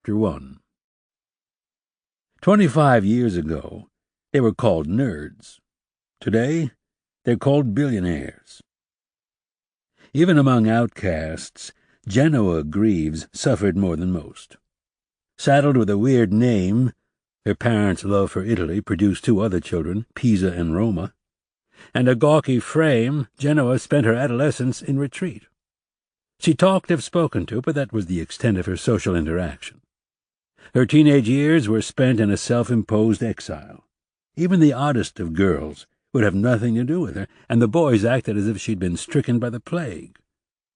Chapter 1. 25 years ago, they were called nerds. Today, they're called billionaires. Even among outcasts, Genoa Greaves suffered more than most. Saddled with a weird name, her parents' love for Italy produced two other children, Pisa and Roma, and a gawky frame, Genoa spent her adolescence in retreat. She talked if spoken to, but that was the extent of her social interaction. Her teenage years were spent in a self-imposed exile. Even the oddest of girls would have nothing to do with her, and the boys acted as if she'd been stricken by the plague.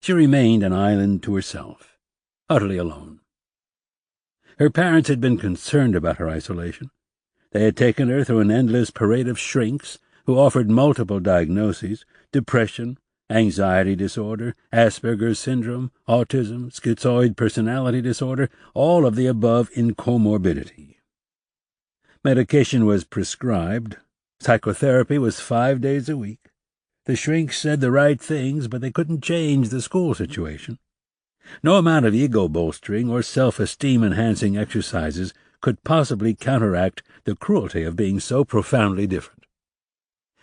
She remained an island to herself, utterly alone. Her parents had been concerned about her isolation. They had taken her through an endless parade of shrinks who offered multiple diagnoses: depression, anxiety disorder, Asperger's syndrome, autism, schizoid personality disorder, all of the above in comorbidity. Medication was prescribed. Psychotherapy was 5 days a week. The shrinks said the right things, but they couldn't change the school situation. No amount of ego-bolstering or self-esteem-enhancing exercises could possibly counteract the cruelty of being so profoundly different.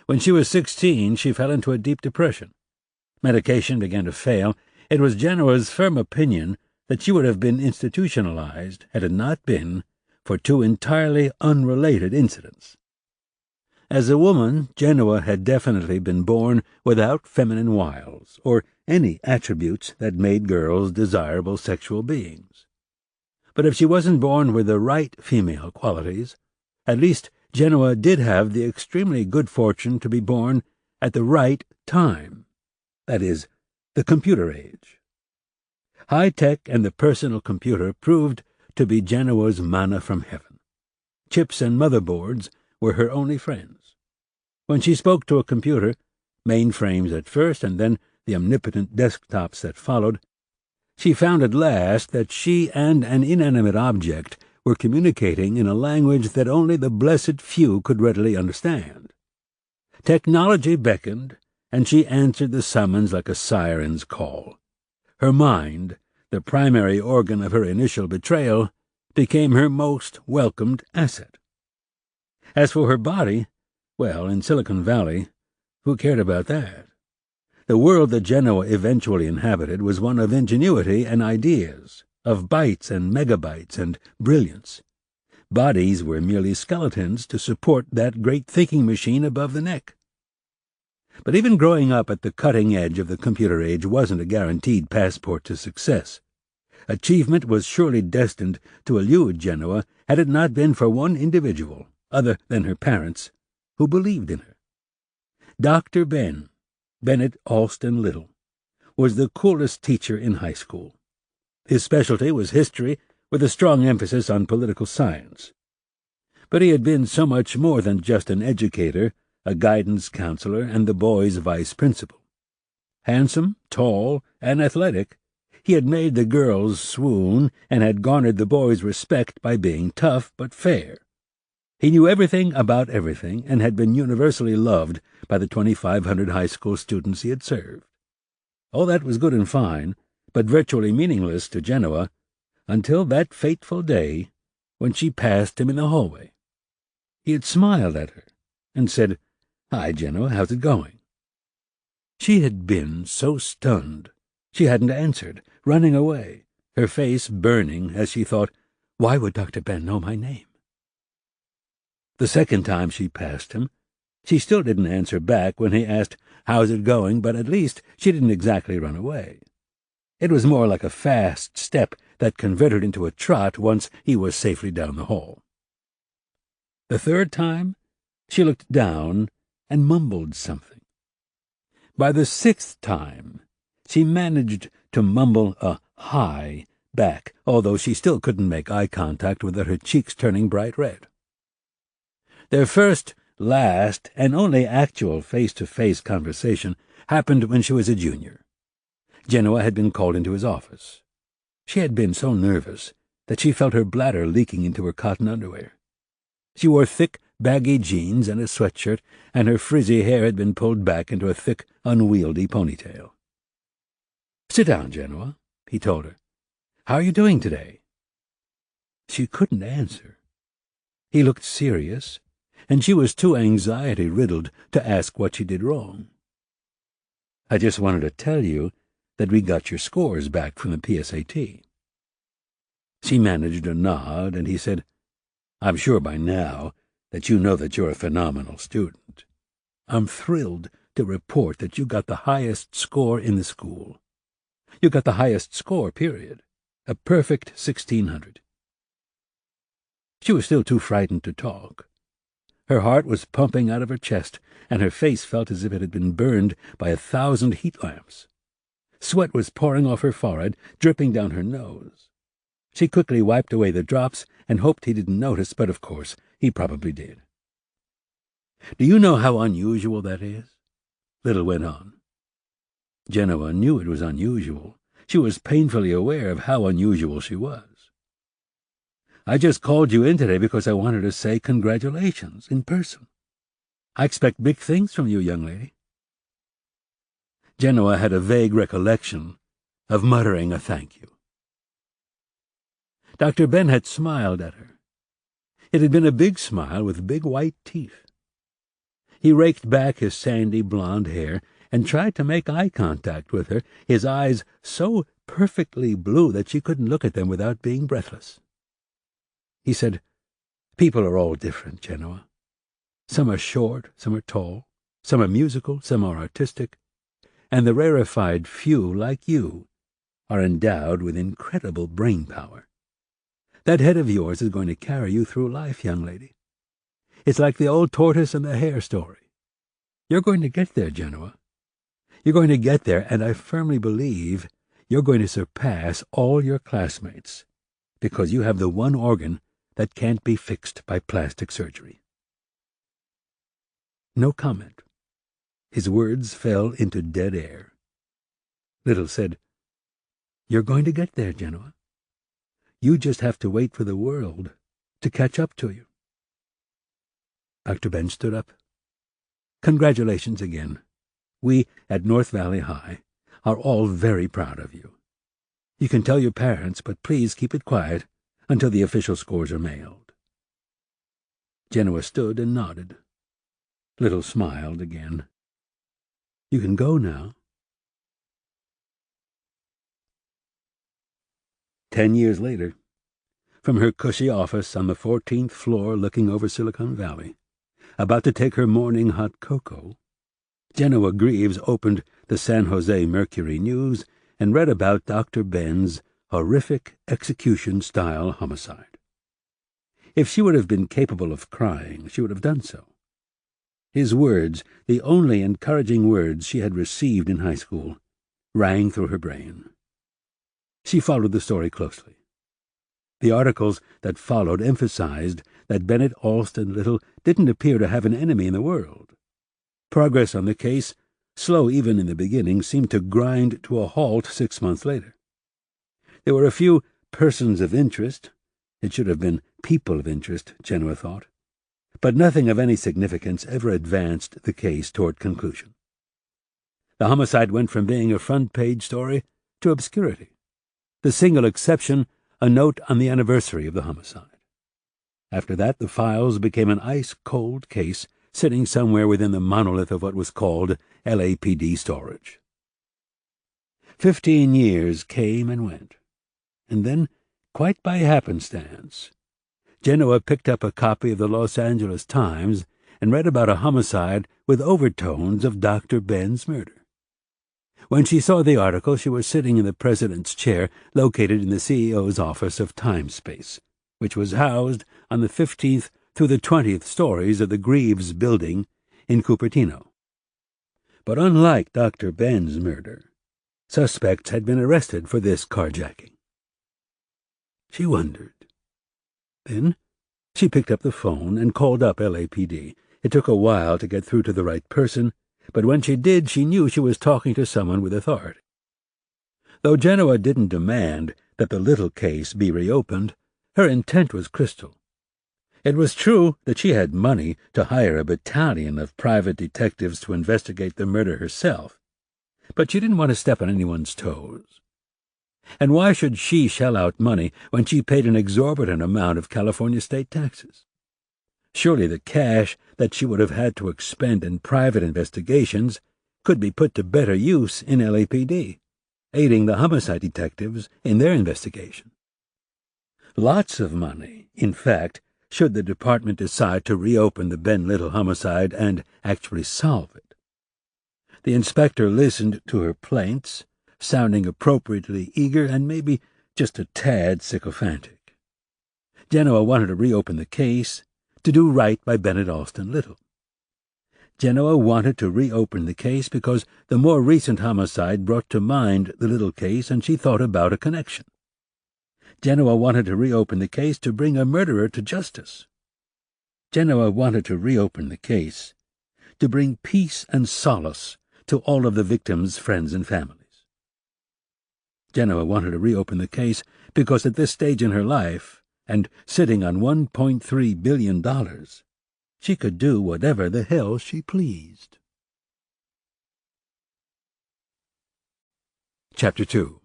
When she was 16, she fell into a deep depression. Medication began to fail. It was Genoa's firm opinion that she would have been institutionalized had it not been for two entirely unrelated incidents. As a woman, Genoa had definitely been born without feminine wiles, or any attributes that made girls desirable sexual beings. But if she wasn't born with the right female qualities, at least Genoa did have the extremely good fortune to be born at the right time. That is, the computer age. High-tech and the personal computer proved to be Genoa's manna from heaven. Chips and motherboards were her only friends. When she spoke to a computer, mainframes at first and then the omnipotent desktops that followed, she found at last that she and an inanimate object were communicating in a language that only the blessed few could readily understand. Technology beckoned, and she answered the summons like a siren's call. Her mind, the primary organ of her initial betrayal, became her most welcomed asset. As for her body, well, in Silicon Valley, who cared about that? The world that Genoa eventually inhabited was one of ingenuity and ideas, of bytes and megabytes and brilliance. Bodies were merely skeletons to support that great thinking machine above the neck. But even growing up at the cutting edge of the computer age wasn't a guaranteed passport to success. Achievement was surely destined to elude Genoa had it not been for one individual, other than her parents, who believed in her. Dr. Bennett Alston Little, was the coolest teacher in high school. His specialty was history, with a strong emphasis on political science. But he had been so much more than just an educator, a guidance counselor, and the boys' vice principal. Handsome, tall, and athletic, he had made the girls swoon and had garnered the boys' respect by being tough but fair. He knew everything about everything and had been universally loved by the 2,500 high school students he had served. All that was good and fine, but virtually meaningless to Genoa, until that fateful day when she passed him in the hallway. He had smiled at her and said, "Hi, Genoa, how's it going?" She had been so stunned she hadn't answered, running away, her face burning as she thought, why would Dr. Ben know my name? The second time she passed him, she still didn't answer back when he asked, "How's it going?" but at least she didn't exactly run away. It was more like a fast step that converted into a trot once he was safely down the hall. The third time, she looked down and mumbled something. By the sixth time, she managed to mumble a "hi" back, although she still couldn't make eye contact without her cheeks turning bright red. Their first, last, and only actual face-to-face conversation happened when she was a junior. Genoa had been called into his office. She had been so nervous that she felt her bladder leaking into her cotton underwear. She wore thick, baggy jeans and a sweatshirt, and her frizzy hair had been pulled back into a thick, unwieldy ponytail. "Sit down, Genoa," he told her. "How are you doing today?" She couldn't answer. He looked serious, and she was too anxiety-riddled to ask what she did wrong. "I just wanted to tell you that we got your scores back from the PSAT. She managed a nod, and he said, "I'm sure by now that you know that you're a phenomenal student. I'm thrilled to report that you got the highest score in the school. You got the highest score, period. A perfect 1600. She was still too frightened to talk. Her heart was pumping out of her chest, and her face felt as if it had been burned by 1,000 heat lamps. Sweat was pouring off her forehead, dripping down her nose. She quickly wiped away the drops and hoped he didn't notice, but of course he probably did. "Do you know how unusual that is?" Little went on. Genoa knew it was unusual. She was painfully aware of how unusual she was. "I just called you in today because I wanted to say congratulations in person. I expect big things from you, young lady." Genoa had a vague recollection of muttering a thank you. Dr. Ben had smiled at her. It had been a big smile with big white teeth. He raked back his sandy blonde hair and tried to make eye contact with her, his eyes so perfectly blue that she couldn't look at them without being breathless. He said, "People are all different, Genoa. Some are short, some are tall, some are musical, some are artistic, and the rarefied few, like you, are endowed with incredible brain power. That head of yours is going to carry you through life, young lady. It's like the old tortoise and the hare story. You're going to get there, Genoa. You're going to get there, and I firmly believe you're going to surpass all your classmates, because you have the one organ that can't be fixed by plastic surgery." No comment. His words fell into dead air. Little said, "You're going to get there, Genoa. You just have to wait for the world to catch up to you." Dr. Ben stood up. "Congratulations again. We at North Valley High are all very proud of you. You can tell your parents, but please keep it quiet until the official scores are mailed." Genoa stood and nodded. Little smiled again. "You can go now." 10 years later, from her cushy office on the 14th floor looking over Silicon Valley, about to take her morning hot cocoa, Genoa Greaves opened the San Jose Mercury News and read about Dr. Ben's horrific execution-style homicide. If she would have been capable of crying, she would have done so. His words, the only encouraging words she had received in high school, rang through her brain. She followed the story closely. The articles that followed emphasized that Bennett Alston Little didn't appear to have an enemy in the world. Progress on the case, slow even in the beginning, seemed to grind to a halt 6 months later. There were a few persons of interest. It should have been people of interest, Genoa thought. But nothing of any significance ever advanced the case toward conclusion. The homicide went from being a front-page story to obscurity. The single exception, a note on the anniversary of the homicide. After that, the files became an ice-cold case sitting somewhere within the monolith of what was called LAPD storage. 15 years came and went, and then, quite by happenstance, Genoa picked up a copy of the Los Angeles Times and read about a homicide with overtones of Dr. Ben's murder. When she saw the article, she was sitting in the president's chair located in the CEO's office of Time Space, which was housed on the 15th through the 20th stories of the Greaves building in Cupertino. But unlike Dr. Ben's murder, suspects had been arrested for this carjacking. She wondered. Then she picked up the phone and called up LAPD. It took a while to get through to the right person, but when she did, she knew she was talking to someone with authority. Though Genoa didn't demand that the Little case be reopened, her intent was crystal. It was true that she had money to hire a battalion of private detectives to investigate the murder herself, but she didn't want to step on anyone's toes. And why should she shell out money when she paid an exorbitant amount of California state taxes? Surely the cash that she would have had to expend in private investigations could be put to better use in LAPD, aiding the homicide detectives in their investigation. Lots of money, in fact, should the department decide to reopen the Ben Little homicide and actually solve it. The inspector listened to her plaints, sounding appropriately eager and maybe just a tad sycophantic. Genoa wanted to reopen the case, to do right by Bennett Alston Little. Genoa wanted to reopen the case because the more recent homicide brought to mind the Little case, and she thought about a connection. Genoa wanted to reopen the case to bring a murderer to justice. Genoa wanted to reopen the case to bring peace and solace to all of the victims' friends and families. Genoa wanted to reopen the case because at this stage in her life, and sitting on $1.3 billion, she could do whatever the hell she pleased. Chapter 2.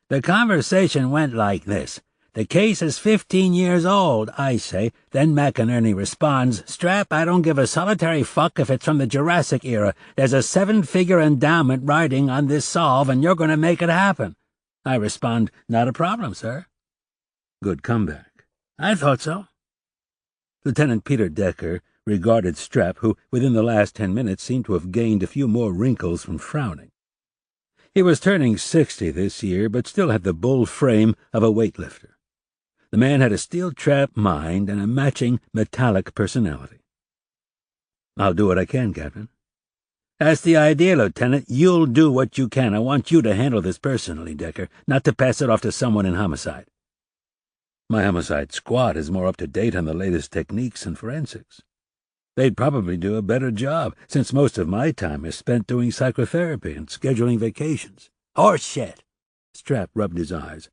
The conversation went like this. "The case is 15 years old," I say. Then McInerney responds, "Strap, I don't give a solitary fuck if it's from the Jurassic era. There's a 7-figure endowment riding on this solve, and you're going to make it happen." I respond, "Not a problem, sir." Good comeback. I thought so. Lieutenant Peter Decker regarded Strap, who within the last 10 minutes seemed to have gained a few more wrinkles from frowning. He was turning 60 this year, but still had the bull frame of a weightlifter. The man had a steel-trap mind and a matching metallic personality. "I'll do what I can, Captain." "That's the idea, Lieutenant. You'll do what you can. I want you to handle this personally, Decker, not to pass it off to someone in homicide." "My homicide squad is more up to date on the latest techniques and forensics. They'd probably do a better job, since most of my time is spent doing psychotherapy and scheduling vacations." "Horse shit!" Strap rubbed his eyes.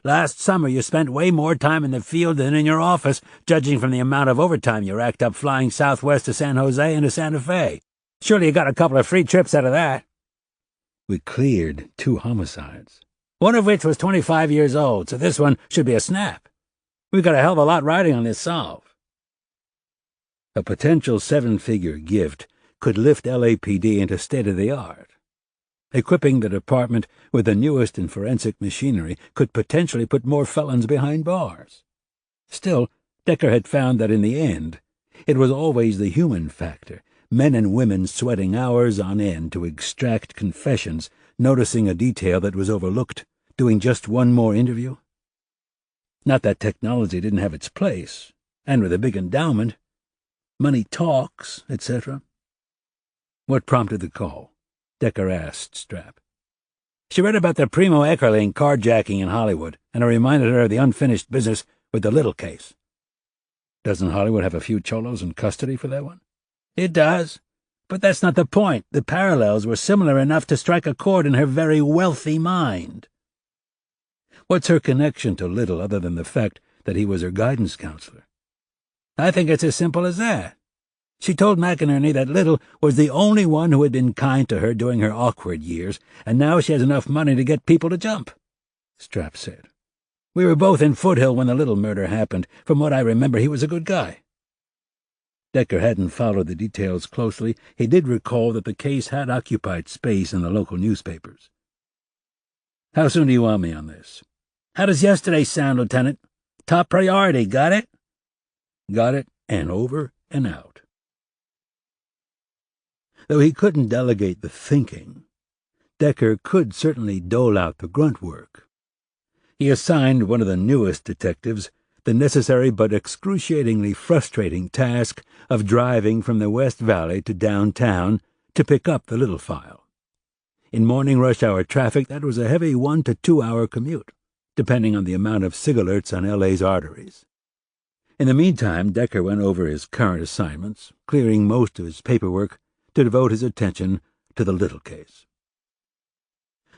"Last summer you spent way more time in the field than in your office, judging from the amount of overtime you racked up flying southwest to San Jose and to Santa Fe. Surely you got a couple of free trips out of that." "We cleared 2 homicides. One of which was 25 years old, so this one should be a snap. We've got a hell of a lot riding on this solve." A potential 7-figure gift could lift LAPD into state-of-the-art. Equipping the department with the newest in forensic machinery could potentially put more felons behind bars. Still, Decker had found that in the end, it was always the human factor, men and women sweating hours on end to extract confessions, noticing a detail that was overlooked, doing just one more interview. Not that technology didn't have its place, and with a big endowment, money talks, etc. "What prompted the call?" Decker asked Strap. "She read about the Primo Eckerling carjacking in Hollywood, and it reminded her of the unfinished business with the Little case." "Doesn't Hollywood have a few cholos in custody for that one?" "It does, but that's not the point. The parallels were similar enough to strike a chord in her very wealthy mind." "What's her connection to Little other than the fact that he was her guidance counselor?" "I think it's as simple as that. She told McInerney that Little was the only one who had been kind to her during her awkward years, and now she has enough money to get people to jump," Strap said. "We were both in Foothill when the Little murder happened. From what I remember, he was a good guy." Decker hadn't followed the details closely. He did recall that the case had occupied space in the local newspapers. "How soon do you want me on this?" "How does yesterday sound, Lieutenant? Top priority, got it?" "Got it, and over and out." Though he couldn't delegate the thinking, Decker could certainly dole out the grunt work. He assigned one of the newest detectives the necessary but excruciatingly frustrating task of driving from the West Valley to downtown to pick up the Little file. In morning rush-hour traffic, that was a heavy 1 to 2 hour commute, depending on the amount of sig-alerts on L.A.'s arteries. In the meantime, Decker went over his current assignments, clearing most of his paperwork to devote his attention to the Little case.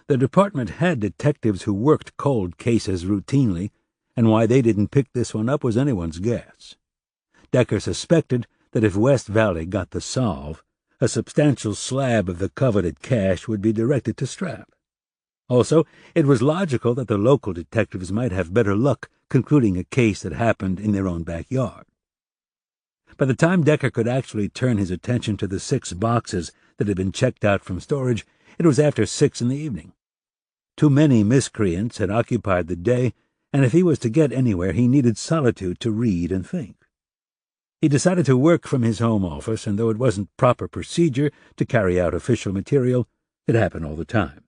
The department had detectives who worked cold cases routinely, and why they didn't pick this one up was anyone's guess. Decker suspected that if West Valley got the solve, a substantial slab of the coveted cash would be directed to Strap. Also, it was logical that the local detectives might have better luck concluding a case that happened in their own backyard. By the time Decker could actually turn his attention to the 6 boxes that had been checked out from storage, it was after 6 in the evening. Too many miscreants had occupied the day, and if he was to get anywhere, he needed solitude to read and think. He decided to work from his home office, and though it wasn't proper procedure to carry out official material, it happened all the time.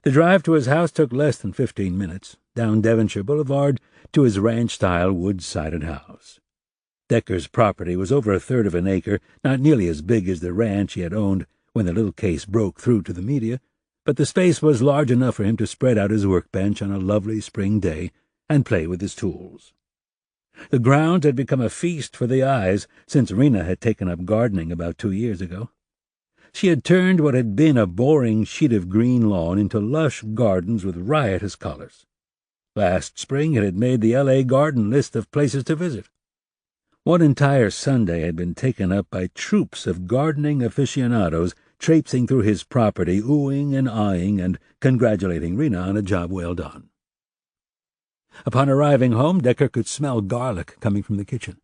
The drive to his house took less than 15 minutes, down Devonshire Boulevard to his ranch-style wood-sided house. Decker's property was over 1/3 of an acre, not nearly as big as the ranch he had owned when the little case broke through to the media, but the space was large enough for him to spread out his workbench on a lovely spring day and play with his tools. The grounds had become a feast for the eyes since Rena had taken up gardening about 2 years ago. She had turned what had been a boring sheet of green lawn into lush gardens with riotous colors. Last spring it had made the L.A. garden list of places to visit. One entire Sunday had been taken up by troops of gardening aficionados traipsing through his property, oohing and eyeing and congratulating Rena on a job well done. Upon arriving home, Decker could smell garlic coming from the kitchen.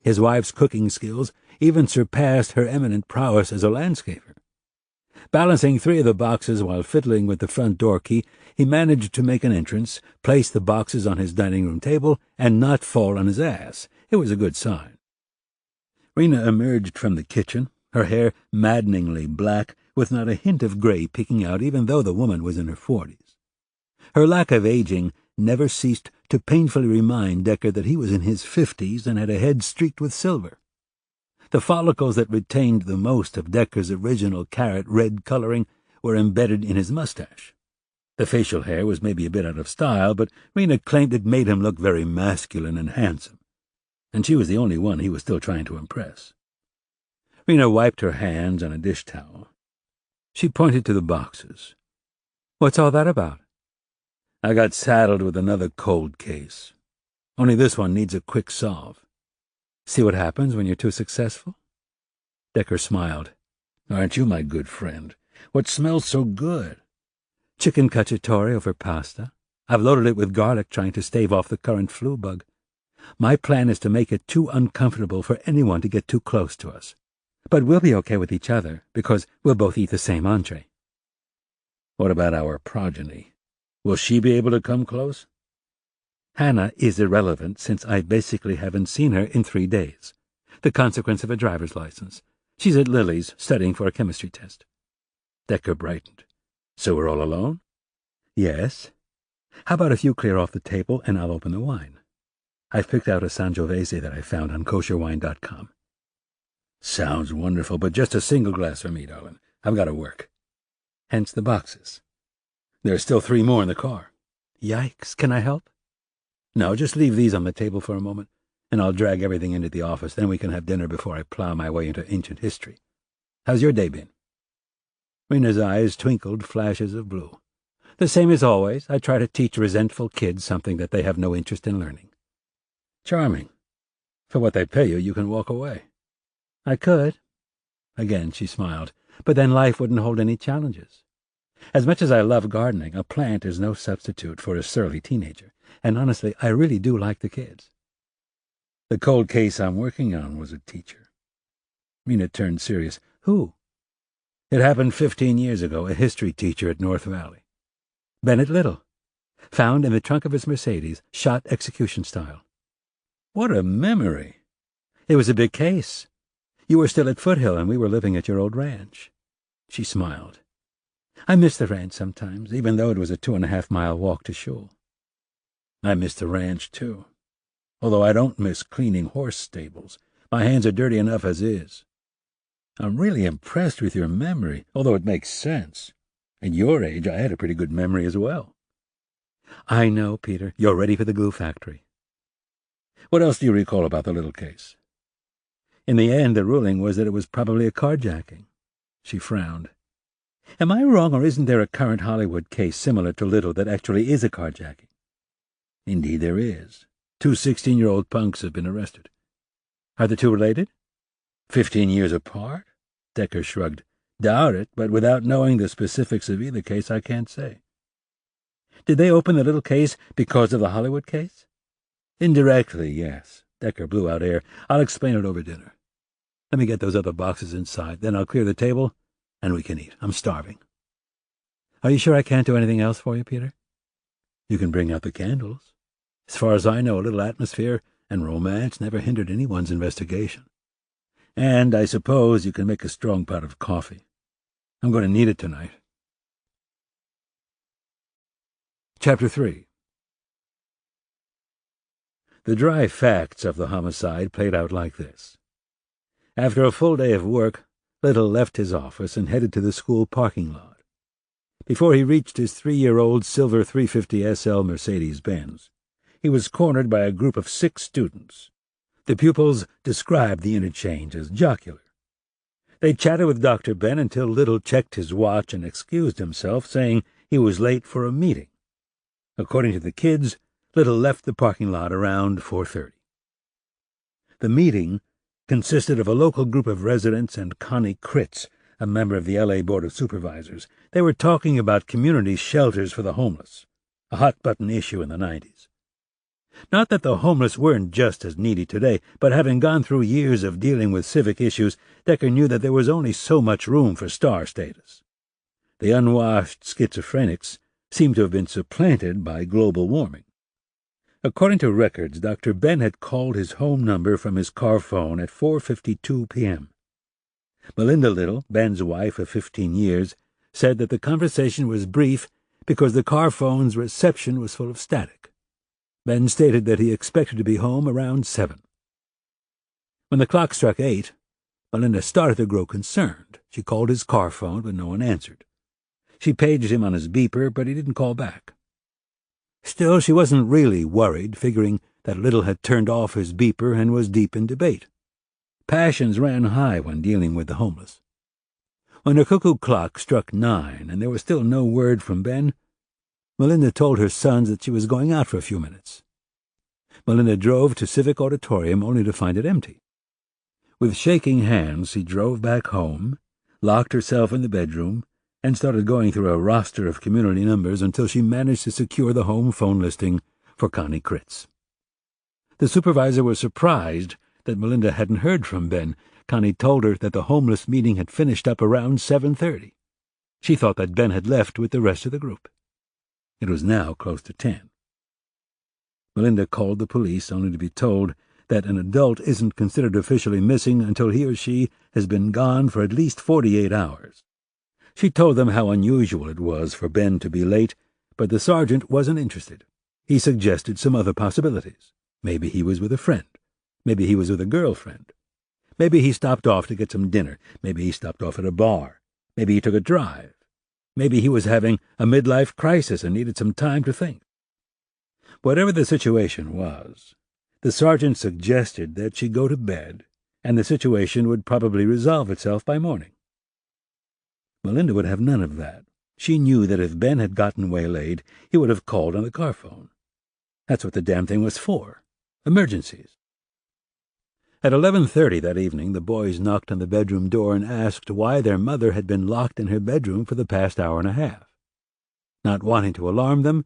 His wife's cooking skills even surpassed her eminent prowess as a landscaper. Balancing 3 of the boxes while fiddling with the front door key, he managed to make an entrance, place the boxes on his dining-room table, and not fall on his ass. It was a good sign. Rena emerged from the kitchen, her hair maddeningly black, with not a hint of gray peeking out even though the woman was in her 40s. Her lack of aging never ceased to painfully remind Decker that he was in his 50s and had a head streaked with silver. The follicles that retained the most of Decker's original carrot-red coloring were embedded in his mustache. The facial hair was maybe a bit out of style, but Rena claimed it made him look very masculine and handsome, and she was the only one he was still trying to impress. Rena wiped her hands on a dish towel. She pointed to the boxes. "What's all that about?" "I got saddled with another cold case. Only this one needs a quick solve." "See what happens when you're too successful?" Decker smiled. "Aren't you my good friend? What smells so good?" "Chicken cacciatore over pasta. I've loaded it with garlic trying to stave off the current flu bug. My plan is to make it too uncomfortable for anyone to get too close to us. But we'll be okay with each other because we'll both eat the same entree." "What about our progeny? Will she be able to come close?" "Hannah is irrelevant since I basically haven't seen her in 3 days. The consequence of a driver's license. She's at Lily's studying for a chemistry test." Decker brightened. "So we're all alone?" "Yes. How about if you clear off the table and I'll open the wine? I've picked out a Sangiovese that I found on kosherwine.com. "Sounds wonderful, but just a single glass for me, darling. I've got to work." "Hence the boxes." "There are still 3 more in the car." "Yikes. Can I help?" "No, just leave these on the table for a moment, and I'll drag everything into the office. Then we can have dinner before I plow my way into ancient history. How's your day been?" Rena's eyes twinkled flashes of blue. "The same as always. I try to teach resentful kids something that they have no interest in learning." "Charming. For what they pay you, you can walk away." "I could." Again she smiled. "But then life wouldn't hold any challenges. As much as I love gardening, a plant is no substitute for a surly teenager, and honestly, I really do like the kids." "The cold case I'm working on was a teacher." Rena turned serious. "Who?" "It happened 15 years ago, a history teacher at North Valley." "Bennett Little. Found in the trunk of his Mercedes, shot execution style." "What a memory!" "It was a big case. You were still at Foothill, and we were living at your old ranch." She smiled. "I miss the ranch sometimes, even though it was a 2.5-mile walk to shul." "I miss the ranch, too. Although I don't miss cleaning horse stables. My hands are dirty enough as is. I'm really impressed with your memory, although it makes sense. At your age, I had a pretty good memory as well." "I know, Peter. You're ready for the glue factory." "What else do you recall about the little case?" "In the end, the ruling was that it was probably a carjacking." She frowned. "Am I wrong, or isn't there a current Hollywood case similar to Little that actually is a carjacking?" "Indeed there is. 2 16-year-old punks have been arrested." "Are the two related?" 15 years apart? Decker shrugged. Doubt it, but without knowing the specifics of either case, I can't say. Did they open the little case because of the Hollywood case? Indirectly, yes. Decker blew out air. I'll explain it over dinner. Let me get those other boxes inside. Then I'll clear the table, and we can eat. I'm starving. Are you sure I can't do anything else for you, Peter? You can bring out the candles. As far as I know, a little atmosphere and romance never hindered anyone's investigation. And I suppose you can make a strong pot of coffee. I'm going to need it tonight. Chapter 3. The dry facts of the homicide played out like this. After a full day of work, Little left his office and headed to the school parking lot. Before he reached his 3-year-old silver 350 SL Mercedes-Benz, he was cornered by a group of 6 students. The pupils described the interchange as jocular. They chatted with Dr. Ben until Little checked his watch and excused himself, saying he was late for a meeting. According to the kids, Little left the parking lot around 4:30. The meeting consisted of a local group of residents and Connie Critz, a member of the L.A. Board of Supervisors. They were talking about community shelters for the homeless, a hot-button issue in the 90s. Not that the homeless weren't just as needy today, but having gone through years of dealing with civic issues, Decker knew that there was only so much room for star status. The unwashed schizophrenics seemed to have been supplanted by global warming. According to records, Dr. Ben had called his home number from his car phone at 4:52 p.m. Melinda Little, Ben's wife of 15 years, said that the conversation was brief because the car phone's reception was full of static. Ben stated that he expected to be home around 7. When the clock struck 8, Melinda started to grow concerned. She called his car phone, but no one answered. She paged him on his beeper, but he didn't call back. Still, she wasn't really worried, figuring that Little had turned off his beeper and was deep in debate. Passions ran high when dealing with the homeless. When the cuckoo clock struck 9 and there was still no word from Ben, Melinda told her sons that she was going out for a few minutes. Melinda drove to Civic Auditorium only to find it empty. With shaking hands, she drove back home, locked herself in the bedroom, and started going through a roster of community numbers until she managed to secure the home phone listing for Connie Critz. The supervisor was surprised that Melinda hadn't heard from Ben. Connie told her that the homeless meeting had finished up around 7:30. She thought that Ben had left with the rest of the group. It was now close to 10. Melinda called the police, only to be told that an adult isn't considered officially missing until he or she has been gone for at least 48 hours. She told them how unusual it was for Ben to be late, but the sergeant wasn't interested. He suggested some other possibilities. Maybe he was with a friend. Maybe he was with a girlfriend. Maybe he stopped off to get some dinner. Maybe he stopped off at a bar. Maybe he took a drive. Maybe he was having a midlife crisis and needed some time to think. Whatever the situation was, the sergeant suggested that she go to bed, and the situation would probably resolve itself by morning. Melinda would have none of that. She knew that if Ben had gotten waylaid, he would have called on the car phone. That's what the damn thing was for. Emergencies. At 11:30 that evening, the boys knocked on the bedroom door and asked why their mother had been locked in her bedroom for the past hour and a half. Not wanting to alarm them,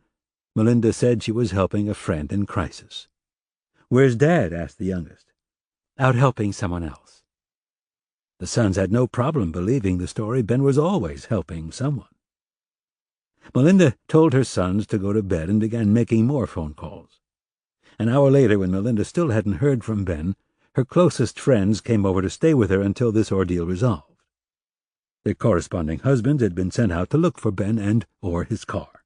Melinda said she was helping a friend in crisis. "Where's Dad?" asked the youngest. "Out helping someone else." The sons had no problem believing the story. Ben was always helping someone. Melinda told her sons to go to bed and began making more phone calls. An hour later, when Melinda still hadn't heard from Ben, her closest friends came over to stay with her until this ordeal resolved. Their corresponding husbands had been sent out to look for Ben or his car.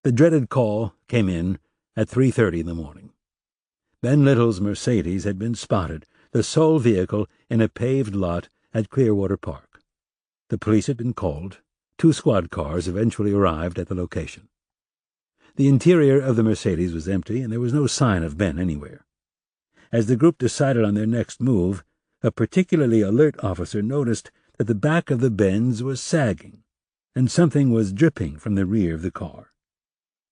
The dreaded call came in at 3:30 in the morning. Ben Little's Mercedes had been spotted, the sole vehicle in a paved lot at Clearwater Park. The police had been called. 2 squad cars eventually arrived at the location. The interior of the Mercedes was empty, and there was no sign of Ben anywhere. As the group decided on their next move, a particularly alert officer noticed that the back of the Benz was sagging, and something was dripping from the rear of the car.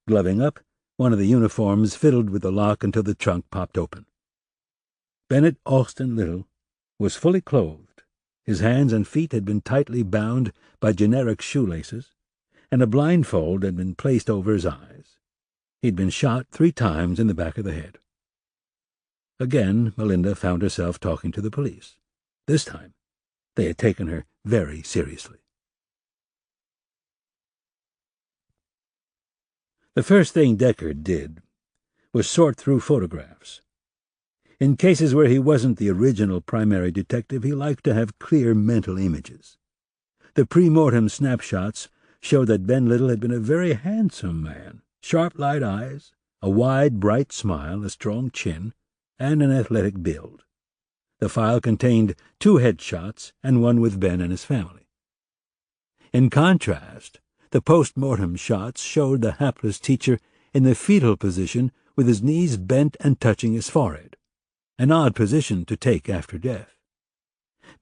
Gloving up, one of the uniforms fiddled with the lock until the trunk popped open. Bennett Alston Little was fully clothed. His hands and feet had been tightly bound by generic shoelaces, and a blindfold had been placed over his eyes. He'd been shot 3 times in the back of the head. Again, Melinda found herself talking to the police. This time, they had taken her very seriously. The first thing Decker did was sort through photographs. In cases where he wasn't the original primary detective, he liked to have clear mental images. The pre-mortem snapshots showed that Ben Little had been a very handsome man, sharp light eyes, a wide, bright smile, a strong chin, and an athletic build. The file contained 2 headshots and one with Ben and his family. In contrast, the post-mortem shots showed the hapless teacher in the fetal position with his knees bent and touching his forehead, an odd position to take after death.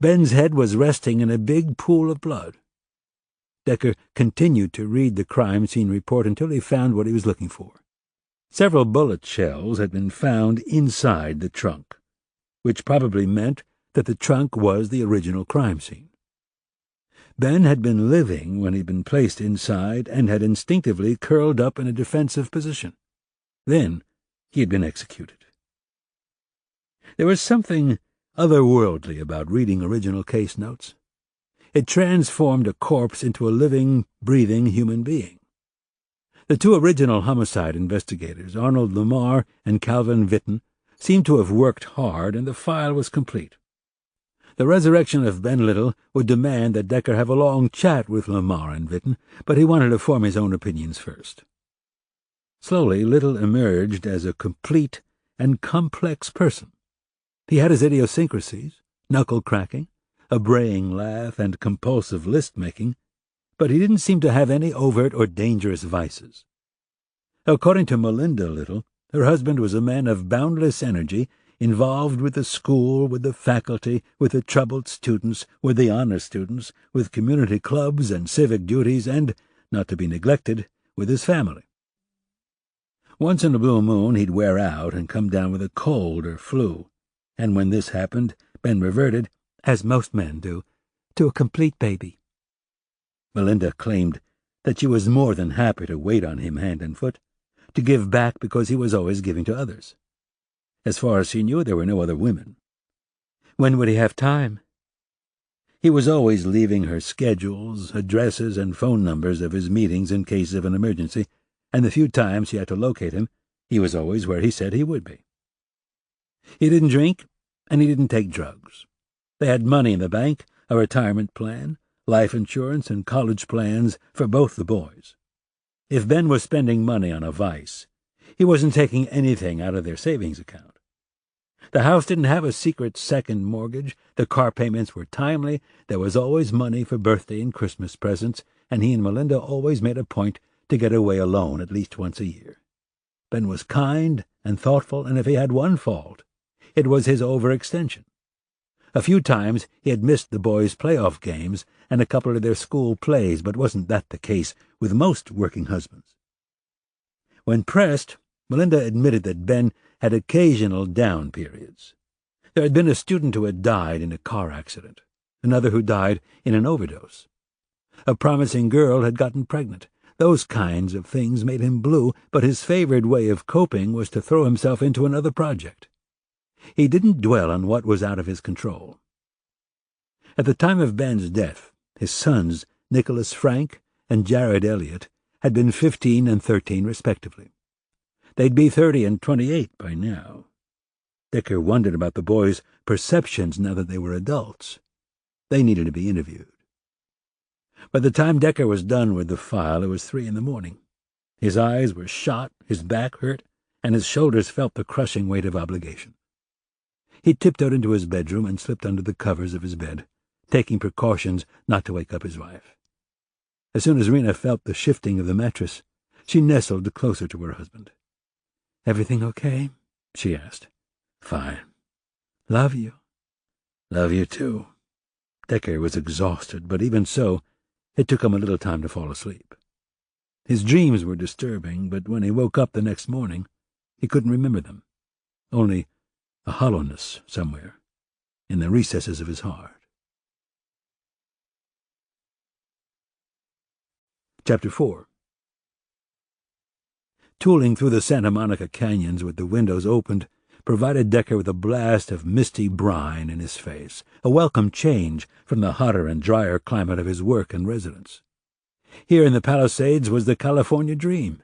Ben's head was resting in a big pool of blood. Decker continued to read the crime scene report until he found what he was looking for. Several bullet shells had been found inside the trunk, which probably meant that the trunk was the original crime scene. Ben had been living when he'd been placed inside and had instinctively curled up in a defensive position. Then he had been executed. There was something otherworldly about reading original case notes. It transformed a corpse into a living, breathing human being. The 2 original homicide investigators, Arnold Lamar and Calvin Witten, seemed to have worked hard, and the file was complete. The resurrection of Ben Little would demand that Decker have a long chat with Lamar and Witten, but he wanted to form his own opinions first. Slowly, Little emerged as a complete and complex person. He had his idiosyncrasies, knuckle-cracking, a braying laugh, and compulsive list-making, but he didn't seem to have any overt or dangerous vices. According to Melinda Little, her husband was a man of boundless energy, involved with the school, with the faculty, with the troubled students, with the honor students, with community clubs and civic duties, and, not to be neglected, with his family. Once in a blue moon he'd wear out and come down with a cold or flu, and when this happened, Ben reverted, as most men do, to a complete baby. Melinda claimed that she was more than happy to wait on him hand and foot, to give back because he was always giving to others. As far as she knew, there were no other women. When would he have time? He was always leaving her schedules, addresses, and phone numbers of his meetings in case of an emergency, and the few times she had to locate him, he was always where he said he would be. He didn't drink, and he didn't take drugs. They had money in the bank, a retirement plan, life insurance, and college plans for both the boys. If Ben was spending money on a vice, he wasn't taking anything out of their savings account. The house didn't have a secret second mortgage, the car payments were timely, there was always money for birthday and Christmas presents, and he and Melinda always made a point to get away alone at least once a year. Ben was kind and thoughtful, and if he had one fault, it was his overextension. A few times he had missed the boys' playoff games and a couple of their school plays, but wasn't that the case with most working husbands? When pressed, Melinda admitted that Ben had occasional down periods. There had been a student who had died in a car accident, another who died in an overdose. A promising girl had gotten pregnant. Those kinds of things made him blue, but his favored way of coping was to throw himself into another project. He didn't dwell on what was out of his control. At the time of Ben's death, his sons, Nicholas Frank and Jared Elliott, had been 15 and 13 respectively. They'd be 30 and 28 by now. Decker wondered about the boys' perceptions now that they were adults. They needed to be interviewed. By the time Decker was done with the file, it was 3 a.m. His eyes were shot, his back hurt, and his shoulders felt the crushing weight of obligation. He tiptoed into his bedroom and slipped under the covers of his bed, taking precautions not to wake up his wife. As soon as Rena felt the shifting of the mattress, she nestled closer to her husband. "Everything okay?" she asked. "Fine. Love you." "Love you, too." Decker was exhausted, but even so, it took him a little time to fall asleep. His dreams were disturbing, but when he woke up the next morning, he couldn't remember them. Only a hollowness somewhere, in the recesses of his heart. Chapter 4. Tooling through the Santa Monica canyons with the windows opened provided Decker with a blast of misty brine in his face, a welcome change from the hotter and drier climate of his work and residence. Here in the Palisades was the California dream.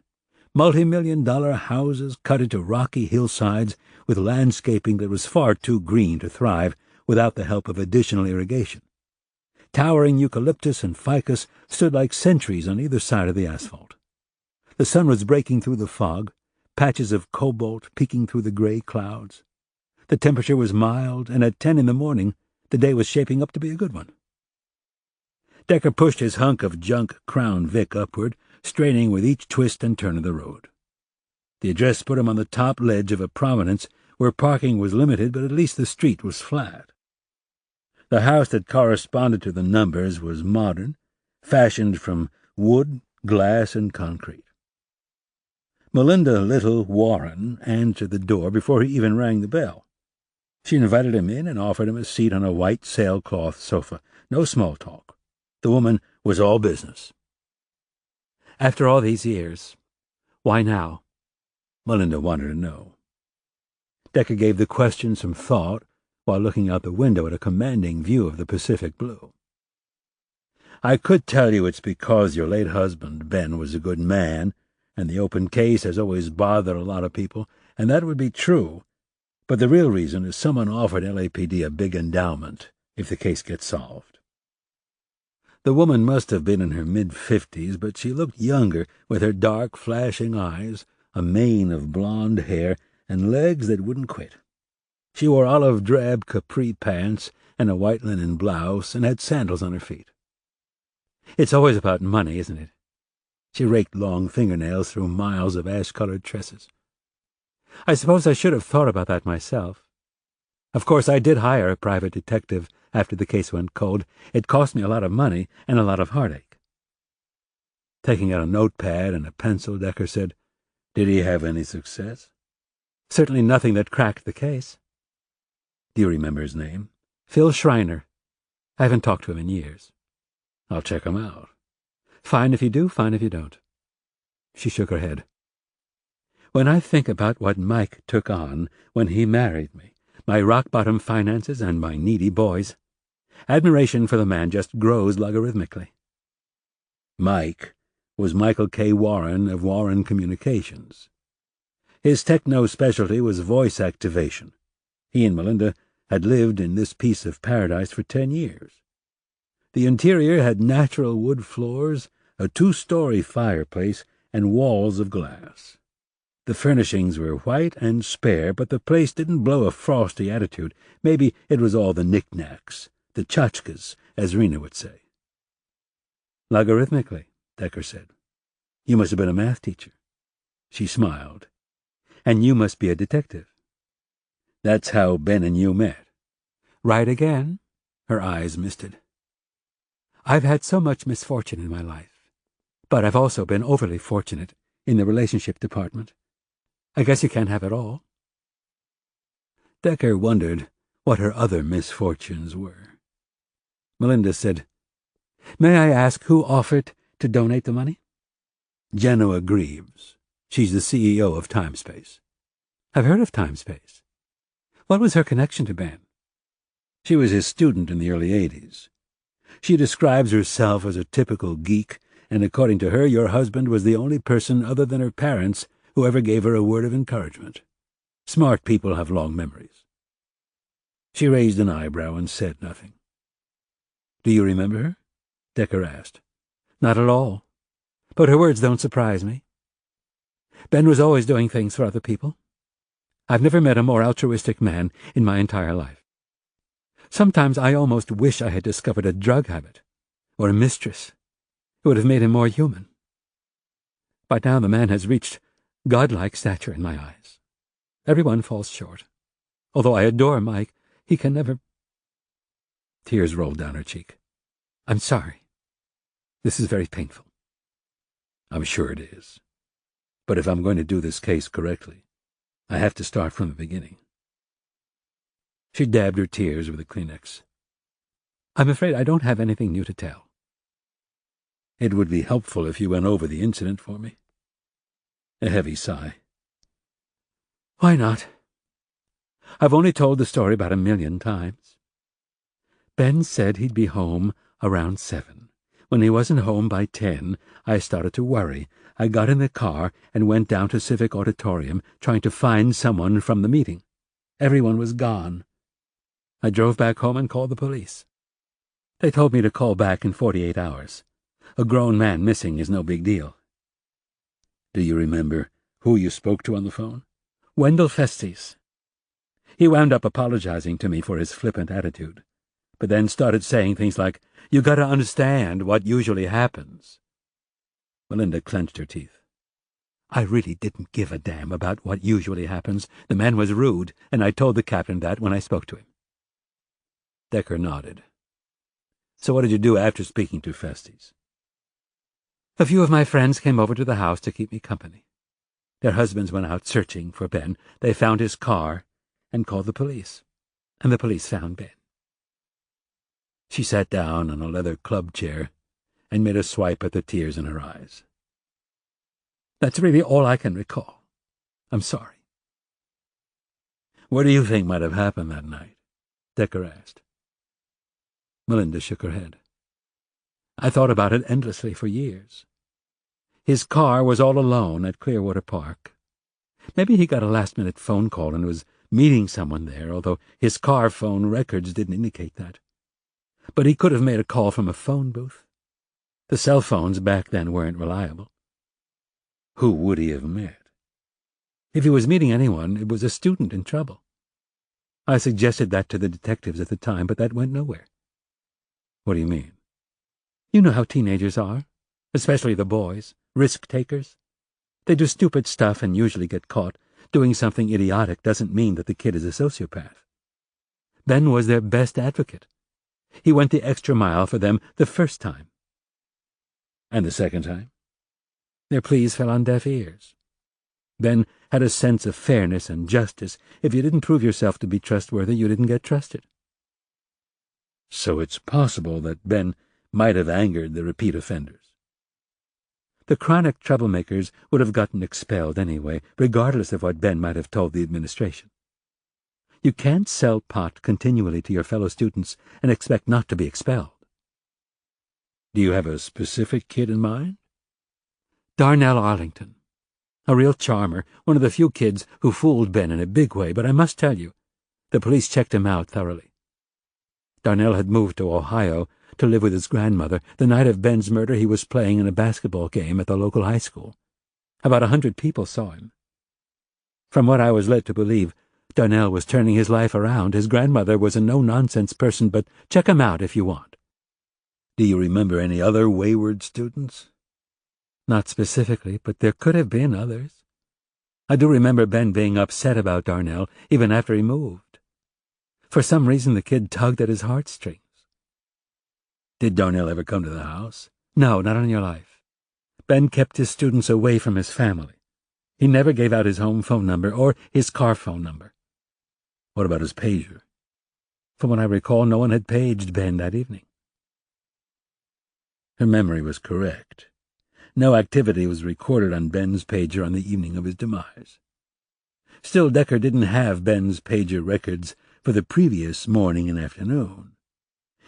Multi-million-dollar houses cut into rocky hillsides with landscaping that was far too green to thrive without the help of additional irrigation. Towering eucalyptus and ficus stood like sentries on either side of the asphalt. The sun was breaking through the fog, patches of cobalt peeking through the gray clouds. The temperature was mild, and at 10 in the morning the day was shaping up to be a good one. Decker pushed his hunk of junk Crown Vic upward, straining with each twist and turn of the road. The address put him on the top ledge of a prominence where parking was limited, but at least the street was flat. The house that corresponded to the numbers was modern, fashioned from wood, glass, and concrete. Melinda Little Warren answered the door before he even rang the bell. She invited him in and offered him a seat on a white sailcloth sofa. No small talk. The woman was all business. After all these years, why now? Melinda wanted to know. Decker gave the question some thought while looking out the window at a commanding view of the Pacific blue. I could tell you it's because your late husband, Ben, was a good man, and the open case has always bothered a lot of people, and that would be true, but the real reason is someone offered LAPD a big endowment if the case gets solved. The woman must have been in her mid-50s, but she looked younger with her dark, flashing eyes, a mane of blonde hair, and legs that wouldn't quit. She wore olive-drab capri pants and a white linen blouse and had sandals on her feet. It's always about money, isn't it? She raked long fingernails through miles of ash-colored tresses. I suppose I should have thought about that myself. Of course, I did hire a private detective after the case went cold. It cost me a lot of money and a lot of heartache. Taking out a notepad and a pencil, Decker said, "Did he have any success?" "Certainly nothing that cracked the case." "Do you remember his name?" "Phil Schreiner. I haven't talked to him in years." "I'll check him out." "Fine if you do, fine if you don't." She shook her head. "When I think about what Mike took on when he married me, my rock-bottom finances and my needy boys, admiration for the man just grows logarithmically." Mike was Michael K. Warren of Warren Communications. His techno specialty was voice activation. He and Melinda had lived in this piece of paradise for 10 years. The interior had natural wood floors, a 2-story fireplace, and walls of glass. The furnishings were white and spare, but the place didn't blow a frosty attitude. Maybe it was all the knickknacks, the tchotchkes, as Rena would say. "Logarithmically," Decker said. "You must have been a math teacher." She smiled. "And you must be a detective." "That's how Ben and you met." "Right again." Her eyes misted. "I've had so much misfortune in my life, but I've also been overly fortunate in the relationship department. I guess you can't have it all." Decker wondered what her other misfortunes were. Melinda said, "May I ask who offered to donate the money?" "Genoa Greaves. She's the CEO of Timespace." "I've heard of Timespace. What was her connection to Ben?" "She was his student in the early 80s. She describes herself as a typical geek, and according to her, your husband was the only person other than her parents who ever gave her a word of encouragement. Smart people have long memories." She raised an eyebrow and said nothing. "Do you remember her?" Decker asked. "Not at all. But her words don't surprise me. Ben was always doing things for other people. I've never met a more altruistic man in my entire life. Sometimes I almost wish I had discovered a drug habit, or a mistress. It would have made him more human. By now the man has reached godlike stature in my eyes. Everyone falls short. Although I adore Mike, he can never—" Tears rolled down her cheek. "I'm sorry. This is very painful." "I'm sure it is. But if I'm going to do this case correctly, I have to start from the beginning." She dabbed her tears with a Kleenex. I'm afraid I don't have anything new to tell. It would be helpful if you went over the incident for me. A heavy sigh. Why not? I've only told the story about 1,000,000 times. Ben said he'd be home around 7. When he wasn't home by 10, I started to worry. I got in the car and went down to Civic Auditorium, trying to find someone from the meeting. Everyone was gone. I drove back home and called the police. They told me to call back in 48 hours. A grown man missing is no big deal. Do you remember who you spoke to on the phone? Wendell Festes. He wound up apologizing to me for his flippant attitude, but then started saying things like, "You gotta understand what usually happens." Melinda clenched her teeth. I really didn't give a damn about what usually happens. The man was rude, and I told the captain that when I spoke to him. Decker nodded. So what did you do after speaking to Festes? A few of my friends came over to the house to keep me company. Their husbands went out searching for Ben. They found his car and called the police, and the police found Ben. She sat down on a leather club chair and made a swipe at the tears in her eyes. That's really all I can recall. I'm sorry. What do you think might have happened that night? Decker asked. Melinda shook her head. I thought about it endlessly for years. His car was all alone at Clearwater Park. Maybe he got a last-minute phone call and was meeting someone there, although his car phone records didn't indicate that. But he could have made a call from a phone booth. The cell phones back then weren't reliable. Who would he have met? If he was meeting anyone, it was a student in trouble. I suggested that to the detectives at the time, but that went nowhere. What do you mean? You know how teenagers are, especially the boys, risk-takers. They do stupid stuff and usually get caught. Doing something idiotic doesn't mean that the kid is a sociopath. Ben was their best advocate. He went the extra mile for them the first time. And the second time? Their pleas fell on deaf ears. Ben had a sense of fairness and justice. If you didn't prove yourself to be trustworthy, you didn't get trusted. So it's possible that Ben might have angered the repeat offenders. The chronic troublemakers would have gotten expelled anyway, regardless of what Ben might have told the administration. You can't sell pot continually to your fellow students and expect not to be expelled. Do you have a specific kid in mind? Darnell Arlington. A real charmer, one of the few kids who fooled Ben in a big way, but I must tell you, the police checked him out thoroughly. Darnell had moved to Ohio to live with his grandmother. The night of Ben's murder, he was playing in a basketball game at the local high school. About 100 people saw him. From what I was led to believe, Darnell was turning his life around. His grandmother was a no-nonsense person, but check him out if you want. Do you remember any other wayward students? Not specifically, but there could have been others. I do remember Ben being upset about Darnell, even after he moved. For some reason, the kid tugged at his heartstrings. Did Darnell ever come to the house? No, not on your life. Ben kept his students away from his family. He never gave out his home phone number or his car phone number. What about his pager? From what I recall, no one had paged Ben that evening. Her memory was correct. No activity was recorded on Ben's pager on the evening of his demise. Still, Decker didn't have Ben's pager records for the previous morning and afternoon.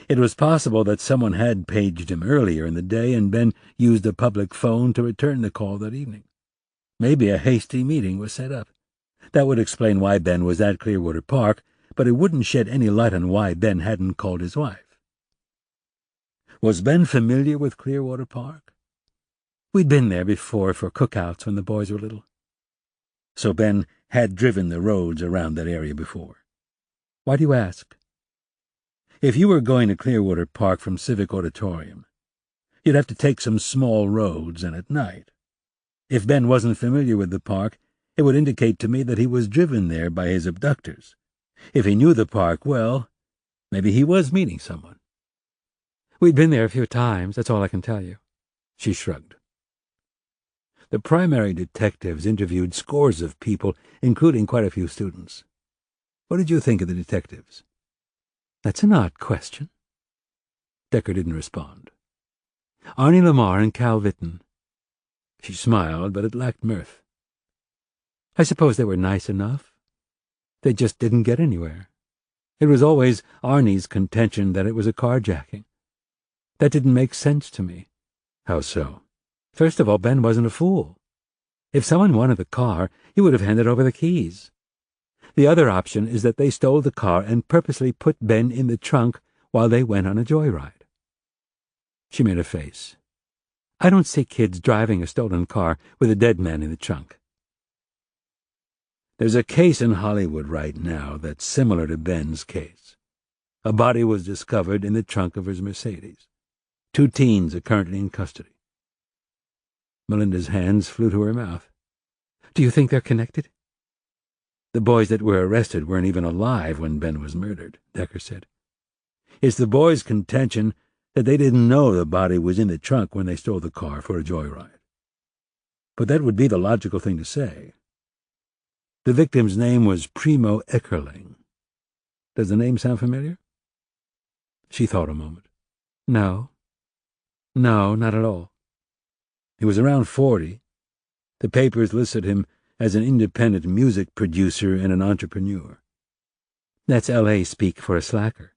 It was possible that someone had paged him earlier in the day, and Ben used a public phone to return the call that evening. Maybe a hasty meeting was set up. That would explain why Ben was at Clearwater Park, but it wouldn't shed any light on why Ben hadn't called his wife. Was Ben familiar with Clearwater Park? We'd been there before for cookouts when the boys were little. So Ben had driven the roads around that area before. Why do you ask? If you were going to Clearwater Park from Civic Auditorium, you'd have to take some small roads and at night. If Ben wasn't familiar with the park, it would indicate to me that he was driven there by his abductors. If he knew the park well, maybe he was meeting someone. We'd been there a few times, that's all I can tell you. She shrugged. The primary detectives interviewed scores of people, including quite a few students. What did you think of the detectives?" "That's an odd question." Decker didn't respond. "Arnie Lamar and Cal Vitton." She smiled, but it lacked mirth. "I suppose they were nice enough. They just didn't get anywhere. It was always Arnie's contention that it was a carjacking. That didn't make sense to me." "How so?" "First of all, Ben wasn't a fool. If someone wanted the car, he would have handed over the keys. The other option is that they stole the car and purposely put Ben in the trunk while they went on a joyride." She made a face. "I don't see kids driving a stolen car with a dead man in the trunk." "There's a case in Hollywood right now that's similar to Ben's case. A body was discovered in the trunk of his Mercedes. 2 teens are currently in custody." Melinda's hands flew to her mouth. "Do you think they're connected?" "The boys that were arrested weren't even alive when Ben was murdered," Decker said. "It's the boys' contention that they didn't know the body was in the trunk when they stole the car for a joyride. But that would be the logical thing to say. The victim's name was Primo Eckerling. Does the name sound familiar?" She thought a moment. No, not at all." "He was around 40. The papers listed him as an independent music producer and an entrepreneur." "That's L.A. speak for a slacker."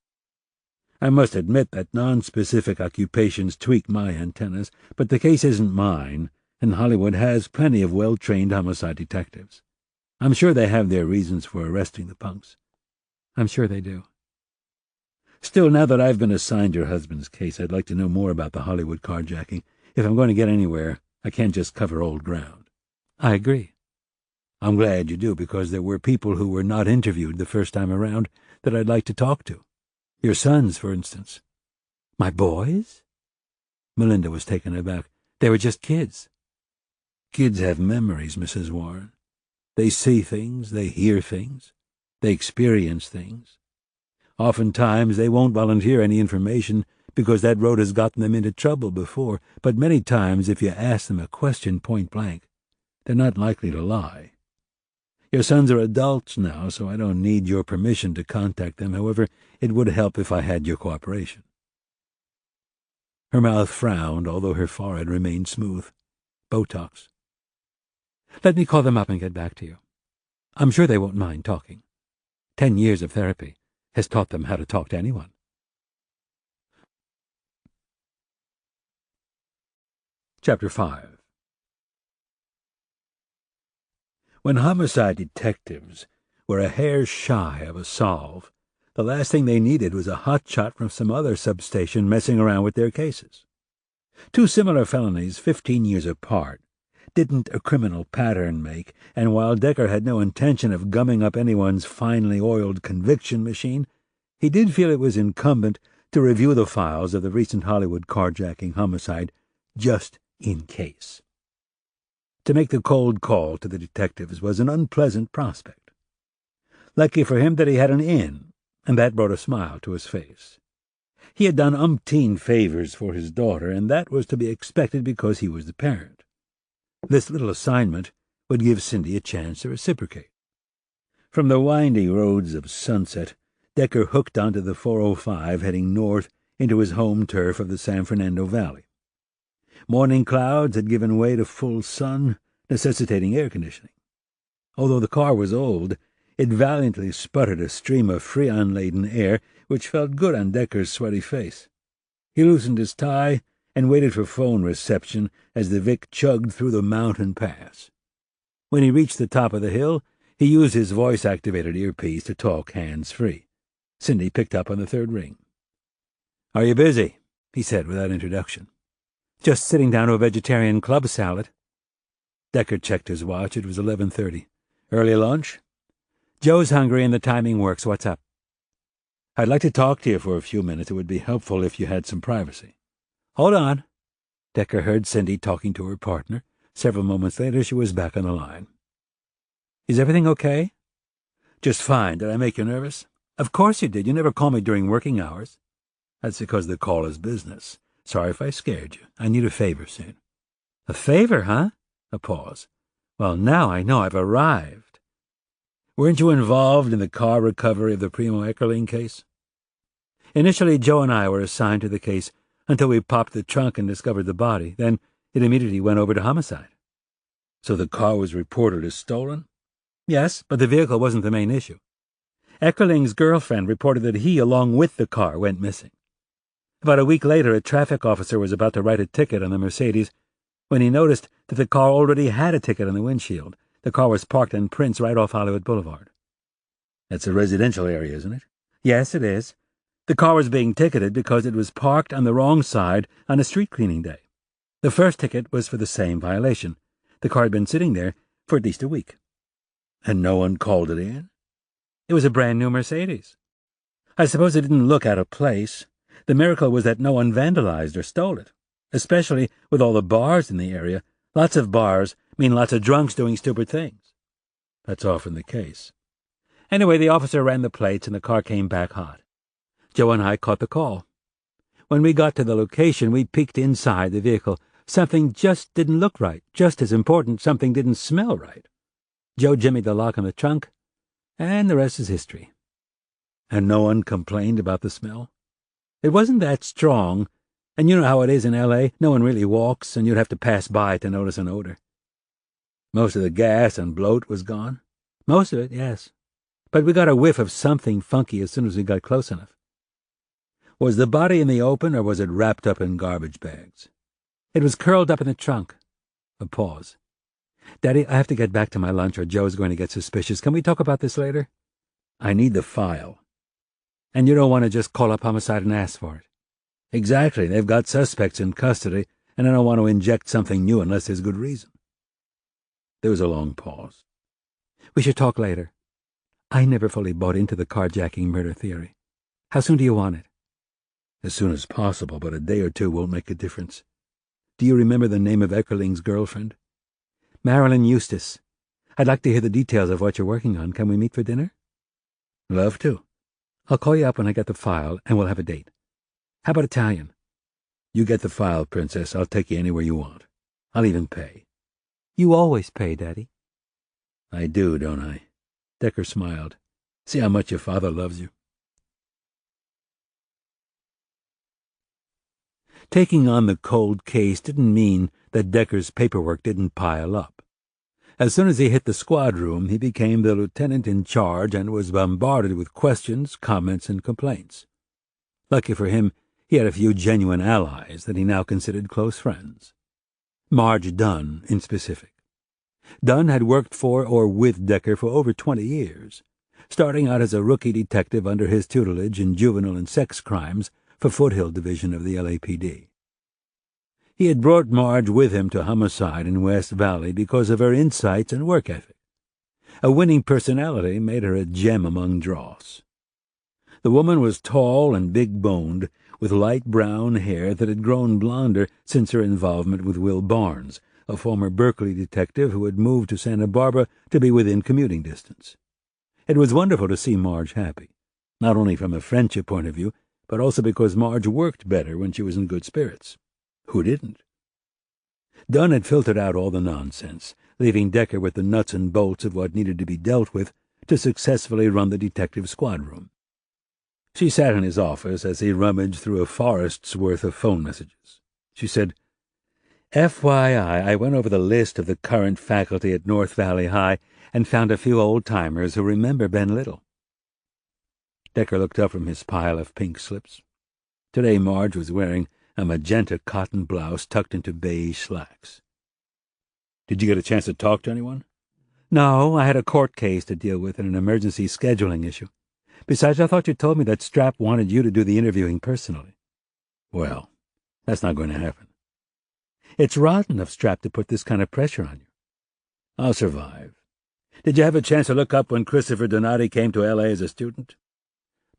"I must admit that non-specific occupations tweak my antennas, but the case isn't mine, and Hollywood has plenty of well-trained homicide detectives. I'm sure they have their reasons for arresting the punks." "I'm sure they do." "Still, now that I've been assigned your husband's case, I'd like to know more about the Hollywood carjacking. If I'm going to get anywhere, I can't just cover old ground." "I agree." "I'm glad you do, because there were people who were not interviewed the first time around that I'd like to talk to. Your sons, for instance." "My boys?" Melinda was taken aback. "They were just kids." "Kids have memories, Mrs. Warren. They see things, they hear things, they experience things. Oftentimes they won't volunteer any information because that road has gotten them into trouble before, but many times if you ask them a question point blank, they're not likely to lie. Your sons are adults now, so I don't need your permission to contact them. However, it would help if I had your cooperation." Her mouth frowned, although her forehead remained smooth. Botox. "Let me call them up and get back to you. I'm sure they won't mind talking. 10 years of therapy has taught them how to talk to anyone." Chapter 5. When homicide detectives were a hair shy of a solve, the last thing they needed was a hotshot from some other substation messing around with their cases. 2 similar felonies, 15 years apart, didn't a criminal pattern make, and while Decker had no intention of gumming up anyone's finely oiled conviction machine, he did feel it was incumbent to review the files of the recent Hollywood carjacking homicide just in case. To make the cold call to the detectives was an unpleasant prospect. Lucky for him that he had an in, and that brought a smile to his face. He had done umpteen favors for his daughter, and that was to be expected because he was the parent. This little assignment would give Cindy a chance to reciprocate. From the windy roads of Sunset, Decker hooked onto the 405 heading north into his home turf of the San Fernando Valley. Morning clouds had given way to full sun, necessitating air conditioning. Although the car was old, it valiantly sputtered a stream of freon-laden air which felt good on Decker's sweaty face. He loosened his tie and waited for phone reception as the Vic chugged through the mountain pass. When he reached the top of the hill, he used his voice-activated earpiece to talk hands-free. Cindy picked up on the 3rd ring. "Are you busy?" he said without introduction. "Just sitting down to a vegetarian club salad." Decker checked his watch. It was 11:30. "Early lunch?" "Joe's hungry and the timing works. What's up?" "I'd like to talk to you for a few minutes. It would be helpful if you had some privacy." "Hold on." Decker heard Cindy talking to her partner. Several moments later, she was back on the line. "Is everything okay?" "Just fine. Did I make you nervous?" "Of course you did. You never call me during working hours." "That's because the call is business. Sorry if I scared you. I need a favor soon." "A favor, huh?" A pause. "Well, now I know I've arrived." Weren't you involved in the car recovery of the Primo Eckerling case? Initially, Joe and I were assigned to the case until we popped the trunk and discovered the body. Then it immediately went over to homicide. So the car was reported as stolen? Yes, but the vehicle wasn't the main issue. Eckerling's girlfriend reported that he, along with the car, went missing. About a week later, a traffic officer was about to write a ticket on the Mercedes when he noticed that the car already had a ticket on the windshield. The car was parked in Prince right off Hollywood Boulevard. That's a residential area, isn't it? Yes, it is. The car was being ticketed because it was parked on the wrong side on a street cleaning day. The first ticket was for the same violation. The car had been sitting there for at least a week. And no one called it in? It was a brand-new Mercedes. I suppose it didn't look out of place. The miracle was that no one vandalized or stole it, especially with all the bars in the area. Lots of bars mean lots of drunks doing stupid things. That's often the case. Anyway, the officer ran the plates and the car came back hot. Joe and I caught the call. When we got to the location, we peeked inside the vehicle. Something just didn't look right. Just as important, something didn't smell right. Joe jimmied the lock on the trunk, and the rest is history. And no one complained about the smell? It wasn't that strong, and you know how it is in L.A. No one really walks, and you'd have to pass by to notice an odor. Most of the gas and bloat was gone? Most of it, yes. But we got a whiff of something funky as soon as we got close enough. Was the body in the open, or was it wrapped up in garbage bags? It was curled up in the trunk. A pause. Daddy, I have to get back to my lunch or Joe's going to get suspicious. Can we talk about this later? I need the file. And you don't want to just call up homicide and ask for it? Exactly. They've got suspects in custody, and I don't want to inject something new unless there's good reason. There was a long pause. We should talk later. I never fully bought into the carjacking murder theory. How soon do you want it? As soon as possible, but a day or two won't make a difference. Do you remember the name of Eckerling's girlfriend? Marilyn Eustace. I'd like to hear the details of what you're working on. Can we meet for dinner? Love to. I'll call you up when I get the file, and we'll have a date. How about Italian? You get the file, Princess. I'll take you anywhere you want. I'll even pay. You always pay, Daddy. I do, don't I? Decker smiled. See how much your father loves you. Taking on the cold case didn't mean that Decker's paperwork didn't pile up. As soon as he hit the squad room, he became the lieutenant in charge and was bombarded with questions, comments, and complaints. Lucky for him, he had a few genuine allies that he now considered close friends. Marge Dunn, in specific. Dunn had worked for or with Decker for over 20 years, starting out as a rookie detective under his tutelage in juvenile and sex crimes for Foothill Division of the LAPD. He had brought Marge with him to homicide in West Valley because of her insights and work ethic. A winning personality made her a gem among dross. The woman was tall and big-boned, with light brown hair that had grown blonder since her involvement with Will Barnes, a former Berkeley detective who had moved to Santa Barbara to be within commuting distance. It was wonderful to see Marge happy, not only from a friendship point of view, but also because Marge worked better when she was in good spirits. Who didn't? Dunn had filtered out all the nonsense, leaving Decker with the nuts and bolts of what needed to be dealt with to successfully run the detective squad room. She sat in his office as he rummaged through a forest's worth of phone messages. She said, FYI, I went over the list of the current faculty at North Valley High and found a few old-timers who remember Ben Little. Decker looked up from his pile of pink slips. Today Marge was wearing a magenta cotton blouse tucked into beige slacks. Did you get a chance to talk to anyone? No, I had a court case to deal with and an emergency scheduling issue. Besides, I thought you told me that Strap wanted you to do the interviewing personally. Well, that's not going to happen. It's rotten of Strap to put this kind of pressure on you. I'll survive. Did you have a chance to look up when Christopher Donati came to L.A. as a student?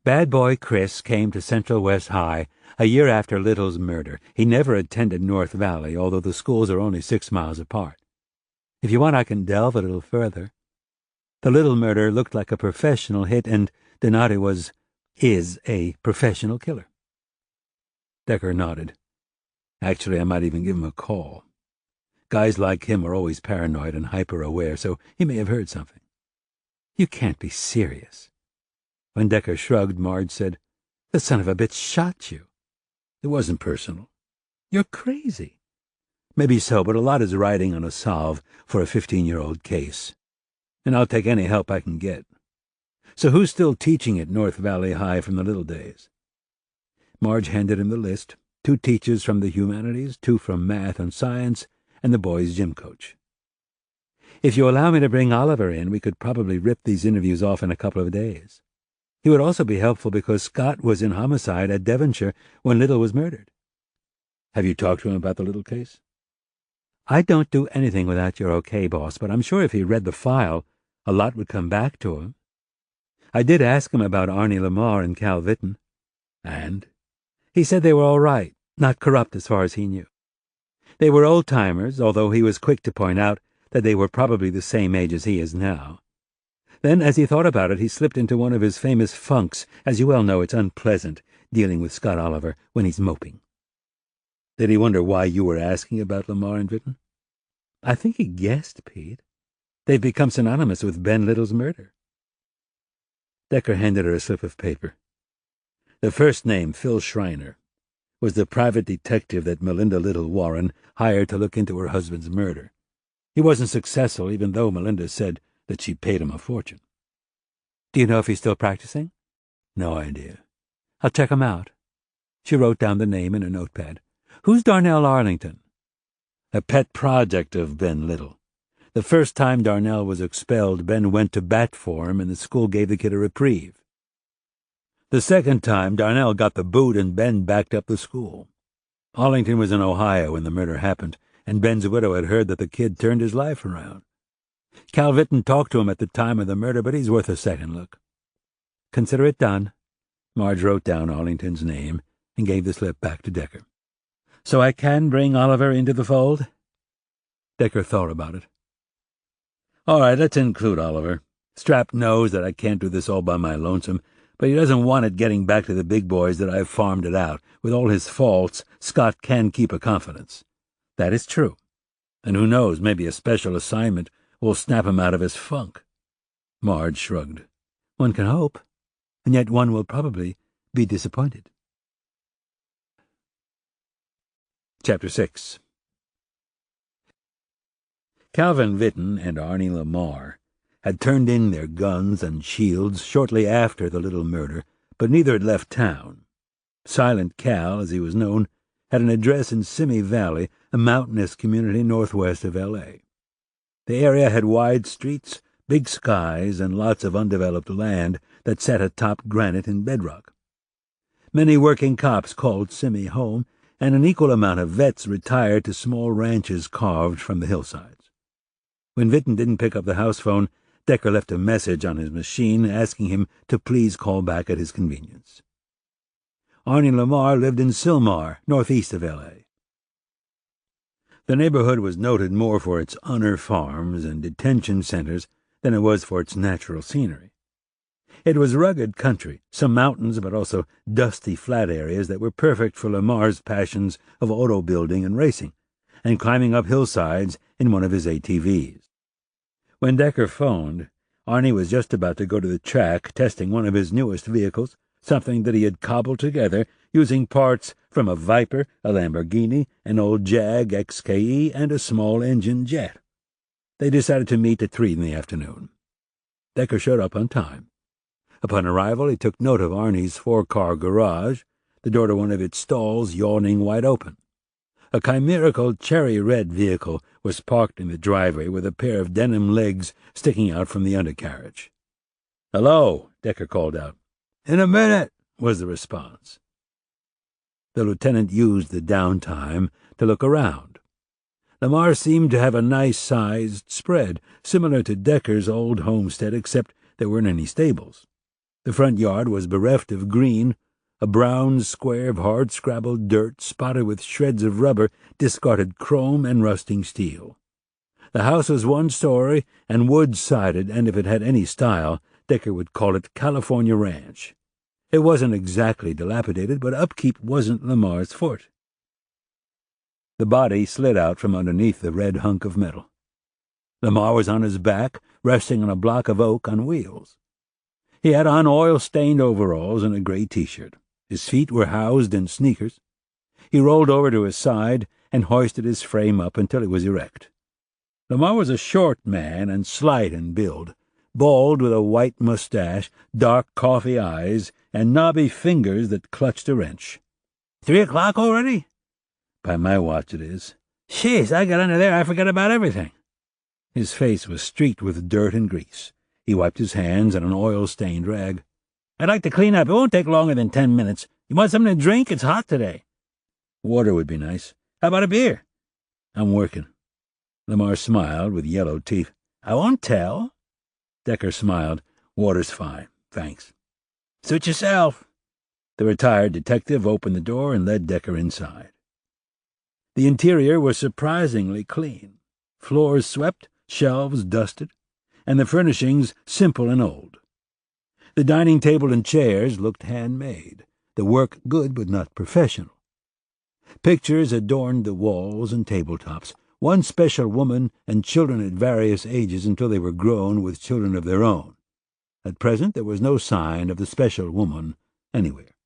Bad boy Chris came to Central West High a year after Little's murder. He never attended North Valley, although the schools are only 6 miles apart. If you want, I can delve a little further. The Little murder looked like a professional hit, and Donati is a professional killer. Decker nodded. Actually, I might even give him a call. Guys like him are always paranoid and hyper-aware, so he may have heard something. You can't be serious. When Decker shrugged, Marge said, "The son of a bitch shot you." It wasn't personal. You're crazy. Maybe so, but a lot is riding on a solve for a 15-year-old case. And I'll take any help I can get. So who's still teaching at North Valley High from the little days? Marge handed him the list. 2 teachers from the humanities, 2 from math and science, and the boys' gym coach. If you allow me to bring Oliver in, we could probably rip these interviews off in a couple of days. He would also be helpful because Scott was in homicide at Devonshire when Little was murdered. Have you talked to him about the Little case? I don't do anything without your okay, boss, but I'm sure if he read the file, a lot would come back to him. I did ask him about Arnie Lamar and Cal Vitton. And? He said they were all right, not corrupt as far as he knew. They were old-timers, although he was quick to point out that they were probably the same age as he is now. Then, as he thought about it, he slipped into one of his famous funks. As you well know, it's unpleasant dealing with Scott Oliver when he's moping. Did he wonder why you were asking about Lamar and Vitton? I think he guessed, Pete. They've become synonymous with Ben Little's murder. Decker handed her a slip of paper. The first name, Phil Schreiner, was the private detective that Melinda Little Warren hired to look into her husband's murder. He wasn't successful, even though Melinda said that she paid him a fortune. Do you know if he's still practicing? No idea. I'll check him out. She wrote down the name in a notepad. Who's Darnell Arlington? A pet project of Ben Little. The first time Darnell was expelled, Ben went to bat for him, and the school gave the kid a reprieve. The second time, Darnell got the boot, and Ben backed up the school. Arlington was in Ohio when the murder happened, and Ben's widow had heard that the kid turned his life around. Cal Vitton talked to him at the time of the murder, but he's worth a second look. Consider it done. Marge wrote down Arlington's name and gave the slip back to Decker. So I can bring Oliver into the fold? Decker thought about it. All right, let's include Oliver. Strap knows that I can't do this all by my lonesome, but he doesn't want it getting back to the big boys that I've farmed it out. With all his faults, Scott can keep a confidence. That is true. And who knows, maybe a special assignment will snap him out of his funk. Marge shrugged. One can hope, and yet one will probably be disappointed. Chapter 6. Calvin Vitton and Arnie Lamar had turned in their guns and shields shortly after the Little murder, but neither had left town. Silent Cal, as he was known, had an address in Simi Valley, a mountainous community northwest of L.A. The area had wide streets, big skies, and lots of undeveloped land that sat atop granite and bedrock. Many working cops called Simi home, and an equal amount of vets retired to small ranches carved from the hillsides. When Vitton didn't pick up the house phone, Decker left a message on his machine asking him to please call back at his convenience. Arnie Lamar lived in Sylmar, northeast of L.A. The neighborhood was noted more for its honor farms and detention centers than it was for its natural scenery. It was rugged country, some mountains but also dusty flat areas that were perfect for Lamar's passions of auto building and racing, and climbing up hillsides in one of his ATVs. When Decker phoned, Arnie was just about to go to the track testing one of his newest vehicles, something that he had cobbled together using parts from a Viper, a Lamborghini, an old Jag XKE, and a small-engine jet. They decided to meet at 3 in the afternoon. Decker showed up on time. Upon arrival, he took note of Arnie's 4-car garage, the door to one of its stalls yawning wide open. A chimerical cherry-red vehicle was parked in the driveway with a pair of denim legs sticking out from the undercarriage. "Hello," Decker called out. "In a minute," was the response. The lieutenant used the downtime to look around. Lamar seemed to have a nice-sized spread, similar to Decker's old homestead, except there weren't any stables. The front yard was bereft of green, a brown square of hard-scrabbled dirt spotted with shreds of rubber, discarded chrome, and rusting steel. The house was 1 story and wood-sided, and if it had any style, Decker would call it California Ranch. It wasn't exactly dilapidated, but upkeep wasn't Lamar's forte. The body slid out from underneath the red hunk of metal. Lamar was on his back, resting on a block of oak on wheels. He had on oil-stained overalls and a gray T-shirt. His feet were housed in sneakers. He rolled over to his side and hoisted his frame up until it was erect. Lamar was a short man and slight in build, bald with a white mustache, dark coffee eyes, and knobby fingers that clutched a wrench. 3 o'clock already? By my watch it is. Jeez, I got under there, I forgot about everything. His face was streaked with dirt and grease. He wiped his hands on an oil-stained rag. I'd like to clean up. It won't take longer than 10 minutes. You want something to drink? It's hot today. Water would be nice. How about a beer? I'm working. Lamar smiled with yellow teeth. I won't tell. Decker smiled. Water's fine, thanks. Suit yourself. The retired detective opened the door and led Decker inside. The interior was surprisingly clean. Floors swept, shelves dusted, and the furnishings simple and old. The dining table and chairs looked handmade, the work good but not professional. Pictures adorned the walls and tabletops, one special woman and children at various ages until they were grown with children of their own. At present there was no sign of the special woman anywhere.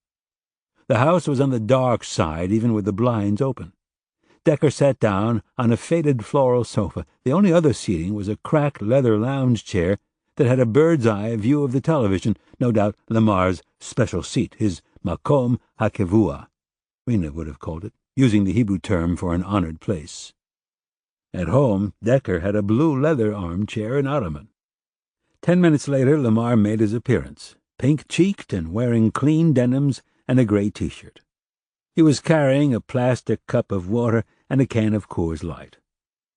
The house was on the dark side, even with the blinds open. Decker sat down on a faded floral sofa. The only other seating was a cracked leather lounge chair that had a bird's-eye view of the television, no doubt Lamar's special seat, his makom hakevua, Rena would have called it, using the Hebrew term for an honored place. At home, Decker had a blue leather armchair and ottoman. 10 minutes later, Lamar made his appearance, pink-cheeked and wearing clean denims and a gray T-shirt. He was carrying a plastic cup of water and a can of Coors Light.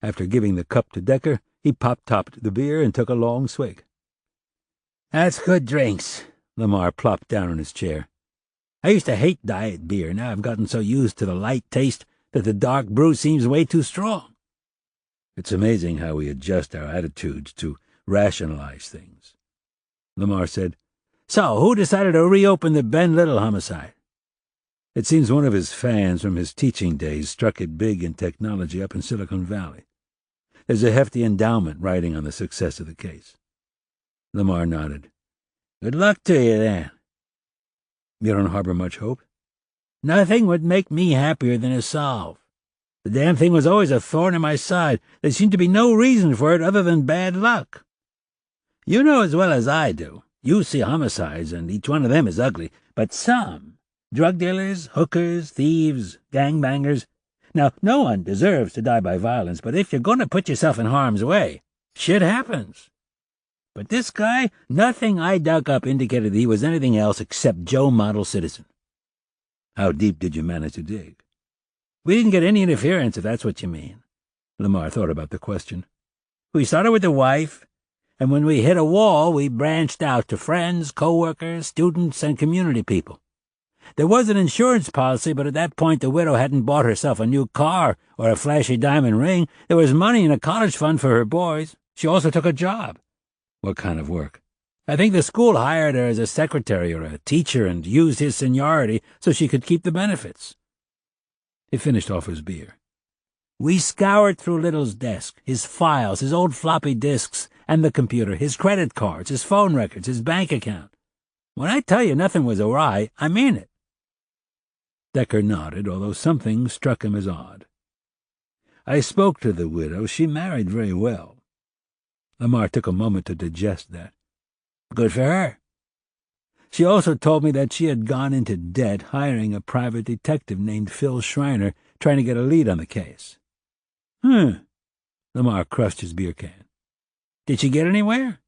After giving the cup to Decker, he pop-topped the beer and took a long swig. That's good drinks. Lamar plopped down in his chair. I used to hate diet beer. Now I've gotten so used to the light taste that the dark brew seems way too strong. It's amazing how we adjust our attitudes to rationalize things. Lamar said, So, who decided to reopen the Ben Little homicide? It seems one of his fans from his teaching days struck it big in technology up in Silicon Valley. There's a hefty endowment riding on the success of the case. Lamar nodded. Good luck to you, then. You don't harbor much hope? Nothing would make me happier than a solve. The damn thing was always a thorn in my side. There seemed to be no reason for it other than bad luck. You know as well as I do. You see homicides, and each one of them is ugly, but some. Drug dealers, hookers, thieves, gangbangers. Now, no one deserves to die by violence, but if you're going to put yourself in harm's way, shit happens. But this guy, nothing I dug up indicated that he was anything else except Joe Model Citizen. How deep did you manage to dig? We didn't get any interference, if that's what you mean. Lamar thought about the question. We started with the wife, and when we hit a wall, we branched out to friends, co-workers, students, and community people. There was an insurance policy, but at that point the widow hadn't bought herself a new car or a flashy diamond ring. There was money in a college fund for her boys. She also took a job. What kind of work? I think the school hired her as a secretary or a teacher and used his seniority so she could keep the benefits. He finished off his beer. We scoured through Little's desk, his files, his old floppy disks, and the computer, his credit cards, his phone records, his bank account. When I tell you nothing was awry, I mean it. Decker nodded, although something struck him as odd. I spoke to the widow. She married very well. Lamar took a moment to digest that. Good for her. She also told me that she had gone into debt hiring a private detective named Phil Schreiner, trying to get a lead on the case. Lamar crushed his beer can. Did she get anywhere?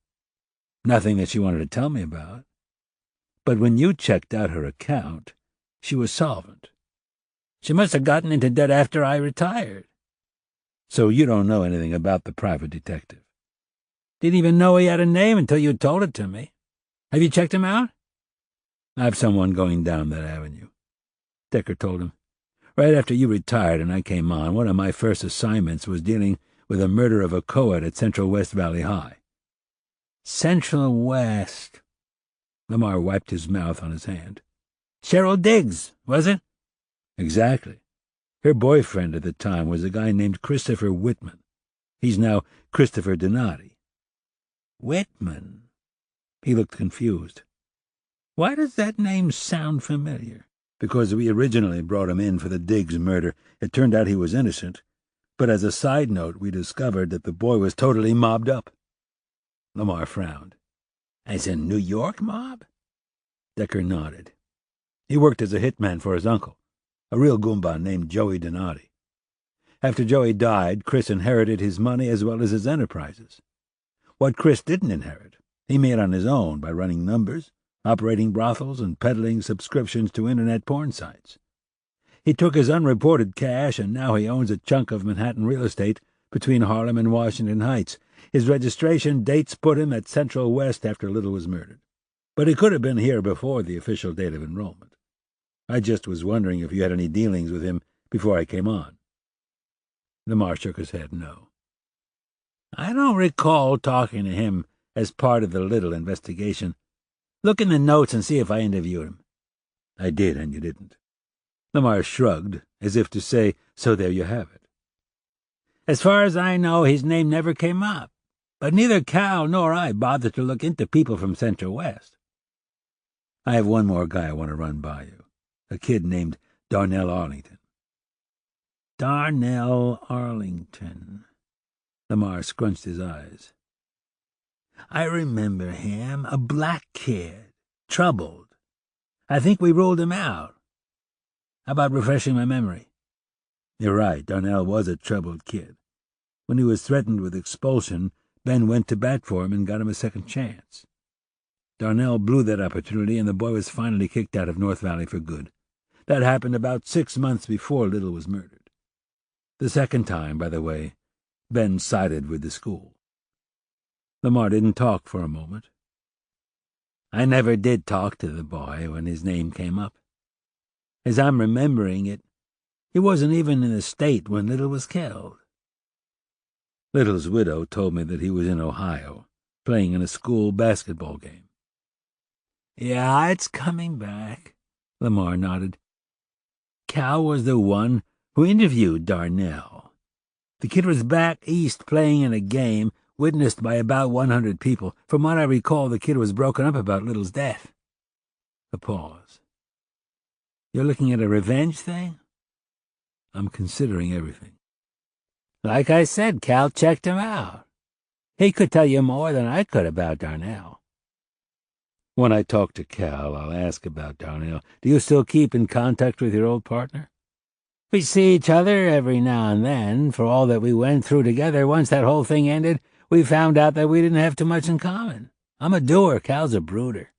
Nothing that she wanted to tell me about. But when you checked out her account, she was solvent. She must have gotten into debt after I retired. So you don't know anything about the private detective? Didn't even know he had a name until you told it to me. Have you checked him out? I have someone going down that avenue. Decker told him. Right after you retired and I came on, one of my first assignments was dealing with the murder of a co-ed at Central West Valley High. Central West. Lamar wiped his mouth on his hand. Cheryl Diggs, was it? Exactly. Her boyfriend at the time was a guy named Christopher Whitman. He's now Christopher Donati. Whitman? He looked confused. Why does that name sound familiar? Because we originally brought him in for the Diggs murder. It turned out he was innocent, but as a side note we discovered that the boy was totally mobbed up. Lamar frowned. As in New York mob? Decker nodded. He worked as a hitman for his uncle, a real Goomba named Joey Donati. After Joey died, Chris inherited his money as well as his enterprises. What Chris didn't inherit, he made on his own by running numbers, operating brothels, and peddling subscriptions to internet porn sites. He took his unreported cash, and now he owns a chunk of Manhattan real estate between Harlem and Washington Heights. His registration dates put him at Central West after Little was murdered. But he could have been here before the official date of enrollment. I just was wondering if you had any dealings with him before I came on. Lamar shook his head no. I don't recall talking to him as part of the Little investigation. Look in the notes and see if I interviewed him. I did, and you didn't. Lamar shrugged, as if to say, so there you have it. As far as I know, his name never came up, but neither Cal nor I bothered to look into people from Central West. I have one more guy I want to run by you, a kid named Darnell Arlington. Darnell Arlington. Lamar scrunched his eyes. I remember him, a black kid, troubled. I think we ruled him out. How about refreshing my memory? You're right, Darnell was a troubled kid. When he was threatened with expulsion, Ben went to bat for him and got him a second chance. Darnell blew that opportunity, and the boy was finally kicked out of North Valley for good. That happened about 6 months before Little was murdered. The second time, by the way, Ben sided with the school. Lamar didn't talk for a moment. I never did talk to the boy when his name came up. As I'm remembering it, he wasn't even in the state when Little was killed. Little's widow told me that he was in Ohio, playing in a school basketball game. Yeah, it's coming back, Lamar nodded. Cal was the one who interviewed Darnell. The kid was back east playing in a game witnessed by about 100 people. From what I recall, the kid was broken up about Little's death. A pause. You're looking at a revenge thing? I'm considering everything. Like I said, Cal checked him out. He could tell you more than I could about Darnell. When I talk to Cal, I'll ask about Darnell. Do you still keep in contact with your old partner? We see each other every now and then. For all that we went through together, once that whole thing ended, we found out that we didn't have too much in common. I'm a doer, Cal's a brooder.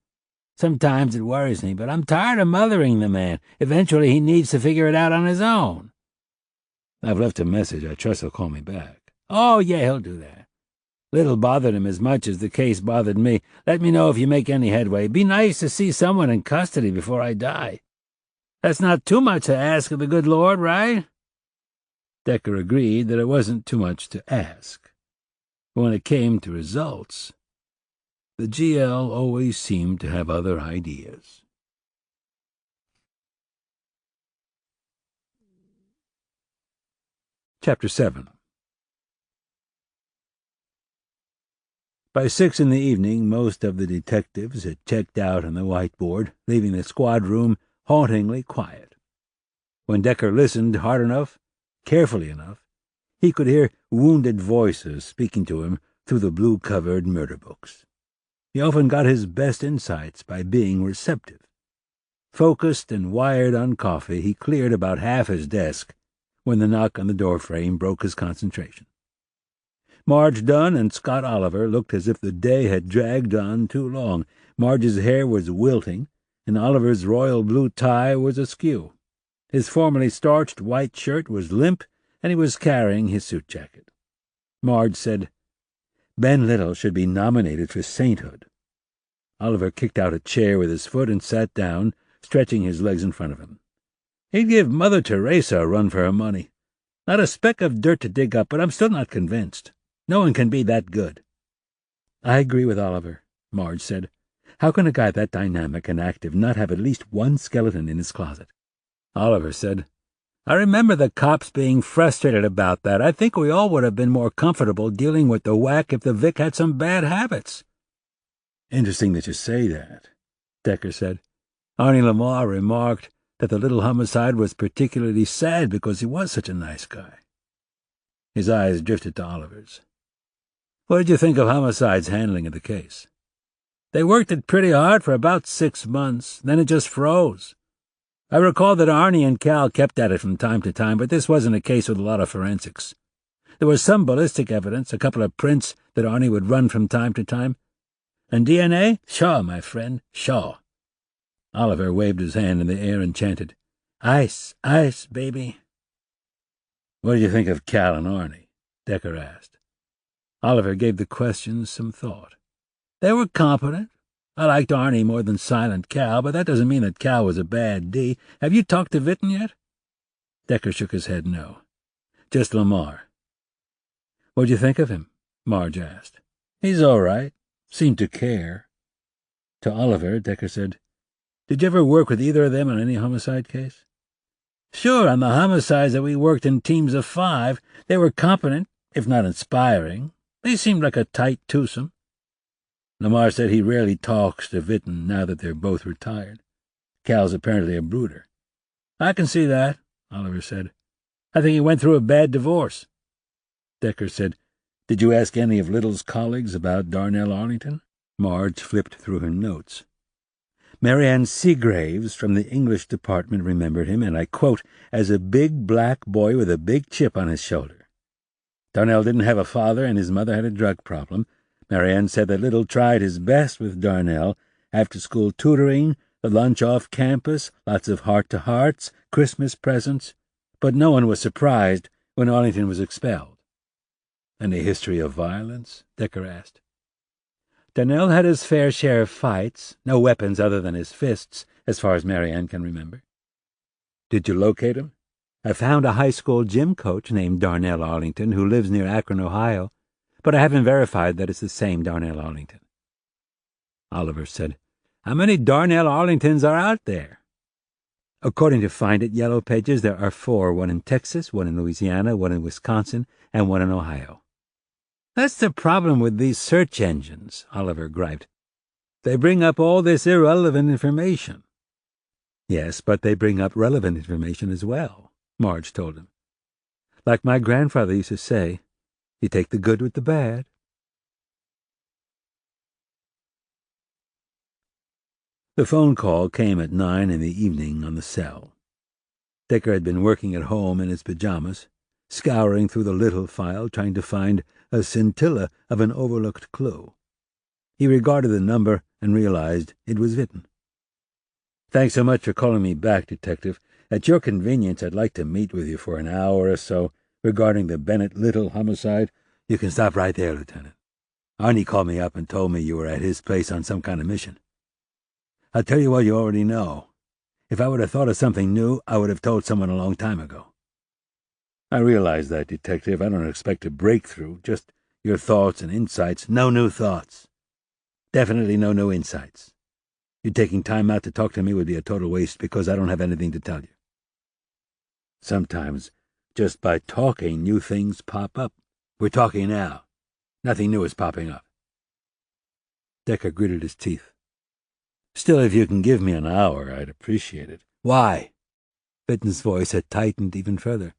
Sometimes it worries me, but I'm tired of mothering the man. Eventually he needs to figure it out on his own. I've left a message. I trust he'll call me back. Oh, yeah, he'll do that. Little bothered him as much as the case bothered me. Let me know if you make any headway. Be nice to see someone in custody before I die. That's not too much to ask of the good Lord, right? Decker agreed that it wasn't too much to ask. But when it came to results, the GL always seemed to have other ideas. Chapter 7. By 6 in the evening, most of the detectives had checked out on the whiteboard, leaving the squad room hauntingly quiet. When Decker listened hard enough, carefully enough, he could hear wounded voices speaking to him through the blue-covered murder books. He often got his best insights by being receptive. Focused and wired on coffee, he cleared about half his desk when the knock on the doorframe broke his concentration. Marge Dunn and Scott Oliver looked as if the day had dragged on too long. Marge's hair was wilting, and Oliver's royal blue tie was askew. His formerly starched white shirt was limp, and he was carrying his suit jacket. Marge said, Ben Little should be nominated for sainthood. Oliver kicked out a chair with his foot and sat down, stretching his legs in front of him. He'd give Mother Teresa a run for her money. Not a speck of dirt to dig up, but I'm still not convinced. No one can be that good. I agree with Oliver, Marge said. How can a guy that dynamic and active not have at least one skeleton in his closet? Oliver said, I remember the cops being frustrated about that. I think we all would have been more comfortable dealing with the whack if the Vic had some bad habits." "Interesting that you say that," Decker said. Arnie Lamar remarked that the little homicide was particularly sad because he was such a nice guy. His eyes drifted to Oliver's. "What did you think of Homicide's handling of the case?" "They worked it pretty hard for about 6 months, then it just froze. I recall that Arnie and Cal kept at it from time to time, but this wasn't a case with a lot of forensics. There was some ballistic evidence, a couple of prints that Arnie would run from time to time. And DNA? Shaw, my friend, Shaw." Oliver waved his hand in the air and chanted, "Ice, ice, baby." "What did you think of Cal and Arnie?" Decker asked. Oliver gave the question some thought. "They were competent. I liked Arnie more than Silent Cal, but that doesn't mean that Cal was a bad D. Have you talked to Vinton yet?" Decker shook his head no. "Just Lamar." "What'd you think of him?" Marge asked. "He's all right. Seemed to care." To Oliver, Decker said, "Did you ever work with either of them on any homicide case?" "Sure, on the homicides that we worked in teams of 5, they were competent, if not inspiring. They seemed like a tight twosome." Lamar said he rarely talks to Vinton now that they're both retired. Cal's apparently a brooder. "I can see that," Oliver said. "I think he went through a bad divorce." Decker said, "Did you ask any of Little's colleagues about Darnell Arlington?" Marge flipped through her notes. Marianne Seagraves from the English department remembered him, and I quote, as a big black boy with a big chip on his shoulder. Darnell didn't have a father, and his mother had a drug problem. Marianne said that Little tried his best with Darnell, after-school tutoring, the lunch off campus, lots of heart-to-hearts, Christmas presents, but no one was surprised when Arlington was expelled. "Any history of violence?" Decker asked. "Darnell had his fair share of fights, no weapons other than his fists, as far as Marianne can remember." "Did you locate him?" "I found a high school gym coach named Darnell Arlington who lives near Akron, Ohio, but I haven't verified that it's the same Darnell Arlington." Oliver said, "How many Darnell Arlingtons are out there?" "According to Find It Yellow Pages, there are 4, one in Texas, one in Louisiana, one in Wisconsin, and one in Ohio." "That's the problem with these search engines," Oliver griped. "They bring up all this irrelevant information." "Yes, but they bring up relevant information as well," Marge told him. "Like my grandfather used to say, you take the good with the bad." The phone call came at 9 in the evening on the cell. Decker had been working at home in his pajamas, scouring through the Little file, trying to find a scintilla of an overlooked clue. He regarded the number and realized it was Vinton. "Thanks so much for calling me back, Detective. At your convenience, I'd like to meet with you for an hour or so regarding the Bennett Little homicide." "You can stop right there, Lieutenant. Arnie called me up and told me you were at his place on some kind of mission. I'll tell you what you already know. If I would have thought of something new, I would have told someone a long time ago." "I realize that, Detective. I don't expect a breakthrough, just your thoughts and insights." "No new thoughts. Definitely no new insights. You taking time out to talk to me would be a total waste because I don't have anything to tell you." "Sometimes, just by talking, new things pop up. We're talking now. Nothing new is popping up." Decker gritted his teeth. "Still, if you can give me an hour, I'd appreciate it." "Why?" Vinton's voice had tightened even further.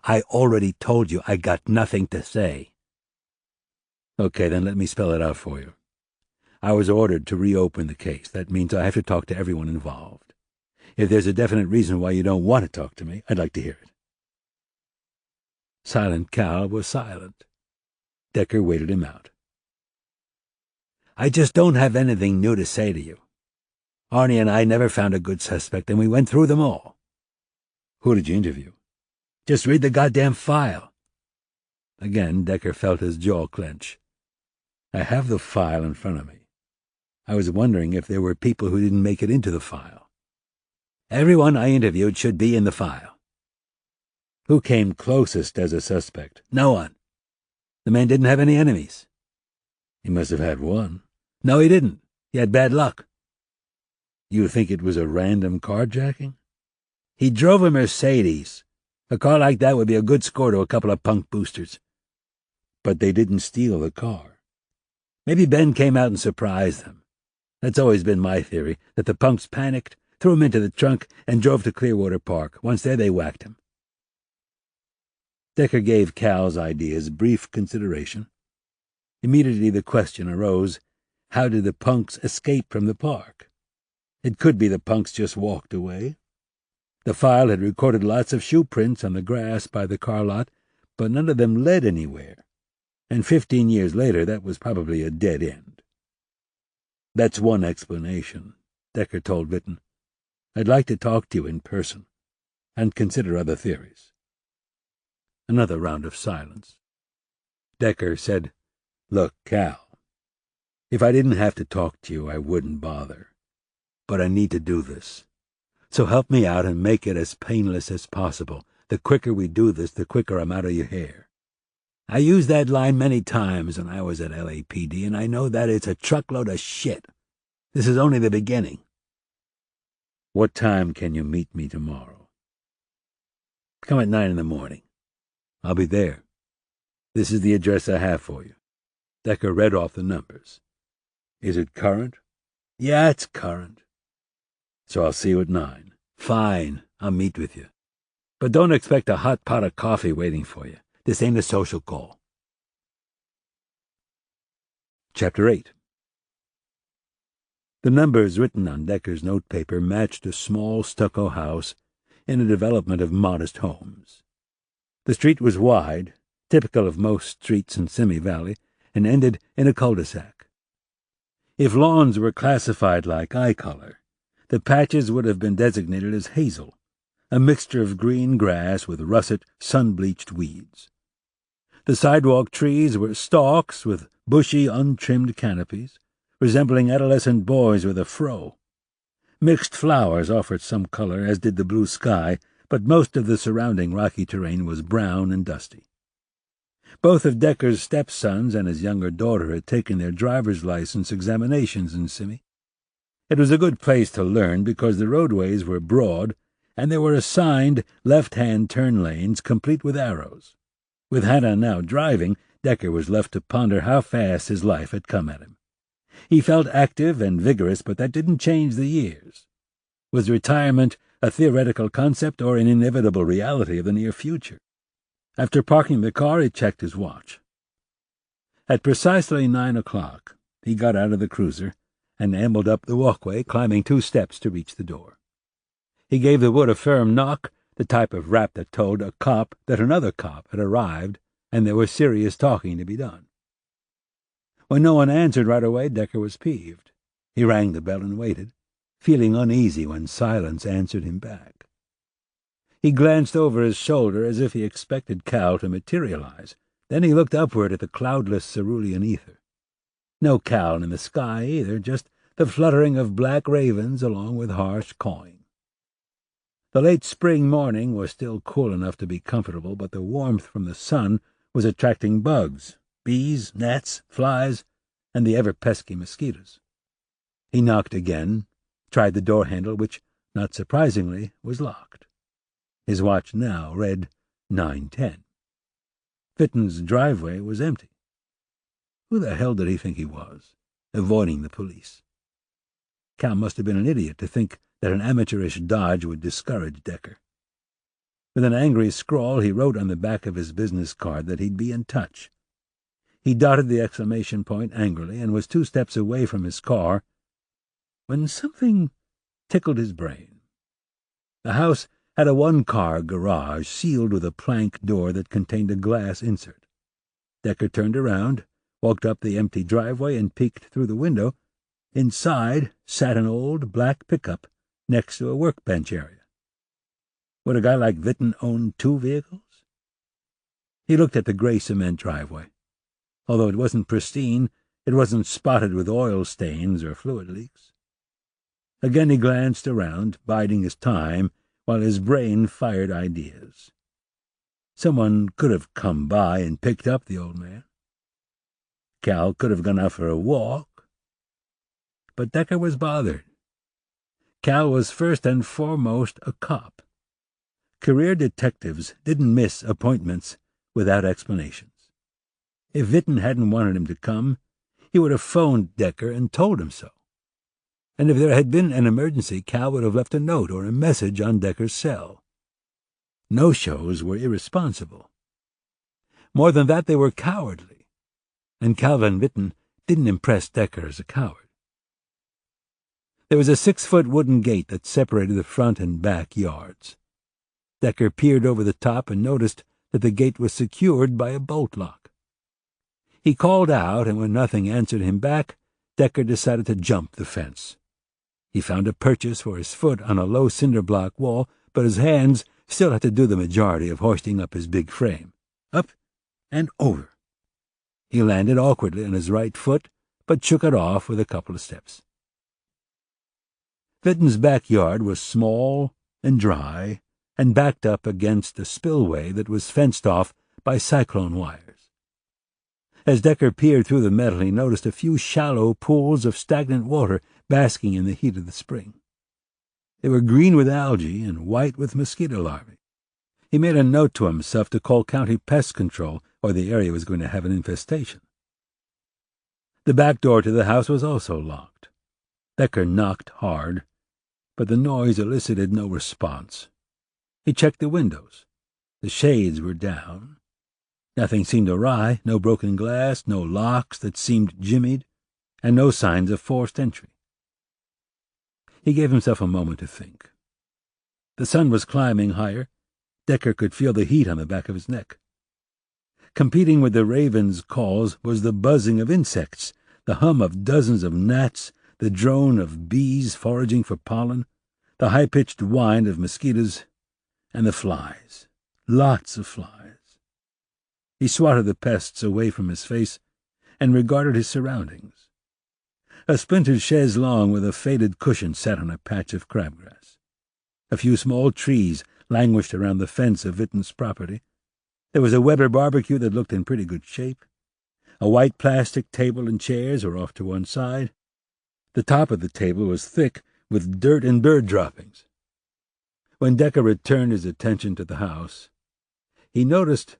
"I already told you I got nothing to say." "Okay, then let me spell it out for you. I was ordered to reopen the case. That means I have to talk to everyone involved. If there's a definite reason why you don't want to talk to me, I'd like to hear it." Silent Cal was silent. Decker waited him out. "I just don't have anything new to say to you. Arnie and I never found a good suspect, and we went through them all." "Who did you interview?" "Just read the goddamn file." Again, Decker felt his jaw clench. "I have the file in front of me. I was wondering if there were people who didn't make it into the file." "Everyone I interviewed should be in the file." "Who came closest as a suspect?" "No one. The man didn't have any enemies." "He must have had one." "No, he didn't. He had bad luck." "You think it was a random carjacking?" He drove a Mercedes. A car like that would be a good score to a couple of punk boosters. But they didn't steal the car. Maybe Ben came out and surprised them. That's always been my theory, that the punks panicked, threw him into the trunk, and drove to Clearwater Park. Once there, they whacked him. Decker gave Cal's ideas brief consideration. Immediately the question arose, how did the punks escape from the park? It could be the punks just walked away. The file had recorded lots of shoe prints on the grass by the car lot, but none of them led anywhere, and 15 years later that was probably a dead end. That's one explanation, Decker told Witten. I'd like to talk to you in person, and consider other theories. Another round of silence. Decker said, Look, Cal, if I didn't have to talk to you, I wouldn't bother. But I need to do this. So help me out and make it as painless as possible. The quicker we do this, the quicker I'm out of your hair. I used that line many times when I was at LAPD, and I know that it's a truckload of shit. This is only the beginning. What time can you meet me tomorrow? Come at 9 in the morning. I'll be there. This is the address I have for you. Decker read off the numbers. Is it current? Yeah, it's current. So I'll see you at 9. Fine, I'll meet with you. But don't expect a hot pot of coffee waiting for you. This ain't a social call. Chapter 8. The numbers written on Decker's notepaper matched a small stucco house in a development of modest homes. The street was wide, typical of most streets in Simi Valley, and ended in a cul-de-sac. If lawns were classified like eye color, the patches would have been designated as hazel, a mixture of green grass with russet, sun-bleached weeds. The sidewalk trees were stalks with bushy, untrimmed canopies, resembling adolescent boys with a fro. Mixed flowers offered some color, as did the blue sky, but most of the surrounding rocky terrain was brown and dusty. Both of Decker's stepsons and his younger daughter had taken their driver's license examinations in Simi. It was a good place to learn because the roadways were broad and there were assigned left-hand turn lanes complete with arrows. With Hannah now driving, Decker was left to ponder how fast his life had come at him. He felt active and vigorous, but that didn't change the years. Was retirement a theoretical concept or an inevitable reality of the near future? After parking the car, he checked his watch. At precisely 9 o'clock, he got out of the cruiser and ambled up the walkway, climbing 2 steps to reach the door. He gave the wood a firm knock, the type of rap that told a cop that another cop had arrived and there was serious talking to be done. When no one answered right away, Decker was peeved. He rang the bell and waited, feeling uneasy when silence answered him back. He glanced over his shoulder as if he expected Cal to materialize. Then he looked upward at the cloudless cerulean ether. No Cal in the sky either, just the fluttering of black ravens along with harsh cawing. The late spring morning was still cool enough to be comfortable, but the warmth from the sun was attracting bugs, bees, gnats, flies, and the ever-pesky mosquitoes. He knocked again, tried the door handle, which, not surprisingly, was locked. His watch now read 9:10. Fitton's driveway was empty. Who the hell did he think he was, avoiding the police? Cal must have been an idiot to think that an amateurish dodge would discourage Decker. With an angry scrawl, he wrote on the back of his business card that he'd be in touch. He dotted the exclamation point angrily and was 2 steps away from his car when something tickled his brain. The house had a 1-car garage sealed with a plank door that contained a glass insert. Decker turned around, walked up the empty driveway, and peeked through the window. Inside sat an old black pickup next to a workbench area. Would a guy like Witten own 2 vehicles? He looked at the gray cement driveway. Although it wasn't pristine, it wasn't spotted with oil stains or fluid leaks. Again he glanced around, biding his time, while his brain fired ideas. Someone could have come by and picked up the old man. Cal could have gone out for a walk. But Decker was bothered. Cal was first and foremost a cop, Career detectives didn't miss appointments without explanations. If Witten hadn't wanted him to come, he would have phoned Decker and told him so. And if there had been an emergency, Cal would have left a note or a message on Decker's cell. No-shows were irresponsible. More than that, they were cowardly, and Calvin Witten didn't impress Decker as a coward. There was a 6-foot wooden gate that separated the front and back yards. Decker peered over the top and noticed that the gate was secured by a bolt lock. He called out, and when nothing answered him back, Decker decided to jump the fence. He found a purchase for his foot on a low cinder-block wall, but his hands still had to do the majority of hoisting up his big frame. Up and over. He landed awkwardly on his right foot, but shook it off with a couple of steps. Witten's backyard was small and dry and backed up against a spillway that was fenced off by cyclone wires. As Decker peered through the metal, he noticed a few shallow pools of stagnant water basking in the heat of the spring. They were green with algae and white with mosquito larvae. He made a note to himself to call County Pest Control, or the area was going to have an infestation. The back door to the house was also locked. Decker knocked hard, but the noise elicited no response. He checked the windows. The shades were down. Nothing seemed awry, no broken glass, no locks that seemed jimmied, and no signs of forced entry. He gave himself a moment to think. The sun was climbing higher. Decker could feel the heat on the back of his neck. Competing with the raven's calls was the buzzing of insects, the hum of dozens of gnats, the drone of bees foraging for pollen, the high-pitched whine of mosquitoes, and the flies. Lots of flies. He swatted the pests away from his face and regarded his surroundings. A splintered chaise longue with a faded cushion sat on a patch of crabgrass. A few small trees languished around the fence of Witten's property. There was a Weber barbecue that looked in pretty good shape. A white plastic table and chairs were off to one side. The top of the table was thick with dirt and bird droppings. When Decker returned his attention to the house, he noticed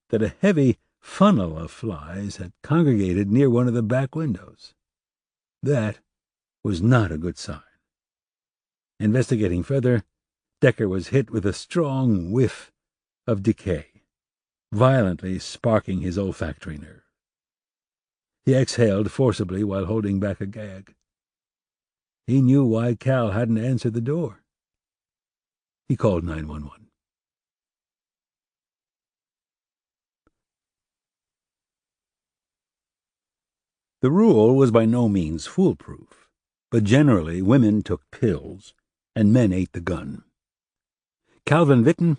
that a heavy funnel of flies had congregated near one of the back windows. That was not a good sign. Investigating further, Decker was hit with a strong whiff of decay, violently sparking his olfactory nerve. He exhaled forcibly while holding back a gag. He knew why Cal hadn't answered the door. He called 911. The rule was by no means foolproof, but generally women took pills and men ate the gun. Calvin Witten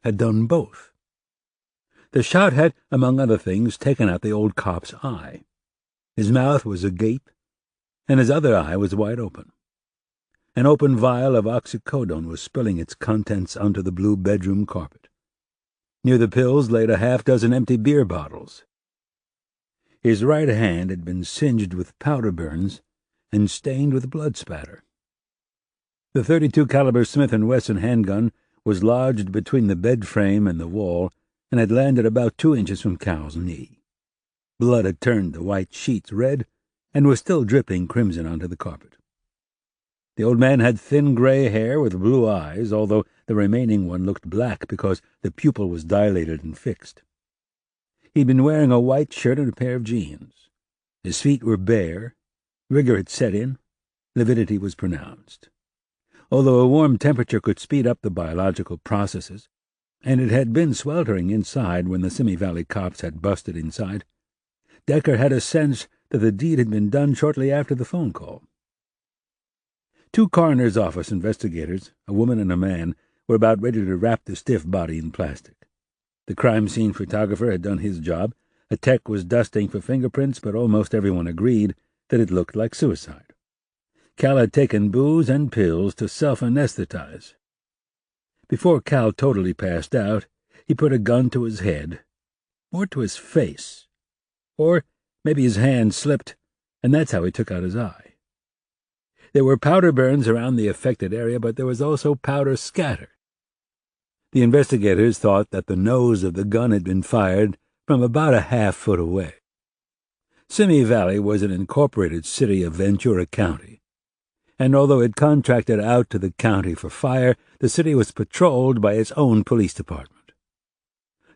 had done both. The shot had, among other things, taken out the old cop's eye. His mouth was agape, and his other eye was wide open. An open vial of oxycodone was spilling its contents onto the blue bedroom carpet. Near the pills laid a half-dozen empty beer bottles. His right hand had been singed with powder burns and stained with blood spatter. The .32 caliber Smith & Wesson handgun was lodged between the bed frame and the wall and had landed about 2 inches from Cal's knee. Blood had turned the white sheets red and was still dripping crimson onto the carpet. The old man had thin gray hair with blue eyes, although the remaining one looked black because the pupil was dilated and fixed. He'd been wearing a white shirt and a pair of jeans. His feet were bare. Rigor had set in. Lividity was pronounced. Although a warm temperature could speed up the biological processes, and it had been sweltering inside when the Simi Valley cops had busted inside, Decker had a sense that the deed had been done shortly after the phone call. 2 coroner's office investigators, a woman and a man, were about ready to wrap the stiff body in plastic. The crime scene photographer had done his job. A tech was dusting for fingerprints, but almost everyone agreed that it looked like suicide. Cal had taken booze and pills to self-anesthetize. Before Cal totally passed out, he put a gun to his head, or to his face, or maybe his hand slipped, and that's how he took out his eye. There were powder burns around the affected area, but there was also powder scatter. The investigators thought that the nose of the gun had been fired from about a half-foot away. Simi Valley was an incorporated city of Ventura County, and although it contracted out to the county for fire, the city was patrolled by its own police department.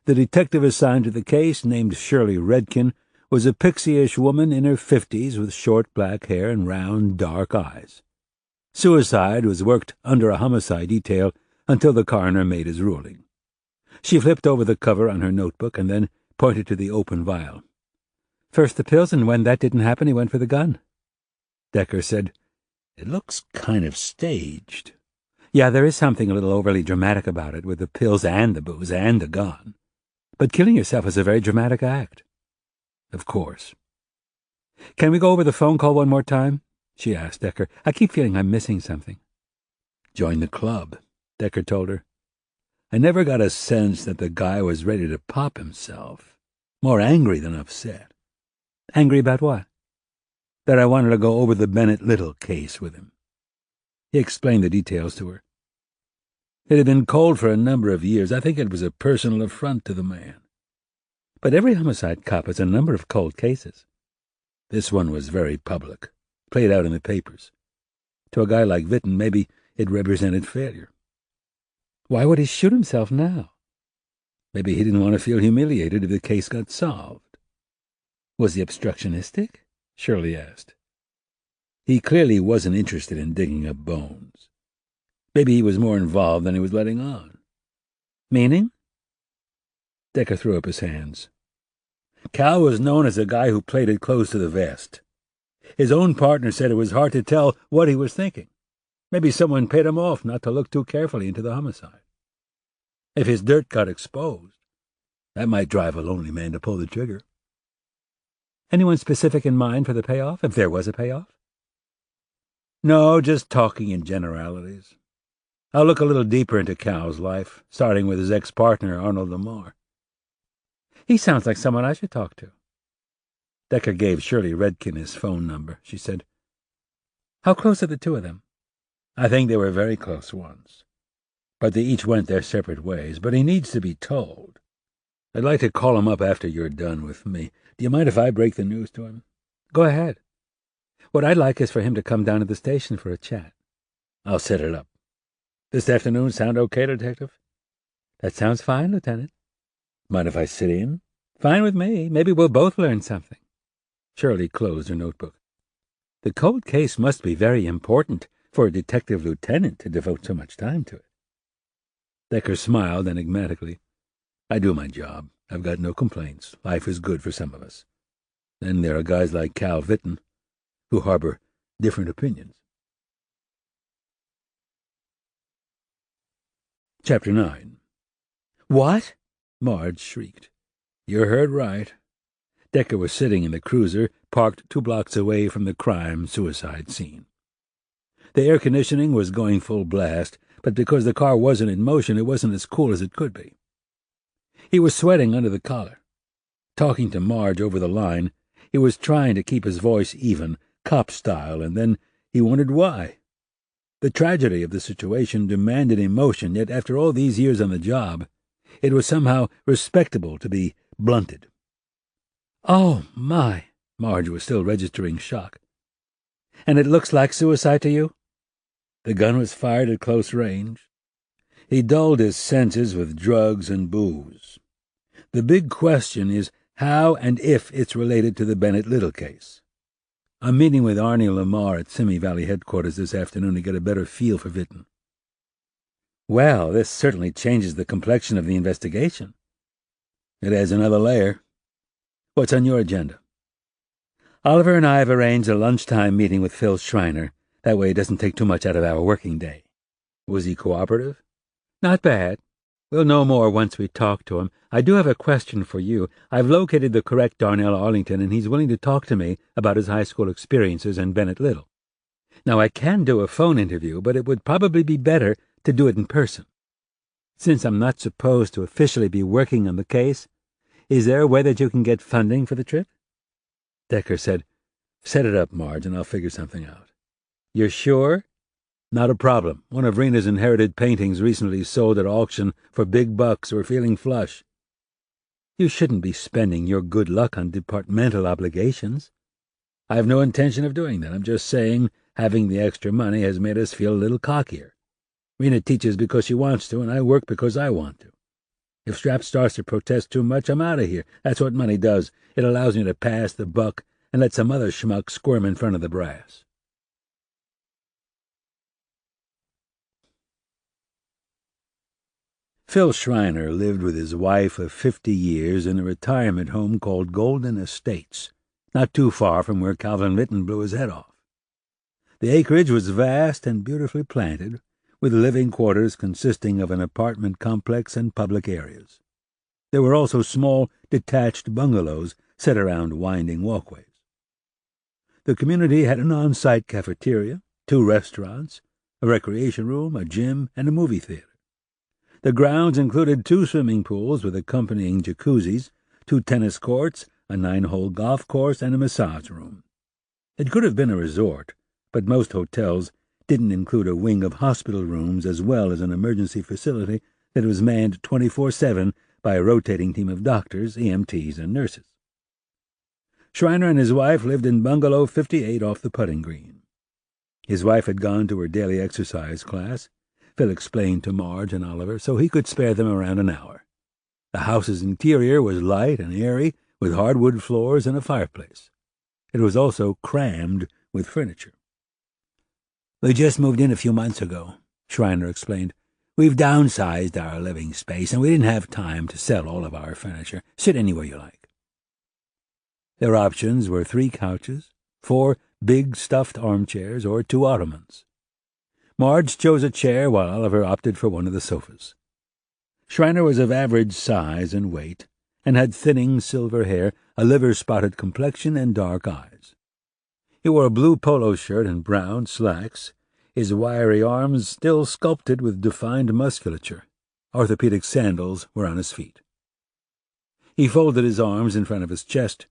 The detective assigned to the case, named Shirley Redkin, was a pixie-ish woman in her 50s with short black hair and round, dark eyes. Suicide was worked under a homicide detail until the coroner made his ruling. She flipped over the cover on her notebook and then pointed to the open vial. "First the pills, and when that didn't happen, he went for the gun." Decker said, "It looks kind of staged." "Yeah, there is something a little overly dramatic about it, with the pills and the booze and the gun. But killing yourself is a very dramatic act." "Of course." "Can we go over the phone call one more time?" she asked Decker. "I keep feeling I'm missing something." "Join the club," Decker told her. "I never got a sense that the guy was ready to pop himself. More angry than upset." "Angry about what?" "That I wanted to go over the Bennett Little case with him." He explained the details to her. It had been cold for a number of years. I think it was a personal affront to the man. "But every homicide cop has a number of cold cases." "This one was very public, played out in the papers. To a guy like Witten, maybe it represented failure." "Why would he shoot himself now?" "Maybe he didn't want to feel humiliated if the case got solved." "Was he obstructionistic?" Shirley asked. "He clearly wasn't interested in digging up bones. Maybe he was more involved than he was letting on." "Meaning?" Decker threw up his hands. "Cal was known as a guy who played it close to the vest. His own partner said it was hard to tell what he was thinking. Maybe someone paid him off not to look too carefully into the homicide. If his dirt got exposed, that might drive a lonely man to pull the trigger." "Anyone specific in mind for the payoff, if there was a payoff?" "No, just talking in generalities. I'll look a little deeper into Cal's life, starting with his ex-partner, Arnold Lamar." "He sounds like someone I should talk to." Decker gave Shirley Redkin his phone number. She said, "How close are the two of them?" "I think they were very close once. But they each went their separate ways. But he needs to be told. I'd like to call him up after you're done with me. Do you mind if I break the news to him?" "Go ahead. What I'd like is for him to come down to the station for a chat." "I'll set it up. This afternoon sound okay, Detective?" "That sounds fine, Lieutenant." "Mind if I sit in?" "Fine with me. Maybe we'll both learn something." Shirley closed her notebook. The cold case must be very important for a detective lieutenant to devote so much time to it. Decker smiled enigmatically. "I do my job. I've got no complaints. Life is good for some of us. Then there are guys like Cal Witten who harbor different opinions." Chapter 9. "What?" Marge shrieked. "You heard right." Decker was sitting in the cruiser, parked 2 blocks away from the crime-suicide scene. The air conditioning was going full blast, but because the car wasn't in motion, it wasn't as cool as it could be. He was sweating under the collar. Talking to Marge over the line, he was trying to keep his voice even, cop-style, and then he wondered why. The tragedy of the situation demanded emotion, yet after all these years on the job, it was somehow respectable to be blunted. "Oh, my!" Marge was still registering shock. "And it looks like suicide to you?" The gun was fired at close range. He dulled his senses with drugs and booze. The big question is how and if it's related to the Bennett Little case. I'm meeting with Arnie Lamar at Simi Valley headquarters this afternoon to get a better feel for Witten." "Well, this certainly changes the complexion of the investigation." "It adds another layer. What's on your agenda?" "Oliver and I have arranged a lunchtime meeting with Phil Schreiner. That way it doesn't take too much out of our working day." "Was he cooperative?" "Not bad. We'll know more once we talk to him. I do have a question for you. I've located the correct Darnell Arlington, and he's willing to talk to me about his high school experiences and Bennett Little. Now, I can do a phone interview, but it would probably be better to do it in person. Since I'm not supposed to officially be working on the case, is there a way that you can get funding for the trip?" Decker said, "Set it up, Marge, and I'll figure something out." "You're sure?" Not a problem. One of Rena's inherited paintings recently sold at auction for big bucks. We're feeling flush. You shouldn't be spending your good luck on departmental obligations. I have no intention of doing that. I'm just saying having the extra money has made us feel a little cockier. Rena teaches because she wants to, and I work because I want to. If Strap starts to protest too much, I'm out of here. That's what money does. It allows me to pass the buck and let some other schmuck squirm in front of the brass. Phil Schreiner lived with his wife of 50 years in a retirement home called Golden Estates, not too far from where Calvin Mitten blew his head off. The acreage was vast and beautifully planted, with living quarters consisting of an apartment complex and public areas. There were also small, detached bungalows set around winding walkways. The community had an on-site cafeteria, 2 restaurants, a recreation room, a gym, and a movie theater. The grounds included 2 swimming pools with accompanying jacuzzis, 2 tennis courts, a 9-hole golf course, and a massage room. It could have been a resort, but most hotels didn't include a wing of hospital rooms as well as an emergency facility that was manned 24/7 by a rotating team of doctors, EMTs, and nurses. Schreiner and his wife lived in Bungalow 58 off the putting green. His wife had gone to her daily exercise class, Phil explained to Marge and Oliver, so he could spare them around an hour. The house's interior was light and airy, with hardwood floors and a fireplace. It was also crammed with furniture. "We just moved in a few months ago," Schreiner explained. "We've downsized our living space, and we didn't have time to sell all of our furniture. Sit anywhere you like." Their options were 3 couches, 4 big stuffed armchairs, or 2 ottomans. Marge chose a chair while Oliver opted for one of the sofas. Schreiner was of average size and weight, and had thinning silver hair, a liver-spotted complexion, and dark eyes. He wore a blue polo shirt and brown slacks, his wiry arms still sculpted with defined musculature. Orthopedic sandals were on his feet. He folded his arms in front of his chest,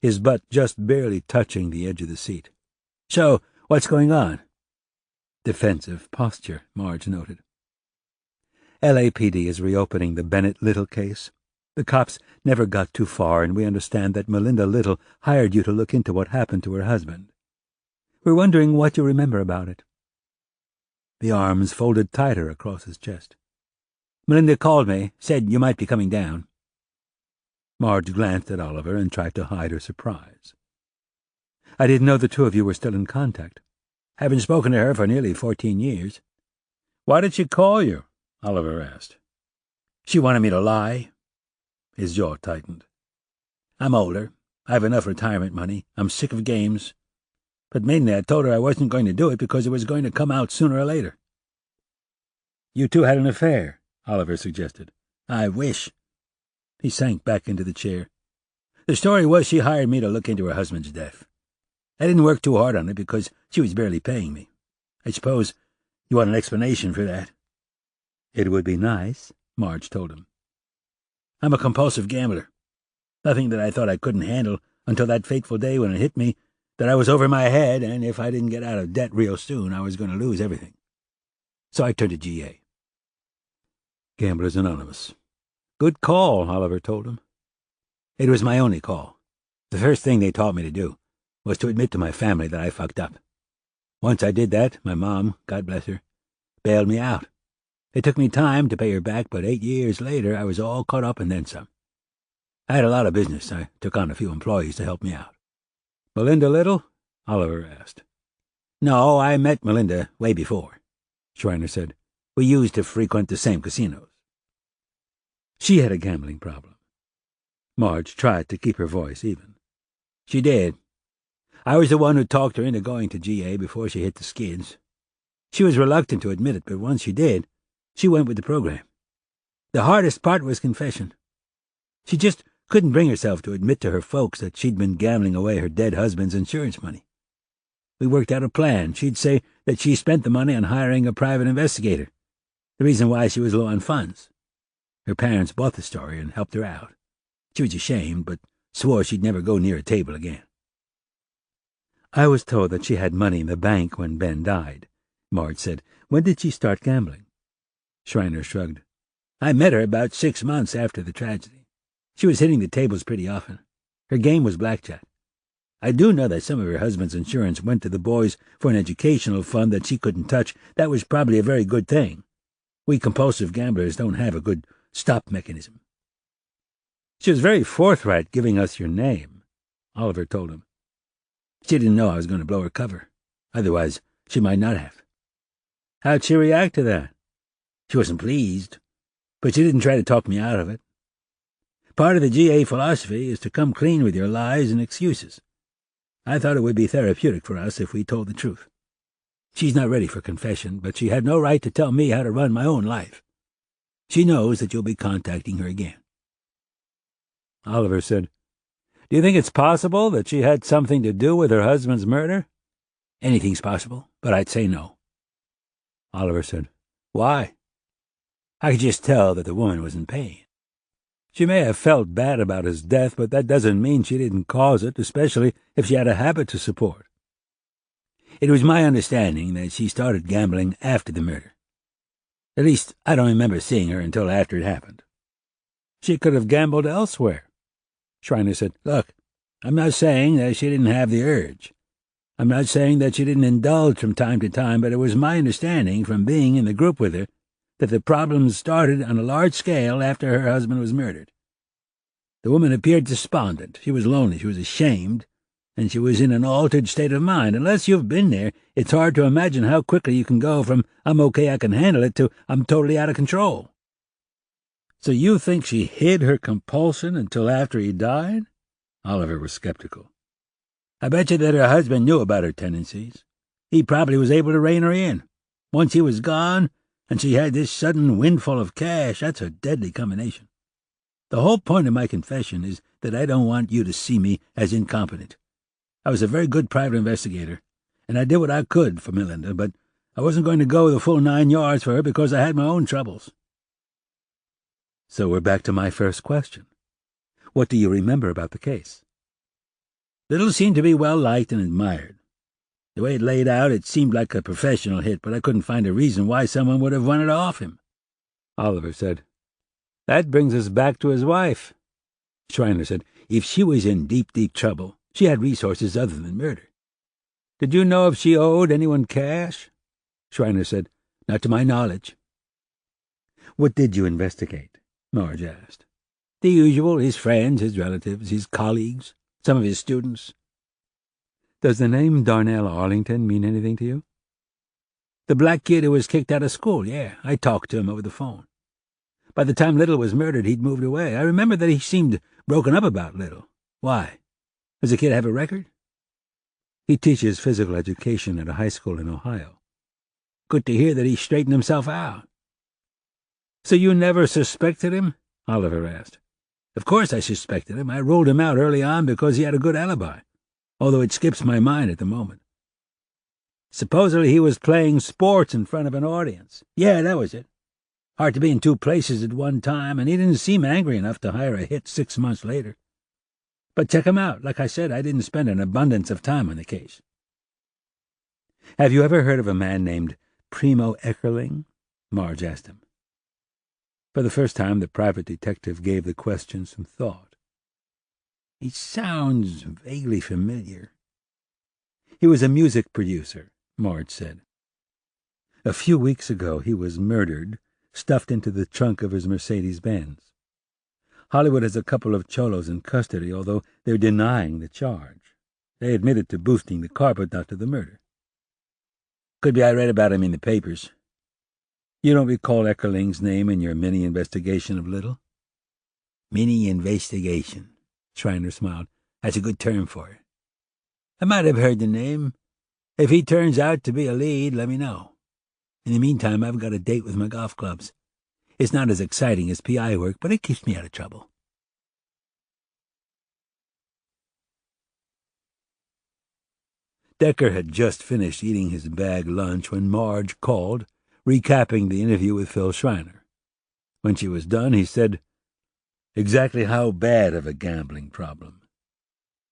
his butt just barely touching the edge of the seat. "So, what's going on?" "Defensive posture," Marge noted. LAPD is reopening the Bennett Little case. The cops never got too far, and we understand that Melinda Little hired you to look into what happened to her husband. We're wondering what you remember about it." The arms folded tighter across his chest. "Melinda called me, said you might be coming down." Marge glanced at Oliver and tried to hide her surprise. "I didn't know the 2 of you were still in contact. Haven't spoken to her for nearly 14 years. "Why did she call you?" Oliver asked. "She wanted me to lie." His jaw tightened. "I'm older. I have enough retirement money. I'm sick of games. But mainly I told her I wasn't going to do it because it was going to come out sooner or later." "You 2 had an affair," Oliver suggested. "I wish." He sank back into the chair. "The story was she hired me to look into her husband's death. I didn't work too hard on it because she was barely paying me. I suppose you want an explanation for that." "It would be nice," Marge told him. "I'm a compulsive gambler. Nothing that I thought I couldn't handle until that fateful day when it hit me that I was over my head, and if I didn't get out of debt real soon, I was going to lose everything. So I turned to GA. Gamblers Anonymous. "Good call," Oliver told him. "It was my only call. The first thing they taught me to do was to admit to my family that I fucked up. Once I did that, my mom, God bless her, bailed me out. It took me time to pay her back, but 8 years later I was all caught up and then some. I had a lot of business. I took on a few employees to help me out." "Melinda Little?" Oliver asked. "No, I met Melinda way before," Schreiner said. "We used to frequent the same casinos." "She had a gambling problem." Marge tried to keep her voice even. "She did. I was the one who talked her into going to GA before she hit the skids. She was reluctant to admit it, but once she did, she went with the program. The hardest part was confession. She just couldn't bring herself to admit to her folks that she'd been gambling away her dead husband's insurance money. We worked out a plan. She'd say that she spent the money on hiring a private investigator, the reason why she was low on funds. Her parents bought the story and helped her out. She was ashamed, but swore she'd never go near a table again." "I was told that she had money in the bank when Ben died, Marge said. "When did she start gambling?" Schreiner shrugged. "I met her about 6 months after the tragedy. She was hitting the tables pretty often. Her game was blackjack. I do know that some of her husband's insurance went to the boys for an educational fund that she couldn't touch. That was probably a very good thing. We compulsive gamblers don't have a good stop mechanism." "She was very forthright giving us your name," Oliver told him. "She didn't know I was going to blow her cover. Otherwise, she might not have." "How'd she react to that?" "She wasn't pleased, but she didn't try to talk me out of it. Part of the GA philosophy is to come clean with your lies and excuses. I thought it would be therapeutic for us if we told the truth. She's not ready for confession, but she had no right to tell me how to run my own life. She knows that you'll be contacting her again." Oliver said, "Do you think it's possible that she had something to do with her husband's murder?" "Anything's possible, but I'd say no." Oliver said, "Why?" "I could just tell that the woman was in pain." "She may have felt bad about his death, but that doesn't mean she didn't cause it, especially if she had a habit to support." "It was my understanding that she started gambling after the murder. At least, I don't remember seeing her until after it happened." "She could have gambled elsewhere." Schreiner said, "Look, I'm not saying that she didn't have the urge. I'm not saying that she didn't indulge from time to time, but it was my understanding from being in the group with her that the problems started on a large scale after her husband was murdered. The woman appeared despondent. She was lonely. She was ashamed. And she was in an altered state of mind. Unless you've been there, it's hard to imagine how quickly you can go from 'I'm okay, I can handle it' to 'I'm totally out of control.'" "So you think she hid her compulsion until after he died?" Oliver was skeptical. "I bet you that her husband knew about her tendencies. He probably was able to rein her in. Once he was gone, and she had this sudden windfall of cash, that's a deadly combination. The whole point of my confession is that I don't want you to see me as incompetent. I was a very good private investigator, and I did what I could for Melinda, but I wasn't going to go the full 9 yards for her because I had my own troubles." "So we're back to my first question. What do you remember about the case?" "Little seemed to be well liked and admired. The way it laid out, it seemed like a professional hit, but I couldn't find a reason why someone would have wanted to off him." Oliver said, "That brings us back to his wife." Schreiner said, "If she was in deep, deep trouble, she had resources other than murder." "Did you know if she owed anyone cash?" Schreiner said, "Not to my knowledge." "What did you investigate?" Marge asked. "The usual, his friends, his relatives, his colleagues, some of his students." "Does the name Darnell Arlington mean anything to you?" "The black kid who was kicked out of school, yeah. I talked to him over the phone. By the time Little was murdered, he'd moved away. I remember that he seemed broken up about Little. Why? Does the kid have a record?" "He teaches physical education at a high school in Ohio." "Good to hear that he straightened himself out." "So you never suspected him?" Oliver asked. "Of course I suspected him. I ruled him out early on because he had a good alibi, although it skips my mind at the moment." "Supposedly he was playing sports in front of an audience." "Yeah, that was it. Hard to be in 2 places at one time, and he didn't seem angry enough to hire a hit 6 months later. But check him out. Like I said, I didn't spend an abundance of time on the case." "Have you ever heard of a man named Primo Eckerling?" Marge asked him. For the first time, the private detective gave the question some thought. "He sounds vaguely familiar." "He was a music producer," Marge said. "A few weeks ago he was murdered, stuffed into the trunk of his Mercedes Benz. Hollywood has a couple of cholos in custody, although they're denying the charge. They admitted to boosting the car, but not to the murder." "Could be I read about him in the papers." "You don't recall Eckerling's name in your mini-investigation of Little?" "Mini-investigation," Schreiner smiled. "That's a good term for it. I might have heard the name. If he turns out to be a lead, let me know. In the meantime, I've got a date with my golf clubs. It's not as exciting as PI work, but it keeps me out of trouble." Decker had just finished eating his bag lunch when Marge called, recapping the interview with Phil Schreiner. When she was done, he said, "Exactly how bad of a gambling problem?"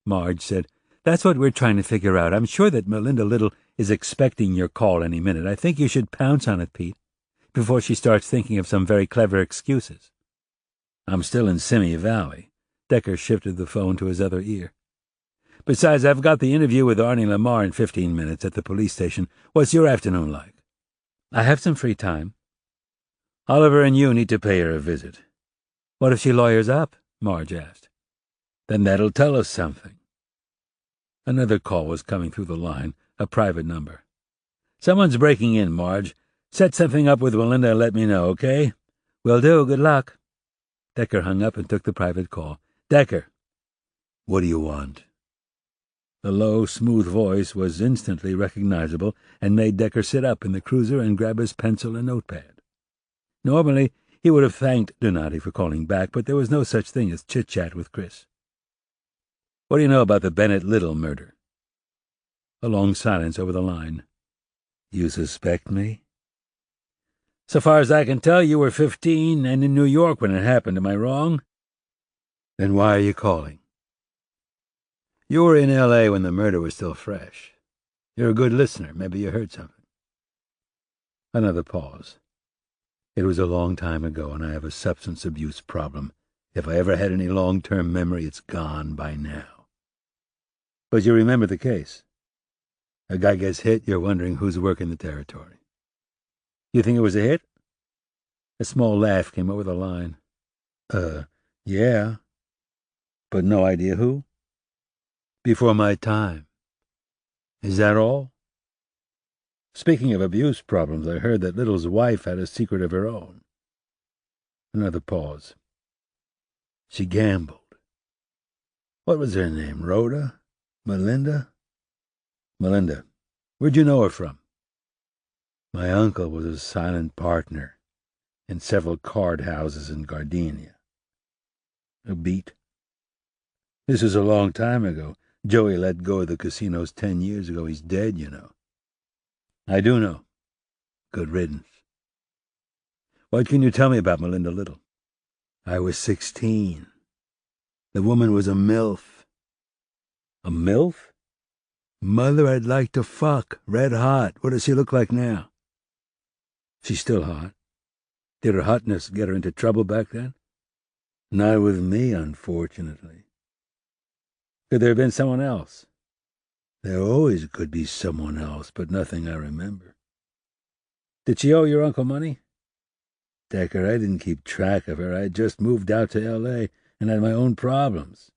Marge said, That's what we're trying to figure out. I'm sure that Melinda Little is expecting your call any minute. I think you should pounce on it, Pete, before she starts thinking of some very clever excuses. I'm still in Simi Valley. Decker shifted the phone to his other ear. Besides, I've got the interview with Arnie Lamar in 15 minutes at the police station. What's your afternoon like? I have some free time. Oliver and you need to pay her a visit. What if she lawyers up? Marge asked. Then that'll tell us something. Another call was coming through the line, a private number. Someone's breaking in, Marge. Set something up with Melinda and let me know, okay? Will do. Good luck. Decker hung up and took the private call. Decker. What do you want? The low, smooth voice was instantly recognizable and made Decker sit up in the cruiser and grab his pencil and notepad. Normally, he would have thanked Donati for calling back, but there was no such thing as chit-chat with Chris. What do you know about the Bennett Little murder? A long silence over the line. You suspect me? So far as I can tell, you were 15 and in New York when it happened. Am I wrong? Then why are you calling? You were in L.A. when the murder was still fresh. You're a good listener. Maybe you heard something. Another pause. It was a long time ago, and I have a substance abuse problem. If I ever had any long-term memory, it's gone by now. But you remember the case. A guy gets hit, you're wondering who's working the territory. You think it was a hit? A small laugh came over the line. Yeah. But no idea who? Before my time. Is that all? Speaking of abuse problems, I heard that Little's wife had a secret of her own. Another pause. She gambled. What was her name? Rhoda? Melinda? Melinda. Where'd you know her from? My uncle was a silent partner in several card houses in Gardenia. A beat. This was a long time ago. Joey let go of the casinos 10 years ago. He's dead, you know. I do know. Good riddance. What can you tell me about Melinda Little? I was 16. The woman was a MILF. A MILF? Mother I'd like to fuck. Red hot. What does she look like now? She's still hot. Did her hotness get her into trouble back then? Not with me, unfortunately. Could there have been someone else? There always could be someone else, but nothing I remember. Did she owe your uncle money? Decker, I didn't keep track of her. I had just moved out to L.A. and had my own problems.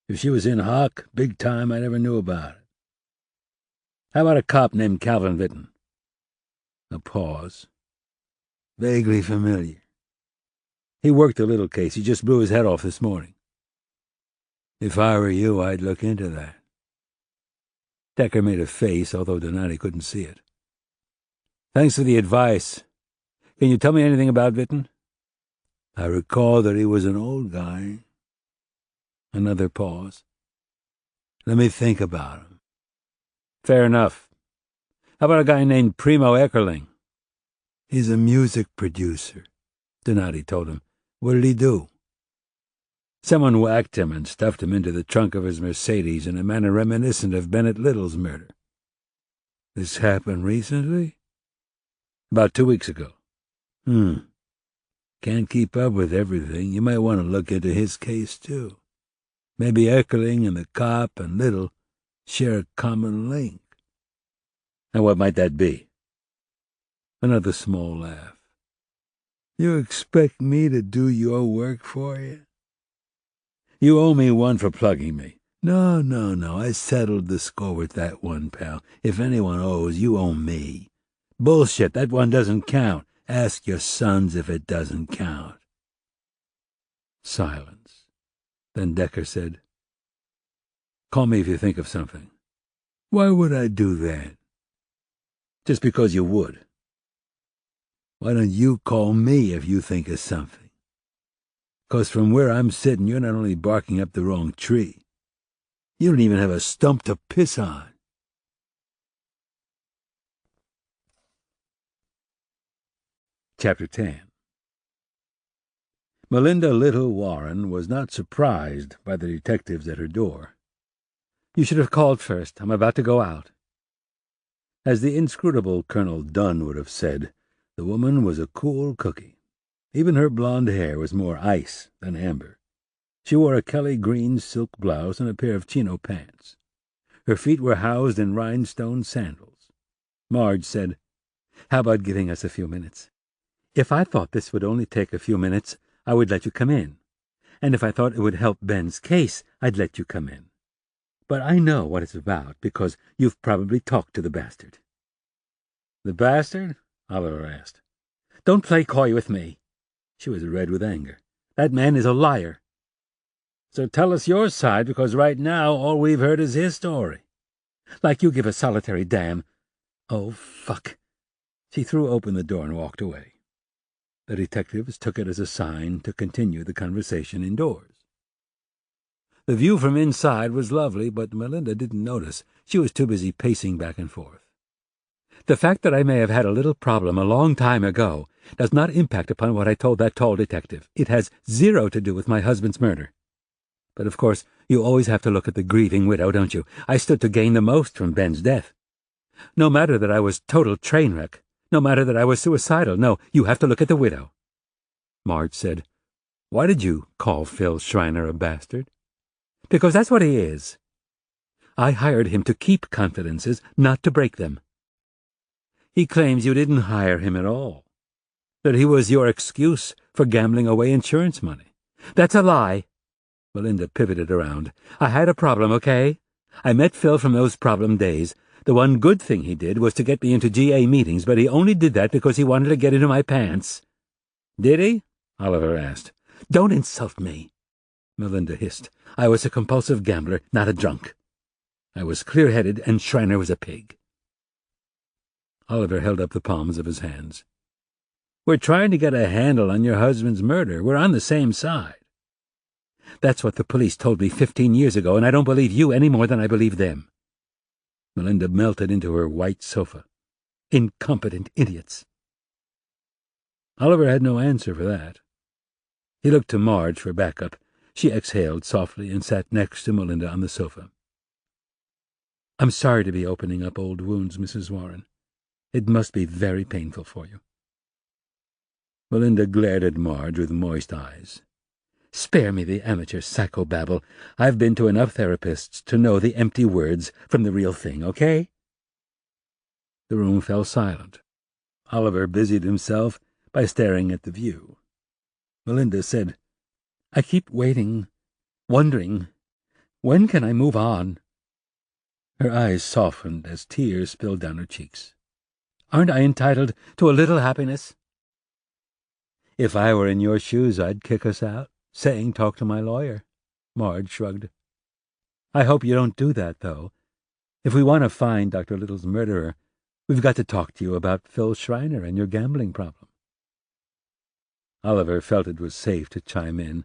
If she was in hock, big time, I never knew about it. How about a cop named Calvin Vitton? A pause. Vaguely familiar. He worked the Little case. He just blew his head off this morning. If I were you, I'd look into that. Decker made a face, although Donati couldn't see it. Thanks for the advice. Can you tell me anything about Vitton? I recall that he was an old guy. Another pause. Let me think about him. Fair enough. How about a guy named Primo Eckerling? He's a music producer, Donati told him. What did he do? Someone whacked him and stuffed him into the trunk of his Mercedes in a manner reminiscent of Bennett Little's murder. This happened recently? About 2 weeks ago. Can't keep up with everything. You might want to look into his case, too. Maybe Eckerling and the cop and Little share a common link. And what might that be? Another small laugh. You expect me to do your work for you? You owe me one for plugging me. No. I settled the score with that one, pal. If anyone owes, you owe me. Bullshit. That one doesn't count. Ask your sons if it doesn't count. Silence. Then Decker said, Call me if you think of something. Why would I do that? Just because you would. Why don't you call me if you think of something? 'Cause from where I'm sitting, you're not only barking up the wrong tree. You don't even have a stump to piss on. Chapter 10. Melinda Little Warren was not surprised by the detectives at her door. You should have called first. I'm about to go out. As the inscrutable Colonel Dunn would have said, the woman was a cool cookie. Even her blonde hair was more ice than amber. She wore a Kelly green silk blouse and a pair of chino pants. Her feet were housed in rhinestone sandals. Marge said, "How about giving us a few minutes? If I thought this would only take a few minutes, I would let you come in. And if I thought it would help Ben's case, I'd let you come in. But I know what it's about, because you've probably talked to the bastard." "The bastard?" Oliver asked. "Don't play coy with me." She was red with anger. "That man is a liar." "So tell us your side, because right now all we've heard is his story." "Like you give a solitary damn." "Oh, fuck." She threw open the door and walked away. The detectives took it as a sign to continue the conversation indoors. The view from inside was lovely, but Melinda didn't notice. She was too busy pacing back and forth. "The fact that I may have had a little problem a long time ago does not impact upon what I told that tall detective. It has zero to do with my husband's murder. But of course, you always have to look at the grieving widow, don't you? I stood to gain the most from Ben's death. No matter that I was total train wreck, no matter that I was suicidal, no, you have to look at the widow." Marge said, "Why did you call Phil Schreiner a bastard?" "Because that's what he is. I hired him to keep confidences, not to break them." "He claims you didn't hire him at all, that he was your excuse for gambling away insurance money." "That's a lie." Melinda pivoted around. "I had a problem, okay? I met Phil from those problem days. The one good thing he did was to get me into GA meetings, but he only did that because he wanted to get into my pants." "Did he?" Oliver asked. "Don't insult me," Melinda hissed. "I was a compulsive gambler, not a drunk. I was clear-headed, and Schreiner was a pig." Oliver held up the palms of his hands. "We're trying to get a handle on your husband's murder. We're on the same side." "That's what the police told me 15 years ago, and I don't believe you any more than I believe them." Melinda melted into her white sofa. "Incompetent idiots." Oliver had no answer for that. He looked to Marge for backup. She exhaled softly and sat next to Melinda on the sofa. "I'm sorry to be opening up old wounds, Mrs. Warren. It must be very painful for you." Melinda glared at Marge with moist eyes. "Spare me the amateur psychobabble. I've been to enough therapists to know the empty words from the real thing, okay?" The room fell silent. Oliver busied himself by staring at the view. Melinda said, "I keep waiting, wondering, when can I move on?" Her eyes softened as tears spilled down her cheeks. "Aren't I entitled to a little happiness?" "If I were in your shoes, I'd kick us out, saying talk to my lawyer." Marge shrugged. "I hope you don't do that, though. If we want to find Dr. Little's murderer, we've got to talk to you about Phil Schreiner and your gambling problem." Oliver felt it was safe to chime in.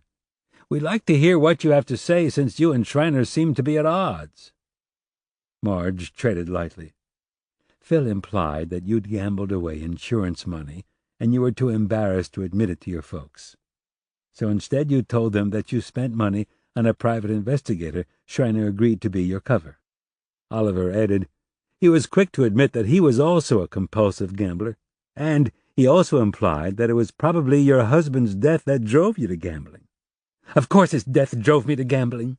"We'd like to hear what you have to say, since you and Schreiner seem to be at odds." Marge treaded lightly. "Phil implied that you'd gambled away insurance money, and you were too embarrassed to admit it to your folks. So instead you told them that you spent money on a private investigator Schreiner agreed to be your cover." Oliver added, "He was quick to admit that he was also a compulsive gambler, and he also implied that it was probably your husband's death that drove you to gambling." "Of course his death drove me to gambling,"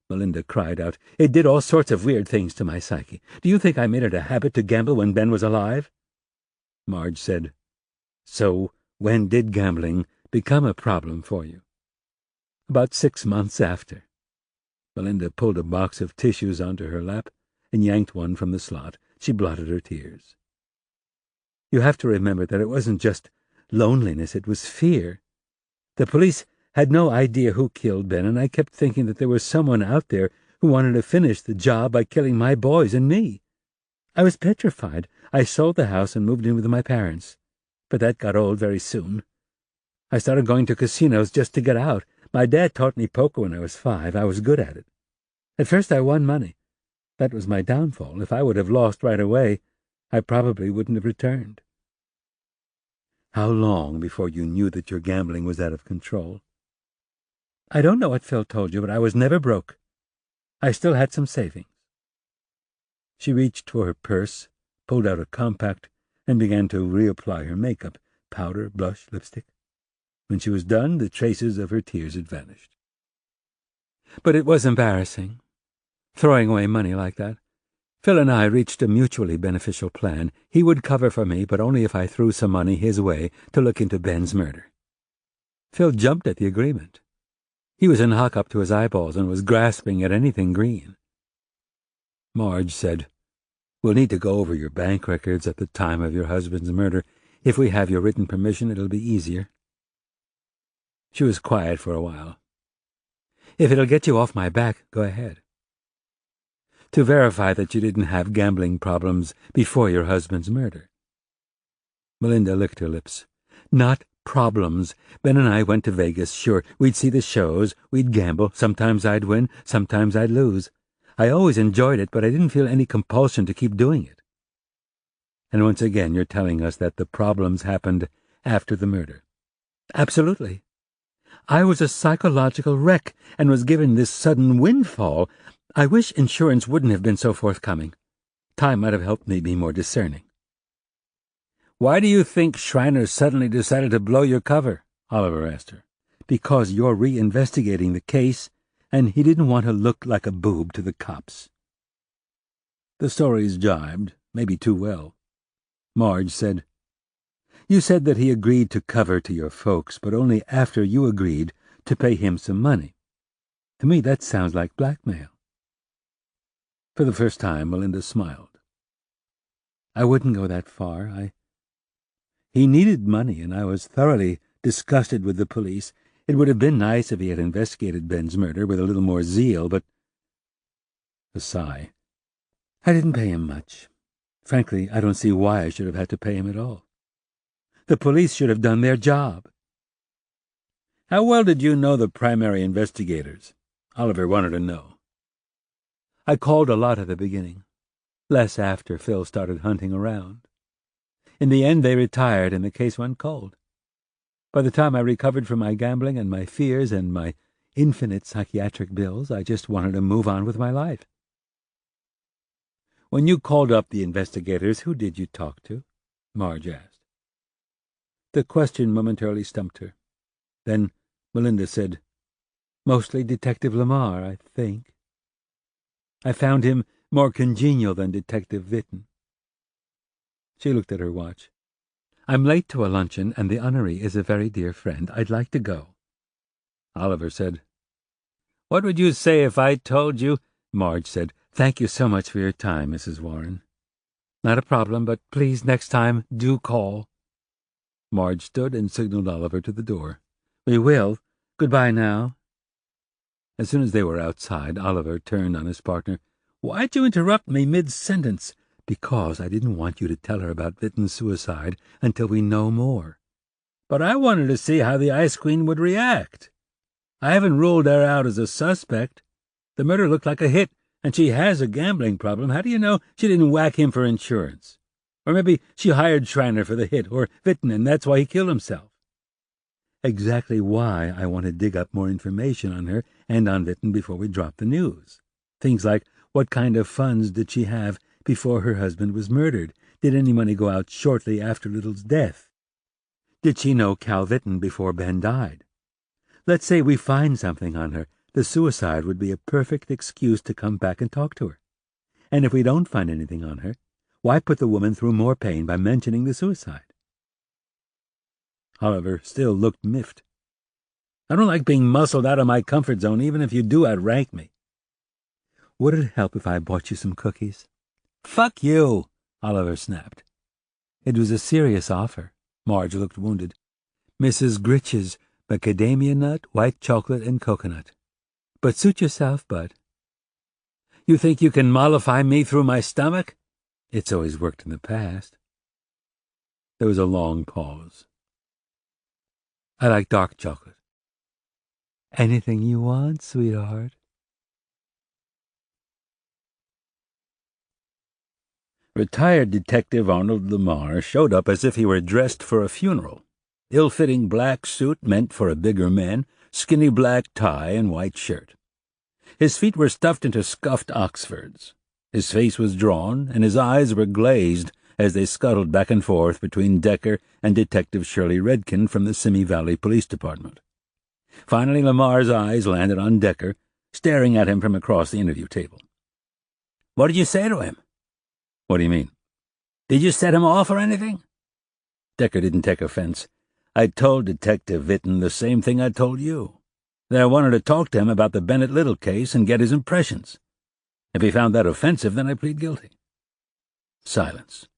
Melinda cried out. "It did all sorts of weird things to my psyche. Do you think I made it a habit to gamble when Ben was alive?" Marge said, "So when did gambling become a problem for you?" "About 6 months after." Melinda pulled a box of tissues onto her lap and yanked one from the slot. She blotted her tears. "You have to remember that it wasn't just loneliness, it was fear. The police had no idea who killed Ben, and I kept thinking that there was someone out there who wanted to finish the job by killing my boys and me. I was petrified. I sold the house and moved in with my parents, but that got old very soon. I started going to casinos just to get out. My dad taught me poker when I was 5. I was good at it. At first I won money. That was my downfall. If I would have lost right away, I probably wouldn't have returned." "How long before you knew that your gambling was out of control?" "I don't know what Phil told you, but I was never broke. I still had some savings. She reached for her purse, pulled out a compact, and began to reapply her makeup, powder, blush, lipstick. When she was done, the traces of her tears had vanished. But it was embarrassing, throwing away money like that. Phil and I reached a mutually beneficial plan. He would cover for me, but only if I threw some money his way to look into Ben's murder. Phil jumped at the agreement. He was in hock up to his eyeballs and was grasping at anything green. Marge said, "We'll need to go over your bank records at the time of your husband's murder. If we have your written permission, it'll be easier." She was quiet for a while. "If it'll get you off my back, go ahead." "To verify that you didn't have gambling problems before your husband's murder." Melinda licked her lips. "Not problems. Ben and I went to Vegas, sure. We'd see the shows, we'd gamble. Sometimes I'd win, sometimes I'd lose. I always enjoyed it, but I didn't feel any compulsion to keep doing it." "And once again you're telling us that the problems happened after the murder." "Absolutely. I was a psychological wreck and was given this sudden windfall. I wish insurance wouldn't have been so forthcoming. Time might have helped me be more discerning." "Why do you think Schreiner suddenly decided to blow your cover?" Oliver asked her. "Because you're reinvestigating the case, and he didn't want to look like a boob to the cops." The stories jibed, maybe too well. Marge said, "You said that he agreed to cover to your folks, but only after you agreed to pay him some money. To me, that sounds like blackmail." For the first time, Melinda smiled. "I wouldn't go that far. He needed money, and I was thoroughly disgusted with the police. It would have been nice if he had investigated Ben's murder with a little more zeal, but—" A sigh. "I didn't pay him much. Frankly, I don't see why I should have had to pay him at all. The police should have done their job." "How well did you know the primary investigators?" Oliver wanted to know. "I called a lot at the beginning, less after Phil started hunting around. In the end, they retired and the case went cold. By the time I recovered from my gambling and my fears and my infinite psychiatric bills, I just wanted to move on with my life." "When you called up the investigators, who did you talk to?" Marge asked. The question momentarily stumped her. Then Melinda said, "Mostly Detective Lamar, I think. I found him more congenial than Detective Witten." She looked at her watch. "I'm late to a luncheon, and the honoree is a very dear friend. I'd like to go." Oliver said, "What would you say if I told you—" Marge said, "Thank you so much for your time, Mrs. Warren." "Not a problem, but please, next time, do call." Marge stood and signaled Oliver to the door. "We will. Goodbye now." As soon as they were outside, Oliver turned on his partner. "Why'd you interrupt me mid-sentence?" "Because I didn't want you to tell her about Witten's suicide until we know more." "But I wanted to see how the Ice Queen would react. I haven't ruled her out as a suspect. The murder looked like a hit, and she has a gambling problem. How do you know she didn't whack him for insurance? Or maybe she hired Schreiner for the hit, or Witten, and that's why he killed himself." "Exactly why I want to dig up more information on her and on Witten before we drop the news. Things like, what kind of funds did she have before her husband was murdered? Did any money go out shortly after Little's death? Did she know Cal Witten before Ben died? Let's say we find something on her. The suicide would be a perfect excuse to come back and talk to her. And if we don't find anything on her, why put the woman through more pain by mentioning the suicide?" Oliver still looked miffed. "I don't like being muscled out of my comfort zone, even if you do outrank me." "Would it help if I bought you some cookies?" "Fuck you," Oliver snapped. It was a serious offer. Marge looked wounded. "Mrs. Gritch's macadamia nut, white chocolate, and coconut. But suit yourself, bud." "You think you can mollify me through my stomach?" "It's always worked in the past." There was a long pause. "I like dark chocolate." "Anything you want, sweetheart." Retired Detective Arnold Lamar showed up as if he were dressed for a funeral. Ill-fitting black suit meant for a bigger man, skinny black tie and white shirt. His feet were stuffed into scuffed Oxfords. His face was drawn, and his eyes were glazed as they scuttled back and forth between Decker and Detective Shirley Redkin from the Simi Valley Police Department. Finally, Lamar's eyes landed on Decker, staring at him from across the interview table. "What did you say to him?" "What do you mean?" "Did you set him off or anything?" Decker didn't take offense. "I told Detective Witten the same thing I told you. That I wanted to talk to him about the Bennett Little case and get his impressions. If he found that offensive, then I plead guilty." Silence.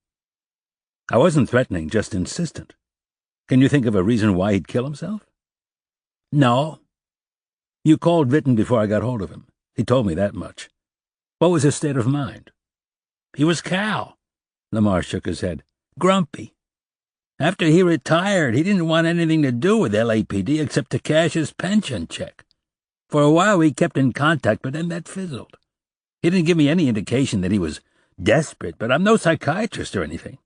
"I wasn't threatening, just insistent. Can you think of a reason why he'd kill himself?" "No." "You called Witten before I got hold of him. He told me that much. What was his state of mind?" "He was Cal." Lamar shook his head. "Grumpy. After he retired, he didn't want anything to do with LAPD except to cash his pension check. For a while we kept in contact, but then that fizzled. He didn't give me any indication that he was desperate, but I'm no psychiatrist or anything."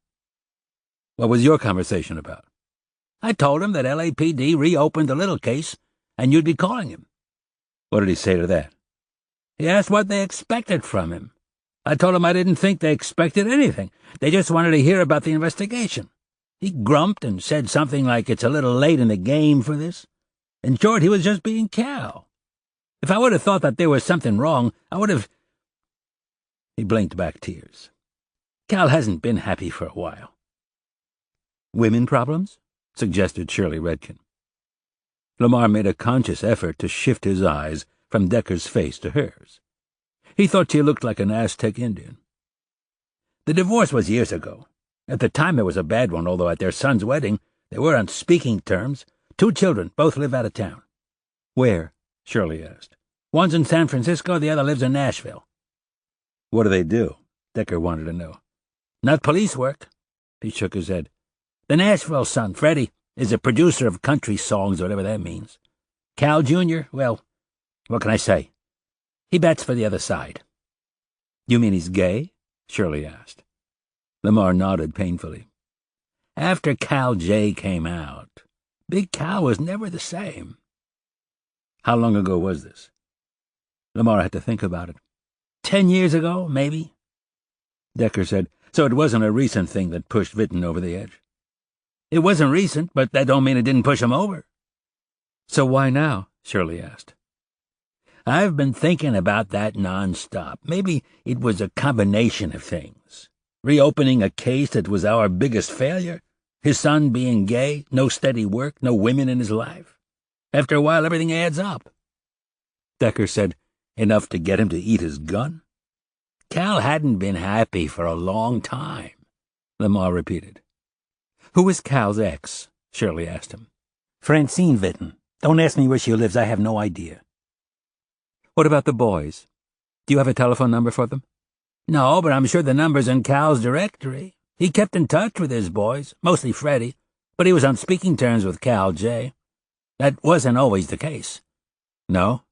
"What was your conversation about?" "I told him that LAPD reopened the Little case, and you'd be calling him." "What did he say to that?" "He asked what they expected from him. I told him I didn't think they expected anything. They just wanted to hear about the investigation. He grumped and said something like it's a little late in the game for this. In short, he was just being Cal. If I would have thought that there was something wrong, I would have—" He blinked back tears. "Cal hasn't been happy for a while." "Women problems?" suggested Shirley Redkin. Lamar made a conscious effort to shift his eyes from Decker's face to hers. He thought she looked like an Aztec Indian. "The divorce was years ago. At the time it was a bad one, although at their son's wedding they were on speaking terms. 2 children, both live out of town." "Where?" Shirley asked. "One's in San Francisco, the other lives in Nashville." "What do they do?" Decker wanted to know. "Not police work." He shook his head. "The Nashville son, Freddie, is a producer of country songs, whatever that means. Cal Jr., well, what can I say? He bets for the other side." "You mean he's gay?" Shirley asked. Lamar nodded painfully. "After Cal J came out, Big Cal was never the same." "How long ago was this?" Lamar had to think about it. 10 years ago, maybe." Decker said, "So it wasn't a recent thing that pushed Witten over the edge?" "It wasn't recent, but that don't mean it didn't push him over." "So why now?" Shirley asked. "I've been thinking about that nonstop. Maybe it was a combination of things. Reopening a case that was our biggest failure, his son being gay, no steady work, no women in his life. After a while, everything adds up." Decker said, "Enough to get him to eat his gun?" "Cal hadn't been happy for a long time," Lamar repeated. "Who was Cal's ex?" Shirley asked him. "Francine Witten. Don't ask me where she lives. I have no idea." "What about the boys? Do you have a telephone number for them?" "No, but I'm sure the number's in Cal's directory. He kept in touch with his boys, mostly Freddie, but he was on speaking terms with Cal J. That wasn't always the case." "No?"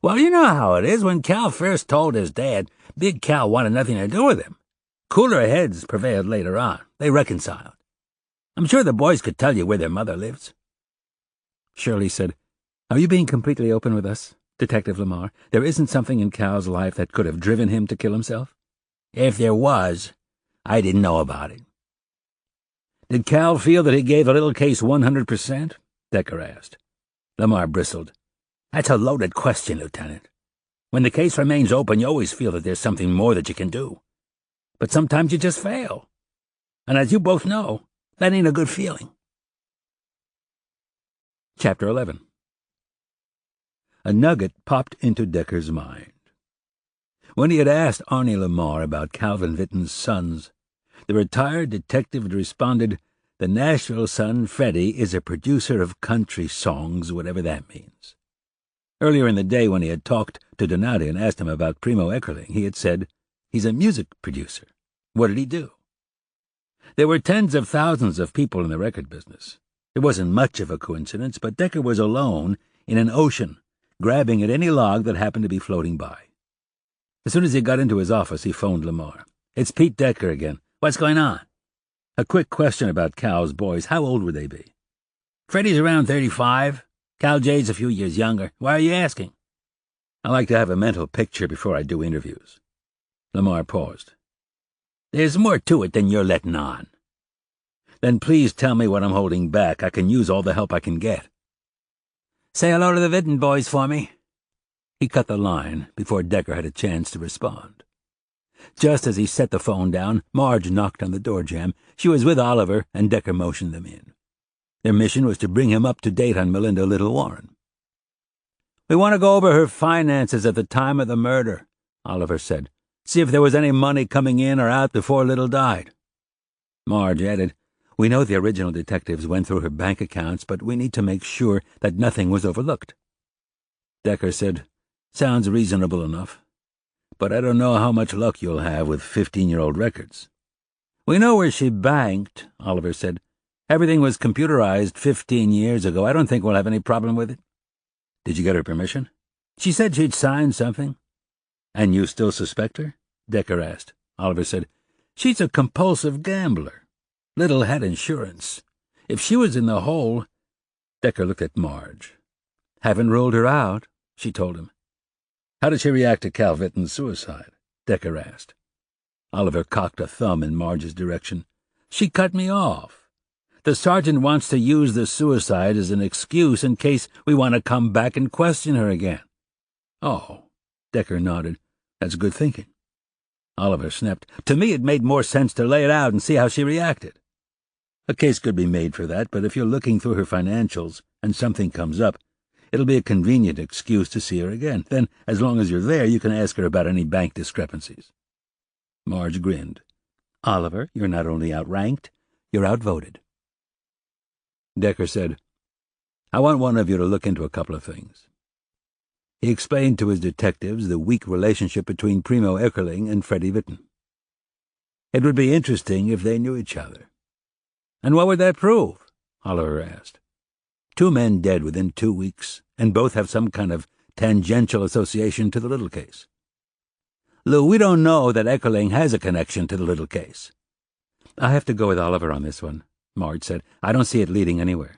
"Well, you know how it is. When Cal first told his dad, Big Cal wanted nothing to do with him. Cooler heads prevailed later on. They reconciled. I'm sure the boys could tell you where their mother lives." Shirley said, "Are you being completely open with us, Detective Lamar? There isn't something in Cal's life that could have driven him to kill himself?" "If there was, I didn't know about it." "Did Cal feel that he gave the Little case 100%? Decker asked. Lamar bristled. "That's a loaded question, Lieutenant. When the case remains open, you always feel that there's something more that you can do. But sometimes you just fail. And as you both know, that ain't a good feeling." Chapter 11. A nugget popped into Decker's mind. When he had asked Arnie Lamar about Calvin Witten's sons, the retired detective had responded, "The Nashville son, Freddie, is a producer of country songs, whatever that means." Earlier in the day, when he had talked to Donati and asked him about Primo Eckerling, he had said, "He's a music producer." What did he do? There were tens of thousands of people in the record business. It wasn't much of a coincidence, but Decker was alone in an ocean, grabbing at any log that happened to be floating by. As soon as he got into his office, he phoned Lamar. "It's Pete Decker again. What's going on?" "A quick question about Cal's boys. How old would they be?" "Freddie's around 35. Cal J's a few years younger. Why are you asking?" "I like to have a mental picture before I do interviews." Lamar paused. There's more to it than you're letting on. Then please tell me what I'm holding back. I can use all the help I can get. Say hello to the Vidden boys for me. He cut the line before Decker had a chance to respond. Just as he set the phone down, Marge knocked on the door jamb. She was with Oliver, and Decker motioned them in. Their mission was to bring him up to date on Melinda Little Warren. We want to go over her finances at the time of the murder, Oliver said. See if there was any money coming in or out before Little died. Marge added, We know the original detectives went through her bank accounts, but we need to make sure that nothing was overlooked. Decker said, Sounds reasonable enough. But I don't know how much luck you'll have with 15-year-old records. We know where she banked, Oliver said. Everything was computerized 15 years ago. I don't think we'll have any problem with it. Did you get her permission? She said she'd signed something. And you still suspect her? Decker asked. Oliver said, She's a compulsive gambler. Little had insurance. If she was in the hole— Decker looked at Marge. Haven't ruled her out, she told him. How did she react to Cal Vitton's suicide? Decker asked. Oliver cocked a thumb in Marge's direction. She cut me off. The sergeant wants to use the suicide as an excuse in case we want to come back and question her again. Oh, Decker nodded. That's good thinking. Oliver snapped. To me, it made more sense to lay it out and see how she reacted. A case could be made for that, but if you're looking through her financials and something comes up, it'll be a convenient excuse to see her again. Then, as long as you're there, you can ask her about any bank discrepancies. Marge grinned. Oliver, you're not only outranked, you're outvoted. Decker said, I want one of you to look into a couple of things. He explained to his detectives the weak relationship between Primo Eckerling and Freddie Vitton. It would be interesting if they knew each other. And what would that prove? Oliver asked. 2 men dead within 2 weeks, and both have some kind of tangential association to the Little case. Lou, we don't know that Eckerling has a connection to the Little case. I have to go with Oliver on this one, Marge said. I don't see it leading anywhere.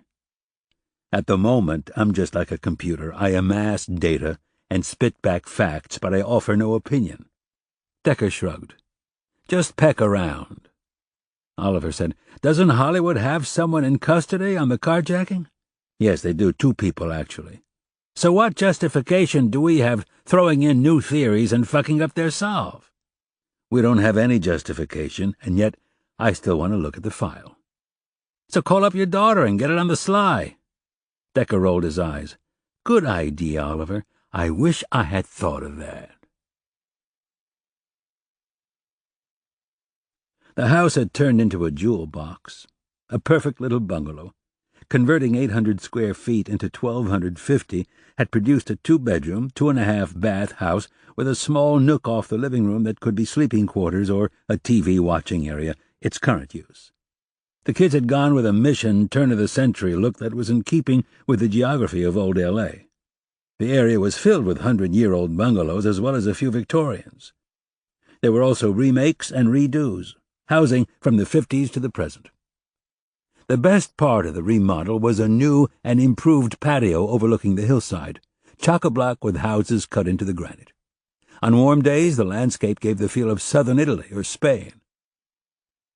At the moment, I'm just like a computer. I amass data and spit back facts, but I offer no opinion. Decker shrugged. Just peck around. Oliver said, Doesn't Hollywood have someone in custody on the carjacking? Yes, they do. 2 people, actually. So what justification do we have throwing in new theories and fucking up their solve? We don't have any justification, and yet I still want to look at the file. So call up your daughter and get it on the sly. Decker rolled his eyes. Good idea, Oliver. I wish I had thought of that. The house had turned into a jewel box, a perfect little bungalow. Converting 800 square feet into 1,250 had produced a 2-bedroom, 2.5-bath house with a small nook off the living room that could be sleeping quarters or a TV-watching area, its current use. The kids had gone with a mission turn-of-the-century look that was in keeping with the geography of old L.A. The area was filled with 100-year-old bungalows as well as a few Victorians. There were also remakes and redos, housing from the 50s to the present. The best part of the remodel was a new and improved patio overlooking the hillside, chock-a-block with houses cut into the granite. On warm days, the landscape gave the feel of southern Italy or Spain.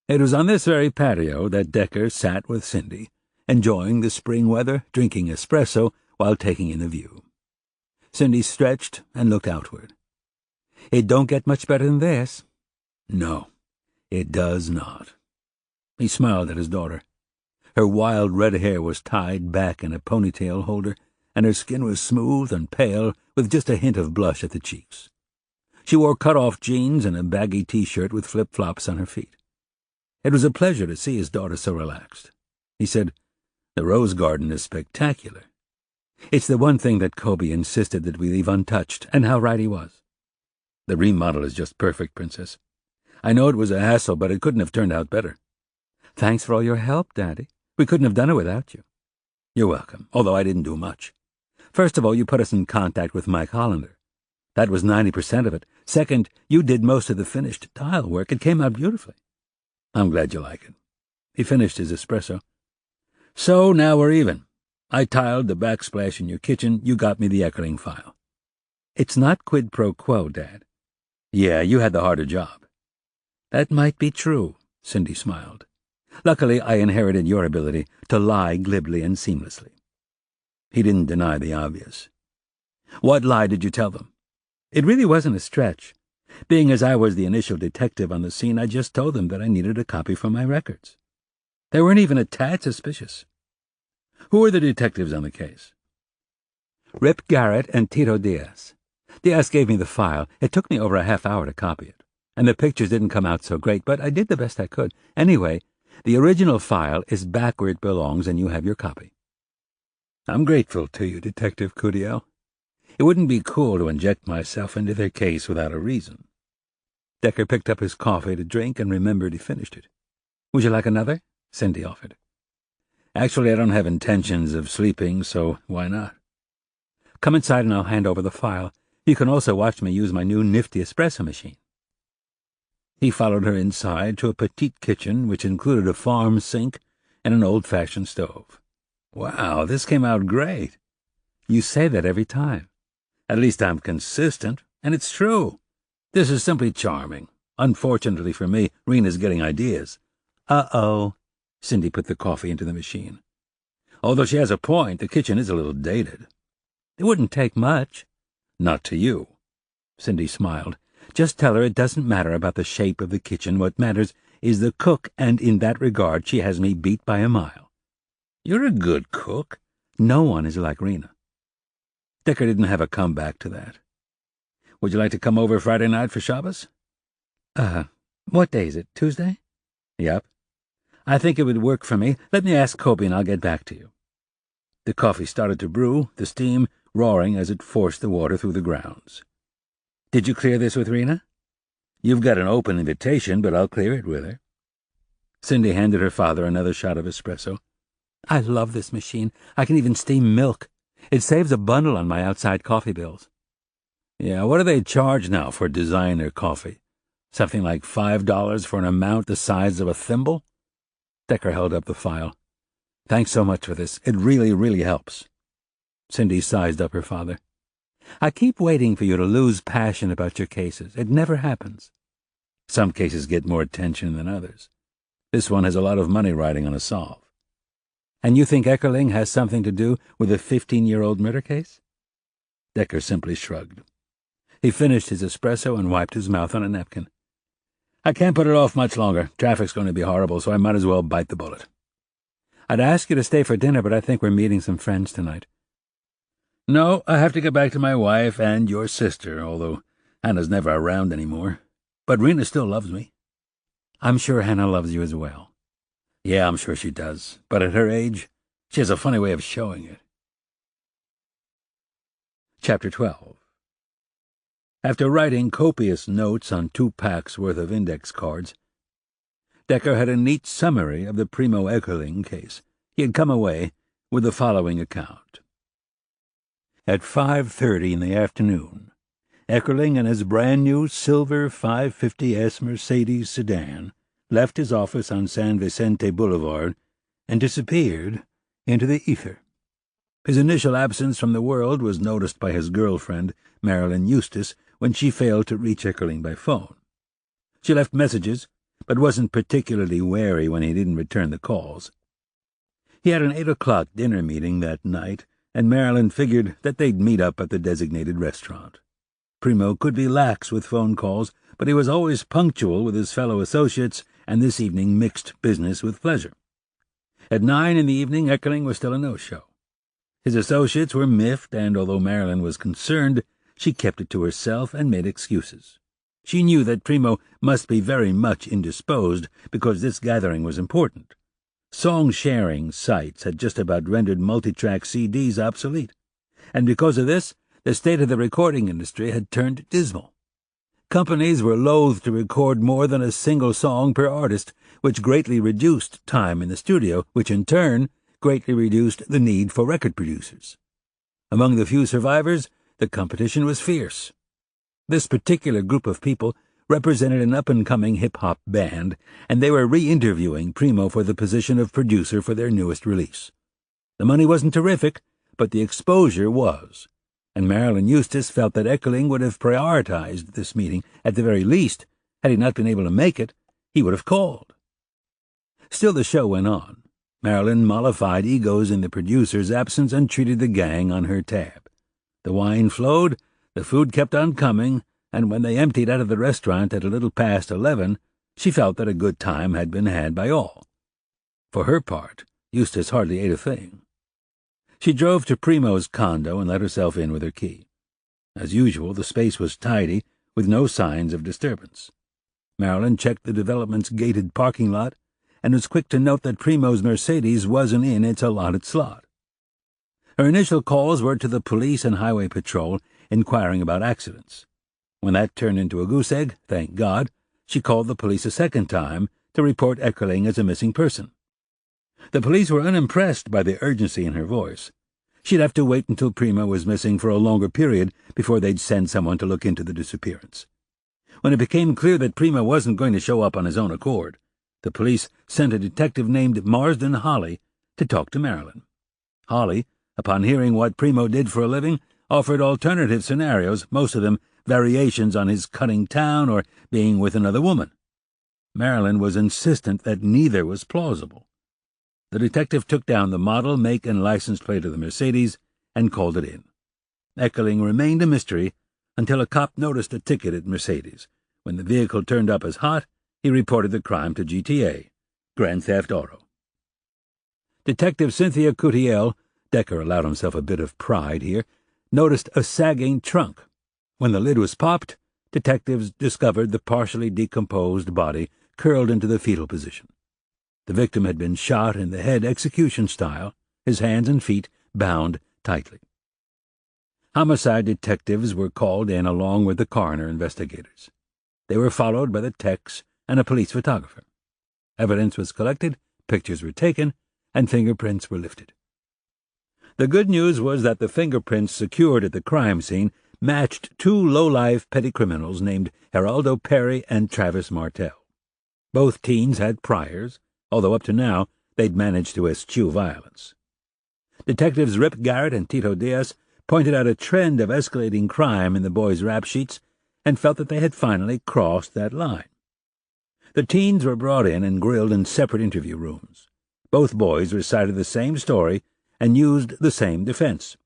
It was on this very patio that Decker sat with Cindy, enjoying the spring weather, drinking espresso while taking in the view. Cindy stretched and looked outward. It don't get much better than this. No, it does not. He smiled at his daughter. Her wild red hair was tied back in a ponytail holder, and her skin was smooth and pale, with just a hint of blush at the cheeks. She wore cut-off jeans and a baggy T-shirt with flip-flops on her feet. It was a pleasure to see his daughter so relaxed. He said, The rose garden is spectacular. It's the one thing that Kobe insisted that we leave untouched, and how right he was. The remodel is just perfect, Princess. I know it was a hassle, but it couldn't have turned out better. Thanks for all your help, Daddy. We couldn't have done it without you. You're welcome, although I didn't do much. First of all, you put us in contact with Mike Hollander. That was 90% of it. Second, you did most of the finished tile work. It came out beautifully. I'm glad you like it. He finished his espresso. So now we're even. I tiled the backsplash in your kitchen. You got me the Eckerling file. It's not quid pro quo, Dad. Yeah, you had the harder job. That might be true, Cindy smiled. Luckily, I inherited your ability to lie glibly and seamlessly. He didn't deny the obvious. What lie did you tell them? It really wasn't a stretch. Being as I was the initial detective on the scene, I just told them that I needed a copy for my records. They weren't even a tad suspicious. Who are the detectives on the case? Rip Garrett and Tito Diaz. Diaz gave me the file. It took me over a half hour to copy it, and the pictures didn't come out so great, but I did the best I could. Anyway, the original file is back where it belongs, and you have your copy. I'm grateful to you, Detective Cudiel. It wouldn't be cool to inject myself into their case without a reason. Decker picked up his coffee to drink and remembered he finished it. Would you like another? Cindy offered. Actually, I don't have intentions of sleeping, so why not? Come inside and I'll hand over the file. You can also watch me use my new nifty espresso machine. He followed her inside to a petite kitchen which included a farm sink and an old-fashioned stove. Wow, this came out great. You say that every time. At least I'm consistent, and it's true. This is simply charming. Unfortunately for me, Rena's getting ideas. Uh-oh. Cindy put the coffee into the machine. Although she has a point, the kitchen is a little dated. It wouldn't take much. Not to you. Cindy smiled. Just tell her it doesn't matter about the shape of the kitchen. What matters is the cook, and in that regard she has me beat by a mile. You're a good cook. No one is like Rena. Decker didn't have a comeback to that. Would you like to come over Friday night for Shabbos? What day is it? Tuesday? Yep. I think it would work for me. Let me ask Kobe and I'll get back to you. The coffee started to brew, the steam roaring as it forced the water through the grounds. Did you clear this with Rena? You've got an open invitation, but I'll clear it with her. Cindy handed her father another shot of espresso. I love this machine. I can even steam milk. It saves a bundle on my outside coffee bills. Yeah, what do they charge now for designer coffee? Something like $5 for an amount the size of a thimble? Decker held up the file. Thanks so much for this. It really, really helps. Cindy sized up her father. I keep waiting for you to lose passion about your cases. It never happens. Some cases get more attention than others. This one has a lot of money riding on a solve. And you think Eckerling has something to do with a 15-year-old murder case? Decker simply shrugged. He finished his espresso and wiped his mouth on a napkin. I can't put it off much longer. Traffic's going to be horrible, so I might as well bite the bullet. I'd ask you to stay for dinner, but I think we're meeting some friends tonight. No, I have to get back to my wife and your sister, although Hannah's never around anymore. But Rena still loves me. I'm sure Hannah loves you as well. Yeah, I'm sure she does. But at her age, she has a funny way of showing it. Chapter 12. After writing copious notes on 2 packs worth of index cards, Decker had a neat summary of the Primo Eckerling case. He had come away with the following account. At 5:30 in the afternoon, Eckerling and his brand-new silver 550S Mercedes sedan left his office on San Vicente Boulevard and disappeared into the ether. His initial absence from the world was noticed by his girlfriend, Marilyn Eustace, when she failed to reach Eckerling by phone. She left messages, but wasn't particularly wary when he didn't return the calls. He had an 8 o'clock dinner meeting that night, and Marilyn figured that they'd meet up at the designated restaurant. Primo could be lax with phone calls, but he was always punctual with his fellow associates, and this evening mixed business with pleasure. At 9 in the evening, Eckerling was still a no-show. His associates were miffed, and although Marilyn was concerned, she kept it to herself and made excuses. She knew that Primo must be very much indisposed because this gathering was important. Song-sharing sites had just about rendered multitrack CDs obsolete, and because of this, the state of the recording industry had turned dismal. Companies were loath to record more than a single song per artist, which greatly reduced time in the studio, which in turn greatly reduced the need for record producers. Among the few survivors, the competition was fierce. This particular group of people represented an up-and-coming hip-hop band, and they were re-interviewing Primo for the position of producer for their newest release. The money wasn't terrific, but the exposure was. and Marilyn Eustace felt that Eckerling would have prioritized this meeting. At the very least, had he not been able to make it, he would have called. Still, the show went on. Marilyn mollified egos in the producer's absence and treated the gang on her tab. The wine flowed, the food kept on coming, and when they emptied out of the restaurant at a little past 11, she felt that a good time had been had by all. For her part, Eustace hardly ate a thing. She drove to Primo's condo and let herself in with her key. As usual, the space was tidy, with no signs of disturbance. Marilyn checked the development's gated parking lot and was quick to note that Primo's Mercedes wasn't in its allotted slot. Her initial calls were to the police and highway patrol, inquiring about accidents. When that turned into a goose egg, thank God, she called the police a second time to report Eckerling as a missing person. The police were unimpressed by the urgency in her voice. She'd have to wait until Primo was missing for a longer period before they'd send someone to look into the disappearance. When it became clear that Primo wasn't going to show up on his own accord, the police sent a detective named Marsden Holly to talk to Marilyn. Holly, upon hearing what Primo did for a living, offered alternative scenarios, most of them variations on his cutting town or being with another woman. Marilyn was insistent that neither was plausible. The detective took down the model, make, and license plate of the Mercedes and called it in. Eckerling remained a mystery until a cop noticed a ticket at Mercedes. When the vehicle turned up as hot, he reported the crime to GTA, Grand Theft Auto. Detective Cynthia Coutiel, Decker allowed himself a bit of pride here, noticed a sagging trunk. When the lid was popped, detectives discovered the partially decomposed body curled into the fetal position. The victim had been shot in the head execution style, his hands and feet bound tightly. Homicide detectives were called in along with the coroner investigators. They were followed by the techs and a police photographer. Evidence was collected, pictures were taken, and fingerprints were lifted. The good news was that the fingerprints secured at the crime scene matched two low-life petty criminals named Geraldo Perry and Travis Martel. Both teens had priors, although up to now they'd managed to eschew violence. Detectives Rip Garrett and Tito Diaz pointed out a trend of escalating crime in the boys' rap sheets and felt that they had finally crossed that line. The teens were brought in and grilled in separate interview rooms. Both boys recited the same story and used the same defense.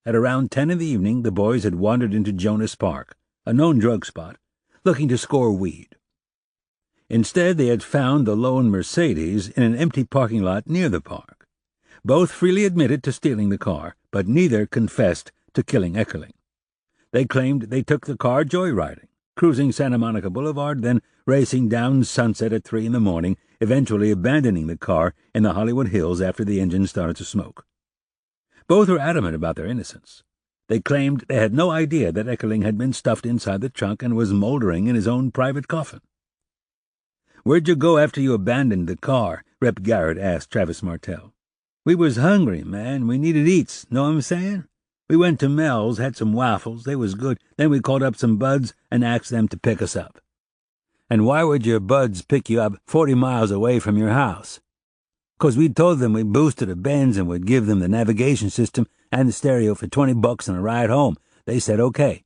At around 10 in the evening, the boys had wandered into Jonas Park, a known drug spot, looking to score weed. Instead, they had found the lone Mercedes in an empty parking lot near the park. Both freely admitted to stealing the car, but neither confessed to killing Eckerling. They claimed they took the car joyriding, cruising Santa Monica Boulevard, then racing down Sunset at 3 in the morning, eventually abandoning the car in the Hollywood Hills after the engine started to smoke. Both were adamant about their innocence. They claimed they had no idea that Eckerling had been stuffed inside the trunk and was moldering in his own private coffin. "Where'd you go after you abandoned the car?" Rep Garrett asked Travis Martel. "We was hungry, man. We needed eats, know what I'm saying? We went to Mel's, had some waffles, they was good, then we called up some buds and asked them to pick us up." "And why would your buds pick you up 40 miles away from your house?" "'Cause we told them we boosted a Benz and would give them the navigation system and the stereo for $20 and a ride home. They said okay."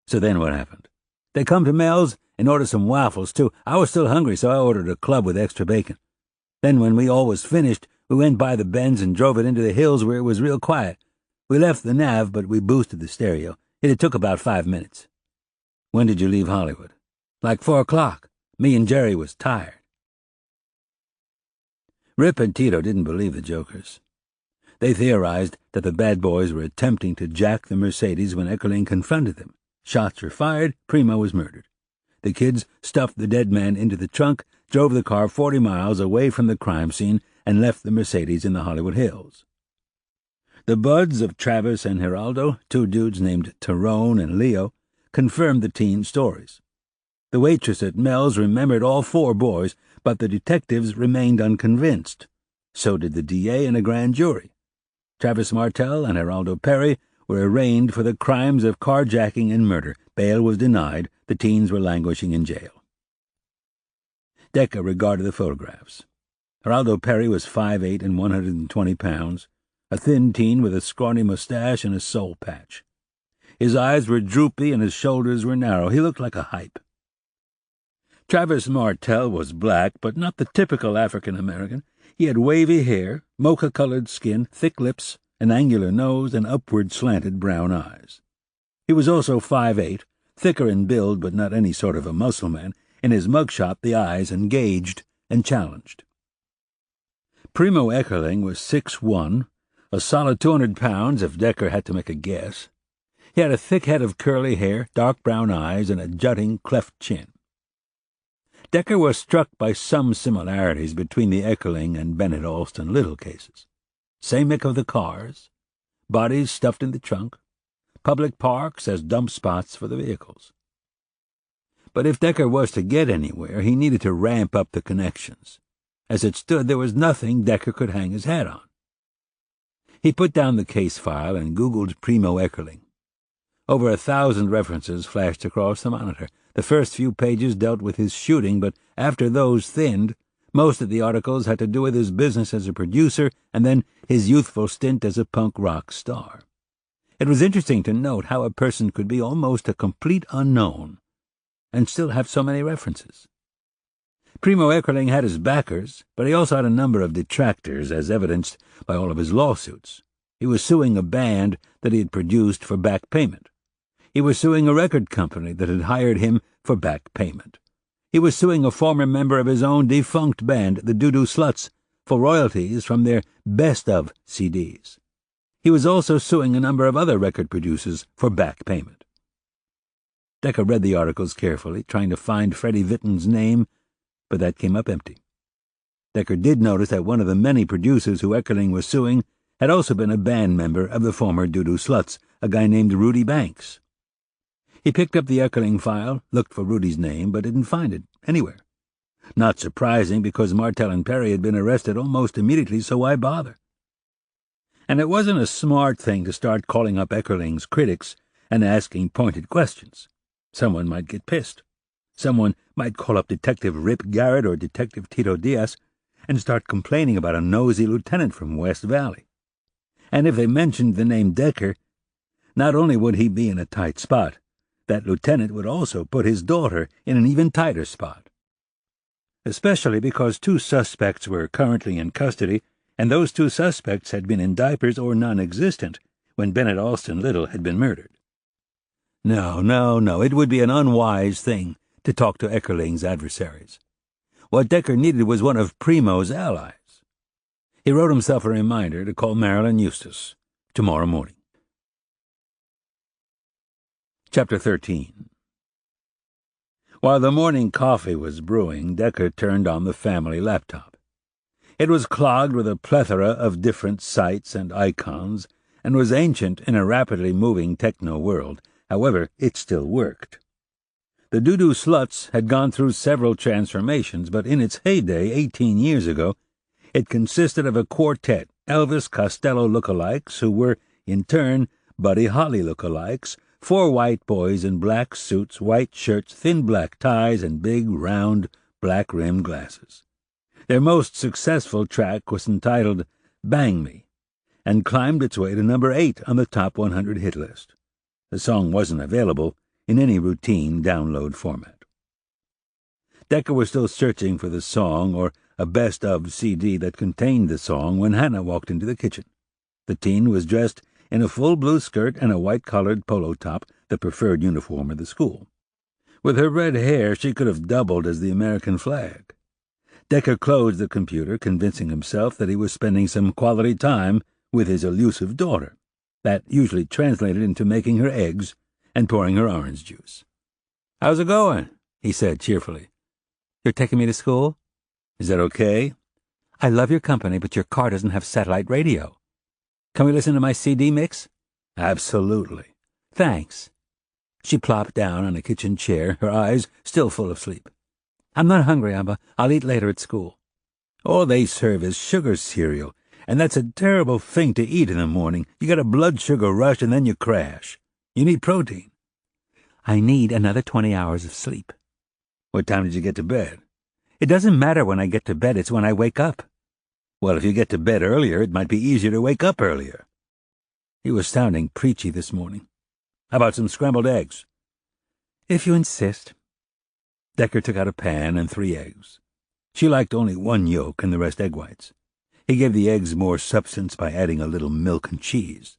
"So then what happened?" "They come to Mel's and ordered some waffles, too. I was still hungry, so I ordered a club with extra bacon. Then when we all was finished, we went by the Benz and drove it into the hills where it was real quiet. We left the nav, but we boosted the stereo. It took about 5 minutes." "When did you leave Hollywood?" "Like 4 o'clock. Me and Jerry was tired." Rip and Tito didn't believe the jokers. They theorized that the bad boys were attempting to jack the Mercedes when Eckerling confronted them. Shots were fired, Primo was murdered. The kids stuffed the dead man into the trunk, drove the car 40 miles away from the crime scene, and left the Mercedes in the Hollywood Hills. The buds of Travis and Geraldo, two dudes named Tyrone and Leo, confirmed the teen stories. The waitress at Mel's remembered all 4 boys, but the detectives remained unconvinced. So did the DA and a grand jury. Travis Martel and Geraldo Perry were arraigned for the crimes of carjacking and murder. Bail was denied. The teens were languishing in jail. Decker regarded the photographs. Geraldo Perry was 5'8" and 120 pounds, a thin teen with a scrawny mustache and a soul patch. His eyes were droopy and his shoulders were narrow. He looked like a hype. Travis Martel was black, but not the typical African-American. He had wavy hair, mocha-colored skin, thick lips, an angular nose, and upward slanted brown eyes. He was also 5'8", thicker in build but not any sort of a muscle man. In his mugshot the eyes engaged and challenged. Primo Eckerling was 6'1", a solid 200 pounds if Decker had to make a guess. He had a thick head of curly hair, dark brown eyes, and a jutting, cleft chin. Decker was struck by some similarities between the Eckerling and Bennett Alston Little cases. Same make of the cars, bodies stuffed in the trunk, public parks as dump spots for the vehicles. But if Decker was to get anywhere, he needed to ramp up the connections. As it stood, there was nothing Decker could hang his hat on. He put down the case file and Googled Primo Eckerling. Over 1,000 references flashed across the monitor. The first few pages dealt with his shooting, but after those thinned, most of the articles had to do with his business as a producer and then his youthful stint as a punk rock star. It was interesting to note how a person could be almost a complete unknown and still have so many references. Primo Eckerling had his backers, but he also had a number of detractors, as evidenced by all of his lawsuits. He was suing a band that he had produced for back payment. He was suing a record company that had hired him for back payment. He was suing a former member of his own defunct band, the Doo Doo Sluts, for royalties from their best-of CDs. He was also suing a number of other record producers for back payment. Decker read the articles carefully, trying to find Freddie Vitten's name, but that came up empty. Decker did notice that one of the many producers who Eckerling was suing had also been a band member of the former Doo Doo Sluts, a guy named Rudy Banks. He picked up the Eckerling file, looked for Rudy's name, but didn't find it anywhere. Not surprising, because Martel and Perry had been arrested almost immediately, so why bother? And it wasn't a smart thing to start calling up Eckerling's critics and asking pointed questions. Someone might get pissed. Someone might call up Detective Rip Garrett or Detective Tito Diaz and start complaining about a nosy lieutenant from West Valley. And if they mentioned the name Decker, not only would he be in a tight spot, that lieutenant would also put his daughter in an even tighter spot. Especially because 2 suspects were currently in custody, and those 2 suspects had been in diapers or non-existent when Bennett Alston Little had been murdered. No, it would be an unwise thing to talk to Eckerling's adversaries. What Decker needed was one of Primo's allies. He wrote himself a reminder to call Marilyn Eustace tomorrow morning. Chapter 13. While the morning coffee was brewing, Decker turned on the family laptop. It was clogged with a plethora of different sites and icons, and was ancient in a rapidly moving techno world. However, it still worked. The Doo Doo Sluts had gone through several transformations, but in its heyday 18 years ago, it consisted of a quartet, Elvis Costello lookalikes, who were, in turn, Buddy Holly lookalikes, 4 white boys in black suits, white shirts, thin black ties, and big, round, black-rimmed glasses. Their most successful track was entitled Bang Me, and climbed its way to number 8 on the top 100 hit list. The song wasn't available in any routine download format. Decker was still searching for the song or a best-of CD that contained the song when Hannah walked into the kitchen. The teen was dressed in a full blue skirt and a white-collared polo top, the preferred uniform of the school. With her red hair, she could have doubled as the American flag. Decker closed the computer, convincing himself that he was spending some quality time with his elusive daughter. That usually translated into making her eggs and pouring her orange juice. "How's it going?" he said cheerfully. "You're taking me to school?" "Is that okay?" "I love your company, but your car doesn't have satellite radio. Can we listen to my CD mix?" "Absolutely." "Thanks." She plopped down on a kitchen chair, her eyes still full of sleep. "I'm not hungry, Amba. I'll eat later at school." "All they serve is sugar cereal, and that's a terrible thing to eat in the morning. You get a blood sugar rush and then you crash. You need protein." "I need another 20 hours of sleep." "What time did you get to bed?" "It doesn't matter when I get to bed, it's when I wake up." "Well, if you get to bed earlier, it might be easier to wake up earlier." He was sounding preachy this morning. How about some scrambled eggs? If you insist. Decker took out a pan and 3 eggs. She liked only 1 yolk and the rest egg whites. He gave the eggs more substance by adding a little milk and cheese.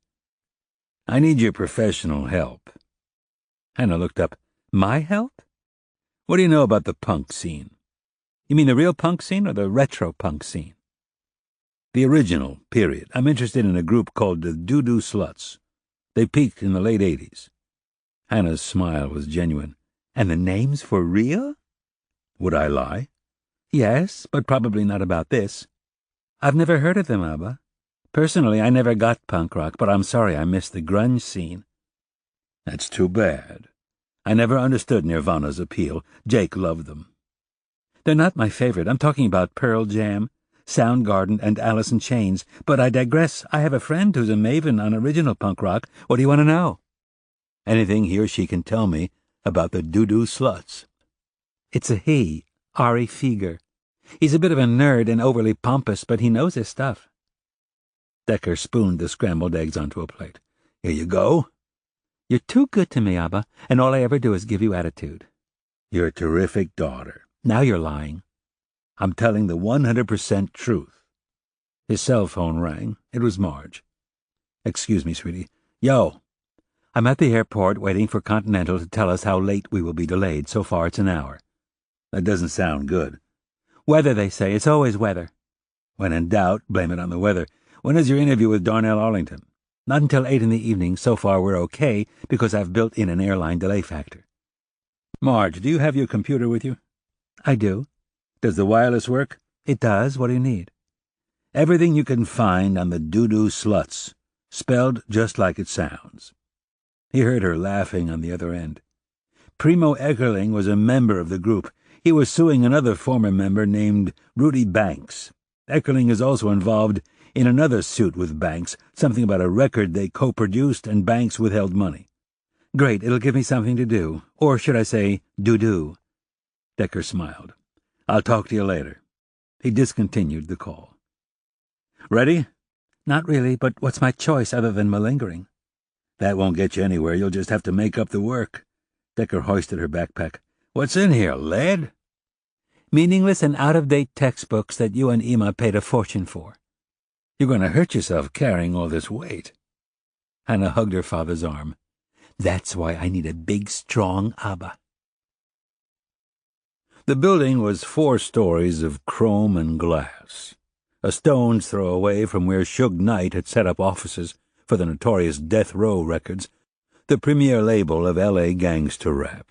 I need your professional help. Hannah looked up. My help? What do you know about the punk scene? You mean the real punk scene or the retro punk scene? The original, period. I'm interested in a group called the Doo-Doo Sluts. They peaked in the late 80s. Hannah's smile was genuine. And the name's for real? Would I lie? Yes, but probably not about this. I've never heard of them, Abba. Personally, I never got punk rock, but I'm sorry I missed the grunge scene. That's too bad. I never understood Nirvana's appeal. Jake loved them. They're not my favorite. I'm talking about Pearl Jam, Soundgarden, and Alice in Chains. But I digress. I have a friend who's a maven on original punk rock. What do you want to know? Anything he or she can tell me about the Doo-Doo Sluts. It's a he, Ari Fieger. He's a bit of a nerd and overly pompous, but he knows his stuff. Decker spooned the scrambled eggs onto a plate. Here you go. You're too good to me, Abba, and all I ever do is give you attitude. You're a terrific daughter. Now you're lying. I'm telling the 100% truth. His cell phone rang. It was Marge. Excuse me, sweetie. Yo. I'm at the airport waiting for Continental to tell us how late we will be delayed. So far it's an hour. That doesn't sound good. Weather, they say. It's always weather. When in doubt, blame it on the weather. When is your interview with Darnell Arlington? Not until 8 in the evening. So far we're okay, because I've built in an airline delay factor. Marge, do you have your computer with you? I do. Does the wireless work? It does. What do you need? Everything you can find on the Doo-Doo Sluts, spelled just like it sounds. He heard her laughing on the other end. Primo Eckerling was a member of the group. He was suing another former member named Rudy Banks. Eckerling is also involved in another suit with Banks, something about a record they co-produced and Banks withheld money. Great, it'll give me something to do. Or should I say, do-do. Decker smiled. I'll talk to you later. He discontinued the call. Ready? Not really, but what's my choice other than malingering? That won't get you anywhere. You'll just have to make up the work. Decker hoisted her backpack. What's in here, lead? Meaningless and out-of-date textbooks that you and Emma paid a fortune for. You're going to hurt yourself carrying all this weight. Hannah hugged her father's arm. That's why I need a big, strong Abba. The building was 4 stories of chrome and glass, a stone's throw away from where Suge Knight had set up offices for the notorious Death Row Records, the premier label of L.A. gangster rap.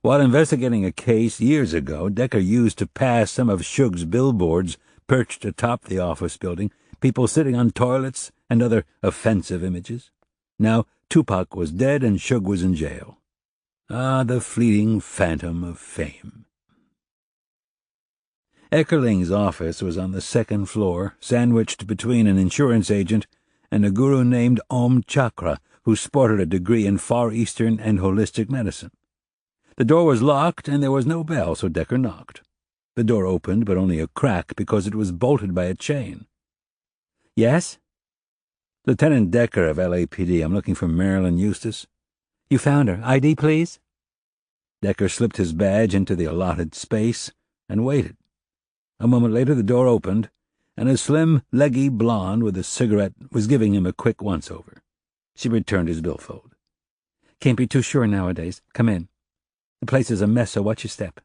While investigating a case years ago, Decker used to pass some of Suge's billboards perched atop the office building, people sitting on toilets and other offensive images. Now Tupac was dead and Suge was in jail. Ah, the fleeting phantom of fame. Eckerling's office was on the 2nd floor, sandwiched between an insurance agent and a guru named Om Chakra, who sported a degree in Far Eastern and holistic medicine. The door was locked, and there was no bell, so Decker knocked. The door opened, but only a crack, because it was bolted by a chain. Yes? Lieutenant Decker of LAPD. I'm looking for Marilyn Eustace. You found her. ID, please? Decker slipped his badge into the allotted space and waited. A moment later the door opened, and a slim, leggy blonde with a cigarette was giving him a quick once-over. She returned his billfold. Can't be too sure nowadays. Come in. The place is a mess, so watch your step.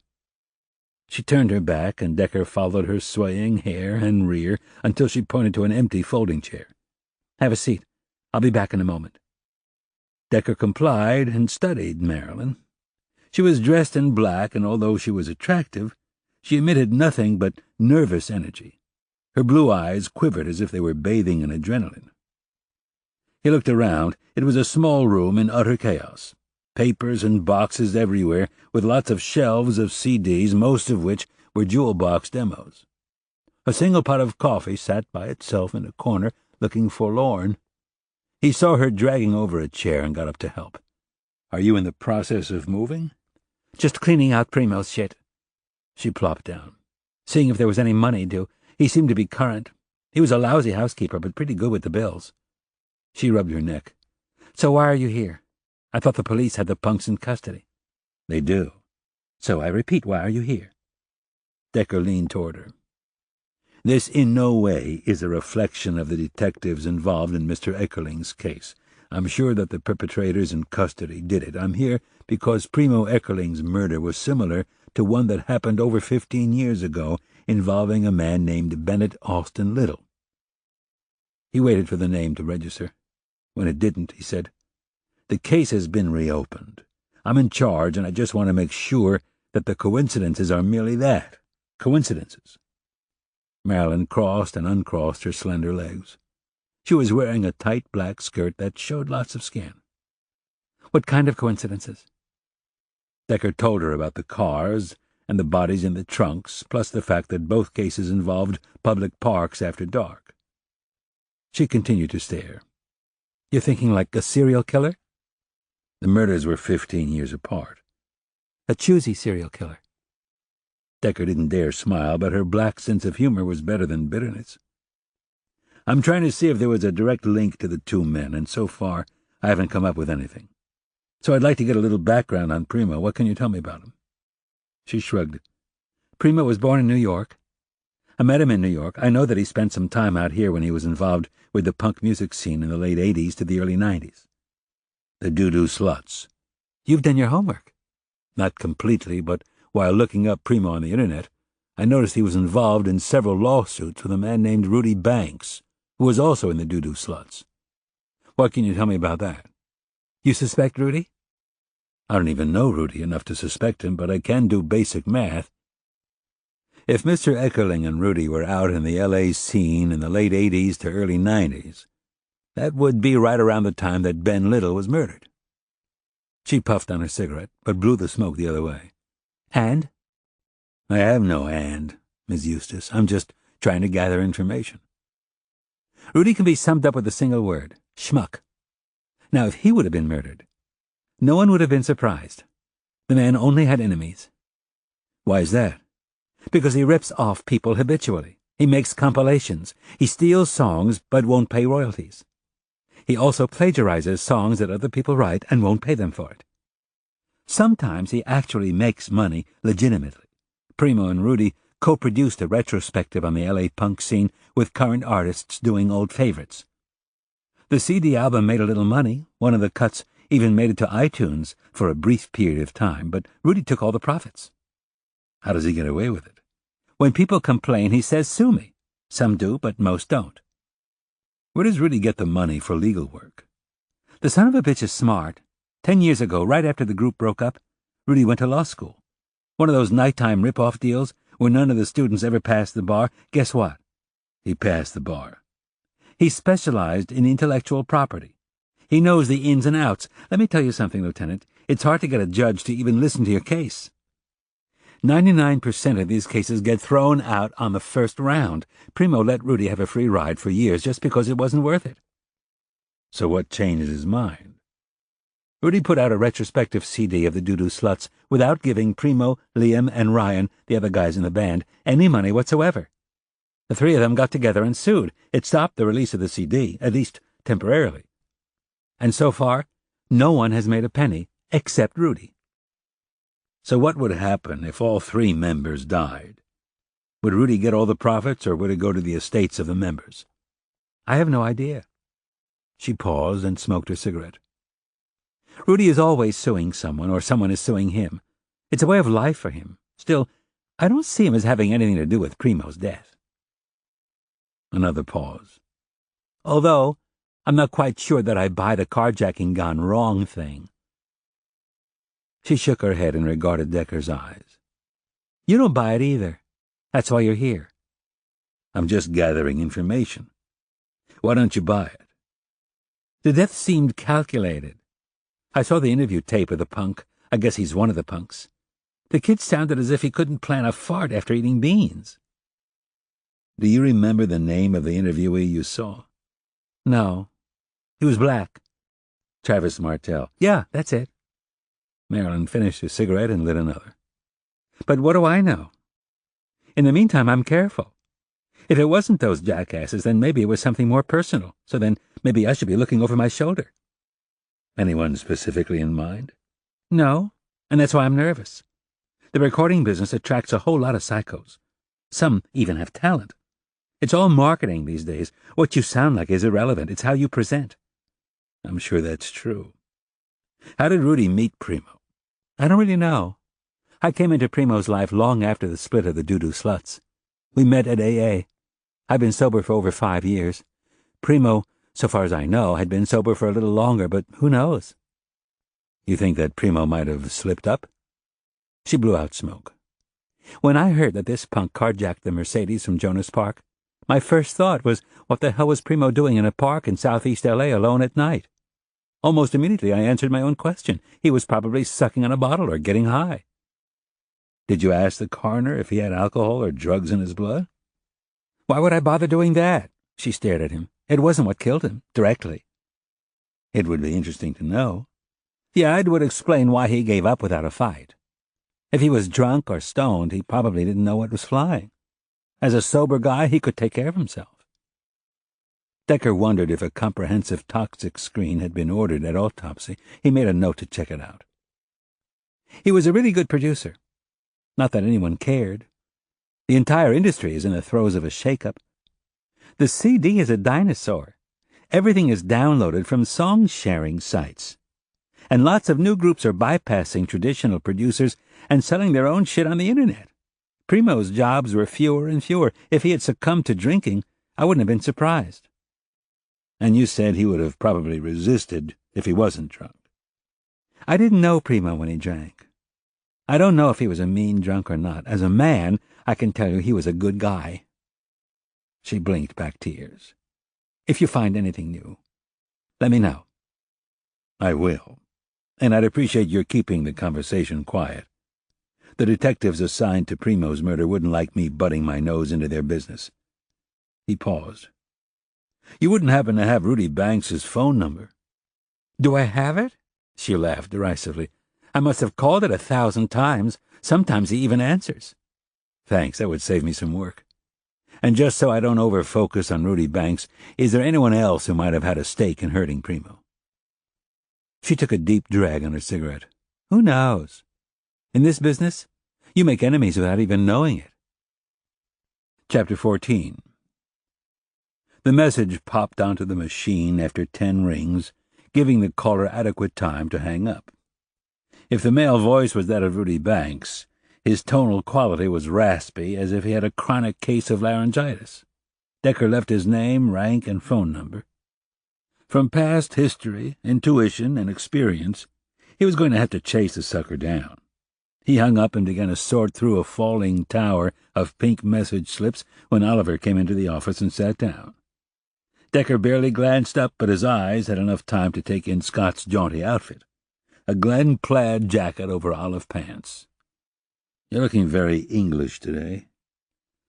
She turned her back, and Decker followed her swaying hair and rear until she pointed to an empty folding chair. Have a seat. I'll be back in a moment. Decker complied and studied Marilyn. She was dressed in black, and although she was attractive, she emitted nothing but nervous energy. Her blue eyes quivered as if they were bathing in adrenaline. He looked around. It was a small room in utter chaos. Papers and boxes everywhere, with lots of shelves of CDs, most of which were jewel box demos. A single pot of coffee sat by itself in a corner, looking forlorn. He saw her dragging over a chair and got up to help. Are you in the process of moving? Just cleaning out Primo's shit. She plopped down. Seeing if there was any money due. He seemed to be current. He was a lousy housekeeper, but pretty good with the bills. She rubbed her neck. So why are you here? I thought the police had the punks in custody. They do. So I repeat, why are you here? Decker leaned toward her. This in no way is a reflection of the detectives involved in Mr. Eckerling's case. I'm sure that the perpetrators in custody did it. I'm here because Primo Eckerling's murder was similar to one that happened over 15 years ago involving a man named Bennett Alston Little. He waited for the name to register. When it didn't, he said, "The case has been reopened. I'm in charge, and I just want to make sure that the coincidences are merely that, coincidences." Marilyn crossed and uncrossed her slender legs. She was wearing a tight black skirt that showed lots of skin. What kind of coincidences? Decker told her about the cars and the bodies in the trunks, plus the fact that both cases involved public parks after dark. She continued to stare. You're thinking like a serial killer? The murders were 15 years apart. A choosy serial killer. Decker didn't dare smile, but her black sense of humor was better than bitterness. I'm trying to see if there was a direct link to the two men, and so far I haven't come up with anything. So I'd like to get a little background on Primo. What can you tell me about him? She shrugged. Primo was born in New York. I met him in New York. I know that he spent some time out here when he was involved with the punk music scene in the late 80s to the early 90s. The doo-doo sluts. You've done your homework. Not completely, but while looking up Primo on the internet, I noticed he was involved in several lawsuits with a man named Rudy Banks, who was also in the doo-doo sluts. What can you tell me about that? You suspect Rudy? I don't even know Rudy enough to suspect him, but I can do basic math. If Mr. Eckerling and Rudy were out in the L.A. scene in the late 80s to early 90s, that would be right around the time that Ben Little was murdered. She puffed on her cigarette, but blew the smoke the other way. And? I have no and, Miss Eustace. I'm just trying to gather information. Rudy can be summed up with a single word: schmuck. Now, if he would have been murdered, no one would have been surprised. The man only had enemies. Why is that? Because he rips off people habitually. He makes compilations. He steals songs but won't pay royalties. He also plagiarizes songs that other people write and won't pay them for it. Sometimes he actually makes money legitimately. Primo and Rudy co-produced a retrospective on the L.A. punk scene with current artists doing old favorites. The CD album made a little money. One of the cuts even made it to iTunes for a brief period of time, but Rudy took all the profits. How does he get away with it? When people complain, he says, "Sue me." Some do, but most don't. Where does Rudy get the money for legal work? The son of a bitch is smart. 10 years ago, right after the group broke up, Rudy went to law school. One of those nighttime rip-off deals where none of the students ever passed the bar. Guess what? He passed the bar. He specialized in intellectual property. He knows the ins and outs. Let me tell you something, Lieutenant. It's hard to get a judge to even listen to your case. 99% of these cases get thrown out on the first round. Primo let Rudy have a free ride for years just because it wasn't worth it. So what changed his mind? Rudy put out a retrospective CD of the doo-doo sluts without giving Primo, Liam, and Ryan, the other guys in the band, any money whatsoever. The three of them got together and sued. It stopped the release of the CD, at least temporarily. And so far, no one has made a penny except Rudy. So what would happen if all three members died? Would Rudy get all the profits, or would it go to the estates of the members? I have no idea. She paused and smoked her cigarette. Rudy is always suing someone, or someone is suing him. It's a way of life for him. Still, I don't see him as having anything to do with Primo's death. Another pause. Although, I'm not quite sure that I buy the carjacking gone wrong thing. She shook her head and regarded Decker's eyes. You don't buy it either. That's why you're here. I'm just gathering information. Why don't you buy it? The death seemed calculated. I saw the interview tape of the punk. I guess he's one of the punks. The kid sounded as if he couldn't plan a fart after eating beans. Do you remember the name of the interviewee you saw? No. He was black. Travis Martel. Yeah, that's it. Marilyn finished her cigarette and lit another. But what do I know? In the meantime, I'm careful. If it wasn't those jackasses, then maybe it was something more personal. So then maybe I should be looking over my shoulder. Anyone specifically in mind? No, and that's why I'm nervous. The recording business attracts a whole lot of psychos. Some even have talent. It's all marketing these days. What you sound like is irrelevant. It's how you present. I'm sure that's true. How did Rudy meet Primo? I don't really know. I came into Primo's life long after the split of the Doo-Doo Sluts. We met at AA. I've been sober for over 5 years. Primo, so far as I know, had been sober for a little longer, but who knows? You think that Primo might have slipped up? She blew out smoke. When I heard that this punk carjacked the Mercedes from Jonas Park, my first thought was, what the hell was Primo doing in a park in southeast L.A. alone at night? Almost immediately I answered my own question. He was probably sucking on a bottle or getting high. Did you ask the coroner if he had alcohol or drugs in his blood? Why would I bother doing that? She stared at him. It wasn't what killed him, directly. It would be interesting to know. Yeah, it would explain why he gave up without a fight. If he was drunk or stoned, he probably didn't know what was flying. As a sober guy, he could take care of himself. Decker wondered if a comprehensive toxic screen had been ordered at autopsy. He made a note to check it out. He was a really good producer. Not that anyone cared. The entire industry is in the throes of a shake-up. The CD is a dinosaur. Everything is downloaded from song-sharing sites. And lots of new groups are bypassing traditional producers and selling their own shit on the internet. Primo's jobs were fewer and fewer. If he had succumbed to drinking, I wouldn't have been surprised. And you said he would have probably resisted if he wasn't drunk. I didn't know Primo when he drank. I don't know if he was a mean drunk or not. As a man, I can tell you he was a good guy. She blinked back tears. If you find anything new, let me know. I will. And I'd appreciate your keeping the conversation quiet. The detectives assigned to Primo's murder wouldn't like me butting my nose into their business. He paused. You wouldn't happen to have Rudy Banks's phone number? Do I have it? She laughed derisively. I must have called it 1,000 times. Sometimes he even answers. Thanks, that would save me some work. And just so I don't over-focus on Rudy Banks, is there anyone else who might have had a stake in hurting Primo? She took a deep drag on her cigarette. Who knows? In this business, you make enemies without even knowing it. Chapter 14. The message popped onto the machine after 10 rings, giving the caller adequate time to hang up. If the male voice was that of Rudy Banks, his tonal quality was raspy, as if he had a chronic case of laryngitis. Decker left his name, rank, and phone number. From past history, intuition, and experience, he was going to have to chase the sucker down. He hung up and began to sort through a falling tower of pink message slips when Oliver came into the office and sat down. Decker barely glanced up, but his eyes had enough time to take in Scott's jaunty outfit. A Glen plaid jacket over olive pants. You're looking very English today.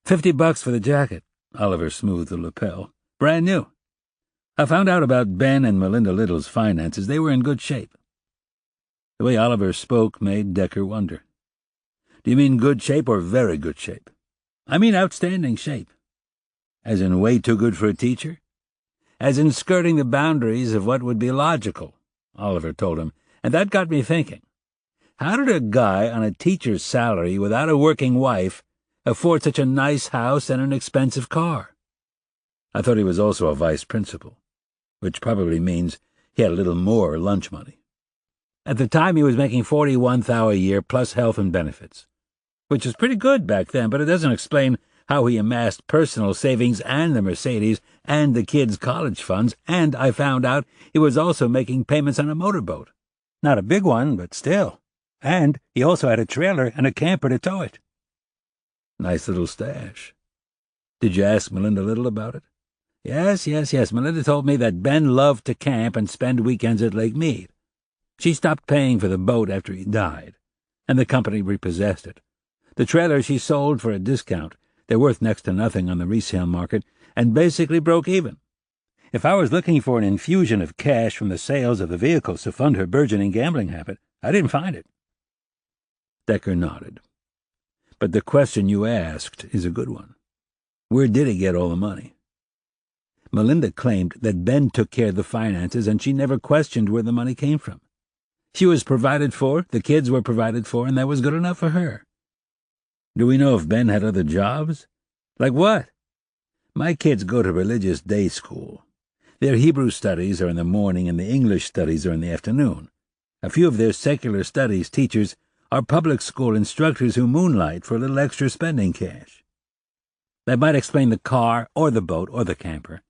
$50 for the jacket. Oliver smoothed the lapel. Brand new. I found out about Ben and Melinda Little's finances. They were in good shape. The way Oliver spoke made Decker wonder. Do you mean good shape or very good shape? I mean outstanding shape. As in way too good for a teacher? As in skirting the boundaries of what would be logical, Oliver told him. And that got me thinking. How did a guy on a teacher's salary without a working wife afford such a nice house and an expensive car? I thought he was also a vice principal, which probably means he had a little more lunch money. At the time he was making $41,000 a year plus health and benefits, which was pretty good back then, but it doesn't explain how he amassed personal savings and the Mercedes and the kids' college funds, and I found out he was also making payments on a motorboat. Not a big one, but still. And he also had a trailer and a camper to tow it. Nice little stash. Did you ask Melinda Little about it? Yes. Melinda told me that Ben loved to camp and spend weekends at Lake Mead. She stopped paying for the boat after he died, and the company repossessed it. The trailer she sold for a discount. They're worth next to nothing on the resale market, and basically broke even. If I was looking for an infusion of cash from the sales of the vehicles to fund her burgeoning gambling habit, I didn't find it. Decker nodded. But the question you asked is a good one. Where did he get all the money? Melinda claimed that Ben took care of the finances and she never questioned where the money came from. She was provided for, the kids were provided for, and that was good enough for her. Do we know if Ben had other jobs? Like what? My kids go to religious day school. Their Hebrew studies are in the morning and the English studies are in the afternoon. A few of their secular studies teachers are public school instructors who moonlight for a little extra spending cash. That might explain the car or the boat or the camper,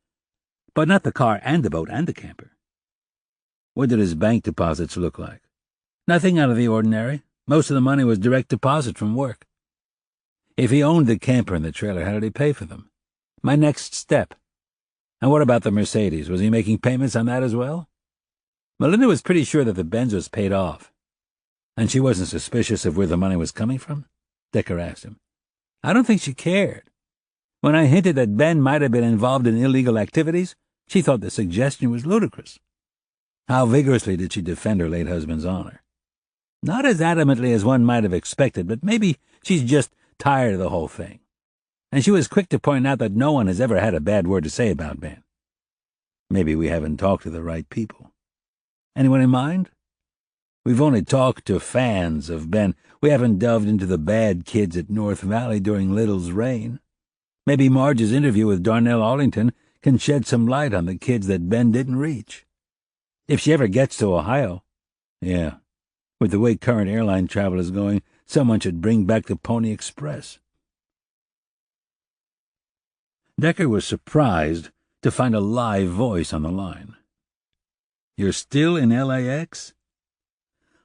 but not the car and the boat and the camper. What did his bank deposits look like? Nothing out of the ordinary. Most of the money was direct deposit from work. If he owned the camper and the trailer, how did he pay for them? My next step. And what about the Mercedes? Was he making payments on that as well? Melinda was pretty sure that the Benz was paid off. And she wasn't suspicious of where the money was coming from? Decker asked him. I don't think she cared. When I hinted that Ben might have been involved in illegal activities, she thought the suggestion was ludicrous. How vigorously did she defend her late husband's honor? Not as adamantly as one might have expected, but maybe she's just tired of the whole thing. And she was quick to point out that no one has ever had a bad word to say about Ben. Maybe we haven't talked to the right people. Anyone in mind? We've only talked to fans of Ben. We haven't delved into the bad kids at North Valley during Little's reign. Maybe Marge's interview with Darnell Arlington can shed some light on the kids that Ben didn't reach. If she ever gets to Ohio, yeah, with the way current airline travel is going, someone should bring back the Pony Express. Decker was surprised to find a live voice on the line. You're still in LAX?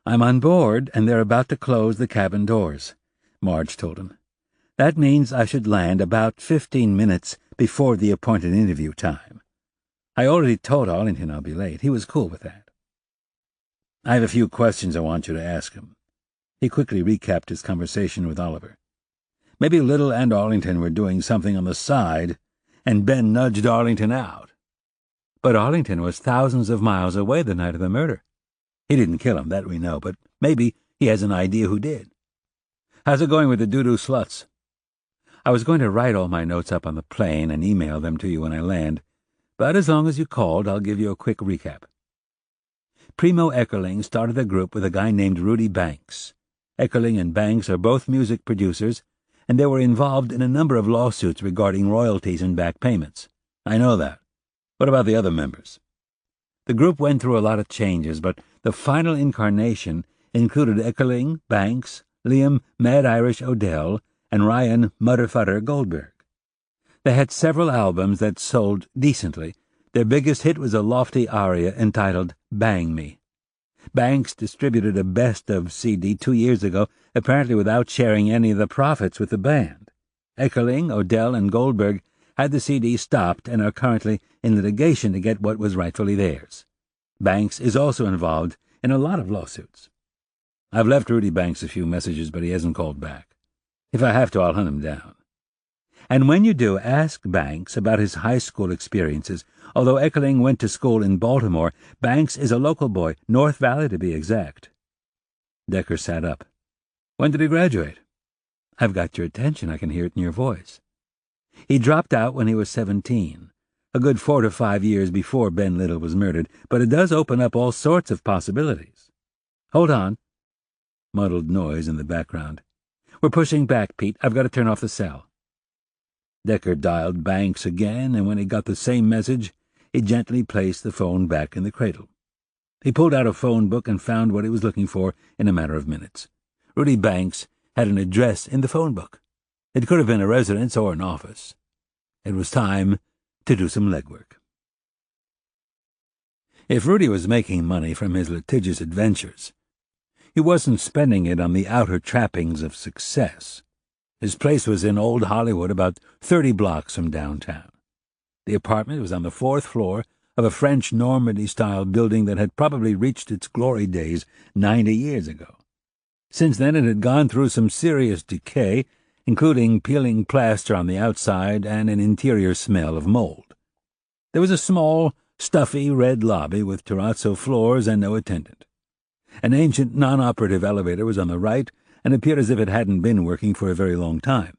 I'm on board, and they're about to close the cabin doors, Marge told him. That means I should land about 15 minutes before the appointed interview time. I already told Arlington I'll be late. He was cool with that. I have a few questions I want you to ask him. He quickly recapped his conversation with Oliver. Maybe Little and Arlington were doing something on the side, and Ben nudged Arlington out. But Arlington was thousands of miles away the night of the murder. He didn't kill him, that we know, but maybe he has an idea who did. How's it going with the doo-doo sluts? I was going to write all my notes up on the plane and email them to you when I land, but as long as you called, I'll give you a quick recap. Primo Eckerling started a group with a guy named Rudy Banks. Eckerling and Banks are both music producers, and they were involved in a number of lawsuits regarding royalties and back payments. I know that. What about the other members? The group went through a lot of changes, but the final incarnation included Eckerling, Banks, Liam Mad Irish Odell, and Ryan Mudderfutter Goldberg. They had several albums that sold decently. Their biggest hit was a lofty aria entitled Bang Me. Banks distributed a best-of CD 2 years ago, apparently without sharing any of the profits with the band. Eckerling, Odell, and Goldberg had the CD stopped and are currently in litigation to get what was rightfully theirs. Banks is also involved in a lot of lawsuits. I've left Rudy Banks a few messages, but he hasn't called back. If I have to, I'll hunt him down. And when you do, ask Banks about his high school experiences. Although Eckerling went to school in Baltimore, Banks is a local boy, North Valley to be exact. Decker sat up. When did he graduate? I've got your attention. I can hear it in your voice. He dropped out when he was 17, a good 4 to 5 years before Ben Little was murdered, but it does open up all sorts of possibilities. Hold on. Muddled noise in the background. We're pushing back, Pete. I've got to turn off the cell. Decker dialed Banks again, and when he got the same message, he gently placed the phone back in the cradle. He pulled out a phone book and found what he was looking for in a matter of minutes. Rudy Banks had an address in the phone book. It could have been a residence or an office. It was time to do some legwork. If Rudy was making money from his litigious adventures, he wasn't spending it on the outer trappings of success. His place was in Old Hollywood, about 30 blocks from downtown. The apartment was on the 4th floor of a French Normandy-style building that had probably reached its glory days 90 years ago. Since then it had gone through some serious decay, including peeling plaster on the outside and an interior smell of mold. There was a small, stuffy red lobby with terrazzo floors and no attendant. An ancient non-operative elevator was on the right and appeared as if it hadn't been working for a very long time.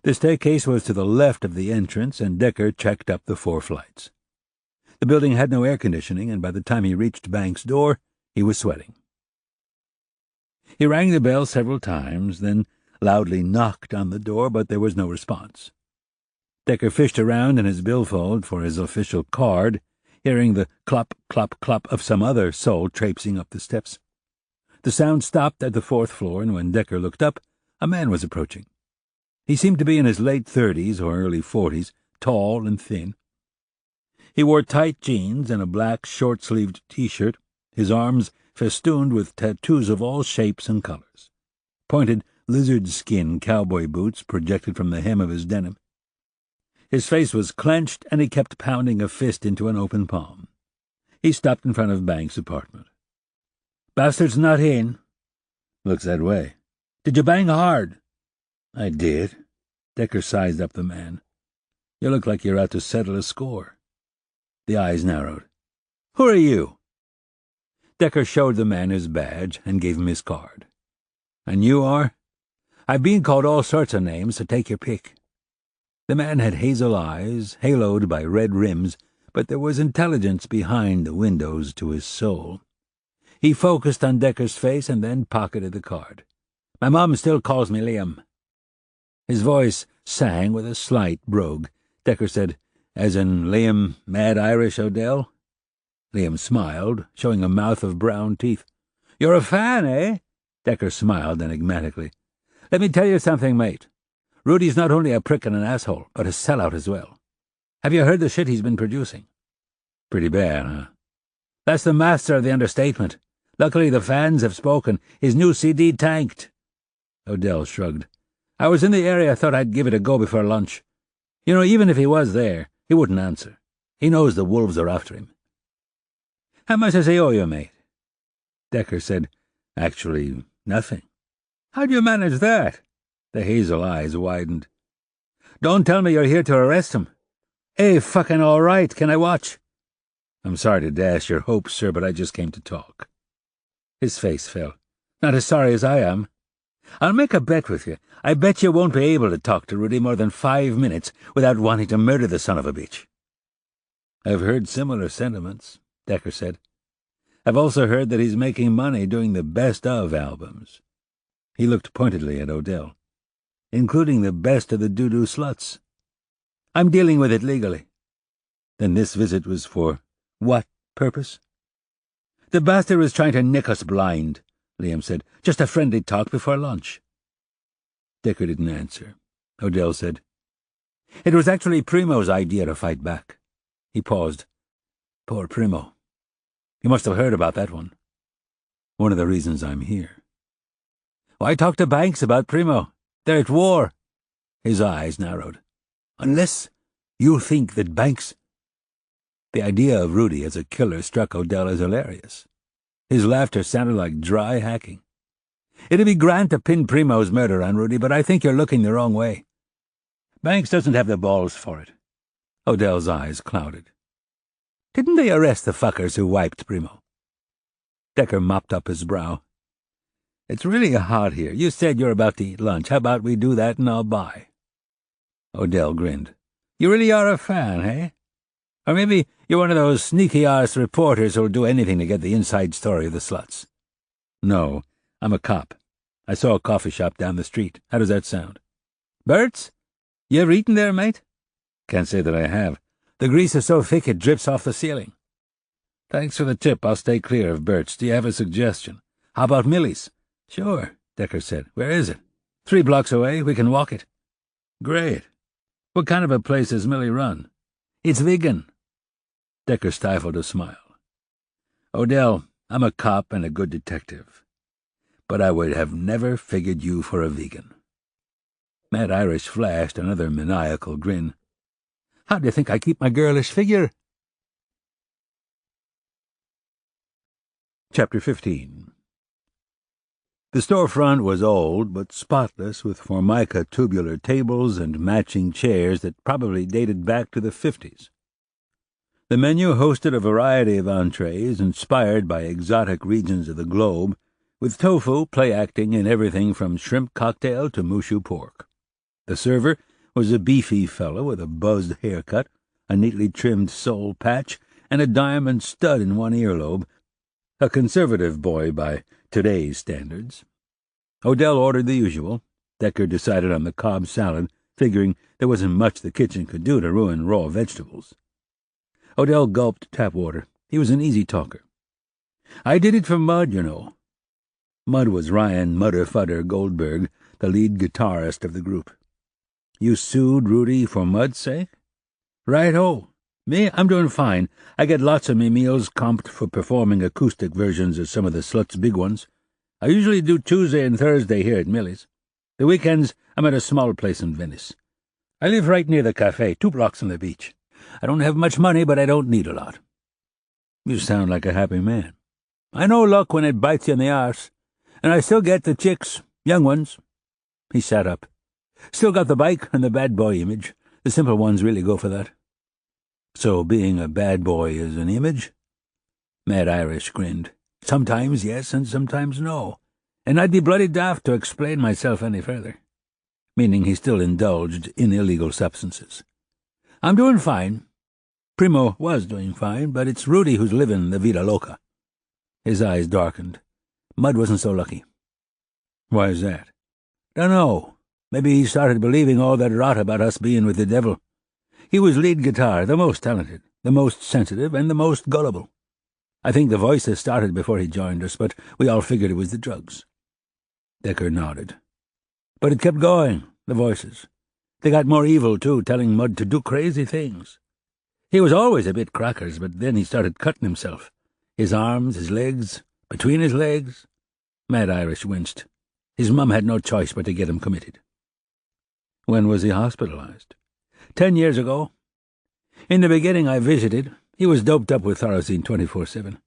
The staircase was to the left of the entrance, and Decker checked up the 4 flights. The building had no air conditioning, and by the time he reached Banks' door, he was sweating. He rang the bell several times, then loudly knocked on the door, but there was no response. Decker fished around in his billfold for his official card, hearing the clop, clop, clop of some other soul traipsing up the steps. The sound stopped at the 4th floor, and when Decker looked up, a man was approaching. He seemed to be in his late 30s or early 40s, tall and thin. He wore tight jeans and a black short-sleeved T-shirt, his arms festooned with tattoos of all shapes and colors. Pointed lizard-skin cowboy boots projected from the hem of his denim. His face was clenched, and he kept pounding a fist into an open palm. He stopped in front of Banks' apartment. "Bastard's not in." "Looks that way." "Did you bang hard?" "I did." Decker sized up the man. "You look like you're out to settle a score." The eyes narrowed. "Who are you?" Decker showed the man his badge and gave him his card. "And you are?" "I've been called all sorts of names, so take your pick." The man had hazel eyes, haloed by red rims, but there was intelligence behind the windows to his soul. He focused on Decker's face and then pocketed the card. "My mom still calls me Liam." His voice sang with a slight brogue. Decker said, "As in Liam Mad Irish Odell?" Liam smiled, showing a mouth of brown teeth. "You're a fan, eh?" Decker smiled enigmatically. "Let me tell you something, mate. Rudy's not only a prick and an asshole, but a sellout as well. Have you heard the shit he's been producing?" "Pretty bad, huh?" "That's the master of the understatement. Luckily the fans have spoken. His new CD tanked." Odell shrugged. "I was in the area, thought I'd give it a go before lunch. You know, even if he was there, he wouldn't answer. He knows the wolves are after him." "How much does he owe you, mate?" Decker said, "Actually, nothing." "How'd you manage that?" The hazel eyes widened. "Don't tell me you're here to arrest him." Fucking all right. Can I watch?" "I'm sorry to dash your hopes, sir, but I just came to talk." His face fell. "Not as sorry as I am. I'll make a bet with you. I bet you won't be able to talk to Rudy more than 5 minutes without wanting to murder the son of a bitch." "I've heard similar sentiments," Decker said. "I've also heard that he's making money doing the best-of albums." He looked pointedly at Odell. "Including the best of the doo-doo sluts." "I'm dealing with it legally." "Then this visit was for what purpose?" "The bastard was trying to nick us blind," Liam said. "Just a friendly talk before lunch." Decker didn't answer. Odell said, "It was actually Primo's idea to fight back." He paused. "Poor Primo. You must have heard about that one." "One of the reasons I'm here." "Why talk to Banks about Primo? They're at war." His eyes narrowed. "Unless you think that Banks—" The idea of Rudy as a killer struck Odell as hilarious. His laughter sounded like dry hacking. "It'd be grand to pin Primo's murder on Rudy, but I think you're looking the wrong way. Banks doesn't have the balls for it." Odell's eyes clouded. "Didn't they arrest the fuckers who wiped Primo?" Decker mopped up his brow. "It's really hot here. You said you're about to eat lunch. How about we do that and I'll buy?" Odell grinned. "You really are a fan, eh? Or maybe you're one of those sneaky-arse reporters who'll do anything to get the inside story of the sluts." "No, I'm a cop. I saw a coffee shop down the street. How does that sound?" "Bert's? You ever eaten there, mate?" "Can't say that I have. The grease is so thick it drips off the ceiling." "Thanks for the tip. I'll stay clear of Bert's. Do you have a suggestion?" "How about Millie's?" "Sure," Decker said. "Where is it?" 3 blocks away. We can walk it." "Great. What kind of a place does Millie run?" "It's vegan." Decker stifled a smile. "Odell, I'm a cop and a good detective. But I would have never figured you for a vegan." Mad Irish flashed another maniacal grin. "How do you think I keep my girlish figure?" Chapter 15. The storefront was old but spotless, with formica tubular tables and matching chairs that probably dated back to the 50s. The menu hosted a variety of entrees inspired by exotic regions of the globe, with tofu play-acting in everything from shrimp cocktail to mushu pork. The server was a beefy fellow with a buzzed haircut, a neatly trimmed soul patch, and a diamond stud in one earlobe, a conservative boy by today's standards. Odell ordered the usual. Decker decided on the Cobb salad, figuring there wasn't much the kitchen could do to ruin raw vegetables. Odell gulped tap water. He was an easy talker. "I did it for Mud, you know." Mud was Ryan Mudder-Fudder Goldberg, the lead guitarist of the group. "You sued Rudy for Mud's sake?" "Right-ho. Me, I'm doing fine. I get lots of me meals comped for performing acoustic versions of some of the Slut's big ones. I usually do Tuesday and Thursday here at Millie's. The weekends, I'm at a small place in Venice. I live right near the cafe, 2 blocks from the beach. I don't have much money, but I don't need a lot." "You sound like a happy man." "I know luck when it bites you in the arse. And I still get the chicks, young ones." He sat up. "Still got the bike and the bad boy image. The simple ones really go for that." "So being a bad boy is an image?" Mad Irish grinned. "Sometimes yes, and sometimes no. And I'd be bloody daft to explain myself any further." Meaning he still indulged in illegal substances. "I'm doing fine. Primo was doing fine, but it's Rudy who's living the vida loca." His eyes darkened. Mud wasn't so lucky. "Why is that?" "Dunno. Maybe he started believing all that rot about us being with the devil. He was lead guitar, the most talented, the most sensitive, and the most gullible. I think the voices started before he joined us, but we all figured it was the drugs." Decker nodded. "But it kept going, the voices. They got more evil, too, telling Mud to do crazy things. He was always a bit crackers, but then he started cutting himself. His arms, his legs, between his legs." Mad Irish winced. His mum had no choice but to get him committed. "When was he hospitalized?" 10 years ago. In the beginning I visited. He was doped up with Thorazine 24/7.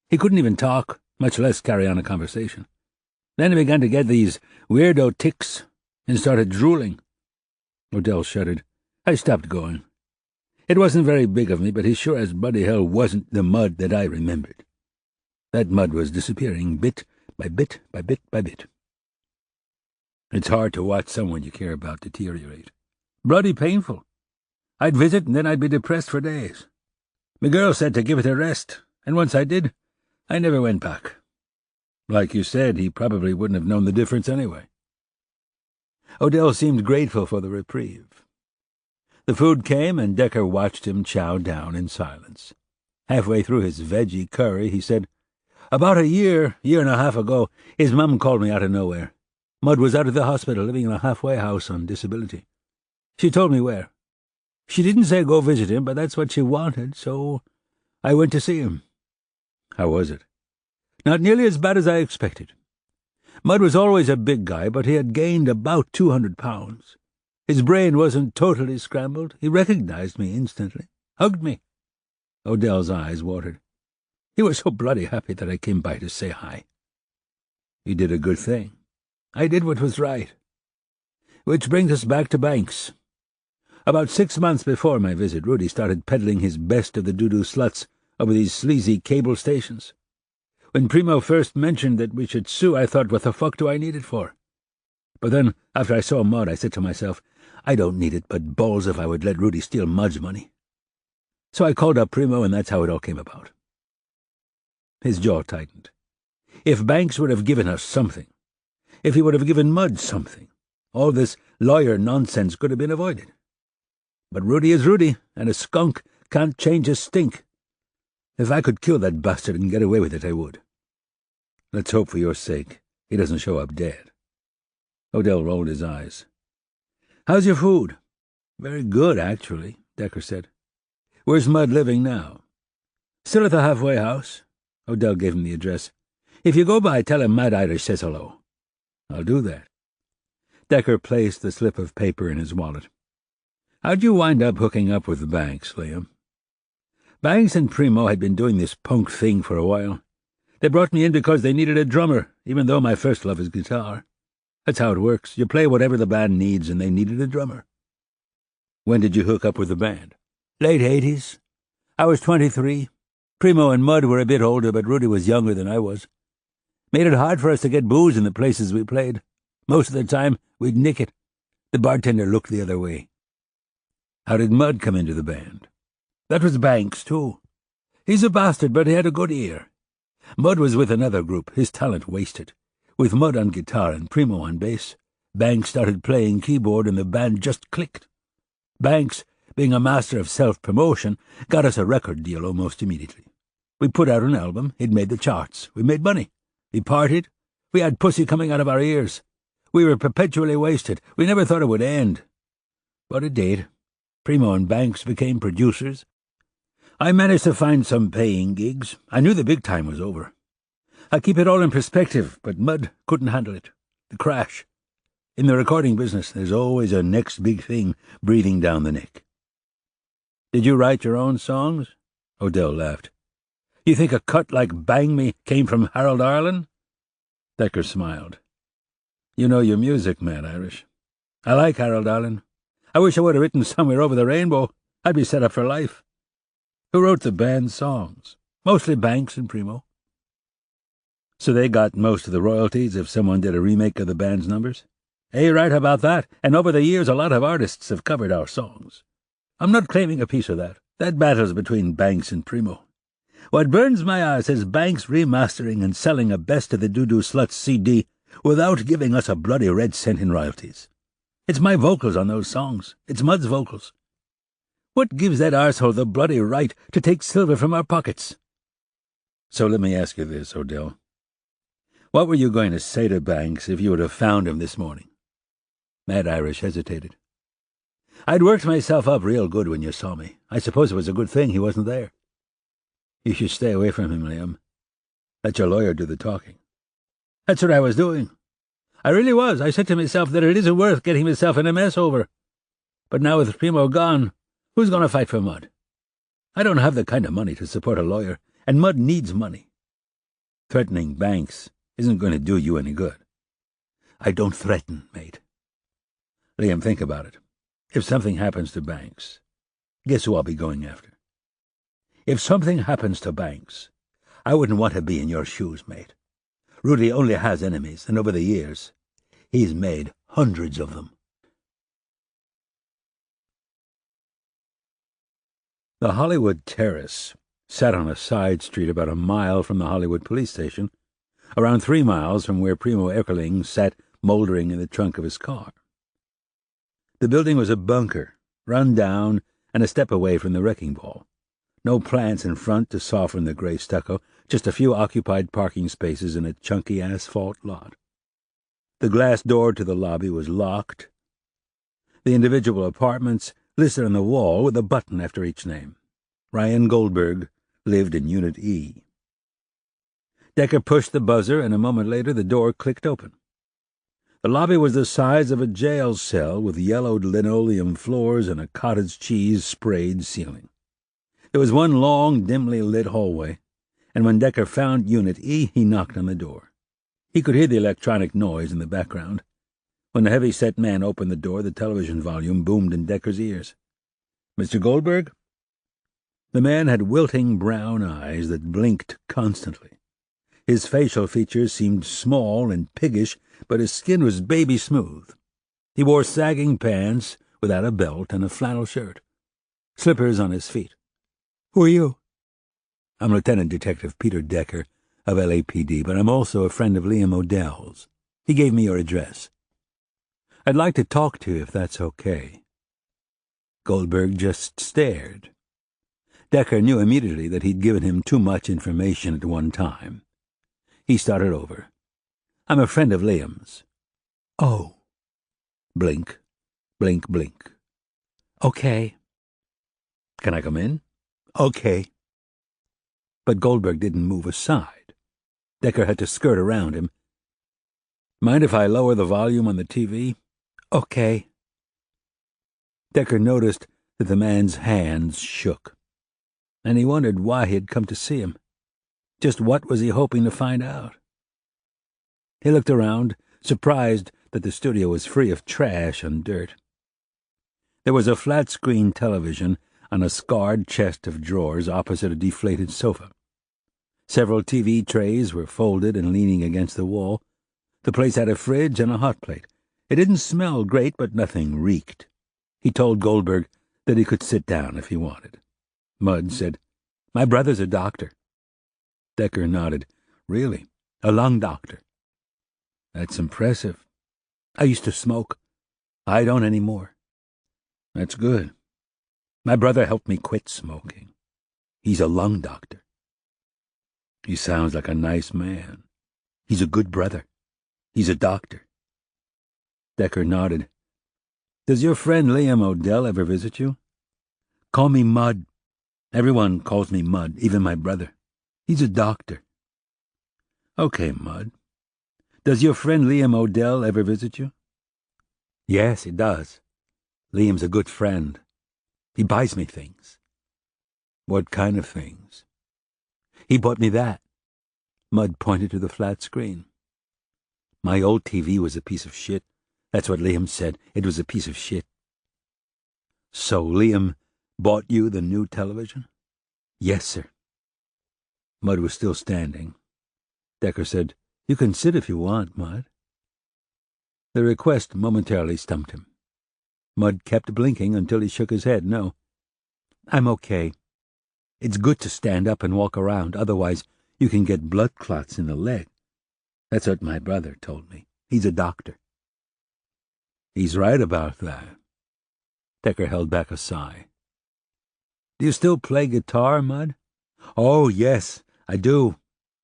He couldn't even talk, much less carry on a conversation. Then he began to get these weirdo tics and started drooling." Odell shuddered. "I stopped going. It wasn't very big of me, but he sure as bloody hell wasn't the Mud that I remembered. That Mud was disappearing bit by bit by bit by bit." "It's hard to watch someone you care about deteriorate." "Bloody painful. I'd visit, and then I'd be depressed for days. My girl said to give it a rest, and once I did, I never went back." "Like you said, he probably wouldn't have known the difference anyway." Odell seemed grateful for the reprieve. The food came, and Decker watched him chow down in silence. Halfway through his veggie curry, he said, "About a year and a half ago, his mum called me out of nowhere. Mud was out of the hospital, living in a halfway house on disability. She told me where. She didn't say go visit him, but that's what she wanted, so I went to see him." "How was it?" "Not nearly as bad as I expected. Mud was always a big guy, but he had gained about 200 pounds. His brain wasn't totally scrambled. He recognized me instantly. Hugged me." Odell's eyes watered. "He was so bloody happy that I came by to say hi." "You did a good thing." "I did what was right. Which brings us back to Banks. About 6 months before my visit, Rudy started peddling his best of the doo-doo sluts over these sleazy cable stations. When Primo first mentioned that we should sue, I thought, what the fuck do I need it for? But then, after I saw Mud, I said to myself, I don't need it, but balls if I would let Rudy steal Mud's money. So I called up Primo, and that's how it all came about." His jaw tightened. If Banks would have given us something, if he would have given Mud something, all this lawyer nonsense could have been avoided. But Rudy is Rudy, and a skunk can't change his stink. If I could kill that bastard and get away with it, I would. Let's hope for your sake he doesn't show up dead." Odell rolled his eyes. "How's your food?" "Very good, actually," Decker said. "Where's Mud living now?" "Still at the halfway house." Odell gave him the address. "If you go by, tell him Mad Irish says hello." "I'll do that." Decker placed the slip of paper in his wallet. "How'd you wind up hooking up with Banks, Liam?" "Banks and Primo had been doing this punk thing for a while. They brought me in because they needed a drummer, even though my first love is guitar. That's how it works. You play whatever the band needs, and they needed a drummer." "When did you hook up with the band?" "Late 80s. I was 23. Primo and Mud were a bit older, but Rudy was younger than I was. Made it hard for us to get booze in the places we played. Most of the time, we'd nick it. The bartender looked the other way. How did Mud come into the band? That was Banks, too. He's a bastard, but he had a good ear. Mud was with another group, his talent wasted. With Mud on guitar and Primo on bass, Banks started playing keyboard and the band just clicked. Banks, being a master of self-promotion, got us a record deal almost immediately. We put out an album, it made the charts, we made money. We partied, we had pussy coming out of our ears. We were perpetually wasted, we never thought it would end. But it did. Primo and Banks became producers. I managed to find some paying gigs. I knew the big time was over. I keep it all in perspective, but Mud couldn't handle it. The crash. In the recording business, there's always a next big thing breathing down the neck. Did you write your own songs? Odell laughed. You think a cut like Bang Me came from Harold Arlen? Decker smiled. You know your music, man, Irish. I like Harold Arlen. I wish I would have written Somewhere Over the Rainbow. I'd be set up for life. Who wrote the band's songs? Mostly Banks and Primo. So they got most of the royalties if someone did a remake of the band's numbers? Right about that, and over the years a lot of artists have covered our songs. I'm not claiming a piece of that. That battle's between Banks and Primo. What burns my eyes is Banks remastering and selling a Best of the Doo-Doo Sluts CD without giving us a bloody red cent in royalties. It's my vocals on those songs. It's Mud's vocals. What gives that arsehole the bloody right to take silver from our pockets? So let me ask you this, Odell. What were you going to say to Banks if you would have found him this morning? Mad Irish hesitated. I'd worked myself up real good when you saw me. I suppose it was a good thing he wasn't there. You should stay away from him, Liam. Let your lawyer do the talking. That's what I was doing. I really was. I said to myself that it isn't worth getting myself in a mess over. But now with Primo gone, who's going to fight for Mud? I don't have the kind of money to support a lawyer, and Mud needs money. Threatening Banks isn't going to do you any good. I don't threaten, mate. Liam, think about it. If something happens to Banks, guess who I'll be going after? If something happens to Banks, I wouldn't want to be in your shoes, mate. Rudy only has enemies, and over the years, he's made hundreds of them. The Hollywood Terrace sat on a side street about a mile from the Hollywood police station, around 3 miles from where Primo Eckerling sat mouldering in the trunk of his car. The building was a bunker, run down and a step away from the wrecking ball. No plants in front to soften the gray stucco, just a few occupied parking spaces in a chunky asphalt lot. The glass door to the lobby was locked. The individual apartments listed on the wall with a button after each name. Ryan Goldberg lived in Unit E. Decker pushed the buzzer, and a moment later the door clicked open. The lobby was the size of a jail cell with yellowed linoleum floors and a cottage cheese sprayed ceiling. There was one long, dimly lit hallway, and when Decker found Unit E, he knocked on the door. He could hear the electronic noise in the background. When the heavy-set man opened the door, the television volume boomed in Decker's ears. "Mr. Goldberg?" The man had wilting brown eyes that blinked constantly. His facial features seemed small and piggish, but his skin was baby-smooth. He wore sagging pants without a belt and a flannel shirt, slippers on his feet. "Who are you?" "I'm Lieutenant Detective Peter Decker of LAPD, but I'm also a friend of Liam Odell's. He gave me your address. I'd like to talk to you if that's okay." Goldberg just stared. Decker knew immediately that he'd given him too much information at one time. He started over. "I'm a friend of Liam's." "Oh." Blink, blink, blink. "Okay." "Can I come in?" "Okay." But Goldberg didn't move aside. Decker had to skirt around him. "Mind if I lower the volume on the TV?" "Okay." Decker noticed that the man's hands shook, and he wondered why he had come to see him. Just what was he hoping to find out? He looked around, surprised that the studio was free of trash and dirt. There was a flat-screen television on a scarred chest of drawers opposite a deflated sofa. Several TV trays were folded and leaning against the wall. The place had a fridge and a hot plate. It didn't smell great, but nothing reeked. He told Goldberg that he could sit down if he wanted. Mudd said, "My brother's a doctor." Decker nodded. "Really? A lung doctor?" "That's impressive. I used to smoke. I don't anymore." "That's good. My brother helped me quit smoking. He's a lung doctor." "He sounds like a nice man. He's a good brother. He's a doctor." Decker nodded. "Does your friend Liam O'Dell ever visit you?" "Call me Mudd. Everyone calls me Mudd, even my brother. He's a doctor." "Okay, Mudd. Does your friend Liam O'Dell ever visit you?" "Yes, he does. Liam's a good friend. He buys me things." "What kind of things?" "He bought me that." Mudd pointed to the flat screen. "My old TV was a piece of shit. That's what Liam said. It was a piece of shit." "So Liam bought you the new television?" "Yes, sir." Mudd was still standing. Decker said, "You can sit if you want, Mudd." The request momentarily stumped him. Mudd kept blinking until he shook his head. "No, I'm okay. It's good to stand up and walk around, otherwise you can get blood clots in the leg. That's what my brother told me. He's a doctor." "He's right about that." Decker held back a sigh. "Do you still play guitar, Mudd?" "Oh, yes, I do."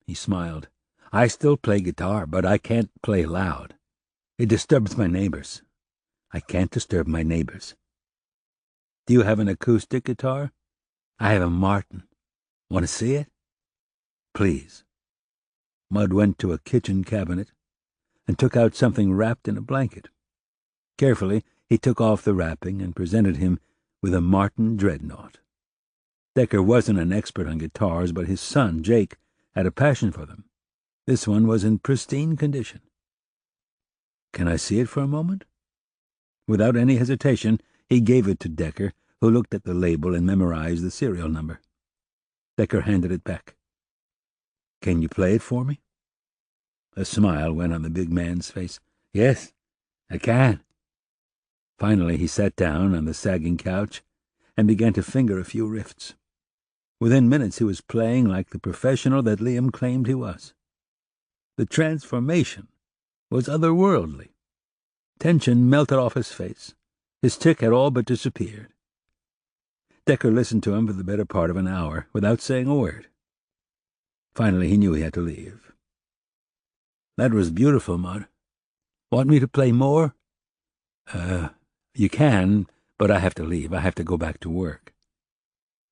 He smiled. "I still play guitar, but I can't play loud. It disturbs my neighbors. I can't disturb my neighbors." "Do you have an acoustic guitar?" "I have a Martin. Want to see it?" "Please." Mudd went to a kitchen cabinet and took out something wrapped in a blanket. Carefully, he took off the wrapping and presented him with a Martin Dreadnought. Decker wasn't an expert on guitars, but his son, Jake, had a passion for them. This one was in pristine condition. "Can I see it for a moment?" Without any hesitation, he gave it to Decker, who looked at the label and memorized the serial number. Decker handed it back. "Can you play it for me?" A smile went on the big man's face. "Yes, I can." Finally, he sat down on the sagging couch and began to finger a few riffs. Within minutes, he was playing like the professional that Liam claimed he was. The transformation was otherworldly. Tension melted off his face. His tic had all but disappeared. Decker listened to him for the better part of an hour without saying a word. Finally, he knew he had to leave. "That was beautiful, Mudd. Want me to play more?" You can, but I have to leave. I have to go back to work."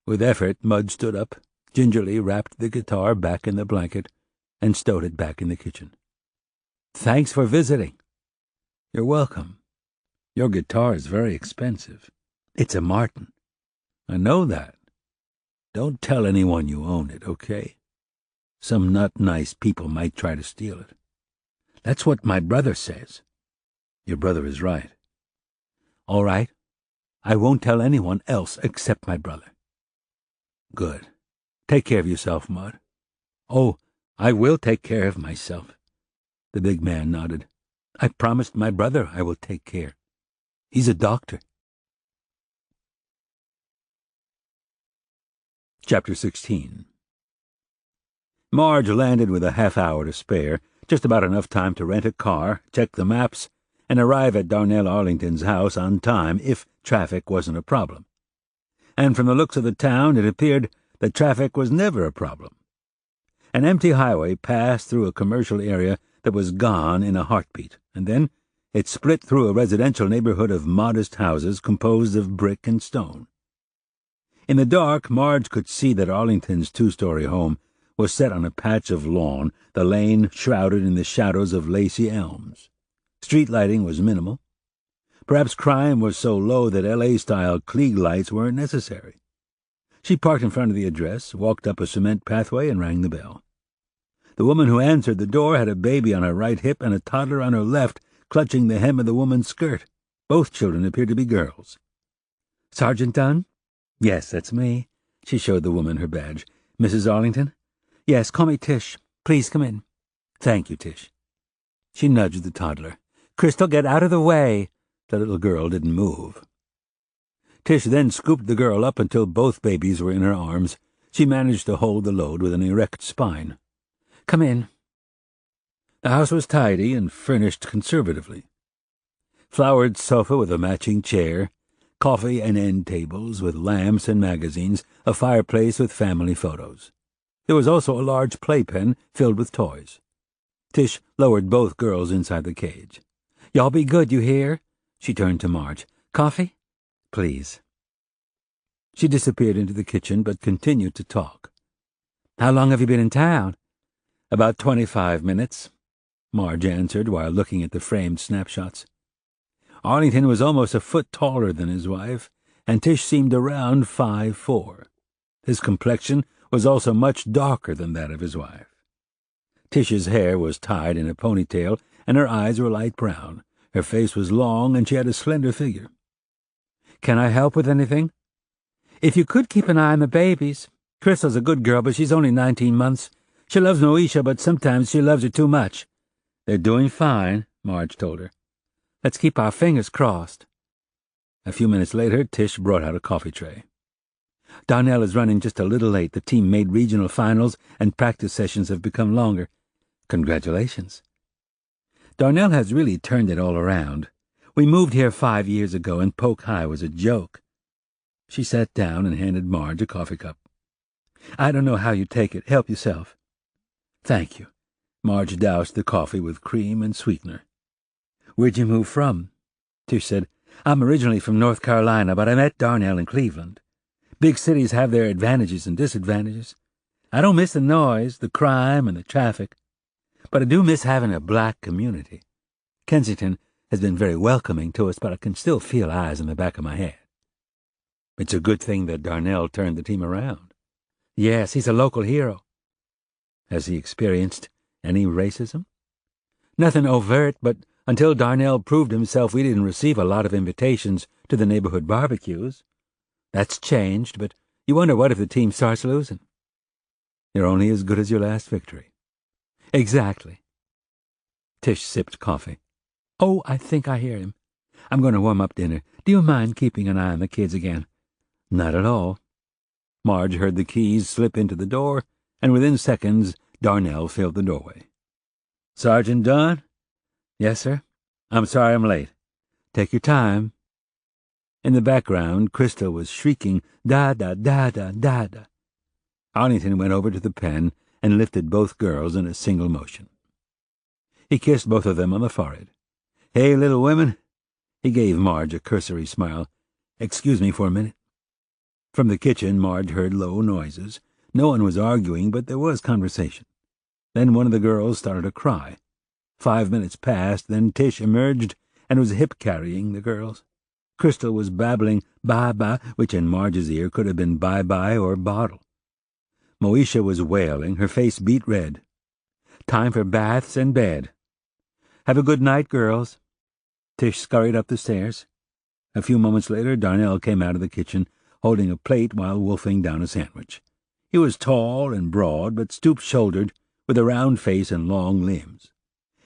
With effort, Mudd stood up, gingerly wrapped the guitar back in the blanket, and stowed it back in the kitchen. "Thanks for visiting." "You're welcome. Your guitar is very expensive." "It's a Martin." "I know that. Don't tell anyone you own it, okay? Some not nice people might try to steal it." "That's what my brother says." "Your brother is right." "All right. I won't tell anyone else except my brother." "Good. Take care of yourself, Mudd." "Oh, I will take care of myself." The big man nodded. "I promised my brother I will take care. He's a doctor." Chapter 16. Marge landed with a half-hour to spare, just about enough time to rent a car, check the maps, and arrive at Darnell Arlington's house on time if traffic wasn't a problem. And from the looks of the town, it appeared that traffic was never a problem. An empty highway passed through a commercial area that was gone in a heartbeat, and then it split through a residential neighborhood of modest houses composed of brick and stone. In the dark, Marge could see that Arlington's two-story home was set on a patch of lawn, the lane shrouded in the shadows of lacy elms. Street lighting was minimal. Perhaps crime was so low that L.A.-style Klieg lights weren't necessary. She parked in front of the address, walked up a cement pathway, and rang the bell. The woman who answered the door had a baby on her right hip and a toddler on her left, clutching the hem of the woman's skirt. Both children appeared to be girls. "Sergeant Dunn?" "Yes, that's me." She showed the woman her badge. "Mrs. Arlington?" "Yes, call me Tish. Please come in." "Thank you, Tish." She nudged the toddler. "Crystal, get out of the way." The little girl didn't move. Tish then scooped the girl up until both babies were in her arms. She managed to hold the load with an erect spine. "Come in." The house was tidy and furnished conservatively. Flowered sofa with a matching chair, coffee and end tables with lamps and magazines, a fireplace with family photos. There was also a large playpen filled with toys. Tish lowered both girls inside the cage. "Y'all be good, you hear?" She turned to Marge. "Coffee?" "Please." She disappeared into the kitchen, but continued to talk. "How long have you been in town?" "About 25 minutes," Marge answered while looking at the framed snapshots. Arlington was almost a foot taller than his wife, and Tish seemed around 5'4". His complexion was also much darker than that of his wife. Tish's hair was tied in a ponytail, and her eyes were light brown. Her face was long, and she had a slender figure. "Can I help with anything?" "If you could keep an eye on the babies. Crystal's a good girl, but she's only 19 months. She loves Moesha, but sometimes she loves her too much." "They're doing fine," Marge told her. "Let's keep our fingers crossed." A few minutes later, Tish brought out a coffee tray. "Darnell is running just a little late. The team made regional finals, and practice sessions have become longer." "Congratulations." "Darnell has really turned it all around. We moved here 5 years ago, and Polk High was a joke." She sat down and handed Marge a coffee cup. "I don't know how you take it. Help yourself." "Thank you." Marge doused the coffee with cream and sweetener. "Where'd you move from?" Tish said. "I'm originally from North Carolina, but I met Darnell in Cleveland. Big cities have their advantages and disadvantages. I don't miss the noise, the crime, and the traffic, but I do miss having a black community. Kensington has been very welcoming to us, but I can still feel eyes in the back of my head." "It's a good thing that Darnell turned the team around." "Yes, he's a local hero." "Has he experienced any racism?" "Nothing overt, but until Darnell proved himself, we didn't receive a lot of invitations to the neighborhood barbecues. That's changed, but you wonder what if the team starts losing." "You're only as good as your last victory." "Exactly." Tish sipped coffee. "Oh, I think I hear him. I'm going to warm up dinner. Do you mind keeping an eye on the kids again?" "Not at all." Marge heard the keys slip into the door, and within seconds Darnell filled the doorway. "Sergeant Dunn?" "Yes, sir." "I'm sorry I'm late." "Take your time." In the background, Crystal was shrieking, "Da-da, da-da, da-da." Arlington went over to the pen and lifted both girls in a single motion. He kissed both of them on the forehead. "Hey, little women." He gave Marge a cursory smile. "Excuse me for a minute." From the kitchen, Marge heard low noises. No one was arguing, but there was conversation. Then one of the girls started to cry. 5 minutes passed, then Tish emerged and was hip-carrying the girls. Crystal was babbling "bye-bye," which in Marge's ear could have been bye-bye or bottle. Moesha was wailing, her face beet red. "Time for baths and bed." "Have a good night, girls." Tish scurried up the stairs. A few moments later, Darnell came out of the kitchen, holding a plate while wolfing down a sandwich. He was tall and broad, but stoop-shouldered, with a round face and long limbs.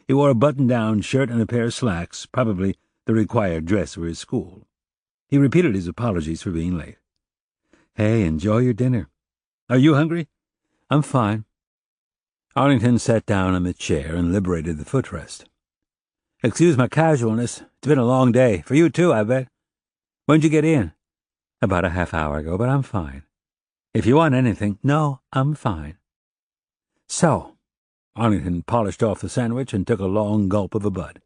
He wore a button-down shirt and a pair of slacks, probably the required dress for his school. He repeated his apologies for being late. "Hey, enjoy your dinner." "Are you hungry?" "I'm fine." Arlington sat down on the chair and liberated the footrest. "Excuse my casualness. It's been a long day. For you, too, I bet. When'd you get in?" "About a half-hour ago, but I'm fine." "If you want anything—" "No, I'm fine." "So," Arlington polished off the sandwich and took a long gulp of a bud.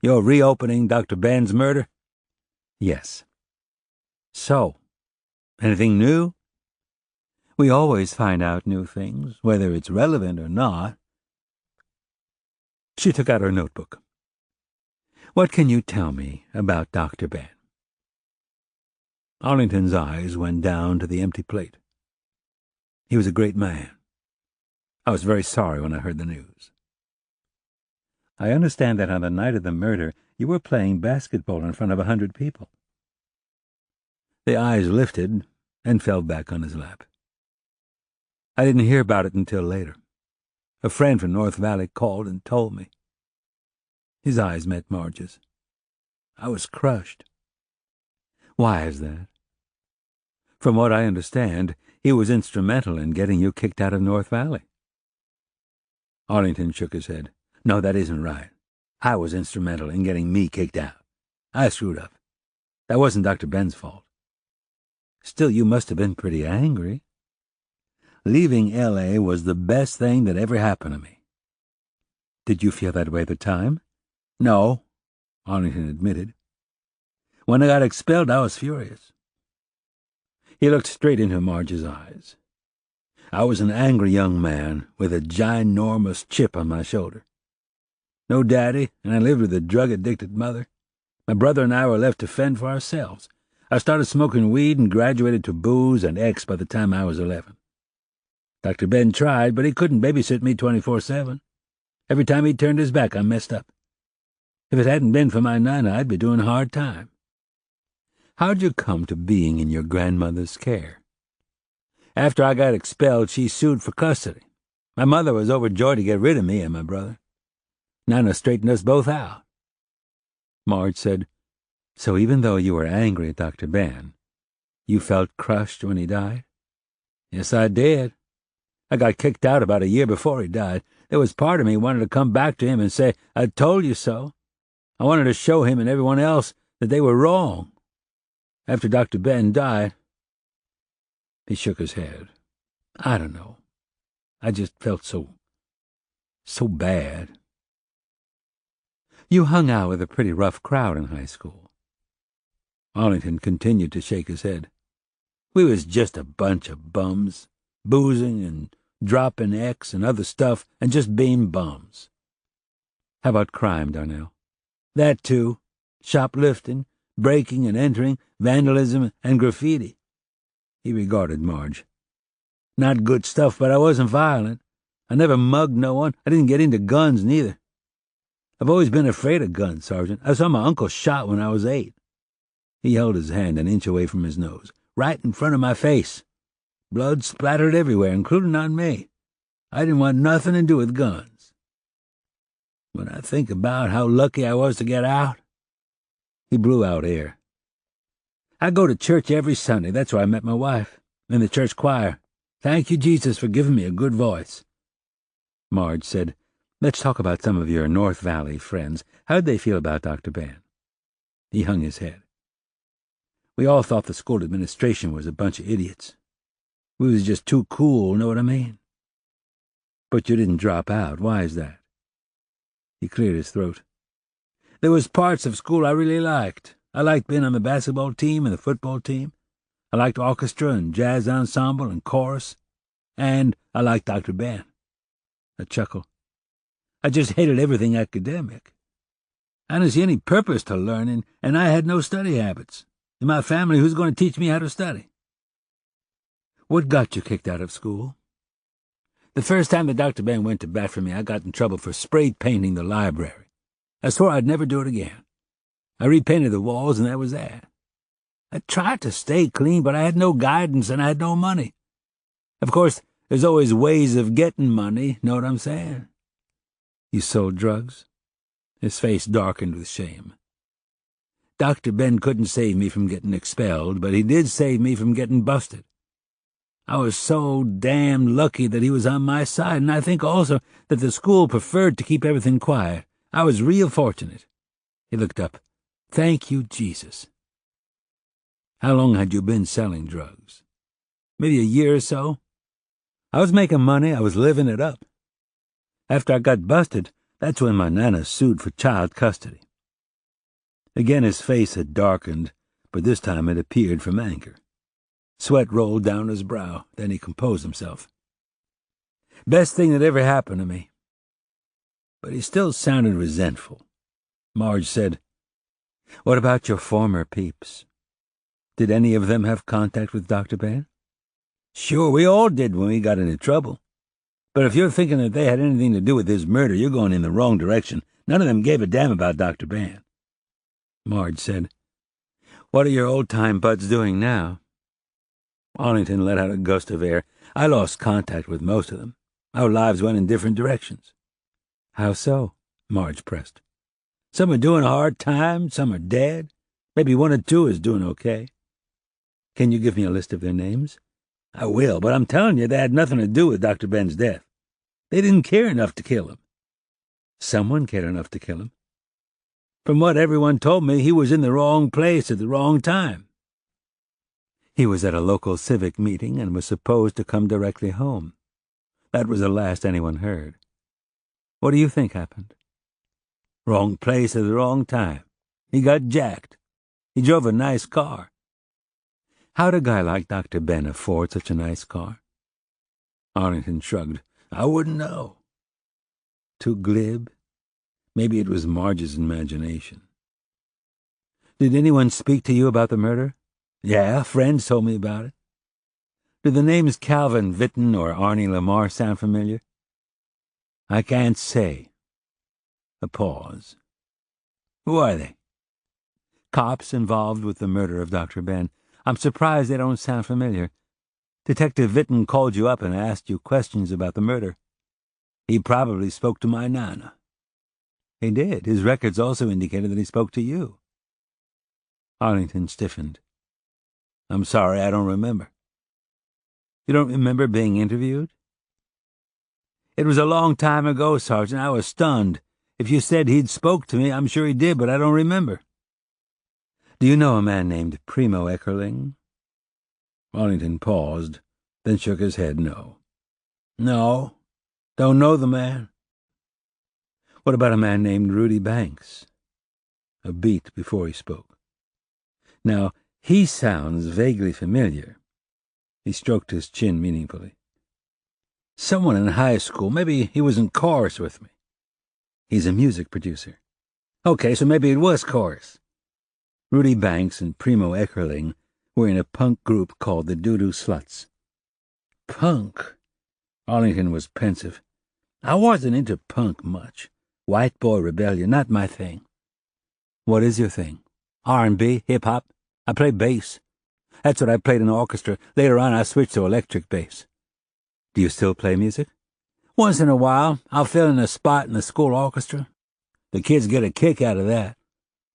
"You're reopening Dr. Ben's murder?" "Yes." "So, anything new?" "We always find out new things, whether it's relevant or not." She took out her notebook. "What can you tell me about Dr. Ben?" Arlington's eyes went down to the empty plate. "He was a great man. I was very sorry when I heard the news." "I understand that on the night of the murder you were playing basketball in front of 100 people." The eyes lifted and fell back on his lap. "I didn't hear about it until later. A friend from North Valley called and told me." His eyes met Marge's. "I was crushed." "Why is that?" From what I understand, he was instrumental in getting you kicked out of North Valley. Arlington shook his head. No, that isn't right. I was instrumental in getting me kicked out. I screwed up. That wasn't Dr. Ben's fault. Still, you must have been pretty angry. Leaving L.A. was the best thing that ever happened to me. Did you feel that way at the time? No, Arlington admitted. When I got expelled, I was furious. He looked straight into Marge's eyes. I was an angry young man with a ginormous chip on my shoulder. No daddy, and I lived with a drug-addicted mother. My brother and I were left to fend for ourselves. I started smoking weed and graduated to booze and X by the time I was 11. Dr. Ben tried, but he couldn't babysit me 24/7. Every time he turned his back, I messed up. If it hadn't been for my Nana, I'd be doing hard time. How'd you come to being in your grandmother's care? After I got expelled, she sued for custody. My mother was overjoyed to get rid of me and my brother. Nana straightened us both out. Marge said, So even though you were angry at Dr. Ben, you felt crushed when he died? Yes, I did. I got kicked out about a year before he died. There was part of me wanted to come back to him and say, I told you so. I wanted to show him and everyone else that they were wrong. After Dr. Ben died, he shook his head. I don't know. I just felt so bad. You hung out with a pretty rough crowd in high school. Arlington continued to shake his head. We was just a bunch of bums, boozing and dropping X and other stuff and just being bums. How about crime, Darnell? That too. Shoplifting, breaking and entering, vandalism, and graffiti. He regarded Marge. Not good stuff, but I wasn't violent. I never mugged no one. I didn't get into guns, neither. I've always been afraid of guns, Sergeant. I saw my uncle shot when I was 8. He held his hand an inch away from his nose, right in front of my face. Blood splattered everywhere, including on me. I didn't want nothing to do with guns. When I think about how lucky I was to get out, he blew out air. I go to church every Sunday. That's where I met my wife, in the church choir. Thank you, Jesus, for giving me a good voice. Marge said, Let's talk about some of your North Valley friends. How'd they feel about Dr. Ben? He hung his head. We all thought the school administration was a bunch of idiots. We was just too cool, know what I mean? But you didn't drop out. Why is that? He cleared his throat. There was parts of school I really liked. I liked being on the basketball team and the football team. I liked orchestra and jazz ensemble and chorus. And I liked Dr. Ben. A chuckle. I just hated everything academic. I didn't see any purpose to learning, and I had no study habits. In my family, who's going to teach me how to study? What got you kicked out of school? The first time that Dr. Ben went to bat for me, I got in trouble for spray painting the library. I swore I'd never do it again. I repainted the walls, and that was that. I tried to stay clean, but I had no guidance, and I had no money. Of course, there's always ways of getting money, know what I'm saying? You sold drugs? His face darkened with shame. Dr. Ben couldn't save me from getting expelled, but he did save me from getting busted. I was so damn lucky that he was on my side, and I think also that the school preferred to keep everything quiet. I was real fortunate. He looked up. Thank you, Jesus. How long had you been selling drugs? Maybe a year or so? I was making money. I was living it up. After I got busted, that's when my Nana sued for child custody. Again his face had darkened, but this time it appeared from anger. Sweat rolled down his brow. Then he composed himself. Best thing that ever happened to me. But he still sounded resentful. Marge said, What about your former peeps? Did any of them have contact with Dr. Ben? Sure, we all did when we got into trouble. But if you're thinking that they had anything to do with his murder, you're going in the wrong direction. None of them gave a damn about Dr. Ben. Marge said, What are your old-time buds doing now? Arlington let out a gust of air. I lost contact with most of them. Our lives went in different directions. How so? Marge pressed. Some are doing hard time, some are dead. Maybe one or two is doing okay. Can you give me a list of their names? I will, but I'm telling you they had nothing to do with Dr. Ben's death. They didn't care enough to kill him. Someone cared enough to kill him. From what everyone told me, he was in the wrong place at the wrong time. He was at a local civic meeting and was supposed to come directly home. That was the last anyone heard. What do you think happened? Wrong place at the wrong time. He got jacked. He drove a nice car. How'd a guy like Dr. Ben afford such a nice car? Arlington shrugged. I wouldn't know. Too glib? Maybe it was Marge's imagination. Did anyone speak to you about the murder? Yeah, friends told me about it. Do the names Calvin Vitton or Arnie Lamar sound familiar? I can't say. A pause. Who are they? Cops involved with the murder of Dr. Ben. I'm surprised they don't sound familiar. Detective Vitton called you up and asked you questions about the murder. He probably spoke to my Nana. He did. His records also indicated that he spoke to you. Arlington stiffened. I'm sorry, I don't remember. You don't remember being interviewed? It was a long time ago, Sergeant. I was stunned. If you said he'd spoke to me, I'm sure he did, but I don't remember. Do you know a man named Primo Eckerling? Arlington paused, then shook his head no. No, don't know the man. What about a man named Rudy Banks? A beat before he spoke. Now, he sounds vaguely familiar. He stroked his chin meaningfully. Someone in high school. Maybe he was in chorus with me. He's a music producer. Okay, so maybe it was chorus. Rudy Banks and Primo Eckerling were in a punk group called the Doo-Doo Sluts. Punk? Arlington was pensive. I wasn't into punk much. White boy rebellion, not my thing. What is your thing? R&B, hip-hop. I play bass. That's what I played in the orchestra. Later on, I switched to electric bass. Do you still play music? Once in a while, I'll fill in a spot in the school orchestra. The kids get a kick out of that.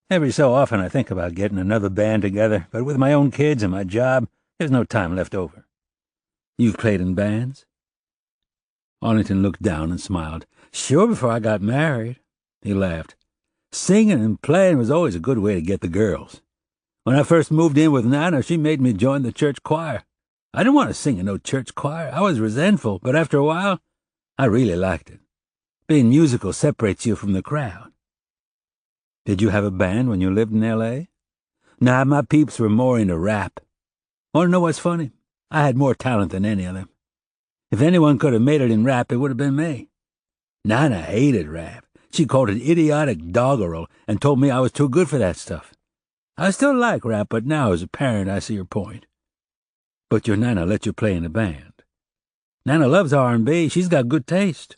Every so often I think about getting another band together, but with my own kids and my job, there's no time left over. You've played in bands? Arlington looked down and smiled. Sure, before I got married. He laughed. Singing and playing was always a good way to get the girls. When I first moved in with Nana, she made me join the church choir. I didn't want to sing in no church choir. I was resentful, but after a while, I really liked it. Being musical separates you from the crowd. Did you have a band when you lived in L.A.? Nah, my peeps were more into rap. Want to know what's funny? I had more talent than any of them. If anyone could have made it in rap, it would have been me. Nana hated rap. She called it idiotic doggerel and told me I was too good for that stuff. I still like rap, but now as a parent I see her point. But your Nana let you play in a band. Nana loves R&B. She's got good taste.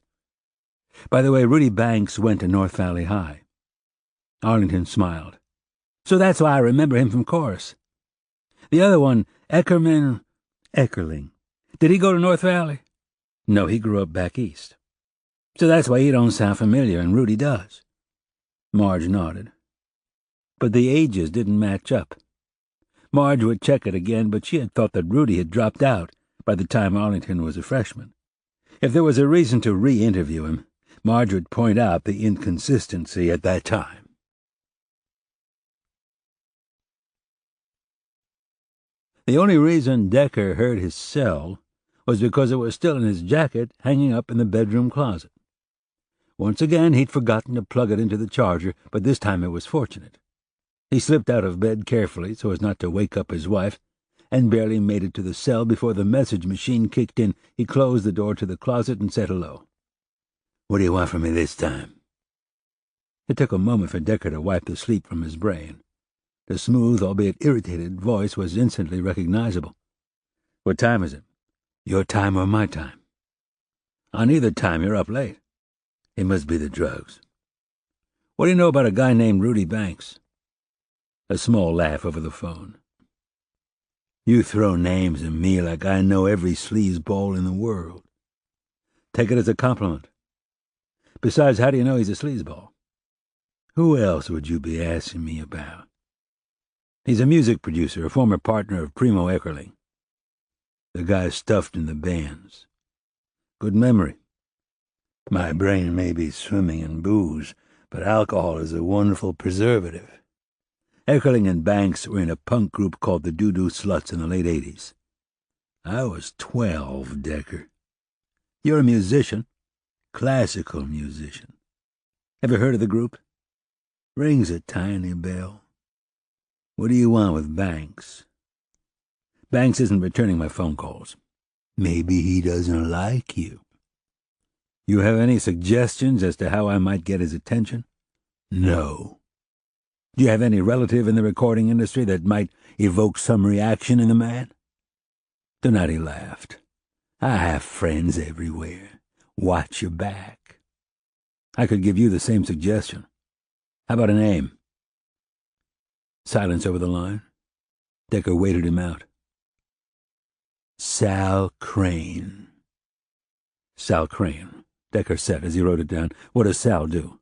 By the way, Rudy Banks went to North Valley High. Arlington smiled. So that's why I remember him from chorus. The other one, Eckerling. Did he go to North Valley? No, he grew up back east. So that's why he don't sound familiar, and Rudy does. Marge nodded. But the ages didn't match up. Marge would check it again, but she had thought that Rudy had dropped out by the time Arlington was a freshman. If there was a reason to re-interview him, Marge would point out the inconsistency at that time. The only reason Decker heard his cell was because it was still in his jacket hanging up in the bedroom closet. Once again, he'd forgotten to plug it into the charger, but this time it was fortunate. He slipped out of bed carefully so as not to wake up his wife, and barely made it to the cell before the message machine kicked in. He closed the door to the closet and said hello. "What do you want from me this time?" It took a moment for Decker to wipe the sleep from his brain. The smooth, albeit irritated, voice was instantly recognizable. "What time is it? Your time or my time?" "On either time, you're up late." "It must be the drugs." "What do you know about a guy named Rudy Banks?" A small laugh over the phone. "You throw names at me like I know every sleazeball in the world." "Take it as a compliment. Besides, how do you know he's a sleazeball?" "Who else would you be asking me about?" He's a music producer, a former partner of Primo Eckerling. The guy's stuffed in the bands. Good memory. My brain may be swimming in booze, but alcohol is a wonderful preservative. Eckerling and Banks were in a punk group called the Doo-Doo Sluts in the late 80s. I was 12, Decker. You're a musician. Classical musician. Ever heard of the group? Rings a tiny bell. What do you want with Banks? Banks isn't returning my phone calls. Maybe he doesn't like you. You have any suggestions as to how I might get his attention? No. Do you have any relative in the recording industry that might evoke some reaction in the man? Donati laughed. I have friends everywhere. Watch your back. I could give you the same suggestion. How about a name? Silence over the line. Decker waited him out. Sal Crane. Sal Crane, Decker said as he wrote it down. What does Sal do?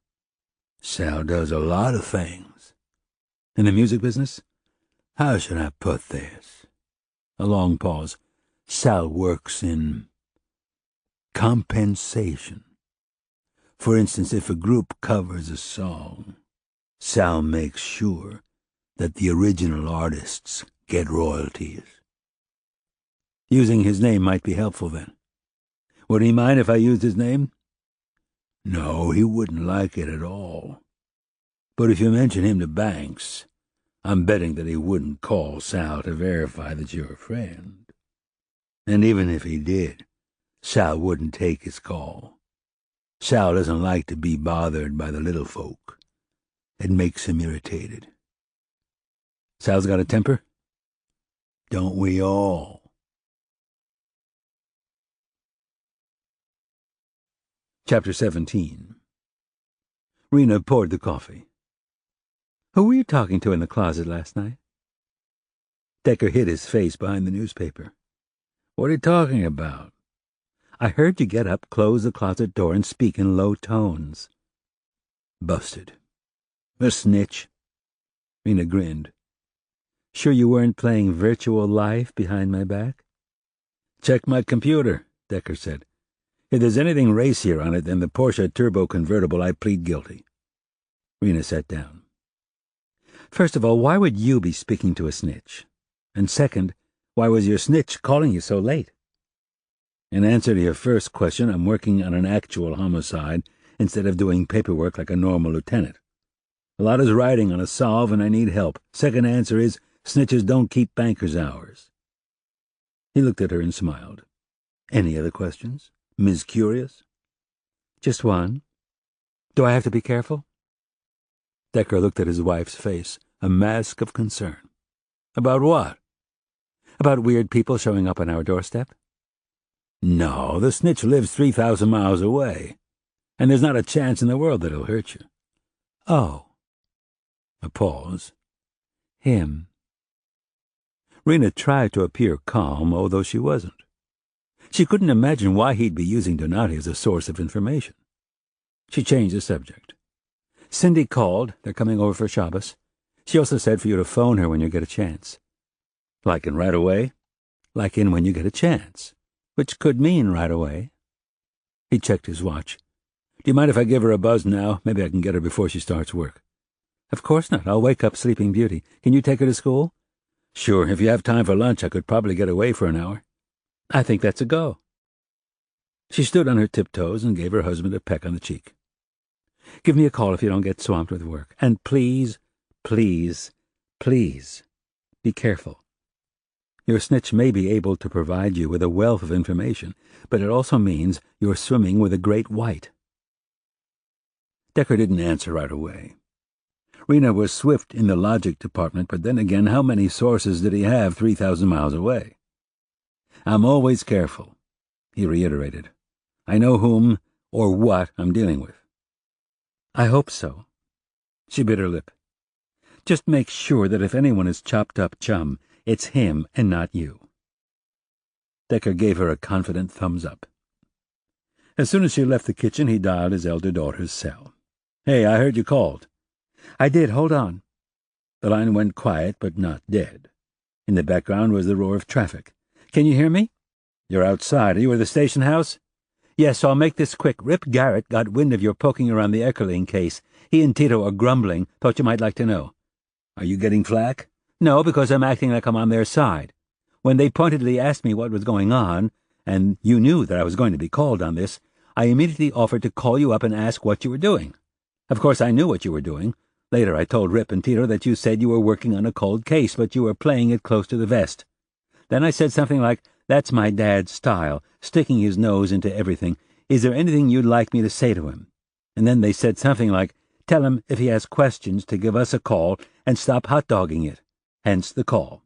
Sal does a lot of things. In the music business? How should I put this? A long pause. Sal works in compensation. For instance, if a group covers a song, Sal makes sure that the original artists get royalties. Using his name might be helpful then. Would he mind if I used his name? No, he wouldn't like it at all. But if you mention him to Banks, I'm betting that he wouldn't call Sal to verify that you're a friend. And even if he did, Sal wouldn't take his call. Sal doesn't like to be bothered by the little folk. It makes him irritated. Sal's got a temper? Don't we all? Chapter 17. Rena poured the coffee. Who were you talking to in the closet last night? Decker hid his face behind the newspaper. What are you talking about? I heard you get up, close the closet door, and speak in low tones. Busted. A snitch. Rena grinned. Sure you weren't playing virtual life behind my back? Check my computer, Decker said. If there's anything racier on it than the Porsche Turbo convertible, I plead guilty. Rena sat down. First of all, why would you be speaking to a snitch? And second, why was your snitch calling you so late? In answer to your first question, I'm working on an actual homicide instead of doing paperwork like a normal lieutenant. A lot is riding on a solve, and I need help. Second answer is, snitches don't keep bankers' hours. He looked at her and smiled. Any other questions? Ms. Curious? Just one. Do I have to be careful? Decker looked at his wife's face, a mask of concern. About what? About weird people showing up on our doorstep? No, the snitch lives 3,000 miles away, and there's not a chance in the world that he'll hurt you. Oh. A pause. Him. Rena tried to appear calm, although she wasn't. She couldn't imagine why he'd be using Donati as a source of information. She changed the subject. Cindy called. They're coming over for Shabbos. She also said for you to phone her when you get a chance. Like in right away? Like in when you get a chance, which could mean right away. He checked his watch. Do you mind if I give her a buzz now? Maybe I can get her before she starts work. Of course not. I'll wake up Sleeping Beauty. Can you take her to school? Sure. If you have time for lunch, I could probably get away for an hour. I think that's a go. She stood on her tiptoes and gave her husband a peck on the cheek. Give me a call if you don't get swamped with work. And please, please, please, be careful. Your snitch may be able to provide you with a wealth of information, but it also means you're swimming with a great white. Decker didn't answer right away. Rena was swift in the logic department, but then again, how many sources did he have 3,000 miles away? I'm always careful, he reiterated. I know whom or what I'm dealing with. I hope so. She bit her lip. Just make sure that if anyone is chopped up chum, it's him and not you. Decker gave her a confident thumbs up. As soon as she left the kitchen, he dialed his elder daughter's cell. Hey, I heard you called. I did. Hold on. The line went quiet, but not dead. In the background was the roar of traffic. "Can you hear me?" "You're outside. Are you at the station house?" "Yes, so I'll make this quick. Rip Garrett got wind of your poking around the Eckerling case. He and Tito are grumbling. Thought you might like to know." "Are you getting flack?" "No, because I'm acting like I'm on their side. When they pointedly asked me what was going on, and you knew that I was going to be called on this, I immediately offered to call you up and ask what you were doing. Of course, I knew what you were doing. Later, I told Rip and Tito that you said you were working on a cold case, but you were playing it close to the vest. Then I said something like, 'That's my dad's style, sticking his nose into everything. Is there anything you'd like me to say to him?' And then they said something like, 'Tell him if he has questions to give us a call and stop hot-dogging it.' Hence the call."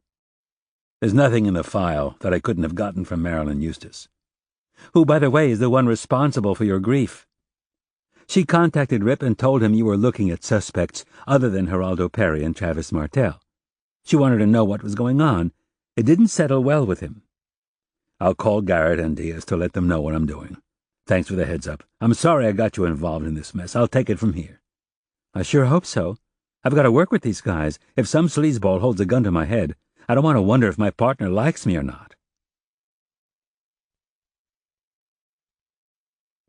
"There's nothing in the file that I couldn't have gotten from Marilyn Eustace." "Who, by the way, is the one responsible for your grief. She contacted Rip and told him you were looking at suspects other than Geraldo Perry and Travis Martel. She wanted to know what was going on. It didn't settle well with him." "I'll call Garrett and Diaz to let them know what I'm doing. Thanks for the heads-up. I'm sorry I got you involved in this mess. I'll take it from here." "I sure hope so. I've got to work with these guys. If some sleazeball holds a gun to my head, I don't want to wonder if my partner likes me or not."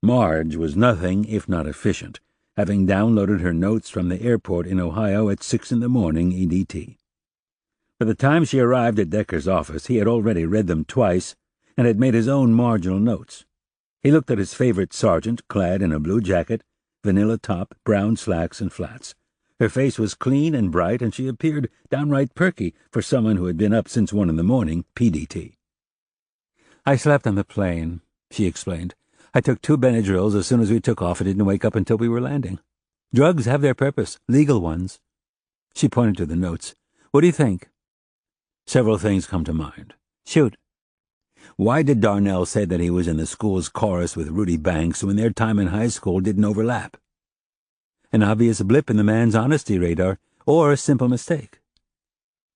Marge was nothing if not efficient, having downloaded her notes from the airport in Ohio at 6 in the morning EDT. By the time she arrived at Decker's office, he had already read them twice and had made his own marginal notes. He looked at his favorite sergeant, clad in a blue jacket, vanilla top, brown slacks, and flats. Her face was clean and bright, and she appeared downright perky for someone who had been up since 1 in the morning, PDT. "I slept on the plane," she explained. "I took 2 Benadryls as soon as we took off and didn't wake up until we were landing. Drugs have their purpose, legal ones." She pointed to the notes. "What do you think?" "Several things come to mind." "Shoot." "Why did Darnell say that he was in the school's chorus with Rudy Banks when their time in high school didn't overlap?" "An obvious blip in the man's honesty radar, or a simple mistake."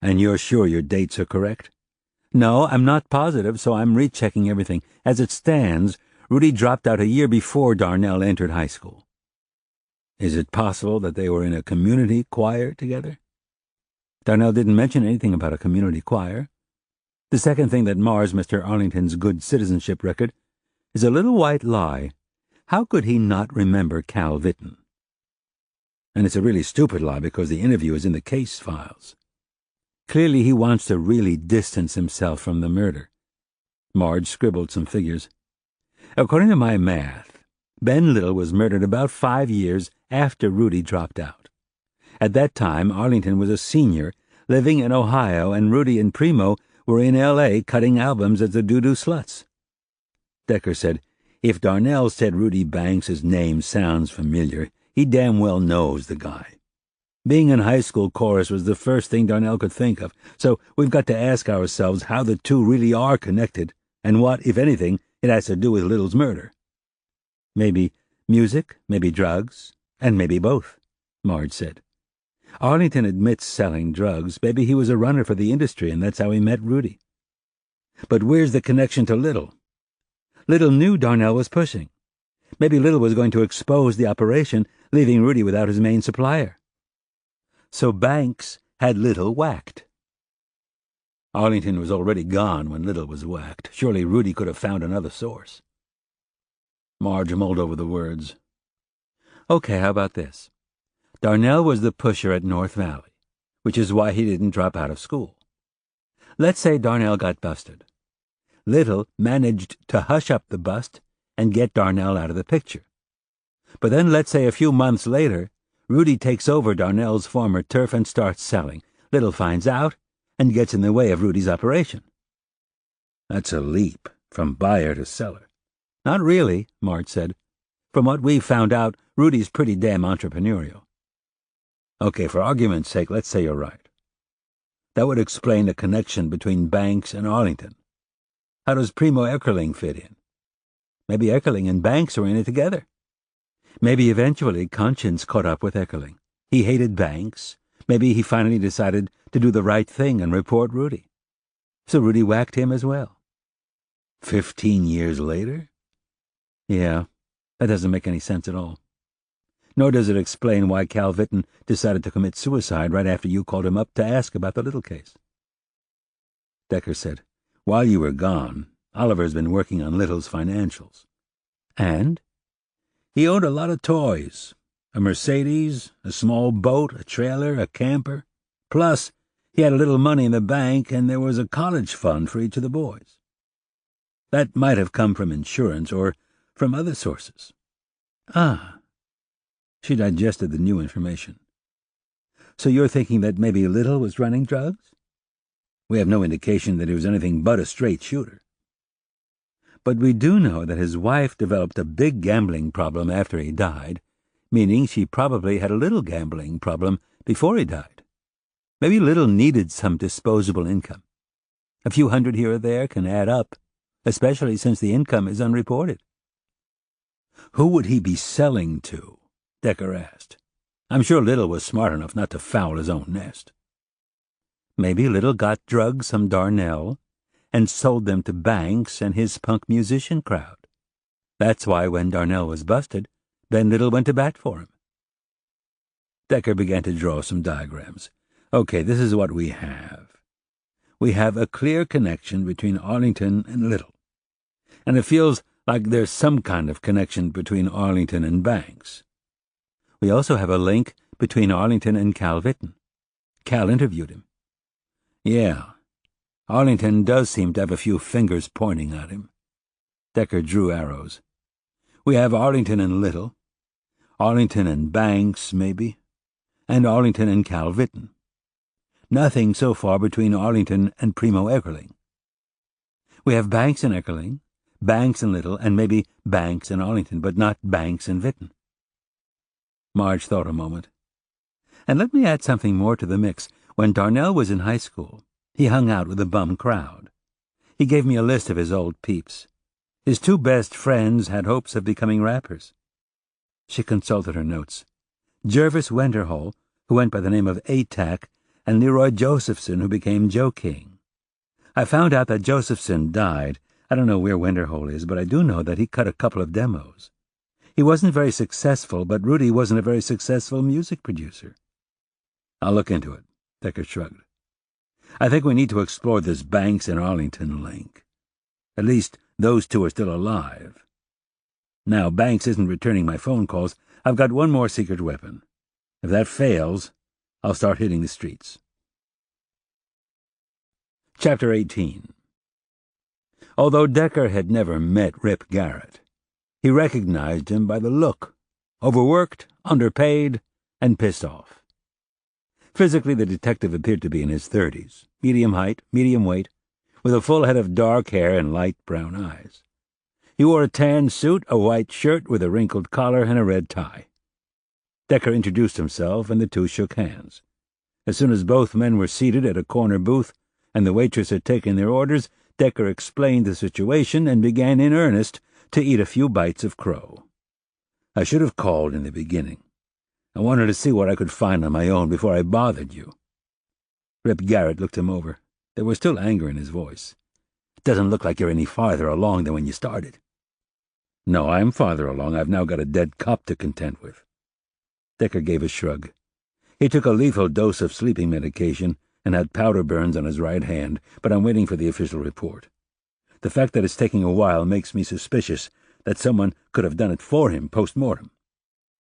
"And you're sure your dates are correct?" "No, I'm not positive, so I'm rechecking everything. As it stands, Rudy dropped out a year before Darnell entered high school." "Is it possible that they were in a community choir together?" "Darnell didn't mention anything about a community choir. The second thing that mars Mr. Arlington's good citizenship record is a little white lie. How could he not remember Cal Vitton?" "And it's a really stupid lie because the interview is in the case files." "Clearly he wants to really distance himself from the murder." Marge scribbled some figures. "According to my math, Ben Little was murdered about 5 years after Rudy dropped out. At that time, Arlington was a senior, living in Ohio, and Rudy and Primo were in L.A. cutting albums as the Doo-Doo Sluts." Decker said, "If Darnell said Rudy Banks' name sounds familiar, he damn well knows the guy. Being in high school chorus was the first thing Darnell could think of, so we've got to ask ourselves how the two really are connected, and what, if anything, it has to do with Little's murder." "Maybe music, maybe drugs, and maybe both," Marge said. "Arlington admits selling drugs. Maybe he was a runner for the industry, and that's how he met Rudy." "But where's the connection to Little?" "Little knew Darnell was pushing. Maybe Little was going to expose the operation, leaving Rudy without his main supplier. So Banks had Little whacked." "Arlington was already gone when Little was whacked. Surely Rudy could have found another source." Marge mulled over the words. "Okay, how about this? Darnell was the pusher at North Valley, which is why he didn't drop out of school. Let's say Darnell got busted. Little managed to hush up the bust and get Darnell out of the picture. But then let's say a few months later, Rudy takes over Darnell's former turf and starts selling. Little finds out and gets in the way of Rudy's operation." "That's a leap, from buyer to seller." "Not really," Marge said. "From what we've found out, Rudy's pretty damn entrepreneurial." "Okay, for argument's sake, let's say you're right. That would explain the connection between Banks and Arlington. How does Primo Eckerling fit in?" "Maybe Eckerling and Banks are in it together. Maybe eventually conscience caught up with Eckerling. He hated Banks. Maybe he finally decided to do the right thing and report Rudy. So Rudy whacked him as well." 15 years later? "Yeah, that doesn't make any sense at all." Nor does it explain why Cal Vitton decided to commit suicide right after you called him up to ask about the Little case. Decker said, "While you were gone, Oliver's been working on Little's financials." And? He owned a lot of toys. A Mercedes, a small boat, a trailer, a camper. Plus, he had a little money in the bank, and there was a college fund for each of the boys. That might have come from insurance or from other sources. Ah. She digested the new information. So you're thinking that maybe Little was running drugs? We have no indication that he was anything but a straight shooter. But we do know that his wife developed a big gambling problem after he died, meaning she probably had a little gambling problem before he died. Maybe Little needed some disposable income. A few hundred here or there can add up, especially since the income is unreported. Who would he be selling to? Decker asked. I'm sure Little was smart enough not to foul his own nest. Maybe Little got drugs from Darnell and sold them to Banks and his punk musician crowd. That's why when Darnell was busted, Ben Little went to bat for him. Decker began to draw some diagrams. Okay, this is what we have. We have a clear connection between Arlington and Little. And it feels like there's some kind of connection between Arlington and Banks. We also have a link between Arlington and Cal Vitton. Cal interviewed him. Yeah, Arlington does seem to have a few fingers pointing at him. Decker drew arrows. We have Arlington and Little, Arlington and Banks, maybe, and Arlington and Cal Vitton. Nothing so far between Arlington and Primo Eckerling. We have Banks and Eckerling, Banks and Little, and maybe Banks and Arlington, but not Banks and Vitton. Marge thought a moment. And let me add something more to the mix. When Darnell was in high school, he hung out with a bum crowd. He gave me a list of his old peeps. His two best friends had hopes of becoming rappers. She consulted her notes. Jervis Wenderhole, who went by the name of ATAC, and Leroy Josephson, who became Joe King. I found out that Josephson died. I don't know where Wenderhole is, but I do know that he cut a couple of demos. He wasn't very successful, but Rudy wasn't a very successful music producer. I'll look into it, Decker shrugged. I think we need to explore this Banks and Arlington link. At least those two are still alive. Now, Banks isn't returning my phone calls. I've got one more secret weapon. If that fails, I'll start hitting the streets. Chapter 18. Although Decker had never met Rip Garrett, he recognized him by the look. Overworked, underpaid, and pissed off. Physically, the detective appeared to be in his 30s, medium height, medium weight, with a full head of dark hair and light brown eyes. He wore a tan suit, a white shirt with a wrinkled collar, and a red tie. Decker introduced himself, and the two shook hands. As soon as both men were seated at a corner booth, and the waitress had taken their orders, Decker explained the situation and began in earnest to eat a few bites of crow. I should have called in the beginning. I wanted to see what I could find on my own before I bothered you. Rip Garrett looked him over. There was still anger in his voice. It doesn't look like you're any farther along than when you started. No, I'm farther along. I've now got a dead cop to contend with. Decker gave a shrug. He took a lethal dose of sleeping medication and had powder burns on his right hand, but I'm waiting for the official report. The fact that it's taking a while makes me suspicious that someone could have done it for him post-mortem.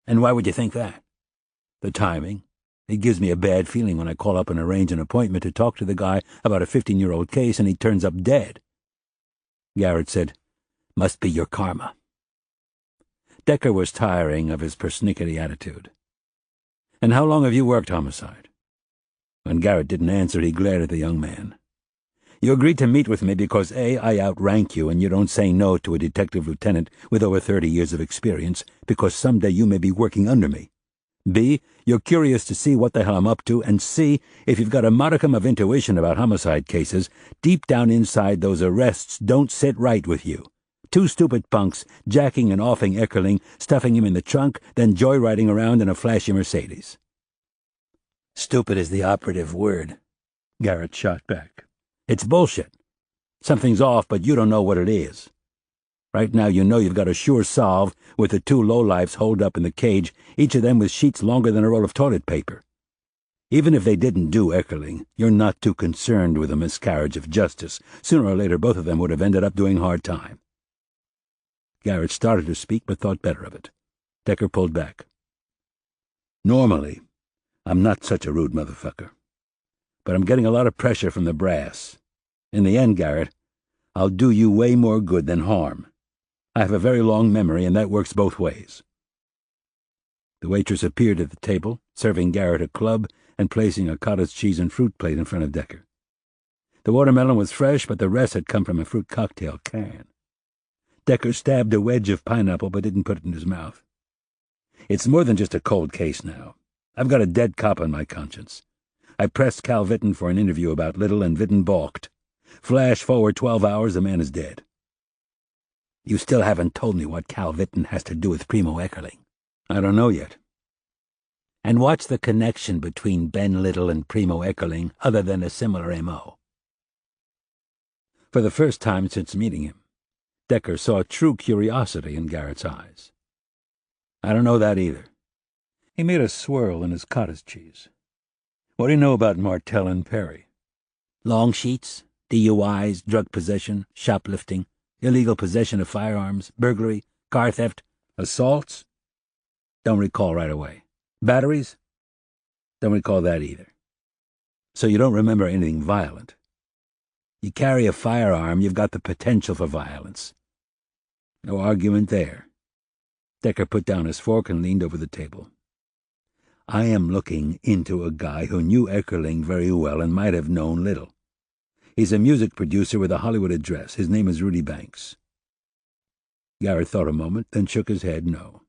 And why would you think that? The timing. It gives me a bad feeling when I call up and arrange an appointment to talk to the guy about a 15-year-old case and he turns up dead. Garrett said, "Must be your karma." Decker was tiring of his persnickety attitude. "And how long have you worked homicide?" When Garrett didn't answer, he glared at the young man. "You agreed to meet with me because A, I outrank you and you don't say no to a detective lieutenant with over 30 years of experience because someday you may be working under me. B, you're curious to see what the hell I'm up to, and C, if you've got a modicum of intuition about homicide cases, deep down inside those arrests don't sit right with you. Two stupid punks jacking and offing Eckerling, stuffing him in the trunk, then joyriding around in a flashy Mercedes." "Stupid is the operative word," Garrett shot back. "It's bullshit. Something's off, but you don't know what it is. Right now you know you've got a sure solve with the two lowlifes holed up in the cage, each of them with sheets longer than a roll of toilet paper. Even if they didn't do Eckerling, you're not too concerned with a miscarriage of justice. Sooner or later both of them would have ended up doing hard time. Garrett started to speak but thought better of it. Decker pulled back. Normally, I'm not such a rude motherfucker. But I'm getting a lot of pressure from the brass. In the end, Garrett, I'll do you way more good than harm. I have a very long memory, and that works both ways. The waitress appeared at the table, serving Garrett a club and placing a cottage cheese and fruit plate in front of Decker. The watermelon was fresh, but the rest had come from a fruit cocktail can. Decker stabbed a wedge of pineapple but didn't put it in his mouth. It's more than just a cold case now. I've got a dead cop on my conscience. I pressed Cal Vitton for an interview about Little, and Vitton balked. Flash forward 12 hours, the man is dead. You still haven't told me what Cal Vitton has to do with Primo Eckerling. I don't know yet. And what's the connection between Ben Little and Primo Eckerling other than a similar M.O.? For the first time since meeting him, Decker saw true curiosity in Garrett's eyes. I don't know that either. He made a swirl in his cottage cheese. What do you know about Martell and Perry? Long sheets, DUIs, drug possession, shoplifting, illegal possession of firearms, burglary, car theft, assaults? Don't recall right away. Batteries? Don't recall that either. So you don't remember anything violent. You carry a firearm, you've got the potential for violence. No argument there. Decker put down his fork and leaned over the table. I am looking into a guy who knew Eckerling very well and might have known Little. He's a music producer with a Hollywood address. His name is Rudy Banks. Garrett thought a moment, then shook his head no.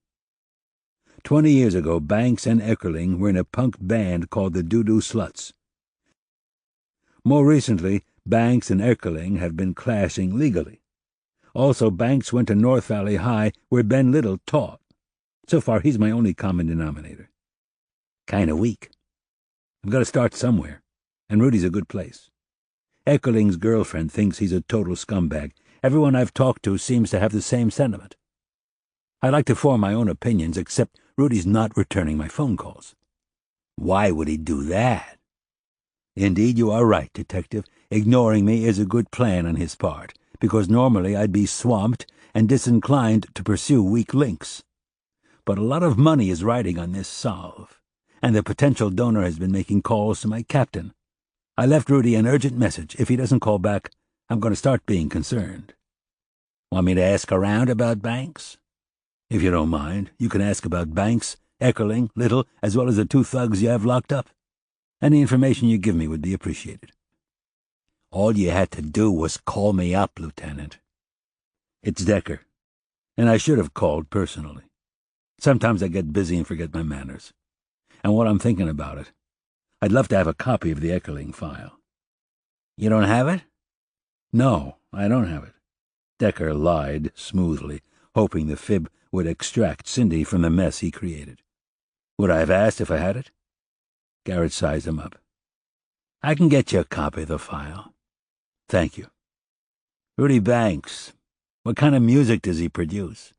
20 years ago, Banks and Eckerling were in a punk band called the Doo-Doo Sluts. More recently, Banks and Eckerling have been clashing legally. Also, Banks went to North Valley High, where Ben Little taught. So far, he's my only common denominator. Kinda weak. I've got to start somewhere, and Rudy's a good place. Eckerling's girlfriend thinks he's a total scumbag. Everyone I've talked to seems to have the same sentiment. I like to form my own opinions, except Rudy's not returning my phone calls. Why would he do that? Indeed, you are right, Detective. Ignoring me is a good plan on his part, because normally I'd be swamped and disinclined to pursue weak links. But a lot of money is riding on this solve, and the potential donor has been making calls to my captain. I left Rudy an urgent message. If he doesn't call back, I'm going to start being concerned. Want me to ask around about Banks? If you don't mind, you can ask about Banks, Eckerling, Little, as well as the two thugs you have locked up. Any information you give me would be appreciated. All you had to do was call me up, Lieutenant. It's Decker, and I should have called personally. Sometimes I get busy and forget my manners. And while I'm thinking about it, I'd love to have a copy of the Eckerling file. You don't have it? No, I don't have it. Decker lied smoothly, hoping the fib would extract Cindy from the mess he created. Would I have asked if I had it? Garrett sized him up. I can get you a copy of the file. Thank you. Rudy Banks, what kind of music does he produce?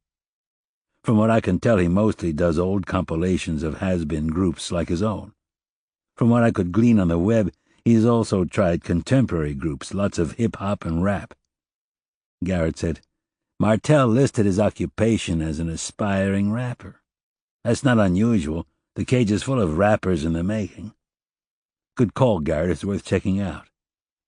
From what I can tell, he mostly does old compilations of has-been groups like his own. From what I could glean on the web, he's also tried contemporary groups, lots of hip-hop and rap. Garrett said, Martell listed his occupation as an aspiring rapper. That's not unusual. The cage is full of rappers in the making. Good call, Garrett. It's worth checking out.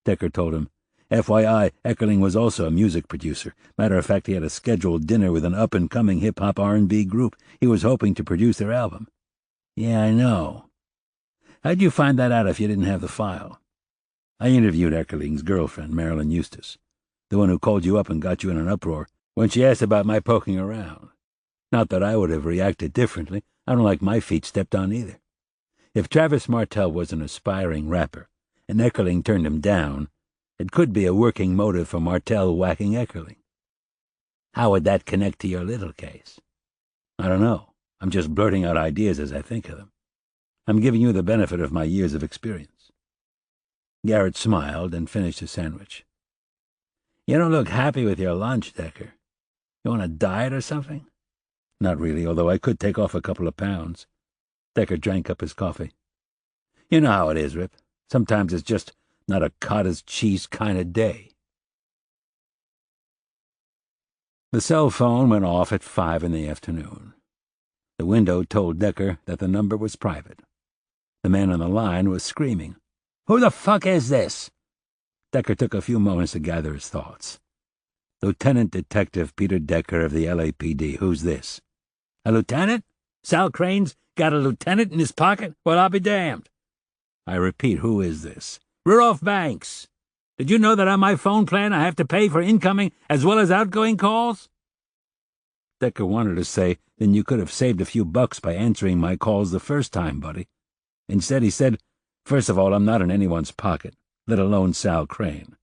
Decker told him, FYI, Eckerling was also a music producer. Matter of fact, he had a scheduled dinner with an up-and-coming hip-hop R&B group. He was hoping to produce their album. Yeah, I know. How'd you find that out if you didn't have the file? I interviewed Eckerling's girlfriend, Marilyn Eustace, the one who called you up and got you in an uproar when she asked about my poking around. Not that I would have reacted differently. I don't like my feet stepped on either. If Travis Martell was an aspiring rapper, and Eckerling turned him down, it could be a working motive for Martell whacking Eckerling. How would that connect to your Little case? I don't know. I'm just blurting out ideas as I think of them. I'm giving you the benefit of my years of experience. Garrett smiled and finished his sandwich. You don't look happy with your lunch, Decker. You on a diet or something? Not really, although I could take off a couple of pounds. Decker drank up his coffee. You know how it is, Rip. Sometimes it's just not a cottage cheese kind of day. The cell phone went off at 5 in the afternoon. The window told Decker that the number was private. The man on the line was screaming, "Who the fuck is this?" Decker took a few moments to gather his thoughts. Lieutenant Detective Peter Decker of the LAPD. Who's this? A lieutenant? Sal Crane's got a lieutenant in his pocket? Well, I'll be damned. I repeat, who is this? Rudolph Banks. Did you know that on my phone plan I have to pay for incoming as well as outgoing calls? Decker wanted to say, then you could have saved a few bucks by answering my calls the first time, buddy. Instead, he said, first of all, I'm not in anyone's pocket, let alone Sal Crane.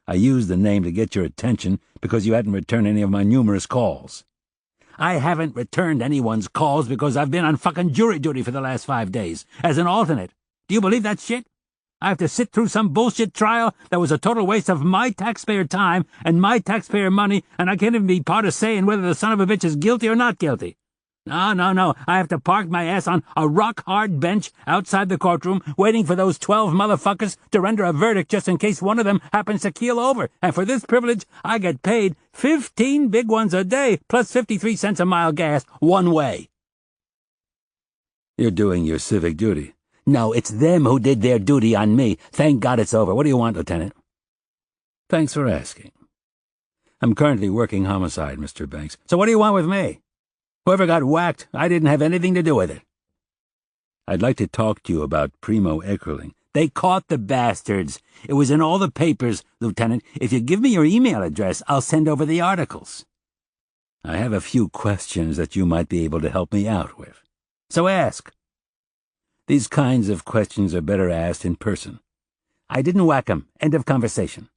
I used the name to get your attention because you hadn't returned any of my numerous calls. I haven't returned anyone's calls because I've been on fucking jury duty for the last 5 days, as an alternate. Do you believe that shit? I have to sit through some bullshit trial that was a total waste of my taxpayer time and my taxpayer money, and I can't even be part of saying whether the son of a bitch is guilty or not guilty. No. I have to park my ass on a rock-hard bench outside the courtroom, waiting for those 12 motherfuckers to render a verdict just in case one of them happens to keel over. And for this privilege, I get paid 15 big ones a day, plus 53 cents a mile gas, one way. You're doing your civic duty. No, it's them who did their duty on me. Thank God it's over. What do you want, Lieutenant? Thanks for asking. I'm currently working homicide, Mr. Banks. So what do you want with me? Whoever got whacked, I didn't have anything to do with it. I'd like to talk to you about Primo Eckerling. They caught the bastards. It was in all the papers, Lieutenant. If you give me your email address, I'll send over the articles. I have a few questions that you might be able to help me out with. So ask. These kinds of questions are better asked in person. I didn't whack him. End of conversation.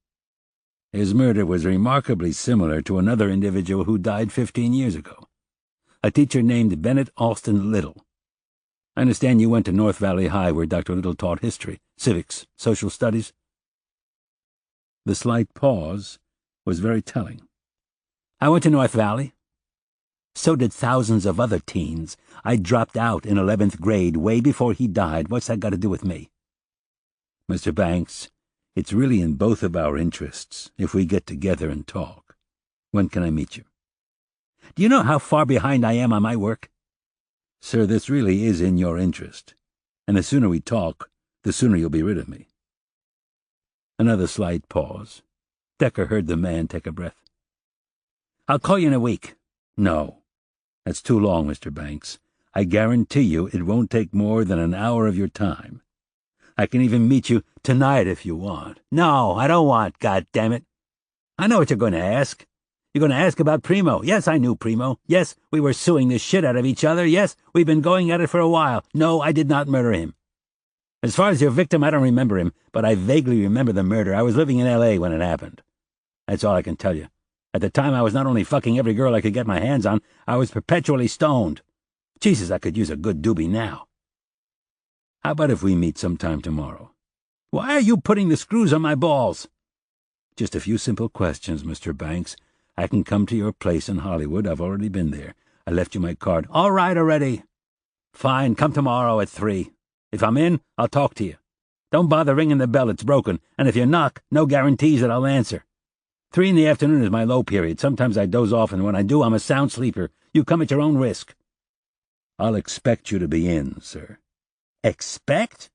His murder was remarkably similar to another individual who died 15 years ago. A teacher named Bennett Alston Little. I understand you went to North Valley High where Dr. Little taught history, civics, social studies. The slight pause was very telling. I went to North Valley. So did thousands of other teens. I dropped out in 11th grade way before he died. What's that got to do with me? Mr. Banks, it's really in both of our interests if we get together and talk. When can I meet you? Do you know how far behind I am on my work? Sir, this really is in your interest, and the sooner we talk, the sooner you'll be rid of me. Another slight pause. Decker heard the man take a breath. I'll call you in a week. No, that's too long, Mr. Banks. I guarantee you it won't take more than an hour of your time. I can even meet you tonight if you want. No, I don't want, goddammit. I know what you're going to ask. You're going to ask about Primo. Yes, I knew Primo. Yes, we were suing the shit out of each other. Yes, we've been going at it for a while. No, I did not murder him. As far as your victim, I don't remember him, but I vaguely remember the murder. I was living in L.A. when it happened. That's all I can tell you. At the time, I was not only fucking every girl I could get my hands on, I was perpetually stoned. Jesus, I could use a good doobie now. How about if we meet sometime tomorrow? Why are you putting the screws on my balls? Just a few simple questions, Mr. Banks. I can come to your place in Hollywood. I've already been there. I left you my card. All right already. Fine, come tomorrow at 3. If I'm in, I'll talk to you. Don't bother ringing the bell, it's broken. And if you knock, no guarantees that I'll answer. 3 in the afternoon is my low period. Sometimes I doze off, and when I do, I'm a sound sleeper. You come at your own risk. I'll expect you to be in, sir. Expect?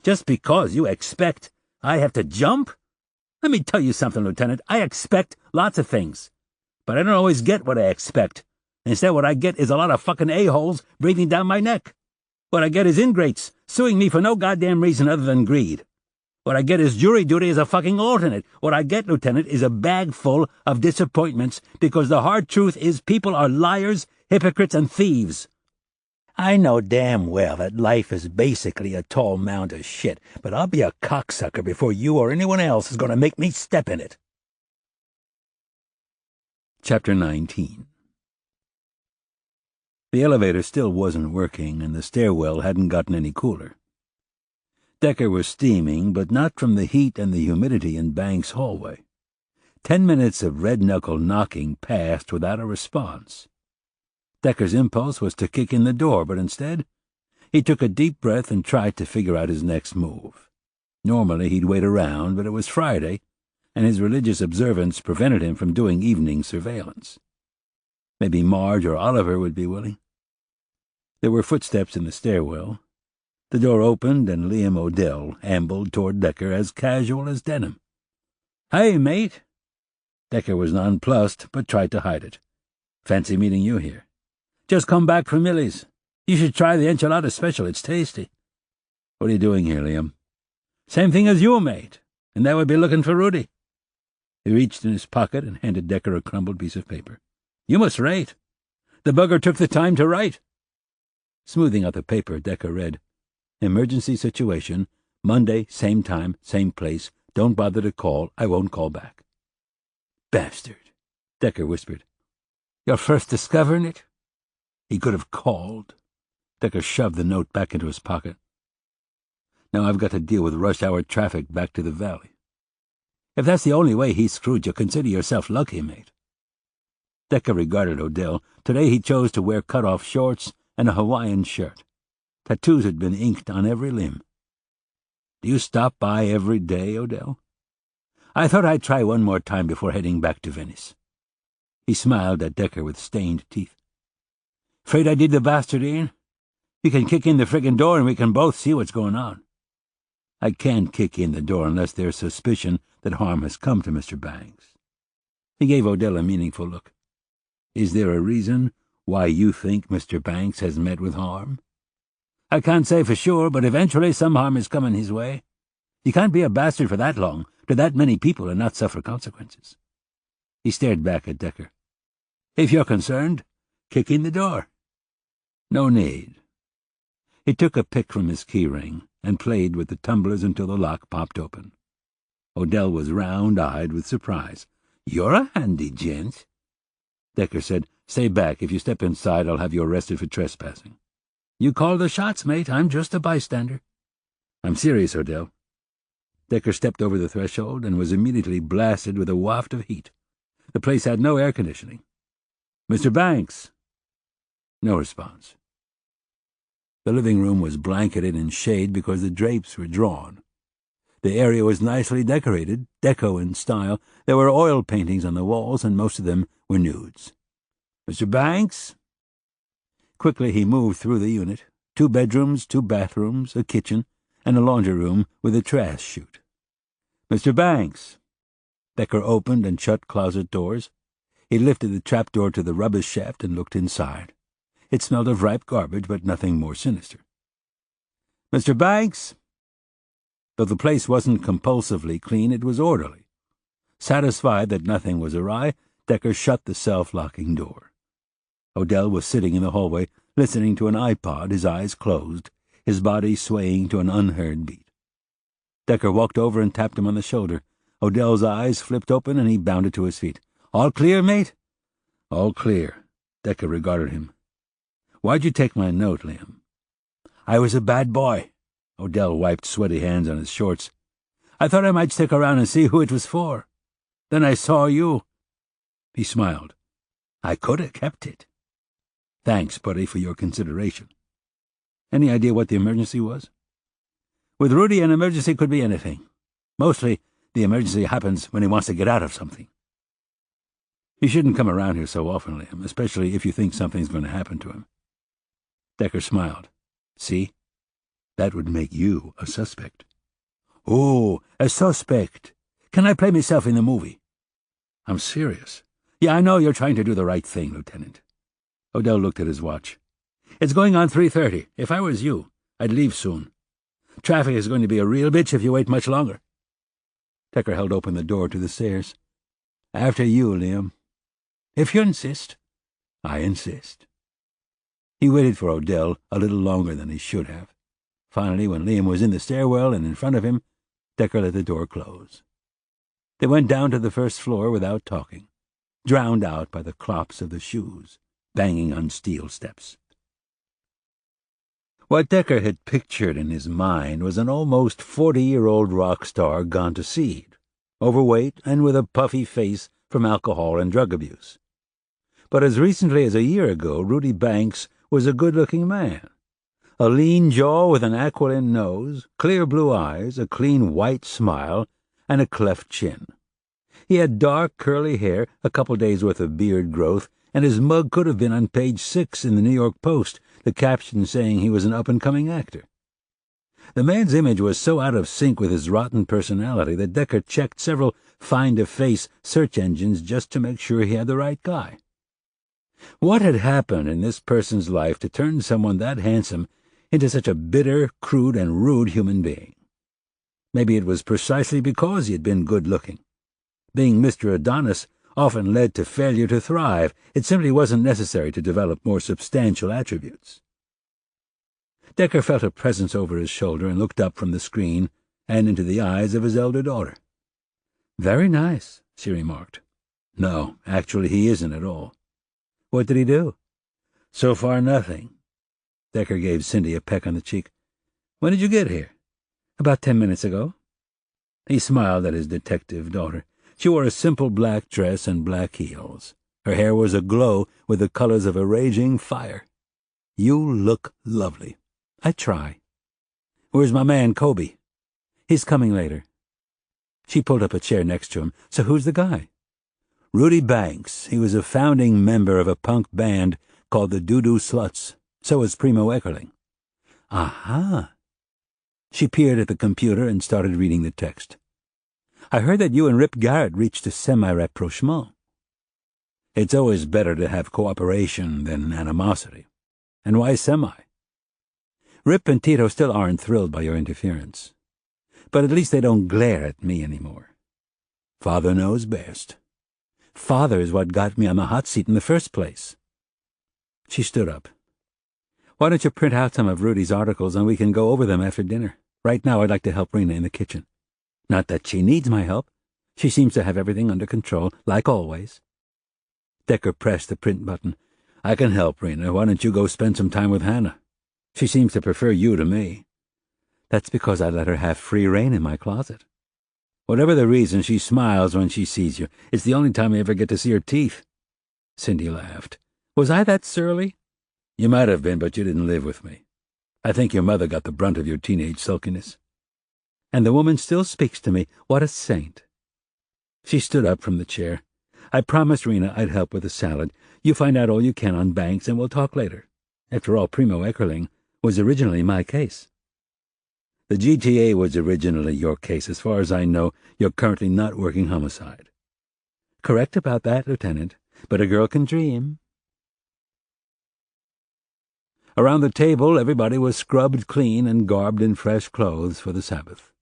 Just because you expect, I have to jump? Let me tell you something, Lieutenant. I expect lots of things. But I don't always get what I expect. Instead, what I get is a lot of fucking a-holes breathing down my neck. What I get is ingrates suing me for no goddamn reason other than greed. What I get is jury duty as a fucking alternate. What I get, Lieutenant, is a bag full of disappointments because the hard truth is people are liars, hypocrites, and thieves. I know damn well that life is basically a tall mound of shit, but I'll be a cocksucker before you or anyone else is going to make me step in it. Chapter 19. The elevator still wasn't working, and the stairwell hadn't gotten any cooler. Decker was steaming, but not from the heat and the humidity in Banks' hallway. 10 minutes of red-knuckle knocking passed without a response. Decker's impulse was to kick in the door, but instead, he took a deep breath and tried to figure out his next move. Normally he'd wait around, but it was Friday, and his religious observance prevented him from doing evening surveillance. Maybe Marge or Oliver would be willing. There were footsteps in the stairwell. The door opened, and Liam O'Dell ambled toward Decker as casual as denim. "Hey, mate!" Decker was nonplussed, but tried to hide it. "Fancy meeting you here." "Just come back from Millie's. You should try the enchilada special. It's tasty." "What are you doing here, Liam?" "Same thing as you, mate. And that would be looking for Rudy." He reached in his pocket and handed Decker a crumpled piece of paper. "You must rate. The bugger took the time to write." Smoothing out the paper, Decker read, "Emergency situation, Monday, same time, same place. Don't bother to call. I won't call back." "Bastard," Decker whispered. "You're first discovering it?" He could have called. Decker shoved the note back into his pocket. "Now I've got to deal with rush-hour traffic back to the valley." "If that's the only way he screwed you, consider yourself lucky, mate." Decker regarded O'Dell. Today he chose to wear cut-off shorts and a Hawaiian shirt. Tattoos had been inked on every limb. "Do you stop by every day, O'Dell?" "I thought I'd try one more time before heading back to Venice." He smiled at Decker with stained teeth. "Afraid I did the bastard in? You can kick in the friggin' door and we can both see what's going on." "I can't kick in the door unless there's suspicion that harm has come to Mr. Banks." He gave O'Dell a meaningful look. "Is there a reason why you think Mr. Banks has met with harm?" "I can't say for sure, but eventually some harm is coming his way. You can't be a bastard for that long, to that many people, and not suffer consequences." He stared back at Decker. "If you're concerned, kick in the door." "No need." He took a pick from his keyring and played with the tumblers until the lock popped open. O'Dell was round-eyed with surprise. "You're a handy gent." Decker said, "Stay back. If you step inside, I'll have you arrested for trespassing." "You call the shots, mate. I'm just a bystander." "I'm serious, O'Dell." Decker stepped over the threshold and was immediately blasted with a waft of heat. The place had no air conditioning. "Mr. Banks." No response. The living room was blanketed in shade because the drapes were drawn. The area was nicely decorated, deco in style. There were oil paintings on the walls, and most of them were nudes. "Mr. Banks?" Quickly he moved through the unit. 2 bedrooms, 2 bathrooms, a kitchen, and a laundry room with a trash chute. "Mr. Banks." Decker opened and shut closet doors. He lifted the trapdoor to the rubbish shaft and looked inside. It smelled of ripe garbage, but nothing more sinister. "Mr. Banks?" Though the place wasn't compulsively clean, it was orderly. Satisfied that nothing was awry, Decker shut the self-locking door. O'Dell was sitting in the hallway, listening to an iPod, his eyes closed, his body swaying to an unheard beat. Decker walked over and tapped him on the shoulder. O'Dell's eyes flipped open and he bounded to his feet. "All clear, mate?" "All clear." Decker regarded him. "Why'd you take my note, Liam?" "I was a bad boy." O'Dell wiped sweaty hands on his shorts. "I thought I might stick around and see who it was for. Then I saw you." He smiled. "I could have kept it." "Thanks, buddy, for your consideration." "Any idea what the emergency was?" "With Rudy, an emergency could be anything. Mostly, the emergency happens when he wants to get out of something." "You shouldn't come around here so often, Liam, especially if you think something's going to happen to him." Decker smiled. "See? That would make you a suspect." "Oh, a suspect. Can I play myself in the movie?" "I'm serious." "Yeah, I know you're trying to do the right thing, Lieutenant." O'Dell looked at his watch. "It's going on 3:30. If I was you, I'd leave soon. Traffic is going to be a real bitch if you wait much longer." Decker held open the door to the stairs. "After you, Liam." "If you insist." "I insist." He waited for O'Dell a little longer than he should have. Finally, when Liam was in the stairwell and in front of him, Decker let the door close. They went down to the first floor without talking, drowned out by the clops of the shoes banging on steel steps. What Decker had pictured in his mind was an almost 40-year-old rock star gone to seed, overweight and with a puffy face from alcohol and drug abuse. But as recently as a year ago, Rudy Banks was a good-looking man. A lean jaw with an aquiline nose, clear blue eyes, a clean white smile, and a cleft chin. He had dark, curly hair, a couple days' worth of beard growth, and his mug could have been on page 6 in the New York Post, the caption saying he was an up-and-coming actor. The man's image was so out of sync with his rotten personality that Decker checked several find-a-face search engines just to make sure he had the right guy. What had happened in this person's life to turn someone that handsome into such a bitter, crude, and rude human being? Maybe it was precisely because he had been good-looking. Being Mr. Adonis often led to failure to thrive. It simply wasn't necessary to develop more substantial attributes. Decker felt a presence over his shoulder and looked up from the screen and into the eyes of his elder daughter. "Very nice," she remarked. "No, actually he isn't at all." "What did he do?" "So far, nothing." Decker gave Cindy a peck on the cheek. "When did you get here?" "About 10 minutes ago." He smiled at his detective daughter. She wore a simple black dress and black heels. Her hair was aglow with the colors of a raging fire. "You look lovely." "I try." "Where's my man, Kobe?" "He's coming later." She pulled up a chair next to him. "So who's the guy?" "Rudy Banks. He was a founding member of a punk band called the Doo-Doo Sluts. So was Primo Eckerling." "Aha." She peered at the computer and started reading the text. "I heard that you and Rip Garrett reached a semi-rapprochement." "It's always better to have cooperation than animosity." "And why semi?" "Rip and Tito still aren't thrilled by your interference. But at least they don't glare at me anymore." "Father knows best." "Father is what got me on the hot seat in the first place." She stood up. "Why don't you print out some of Rudy's articles and we can go over them after dinner? Right now I'd like to help Rena in the kitchen. Not that she needs my help. She seems to have everything under control, like always." Decker pressed the print button. "I can help, Rena. Why don't you go spend some time with Hannah? She seems to prefer you to me." "That's because I let her have free rein in my closet." "Whatever the reason, she smiles when she sees you. It's the only time I ever get to see her teeth." Cindy laughed. "Was I that surly?" "You might have been, but you didn't live with me. I think your mother got the brunt of your teenage sulkiness." "And the woman still speaks to me. What a saint." She stood up from the chair. "I promised Rena I'd help with the salad. You find out all you can on Banks, and we'll talk later. After all, Primo Eckerling was originally my case." "The GTA was originally your case. As far as I know, you're currently not working homicide." "Correct about that, Lieutenant, but a girl can dream." Around the table, everybody was scrubbed clean and garbed in fresh clothes for the Sabbath.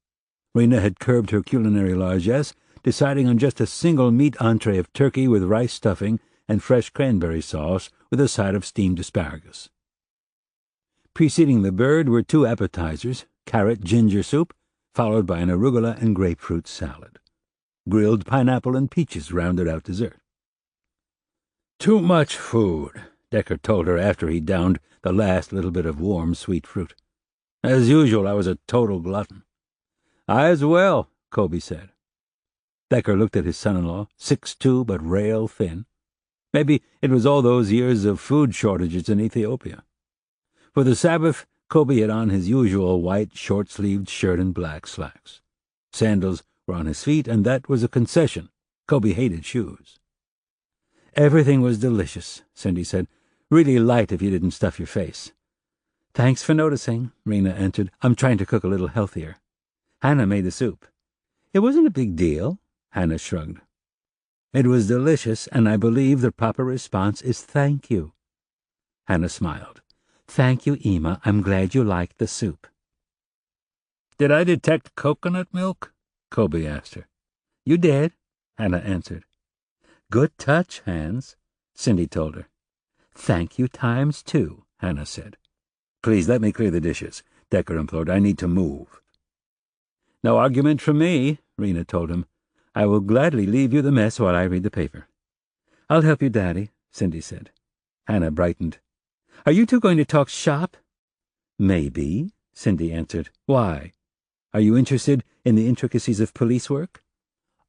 Rena had curbed her culinary largesse, deciding on just a single meat entree of turkey with rice stuffing and fresh cranberry sauce with a side of steamed asparagus. Preceding the bird were 2 appetizers, carrot ginger soup, followed by an arugula and grapefruit salad. Grilled pineapple and peaches rounded out dessert. "Too much food," Decker told her after he downed the last little bit of warm, sweet fruit. "As usual, I was a total glutton." "I as well," Kobe said. Decker looked at his son-in-law, 6'2", but rail thin. Maybe it was all those years of food shortages in Ethiopia. For the Sabbath, Kobe had on his usual white, short-sleeved shirt and black slacks. Sandals were on his feet, and that was a concession. Kobe hated shoes. "Everything was delicious," Cindy said. "Really light if you didn't stuff your face." "Thanks for noticing," Rena answered. "I'm trying to cook a little healthier. Hannah made the soup." "It wasn't a big deal," Hannah shrugged. "It was delicious, and I believe the proper response is thank you." Hannah smiled. "Thank you, Ema. I'm glad you liked the soup." "Did I detect coconut milk?" Kobe asked her. "You did," Hannah answered. "Good touch, Hans," Cindy told her. "Thank you times 2, Hannah said. "Please let me clear the dishes," Decker implored. "I need to move." "No argument from me," Rena told him. "I will gladly leave you the mess while I read the paper." "I'll help you, Daddy," Cindy said. Hannah brightened. "Are you two going to talk shop?" "Maybe," Cindy answered. "Why? Are you interested in the intricacies of police work?"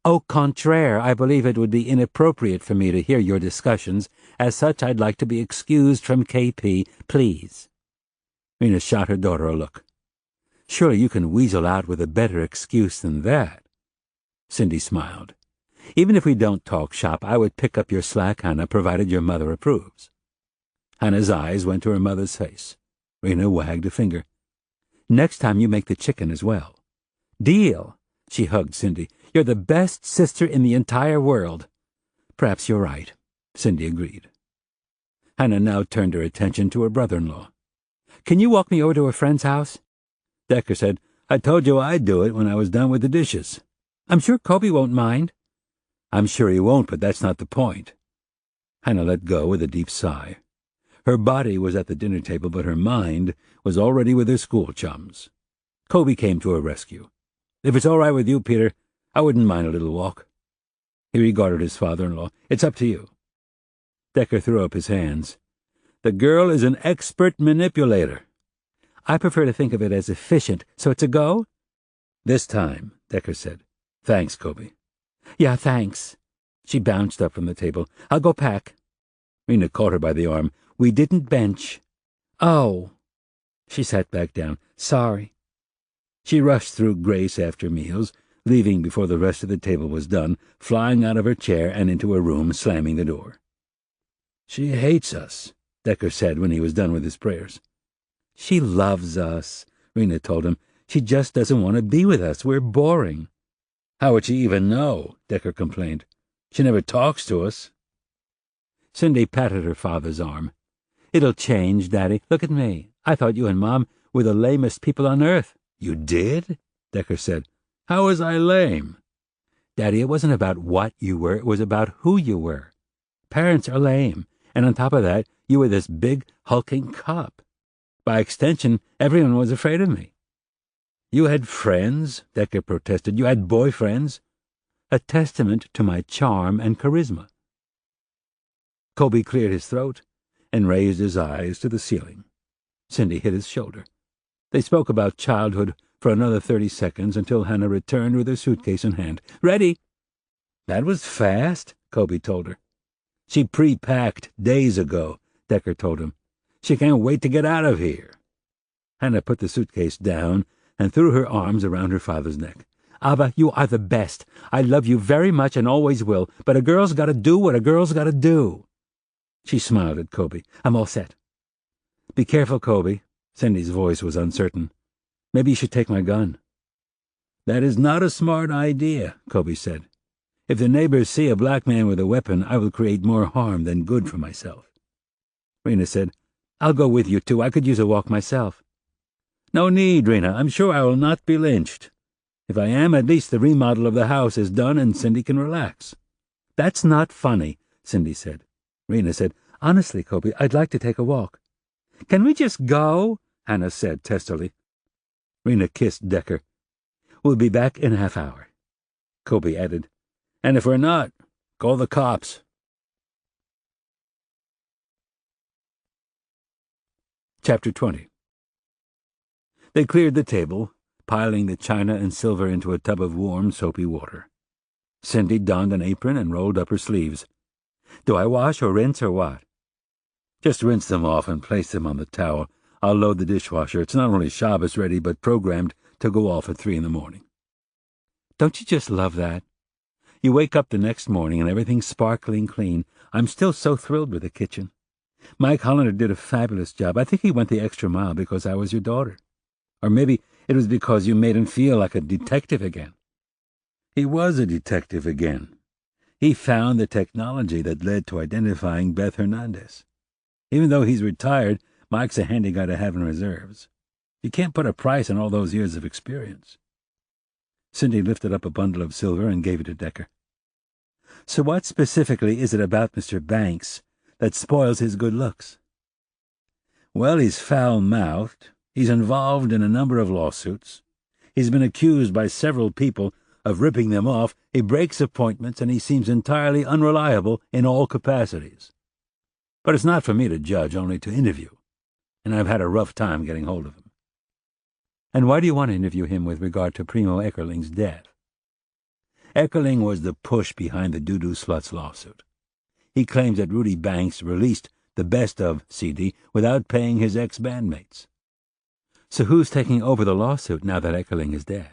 Au contraire, I believe it would be inappropriate for me to hear your discussions. As such, I'd like to be excused from KP, please." Rena shot her daughter a look. "Surely you can weasel out with a better excuse than that." Cindy smiled. "Even if we don't talk shop, I would pick up your slack, Hannah, provided your mother approves." Hannah's eyes went to her mother's face. Rena wagged a finger. "Next time you make the chicken as well." "Deal." She hugged Cindy. "You're the best sister in the entire world." "Perhaps you're right," Cindy agreed. Hannah now turned her attention to her brother-in-law. "Can you walk me over to a friend's house?" Decker said, "I told you I'd do it when I was done with the dishes." "I'm sure Kobe won't mind." "I'm sure he won't, but that's not the point." Hannah let go with a deep sigh. Her body was at the dinner table, but her mind was already with her school chums. Kobe came to her rescue. "If it's all right with you, Peter, I wouldn't mind a little walk." He regarded his father-in-law. "It's up to you." Decker threw up his hands. "The girl is an expert manipulator." "I prefer to think of it as efficient, so it's a go?" "This time," Decker said. "Thanks, Kobe." "Yeah, thanks." She bounced up from the table. "I'll go pack." Rena caught her by the arm. "We didn't bench." "Oh." She sat back down. "Sorry." She rushed through Grace after meals, leaving before the rest of the table was done, flying out of her chair and into her room, slamming the door. "She hates us," Decker said when he was done with his prayers. "She loves us," Rena told him. "She just doesn't want to be with us. We're boring." "How would she even know?" Decker complained. "She never talks to us." Cindy patted her father's arm. "It'll change, Daddy. Look at me. I thought you and Mom were the lamest people on earth." "You did?" Decker said. "How was I lame?" "Daddy, it wasn't about what you were. It was about who you were. Parents are lame, and on top of that, you were this big, hulking cop. By extension, everyone was afraid of me." "You had friends," Decker protested. "You had boyfriends." "A testament to my charm and charisma." Kobe cleared his throat and raised his eyes to the ceiling. Cindy hit his shoulder. They spoke about childhood for another 30 seconds until Hannah returned with her suitcase in hand. "Ready." "That was fast," Kobe told her. "She pre-packed days ago," Decker told him. "She can't wait to get out of here." Hannah put the suitcase down and threw her arms around her father's neck. "Abba, you are the best. I love you very much and always will, but a girl's got to do what a girl's got to do." She smiled at Kobe. "I'm all set." "Be careful, Kobe." Cindy's voice was uncertain. "Maybe you should take my gun." "That is not a smart idea," Kobe said. "If the neighbors see a black man with a weapon, I will create more harm than good for myself." Rena said, "I'll go with you, too. I could use a walk myself." "No need, Rena. I'm sure I will not be lynched. If I am, at least the remodel of the house is done and Cindy can relax." "That's not funny," Cindy said. Rena said, "Honestly, Kobe, I'd like to take a walk." "Can we just go?" Hannah said testily. Rena kissed Decker. "We'll be back in a half hour." Kobe added, "And if we're not, call the cops." Chapter 20. They cleared the table, piling the china and silver into a tub of warm, soapy water. Cindy donned an apron and rolled up her sleeves. "Do I wash or rinse or what?" "Just rinse them off and place them on the towel. I'll load the dishwasher. It's not only Shabbos ready, but programmed to go off at 3 in the morning. "Don't you just love that? You wake up the next morning and everything's sparkling clean. I'm still so thrilled with the kitchen. Mike Hollander did a fabulous job. I think he went the extra mile because I was your daughter. Or maybe it was because you made him feel like a detective again." He was a detective again. He found the technology that led to identifying Beth Hernandez. Even though he's retired, Mike's a handy guy to have in reserves. You can't put a price on all those years of experience. Cindy lifted up a bundle of silver and gave it to Decker. "So what specifically is it about Mr. Banks that spoils his good looks?" "Well, he's foul-mouthed. He's involved in a number of lawsuits. He's been accused by several people of ripping them off. He breaks appointments, and he seems entirely unreliable in all capacities. But it's not for me to judge, only to interview, and I've had a rough time getting hold of him." "And why do you want to interview him with regard to Primo Eckerling's death?" Eckerling was the push behind the Doo-Doo Sluts lawsuit. He claims that Rudy Banks released the best of CD without paying his ex-bandmates. So who's taking over the lawsuit now that Eckerling is dead?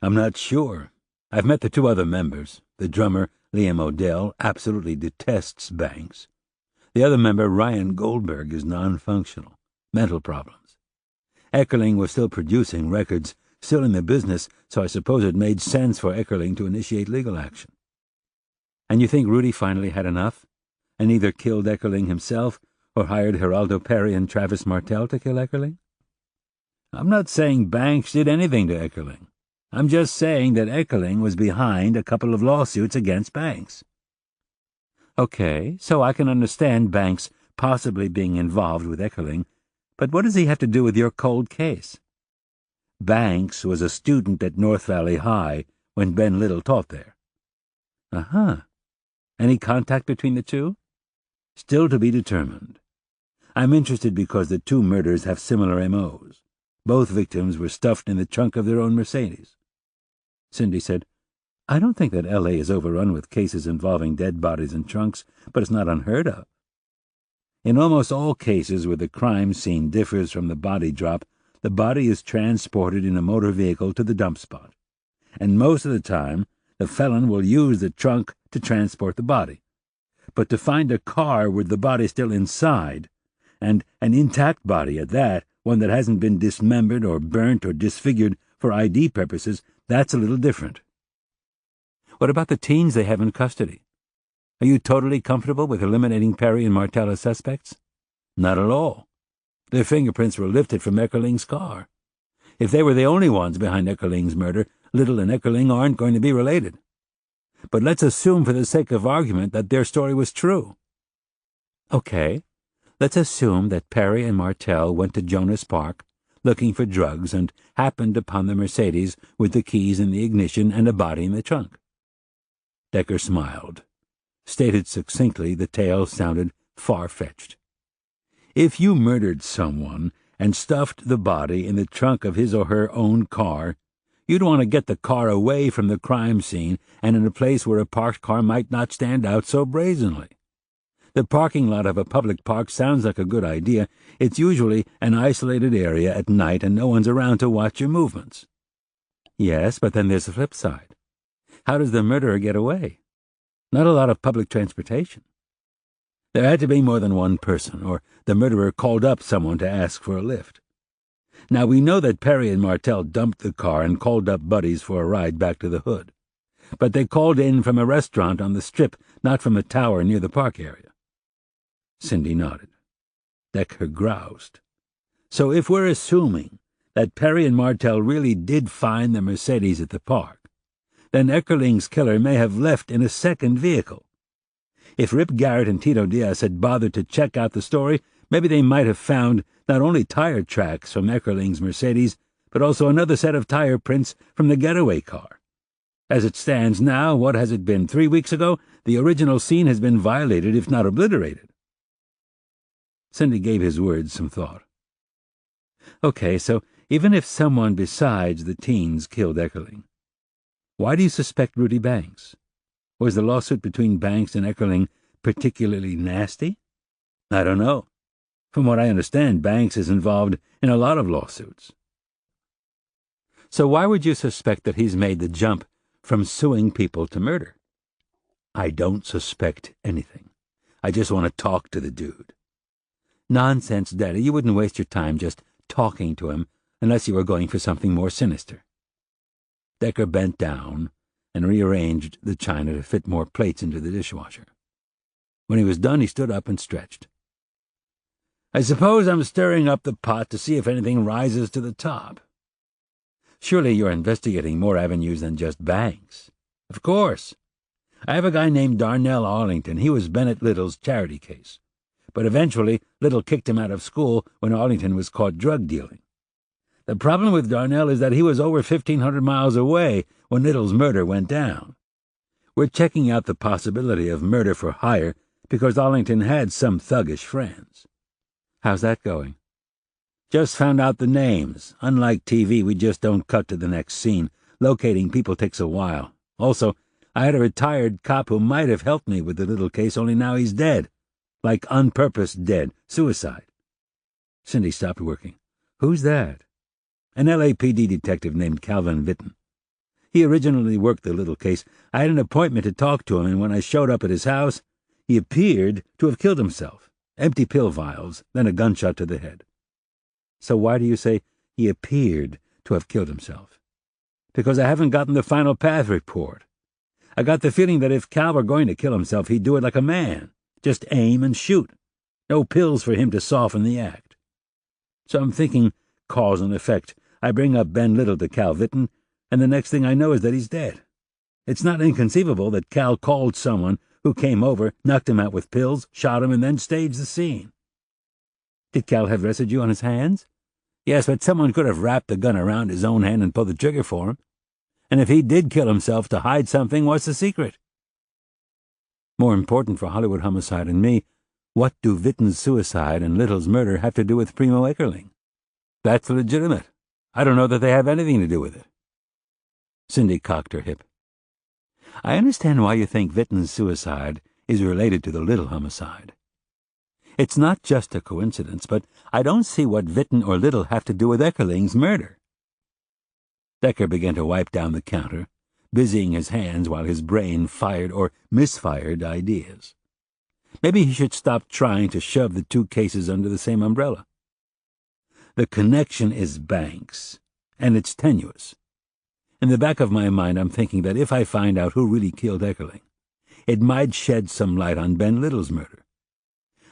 I'm not sure. I've met the two other members. The drummer, Liam O'Dell, absolutely detests Banks. The other member, Ryan Goldberg, is non-functional. Mental problems. Eckerling was still producing records, still in the business, so I suppose it made sense for Eckerling to initiate legal action. And you think Rudy finally had enough, and either killed Eckerling himself or hired Geraldo Perry and Travis Martel to kill Eckerling? I'm not saying Banks did anything to Eckerling. I'm just saying that Eckerling was behind a couple of lawsuits against Banks. Okay, so I can understand Banks possibly being involved with Eckerling, but what does he have to do with your cold case? Banks was a student at North Valley High when Ben Little taught there. Uh-huh. Any contact between the two? Still to be determined. I'm interested because the two murders have similar M.O.s. Both victims were stuffed in the trunk of their own Mercedes. Cindy said, I don't think that L.A. is overrun with cases involving dead bodies in trunks, but it's not unheard of. In almost all cases where the crime scene differs from the body drop, the body is transported in a motor vehicle to the dump spot. And most of the time, the felon will use the trunk to transport the body. But to find a car with the body still inside, and an intact body at that, one that hasn't been dismembered or burnt or disfigured for ID purposes, that's a little different. What about the teens they have in custody? Are you totally comfortable with eliminating Perry and Martel as suspects? Not at all. Their fingerprints were lifted from Eckerling's car. If they were the only ones behind Eckerling's murder, Little and Eckerling aren't going to be related. But let's assume for the sake of argument that their story was true. Okay, let's assume that Perry and Martel went to Jonas Park looking for drugs and happened upon the Mercedes with the keys in the ignition and a body in the trunk. Decker smiled. Stated succinctly, the tale sounded far-fetched. If you murdered someone and stuffed the body in the trunk of his or her own car, you'd want to get the car away from the crime scene and in a place where a parked car might not stand out so brazenly. The parking lot of a public park sounds like a good idea. It's usually an isolated area at night and no one's around to watch your movements. Yes, but then there's the flip side. How does the murderer get away? Not a lot of public transportation. There had to be more than one person, or the murderer called up someone to ask for a lift. Now, we know that Perry and Martel dumped the car and called up buddies for a ride back to the hood. But they called in from a restaurant on the Strip, not from a tower near the park area. Cindy nodded. Decker groused. So if we're assuming that Perry and Martel really did find the Mercedes at the park, then Eckerling's killer may have left in a second vehicle. If Rip Garrett and Tito Diaz had bothered to check out the story, maybe they might have found not only tire tracks from Eckerling's Mercedes, but also another set of tire prints from the getaway car. As it stands now, what has it been, 3 weeks ago? The original scene has been violated, if not obliterated. Cindy gave his words some thought. Okay, so even if someone besides the teens killed Eckerling, why do you suspect Rudy Banks? Was the lawsuit between Banks and Eckerling particularly nasty? I don't know. From what I understand, Banks is involved in a lot of lawsuits. So why would you suspect that he's made the jump from suing people to murder? I don't suspect anything. I just want to talk to the dude. Nonsense, Daddy. You wouldn't waste your time just talking to him unless you were going for something more sinister. Decker bent down and rearranged the china to fit more plates into the dishwasher. When he was done, he stood up and stretched. I suppose I'm stirring up the pot to see if anything rises to the top. Surely you're investigating more avenues than just Banks. Of course. I have a guy named Darnell Arlington. He was Bennett Little's charity case. But eventually, Little kicked him out of school when Arlington was caught drug dealing. The problem with Darnell is that he was over 1,500 miles away when Little's murder went down. We're checking out the possibility of murder for hire because Arlington had some thuggish friends. How's that going? Just found out the names. Unlike TV, we just don't cut to the next scene. Locating people takes a while. Also, I had a retired cop who might have helped me with the little case, only now he's dead. Like on-purpose dead. Suicide. Cindy stopped working. Who's that? An LAPD detective named Calvin Witten. He originally worked the little case. I had an appointment to talk to him, and when I showed up at his house, he appeared to have killed himself. Empty pill vials, then a gunshot to the head. So why do you say he appeared to have killed himself? Because I haven't gotten the final path report. I got the feeling that if Cal were going to kill himself, he'd do it like a man. Just aim and shoot. No pills for him to soften the act. So I'm thinking cause and effect. I bring up Ben Little to Cal Witten, and the next thing I know is that he's dead. It's not inconceivable that Cal called someone who came over, knocked him out with pills, shot him, and then staged the scene. Did Cal have residue on his hands? Yes, but someone could have wrapped the gun around his own hand and pulled the trigger for him. And if he did kill himself to hide something, what's the secret? More important for Hollywood Homicide and me, what do Witten's suicide and Little's murder have to do with Primo Eckerling? That's legitimate. I don't know that they have anything to do with it. Cindy cocked her hip. I understand why you think Witten's suicide is related to the Little homicide. It's not just a coincidence, but I don't see what Witten or Little have to do with Eckerling's murder. Decker began to wipe down the counter, busying his hands while his brain fired or misfired ideas. Maybe he should stop trying to shove the two cases under the same umbrella. The connection is Banks, and it's tenuous. In the back of my mind, I'm thinking that if I find out who really killed Eckerling, it might shed some light on Ben Little's murder.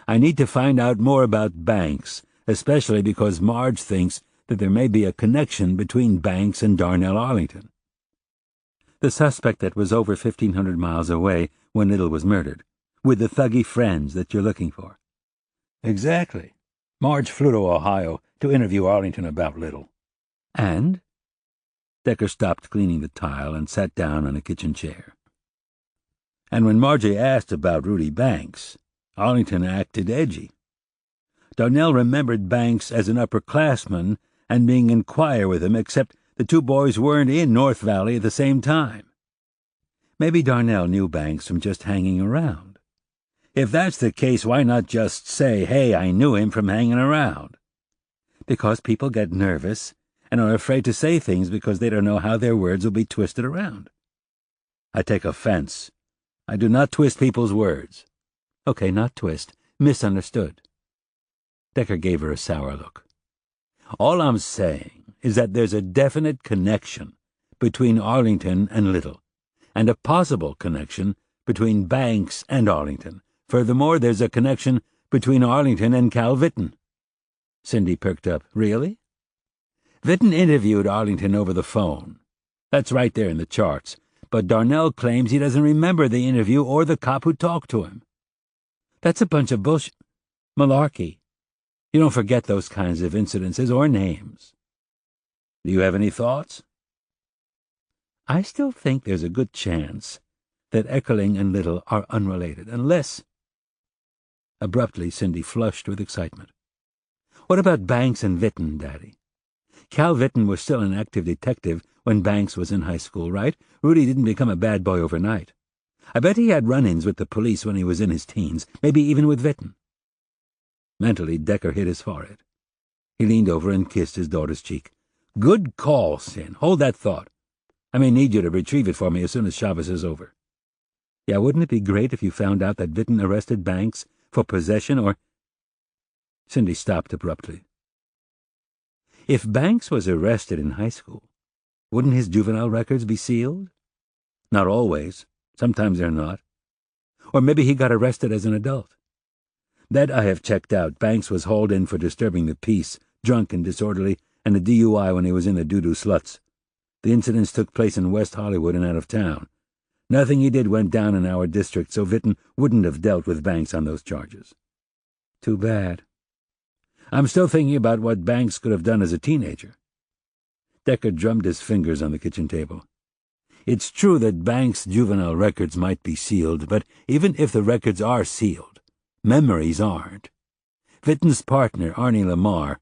I need to find out more about Banks, especially because Marge thinks that there may be a connection between Banks and Darnell Arlington. The suspect that was over 1,500 miles away when Little was murdered, with the thuggy friends that you're looking for. Exactly. Marge flew to Ohio to interview Arlington about Little. And? Decker stopped cleaning the tile and sat down on a kitchen chair. And when Margie asked about Rudy Banks, Arlington acted edgy. Darnell remembered Banks as an upperclassman and being in choir with him, except the two boys weren't in North Valley at the same time. Maybe Darnell knew Banks from just hanging around. If that's the case, why not just say, hey, I knew him from hanging around? Because people get nervous and are afraid to say things because they don't know how their words will be twisted around. I take offense. I do not twist people's words. Okay, not twist. Misunderstood. Decker gave her a sour look. All I'm saying is that there's a definite connection between Arlington and Little, and a possible connection between Banks and Arlington. Furthermore, there's a connection between Arlington and Cal Witten. Cindy perked up. Really? Witten interviewed Arlington over the phone. That's right there in the charts. But Darnell claims he doesn't remember the interview or the cop who talked to him. That's a bunch of bullshit. Malarkey. You don't forget those kinds of incidences or names. Do you have any thoughts? I still think there's a good chance that Eckerling and Little are unrelated, unless... Abruptly, Cindy flushed with excitement. What about Banks and Witten, Daddy? Cal Witten was still an active detective when Banks was in high school, right? Rudy didn't become a bad boy overnight. I bet he had run-ins with the police when he was in his teens, maybe even with Witten. Mentally, Decker hit his forehead. He leaned over and kissed his daughter's cheek. Good call, Sin. Hold that thought. I may need you to retrieve it for me as soon as Shabbos is over. Yeah, wouldn't it be great if you found out that Witten arrested Banks for possession or... Cindy stopped abruptly. If Banks was arrested in high school, wouldn't his juvenile records be sealed? Not always. Sometimes they're not. Or maybe he got arrested as an adult. That I have checked out. Banks was hauled in for disturbing the peace, drunk and disorderly, and a DUI when he was in the doo-doo sluts. The incidents took place in West Hollywood and out of town. Nothing he did went down in our district, so Witten wouldn't have dealt with Banks on those charges. Too bad. I'm still thinking about what Banks could have done as a teenager. Decker drummed his fingers on the kitchen table. It's true that Banks' juvenile records might be sealed, but even if the records are sealed, memories aren't. Witten's partner, Arnie Lamar,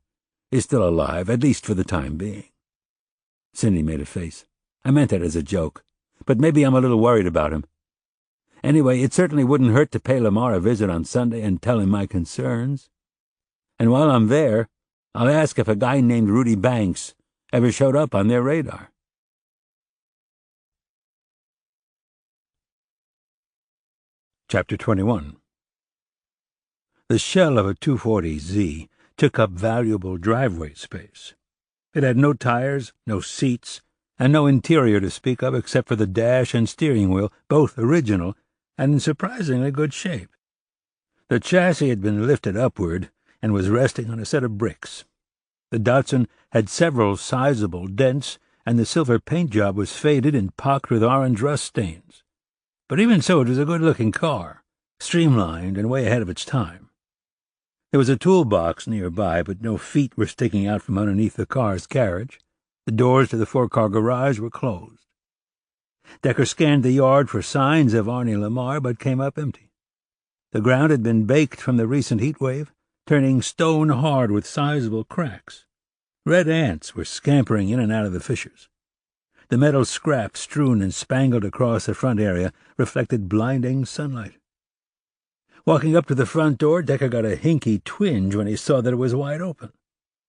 is still alive, at least for the time being. Cindy made a face. I meant that as a joke. but maybe I'm a little worried about him. Anyway, it certainly wouldn't hurt to pay Lamar a visit on Sunday and tell him my concerns. And while I'm there, I'll ask if a guy named Rudy Banks ever showed up on their radar. Chapter 21. The shell of a 240Z took up valuable driveway space. It had no tires, no seats, and no interior to speak of except for the dash and steering wheel, both original and in surprisingly good shape. The chassis had been lifted upward and was resting on a set of bricks. The Datsun had several sizable dents, and the silver paint job was faded and pocked with orange rust stains. But even so, it was a good-looking car, streamlined and way ahead of its time. There was a toolbox nearby, but no feet were sticking out from underneath the car's carriage. The doors to the four-car garage were closed. Decker scanned the yard for signs of Arnie Lamar, but came up empty. The ground had been baked from the recent heat wave, turning stone-hard with sizable cracks. Red ants were scampering in and out of the fissures. The metal scraps strewn and spangled across the front area reflected blinding sunlight. Walking up to the front door, Decker got a hinky twinge when he saw that it was wide open,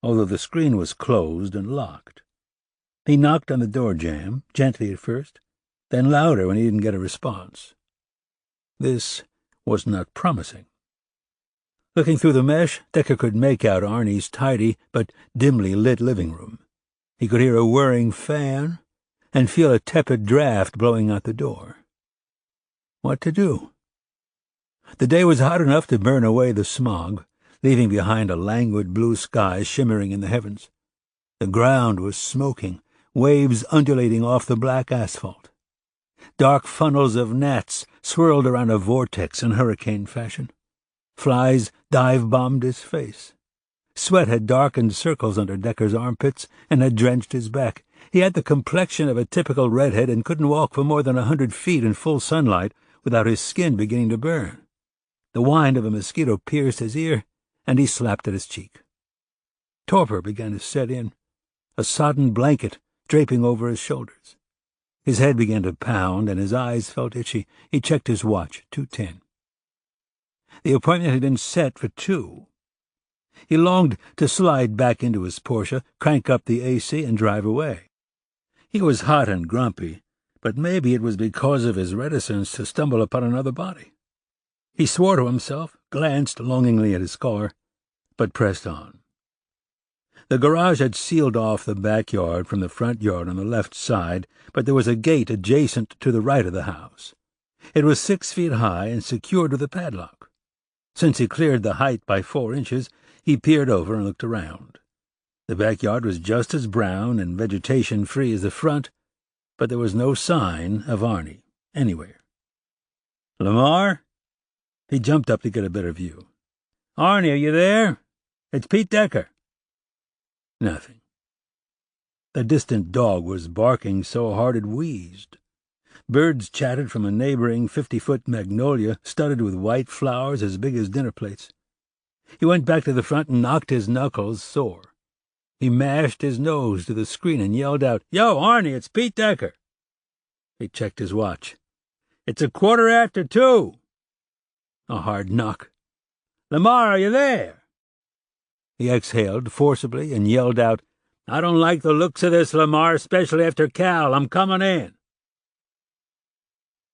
although the screen was closed and locked. He knocked on the door jamb, gently at first, then louder when he didn't get a response. This was not promising. Looking through the mesh, Decker could make out Arnie's tidy but dimly lit living room. He could hear a whirring fan and feel a tepid draft blowing out the door. What to do? The day was hot enough to burn away the smog, leaving behind a languid blue sky shimmering in the heavens. The ground was smoking, waves undulating off the black asphalt. Dark funnels of gnats swirled around a vortex in hurricane fashion. Flies dive-bombed his face. Sweat had darkened circles under Decker's armpits and had drenched his back. He had the complexion of a typical redhead and couldn't walk for more than 100 feet in full sunlight without his skin beginning to burn. The whine of a mosquito pierced his ear, and he slapped at his cheek. Torpor began to set in, a sodden blanket draping over his shoulders. His head began to pound, and his eyes felt itchy. He checked his watch, 2:10. The appointment had been set for 2. He longed to slide back into his Porsche, crank up the AC, and drive away. He was hot and grumpy, but maybe it was because of his reticence to stumble upon another body. He swore to himself, glanced longingly at his car, but pressed on. The garage had sealed off the backyard from the front yard on the left side, but there was a gate adjacent to the right of the house. It was 6 feet high and secured with a padlock. Since he cleared the height by 4 inches, he peered over and looked around. The backyard was just as brown and vegetation-free as the front, but there was no sign of Arnie anywhere. "Lamar?" He jumped up to get a better view. "Arnie, are you there? It's Pete Decker." Nothing. The distant dog was barking so hard it wheezed. Birds chattered from a neighboring 50-foot magnolia studded with white flowers as big as dinner plates. He went back to the front and knocked his knuckles sore. He mashed his nose to the screen and yelled out, "Yo, Arnie, it's Pete Decker." He checked his watch. "It's 2:15. A hard knock. "Lamar, are you there?" He exhaled forcibly and yelled out, "I don't like the looks of this, Lamar, especially after Cal. I'm coming in."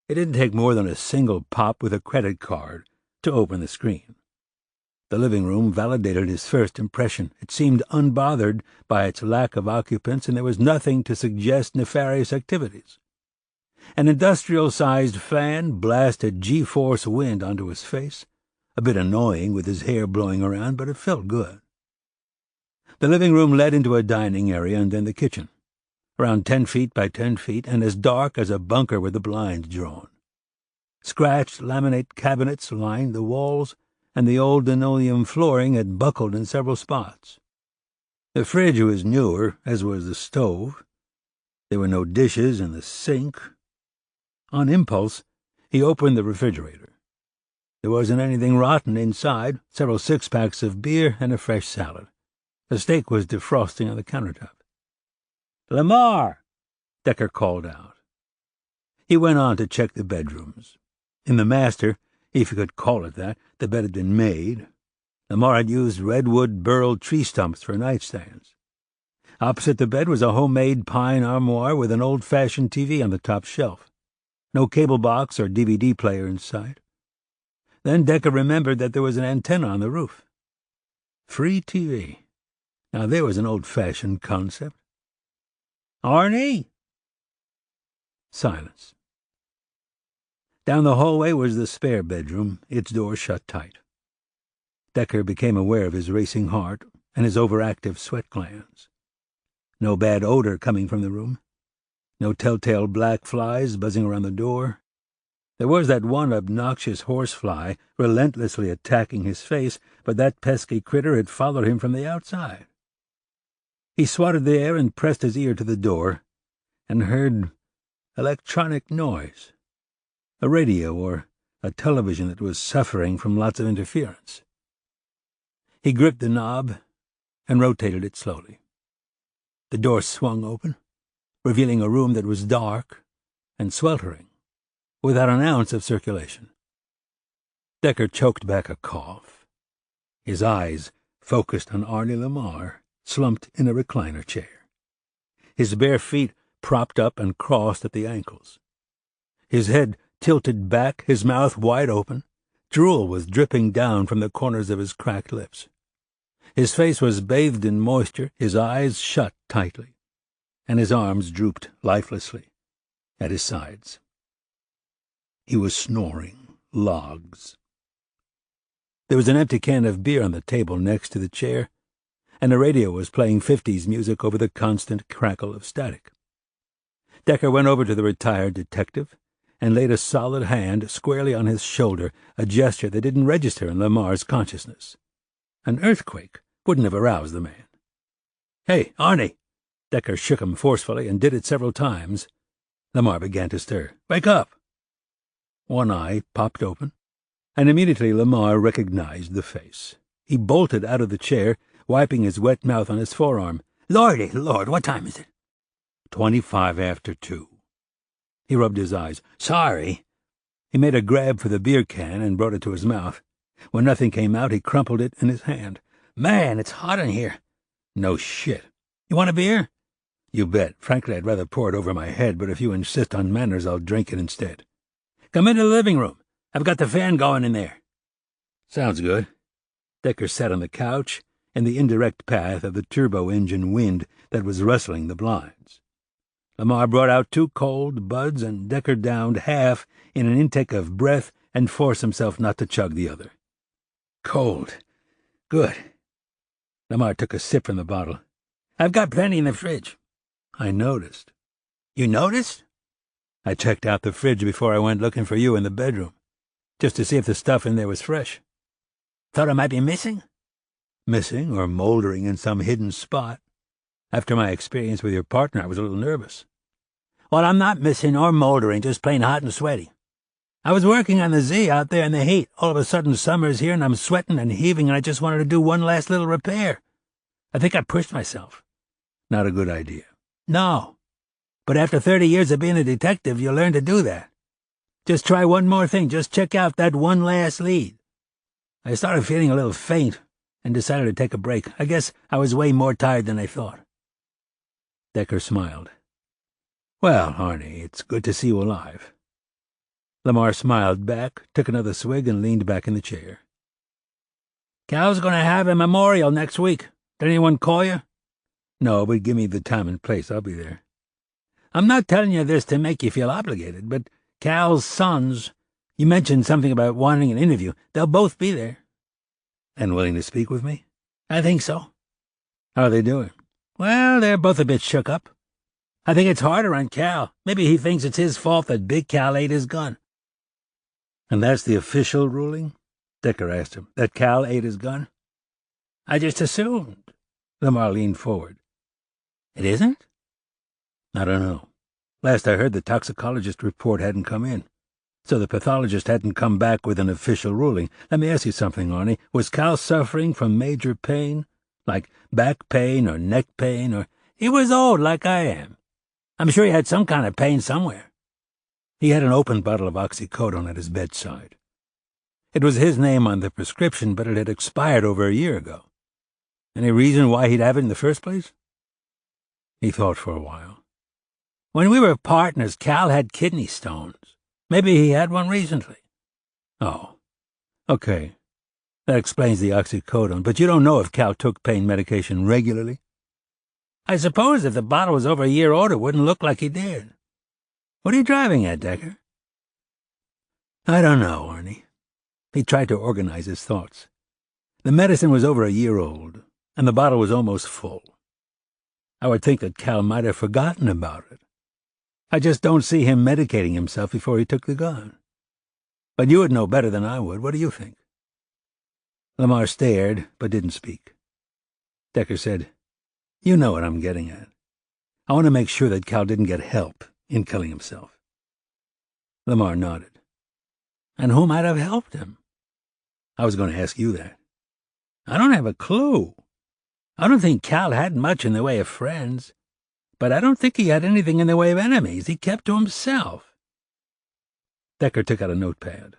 It didn't take more than a single pop with a credit card to open the screen. The living room validated his first impression. It seemed unbothered by its lack of occupants, and there was nothing to suggest nefarious activities. An industrial-sized fan blasted G-force wind onto his face, a bit annoying with his hair blowing around, but it felt good. The living room led into a dining area and then the kitchen, around 10 feet by 10 feet and as dark as a bunker with the blinds drawn. Scratched laminate cabinets lined the walls, and the old linoleum flooring had buckled in several spots. The fridge was newer, as was the stove. There were no dishes in the sink. On impulse, he opened the refrigerator. There wasn't anything rotten inside, several 6-packs of beer and a fresh salad. The steak was defrosting on the countertop. "Lamar!" Decker called out. He went on to check the bedrooms. In the master, if you could call it that, the bed had been made. Lamar had used redwood burled tree stumps for nightstands. Opposite the bed was a homemade pine armoire with an old-fashioned TV on the top shelf. No cable box or DVD player in sight. Then Decker remembered that there was an antenna on the roof. Free TV. Now there was an old-fashioned concept. "Arnie?" Silence. Down the hallway was the spare bedroom, its door shut tight. Decker became aware of his racing heart and his overactive sweat glands. No bad odor coming from the room. No telltale black flies buzzing around the door. There was that one obnoxious horsefly relentlessly attacking his face, but that pesky critter had followed him from the outside. He swatted the air and pressed his ear to the door, and heard electronic noise. A radio or a television that was suffering from lots of interference. He gripped the knob and rotated it slowly. The door swung open, revealing a room that was dark and sweltering, without an ounce of circulation. Decker choked back a cough. His eyes, focused on Arnie Lamar, slumped in a recliner chair. His bare feet propped up and crossed at the ankles. His head tilted back, his mouth wide open. Drool was dripping down from the corners of his cracked lips. His face was bathed in moisture, his eyes shut tightly, and his arms drooped lifelessly at his sides. He was snoring logs. There was an empty can of beer on the table next to the chair, and the radio was playing 50s music over the constant crackle of static. Decker went over to the retired detective and laid a solid hand squarely on his shoulder, a gesture that didn't register in Lamar's consciousness. An earthquake wouldn't have aroused the man. "Hey, Arnie!" Decker shook him forcefully and did it several times. Lamar began to stir. "Wake up!" One eye popped open, and immediately Lamar recognized the face. He bolted out of the chair, wiping his wet mouth on his forearm. "Lordy, Lord, what time is it?" 25 after 2. He rubbed his eyes. "Sorry." He made a grab for the beer can and brought it to his mouth. When nothing came out, he crumpled it in his hand. "Man, it's hot in here." "No shit. You want a beer?" "You bet. Frankly, I'd rather pour it over my head, but if you insist on manners, I'll drink it instead." "Come into the living room. I've got the fan going in there." "Sounds good." Decker sat on the couch in the indirect path of the turbo-engine wind that was rustling the blinds. Lamar brought out 2 cold buds, and Decker downed half in an intake of breath and forced himself not to chug the other. "Cold. Good." Lamar took a sip from the bottle. "I've got plenty in the fridge." "I noticed." "You noticed?" "I checked out the fridge before I went looking for you in the bedroom, just to see if the stuff in there was fresh." "Thought I might be missing?" "Missing or moldering in some hidden spot. After my experience with your partner, I was a little nervous." "Well, I'm not missing or moldering, just plain hot and sweaty. I was working on the Z out there in the heat. All of a sudden, summer's here, and I'm sweating and heaving, and I just wanted to do one last little repair. I think I pushed myself." "Not a good idea." "No. But after 30 years of being a detective, you learn to do that. Just try one more thing. Just check out that one last lead." I started feeling a little faint and decided to take a break. I guess I was way more tired than I thought. Decker smiled. "Well, Arnie, it's good to see you alive." Lamar smiled back, took another swig, and leaned back in the chair. "Cal's going to have a memorial next week. Did anyone call you?" "No, but give me the time and place. I'll be there." "I'm not telling you this to make you feel obligated, but Cal's sons, you mentioned something about wanting an interview. They'll both be there." "And willing to speak with me?" "I think so." "How are they doing?" "Well, they're both a bit shook up. I think it's harder on Cal. Maybe he thinks it's his fault that Big Cal ate his gun." "And that's the official ruling?" Decker asked him. "That Cal ate his gun?" "I just assumed." Lamar leaned forward. "It isn't?" "I don't know. Last I heard, the toxicologist report hadn't come in, so the pathologist hadn't come back with an official ruling. Let me ask you something, Arnie. Was Cal suffering from major pain? Like back pain or neck pain or—" "He was old like I am. I'm sure he had some kind of pain somewhere." He had an open bottle of oxycodone at his bedside. It was his name on the prescription, but it had expired over a year ago. Any reason why he'd have it in the first place? He thought for a while. When we were partners, Cal had kidney stones. Maybe he had one recently. Oh, okay. That explains the oxycodone, but you don't know if Cal took pain medication regularly? I suppose if the bottle was over a year old, it wouldn't look like he did. What are you driving at, Decker? I don't know, Arnie. He tried to organize his thoughts. The medicine was over a year old, and the bottle was almost full. I would think that Cal might have forgotten about it. I just don't see him medicating himself before he took the gun. But you would know better than I would. What do you think? Lamar stared, but didn't speak. Decker said, You know what I'm getting at. I want to make sure that Cal didn't get help in killing himself. Lamar nodded. And who might have helped him? I was going to ask you that. I don't have a clue. I don't think Cal had much in the way of friends, but I don't think he had anything in the way of enemies. He kept to himself. Decker took out a notepad.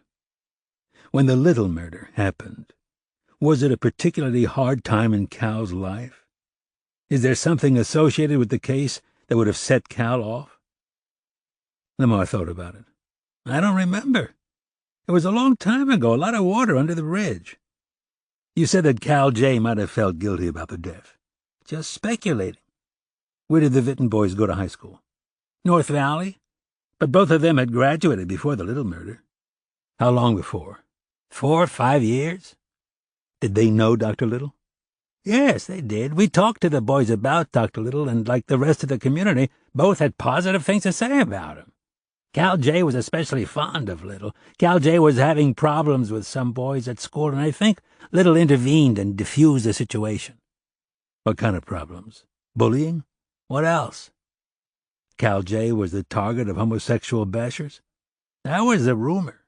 When the Little murder happened, was it a particularly hard time in Cal's life? Is there something associated with the case that would have set Cal off? Lamar thought about it. I don't remember. It was a long time ago, a lot of water under the bridge. You said that Cal J. might have felt guilty about the death. Just speculating. Where did the Vinton boys go to high school? North Valley? But both of them had graduated before the Little murder. How long before? 4 or 5 years? Did they know Dr. Little? Yes, they did. We talked to the boys about Dr. Little, and like the rest of the community, both had positive things to say about him. Cal J. was especially fond of Little. Cal J. was having problems with some boys at school, and I think Little intervened and diffused the situation. What kind of problems? Bullying? What else? Cal J. was the target of homosexual bashers? That was the rumor.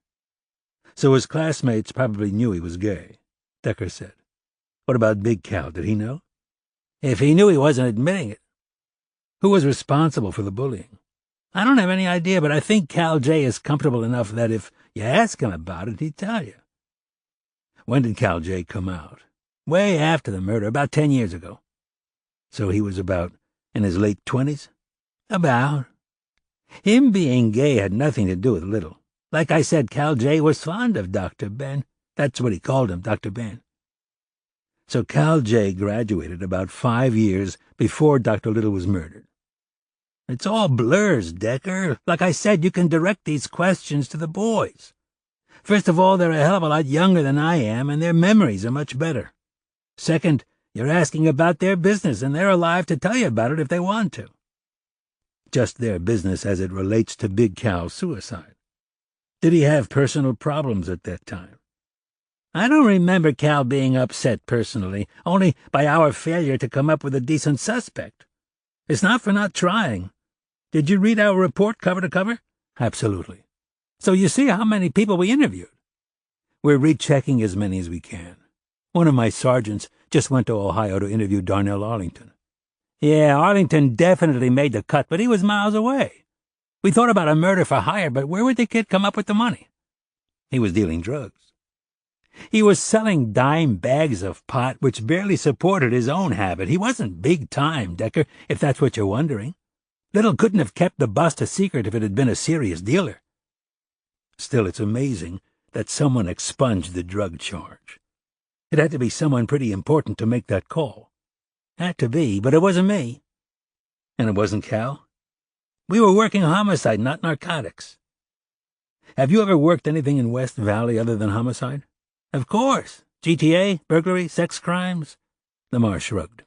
So his classmates probably knew he was gay, Decker said. What about Big Cal? Did he know? If he knew, he wasn't admitting it. Who was responsible for the bullying? I don't have any idea, but I think Cal J. is comfortable enough that if you ask him about it, he'd tell you. When did Cal J. come out? Way after the murder, about 10 years ago. So he was about in his late 20s? About. Him being gay had nothing to do with Little. Like I said, Cal J. was fond of Dr. Ben. That's what he called him, Dr. Ben. So Cal J. graduated about 5 years before Dr. Little was murdered. It's all blurs, Decker. Like I said, you can direct these questions to the boys. First of all, they're a hell of a lot younger than I am, and their memories are much better. Second, you're asking about their business, and they're alive to tell you about it if they want to. Just their business as it relates to Big Cal's suicide. Did he have personal problems at that time? I don't remember Cal being upset personally, only by our failure to come up with a decent suspect. It's not for not trying. Did you read our report cover to cover? Absolutely. So you see how many people we interviewed. We're rechecking as many as we can. One of my sergeants just went to Ohio to interview Darnell Arlington. Yeah, Arlington definitely made the cut, but he was miles away. We thought about a murder for hire, but where would the kid come up with the money? He was dealing drugs. He was selling dime bags of pot, which barely supported his own habit. He wasn't big time, Decker, if that's what you're wondering. Little couldn't have kept the bust a secret if it had been a serious dealer. Still, it's amazing that someone expunged the drug charge. It had to be someone pretty important to make that call. Had to be, but it wasn't me. And it wasn't Cal. We were working homicide, not narcotics. Have you ever worked anything in West Valley other than homicide? Of course. GTA, burglary, sex crimes. Lamar shrugged.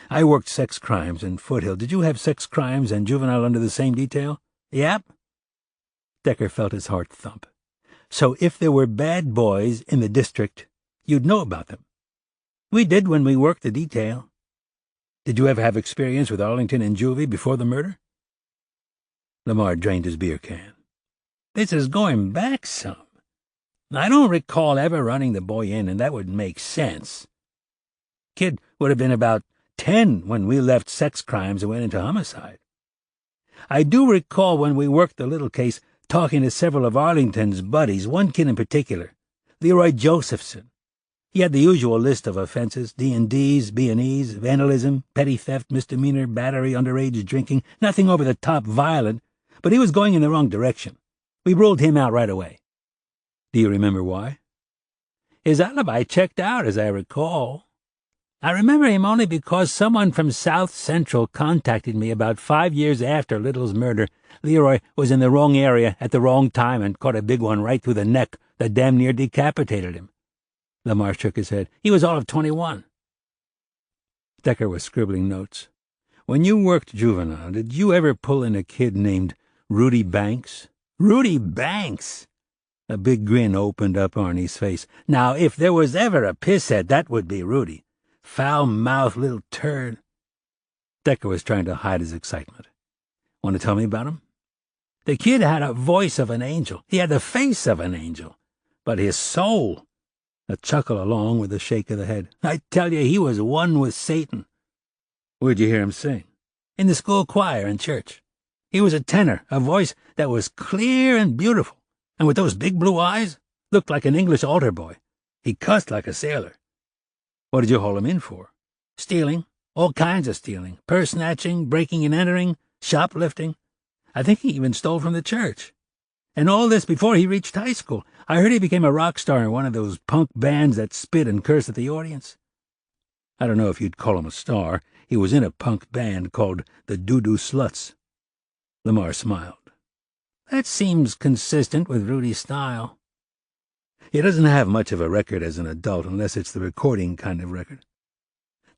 I worked sex crimes in Foothill. Did you have sex crimes and juvenile under the same detail? Yep. Decker felt his heart thump. So if there were bad boys in the district, you'd know about them. We did when we worked the detail. Did you ever have experience with Arlington and Juvie before the murder? Lamar drained his beer can. This is going back some. I don't recall ever running the boy in, and that would make sense. Kid would have been about 10 when we left sex crimes and went into homicide. I do recall when we worked the little case talking to several of Arlington's buddies, one kid in particular, Leroy Josephson. He had the usual list of offenses, D&Ds, B&Es, vandalism, petty theft, misdemeanor, battery, underage drinking, nothing over the top violent, but he was going in the wrong direction. We ruled him out right away. Do you remember why? His alibi checked out, as I recall. I remember him only because someone from South Central contacted me about 5 years after Little's murder. Leroy was in the wrong area at the wrong time and caught a big one right through the neck that damn near decapitated him. Lamar shook his head. He was all of 21. Decker was scribbling notes. When you worked juvenile, did you ever pull in a kid named Rudy Banks? Rudy Banks? A big grin opened up Arnie's face. Now, if there was ever a pisshead, that would be Rudy. Foul-mouthed little turd. Decker was trying to hide his excitement. Want to tell me about him? The kid had a voice of an angel. He had the face of an angel. But his soul... A chuckle along with a shake of the head. I tell you, he was one with Satan. Where'd you hear him sing? In the school choir in church. He was a tenor, a voice that was clear and beautiful. And with those big blue eyes, looked like an English altar boy. He cussed like a sailor. What did you haul him in for? Stealing. All kinds of stealing. Purse snatching, breaking and entering, shoplifting. I think he even stole from the church. And all this before he reached high school. I heard he became a rock star in one of those punk bands that spit and curse at the audience. I don't know if you'd call him a star. He was in a punk band called the Doo-Doo Sluts. Lamar smiled. That seems consistent with Rudy's style. He doesn't have much of a record as an adult unless it's the recording kind of record.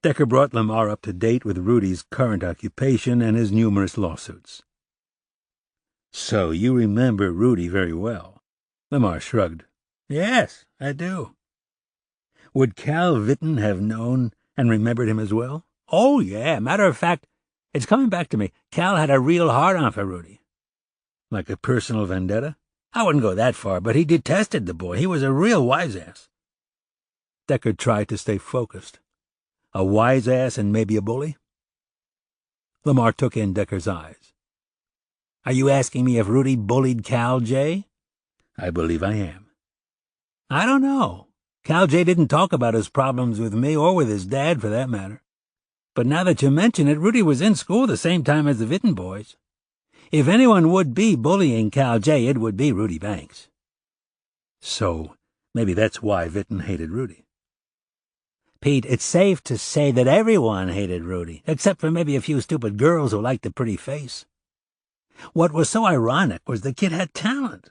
Decker brought Lamar up to date with Rudy's current occupation and his numerous lawsuits. So you remember Rudy very well. Lamar shrugged. Yes, I do. Would Cal Vitton have known and remembered him as well? Oh, yeah. Matter of fact, it's coming back to me. Cal had a real hard-on for Rudy. Like a personal vendetta? I wouldn't go that far, but he detested the boy. He was a real wise-ass. Decker tried to stay focused. A wise-ass and maybe a bully? Lamar took in Decker's eyes. Are you asking me if Rudy bullied Cal J? I believe I am. I don't know. Cal J didn't talk about his problems with me or with his dad, for that matter. But now that you mention it, Rudy was in school the same time as the Vitton boys. If anyone would be bullying Cal J, it would be Rudy Banks. So maybe that's why Vitton hated Rudy. Pete, it's safe to say that everyone hated Rudy, except for maybe a few stupid girls who liked the pretty face. What was so ironic was the kid had talent.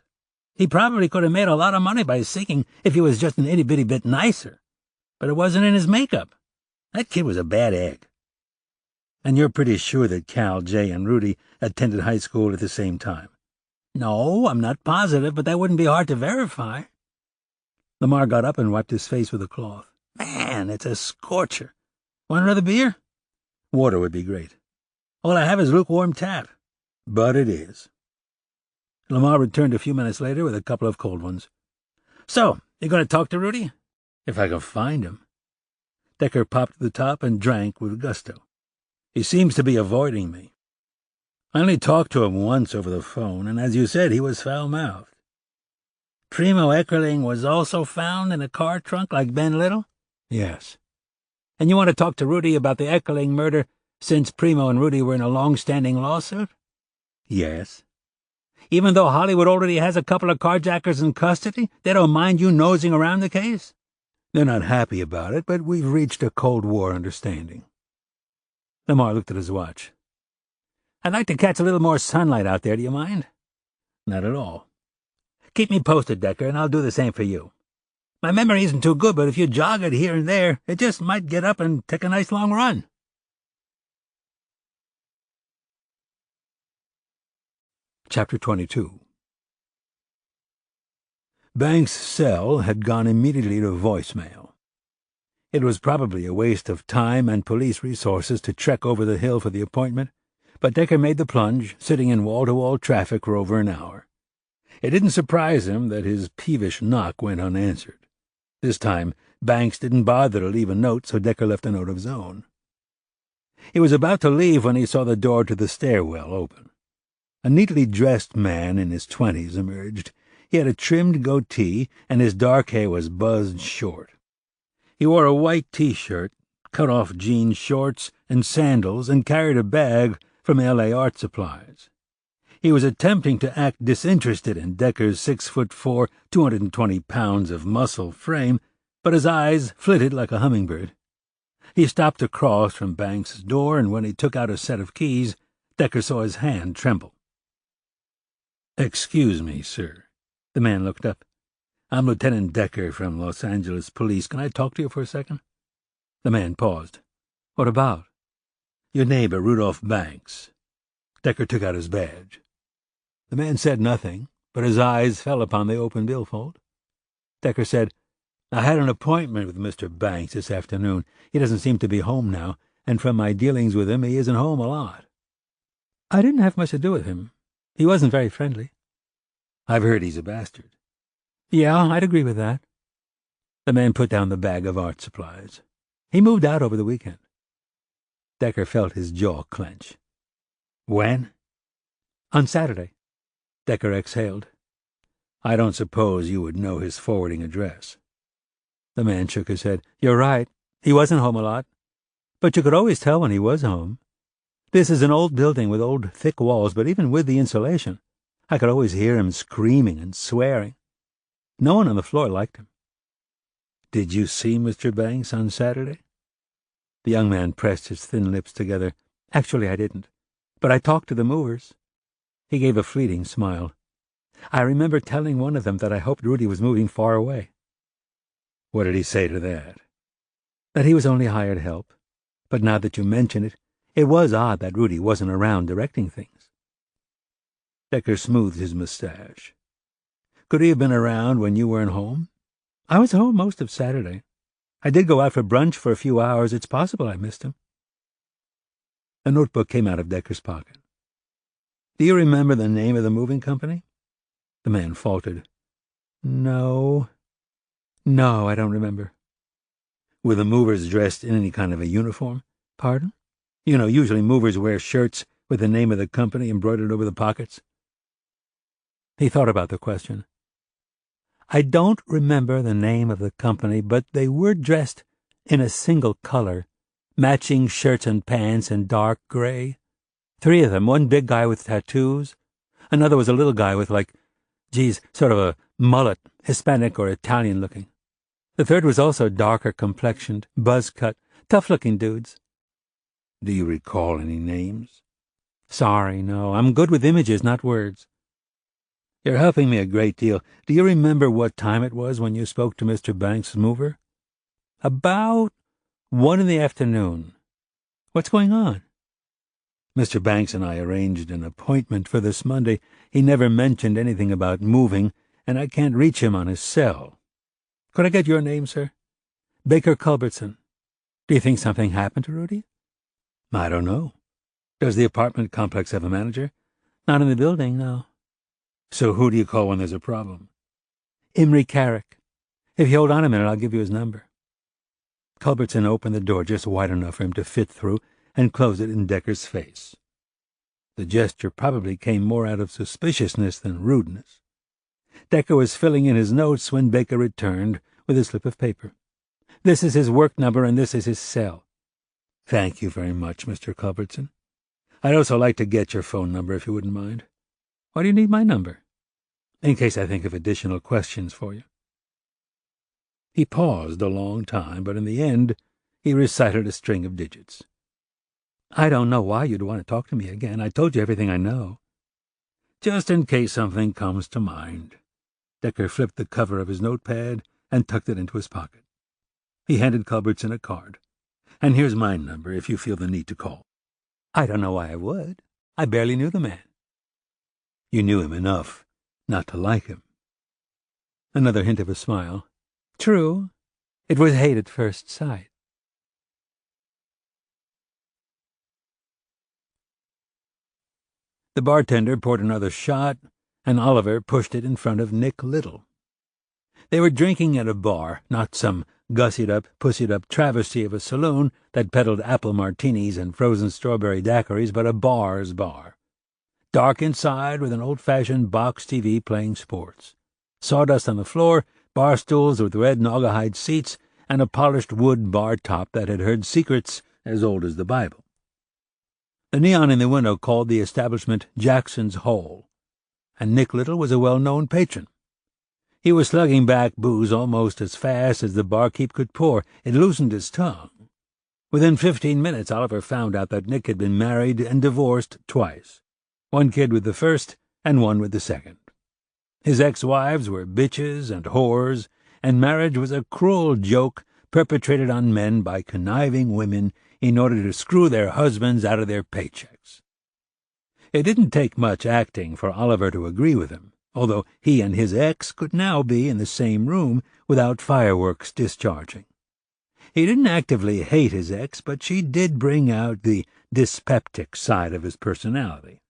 He probably could have made a lot of money by singing if he was just an itty-bitty bit nicer. But it wasn't in his makeup. That kid was a bad egg. And you're pretty sure that Cal J and Rudy attended high school at the same time? No, I'm not positive, but that wouldn't be hard to verify. Lamar got up and wiped his face with a cloth. Man, it's a scorcher. Want another beer? Water would be great. All I have is lukewarm tap. But it is. Lamar returned a few minutes later with a couple of cold ones. So, you going to talk to Rudy? If I can find him. Decker popped the top and drank with gusto. He seems to be avoiding me. I only talked to him once over the phone, and as you said, he was foul-mouthed. Primo Eckerling was also found in a car trunk like Ben Little? Yes. And you want to talk to Rudy about the Eckerling murder since Primo and Rudy were in a long-standing lawsuit? Yes. Even though Hollywood already has a couple of carjackers in custody, they don't mind you nosing around the case? They're not happy about it, but we've reached a Cold War understanding. Lamar looked at his watch. I'd like to catch a little more sunlight out there, do you mind? Not at all. Keep me posted, Decker, and I'll do the same for you. My memory isn't too good, but if you jog it here and there, it just might get up and take a nice long run. Chapter 22. Banks' cell had gone immediately to voicemail. It was probably a waste of time and police resources to trek over the hill for the appointment, but Decker made the plunge, sitting in wall-to-wall traffic for over an hour. It didn't surprise him that his peevish knock went unanswered. This time, Banks didn't bother to leave a note, so Decker left a note of his own. He was about to leave when he saw the door to the stairwell open. A neatly dressed man in his 20s emerged. He had a trimmed goatee, and his dark hair was buzzed short. He wore a white T-shirt, cut-off jean shorts, and sandals, and carried a bag from L.A. Art Supplies. He was attempting to act disinterested in Decker's 6'4", 220 pounds of muscle frame, but his eyes flitted like a hummingbird. He stopped across from Banks's door, and when he took out a set of keys, Decker saw his hand tremble. "Excuse me, sir." The man looked up. "I'm Lieutenant Decker from Los Angeles Police. Can I talk to you for a second?" The man paused. "What about?" "Your neighbor, Rudolph Banks." Decker took out his badge. The man said nothing, but his eyes fell upon the open billfold. Decker said, "I had an appointment with Mr. Banks this afternoon. He doesn't seem to be home now, and from my dealings with him, he isn't home a lot." "I didn't have much to do with him. He wasn't very friendly." "I've heard he's a bastard." "Yeah, I'd agree with that." The man put down the bag of art supplies. "He moved out over the weekend." Decker felt his jaw clench. "When?" "On Saturday." Decker exhaled. "I don't suppose you would know his forwarding address." The man shook his head. "You're right. He wasn't home a lot. But you could always tell when he was home. This is an old building with old thick walls, but even with the insulation, I could always hear him screaming and swearing. No one on the floor liked him." "Did you see Mr. Banks on Saturday?" The young man pressed his thin lips together. "Actually, I didn't. But I talked to the movers." He gave a fleeting smile. "I remember telling one of them that I hoped Rudy was moving far away." "What did he say to that?" "That he was only hired help. But now that you mention it, it was odd that Rudy wasn't around directing things." Decker smoothed his mustache. "Could he have been around when you weren't home?" "I was home most of Saturday. I did go out for brunch for a few hours. It's possible I missed him." A notebook came out of Decker's pocket. "Do you remember the name of the moving company?" The man faltered. No, I don't remember." "Were the movers dressed in any kind of a uniform?" "Pardon?" "You know, usually movers wear shirts with the name of the company embroidered over the pockets." He thought about the question. "I don't remember the name of the company, but they were dressed in a single color, matching shirts and pants in dark gray. 3 of them, one big guy with tattoos. Another was a little guy with sort of a mullet, Hispanic or Italian looking. The third was also darker complexioned, buzz-cut, tough-looking dudes." "Do you recall any names?" "Sorry, no. I'm good with images, not words." "You're helping me a great deal. Do you remember what time it was when you spoke to Mr. Banks' mover?" "About 1 in the afternoon. What's going on?" "Mr. Banks and I arranged an appointment for this Monday. He never mentioned anything about moving, and I can't reach him on his cell. Could I get your name, sir?" "Baker Culbertson. Do you think something happened to Rudy?" "I don't know. Does the apartment complex have a manager?" "Not in the building, no." "So who do you call when there's a problem?" "Imre Carrick. If you hold on a minute, I'll give you his number." Culbertson opened the door just wide enough for him to fit through and closed it in Decker's face. The gesture probably came more out of suspiciousness than rudeness. Decker was filling in his notes when Baker returned with a slip of paper. "This is his work number, and this is his cell." "Thank you very much, Mr. Culbertson. I'd also like to get your phone number, if you wouldn't mind." "Why do you need my number?" "In case I think of additional questions for you." He paused a long time, but in the end he recited a string of digits. "I don't know why you'd want to talk to me again. I told you everything I know." "Just in case something comes to mind." Decker flipped the cover of his notepad and tucked it into his pocket. He handed Culbertson a card. "And here's my number if you feel the need to call." "I don't know why I would. I barely knew the man." "You knew him enough not to like him." Another hint of a smile. "True. It was hate at first sight." The bartender poured another shot, and Oliver pushed it in front of Nick Little. They were drinking at a bar, not some gussied-up, pussied-up travesty of a saloon that peddled apple martinis and frozen strawberry daiquiris, but a bar's bar. Dark inside with an old-fashioned box TV playing sports. Sawdust on the floor, bar stools with red naugahyde seats, and a polished wood bar top that had heard secrets as old as the Bible. The neon in the window called the establishment Jackson's Hole, and Nick Little was a well-known patron. He was slugging back booze almost as fast as the barkeep could pour. It loosened his tongue. Within 15 minutes, Oliver found out that Nick had been married and divorced twice. One kid with the first and one with the second. His ex-wives were bitches and whores, and marriage was a cruel joke perpetrated on men by conniving women in order to screw their husbands out of their paychecks. It didn't take much acting for Oliver to agree with him, although he and his ex could now be in the same room without fireworks discharging. He didn't actively hate his ex, but she did bring out the dyspeptic side of his personality.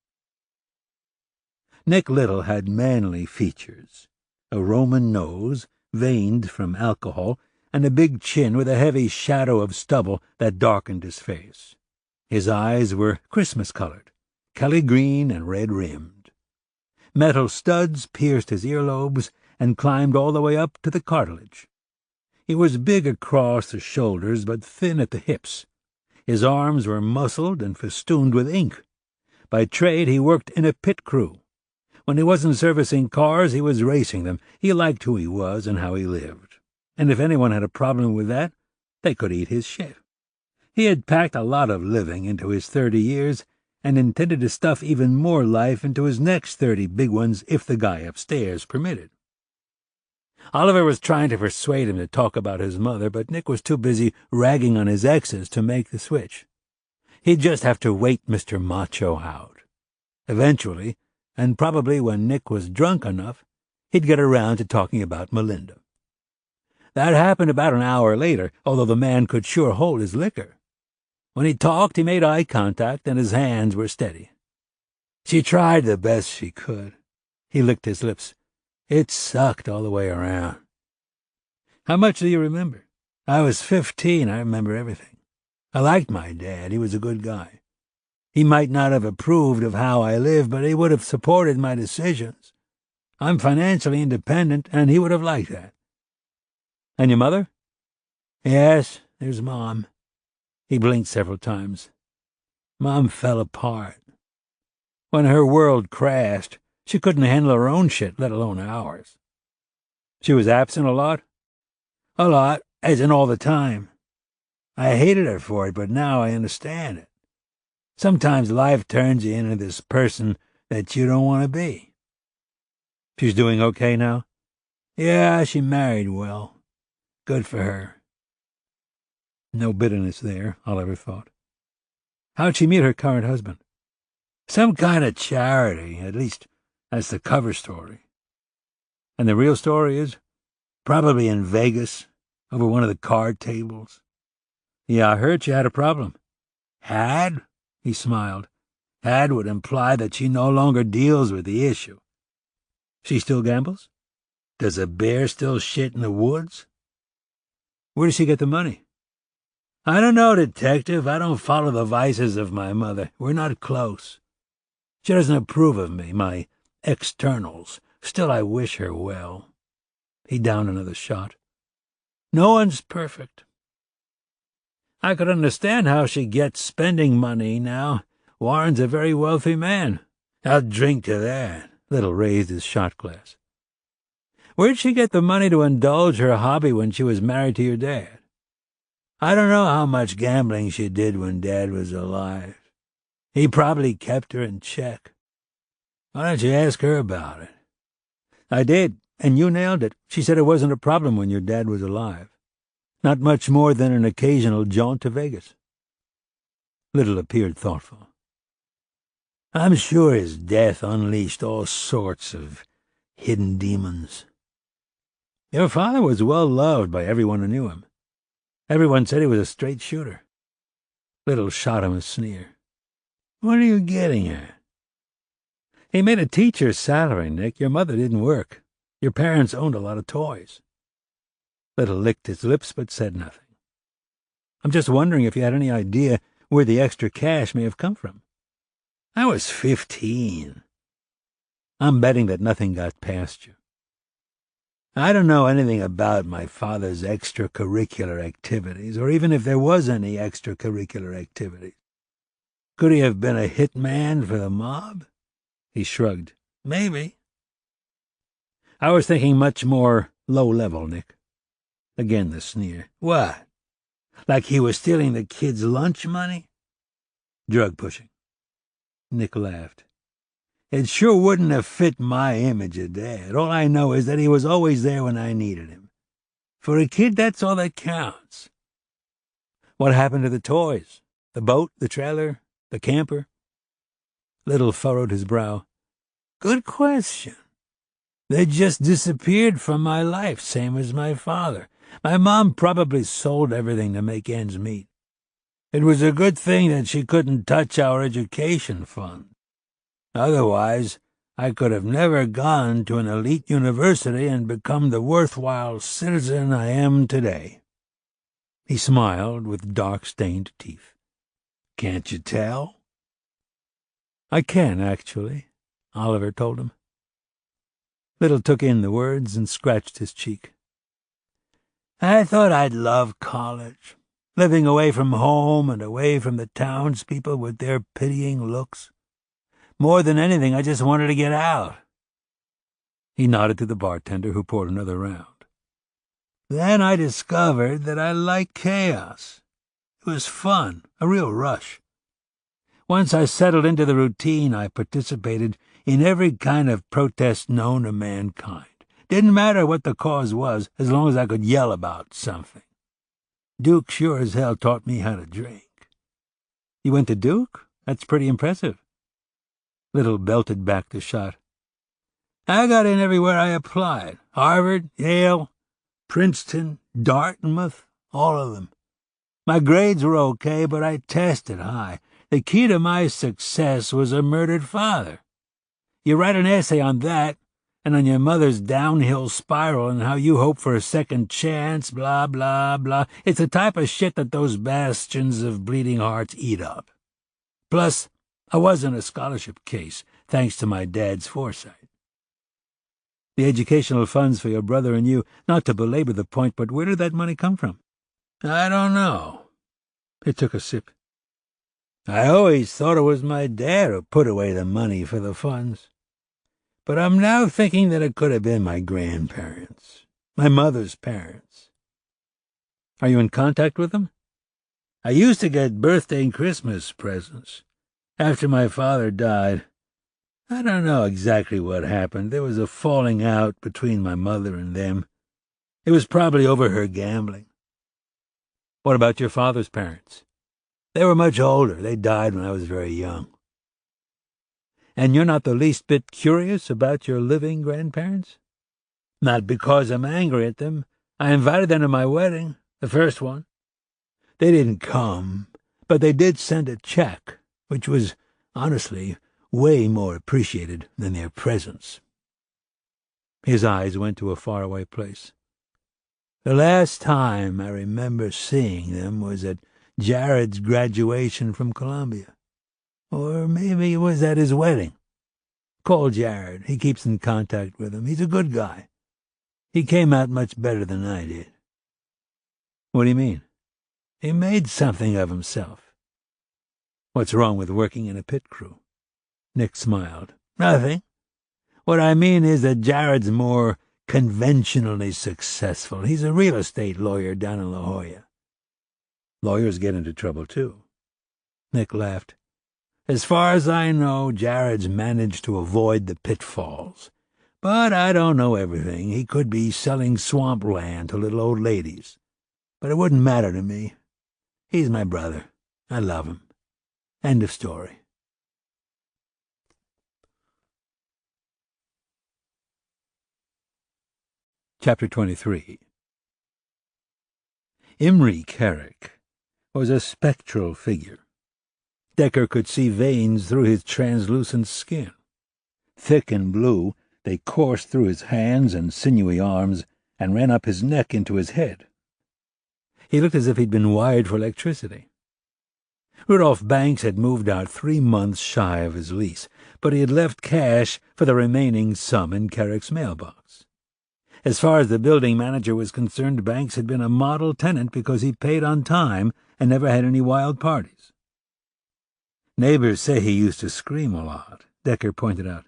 Nick Little had manly features, a Roman nose, veined from alcohol, and a big chin with a heavy shadow of stubble that darkened his face. His eyes were Christmas-colored, Kelly green and red-rimmed. Metal studs pierced his earlobes and climbed all the way up to the cartilage. He was big across the shoulders but thin at the hips. His arms were muscled and festooned with ink. By trade he worked in a pit crew. When he wasn't servicing cars, he was racing them. He liked who he was and how he lived. And if anyone had a problem with that, they could eat his shit. He had packed a lot of living into his 30 years and intended to stuff even more life into his next 30 big ones if the guy upstairs permitted. Oliver was trying to persuade him to talk about his mother, but Nick was too busy ragging on his exes to make the switch. He'd just have to wait Mr. Macho out. Eventually, and probably when Nick was drunk enough, he'd get around to talking about Melinda. That happened about an hour later, although the man could sure hold his liquor. When he talked, he made eye contact, and his hands were steady. She tried the best she could. He licked his lips. It sucked all the way around. How much do you remember? I was 15. I remember everything. I liked my dad. He was a good guy. He might not have approved of how I lived, but he would have supported my decisions. I'm financially independent, and he would have liked that. And your mother? Yes, there's Mom. He blinked several times. Mom fell apart. When her world crashed, she couldn't handle her own shit, let alone ours. She was absent a lot? A lot, as in all the time. I hated her for it, but now I understand it. Sometimes life turns you into this person that you don't want to be. She's doing okay now? Yeah, she married well. Good for her. No bitterness there, Oliver thought. How'd she meet her current husband? Some kind of charity, at least that's the cover story. And the real story is? Probably in Vegas, over one of the card tables. Yeah, I heard she had a problem. Had? He smiled. Had would imply that she no longer deals with the issue. She still gambles? Does a bear still shit in the woods? Where does she get the money? I don't know, Detective. I don't follow the vices of my mother. We're not close. She doesn't approve of me, my externals. Still, I wish her well. He downed another shot. No one's perfect. I could understand how she gets spending money now. Warren's a very wealthy man. I'll drink to that. Little raised his shot glass. Where'd she get the money to indulge her hobby when she was married to your dad? I don't know how much gambling she did when Dad was alive. He probably kept her in check. Why don't you ask her about it? I did, and you nailed it. She said it wasn't a problem when your dad was alive. Not much more than an occasional jaunt to Vegas. Little appeared thoughtful. I'm sure his death unleashed all sorts of hidden demons. Your father was well loved by everyone who knew him. Everyone said he was a straight shooter. Little shot him a sneer. What are you getting at? He made a teacher's salary, Nick. Your mother didn't work. Your parents owned a lot of toys. Little licked his lips but said nothing. I'm just wondering if you had any idea where the extra cash may have come from. I was 15. I'm betting that nothing got past you. I don't know anything about my father's extracurricular activities, or even if there was any extracurricular activities. Could he have been a hitman for the mob? He shrugged. Maybe. I was thinking much more low-level, Nick. Again the sneer. What? Like he was stealing the kids' lunch money? Drug pushing. Nick laughed. It sure wouldn't have fit my image of Dad. All I know is that he was always there when I needed him. For a kid, that's all that counts. What happened to the toys? The boat, the trailer, the camper? Little furrowed his brow. Good question. They just disappeared from my life, same as my father. My mom probably sold everything to make ends meet. It was a good thing that she couldn't touch our education fund. Otherwise, I could have never gone to an elite university and become the worthwhile citizen I am today. He smiled with dark-stained teeth. Can't you tell? I can, actually, Oliver told him. Little took in the words and scratched his cheek. I thought I'd love college, living away from home and away from the townspeople with their pitying looks. More than anything, I just wanted to get out. He nodded to the bartender, who poured another round. Then I discovered that I liked chaos. It was fun, a real rush. Once I settled into the routine, I participated in every kind of protest known to mankind. Didn't matter what the cause was, as long as I could yell about something. Duke sure as hell taught me how to drink. You went to Duke? That's pretty impressive. Little belted back the shot. I got in everywhere I applied. Harvard, Yale, Princeton, Dartmouth, all of them. My grades were okay, but I tested high. The key to my success was a murdered father. You write an essay on that, and on your mother's downhill spiral and how you hope for a second chance, blah, blah, blah. It's the type of shit that those bastions of bleeding hearts eat up. Plus, I wasn't a scholarship case, thanks to my dad's foresight. The educational funds for your brother and you, not to belabor the point, but where did that money come from? I don't know. He took a sip. I always thought it was my dad who put away the money for the funds. But I'm now thinking that it could have been my grandparents, my mother's parents. Are you in contact with them? I used to get birthday and Christmas presents. After my father died, I don't know exactly what happened. There was a falling out between my mother and them. It was probably over her gambling. What about your father's parents? They were much older. They died when I was very young. And you're not the least bit curious about your living grandparents? Not because I'm angry at them. I invited them to my wedding, the first one. They didn't come, but they did send a check, which was, honestly, way more appreciated than their presence. His eyes went to a faraway place. The last time I remember seeing them was at Jared's graduation from Columbia. Or maybe it was at his wedding. Call Jared. He keeps in contact with him. He's a good guy. He came out much better than I did. What do you mean? He made something of himself. What's wrong with working in a pit crew? Nick smiled. Nothing. What I mean is that Jared's more conventionally successful. He's a real estate lawyer down in La Jolla. Lawyers get into trouble, too. Nick laughed. As far as I know, Jared's managed to avoid the pitfalls. But I don't know everything. He could be selling swamp land to little old ladies. But it wouldn't matter to me. He's my brother. I love him. End of story. Chapter 23. Imre Carrick was a spectral figure. Decker could see veins through his translucent skin. Thick and blue, they coursed through his hands and sinewy arms and ran up his neck into his head. He looked as if he'd been wired for electricity. Rudolph Banks had moved out 3 months shy of his lease, but he had left cash for the remaining sum in Carrick's mailbox. As far as the building manager was concerned, Banks had been a model tenant because he paid on time and never had any wild parties. Neighbors say he used to scream a lot, Decker pointed out.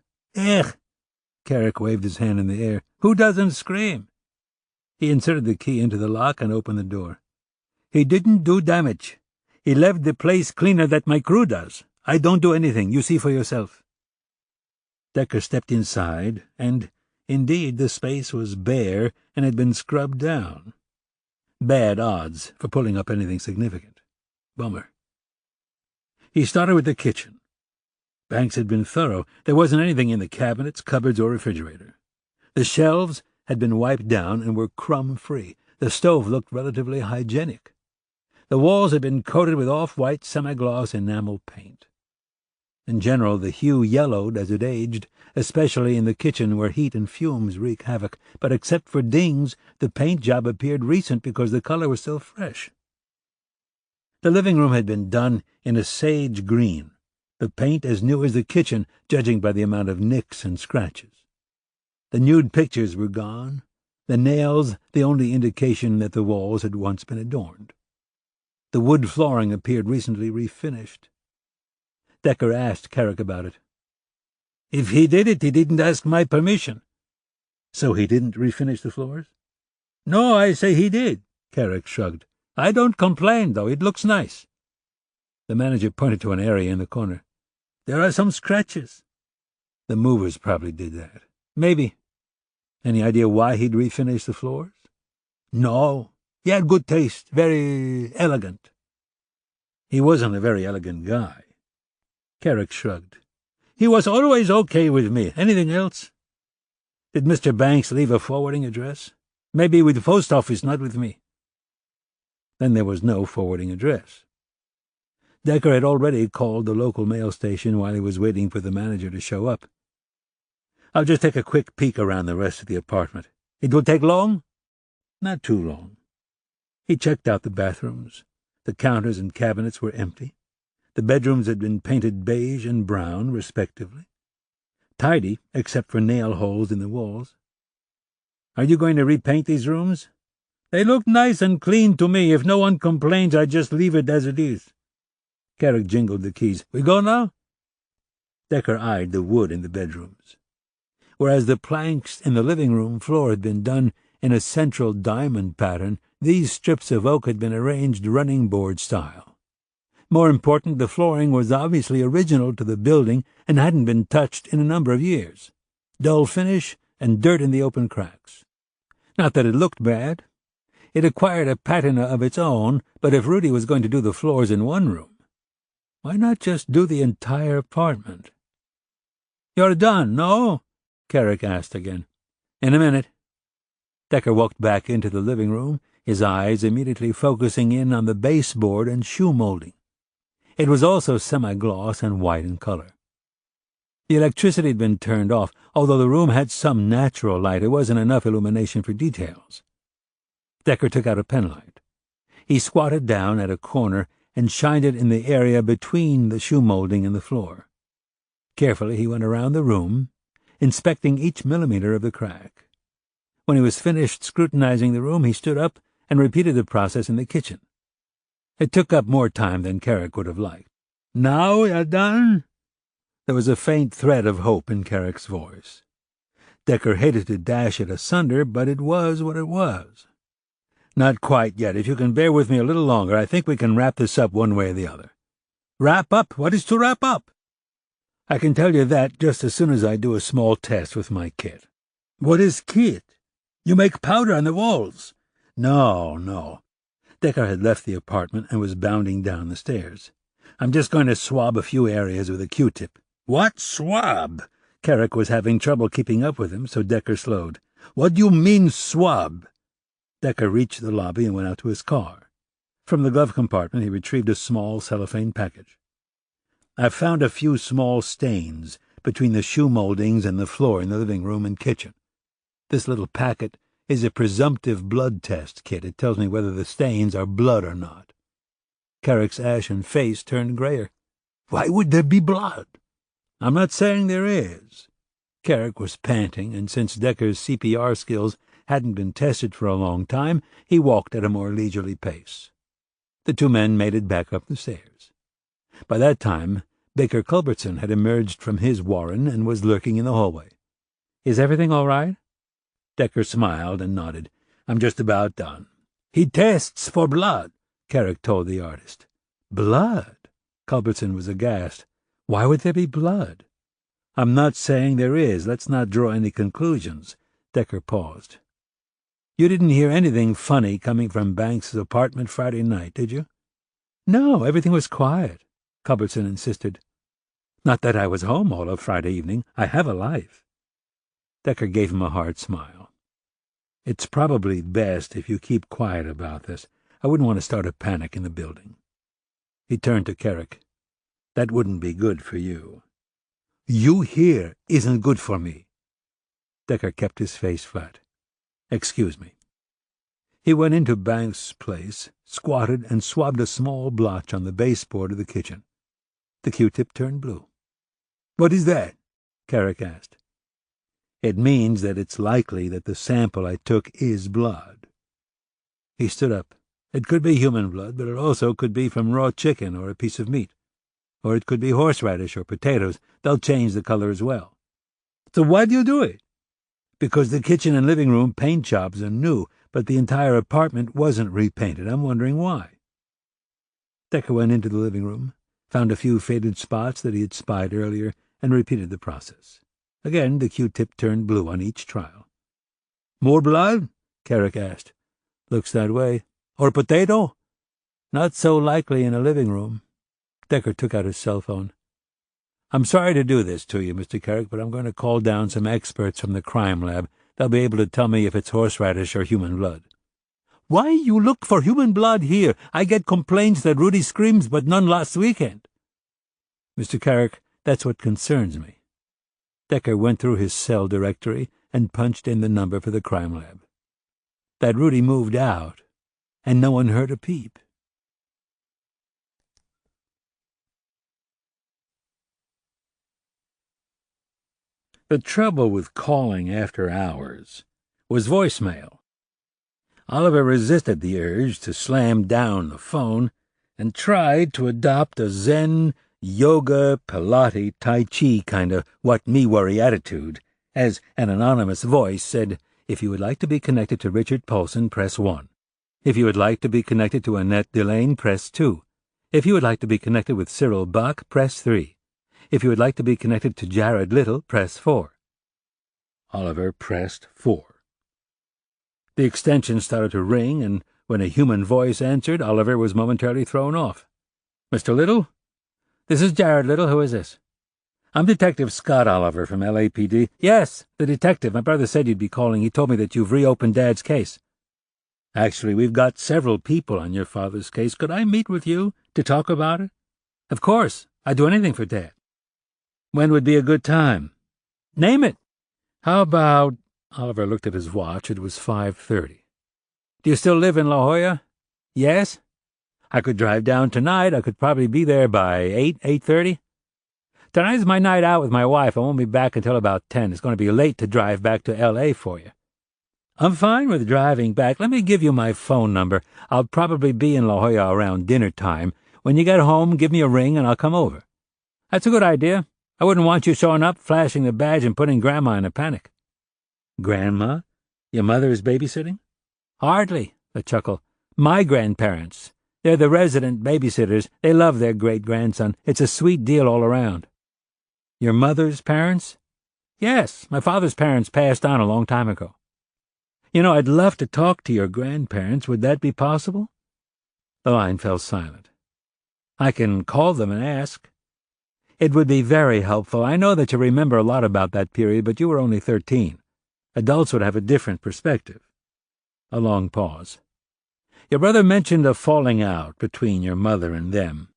Carrick waved his hand in the air. Who doesn't scream? He inserted the key into the lock and opened the door. He didn't do damage. He left the place cleaner than my crew does. I don't do anything. You see for yourself. Decker stepped inside, and, indeed, the space was bare and had been scrubbed down. Bad odds for pulling up anything significant. Bummer. He started with the kitchen. Banks had been thorough. There wasn't anything in the cabinets, cupboards, or refrigerator. The shelves had been wiped down and were crumb-free. The stove looked relatively hygienic. The walls had been coated with off-white semi-gloss enamel paint. In general, the hue yellowed as it aged, especially in the kitchen where heat and fumes wreak havoc, but except for dings, the paint job appeared recent because the color was still fresh. The living room had been done in a sage green, the paint as new as the kitchen, judging by the amount of nicks and scratches. The nude pictures were gone, the nails the only indication that the walls had once been adorned. The wood flooring appeared recently refinished. Decker asked Carrick about it. If he did it, he didn't ask my permission. So he didn't refinish the floors? No, I say he did, Carrick shrugged. I don't complain, though. It looks nice. The manager pointed to an area in the corner. There are some scratches. The movers probably did that. Maybe. Any idea why he'd refinish the floors? No. He had good taste. Very elegant. He wasn't a very elegant guy. Carrick shrugged. He was always okay with me. Anything else? Did Mr. Banks leave a forwarding address? Maybe with the post office, not with me. Then there was no forwarding address. Decker had already called the local mail station while he was waiting for the manager to show up. I'll just take a quick peek around the rest of the apartment. It will take long? Not too long. He checked out the bathrooms. The counters and cabinets were empty. The bedrooms had been painted beige and brown, respectively. Tidy, except for nail holes in the walls. Are you going to repaint these rooms? They look nice and clean to me. If no one complains, I just leave it as it is. Carrick jingled the keys. We go now? Decker eyed the wood in the bedrooms. Whereas the planks in the living room floor had been done in a central diamond pattern, these strips of oak had been arranged running board style. More important, the flooring was obviously original to the building and hadn't been touched in a number of years. Dull finish and dirt in the open cracks. Not that it looked bad. It acquired a patina of its own, but if Rudy was going to do the floors in one room, why not just do the entire apartment? You're done, no? Carrick asked again. In a minute. Decker walked back into the living room, his eyes immediately focusing in on the baseboard and shoe molding. It was also semi-gloss and white in color. The electricity had been turned off. Although the room had some natural light, it wasn't enough illumination for details. Decker took out a penlight. He squatted down at a corner and shined it in the area between the shoe molding and the floor. Carefully he went around the room, inspecting each millimeter of the crack. When he was finished scrutinizing the room, he stood up and repeated the process in the kitchen. It took up more time than Carrick would have liked. Now you're done? There was a faint thread of hope in Carrick's voice. Decker hated to dash it asunder, but it was what it was. Not quite yet. If you can bear with me a little longer, I think we can wrap this up one way or the other. Wrap up? What is to wrap up? I can tell you that just as soon as I do a small test with my kit. What is kit? You make powder on the walls. No. Decker had left the apartment and was bounding down the stairs. I'm just going to swab a few areas with a Q-tip. What swab? Carrick was having trouble keeping up with him, so Decker slowed. What do you mean, swab? Decker reached the lobby and went out to his car. From the glove compartment he retrieved a small cellophane package. I've found a few small stains between the shoe moldings and the floor in the living room and kitchen. This little packet is a presumptive blood test kit. It tells me whether the stains are blood or not. Carrick's ashen face turned grayer. "Why would there be blood?" "I'm not saying there is." Carrick was panting, and since Decker's CPR skills hadn't been tested for a long time, he walked at a more leisurely pace. The two men made it back up the stairs. By that time, Baker Culbertson had emerged from his warren and was lurking in the hallway. "Is everything all right?" Decker smiled and nodded. "I'm just about done." "He tests for blood," Carrick told the artist. "Blood?" Culbertson was aghast. "Why would there be blood?" "I'm not saying there is. Let's not draw any conclusions." Decker paused. "You didn't hear anything funny coming from Banks's apartment Friday night, did you?" "No, everything was quiet," Culbertson insisted. "Not that I was home all of Friday evening. I have a life." Decker gave him a hard smile. "It's probably best if you keep quiet about this. I wouldn't want to start a panic in the building." He turned to Carrick. "That wouldn't be good for you." "You here isn't good for me." Decker kept his face flat. "Excuse me." He went into Banks' place, squatted, and swabbed a small blotch on the baseboard of the kitchen. The Q-tip turned blue. "What is that?" Carrick asked. "It means that it's likely that the sample I took is blood." He stood up. "It could be human blood, but it also could be from raw chicken or a piece of meat. Or it could be horseradish or potatoes. They'll change the color as well." "So why do you do it?" "Because the kitchen and living room paint jobs are new, but the entire apartment wasn't repainted. I'm wondering why." Decker went into the living room, found a few faded spots that he had spied earlier, and repeated the process. Again, the Q-tip turned blue on each trial. "More blood?" Carrick asked. "Looks that way." "Or potato?" "Not so likely in a living room." Decker took out his cell phone. "I'm sorry to do this to you, Mr. Carrick, but I'm going to call down some experts from the crime lab. They'll be able to tell me if it's horseradish or human blood." "Why you look for human blood here? I get complaints that Rudy screams, but none last weekend." "Mr. Carrick, that's what concerns me." Decker went through his cell directory and punched in the number for the crime lab. "That Rudy moved out, and no one heard a peep." The trouble with calling after hours was voicemail. Oliver resisted the urge to slam down the phone and tried to adopt a Zen, yoga, Pilates, Tai Chi kind of what-me-worry attitude, as an anonymous voice said, "If you would like to be connected to Richard Paulson, press 1. If you would like to be connected to Annette Delane, press 2. If you would like to be connected with Cyril Buck, press 3. If you would like to be connected to Jared Little, press 4. Oliver pressed 4. The extension started to ring, and when a human voice answered, Oliver was momentarily thrown off. "Mr. Little? This is Jared Little. Who is this?" "I'm Detective Scott Oliver from LAPD. "Yes, the detective. My brother said you'd be calling. He told me that you've reopened Dad's case." "Actually, we've got several people on your father's case. Could I meet with you to talk about it?" "Of course. I'd do anything for Dad." "When would be a good time?" "Name it." "How about—" Oliver looked at his watch. It was 5:30. "Do you still live in La Jolla?" "Yes." "I could drive down tonight. I could probably be there by 8:30. Tonight's my night out with my wife. I won't be back until about 10. It's going to be late to drive back to L.A. for you." "I'm fine with driving back. Let me give you my phone number. I'll probably be in La Jolla around dinner time. When you get home, give me a ring and I'll come over." "That's a good idea. I wouldn't want you showing up, flashing the badge, and putting Grandma in a panic." "Grandma? Your mother is babysitting?" "Hardly," a chuckle. "My grandparents. They're the resident babysitters. They love their great-grandson. It's a sweet deal all around." "Your mother's parents?" "Yes, my father's parents passed on a long time ago." "You know, I'd love to talk to your grandparents. Would that be possible?" The line fell silent. "I can call them and ask." "It would be very helpful. I know that you remember a lot about that period, but you were only 13. Adults would have a different perspective." A long pause. "Your brother mentioned a falling out between your mother and them."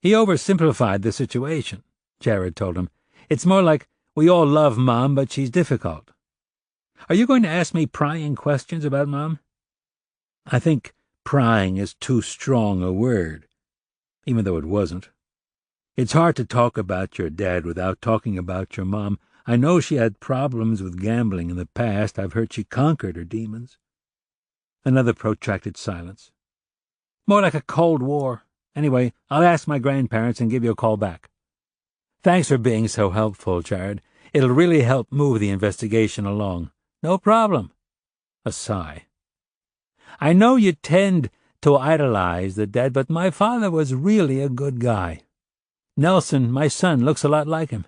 "He oversimplified the situation," Jared told him. "It's more like, we all love Mom, but she's difficult." "Are you going to ask me prying questions about Mom?" "I think prying is too strong a word. even though it wasn't. It's hard to talk about your dad without talking about your mom. I know she had problems with gambling in the past. I've heard she conquered her demons. Another protracted silence. More like a Cold War. Anyway, I'll ask my grandparents and give you a call back. Thanks for being so helpful, Jared. It'll really help move the investigation along. No problem. A sigh. I know you tend to idolize the dead, but my father was really a good guy. Nelson, my son, looks a lot like him.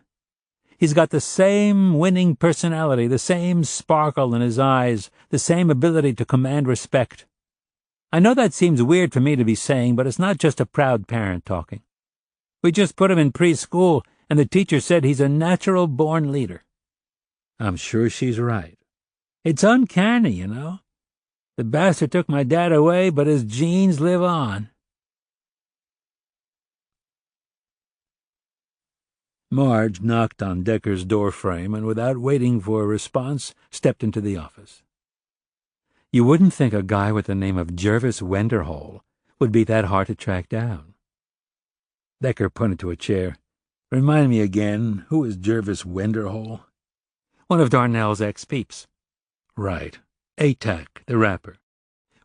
He's got the same winning personality, the same sparkle in his eyes, the same ability to command respect. I know that seems weird for me to be saying, but it's not just a proud parent talking. We just put him in preschool, and the teacher said he's a natural-born leader. I'm sure she's right. It's uncanny, you know. The bastard took my dad away, but his genes live on. Marge knocked on Decker's doorframe and, without waiting for a response, stepped into the office. You wouldn't think a guy with the name of Jervis Wenderhole would be that hard to track down. Decker pointed to a chair. Remind me again, who is Jervis Wenderhole? One of Darnell's ex-peeps. Right. A-Tac, the rapper.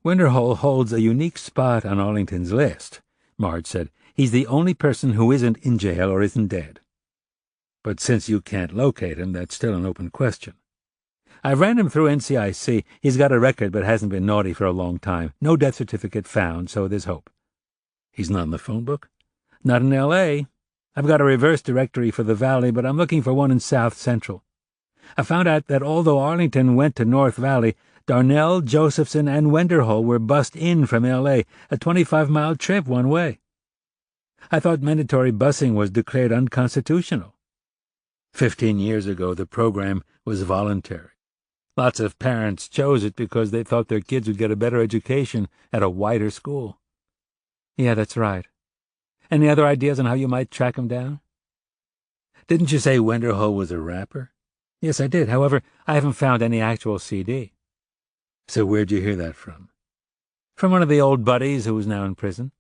Wenderhole holds a unique spot on Arlington's list, Marge said. He's the only person who isn't in jail or isn't dead. But since you can't locate him, that's still an open question. I ran him through NCIC. He's got a record but hasn't been naughty for a long time. No death certificate found, so there's hope. He's not in the phone book? Not in L.A. I've got a reverse directory for the Valley, but I'm looking for one in South Central. I found out that although Arlington went to North Valley, Darnell, Josephson, and Wenderhole were bussed in from L.A., a 25-mile trip one way. I thought mandatory busing was declared unconstitutional. 15 years ago, the program was voluntary. Lots of parents chose it because they thought their kids would get a better education at a wider school. Yeah, that's right. Any other ideas on how you might track him down? Didn't you say Wenderhole was a rapper? Yes, I did. However, I haven't found any actual CD. So where'd you hear that from? From one of the old buddies who was now in prison.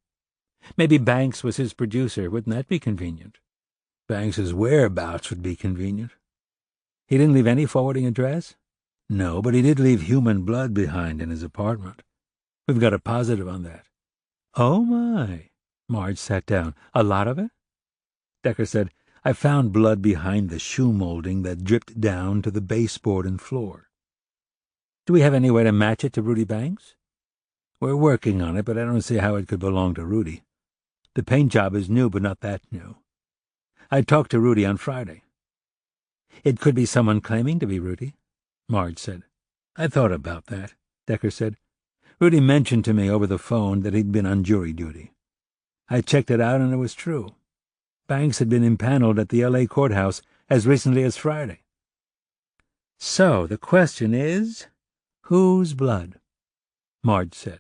Maybe Banks was his producer. Wouldn't that be convenient? Banks's whereabouts would be convenient. He didn't leave any forwarding address? No, but he did leave human blood behind in his apartment. We've got a positive on that. Oh, my. Marge sat down. A lot of it? Decker said, I found blood behind the shoe molding that dripped down to the baseboard and floor. Do we have any way to match it to Rudy Banks? We're working on it, but I don't see how it could belong to Rudy. The paint job is new, but not that new. I talked to Rudy on Friday. It could be someone claiming to be Rudy, Marge said. I thought about that, Decker said. Rudy mentioned to me over the phone that he'd been on jury duty. I checked it out, and it was true. Banks had been impaneled at the L.A. courthouse as recently as Friday. So the question is, whose blood? Marge said.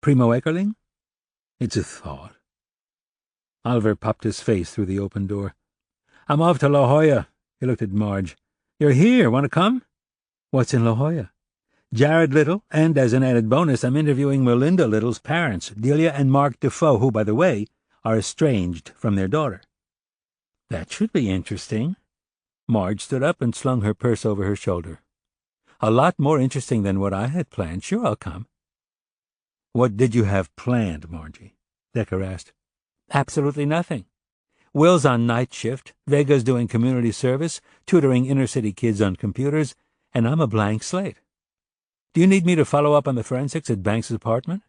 Primo Eckerling? It's a thought. Oliver popped his face through the open door. I'm off to La Jolla. He looked at Marge. You're here. Want to come? What's in La Jolla? Jared Little, and as an added bonus, I'm interviewing Melinda Little's parents, Delia and Mark Defoe, who, by the way, are estranged from their daughter. That should be interesting. Marge stood up and slung her purse over her shoulder. A lot more interesting than what I had planned. Sure, I'll come. What did you have planned, Margie? Decker asked. Absolutely nothing. Will's on night shift, Vega's doing community service, tutoring inner-city kids on computers, and I'm a blank slate. Do you need me to follow up on the forensics at Banks' apartment?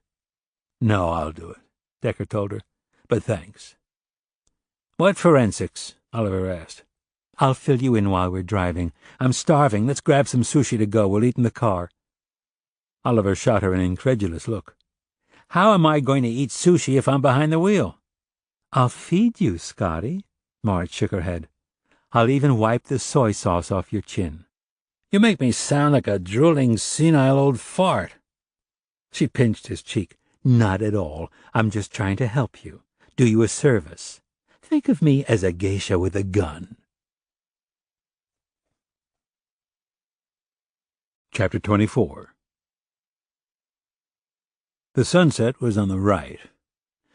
No, I'll do it, Decker told her. But thanks. What forensics? Oliver asked. I'll fill you in while we're driving. I'm starving. Let's grab some sushi to go. We'll eat in the car. Oliver shot her an incredulous look. How am I going to eat sushi if I'm behind the wheel? I'll feed you, Scotty. Marge shook her head. I'll even wipe the soy sauce off your chin. You make me sound like a drooling, senile old fart. She pinched his cheek. Not at all. I'm just trying to help you. Do you a service. Think of me as a geisha with a gun. Chapter 24. The sunset was on the right.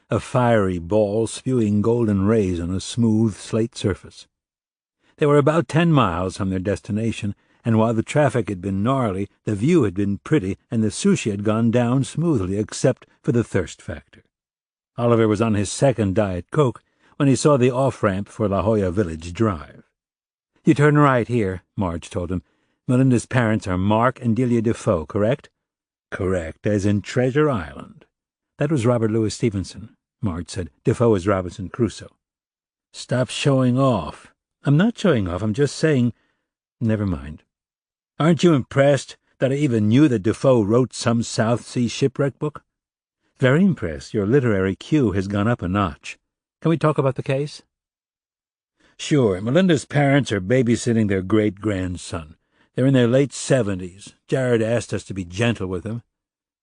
a fiery ball spewing golden rays on a smooth slate surface. They were about 10 miles from their destination, and while the traffic had been gnarly, the view had been pretty, and the sushi had gone down smoothly, except for the thirst factor. Oliver was on his second Diet Coke when he saw the off-ramp for La Jolla Village Drive. "You turn right here," Marge told him. "Melinda's parents are Mark and Delia Defoe, correct?" "Correct, as in Treasure Island." "That was Robert Louis Stevenson," Marge said. "Defoe is Robinson Crusoe." "Stop showing off." "I'm not showing off, I'm just saying—" "Never mind. Aren't you impressed that I even knew that Defoe wrote some South Sea shipwreck book?" "Very impressed. Your literary Q has gone up a notch. Can we talk about the case?" "Sure. Melinda's parents are babysitting their great-grandson. They're in their late 70s. Jared asked us to be gentle with them.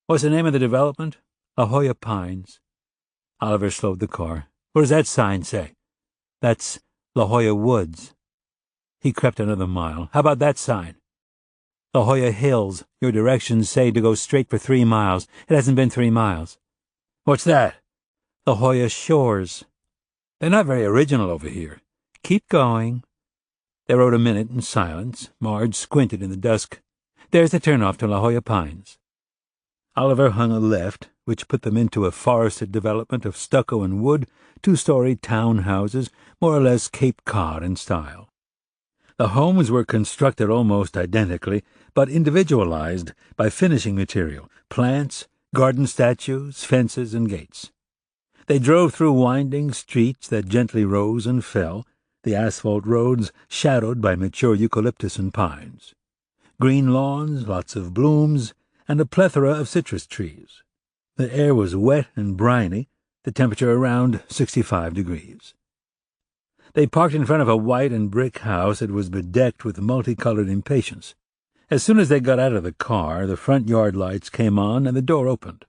What's the name of the development?" "La Jolla Pines." Oliver slowed the car. "What does that sign say?" "That's La Jolla Woods." He crept another mile. "How about that sign?" "La Jolla Hills. Your directions say to go straight for 3 miles. It hasn't been 3 miles. "What's that?" "La Jolla Shores." "They're not very original over here." "Keep going." They rode a minute in silence. Marge squinted in the dusk. "There's the turnoff to La Jolla Pines." Oliver hung a left, which put them into a forested development of stucco and wood, 2-story town houses, more or less Cape Cod in style. The homes were constructed almost identically, but individualized by finishing material, plants, garden statues, fences, and gates. They drove through winding streets that gently rose and fell, the asphalt roads shadowed by mature eucalyptus and pines. Green lawns, lots of blooms, and a plethora of citrus trees. The air was wet and briny, the temperature around 65 degrees. They parked in front of a white and brick house that was bedecked with multicolored impatiens. As soon as they got out of the car, the front yard lights came on and the door opened.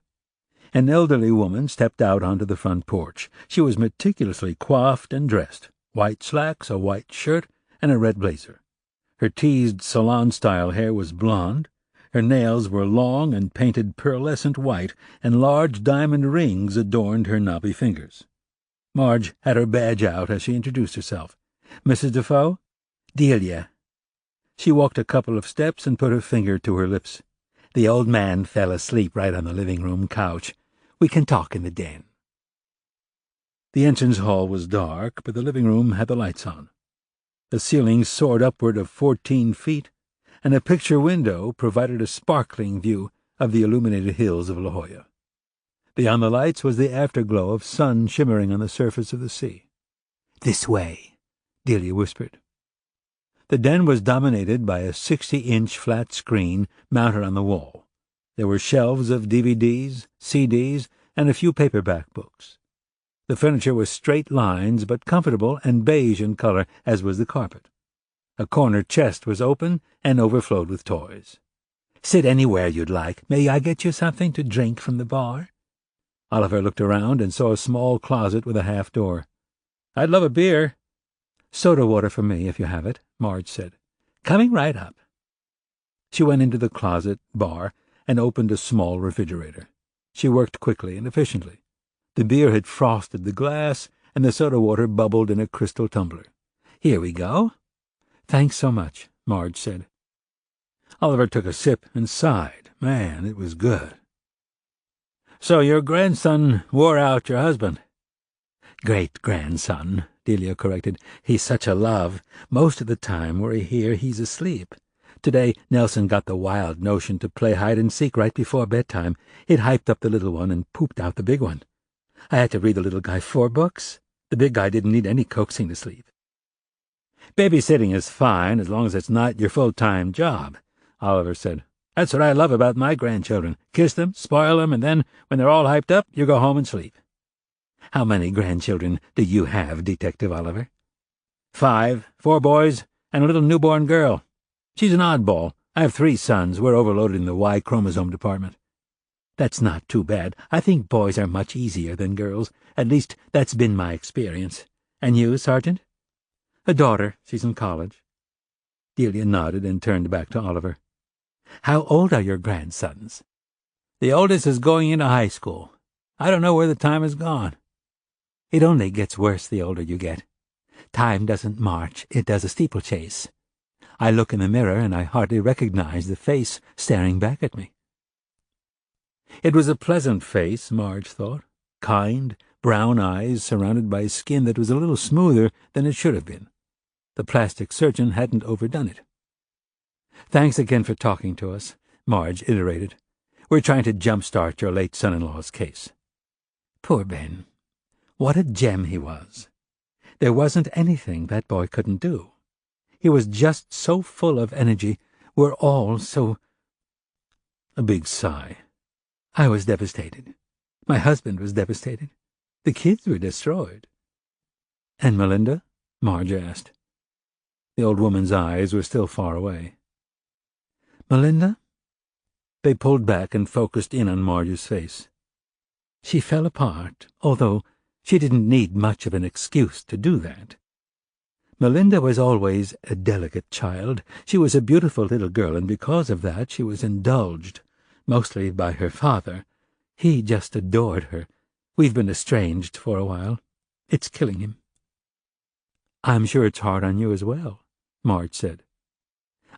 An elderly woman stepped out onto the front porch. She was meticulously coiffed and dressed. White slacks, a white shirt, and a red blazer. Her teased salon-style hair was blonde. Her nails were long and painted pearlescent white, and large diamond rings adorned her knobby fingers. Marge had her badge out as she introduced herself. "Mrs. Defoe?" "Delia." She walked a couple of steps and put her finger to her lips. "The old man fell asleep right on the living-room couch. We can talk in the den." The entrance hall was dark, but the living room had the lights on. The ceiling soared upward of 14 feet, and a picture window provided a sparkling view of the illuminated hills of La Jolla. Beyond the lights was the afterglow of sun shimmering on the surface of the sea. "This way," Delia whispered. The den was dominated by a 60-inch flat screen mounted on the wall. There were shelves of DVDs, CDs, and a few paperback books. The furniture was straight lines, but comfortable and beige in color, as was the carpet. A corner chest was open and overflowed with toys. "Sit anywhere you'd like. May I get you something to drink from the bar?" Oliver looked around and saw a small closet with a half door. "I'd love a beer." "Soda water for me, if you have it," Marge said. "Coming right up." She went into the closet bar and opened a small refrigerator. She worked quickly and efficiently. The beer had frosted the glass, and the soda water bubbled in a crystal tumbler. "Here we go." "Thanks so much," Marge said. Oliver took a sip and sighed. Man, it was good. "So your grandson wore out your husband?" "Great-grandson," Delia corrected. "He's such a love. Most of the time we're here he's asleep. Today Nelson got the wild notion to play hide-and-seek right before bedtime. It hyped up the little one and pooped out the big one. I had to read the little guy 4 books. The big guy didn't need any coaxing to sleep." "Babysitting is fine as long as it's not your full-time job," Oliver said. "That's what I love about my grandchildren. Kiss them, spoil them, and then, when they're all hyped up, you go home and sleep." "How many grandchildren do you have, Detective Oliver?" 5, 4 boys, and a little newborn girl. She's an oddball. I have 3 sons. We're overloaded in the Y chromosome department." "That's not too bad. I think boys are much easier than girls. At least, that's been my experience. And you, Sergeant?" "A daughter. She's in college." Delia nodded and turned back to Oliver. "How old are your grandsons?" "The oldest is going into high school. I don't know where the time has gone. It only gets worse the older you get. Time doesn't march, it does a steeplechase. I look in the mirror and I hardly recognize the face staring back at me. It was a pleasant face, Marge thought. Kind, brown eyes surrounded by skin that was a little smoother than it should have been. The plastic surgeon hadn't overdone it. "Thanks again for talking to us," Marge iterated. "We're trying to jumpstart your late son-in-law's case." Poor Ben. What a gem he was. There wasn't anything that boy couldn't do. He was just so full of energy. We're all so— A big sigh. I was devastated. My husband was devastated. The kids were destroyed. "And Melinda?" Marge asked. The old woman's eyes were still far away. "Melinda?" They pulled back and focused in on Marge's face. She fell apart, although she didn't need much of an excuse to do that. Melinda was always a delicate child. She was a beautiful little girl, and because of that she was indulged, mostly by her father. He just adored her. We've been estranged for a while. It's killing him. "I'm sure it's hard on you as well," Marge said.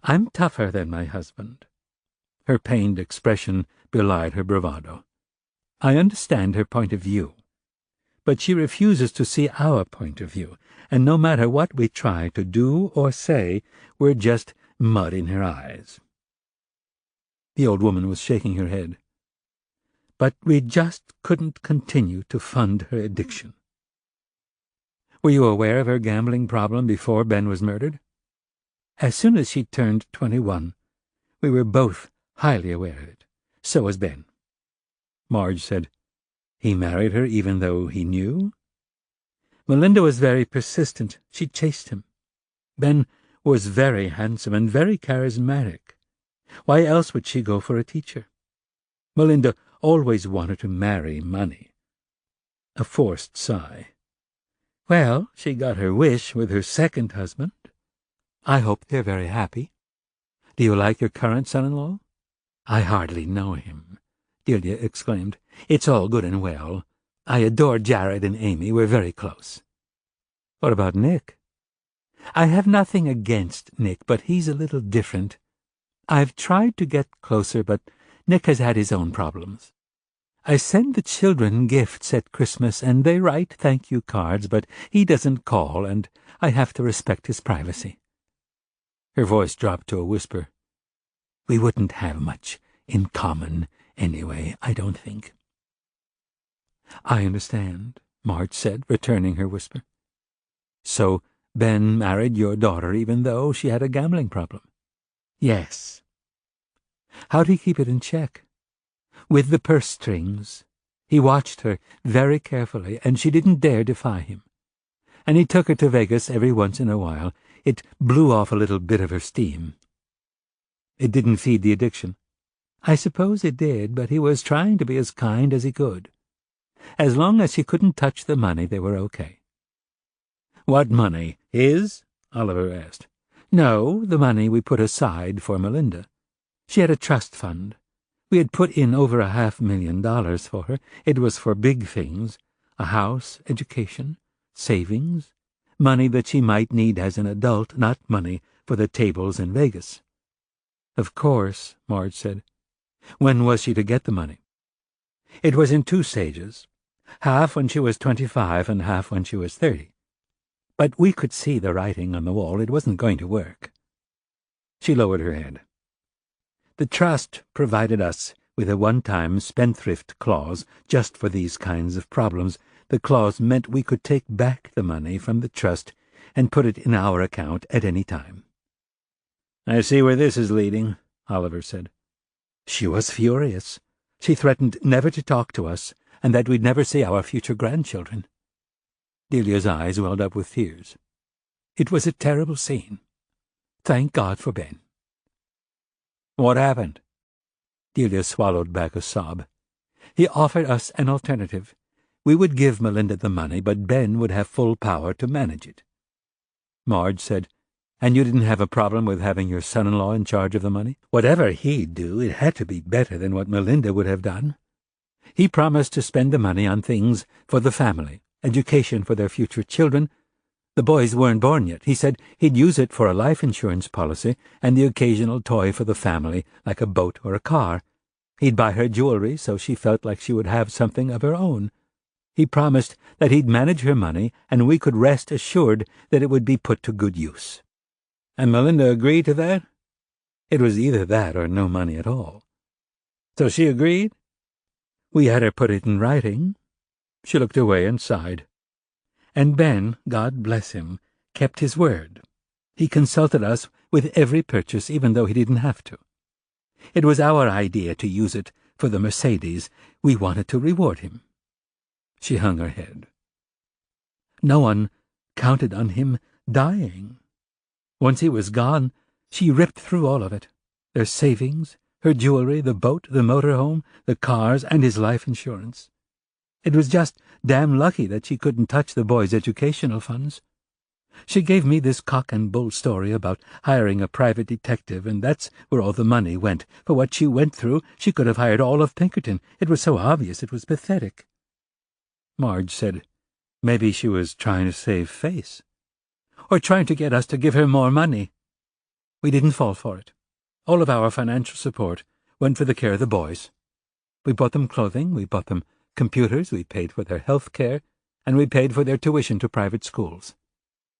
"I'm tougher than my husband." Her pained expression belied her bravado. "I understand her point of view. But she refuses to see our point of view, and no matter what we try to do or say, we're just mud in her eyes." The old woman was shaking her head. "But we just couldn't continue to fund her addiction." "Were you aware of her gambling problem before Ben was murdered?" "As soon as she turned 21, we were both highly aware of it. So was Ben." Marge said, "He married her even though he knew?" "Melinda was very persistent. She chased him. Ben was very handsome and very charismatic. Why else would she go for a teacher? Melinda always wanted to marry money." A forced sigh. "Well, she got her wish with her second husband. I hope they're very happy. Do you like your current son-in-law?" "I hardly know him," Delia exclaimed. "It's all good and well. I adore Jared and Amy. We're very close." "What about Nick?" "I have nothing against Nick, but he's a little different. I've tried to get closer, but Nick has had his own problems. I send the children gifts at Christmas, and they write thank-you cards, but he doesn't call, and I have to respect his privacy." Her voice dropped to a whisper. "We wouldn't have much in common anyway, I don't think." "I understand," Marge said, returning her whisper. "So Ben married your daughter even though she had a gambling problem?" "Yes." "How'd he keep it in check?" "With the purse strings. He watched her very carefully, and she didn't dare defy him. And he took her to Vegas every once in a while. It blew off a little bit of her steam." "It didn't feed the addiction?" "I suppose it did, but he was trying to be as kind as he could. As long as she couldn't touch the money, they were okay." "What money? His?" Oliver asked. "No, the money we put aside for Melinda. She had a trust fund. We had put in over $500,000 for her. It was for big things, a house, education, savings, money that she might need as an adult, not money for the tables in Vegas." "Of course," Marge said. "When was she to get the money?" "It was in 2 stages, half when she was 25 and half when she was 30. But we could see the writing on the wall. It wasn't going to work." She lowered her head. "The trust provided us with a one-time spendthrift clause just for these kinds of problems. The clause meant we could take back the money from the trust and put it in our account at any time." "I see where this is leading," Oliver said. "She was furious. She threatened never to talk to us and that we'd never see our future grandchildren." Delia's eyes welled up with tears. "It was a terrible scene. Thank God for Ben." "What happened?" Delia swallowed back a sob. "He offered us an alternative. We would give Melinda the money, but Ben would have full power to manage it." Marge said, "And you didn't have a problem with having your son-in-law in charge of the money? Whatever he'd do, it had to be better than what Melinda would have done. He promised to spend the money on things for the family, education for their future children. The boys weren't born yet. He said he'd use it for a life insurance policy and the occasional toy for the family, like a boat or a car. He'd buy her jewelry so she felt like she would have something of her own. He promised that he'd manage her money and we could rest assured that it would be put to good use. And Melinda agreed to that? It was either that or no money at all. So she agreed? We had her put it in writing. She looked away and sighed. And Ben, God bless him, kept his word. He consulted us with every purchase, even though he didn't have to. It was our idea to use it for the Mercedes. We wanted to reward him. She hung her head. No one counted on him dying. Once he was gone, she ripped through all of it. Their savings, her jewelry, the boat, the motorhome, the cars, and his life insurance. It was just damn lucky that she couldn't touch the boys' educational funds. She gave me this cock-and-bull story about hiring a private detective, and that's where all the money went. For what she went through, she could have hired all of Pinkerton. It was so obvious it was pathetic. Marge said, maybe she was trying to save face. Or trying to get us to give her more money. We didn't fall for it. All of our financial support went for the care of the boys. We bought them clothing, we bought them computers, we paid for their health care, and we paid for their tuition to private schools.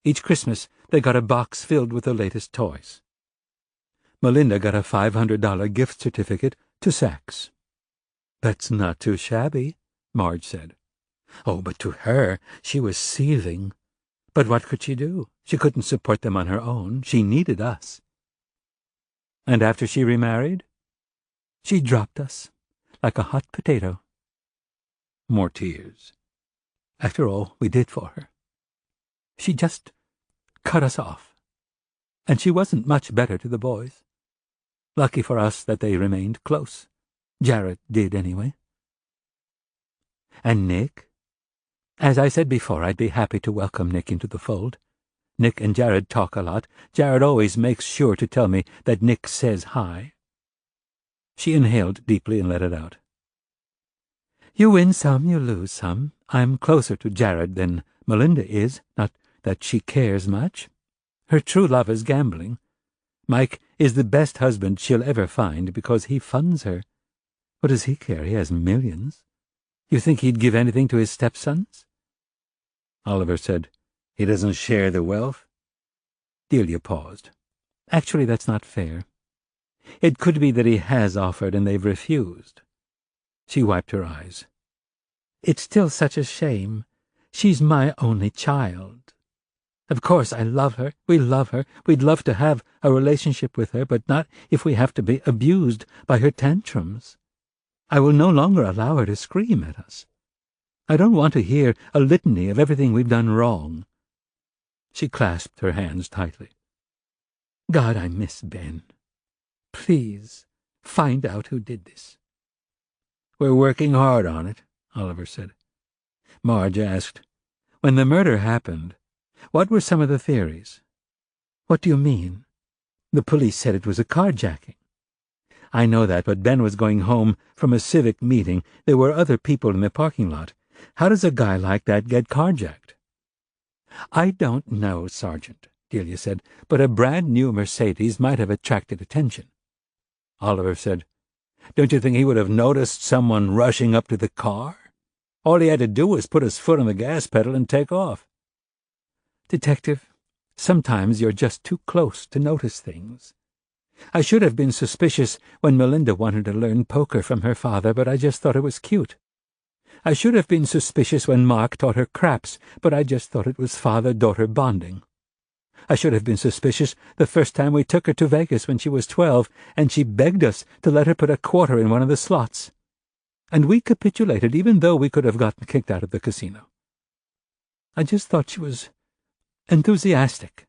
Each Christmas they got a box filled with the latest toys. Melinda got a $500 gift certificate to Saks. That's not too shabby, Marge said. Oh, but to her she was seething. But what could she do? She couldn't support them on her own. She needed us. And after she remarried, she dropped us like a hot potato. More tears. After all we did for her. She just cut us off. And she wasn't much better to the boys. Lucky for us that they remained close. Jared did, anyway. And Nick? As I said before, I'd be happy to welcome Nick into the fold. Nick and Jared talk a lot. Jared always makes sure to tell me that Nick says hi. She inhaled deeply and let it out. You win some, you lose some. I'm closer to Jared than Melinda is, not that she cares much. Her true love is gambling. Mike is the best husband she'll ever find because he funds her. What does he care? He has millions. You think he'd give anything to his stepsons? Oliver said, He doesn't share the wealth? Delia paused. Actually, that's not fair. It could be that he has offered and they've refused. She wiped her eyes. It's still such a shame. She's my only child. Of course, I love her. We love her. We'd love to have a relationship with her, but not if we have to be abused by her tantrums. I will no longer allow her to scream at us. I don't want to hear a litany of everything we've done wrong. She clasped her hands tightly. God, I miss Ben. Please, find out who did this. We're working hard on it, Oliver said. Marge asked, When the murder happened, what were some of the theories? What do you mean? The police said it was a carjacking. I know that, but Ben was going home from a civic meeting. There were other people in the parking lot. How does a guy like that get carjacked? I don't know, Sergeant, Delia said, but a brand-new Mercedes might have attracted attention. Oliver said, Don't you think he would have noticed someone rushing up to the car? All he had to do was put his foot on the gas pedal and take off. Detective, sometimes you're just too close to notice things. I should have been suspicious when Melinda wanted to learn poker from her father, but I just thought it was cute. I should have been suspicious when Mark taught her craps, but I just thought it was father-daughter bonding. I should have been suspicious the first time we took her to Vegas when she was 12, and she begged us to let her put a quarter in one of the slots. And we capitulated, even though we could have gotten kicked out of the casino. I just thought she was enthusiastic.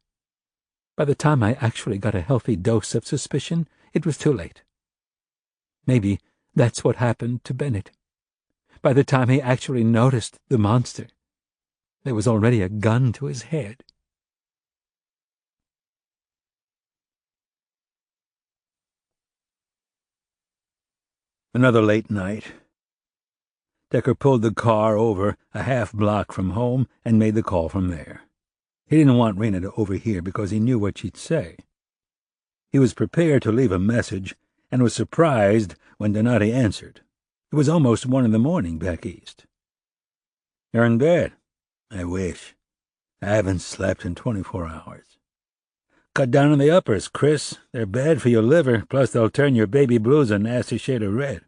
By the time I actually got a healthy dose of suspicion, it was too late. Maybe that's what happened to Bennett. By the time he actually noticed the monster, there was already a gun to his head. Another late night. Decker pulled the car over a half-block from home and made the call from there. He didn't want Rena to overhear because he knew what she'd say. He was prepared to leave a message and was surprised when Donati answered. It was almost 1 a.m. back east. "You're in bed." "I wish. I haven't slept in 24 hours. "Cut down on the uppers, Chris. They're bad for your liver, plus they'll turn your baby blues a nasty shade of red.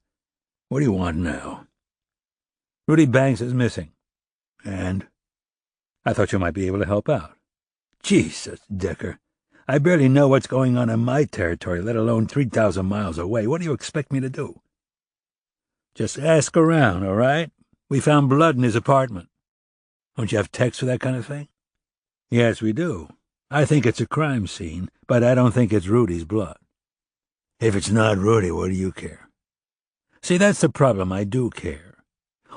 What do you want now?" "Rudy Banks is missing." "And?" "I thought you might be able to help out." "Jesus, Decker. I barely know what's going on in my territory, let alone 3,000 miles away. What do you expect me to do?" "Just ask around, all right? We found blood in his apartment." "Don't you have techs for that kind of thing?" "Yes, we do. I think it's a crime scene, but I don't think it's Rudy's blood." "If it's not Rudy, what do you care?" "See, that's the problem. I do care.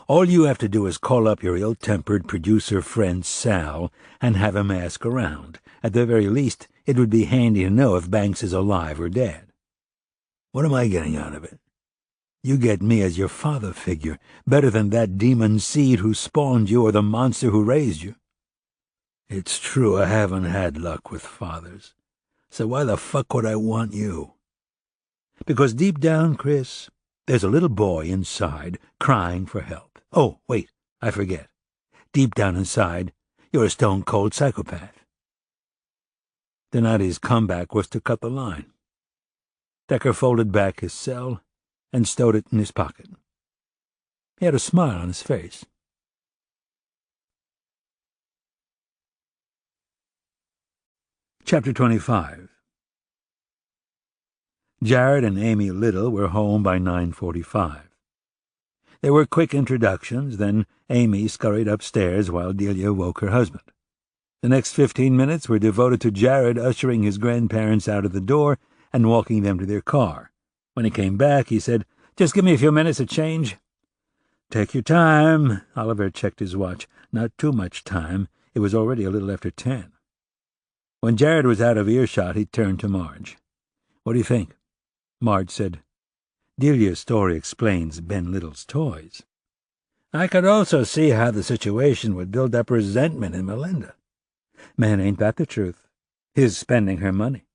All you have to do is call up your ill-tempered producer friend Sal and have him ask around. At the very least, it would be handy to know if Banks is alive or dead." "What am I getting out of it?" "You get me as your father figure, better than that demon seed who spawned you or the monster who raised you." "It's true I haven't had luck with fathers. So why the fuck would I want you?" "Because deep down, Chris, there's a little boy inside crying for help. Oh, wait, I forget. Deep down inside, you're a stone-cold psychopath." Donati's comeback was to cut the line. Decker folded back his cell and stowed it in his pocket. He had a smile on his face. Chapter 25. Jared and Amy Little were home by 9:45. There were quick introductions, then Amy scurried upstairs while Delia woke her husband. The next 15 minutes were devoted to Jared ushering his grandparents out of the door and walking them to their car. When he came back, he said, "Just give me a few minutes to change." "Take your time." Oliver checked his watch. Not too much time. It was already a little after 10. When Jared was out of earshot, he turned to Marge. "What do you think?" Marge said, "Delia's story explains Ben Little's toys. I could also see how the situation would build up resentment in Melinda. Man, ain't that the truth? His spending her money.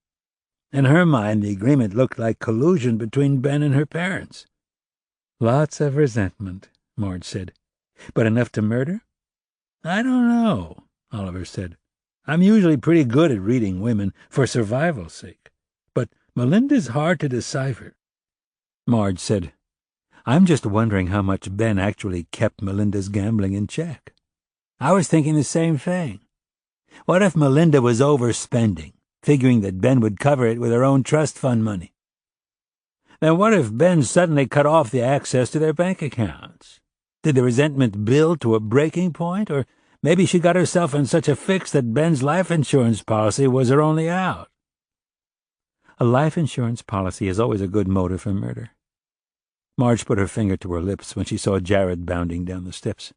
In her mind, the agreement looked like collusion between Ben and her parents." "Lots of resentment," Marge said. "But enough to murder?" "I don't know," Oliver said. "I'm usually pretty good at reading women for survival's sake. But Melinda's hard to decipher." Marge said, "I'm just wondering how much Ben actually kept Melinda's gambling in check." "I was thinking the same thing. What if Melinda was overspending, figuring that Ben would cover it with her own trust fund money? Then what if Ben suddenly cut off the access to their bank accounts? Did the resentment build to a breaking point, or maybe she got herself in such a fix that Ben's life insurance policy was her only out?" "A life insurance policy is always a good motive for murder." Marge put her finger to her lips when she saw Jared bounding down the steps.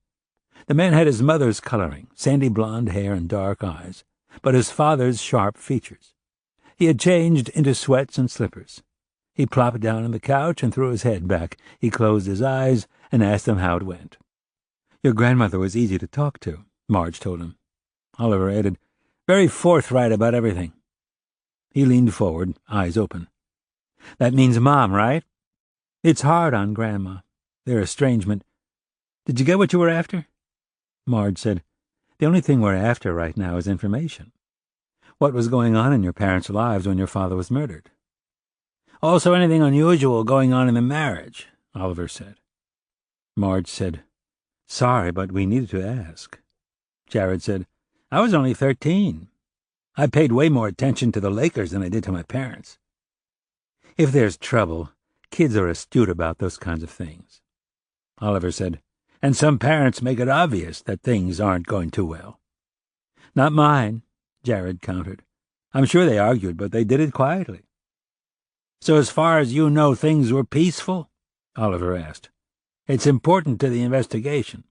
The man had his mother's coloring, sandy blonde hair and dark eyes, but his father's sharp features. He had changed into sweats and slippers. He plopped down on the couch and threw his head back. He closed his eyes and asked him how it went. "Your grandmother was easy to talk to," Marge told him. Oliver added, "Very forthright about everything." He leaned forward, eyes open. "That means Mom, right? It's hard on Grandma. Their estrangement. Did you get what you were after?" Marge said, "The only thing we're after right now is information. What was going on in your parents' lives when your father was murdered?" "Also anything unusual going on in the marriage," Oliver said. Marge said, "Sorry, but we needed to ask." Jared said, "I was only 13. I paid way more attention to the Lakers than I did to my parents." "If there's trouble, kids are astute about those kinds of things." Oliver said, "And some parents make it obvious that things aren't going too well." "Not mine," Jared countered. "I'm sure they argued, but they did it quietly." "So as far as you know, things were peaceful?" Oliver asked. "It's important to the investigation."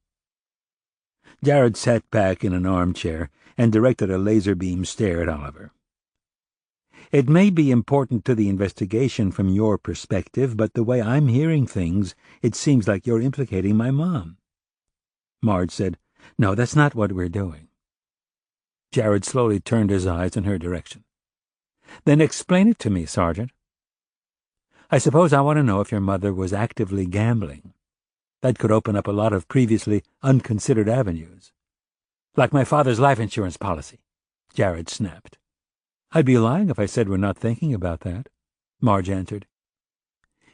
Jared sat back in an armchair and directed a laser beam stare at Oliver. It may be important to the investigation from your perspective, but the way I'm hearing things, it seems like you're implicating my mom. Marge said, "No, that's not what we're doing." Jared slowly turned his eyes in her direction. "Then explain it to me, Sergeant." "I suppose I want to know if your mother was actively gambling. That could open up a lot of previously unconsidered avenues." "Like my father's life insurance policy," Jared snapped. "I'd be lying if I said we're not thinking about that," Marge answered.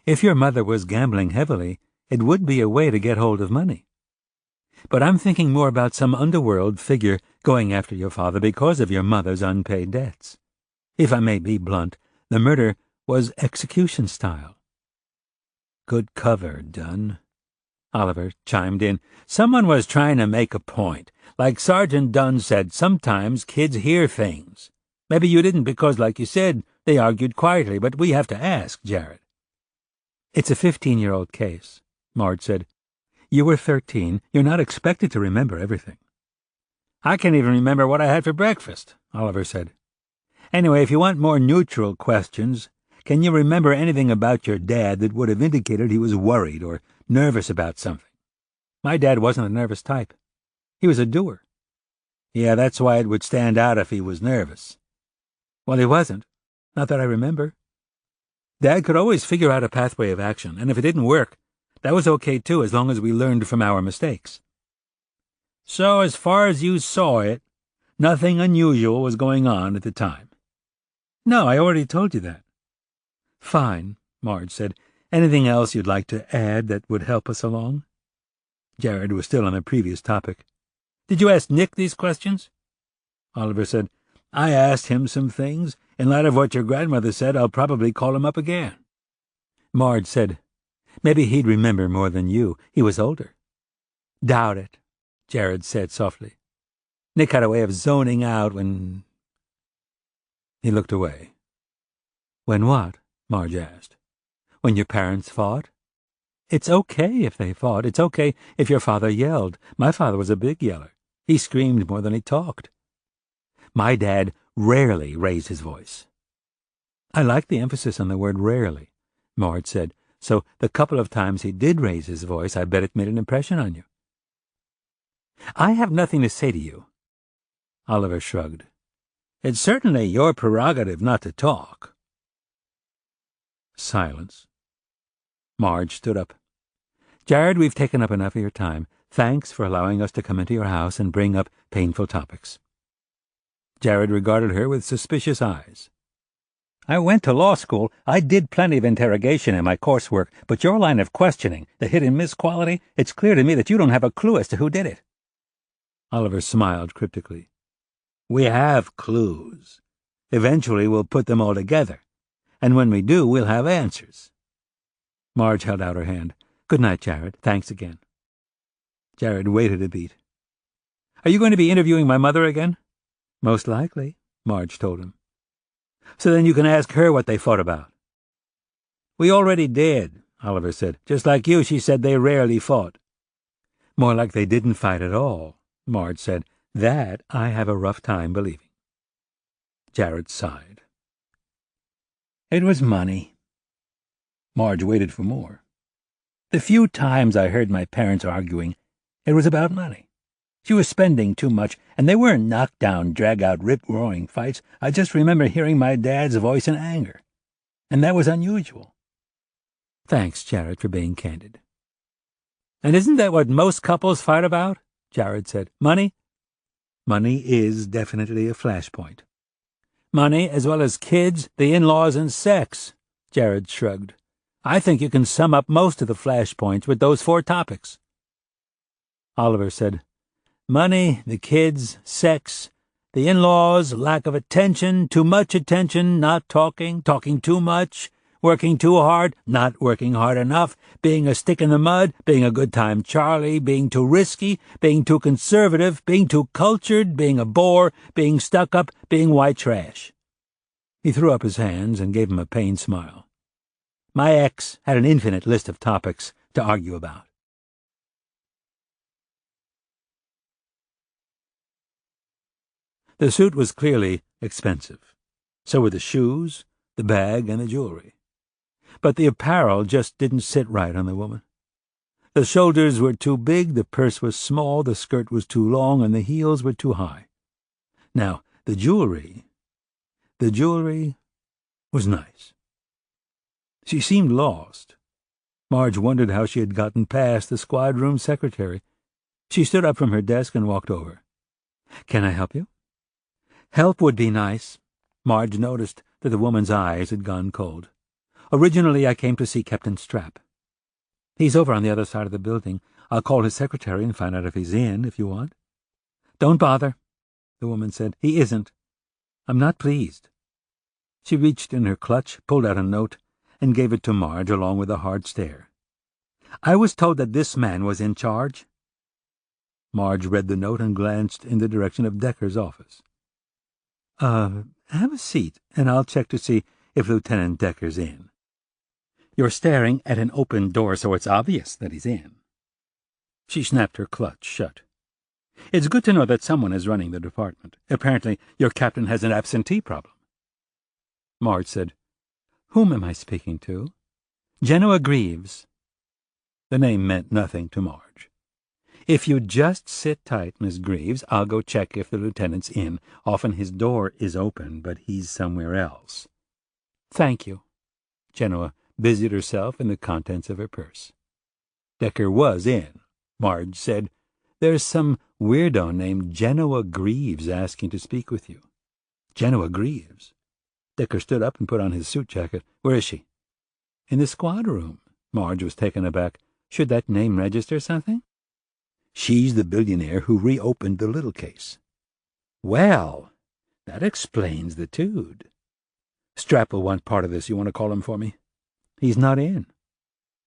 "If your mother was gambling heavily, it would be a way to get hold of money. But I'm thinking more about some underworld figure going after your father because of your mother's unpaid debts. If I may be blunt, the murder was execution style." "Good cover, Dunn," Oliver chimed in. "Someone was trying to make a point. Like Sergeant Dunn said, sometimes kids hear things. Maybe you didn't because, like you said, they argued quietly, but we have to ask, Jared." "It's a 15-year-old case," Marge said. "You were 13. You're not expected to remember everything." "I can't even remember what I had for breakfast," Oliver said. "Anyway, if you want more neutral questions, can you remember anything about your dad that would have indicated he was worried or nervous about something? My dad wasn't a nervous type. He was a doer." "Yeah, that's why it would stand out if he was nervous." "Well, he wasn't. Not that I remember. Dad could always figure out a pathway of action, and if it didn't work, that was okay too, as long as we learned from our mistakes." "So, as far as you saw it, nothing unusual was going on at the time?" "No, I already told you that." "Fine," Marge said. "Anything else you'd like to add that would help us along?" Jared was still on the previous topic. "Did you ask Nick these questions?" Oliver said, "I asked him some things. In light of what your grandmother said, I'll probably call him up again." Marge said, "Maybe he'd remember more than you. He was older." "Doubt it," Jared said softly. "Nick had a way of zoning out when—" He looked away. "When what?" Marge asked. "When your parents fought? It's okay if they fought. It's okay if your father yelled. My father was a big yeller. He screamed more than he talked. My dad rarely raised his voice." "I like the emphasis on the word rarely," Marge said. "So the couple of times he did raise his voice, I bet it made an impression on you." "I have nothing to say to you." Oliver shrugged. "It's certainly your prerogative not to talk." Silence. Marge stood up. "Jared, we've taken up enough of your time. Thanks for allowing us to come into your house and bring up painful topics." Jared regarded her with suspicious eyes. "I went to law school. I did plenty of interrogation in my coursework, but your line of questioning, the hit-and-miss quality, it's clear to me that you don't have a clue as to who did it." Oliver smiled cryptically. "We have clues. Eventually we'll put them all together, and when we do, we'll have answers." Marge held out her hand. "Good night, Jared. Thanks again." Jared waited a beat. "Are you going to be interviewing my mother again?" "Most likely," Marge told him. "So then you can ask her what they fought about." "We already did," Oliver said. "Just like you, she said they rarely fought." "More like they didn't fight at all," Marge said. "That I have a rough time believing." Jared sighed. "It was money." Marge waited for more. "The few times I heard my parents arguing, it was about money. She was spending too much, and they weren't knockdown, drag-out, rip-roaring fights. I just remember hearing my dad's voice in anger, and that was unusual." "Thanks, Jared, for being candid." "And isn't that what most couples fight about?" Jared said. "Money?" "Money is definitely a flashpoint." "Money, as well as kids, the in-laws, and sex," Jared shrugged. "I think you can sum up most of the flashpoints with those 4 topics." Oliver said, "Money, the kids, sex, the in-laws, lack of attention, too much attention, not talking, talking too much, working too hard, not working hard enough, being a stick in the mud, being a good-time Charlie, being too risky, being too conservative, being too cultured, being a bore, being stuck-up, being white trash." He threw up his hands and gave him a pained smile. "My ex had an infinite list of topics to argue about." The suit was clearly expensive. So were the shoes, the bag, and the jewelry. But the apparel just didn't sit right on the woman. The shoulders were too big, the purse was small, the skirt was too long, and the heels were too high. Now, the jewelry was nice. She seemed lost. Marge wondered how she had gotten past the squad room secretary. She stood up from her desk and walked over. "Can I help you?" "Help would be nice." Marge noticed that the woman's eyes had gone cold. "Originally I came to see Captain Strap. He's over on the other side of the building. I'll call his secretary and find out if he's in, if you want." "Don't bother," the woman said. "He isn't. I'm not pleased." She reached in her clutch, pulled out a note, and gave it to Marge along with a hard stare. "I was told that this man was in charge." Marge read the note and glanced in the direction of Decker's office. Have a seat, and I'll check to see if Lieutenant Decker's in." "You're staring at an open door, so it's obvious that he's in." She snapped her clutch shut. "It's good to know that someone is running the department. Apparently your captain has an absentee problem." Marge said, "Whom am I speaking to?" "Genoa Greaves." The name meant nothing to Marge. "If you just sit tight, Miss Greaves, I'll go check if the lieutenant's in. Often his door is open, but he's somewhere else." "Thank you." Genoa busied herself in the contents of her purse. Decker was in. Marge said, "There's some weirdo named Genoa Greaves asking to speak with you." "Genoa Greaves?" Decker stood up and put on his suit jacket. "Where is she?" "In the squad room." Marge was taken aback. "Should that name register something?" "She's the billionaire who reopened the little case." "Well, that explains the tood." "Strap will want part of this. You want to call him for me?" "He's not in."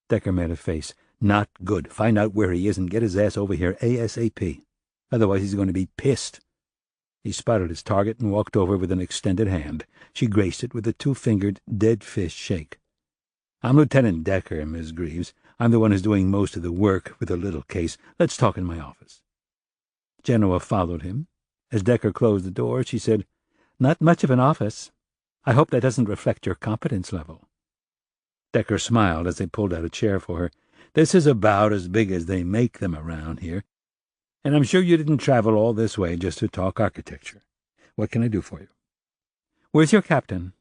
Decker made a face. "Not good. Find out where he is and get his ass over here ASAP. Otherwise he's going to be pissed." He spotted his target and walked over with an extended hand. She graced it with a two-fingered, dead fish shake. "I'm Lieutenant Decker, Miss Greaves. I'm the one who's doing most of the work with the little case. Let's talk in my office." Genoa followed him. As Decker closed the door, she said, "Not much of an office. I hope that doesn't reflect your competence level." Decker smiled as they pulled out a chair for her. "This is about as big as they make them around here. And I'm sure you didn't travel all this way just to talk architecture. What can I do for you?" "Where's your captain?"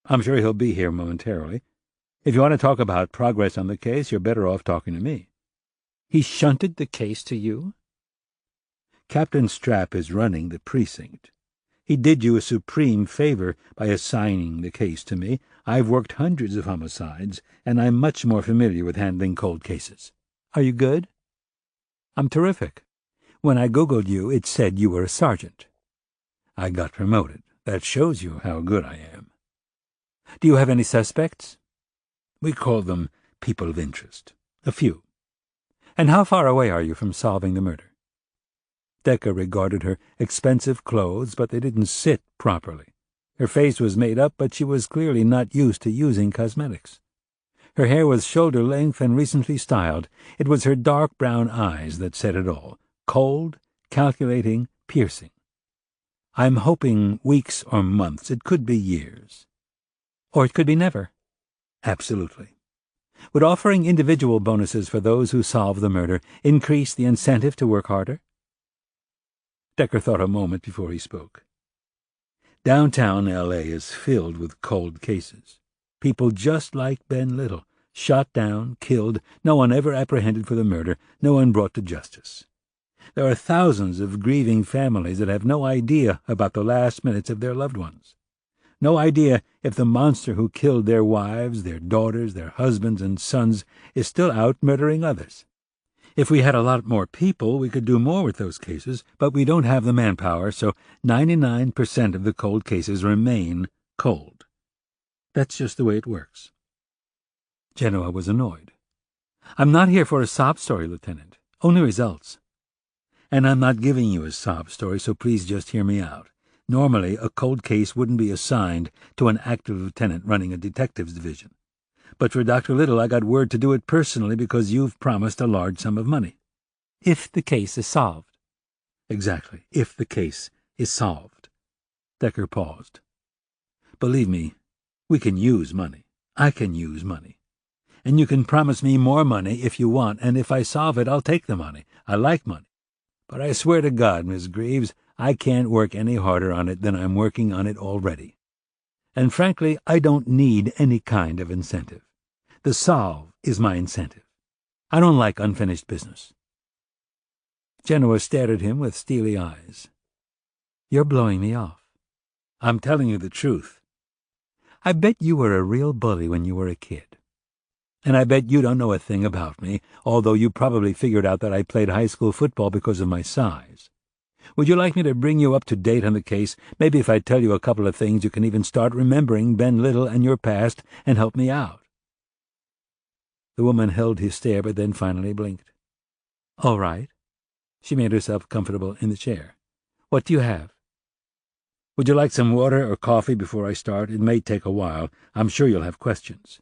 "I'm sure he'll be here momentarily. If you want to talk about progress on the case, you're better off talking to me." "He shunted the case to you?" "Captain Strap is running the precinct. He did you a supreme favor by assigning the case to me. I've worked hundreds of homicides, and I'm much more familiar with handling cold cases." "Are you good?" "I'm terrific. When I Googled you, it said you were a sergeant." "I got promoted. That shows you how good I am." "Do you have any suspects?" "We call them people of interest. A few." "And how far away are you from solving the murder?" Decker regarded her expensive clothes, but they didn't sit properly. Her face was made up, but she was clearly not used to using cosmetics. Her hair was shoulder-length and recently styled. It was her dark brown eyes that said it all. Cold, calculating, piercing. "I'm hoping weeks or months. It could be years." "Or it could be never." "Absolutely." "Would offering individual bonuses for those who solve the murder increase the incentive to work harder?" Decker thought a moment before he spoke. Downtown L.A. is filled with cold cases. People just like Ben Little, shot down, killed, no one ever apprehended for the murder, no one brought to justice. There are thousands of grieving families that have no idea about the last minutes of their loved ones. No idea if the monster who killed their wives, their daughters, their husbands and sons is still out murdering others. If we had a lot more people, we could do more with those cases, but we don't have the manpower, so 99% of the cold cases remain cold. That's just the way it works." Genoa was annoyed. "I'm not here for a sob story, Lieutenant. Only results." "And I'm not giving you a sob story, so please just hear me out. Normally, a cold case wouldn't be assigned to an active lieutenant running a detectives division. But for Dr. Little, I got word to do it personally because you've promised a large sum of money." "If the case is solved." "Exactly, if the case is solved." Decker paused. Believe me, we can use money. I can use money. And you can promise me more money if you want, and if I solve it, I'll take the money. I like money. But I swear to God, Miss Greaves, I can't work any harder on it than I'm working on it already. And frankly, I don't need any kind of incentive. The solve is my incentive. I don't like unfinished business. Genoa stared at him with steely eyes. You're blowing me off. I'm telling you the truth. I bet you were a real bully when you were a kid. And I bet you don't know a thing about me, although you probably figured out that I played high school football because of my size. Would you like me to bring you up to date on the case? Maybe if I tell you a couple of things, you can even start remembering Ben Little and your past and help me out. The woman held his stare, but then finally blinked. All right. She made herself comfortable in the chair. What do you have? Would you like some water or coffee before I start? It may take a while. I'm sure you'll have questions.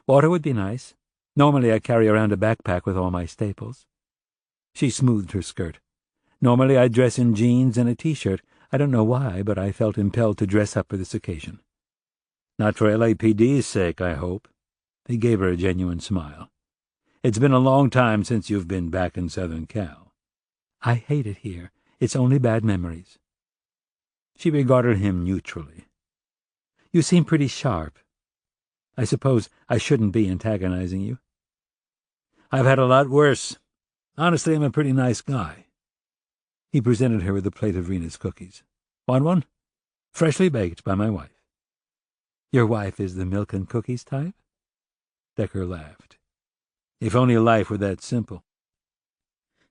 Water would be nice. Normally I carry around a backpack with all my staples. She smoothed her skirt. Normally I dress in jeans and a T-shirt. I don't know why, but I felt impelled to dress up for this occasion. Not for LAPD's sake, I hope. He gave her a genuine smile. It's been a long time since you've been back in Southern Cal. I hate it here. It's only bad memories. She regarded him neutrally. You seem pretty sharp. I suppose I shouldn't be antagonizing you. I've had a lot worse. Honestly, I'm a pretty nice guy. He presented her with a plate of Rena's cookies. Want one? Freshly baked by my wife. Your wife is the milk and cookies type? Decker laughed. If only life were that simple.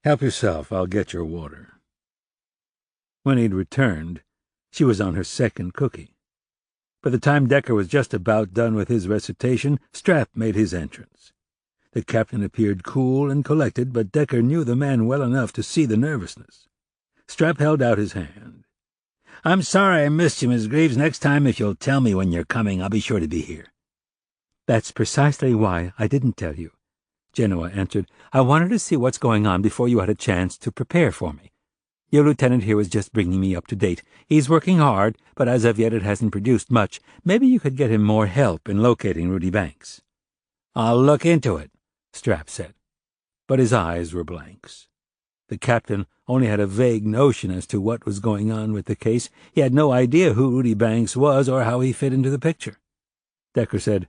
Help yourself, I'll get your water. When he'd returned, she was on her second cookie. By the time Decker was just about done with his recitation, Strap made his entrance. The captain appeared cool and collected, but Decker knew the man well enough to see the nervousness. Strap held out his hand. I'm sorry I missed you, Miss Greaves. Next time, if you'll tell me when you're coming, I'll be sure to be here. That's precisely why I didn't tell you, Genoa answered. I wanted to see what's going on before you had a chance to prepare for me. Your lieutenant here was just bringing me up to date. He's working hard, but as of yet it hasn't produced much. Maybe you could get him more help in locating Rudy Banks. I'll look into it, Strap said. But his eyes were blanks. The captain only had a vague notion as to what was going on with the case. He had no idea who Rudy Banks was or how he fit into the picture. Decker said,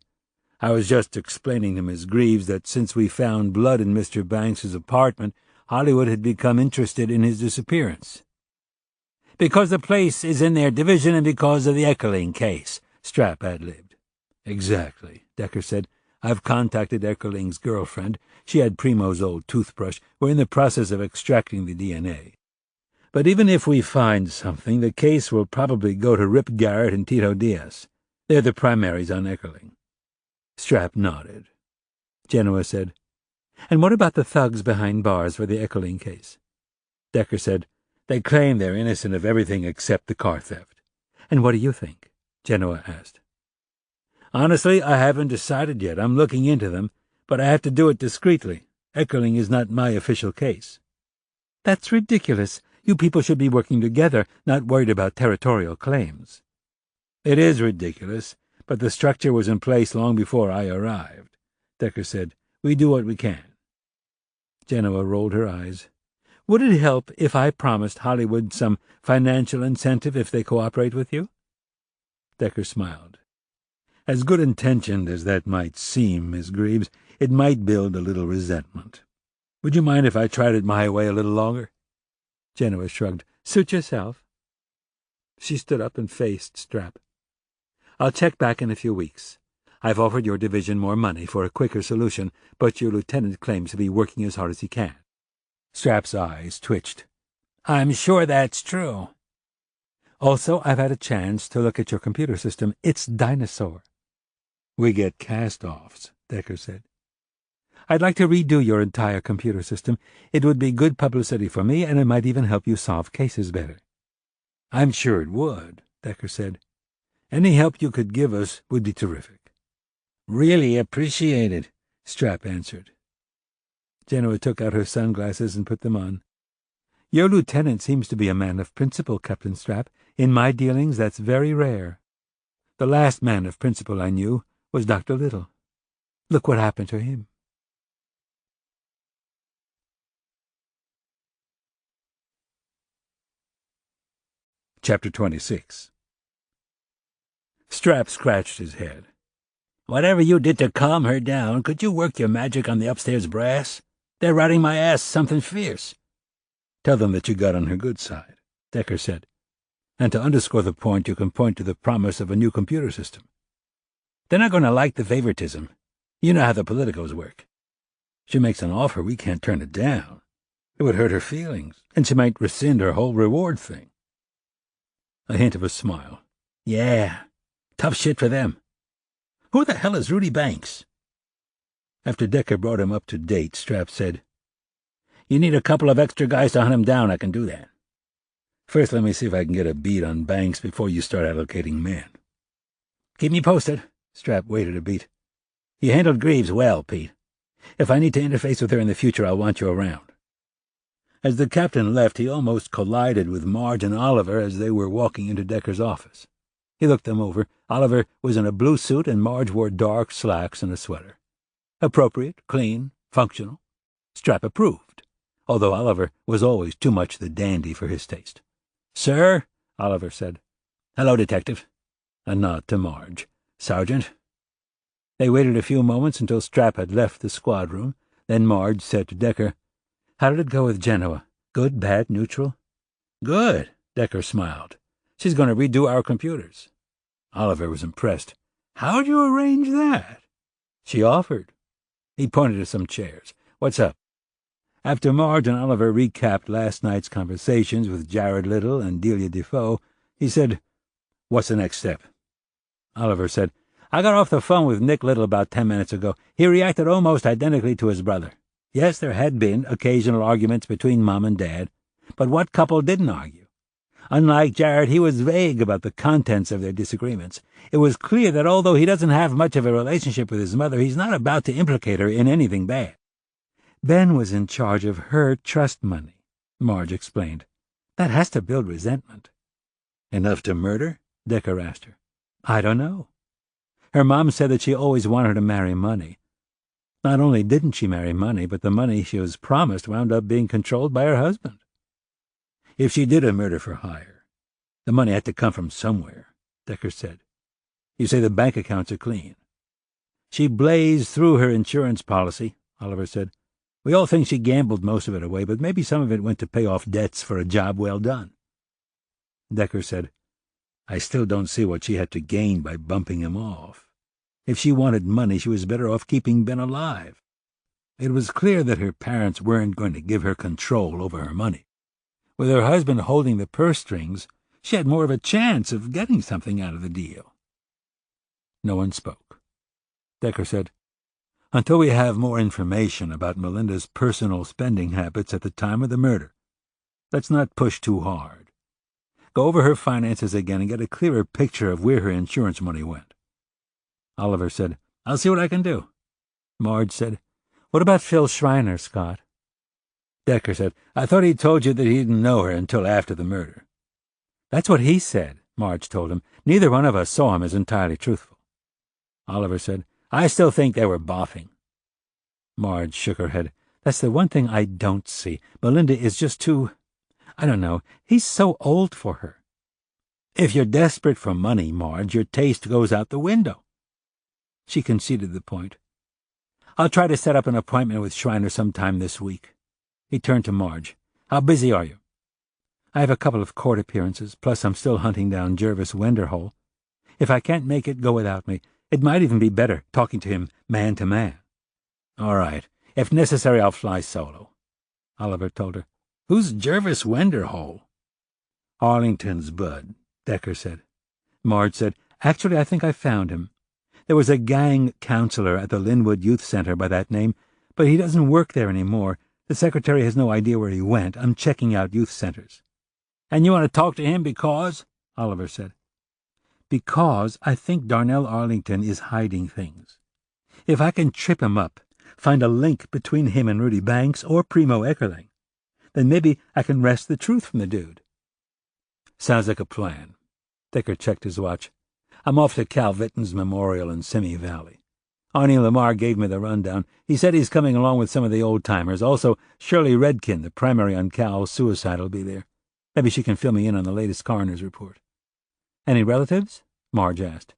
I was just explaining to Miss Greaves that since we found blood in Mr. Banks's apartment, Hollywood had become interested in his disappearance. Because the place is in their division and because of the Eckerling case, Strap ad-libbed. Exactly, Decker said. I've contacted Eckerling's girlfriend. She had Primo's old toothbrush. We're in the process of extracting the DNA. But even if we find something, the case will probably go to Rip Garrett and Tito Diaz. They're the primaries on Eckerling. Strap nodded. Genoa said, And what about the thugs behind bars for the Eckerling case? Decker said, They claim they're innocent of everything except the car theft. And what do you think? Genoa asked. Honestly, I haven't decided yet. I'm looking into them, but I have to do it discreetly. Eckerling is not my official case. That's ridiculous. You people should be working together, not worried about territorial claims. It is ridiculous, but the structure was in place long before I arrived. Decker said, We do what we can. Genoa rolled her eyes. Would it help if I promised Hollywood some financial incentive if they cooperate with you? Decker smiled. As good-intentioned as that might seem, Miss Greaves, it might build a little resentment. Would you mind if I tried it my way a little longer? Genoa shrugged. Suit yourself. She stood up and faced Strap. I'll check back in a few weeks. I've offered your division more money for a quicker solution, but your lieutenant claims to be working as hard as he can. Strap's eyes twitched. I'm sure that's true. Also, I've had a chance to look at your computer system. It's dinosaur. We get cast-offs, Decker said. I'd like to redo your entire computer system. It would be good publicity for me, and it might even help you solve cases better. I'm sure it would, Decker said. Any help you could give us would be terrific. Really appreciate it, Strap answered. Genoa took out her sunglasses and put them on. Your lieutenant seems to be a man of principle, Captain Strap. In my dealings, that's very rare. The last man of principle I knew was Dr. Little. Look what happened to him. Chapter 26. Strap scratched his head. Whatever you did to calm her down, could you work your magic on the upstairs brass? They're riding my ass something fierce. Tell them that you got on her good side, Decker said. And to underscore the point, you can point to the promise of a new computer system. They're not going to like the favoritism. You know how the politicos work. She makes an offer, we can't turn it down. It would hurt her feelings, and she might rescind her whole reward thing. A hint of a smile. Yeah, tough shit for them. Who the hell is Rudy Banks? After Decker brought him up to date, Strap said, You need a couple of extra guys to hunt him down. I can do that. First, let me see if I can get a beat on Banks before you start allocating men. Keep me posted. Strap waited a beat. You handled Greaves well, Pete. If I need to interface with her in the future, I'll want you around. As the captain left, he almost collided with Marge and Oliver as they were walking into Decker's office. He looked them over. Oliver was in a blue suit and Marge wore dark slacks and a sweater. Appropriate, clean, functional. Strap approved, although Oliver was always too much the dandy for his taste. Sir, Oliver said. Hello, Detective. A nod to Marge. Sergeant. They waited a few moments until Strap had left the squad room. Then Marge said to Decker, How did it go with Genoa? Good, bad, neutral? Good, Decker smiled. She's going to redo our computers. Oliver was impressed. How'd you arrange that? She offered. He pointed to some chairs. What's up? After Marge and Oliver recapped last night's conversations with Jared Little and Delia Defoe, he said, What's the next step? Oliver said, I got off the phone with Nick Little about 10 minutes ago. He reacted almost identically to his brother. Yes, there had been occasional arguments between Mom and Dad, but what couple didn't argue? Unlike Jared, he was vague about the contents of their disagreements. It was clear that although he doesn't have much of a relationship with his mother, he's not about to implicate her in anything bad. Ben was in charge of her trust money, Marge explained. That has to build resentment. Enough to murder? Decker asked her. I don't know. Her mom said that she always wanted her to marry money. Not only didn't she marry money, but the money she was promised wound up being controlled by her husband. If she did a murder for hire, the money had to come from somewhere, Decker said. You say the bank accounts are clean. She blazed through her insurance policy, Oliver said. We all think she gambled most of it away, but maybe some of it went to pay off debts for a job well done. Decker said, I still don't see what she had to gain by bumping him off. If she wanted money, she was better off keeping Ben alive. It was clear that her parents weren't going to give her control over her money. With her husband holding the purse strings, she had more of a chance of getting something out of the deal. No one spoke. Decker said, Until we have more information about Melinda's personal spending habits at the time of the murder, let's not push too hard. Go over her finances again and get a clearer picture of where her insurance money went. Oliver said, I'll see what I can do. Marge said, What about Phil Schreiner, Scott? Decker said, I thought he told you that he didn't know her until after the murder. That's what he said, Marge told him. Neither one of us saw him as entirely truthful. Oliver said, I still think they were boffing. Marge shook her head. That's the one thing I don't see. Melinda is just too... I don't know. He's so old for her. If you're desperate for money, Marge, your taste goes out the window. She conceded the point. I'll try to set up an appointment with Schreiner sometime this week. He turned to Marge. How busy are you? I have a couple of court appearances, plus I'm still hunting down Jervis Wenderhole. If I can't make it, go without me. It might even be better, talking to him man to man. All right. If necessary, I'll fly solo. Oliver told her. Who's Jervis Wenderhole? Arlington's bud, Decker said. Marge said, Actually, I think I found him. There was a gang counselor at the Linwood Youth Center by that name, but he doesn't work there anymore. The secretary has no idea where he went. I'm checking out youth centers. And you want to talk to him because? Oliver said. Because I think Darnell Arlington is hiding things. If I can trip him up, find a link between him and Rudy Banks or Primo Eckerling, then maybe I can wrest the truth from the dude. Sounds like a plan. Decker checked his watch. I'm off to Cal Vitton's memorial in Simi Valley. Arnie Lamar gave me the rundown. He said he's coming along with some of the old-timers. Also, Shirley Redkin, the primary on Cal's suicide, will be there. Maybe she can fill me in on the latest coroner's report. Any relatives? Marge asked.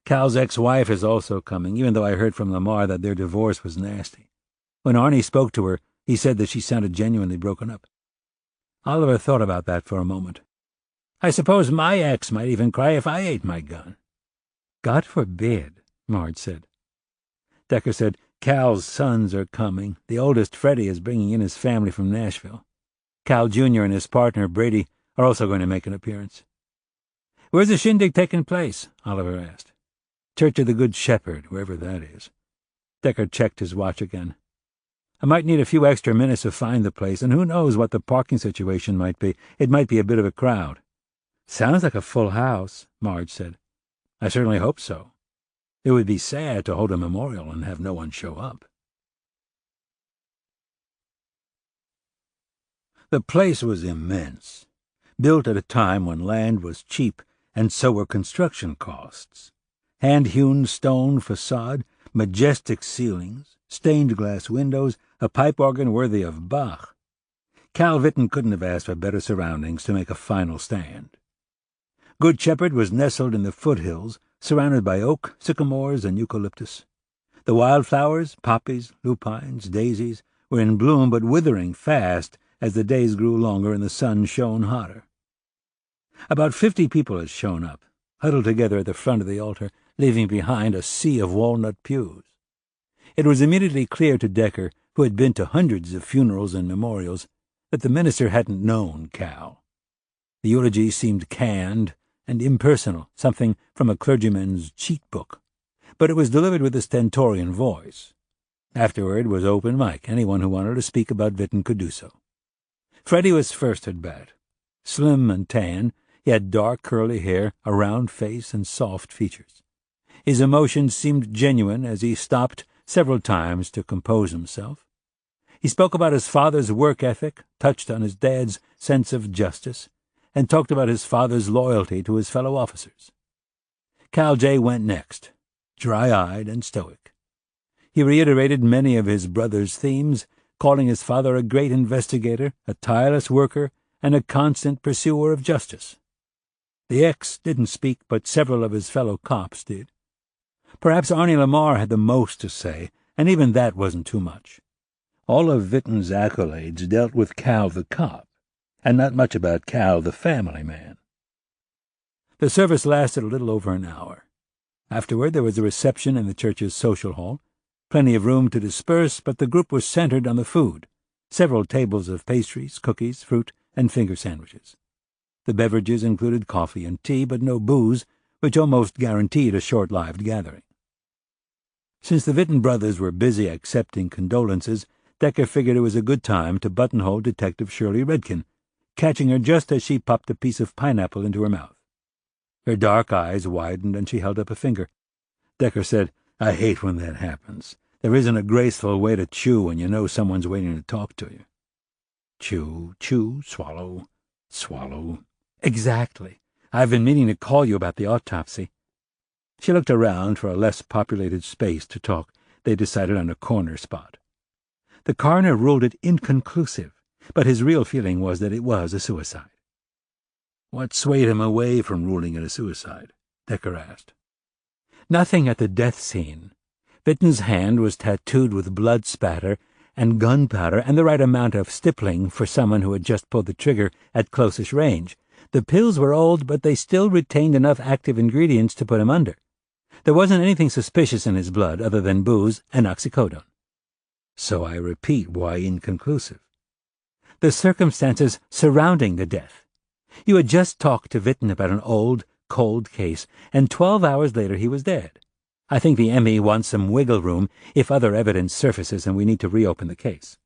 Cal's ex-wife is also coming, even though I heard from Lamar that their divorce was nasty. When Arnie spoke to her, he said that she sounded genuinely broken up. Oliver thought about that for a moment. I suppose my ex might even cry if I ate my gun. God forbid, Marge said. Decker said, Cal's sons are coming. The oldest, Freddie, is bringing in his family from Nashville. Cal Jr. and his partner, Brady, are also going to make an appearance. Where's the shindig taking place? Oliver asked. Church of the Good Shepherd, wherever that is. Decker checked his watch again. I might need a few extra minutes to find the place, and who knows what the parking situation might be. It might be a bit of a crowd. Sounds like a full house, Marge said. I certainly hope so. It would be sad to hold a memorial and have no one show up. The place was immense, built at a time when land was cheap and so were construction costs. Hand-hewn stone facade, majestic ceilings, stained-glass windows, a pipe organ worthy of Bach. Cal Vitton couldn't have asked for better surroundings to make a final stand. Good Shepherd was nestled in the foothills, surrounded by oak, sycamores, and eucalyptus. The wildflowers, poppies, lupines, daisies, were in bloom but withering fast as the days grew longer and the sun shone hotter. About 50 people had shown up, huddled together at the front of the altar, leaving behind a sea of walnut pews. It was immediately clear to Decker, who had been to hundreds of funerals and memorials, that the minister hadn't known Cal. The eulogy seemed canned and impersonal, something from a clergyman's cheat book, but it was delivered with a stentorian voice. Afterward was open mic. Anyone who wanted to speak about Vitton could do so. Freddie was first at bat. Slim and tan, he had dark curly hair, a round face, and soft features. His emotions seemed genuine as he stopped several times to compose himself. He spoke about his father's work ethic, touched on his dad's sense of justice, and talked about his father's loyalty to his fellow officers. Cal J. went next, dry-eyed and stoic. He reiterated many of his brother's themes, calling his father a great investigator, a tireless worker, and a constant pursuer of justice. The ex didn't speak, but several of his fellow cops did. Perhaps Arnie Lamar had the most to say, and even that wasn't too much. All of Vitton's accolades dealt with Cal the cop, and not much about Cal the family man. The service lasted a little over an hour. Afterward there was a reception in the church's social hall, plenty of room to disperse, but the group was centered on the food, several tables of pastries, cookies, fruit, and finger sandwiches. The beverages included coffee and tea, but no booze, which almost guaranteed a short-lived gathering. Since the Vitton brothers were busy accepting condolences, Decker figured it was a good time to buttonhole Detective Shirley Redkin, catching her just as she popped a piece of pineapple into her mouth. Her dark eyes widened and she held up a finger. Decker said, I hate when that happens. There isn't a graceful way to chew when you know someone's waiting to talk to you. Chew, chew, swallow, swallow. Exactly. I've been meaning to call you about the autopsy. She looked around for a less populated space to talk. They decided on a corner spot. The coroner ruled it inconclusive, but his real feeling was that it was a suicide. What swayed him away from ruling it a suicide? Decker asked. Nothing at the death scene. Vitton's hand was tattooed with blood spatter and gunpowder and the right amount of stippling for someone who had just pulled the trigger at closest range. The pills were old, but they still retained enough active ingredients to put him under. There wasn't anything suspicious in his blood other than booze and oxycodone. So I repeat, why inconclusive? The circumstances surrounding the death. You had just talked to Vitton about an old, cold case, and 12 hours later he was dead. I think the ME wants some wiggle room if other evidence surfaces and we need to reopen the case.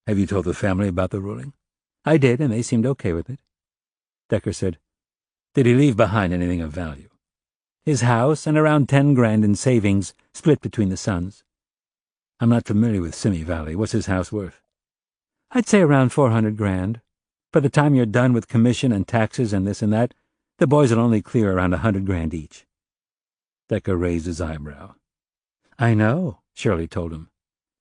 Have you told the family about the ruling? I did, and they seemed okay with it. Decker said, Did he leave behind anything of value? His house and around 10 grand in savings split between the sons. I'm not familiar with Simi Valley. What's his house worth? I'd say around 400 grand. By the time you're done with commission and taxes and this and that, The boys will only clear around $100,000 each. Decker raised his eyebrow. I know, Shirley told him.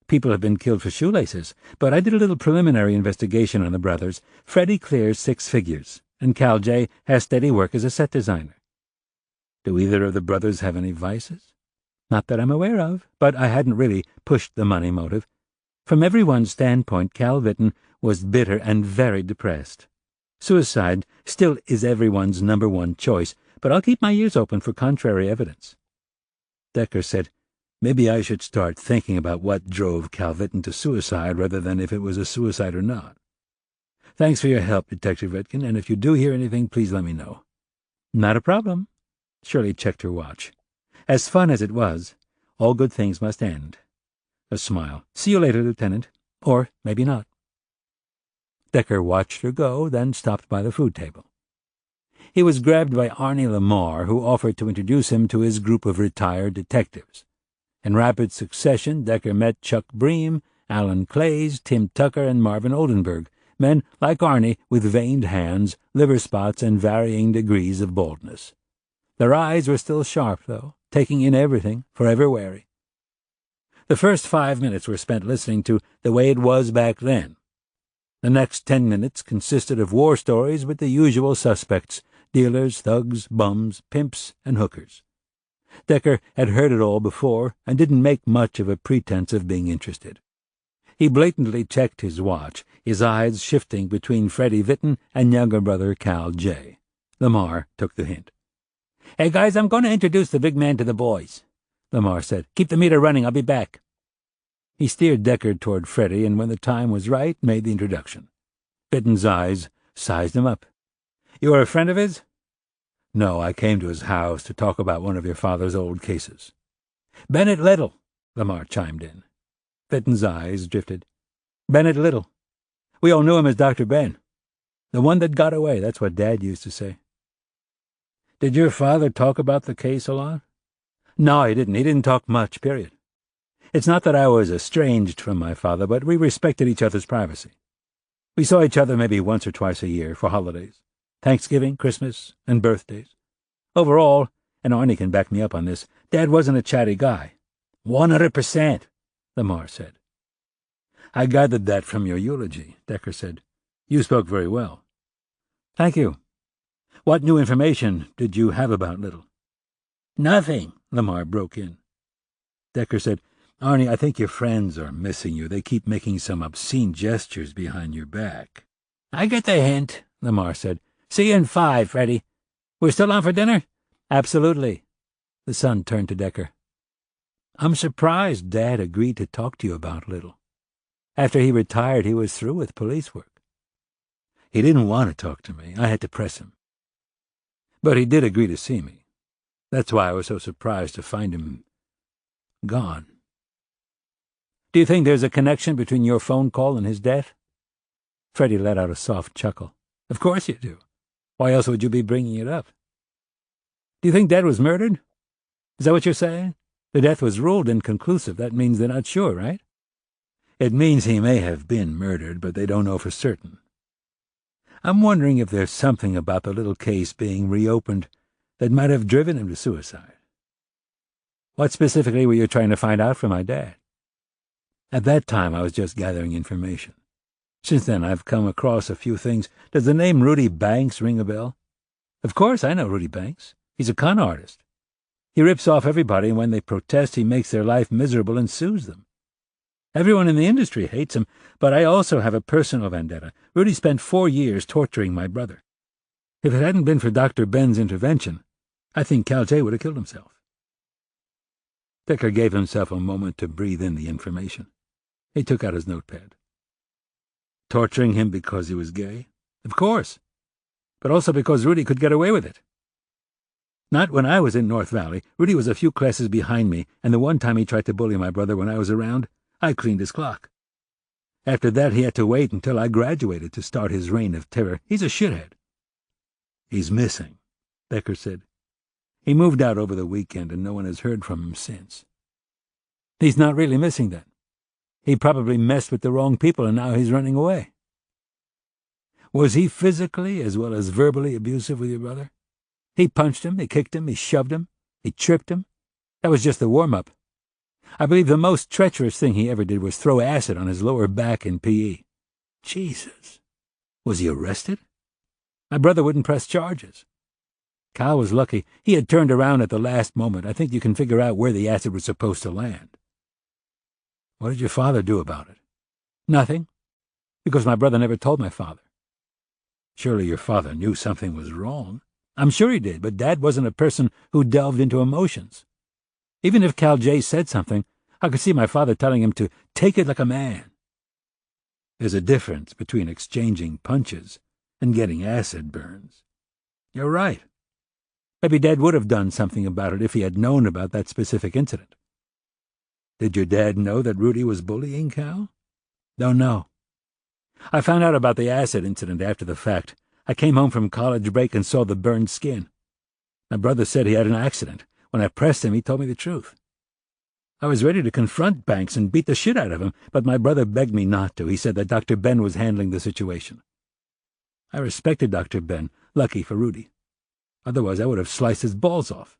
People have been killed for shoelaces, but I did a little preliminary investigation on the brothers. Freddie clears 6 figures, and Cal J. has steady work as a set designer. Do either of the brothers have any vices? Not that I'm aware of, but I hadn't really pushed the money motive. From everyone's standpoint, Cal Vitton was bitter and very depressed. Suicide still is everyone's #1 choice, but I'll keep my ears open for contrary evidence. Decker said, maybe I should start thinking about what drove Cal Vitton to suicide rather than if it was a suicide or not. Thanks for your help, Detective Redkin, and if you do hear anything, please let me know. Not a problem. Shirley checked her watch. As fun as it was, all good things must end. A smile. See you later, Lieutenant. Or maybe not. Decker watched her go, then stopped by the food table. He was grabbed by Arnie Lamar, who offered to introduce him to his group of retired detectives. In rapid succession, Decker met Chuck Bream, Alan Clays, Tim Tucker, and Marvin Oldenburg, men like Arnie with veined hands, liver spots, and varying degrees of baldness. Their eyes were still sharp, though, taking in everything, forever wary. The first 5 minutes were spent listening to The Way It Was Back Then. The next 10 minutes consisted of war stories with the usual suspects, dealers, thugs, bums, pimps, and hookers. Decker had heard it all before and didn't make much of a pretense of being interested. He blatantly checked his watch, his eyes shifting between Freddie Vitton and younger brother Cal J. Lamar took the hint. Hey, guys, I'm going to introduce the big man to the boys, Lamar said. Keep the meter running. I'll be back. He steered Decker toward Freddie, and when the time was right, made the introduction. Vitton's eyes sized him up. You are a friend of his? No, I came to his house to talk about one of your father's old cases. Bennett Little, Lamar chimed in. Vitton's eyes drifted. Bennett Little. We all knew him as Dr. Ben. The one that got away, that's what Dad used to say. Did your father talk about the case a lot? No, he didn't. He didn't talk much, period. It's not that I was estranged from my father, but we respected each other's privacy. We saw each other maybe once or twice a year for holidays. Thanksgiving, Christmas, and birthdays. Overall, and Arnie can back me up on this, Dad wasn't a chatty guy. 100%, Lamar said. I gathered that from your eulogy, Decker said. You spoke very well. Thank you. What new information did you have about Little? Nothing, Lamar broke in. Decker said, Arnie, I think your friends are missing you. They keep making some obscene gestures behind your back. I get the hint, Lamar said. See you in 5, Freddie. We're still on for dinner? Absolutely. The son turned to Decker. I'm surprised Dad agreed to talk to you about Little. After he retired, he was through with police work. He didn't want to talk to me. I had to press him. But he did agree to see me. That's why I was so surprised to find him gone. Do you think there's a connection between your phone call and his death? Freddie let out a soft chuckle. Of course you do. Why else would you be bringing it up? Do you think Dad was murdered? Is that what you're saying? The death was ruled inconclusive. That means they're not sure, right? It means he may have been murdered, but they don't know for certain. I'm wondering if there's something about the little case being reopened that might have driven him to suicide. What specifically were you trying to find out from my dad? At that time, I was just gathering information. Since then, I've come across a few things. Does the name Rudy Banks ring a bell? Of course, I know Rudy Banks. He's a con artist. He rips off everybody, and when they protest, he makes their life miserable and sues them. Everyone in the industry hates him, but I also have a personal vendetta. Rudy spent 4 years torturing my brother. If it hadn't been for Dr. Ben's intervention, I think Cal J would have killed himself. Decker gave himself a moment to breathe in the information. He took out his notepad. Torturing him because he was gay? Of course. But also because Rudy could get away with it. Not when I was in North Valley. Rudy was a few classes behind me, and the one time he tried to bully my brother when I was around, I cleaned his clock. After that, he had to wait until I graduated to start his reign of terror. He's a shithead. He's missing, Decker said. He moved out over the weekend, and no one has heard from him since. He's not really missing, then. He probably messed with the wrong people, and now he's running away. Was he physically as well as verbally abusive with your brother? He punched him, he kicked him, he shoved him, he tripped him. That was just the warm-up. I believe the most treacherous thing he ever did was throw acid on his lower back in P.E. Jesus. Was he arrested? My brother wouldn't press charges. Cal was lucky. He had turned around at the last moment. I think you can figure out where the acid was supposed to land. What did your father do about it? Nothing, because my brother never told my father. Surely your father knew something was wrong. I'm sure he did, but Dad wasn't a person who delved into emotions. Even if Cal J said something, I could see my father telling him to take it like a man. There's a difference between exchanging punches and getting acid burns. You're right. Maybe Dad would have done something about it if he had known about that specific incident. Did your dad know that Rudy was bullying Cal? Don't know. I found out about the acid incident after the fact. I came home from college break and saw the burned skin. My brother said he had an accident. When I pressed him, he told me the truth. I was ready to confront Banks and beat the shit out of him, but my brother begged me not to. He said that Dr. Ben was handling the situation. I respected Dr. Ben, lucky for Rudy. Otherwise, I would have sliced his balls off.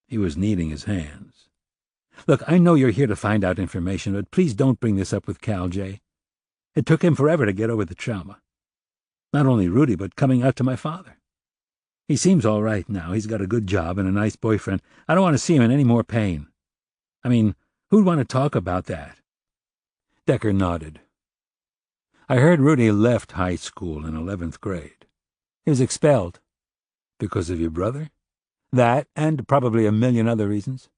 He was kneading his hands. Look, I know you're here to find out information, but please don't bring this up with Cal J. It took him forever to get over the trauma. Not only Rudy, but coming out to my father. He seems all right now. He's got a good job and a nice boyfriend. I don't want to see him in any more pain. I mean, who'd want to talk about that? Decker nodded. I heard Rudy left high school in 11th grade. He was expelled. Because of your brother? That, and probably a million other reasons.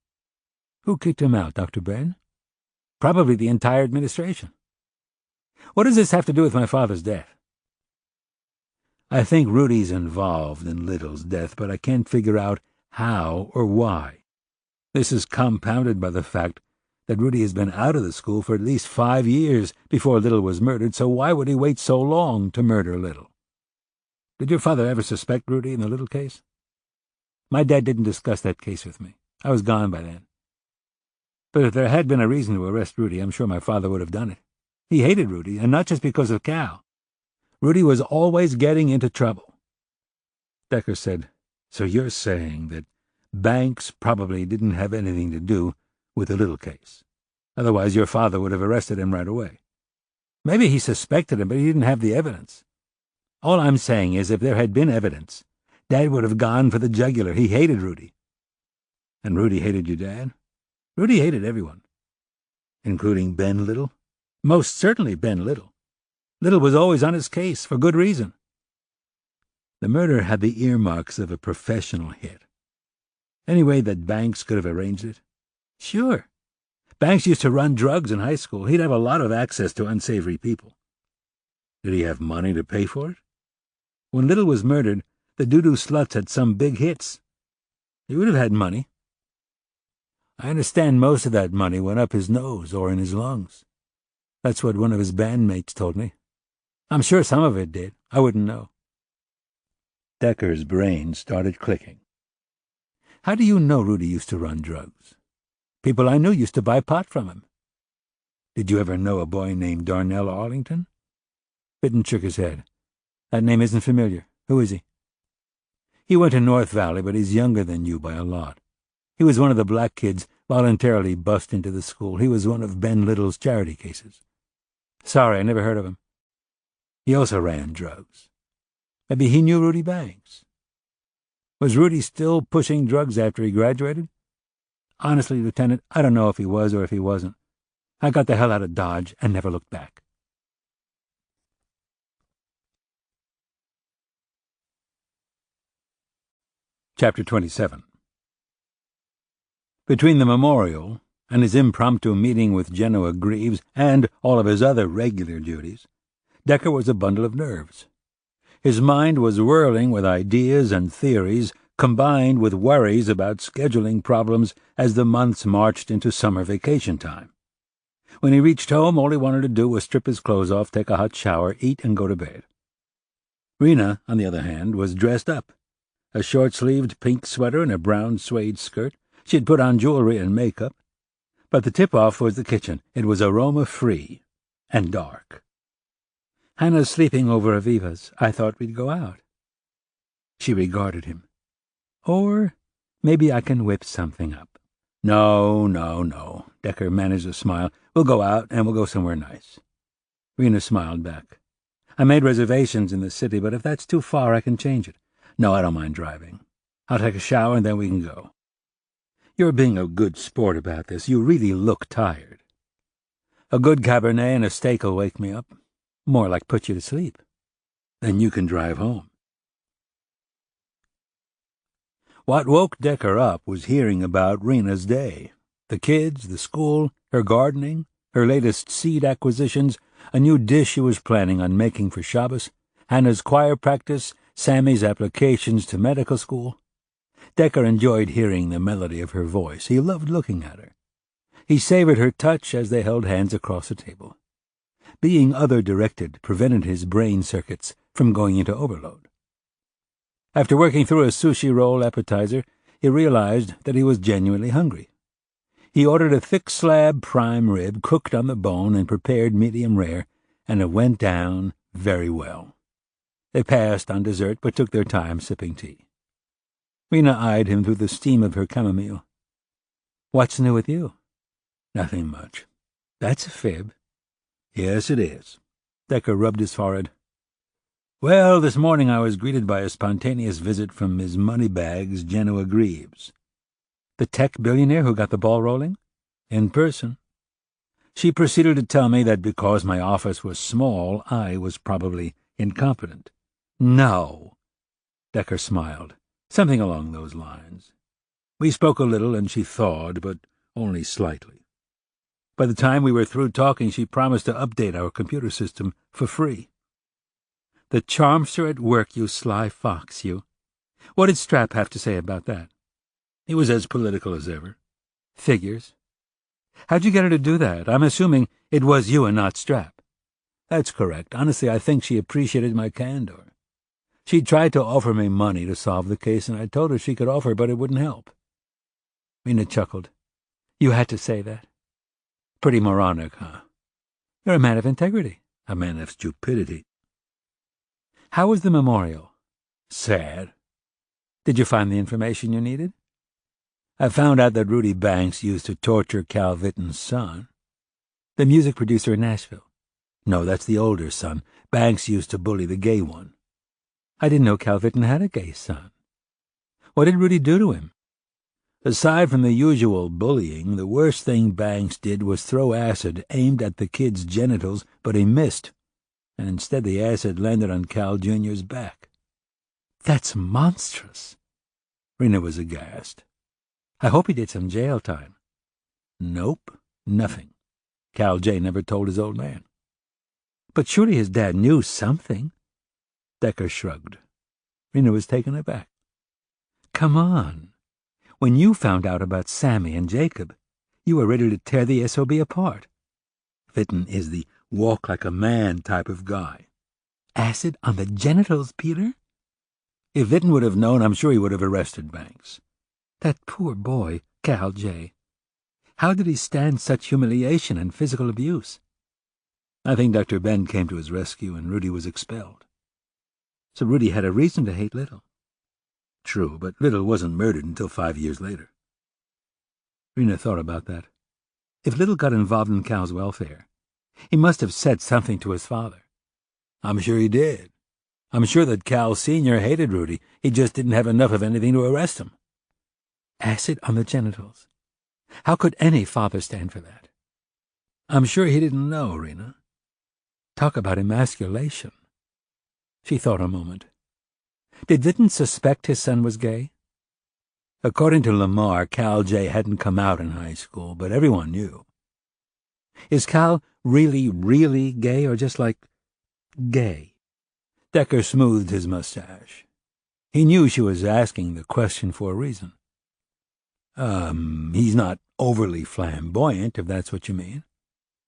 Who kicked him out, Dr. Ben? Probably the entire administration. What does this have to do with my father's death? I think Rudy's involved in Little's death, but I can't figure out how or why. This is compounded by the fact that Rudy has been out of the school for at least 5 years before Little was murdered, so why would he wait so long to murder Little? Did your father ever suspect Rudy in the Little case? My dad didn't discuss that case with me. I was gone by then. But if there had been a reason to arrest Rudy, I'm sure my father would have done it. He hated Rudy, and not just because of Cal. Rudy was always getting into trouble. Decker said, So you're saying that Banks probably didn't have anything to do with the Little case. Otherwise your father would have arrested him right away. Maybe he suspected him, but he didn't have the evidence. All I'm saying is if there had been evidence, Dad would have gone for the jugular. He hated Rudy. And Rudy hated your dad? Rudy hated everyone. Including Ben Little? Most certainly Ben Little. Little was always on his case, for good reason. The murder had the earmarks of a professional hit. Any way that Banks could have arranged it? Sure. Banks used to run drugs in high school. He'd have a lot of access to unsavory people. Did he have money to pay for it? When Little was murdered, the doo-doo sluts had some big hits. He would have had money. I understand most of that money went up his nose or in his lungs. That's what one of his bandmates told me. I'm sure some of it did. I wouldn't know. Decker's brain started clicking. How do you know Rudy used to run drugs? People I knew used to buy pot from him. Did you ever know a boy named Darnell Arlington? Bitten shook his head. That name isn't familiar. Who is he? He went to North Valley, but he's younger than you by a lot. He was one of the black kids voluntarily bussed into the school. He was one of Ben Little's charity cases. Sorry, I never heard of him. He also ran drugs. Maybe he knew Rudy Banks. Was Rudy still pushing drugs after he graduated? Honestly, Lieutenant, I don't know if he was or if he wasn't. I got the hell out of Dodge and never looked back. Chapter 27. Between the memorial and his impromptu meeting with Genoa Greaves and all of his other regular duties, Decker was a bundle of nerves. His mind was whirling with ideas and theories, combined with worries about scheduling problems as the months marched into summer vacation time. When he reached home, all he wanted to do was strip his clothes off, take a hot shower, eat, and go to bed. Rena, on the other hand, was dressed up. A short-sleeved pink sweater and a brown suede skirt. She had put on jewelry and makeup. But the tip-off was the kitchen. It was aroma-free and dark. "Hannah's sleeping over Aviva's. I thought we'd go out." She regarded him. "Or maybe I can whip something up." No. Decker managed a smile. "We'll go out, and we'll go somewhere nice." Rena smiled back. "I made reservations in the city, but if that's too far, I can change it." "No, I don't mind driving. I'll take a shower, and then we can go." "You're being a good sport about this. You really look tired." "A good Cabernet and a steak will wake me up. More like put you to sleep." "Then you can drive home." What woke Decker up was hearing about Rena's day. The kids, the school, her gardening, her latest seed acquisitions, a new dish she was planning on making for Shabbos, Hannah's choir practice, Sammy's applications to medical school. Decker enjoyed hearing the melody of her voice. He loved looking at her. He savored her touch as they held hands across the table. Being other-directed prevented his brain circuits from going into overload. After working through a sushi roll appetizer, he realized that he was genuinely hungry. He ordered a thick slab prime rib cooked on the bone and prepared medium rare, and it went down very well. They passed on dessert but took their time sipping tea. Rena eyed him through the steam of her chamomile. "What's new with you?" "Nothing much." "That's a fib." "Yes, it is." Decker rubbed his forehead. "Well, this morning I was greeted by a spontaneous visit from Ms. Moneybags, Genoa Greaves." "The tech billionaire who got the ball rolling?" "In person." She proceeded to tell me that because my office was small, I was probably incompetent. "No." Decker smiled. "Something along those lines." We spoke a little, and she thawed, but only slightly. By the time we were through talking, she promised to update our computer system for free. "The charms are at work, you sly fox, you." What did Strap have to say about that? He was as political as ever. "Figures. How'd you get her to do that? I'm assuming it was you and not Strap." "That's correct. Honestly, I think she appreciated my candor. She tried to offer me money to solve the case, and I told her she could offer, but it wouldn't help." Rena chuckled. "You had to say that." "Pretty moronic, huh?" "You're a man of integrity." "A man of stupidity." "How was the memorial?" "Sad." "Did you find the information you needed?" "I found out that Rudy Banks used to torture Cal Vitton's son." "The music producer in Nashville?" "No, that's the older son. Banks used to bully the gay one." "I didn't know Cal Vitton had a gay son. What did Rudy do to him?" "Aside from the usual bullying, the worst thing Banks did was throw acid aimed at the kid's genitals, but he missed, and instead the acid landed on Cal Jr.'s back." "That's monstrous." Rena was aghast. "I hope he did some jail time." "Nope, nothing. Cal J. never told his old man." "But surely his dad knew something." Decker shrugged. Rena was taken aback. "Come on. When you found out about Sammy and Jacob, you were ready to tear the SOB apart." "Vitton is the walk-like-a-man type of guy." "Acid on the genitals, Peter?" "If Vitton would have known, I'm sure he would have arrested Banks." "That poor boy, Cal J. How did he stand such humiliation and physical abuse?" "I think Dr. Ben came to his rescue, and Rudy was expelled." "So Rudy had a reason to hate Little." "True, but Little wasn't murdered until 5 years later." Rena thought about that. If Little got involved in Cal's welfare, he must have said something to his father. "I'm sure he did. I'm sure that Cal Sr. hated Rudy. He just didn't have enough of anything to arrest him." "Acid on the genitals. How could any father stand for that?" "I'm sure he didn't know, Rena." Talk about emasculation. She thought a moment. Did Vitton suspect his son was gay? According to Lamar, Cal J. hadn't come out in high school, but everyone knew. Is Cal really, really gay, or just like gay? Decker smoothed his mustache. He knew she was asking the question for a reason. He's not overly flamboyant, if that's what you mean.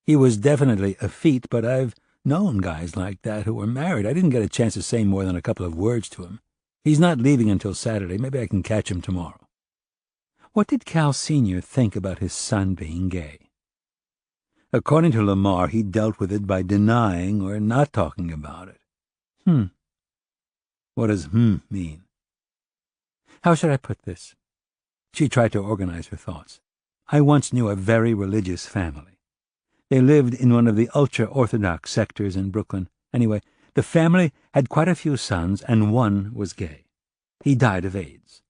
He was definitely effete, but I've known guys like that who were married. I didn't get a chance to say more than a couple of words to him. He's not leaving until Saturday. Maybe I can catch him tomorrow." What did Cal Sr. think about his son being gay? According to Lamar, he dealt with it by denying or not talking about it. Hmm. What does mean? How should I put this? She tried to organize her thoughts. I once knew a very religious family. They lived in one of the ultra-Orthodox sectors in Brooklyn. Anyway, the family had quite a few sons, and one was gay. He died of AIDS.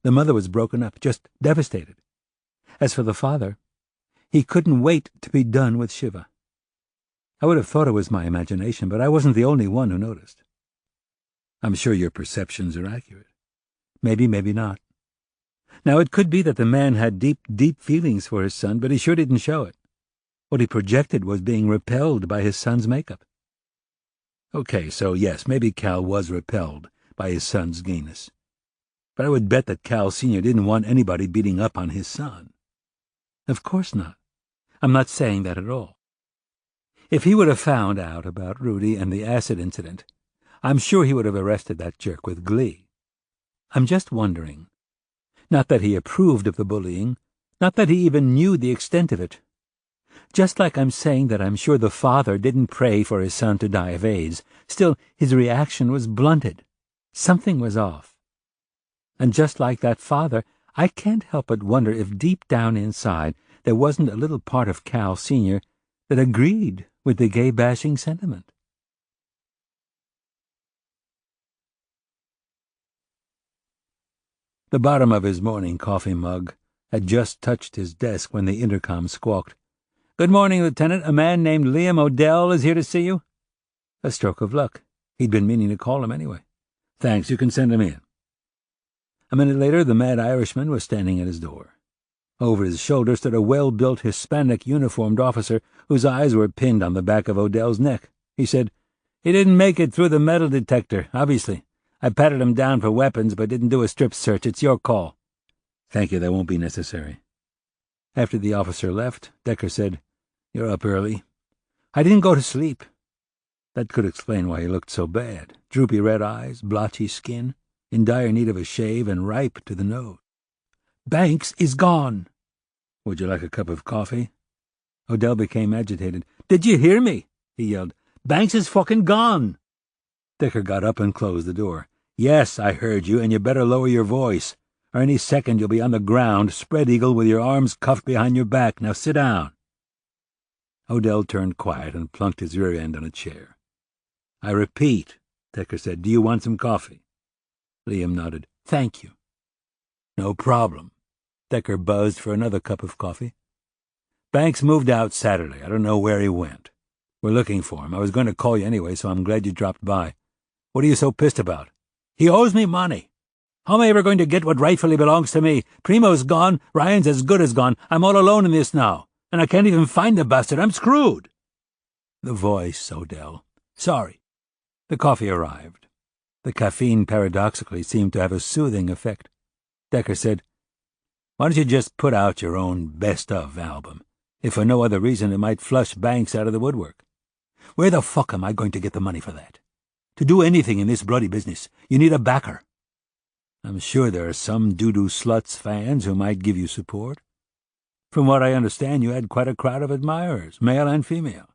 The mother was broken up, just devastated. As for the father, he couldn't wait to be done with Shiva. I would have thought it was my imagination, but I wasn't the only one who noticed. I'm sure your perceptions are accurate. Maybe, maybe not. Now, it could be that the man had deep, deep feelings for his son, but he sure didn't show it. What he projected was being repelled by his son's makeup. Okay, so yes, maybe Cal was repelled by his son's gayness. But I would bet that Cal Sr. didn't want anybody beating up on his son. Of course not. I'm not saying that at all. If he would have found out about Rudy and the acid incident, I'm sure he would have arrested that jerk with glee. I'm just wondering. Not that he approved of the bullying, not that he even knew the extent of it. Just like I'm saying that I'm sure the father didn't pray for his son to die of AIDS, still his reaction was blunted. Something was off. And just like that father, I can't help but wonder if deep down inside there wasn't a little part of Cal Sr. that agreed with the gay-bashing sentiment. The bottom of his morning coffee mug had just touched his desk when the intercom squawked. "Good morning, Lieutenant. A man named Liam O'Dell is here to see you." A stroke of luck. He'd been meaning to call him anyway. "Thanks, you can send him in." A minute later, the mad Irishman was standing at his door. Over his shoulder stood a well-built Hispanic uniformed officer whose eyes were pinned on the back of O'Dell's neck. He said, "He didn't make it through the metal detector, obviously. I patted him down for weapons, but didn't do a strip search. It's your call." "Thank you, that won't be necessary." After the officer left, Decker said, "You're up early." "I didn't go to sleep." That could explain why he looked so bad. Droopy red eyes, blotchy skin, in dire need of a shave and ripe to the nose. "Banks is gone." "Would you like a cup of coffee?" O'Dell became agitated. "Did you hear me?" he yelled. "Banks is fucking gone." Decker got up and closed the door. "Yes, I heard you, and you better lower your voice, or any second you'll be on the ground, spread eagle with your arms cuffed behind your back. Now sit down." O'Dell turned quiet and plunked his rear end on a chair. "I repeat," Decker said, "do you want some coffee?" Liam nodded. "Thank you." "No problem." Decker buzzed for another cup of coffee. "Banks moved out Saturday. I don't know where he went. We're looking for him. I was going to call you anyway, so I'm glad you dropped by. What are you so pissed about?" "He owes me money. How am I ever going to get what rightfully belongs to me? Primo's gone. Ryan's as good as gone. I'm all alone in this now, and I can't even find the bastard. I'm screwed." "The voice, O'Dell." "Sorry." The coffee arrived. The caffeine paradoxically seemed to have a soothing effect. Decker said, "Why don't you just put out your own best-of album? If for no other reason, it might flush Banks out of the woodwork." "Where the fuck am I going to get the money for that? To do anything in this bloody business, you need a backer." "I'm sure there are some doo-doo sluts fans who might give you support. From what I understand, you had quite a crowd of admirers, male and female."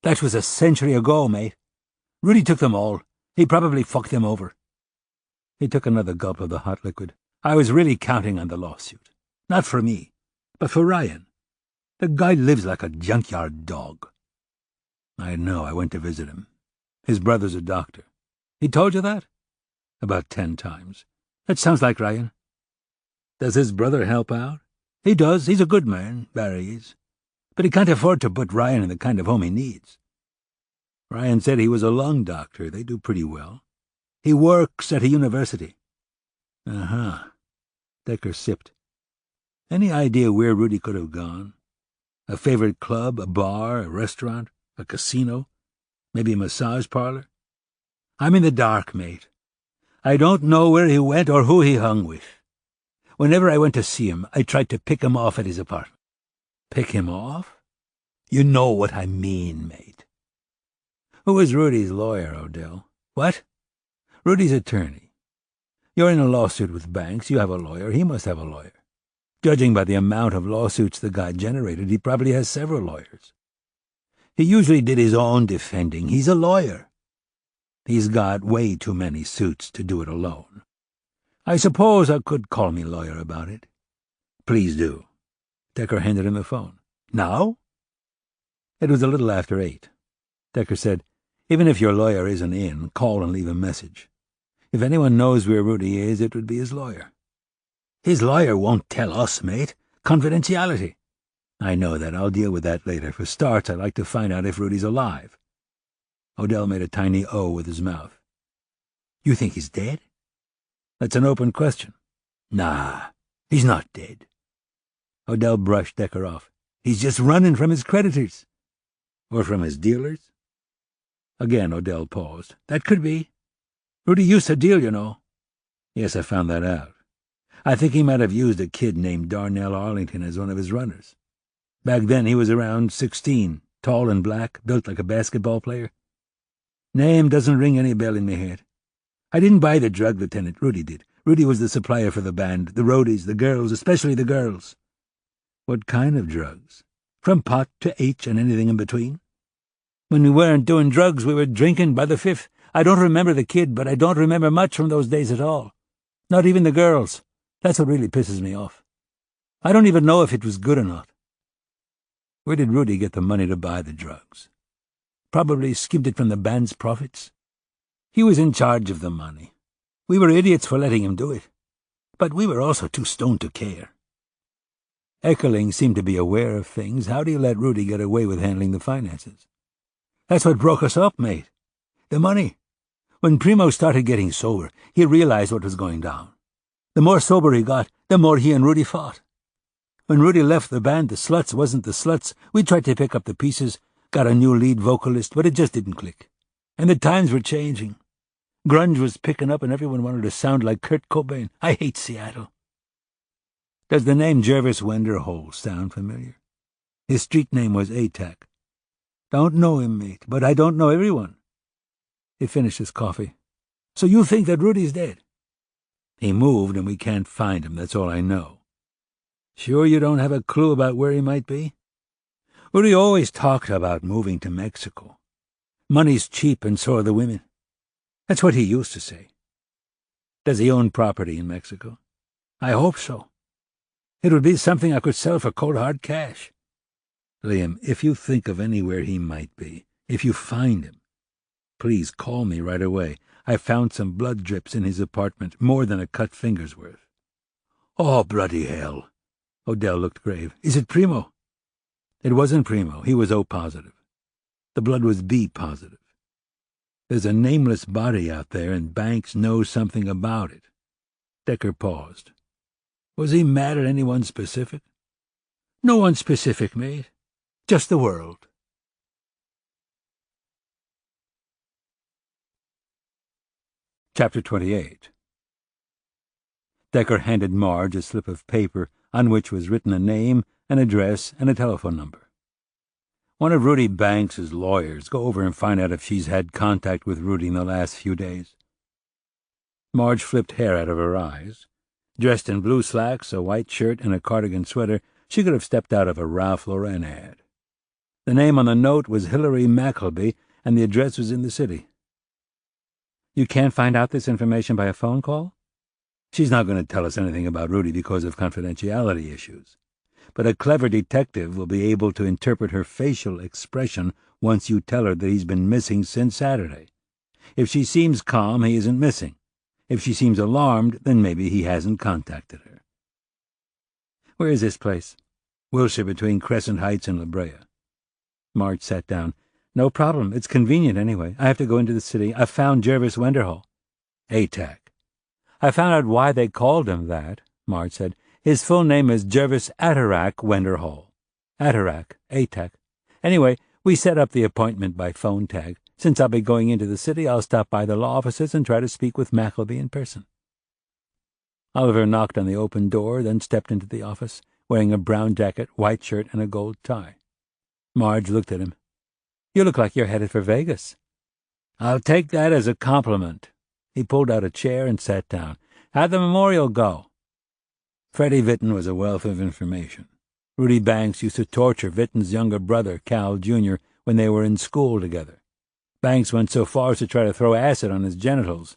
"That was a century ago, mate. Rudy took them all. He probably fucked them over." He took another gulp of the hot liquid. "I was really counting on the lawsuit. Not for me, but for Ryan. The guy lives like a junkyard dog." "I know. I went to visit him. His brother's a doctor." "He told you that?" "About 10 times. That sounds like Ryan." "Does his brother help out?" "He does. He's a good man, Barry is. But he can't afford to put Ryan in the kind of home he needs." "Ryan said he was a lung doctor. They do pretty well." "He works at a university." "Uh-huh." Decker sipped. "Any idea where Rudy could have gone? A favorite club, a bar, a restaurant, a casino, maybe a massage parlor?" "I'm in the dark, mate. I don't know where he went or who he hung with. Whenever I went to see him, I tried to pick him off at his apartment." "Pick him off?" "You know what I mean, mate." "Who is Rudy's lawyer, O'Dell?" "What?" "Rudy's attorney. You're in a lawsuit with Banks. You have a lawyer. He must have a lawyer. Judging by the amount of lawsuits the guy generated, he probably has several lawyers." "He usually did his own defending. He's a lawyer." "He's got way too many suits to do it alone." I suppose I could call me lawyer about it. Please do. Decker handed him the phone. Now? It was a little after 8. Decker said, even if your lawyer isn't in, call and leave a message. If anyone knows where Rudy is, it would be his lawyer. His lawyer won't tell us, mate. Confidentiality. I know that. I'll deal with that later. For starts, I'd like to find out if Rudy's alive. Odell made a tiny O with his mouth. You think he's dead? That's an open question. Nah, he's not dead. Odell brushed Decker off. He's just running from his creditors. Or from his dealers? Again, Odell paused. That could be. Rudy used to deal, you know. Yes, I found that out. I think he might have used a kid named Darnell Arlington as one of his runners. Back then he was around 16, tall and black, built like a basketball player. Name doesn't ring any bell in my head. I didn't buy the drug, Lieutenant. Rudy did. Rudy was the supplier for the band, the roadies, the girls, especially the girls. What kind of drugs? From pot to H and anything in between. When we weren't doing drugs, we were drinking by the fifth. I don't remember the kid, but I don't remember much from those days at all. Not even the girls. That's what really pisses me off. I don't even know if it was good or not. Where did Rudy get the money to buy the drugs? Probably skimmed it from the band's profits. He was in charge of the money. We were idiots for letting him do it. But we were also too stoned to care. Eckerling seemed to be aware of things. How do you let Rudy get away with handling the finances? That's what broke us up, mate. The money. When Primo started getting sober, he realized what was going down. The more sober he got, the more he and Rudy fought. When Rudy left the band, the Sluts wasn't the Sluts. We tried to pick up the pieces, got a new lead vocalist, but it just didn't click. And the times were changing. Grunge was picking up and everyone wanted to sound like Kurt Cobain. I hate Seattle. Does the name Jervis Wenderhole sound familiar? His street name was Atac. Don't know him, mate, but I don't know everyone. He finished his coffee. So you think that Rudy's dead? He moved and we can't find him, that's all I know. Sure you don't have a clue about where he might be? Rudy always talked about moving to Mexico. Money's cheap and so are the women. That's what he used to say. Does he own property in Mexico? I hope so. It would be something I could sell for cold hard cash. Liam, if you think of anywhere he might be, if you find him, please call me right away. I found some blood drips in his apartment, more than a cut finger's worth. Oh, bloody hell. Odell looked grave. Is it Primo? It wasn't Primo. He was O positive. The blood was B positive. There's a nameless body out there, and Banks knows something about it. Decker paused. Was he mad at anyone specific? No one specific, mate. Just the world. Chapter 28. Decker handed Marge a slip of paper on which was written a name, an address, and a telephone number. One of Rudy Banks's lawyers. Go over and find out if she's had contact with Rudy in the last few days. Marge flipped hair out of her eyes. Dressed in blue slacks, a white shirt, and a cardigan sweater, she could have stepped out of a Ralph Lauren ad. The name on the note was Hilary McElby, and the address was in the city. You can't find out this information by a phone call? She's not going to tell us anything about Rudy because of confidentiality issues. But a clever detective will be able to interpret her facial expression once you tell her that he's been missing since Saturday. If she seems calm, he isn't missing. If she seems alarmed, then maybe he hasn't contacted her. Where is this place? Wilshire, between Crescent Heights and La Brea. Marge sat down. No problem. It's convenient anyway. I have to go into the city. I found Jervis Wenderhall. Atac. I found out why they called him that, Marge said. His full name is Jervis Atac Wenderhall. Atac. Anyway, we set up the appointment by phone tag. Since I'll be going into the city, I'll stop by the law offices and try to speak with McElby in person. Oliver knocked on the open door, then stepped into the office, wearing a brown jacket, white shirt, and a gold tie. Marge looked at him. You look like you're headed for Vegas. I'll take that as a compliment. He pulled out a chair and sat down. How'd the memorial go? Freddie Vitton was a wealth of information. Rudy Banks used to torture Vitton's younger brother, Cal Jr., when they were in school together. Banks went so far as to try to throw acid on his genitals.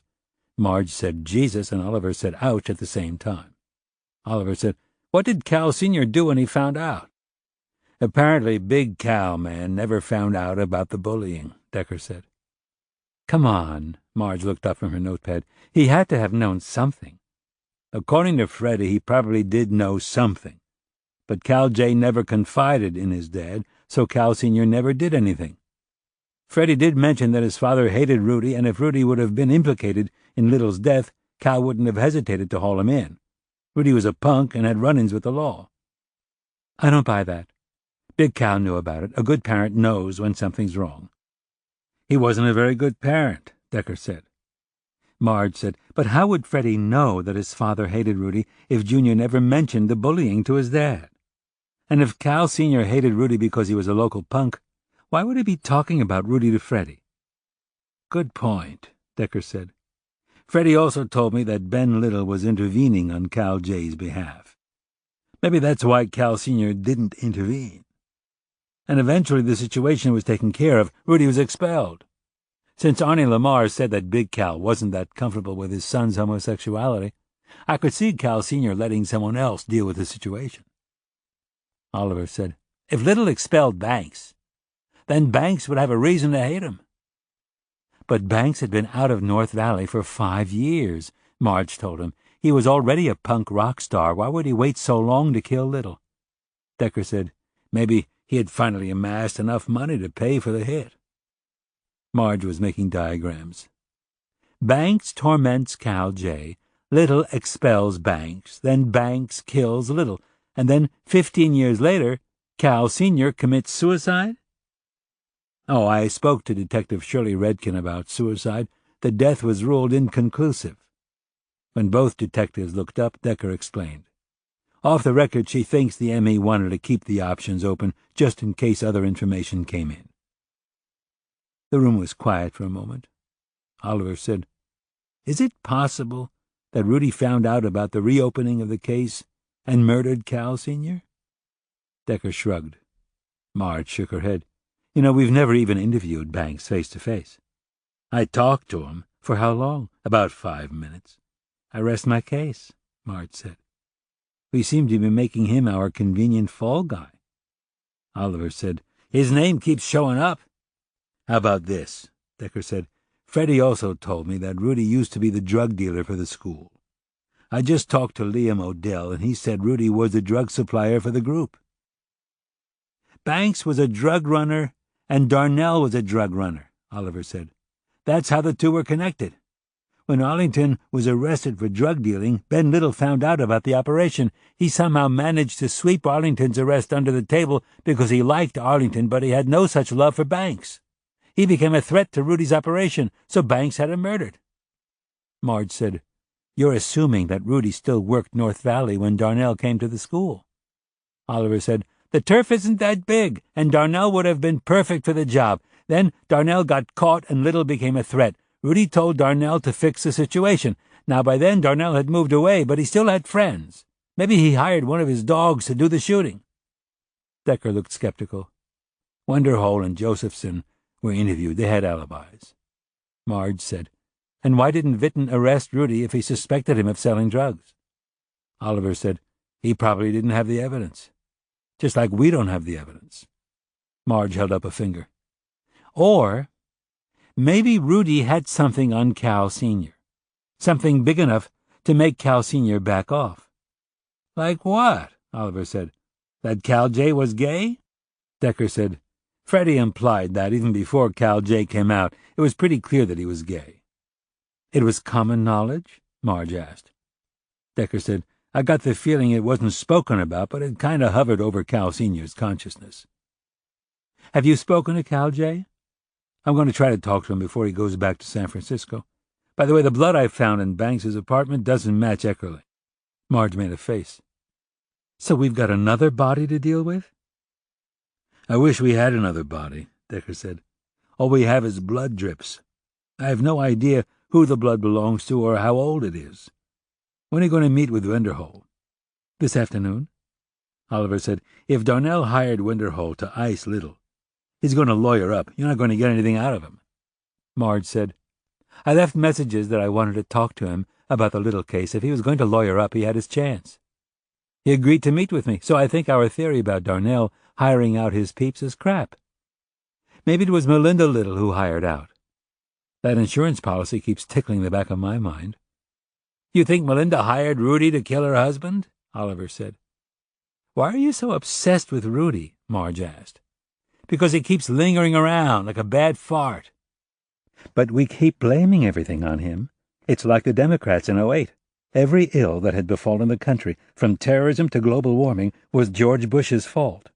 Marge said Jesus, and Oliver said ouch at the same time. Oliver said, "What did Cal Sr. do when he found out?" "Apparently Big Cal, man, never found out about the bullying," Decker said. "Come on," Marge looked up from her notepad. "He had to have known something." "According to Freddie, he probably did know something. But Cal J. never confided in his dad, so Cal Sr. never did anything. Freddie did mention that his father hated Rudy, and if Rudy would have been implicated in Little's death, Cal wouldn't have hesitated to haul him in. Rudy was a punk and had run-ins with the law." "I don't buy that. Big Cal knew about it. A good parent knows when something's wrong." "He wasn't a very good parent," Decker said. Marge said, "But how would Freddie know that his father hated Rudy if Junior never mentioned the bullying to his dad? And if Cal Sr. hated Rudy because he was a local punk, why would he be talking about Rudy to Freddie?" "Good point," Decker said. "Freddie also told me that Ben Little was intervening on Cal J.'s behalf. Maybe that's why Cal Sr. didn't intervene. And eventually the situation was taken care of. Rudy was expelled. Since Arnie Lamar said that Big Cal wasn't that comfortable with his son's homosexuality, I could see Cal Sr. letting someone else deal with the situation." Oliver said, "If Little expelled Banks, then Banks would have a reason to hate him." "But Banks had been out of North Valley for 5 years, Marge told him. He was already a punk rock star. Why would he wait so long to kill Little?" Decker said, "Maybe he had finally amassed enough money to pay for the hit." Marge was making diagrams. "Banks torments Cal J. Little expels Banks. Then Banks kills Little. And then 15 years later, Cal Sr. commits suicide?" "Oh, I spoke to Detective Shirley Redkin about suicide. The death was ruled inconclusive." When both detectives looked up, Decker explained. "Off the record, she thinks the ME wanted to keep the options open just in case other information came in." The room was quiet for a moment. Oliver said, "Is it possible that Rudy found out about the reopening of the case and murdered Cal Sr.?" Decker shrugged. Marge shook her head. "You know, we've never even interviewed Banks face to face." "I talked to him." "For how long?" "About 5 minutes." "I rest my case," Marge said. "We seem to be making him our convenient fall guy." Oliver said, "His name keeps showing up." "How about this?" Decker said. "Freddie also told me that Rudy used to be the drug dealer for the school. I just talked to Liam Odell, and he said Rudy was the drug supplier for the group." "Banks was a drug runner, and Darnell was a drug runner," Oliver said. "That's how the two were connected. When Arlington was arrested for drug dealing, Ben Little found out about the operation. He somehow managed to sweep Arlington's arrest under the table because he liked Arlington, but he had no such love for Banks. He became a threat to Rudy's operation, so Banks had him murdered." Marge said, "You're assuming that Rudy still worked North Valley when Darnell came to the school." Oliver said, "The turf isn't that big, and Darnell would have been perfect for the job. Then Darnell got caught and Little became a threat. Rudy told Darnell to fix the situation. Now by then Darnell had moved away, but he still had friends. Maybe he hired one of his dogs to do the shooting." Decker looked skeptical. "Wenderhole and Josephson were interviewed. They had alibis." Marge said, "And why didn't Vitton arrest Rudy if he suspected him of selling drugs?" Oliver said, "He probably didn't have the evidence. Just like we don't have the evidence." Marge held up a finger. "Or maybe Rudy had something on Cal Sr. Something big enough to make Cal Sr. back off." "Like what?" Oliver said. "That Cal J was gay?" Decker said, "Freddie implied that even before Cal J came out. It was pretty clear that he was gay." "It was common knowledge?" Marge asked. Decker said, "I got the feeling it wasn't spoken about, but it kind of hovered over Cal Sr.'s consciousness." "Have you spoken to Cal J?" "I'm going to try to talk to him before he goes back to San Francisco. By the way, the blood I found in Banks's apartment doesn't match Eckerly." Marge made a face. "So we've got another body to deal with?" "I wish we had another body," Decker said. "All we have is blood drips. I have no idea who the blood belongs to or how old it is. When are you going to meet with Wenderhole?" "This afternoon." Oliver said, "If Darnell hired Wenderhole to ice Little, he's going to lawyer up. You're not going to get anything out of him." Marge said, I left messages that I wanted to talk to him about the little case. If he was going to lawyer up, he had his chance. He agreed to meet with me, so I think our theory about Darnell hiring out his peeps is crap. Maybe it was Melinda Little who hired out. That insurance policy keeps tickling the back of my mind. You think Melinda hired Rudy to kill her husband? Oliver said. Why are you so obsessed with Rudy? Marge asked. Because he keeps lingering around like a bad fart. But we keep blaming everything on him. It's like the Democrats in '08. Every ill that had befallen the country, from terrorism to global warming, was George Bush's fault.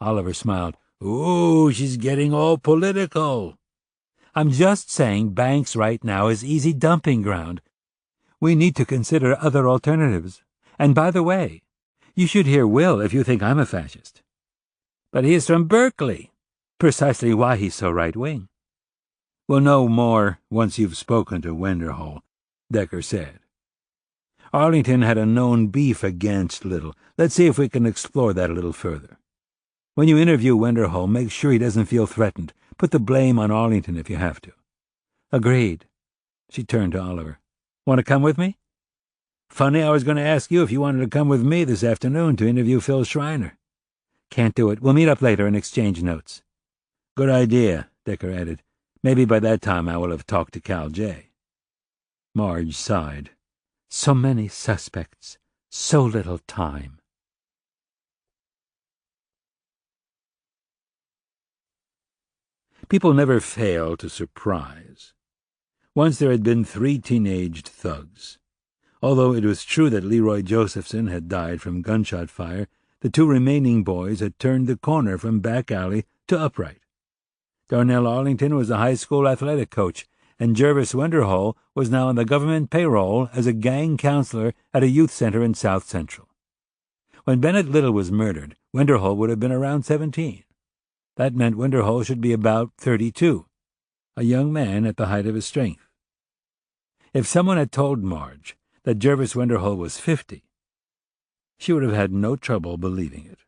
Oliver smiled. Ooh, she's getting all political. I'm just saying banks right now is easy dumping ground. We need to consider other alternatives. And by the way, you should hear Will if you think I'm a fascist. But he is from Berkeley. Precisely why he's so right-wing. We'll know more once you've spoken to Wenderhall, Decker said. Arlington had a known beef against Little. Let's see if we can explore that a little further. When you interview Wenderhall, make sure he doesn't feel threatened. Put the blame on Arlington if you have to. Agreed. She turned to Oliver. Want to come with me? Funny, I was going to ask you if you wanted to come with me this afternoon to interview Phil Schreiner. Can't do it. We'll meet up later and exchange notes. Good idea, Decker added. Maybe by that time I will have talked to Cal J. Marge sighed. So many suspects, so little time. People never fail to surprise. Once there had been 3 teenaged thugs. Although it was true that Leroy Josephson had died from gunshot fire, the 2 remaining boys had turned the corner from back alley to upright. Darnell Arlington was a high school athletic coach, and Jervis Wenderhall was now on the government payroll as a gang counselor at a youth center in South Central. When Bennett Little was murdered, Wenderhall would have been around 17. That meant Wenderhall should be about 32, a young man at the height of his strength. If someone had told Marge that Jervis Wenderhall was 50, she would have had no trouble believing it.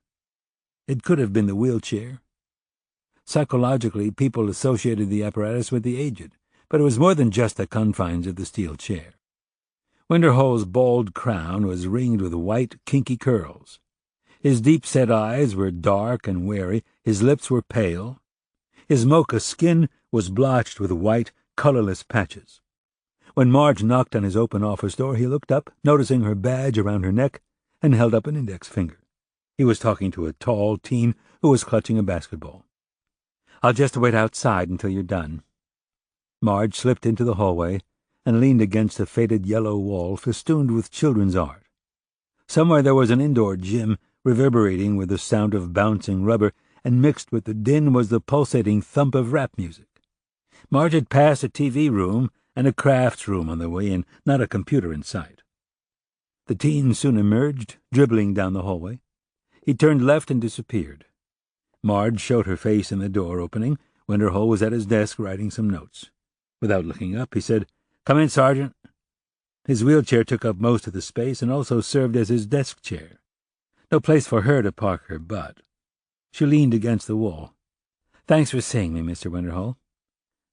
It could have been the wheelchair. Psychologically, people associated the apparatus with the aged, but it was more than just the confines of the steel chair. Wenderhall's bald crown was ringed with white, kinky curls. His deep-set eyes were dark and wary, his lips were pale. His mocha skin was blotched with white, colorless patches. When Marge knocked on his open office door, he looked up, noticing her badge around her neck, and held up an index finger. He was talking to a tall teen who was clutching a basketball. I'll just wait outside until you're done. Marge slipped into the hallway and leaned against the faded yellow wall festooned with children's art. Somewhere there was an indoor gym, reverberating with the sound of bouncing rubber, and mixed with the din was the pulsating thump of rap music. Marge had passed a TV room and a crafts room on the way in, not a computer in sight. The teen soon emerged, dribbling down the hallway. He turned left and disappeared. Marge showed her face in the door opening. Wenderhall was at his desk writing some notes. Without looking up, he said, "Come in, Sergeant." His wheelchair took up most of the space and also served as his desk chair. No place for her to park her butt. She leaned against the wall. "Thanks for seeing me, Mr. Wenderhall."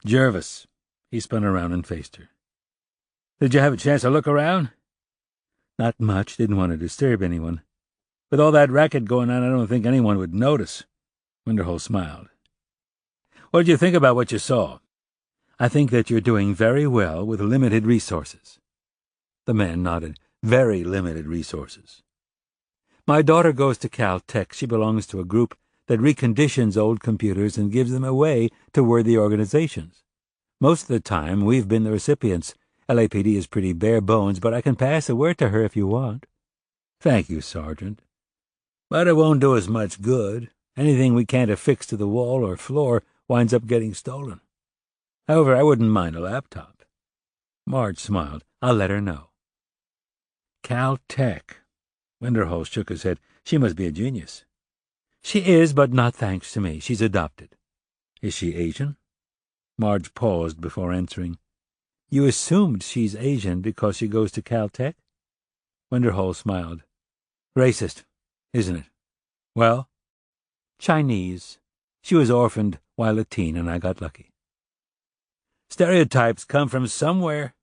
"Jervis." He spun around and faced her. "Did you have a chance to look around?" "Not much. Didn't want to disturb anyone." "With all that racket going on, I don't think anyone would notice." Wenderhall smiled. "What did you think about what you saw?" "I think that you're doing very well with limited resources." The man nodded. "Very limited resources." "My daughter goes to Caltech. She belongs to a group that reconditions old computers and gives them away to worthy organizations. Most of the time, we've been the recipients. LAPD is pretty bare bones, but I can pass the word to her if you want." "Thank you, Sergeant. But it won't do us much good. Anything we can't affix to the wall or floor winds up getting stolen. However, I wouldn't mind a laptop." Marge smiled. "I'll let her know." "Caltech." Wenderhall shook his head. "She must be a genius." "She is, but not thanks to me. She's adopted." "Is she Asian?" Marge paused before answering. "You assumed she's Asian because she goes to Caltech?" Wenderhall smiled. "Racist, isn't it?" "Well?" "Chinese. She was orphaned while a teen, and I got lucky." Stereotypes come from somewhere.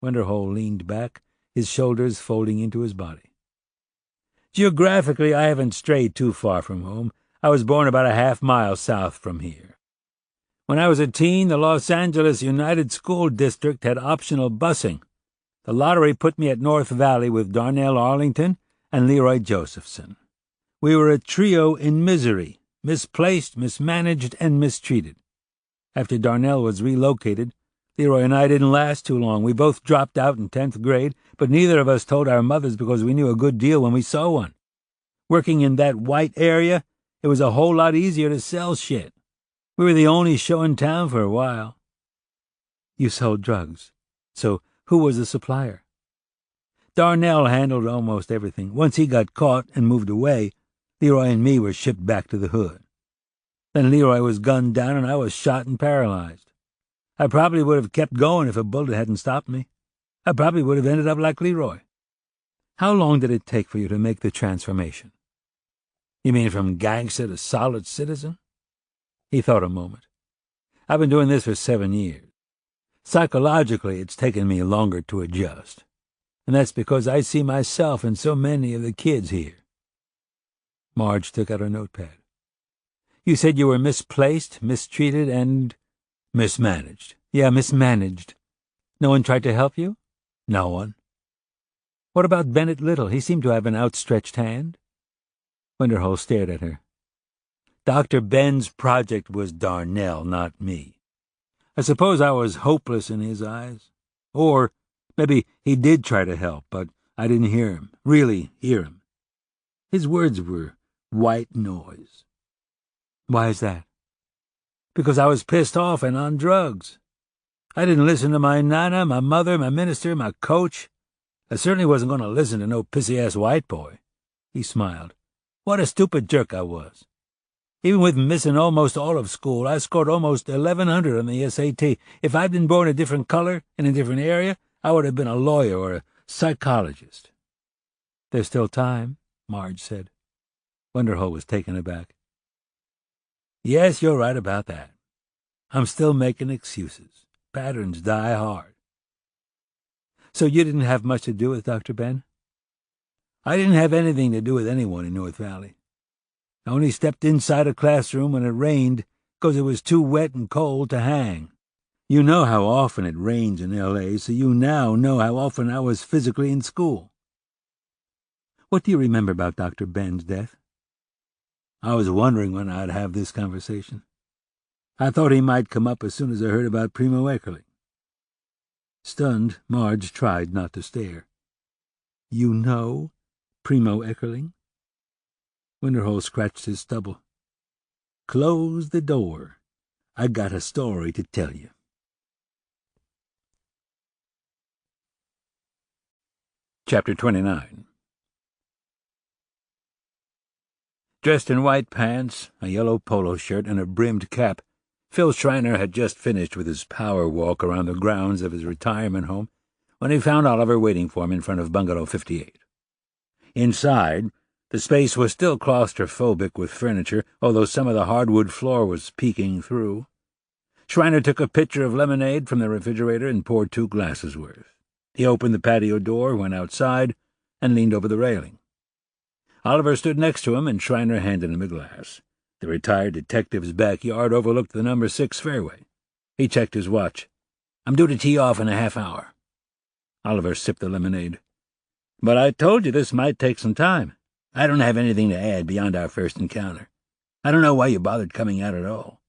Winterhole leaned back, his shoulders folding into his body. Geographically, I haven't strayed too far from home. I was born about a half-mile south from here. When I was a teen, the Los Angeles United School District had optional busing. The lottery put me at North Valley with Darnell Arlington and Leroy Josephson. We were a trio in misery, misplaced, mismanaged, and mistreated. After Darnell was relocated, Leroy and I didn't last too long. We both dropped out in 10th grade, but neither of us told our mothers because we knew a good deal when we saw one. Working in that white area, it was a whole lot easier to sell shit. We were the only show in town for a while. You sold drugs. So who was the supplier? Darnell handled almost everything. Once he got caught and moved away, Leroy and me were shipped back to the hood. Then Leroy was gunned down and I was shot and paralyzed. I probably would have kept going if a bullet hadn't stopped me. I probably would have ended up like Leroy. How long did it take for you to make the transformation? You mean from gangster to solid citizen? He thought a moment. I've been doing this for 7 years. Psychologically, it's taken me longer to adjust. And that's because I see myself in so many of the kids here. Marge took out her notepad. You said you were misplaced, mistreated, and mismanaged. Yeah, mismanaged. No one tried to help you? No one. What about Bennett Little? He seemed to have an outstretched hand. Winterhole stared at her. Dr. Ben's project was Darnell, not me. I suppose I was hopeless in his eyes. Or maybe he did try to help, but I didn't hear him, really hear him. His words were white noise. Why is that? Because I was pissed off and on drugs. I didn't listen to my nana, my mother, my minister, my coach. I certainly wasn't going to listen to no pissy-ass white boy. He smiled. What a stupid jerk I was. Even with missing almost all of school, I scored almost 1,100 on the SAT. If I'd been born a different color, in a different area, I would have been a lawyer or a psychologist. There's still time, Marge said. Winterhole was taken aback. Yes, you're right about that. I'm still making excuses. Patterns die hard. So you didn't have much to do with Dr. Ben? I didn't have anything to do with anyone in North Valley. I only stepped inside a classroom when it rained because it was too wet and cold to hang. You know how often it rains in L.A., so you now know how often I was physically in school. What do you remember about Dr. Ben's death? I was wondering when I'd have this conversation. I thought he might come up as soon as I heard about Primo Eckerling. Stunned, Marge tried not to stare. You know Primo Eckerling? Winterhole scratched his stubble. Close the door. I got a story to tell you. Chapter 29. Dressed in white pants, a yellow polo shirt, and a brimmed cap, Phil Schreiner had just finished with his power walk around the grounds of his retirement home when he found Oliver waiting for him in front of Bungalow 58. Inside, the space was still claustrophobic with furniture, although some of the hardwood floor was peeking through. Schreiner took a pitcher of lemonade from the refrigerator and poured 2 glasses worth. He opened the patio door, went outside, and leaned over the railing. Oliver stood next to him, and Schreiner handed him a glass. The retired detective's backyard overlooked the number 6 fairway. He checked his watch. I'm due to tee off in a half hour. Oliver sipped the lemonade. But I told you this might take some time. I don't have anything to add beyond our first encounter. I don't know why you bothered coming out at all.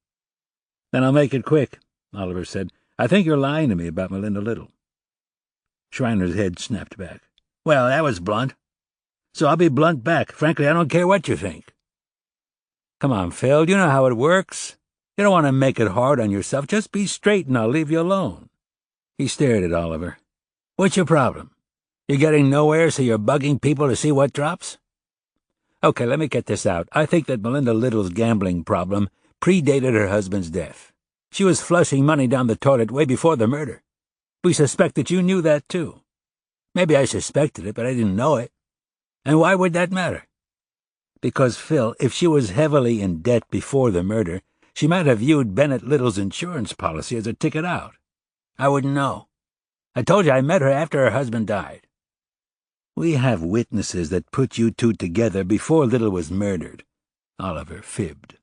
Then I'll make it quick, Oliver said. I think you're lying to me about Melinda Little. Schreiner's head snapped back. Well, that was blunt. So I'll be blunt back. Frankly, I don't care what you think. Come on, Phil, you know how it works. You don't want to make it hard on yourself. Just be straight and I'll leave you alone. He stared at Oliver. What's your problem? You're getting nowhere, so you're bugging people to see what drops? Okay, let me get this out. I think that Melinda Little's gambling problem predated her husband's death. She was flushing money down the toilet way before the murder. We suspect that you knew that, too. Maybe I suspected it, but I didn't know it. And why would that matter? Because, Phil, if she was heavily in debt before the murder, she might have viewed Bennett Little's insurance policy as a ticket out. I wouldn't know. I told you I met her after her husband died. We have witnesses that put you two together before Little was murdered. Oliver fibbed.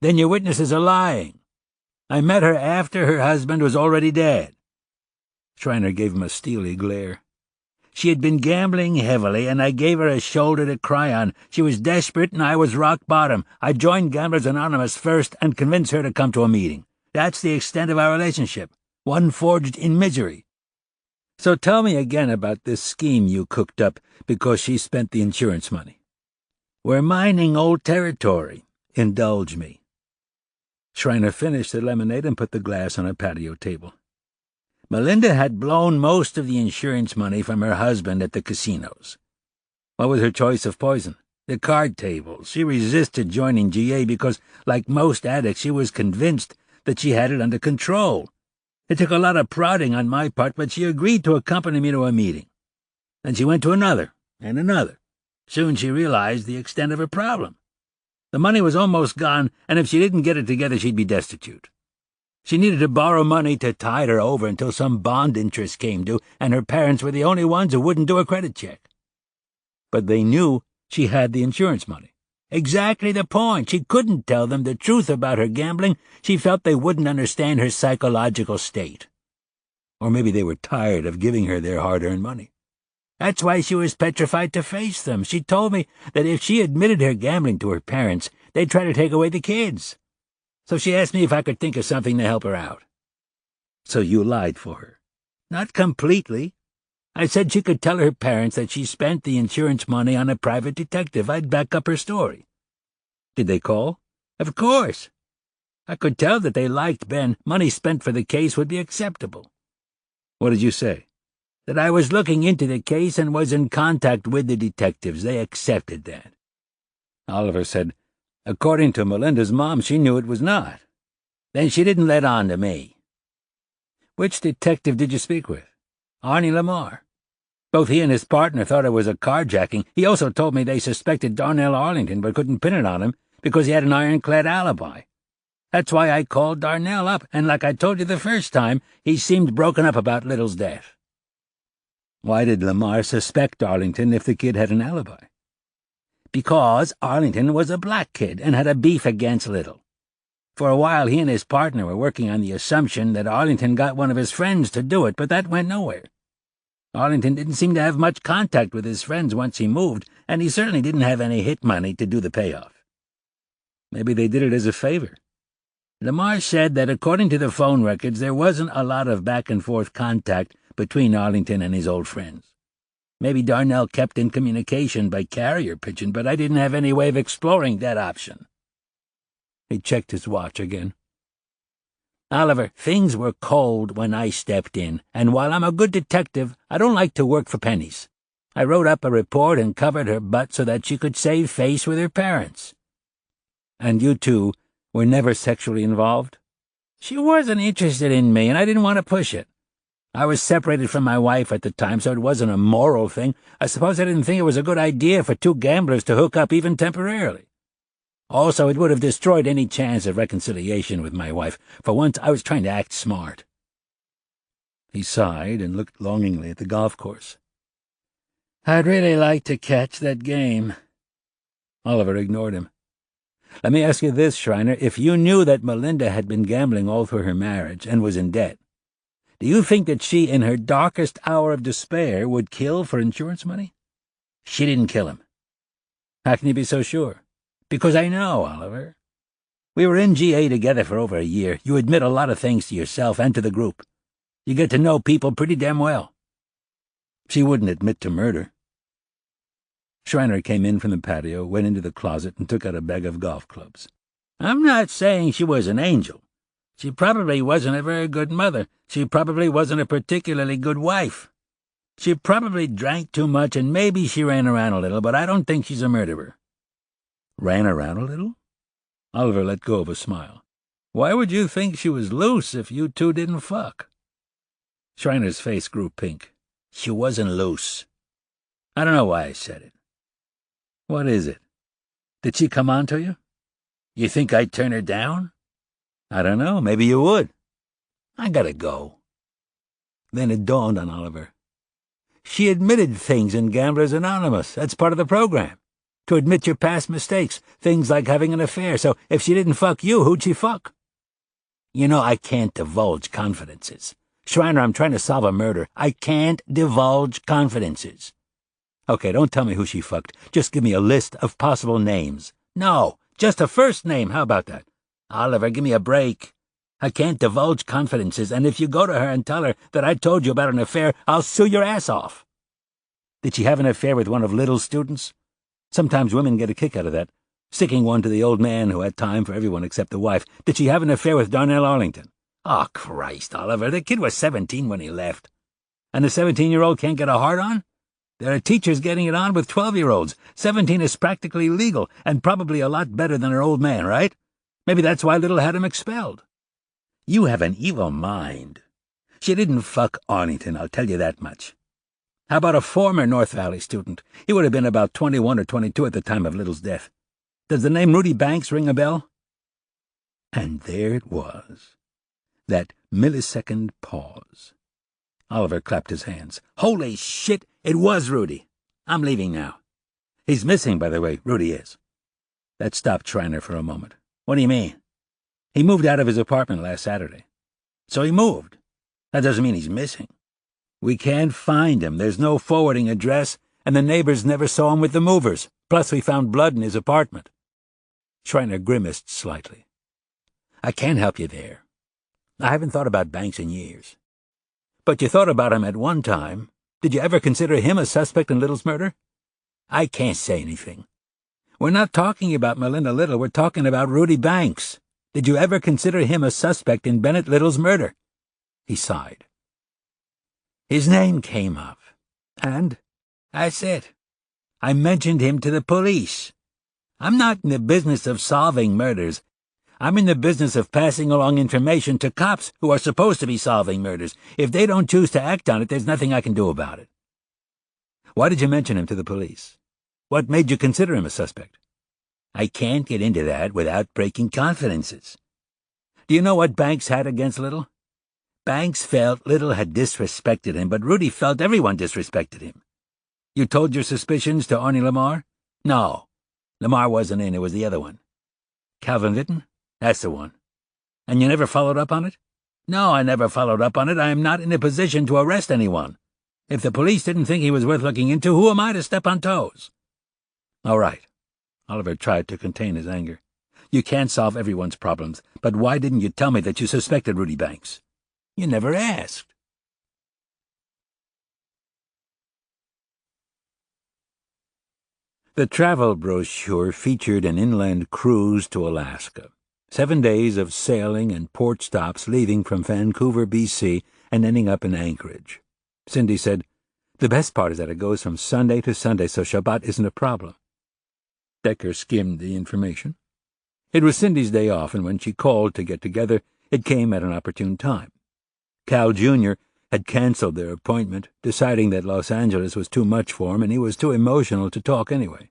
Then your witnesses are lying. I met her after her husband was already dead. Schreiner gave him a steely glare. She had been gambling heavily, and I gave her a shoulder to cry on. She was desperate, and I was rock bottom. I joined Gamblers Anonymous first and convinced her to come to a meeting. That's the extent of our relationship, one forged in misery. So tell me again about this scheme you cooked up because she spent the insurance money. We're mining old territory. Indulge me. Schreiner finished the lemonade and put the glass on a patio table. Melinda had blown most of the insurance money from her husband at the casinos. What was her choice of poison? The card tables. She resisted joining GA because, like most addicts, she was convinced that she had it under control. It took a lot of prodding on my part, but she agreed to accompany me to a meeting. Then she went to another, and another. Soon she realized the extent of her problem. The money was almost gone, and if she didn't get it together, she'd be destitute. She needed to borrow money to tide her over until some bond interest came due, and her parents were the only ones who wouldn't do a credit check. But they knew she had the insurance money. Exactly the point. She couldn't tell them the truth about her gambling. She felt they wouldn't understand her psychological state. Or maybe they were tired of giving her their hard-earned money. That's why she was petrified to face them. She told me that if she admitted her gambling to her parents, they'd try to take away the kids. So she asked me if I could think of something to help her out. So you lied for her? Not completely. I said she could tell her parents that she spent the insurance money on a private detective. I'd back up her story. Did they call? Of course. I could tell that they liked Ben. Money spent for the case would be acceptable. What did you say? That I was looking into the case and was in contact with the detectives. They accepted that. Oliver said, according to Melinda's mom, she knew it was not. Then she didn't let on to me. Which detective did you speak with? Arnie Lamar. Both he and his partner thought it was a carjacking. He also told me they suspected Darnell Arlington but couldn't pin it on him because he had an ironclad alibi. That's why I called Darnell up, and like I told you the first time, he seemed broken up about Little's death. Why did Lamar suspect Arlington if the kid had an alibi? Because Arlington was a black kid and had a beef against Little. For a while he and his partner were working on the assumption that Arlington got one of his friends to do it, but that went nowhere. Arlington didn't seem to have much contact with his friends once he moved, and he certainly didn't have any hit money to do the payoff. Maybe they did it as a favor. Lamar said that according to the phone records, there wasn't a lot of back-and-forth contact between Arlington and his old friends. Maybe Darnell kept in communication by carrier pigeon, but I didn't have any way of exploring that option. He checked his watch again. Oliver, things were cold when I stepped in, and while I'm a good detective, I don't like to work for pennies. I wrote up a report and covered her butt so that she could save face with her parents. And you two were never sexually involved? She wasn't interested in me, and I didn't want to push it. I was separated from my wife at the time, so it wasn't a moral thing. I suppose I didn't think it was a good idea for two gamblers to hook up even temporarily. Also, it would have destroyed any chance of reconciliation with my wife. For once, I was trying to act smart. He sighed and looked longingly at the golf course. I'd really like to catch that game. Oliver ignored him. Let me ask you this, Schreiner. If you knew that Melinda had been gambling all through her marriage and was in debt, do you think that she, in her darkest hour of despair, would kill for insurance money? She didn't kill him. How can you be so sure? Because I know, Oliver. We were in GA together for over a year. You admit a lot of things to yourself and to the group. You get to know people pretty damn well. She wouldn't admit to murder. Schreiner came in from the patio, went into the closet, and took out a bag of golf clubs. I'm not saying she was an angel. She probably wasn't a very good mother. She probably wasn't a particularly good wife. She probably drank too much, and maybe she ran around a little, but I don't think she's a murderer. Ran around a little? Oliver let go of a smile. Why would you think she was loose if you two didn't fuck? Schreiner's face grew pink. She wasn't loose. I don't know why I said it. What is it? Did she come on to you? You think I'd turn her down? I don't know. Maybe you would. I gotta go. Then it dawned on Oliver. She admitted things in Gamblers Anonymous. That's part of the program. To admit your past mistakes, things like having an affair. So if she didn't fuck you, who'd she fuck? You know, I can't divulge confidences. Schreiner, I'm trying to solve a murder. I can't divulge confidences. Okay, don't tell me who she fucked. Just give me a list of possible names. No, just a first name. How about that? Oliver, give me a break. I can't divulge confidences, and if you go to her and tell her that I told you about an affair, I'll sue your ass off. Did she have an affair with one of Little's students? Sometimes women get a kick out of that, sticking one to the old man who had time for everyone except the wife. Did she have an affair with Darnell Arlington? Oh, Christ, Oliver, the kid was 17 when he left. And the 17-year-old can't get a hard-on? There are teachers getting it on with 12-year-olds. 17 is practically legal, and probably a lot better than her old man, right? Maybe that's why Little had him expelled. You have an evil mind. She didn't fuck Arlington, I'll tell you that much. How about a former North Valley student? He would have been about 21 or 22 at the time of Little's death. Does the name Rudy Banks ring a bell? And there it was. That millisecond pause. Oliver clapped his hands. Holy shit, it was Rudy. I'm leaving now. He's missing, by the way, Rudy is. That stopped Schreiner for a moment. What do you mean? He moved out of his apartment last Saturday. So he moved. That doesn't mean he's missing. We can't find him. There's no forwarding address, and the neighbors never saw him with the movers. Plus, we found blood in his apartment. Schreiner grimaced slightly. I can't help you there. I haven't thought about Banks in years. But you thought about him at one time. Did you ever consider him a suspect in Little's murder? I can't say anything. We're not talking about Melinda Little. We're talking about Rudy Banks. Did you ever consider him a suspect in Bennett Little's murder? He sighed. His name came up, and that's it. I mentioned him to the police. I'm not in the business of solving murders. I'm in the business of passing along information to cops who are supposed to be solving murders. If they don't choose to act on it, there's nothing I can do about it. Why did you mention him to the police? What made you consider him a suspect? I can't get into that without breaking confidences. Do you know what Banks had against Little? Banks felt Little had disrespected him, but Rudy felt everyone disrespected him. You told your suspicions to Arnie Lamar? No. Lamar wasn't in, it was the other one. Calvin Vinton? That's the one. And you never followed up on it? No, I never followed up on it. I am not in a position to arrest anyone. If the police didn't think he was worth looking into, who am I to step on toes? All right. Oliver tried to contain his anger. You can't solve everyone's problems, but why didn't you tell me that you suspected Rudy Banks? You never asked. The travel brochure featured an inland cruise to Alaska. 7 days of sailing and port stops leaving from Vancouver, B.C., and ending up in Anchorage. Cindy said, The best part is that it goes from Sunday to Sunday, so Shabbat isn't a problem. Decker skimmed the information. It was Cindy's day off, and when she called to get together, it came at an opportune time. Cal Jr. had canceled their appointment, deciding that Los Angeles was too much for him and he was too emotional to talk anyway.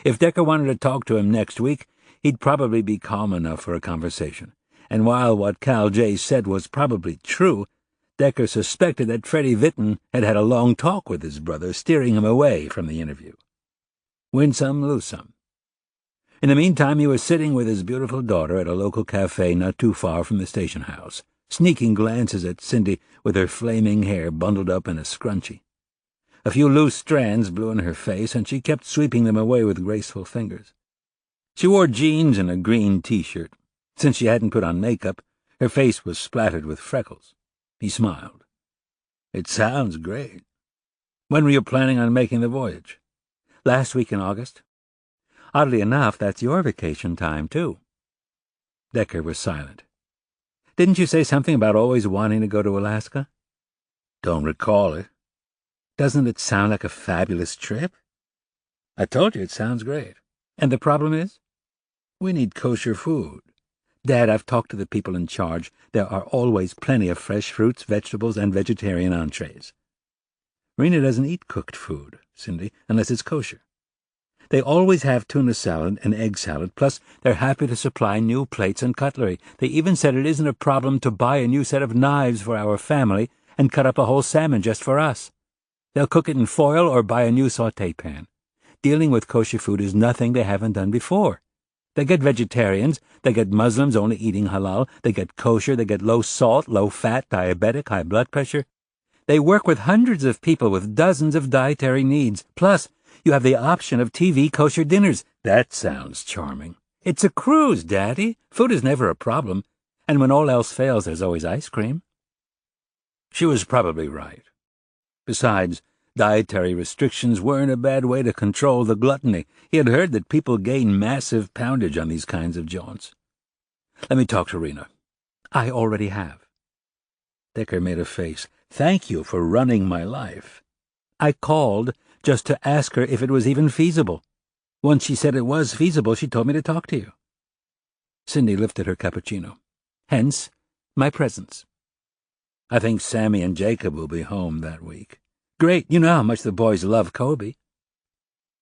If Decker wanted to talk to him next week, he'd probably be calm enough for a conversation. And while what Cal J. said was probably true, Decker suspected that Freddie Vinton had had a long talk with his brother, steering him away from the interview. Win some, lose some. In the meantime, he was sitting with his beautiful daughter at a local cafe not too far from the station house, sneaking glances at Cindy with her flaming hair bundled up in a scrunchie. A few loose strands blew in her face, and she kept sweeping them away with graceful fingers. She wore jeans and a green T-shirt. Since she hadn't put on makeup, her face was splattered with freckles. He smiled. It sounds great. When were you planning on making the voyage? Last week in August. Oddly enough, that's your vacation time, too. Decker was silent. Didn't you say something about always wanting to go to Alaska? Don't recall it. Doesn't it sound like a fabulous trip? I told you it sounds great. And the problem is? We need kosher food. Dad, I've talked to the people in charge. There are always plenty of fresh fruits, vegetables, and vegetarian entrees. Rena doesn't eat cooked food, Cindy, unless it's kosher. They always have tuna salad and egg salad, plus they're happy to supply new plates and cutlery. They even said it isn't a problem to buy a new set of knives for our family, and cut up a whole salmon just for us. They'll cook it in foil or buy a new sauté pan. Dealing with kosher food is nothing they haven't done before. They get vegetarians, they get Muslims only eating halal, they get kosher, they get low salt, low fat, diabetic, high blood pressure. They work with hundreds of people with dozens of dietary needs. Plus, you have the option of TV kosher dinners. That sounds charming. It's a cruise, Daddy. Food is never a problem. And when all else fails, there's always ice cream. She was probably right. Besides, dietary restrictions weren't a bad way to control the gluttony. He had heard that people gain massive poundage on these kinds of jaunts. Let me talk to Rena. I already have. Decker made a face. Thank you for running my life. I called just to ask her if it was even feasible. Once she said it was feasible, she told me to talk to you. Cindy lifted her cappuccino. Hence, my presence. I think Sammy and Jacob will be home that week. Great, you know how much the boys love Kobe.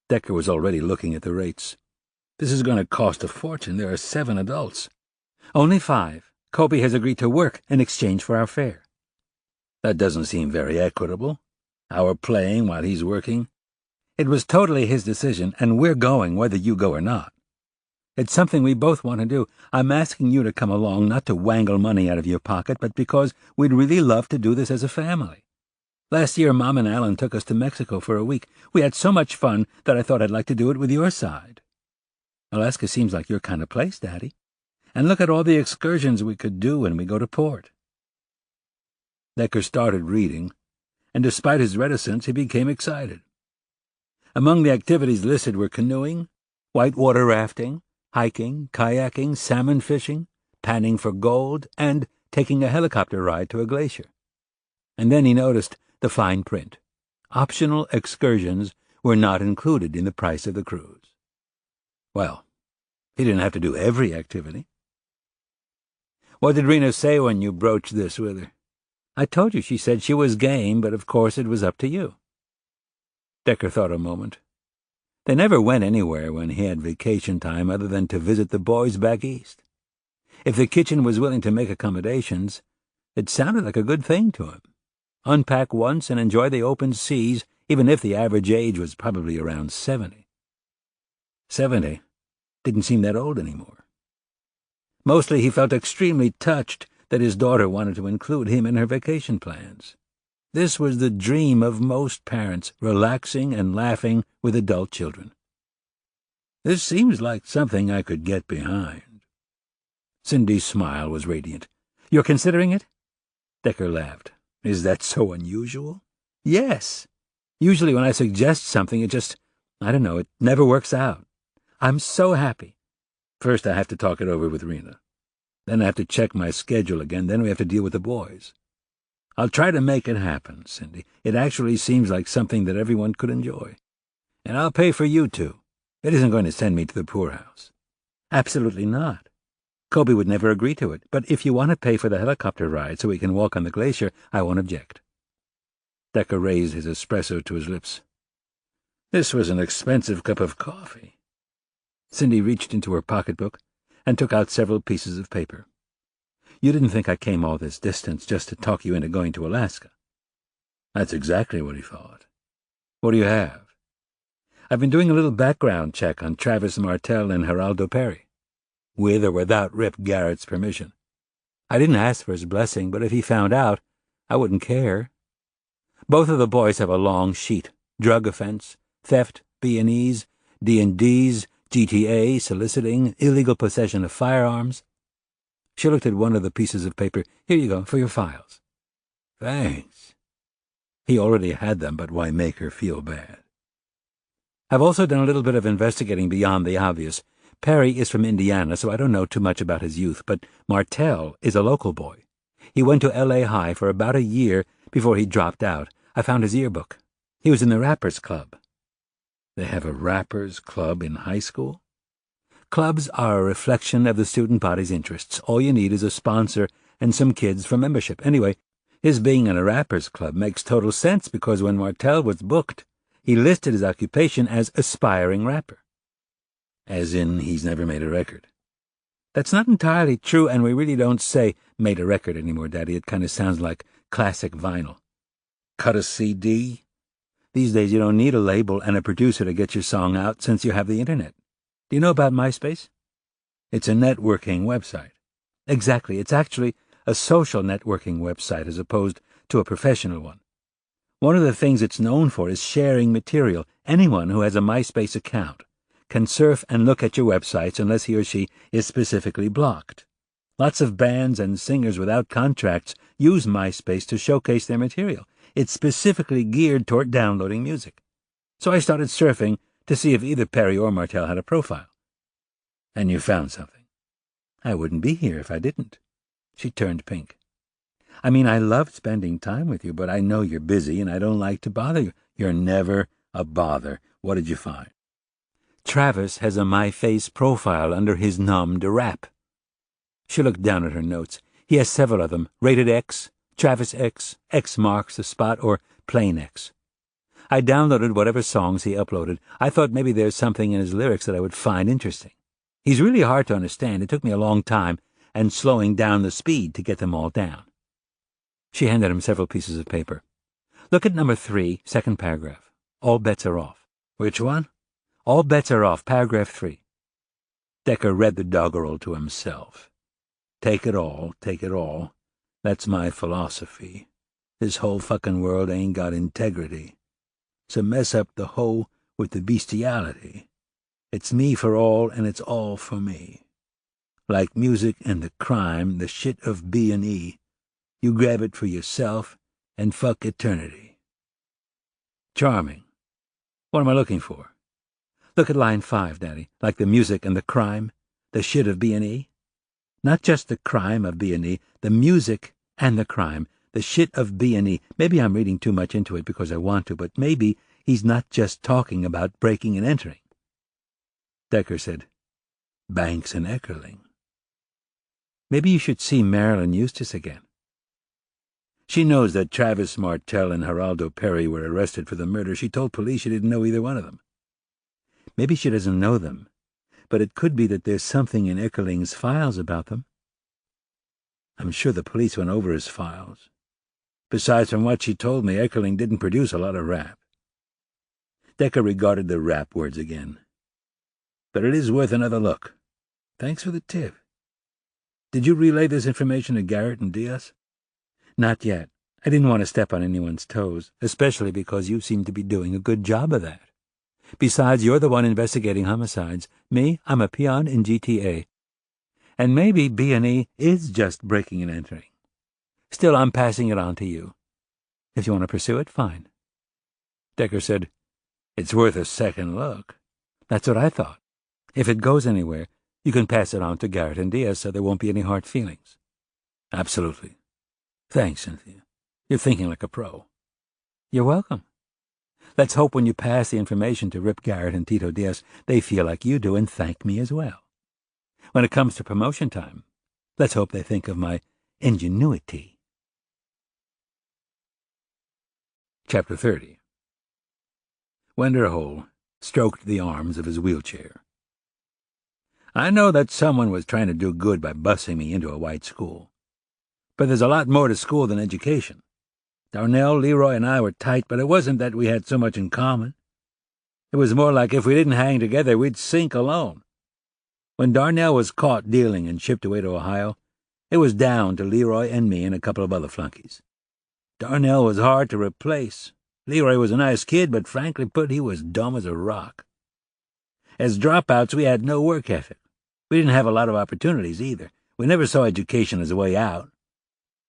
Decker was already looking at the rates. This is going to cost a fortune. There are 7 adults. Only 5. Kobe has agreed to work in exchange for our fare. That doesn't seem very equitable. Our playing while he's working. It was totally his decision, and we're going whether you go or not. It's something we both want to do. I'm asking you to come along, not to wangle money out of your pocket, but because we'd really love to do this as a family. Last year, Mom and Alan took us to Mexico for a week. We had so much fun that I thought I'd like to do it with your side. Alaska seems like your kind of place, Daddy. And look at all the excursions we could do when we go to port. Decker started reading, and despite his reticence, he became excited. Among the activities listed were canoeing, whitewater rafting, hiking, kayaking, salmon fishing, panning for gold, and taking a helicopter ride to a glacier. And then he noticed the fine print. Optional excursions were not included in the price of the cruise. Well, he didn't have to do every activity. What did Rena say when you broached this with her? I told you she said she was game, but of course it was up to you. Decker thought a moment. They never went anywhere when he had vacation time other than to visit the boys back east. If the kitchen was willing to make accommodations, it sounded like a good thing to him. Unpack once and enjoy the open seas, even if the average age was probably around 70. 70 didn't seem that old anymore. Mostly he felt extremely touched that his daughter wanted to include him in her vacation plans. This was the dream of most parents, relaxing and laughing with adult children. This seems like something I could get behind. Cindy's smile was radiant. You're considering it? Decker laughed. Is that so unusual? Yes. Usually when I suggest something, it never works out. I'm so happy. First I have to talk it over with Rena. Then I have to check my schedule again. Then we have to deal with the boys. I'll try to make it happen, Cindy. It actually seems like something that everyone could enjoy. And I'll pay for you two. It isn't going to send me to the poorhouse. Absolutely not. Kobe would never agree to it, but if you want to pay for the helicopter ride so we can walk on the glacier, I won't object. Decker raised his espresso to his lips. This was an expensive cup of coffee. Cindy reached into her pocketbook and took out several pieces of paper. You didn't think I came all this distance just to talk you into going to Alaska. That's exactly what he thought. What do you have? I've been doing a little background check on Travis Martel and Geraldo Perry, with or without Rip Garrett's permission. I didn't ask for his blessing, but if he found out, I wouldn't care. Both of the boys have a long sheet. Drug offense, theft, B&Es, D&Ds, GTA, soliciting, illegal possession of firearms. She looked at one of the pieces of paper. Here you go, for your files. Thanks. He already had them, but why make her feel bad? I've also done a little bit of investigating beyond the obvious. Perry is from Indiana, so I don't know too much about his youth, but Martel is a local boy. He went to L.A. High for about a year before he dropped out. I found his yearbook. He was in the Rappers Club. They have a Rappers Club in high school? Clubs are a reflection of the student body's interests. All you need is a sponsor and some kids for membership. Anyway, his being in a Rappers Club makes total sense because when Martel was booked, he listed his occupation as aspiring rapper. As in, he's never made a record. That's not entirely true, and we really don't say made a record anymore, Daddy. It kind of sounds like classic vinyl. Cut a CD? These days you don't need a label and a producer to get your song out since you have the internet. Do you know about MySpace? It's a networking website. Exactly. It's actually a social networking website as opposed to a professional one. One of the things it's known for is sharing material. Anyone who has a MySpace account can surf and look at your websites unless he or she is specifically blocked. Lots of bands and singers without contracts use MySpace to showcase their material. It's specifically geared toward downloading music. So I started surfing to see if either Perry or Martell had a profile. And you found something. I wouldn't be here if I didn't. She turned pink. I mean, I loved spending time with you, but I know you're busy and I don't like to bother you. You're never a bother. What did you find? Travis has a MyFace profile under his nom de rap. She looked down at her notes. He has several of them. Rated X, Travis X, X marks the spot, or plain X. I downloaded whatever songs he uploaded. I thought maybe there's something in his lyrics that I would find interesting. He's really hard to understand. It took me a long time and slowing down the speed to get them all down. She handed him several pieces of paper. Look at number 3, second paragraph. All bets are off. Which one? All bets are off, paragraph 3. Decker read the doggerel to himself. Take it all, take it all. That's my philosophy. This whole fucking world ain't got integrity. So mess up the whole with the bestiality. It's me for all, and it's all for me. Like music and the crime, the shit of B&E. You grab it for yourself and fuck eternity. Charming. What am I looking for? Look at line 5, Daddy. Like the music and the crime, the shit of B&E. Not just the crime of B&E, the music and the crime, the shit of B&E. Maybe I'm reading too much into it because I want to, but maybe he's not just talking about breaking and entering. Decker said, Banks and Eckerling. Maybe you should see Marilyn Eustace again. She knows that Travis Martell and Geraldo Perry were arrested for the murder. She told police she didn't know either one of them. Maybe she doesn't know them, but it could be that there's something in Eckerling's files about them. I'm sure the police went over his files. Besides, from what she told me, Eckerling didn't produce a lot of rap. Decker regarded the rap words again. But it is worth another look. Thanks for the tip. Did you relay this information to Garrett and Diaz? Not yet. I didn't want to step on anyone's toes, especially because you seem to be doing a good job of that. Besides, you're the one investigating homicides. Me, I'm a peon in GTA. And maybe B&E is just breaking and entering. Still, I'm passing it on to you. If you want to pursue it, fine. Decker said, It's worth a second look. That's what I thought. If it goes anywhere, you can pass it on to Garrett and Diaz so there won't be any hard feelings. Absolutely. Thanks, Cynthia. You're thinking like a pro. You're welcome. Let's hope when you pass the information to Rip Garrett and Tito Diaz, they feel like you do and thank me as well. When it comes to promotion time, let's hope they think of my ingenuity. Chapter 30. Wenderhole stroked the arms of his wheelchair. I know that someone was trying to do good by busing me into a white school. But there's a lot more to school than education. Darnell, Leroy, and I were tight, but it wasn't that we had so much in common. It was more like if we didn't hang together, we'd sink alone. When Darnell was caught dealing and shipped away to Ohio, it was down to Leroy and me and a couple of other flunkies. Darnell was hard to replace. Leroy was a nice kid, but frankly put, he was dumb as a rock. As dropouts, we had no work ethic. We didn't have a lot of opportunities either. We never saw education as a way out.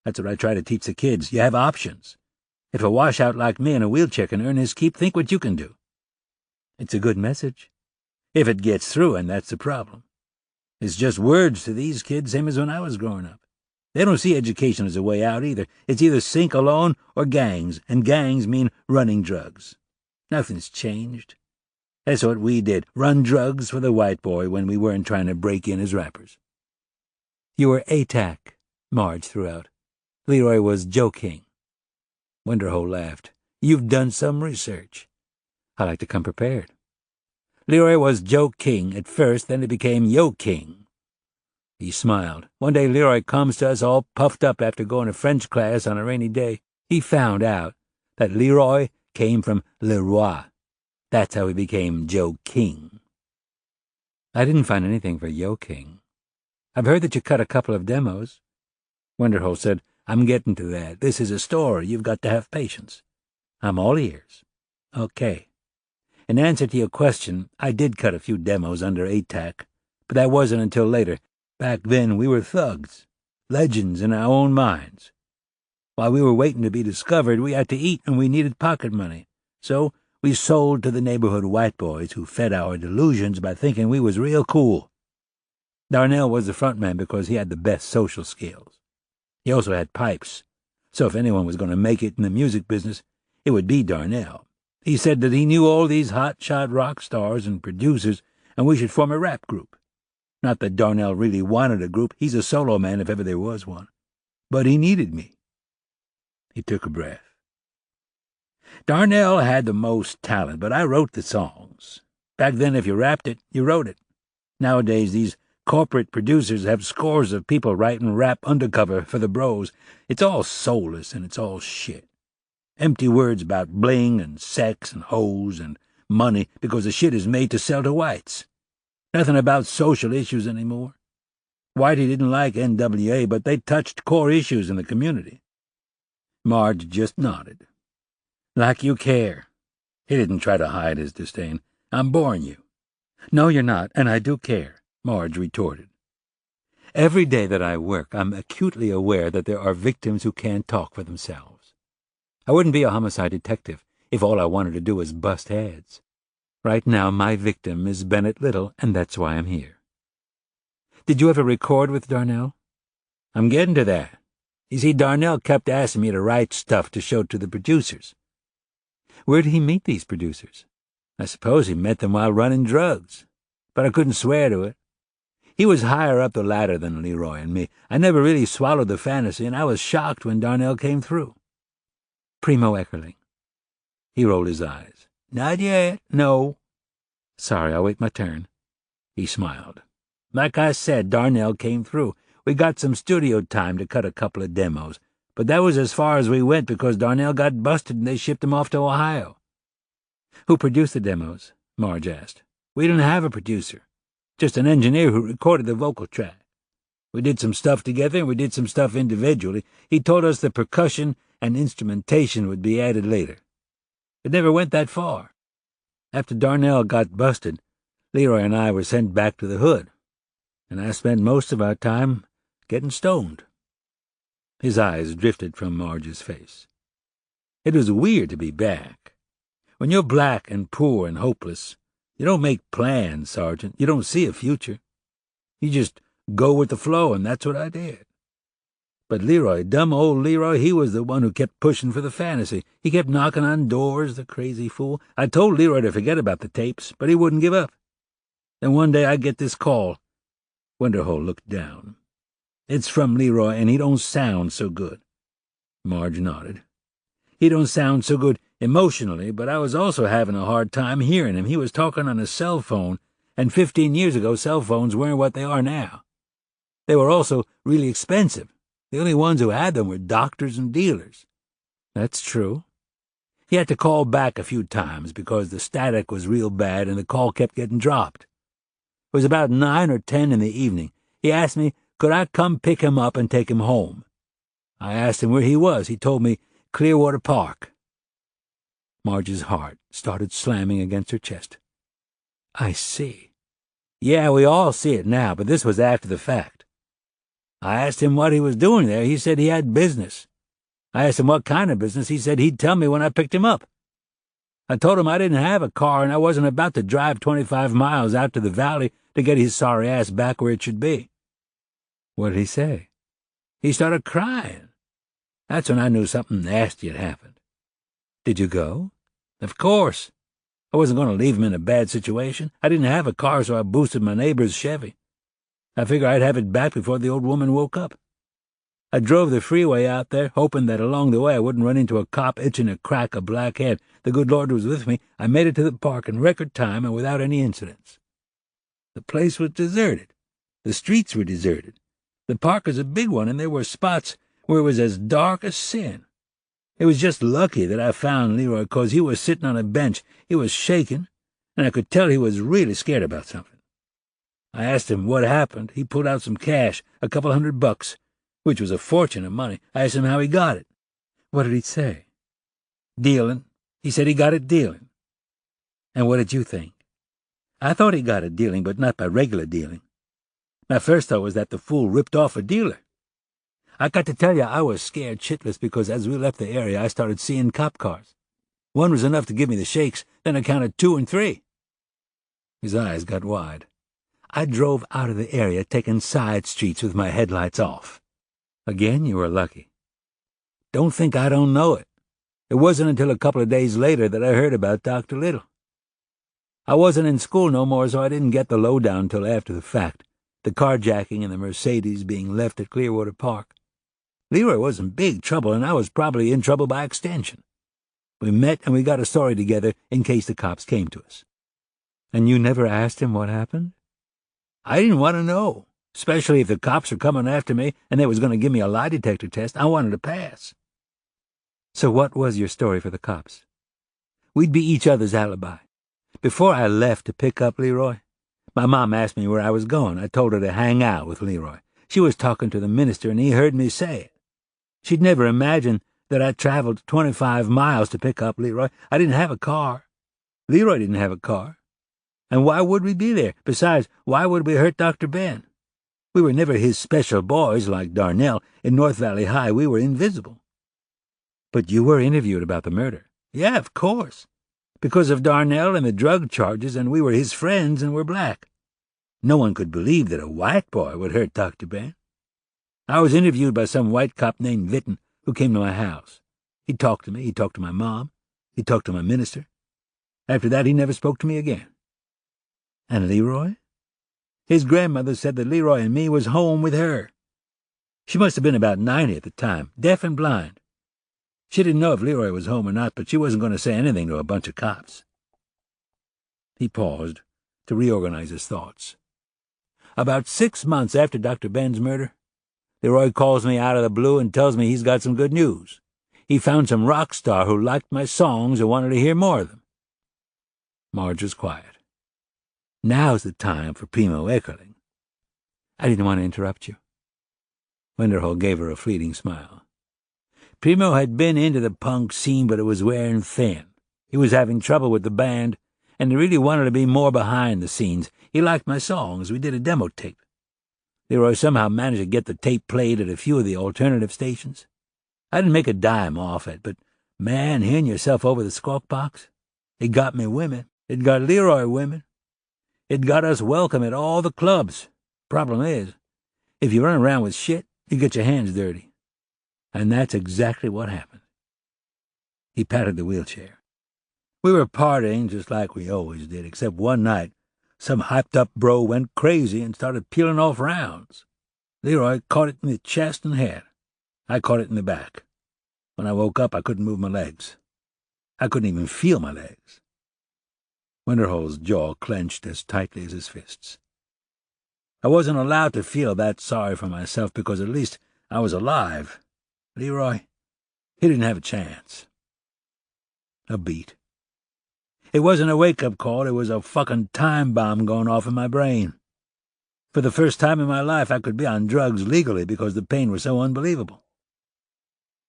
That's what I try to teach the kids. You have options. If a washout like me in a wheelchair can earn his keep, think what you can do. It's a good message. If it gets through, and that's the problem. It's just words to these kids, same as when I was growing up. They don't see education as a way out either. It's either sink alone or gangs, and gangs mean running drugs. Nothing's changed. That's what we did, run drugs for the white boy when we weren't trying to break in as rappers. You were ATAC, Marge threw out. Leroy was Joe King. Wenderhole laughed. You've done some research. I like to come prepared. Leroy was Joe King at first, then it became Yo King. He smiled. One day Leroy comes to us all puffed up after going to French class on a rainy day. He found out that Leroy came from Leroy. That's how he became Joe King. I didn't find anything for Yo King. I've heard that you cut a couple of demos. Wenderholt said, I'm getting to that. This is a story. You've got to have patience. I'm all ears. Okay. In answer to your question, I did cut a few demos under ATAC, but that wasn't until later. Back then, we were thugs, legends in our own minds. While we were waiting to be discovered, we had to eat and we needed pocket money. So we sold to the neighborhood white boys who fed our delusions by thinking we was real cool. Darnell was the front man because he had the best social skills. He also had pipes, so if anyone was going to make it in the music business, it would be Darnell. He said that he knew all these hot-shot rock stars and producers, and we should form a rap group. Not that Darnell really wanted a group. He's a solo man if ever there was one. But he needed me. He took a breath. Darnell had the most talent, but I wrote the songs. Back then, if you rapped it, you wrote it. Nowadays, these corporate producers have scores of people writing rap undercover for the bros. It's all soulless and it's all shit. Empty words about bling and sex and hoes and money because the shit is made to sell to whites. Nothing about social issues anymore. Whitey didn't like NWA, but they touched core issues in the community. Marge just nodded. Like you care. He didn't try to hide his disdain. I'm boring you. No, you're not, and I do care, Marge retorted. Every day that I work, I'm acutely aware that there are victims who can't talk for themselves. I wouldn't be a homicide detective if all I wanted to do was bust heads. Right now, my victim is Bennett Little, and that's why I'm here. Did you ever record with Darnell? I'm getting to that. You see, Darnell kept asking me to write stuff to show to the producers. Where did he meet these producers? I suppose he met them while running drugs, but I couldn't swear to it. He was higher up the ladder than Leroy and me. I never really swallowed the fantasy, and I was shocked when Darnell came through. Primo Eckerling. He rolled his eyes. Not yet, no. Sorry, I'll wait my turn. He smiled. Like I said, Darnell came through. We got some studio time to cut a couple of demos, but that was as far as we went because Darnell got busted and they shipped him off to Ohio. Who produced the demos? Marge asked. We didn't have a producer, just an engineer who recorded the vocal track. We did some stuff together and we did some stuff individually. He told us the percussion and instrumentation would be added later. It never went that far. After Darnell got busted, Leroy and I were sent back to the hood, and I spent most of our time getting stoned. His eyes drifted from Marge's face. It was weird to be back. When you're black and poor and hopeless, you don't make plans, Sergeant. You don't see a future. You just go with the flow, and that's what I did. But Leroy, dumb old Leroy, he was the one who kept pushing for the fantasy. He kept knocking on doors, the crazy fool. I told Leroy to forget about the tapes, but he wouldn't give up. Then one day I get this call. Wenderholt looked down. It's from Leroy, and he don't sound so good. Marge nodded. He don't sound so good emotionally, but I was also having a hard time hearing him. He was talking on a cell phone, and 15 years ago cell phones weren't what they are now. They were also really expensive. The only ones who had them were doctors and dealers. That's true. He had to call back a few times because the static was real bad and the call kept getting dropped. It was about 9 or 10 in the evening. He asked me, could I come pick him up and take him home? I asked him where he was. He told me Clearwater Park. Marge's heart started slamming against her chest. I see. Yeah, we all see it now, but this was after the fact. I asked him what he was doing there. He said he had business. I asked him what kind of business. He said he'd tell me when I picked him up. I told him I didn't have a car and I wasn't about to drive 25 miles out to the valley to get his sorry ass back where it should be. What did he say? He started crying. That's when I knew something nasty had happened. Did you go? Of course. I wasn't going to leave him in a bad situation. I didn't have a car, so I boosted my neighbor's Chevy. I figured I'd have it back before the old woman woke up. I drove the freeway out there, hoping that along the way I wouldn't run into a cop itching to crack a black head. The good Lord was with me. I made it to the park in record time and without any incidents. The place was deserted. The streets were deserted. The park was a big one, and there were spots where it was as dark as sin. It was just lucky that I found Leroy, 'cause he was sitting on a bench. He was shaking, and I could tell he was really scared about something. I asked him what happened. He pulled out some cash, a couple $100, which was a fortune of money. I asked him how he got it. What did he say? Dealing. He said he got it dealing. And what did you think? I thought he got it dealing, but not by regular dealing. My first thought was that the fool ripped off a dealer. I got to tell you, I was scared shitless because as we left the area, I started seeing cop cars. One was enough to give me the shakes, then I counted 2 and 3. His eyes got wide. I drove out of the area, taking side streets with my headlights off. Again, you were lucky. Don't think I don't know it. It wasn't until a couple of days later that I heard about Dr. Little. I wasn't in school no more, so I didn't get the lowdown till after the fact, the carjacking and the Mercedes being left at Clearwater Park. Leroy was in big trouble, and I was probably in trouble by extension. We met and we got a story together in case the cops came to us. And you never asked him what happened? I didn't want to know, especially if the cops were coming after me and they was going to give me a lie detector test. I wanted to pass. So what was your story for the cops? We'd be each other's alibi. Before I left to pick up Leroy, my mom asked me where I was going. I told her to hang out with Leroy. She was talking to the minister, and he heard me say it. She'd never imagined that I traveled 25 miles to pick up Leroy. I didn't have a car. Leroy didn't have a car. And why would we be there? Besides, why would we hurt Dr. Ben? We were never his special boys like Darnell. In North Valley High, we were invisible. But you were interviewed about the murder. Yeah, of course. Because of Darnell and the drug charges, and we were his friends and were black. No one could believe that a white boy would hurt Dr. Ben. I was interviewed by some white cop named Vinton who came to my house. He talked to me. He talked to my mom. He talked to my minister. After that, he never spoke to me again. And Leroy? His grandmother said that Leroy and me was home with her. She must have been about 90 at the time, deaf and blind. She didn't know if Leroy was home or not, but she wasn't going to say anything to a bunch of cops. He paused to reorganize his thoughts. About 6 months after Dr. Ben's murder, Leroy calls me out of the blue and tells me he's got some good news. He found some rock star who liked my songs and wanted to hear more of them. Marge was quiet. Now's the time for Primo Eckerling. I didn't want to interrupt you. Wenderhall gave her a fleeting smile. Primo had been into the punk scene, but it was wearing thin. He was having trouble with the band, and he really wanted to be more behind the scenes. He liked my songs. We did a demo tape. Leroy somehow managed to get the tape played at a few of the alternative stations. I didn't make a dime off it, but, man, hearing yourself over the squawk box, it got me women. It got Leroy women. It got us welcome at all the clubs. Problem is, if you run around with shit, you get your hands dirty. And that's exactly what happened. He patted the wheelchair. We were partying just like we always did, except one night, some hyped-up bro went crazy and started peeling off rounds. Leroy caught it in the chest and head. I caught it in the back. When I woke up, I couldn't move my legs. I couldn't even feel my legs. Wenderhall's jaw clenched as tightly as his fists. I wasn't allowed to feel that sorry for myself because at least I was alive. Leroy, he didn't have a chance. A beat. It wasn't a wake-up call, it was a fucking time bomb going off in my brain. For the first time in my life, I could be on drugs legally because the pain was so unbelievable.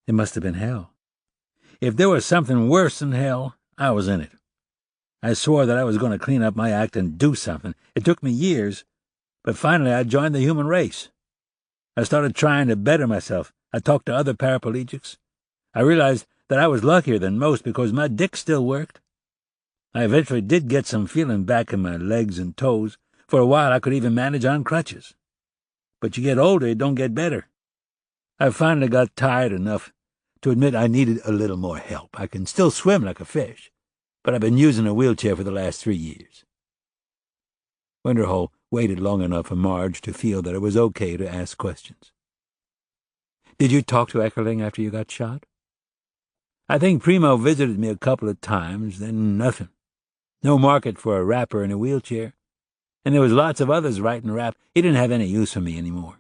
It must have been hell. If there was something worse than hell, I was in it. I swore that I was going to clean up my act and do something. It took me years, but finally I joined the human race. I started trying to better myself. I talked to other paraplegics. I realized that I was luckier than most because my dick still worked. I eventually did get some feeling back in my legs and toes. For a while I could even manage on crutches. But you get older, it don't get better. I finally got tired enough to admit I needed a little more help. I can still swim like a fish, but I've been using a wheelchair for the last 3 years. Wenderhall waited long enough for Marge to feel that it was okay to ask questions. Did you talk to Eckerling after you got shot? I think Primo visited me a couple of times, then nothing. No market for a rapper in a wheelchair. and there was lots of others writing rap. He didn't have any use for me anymore.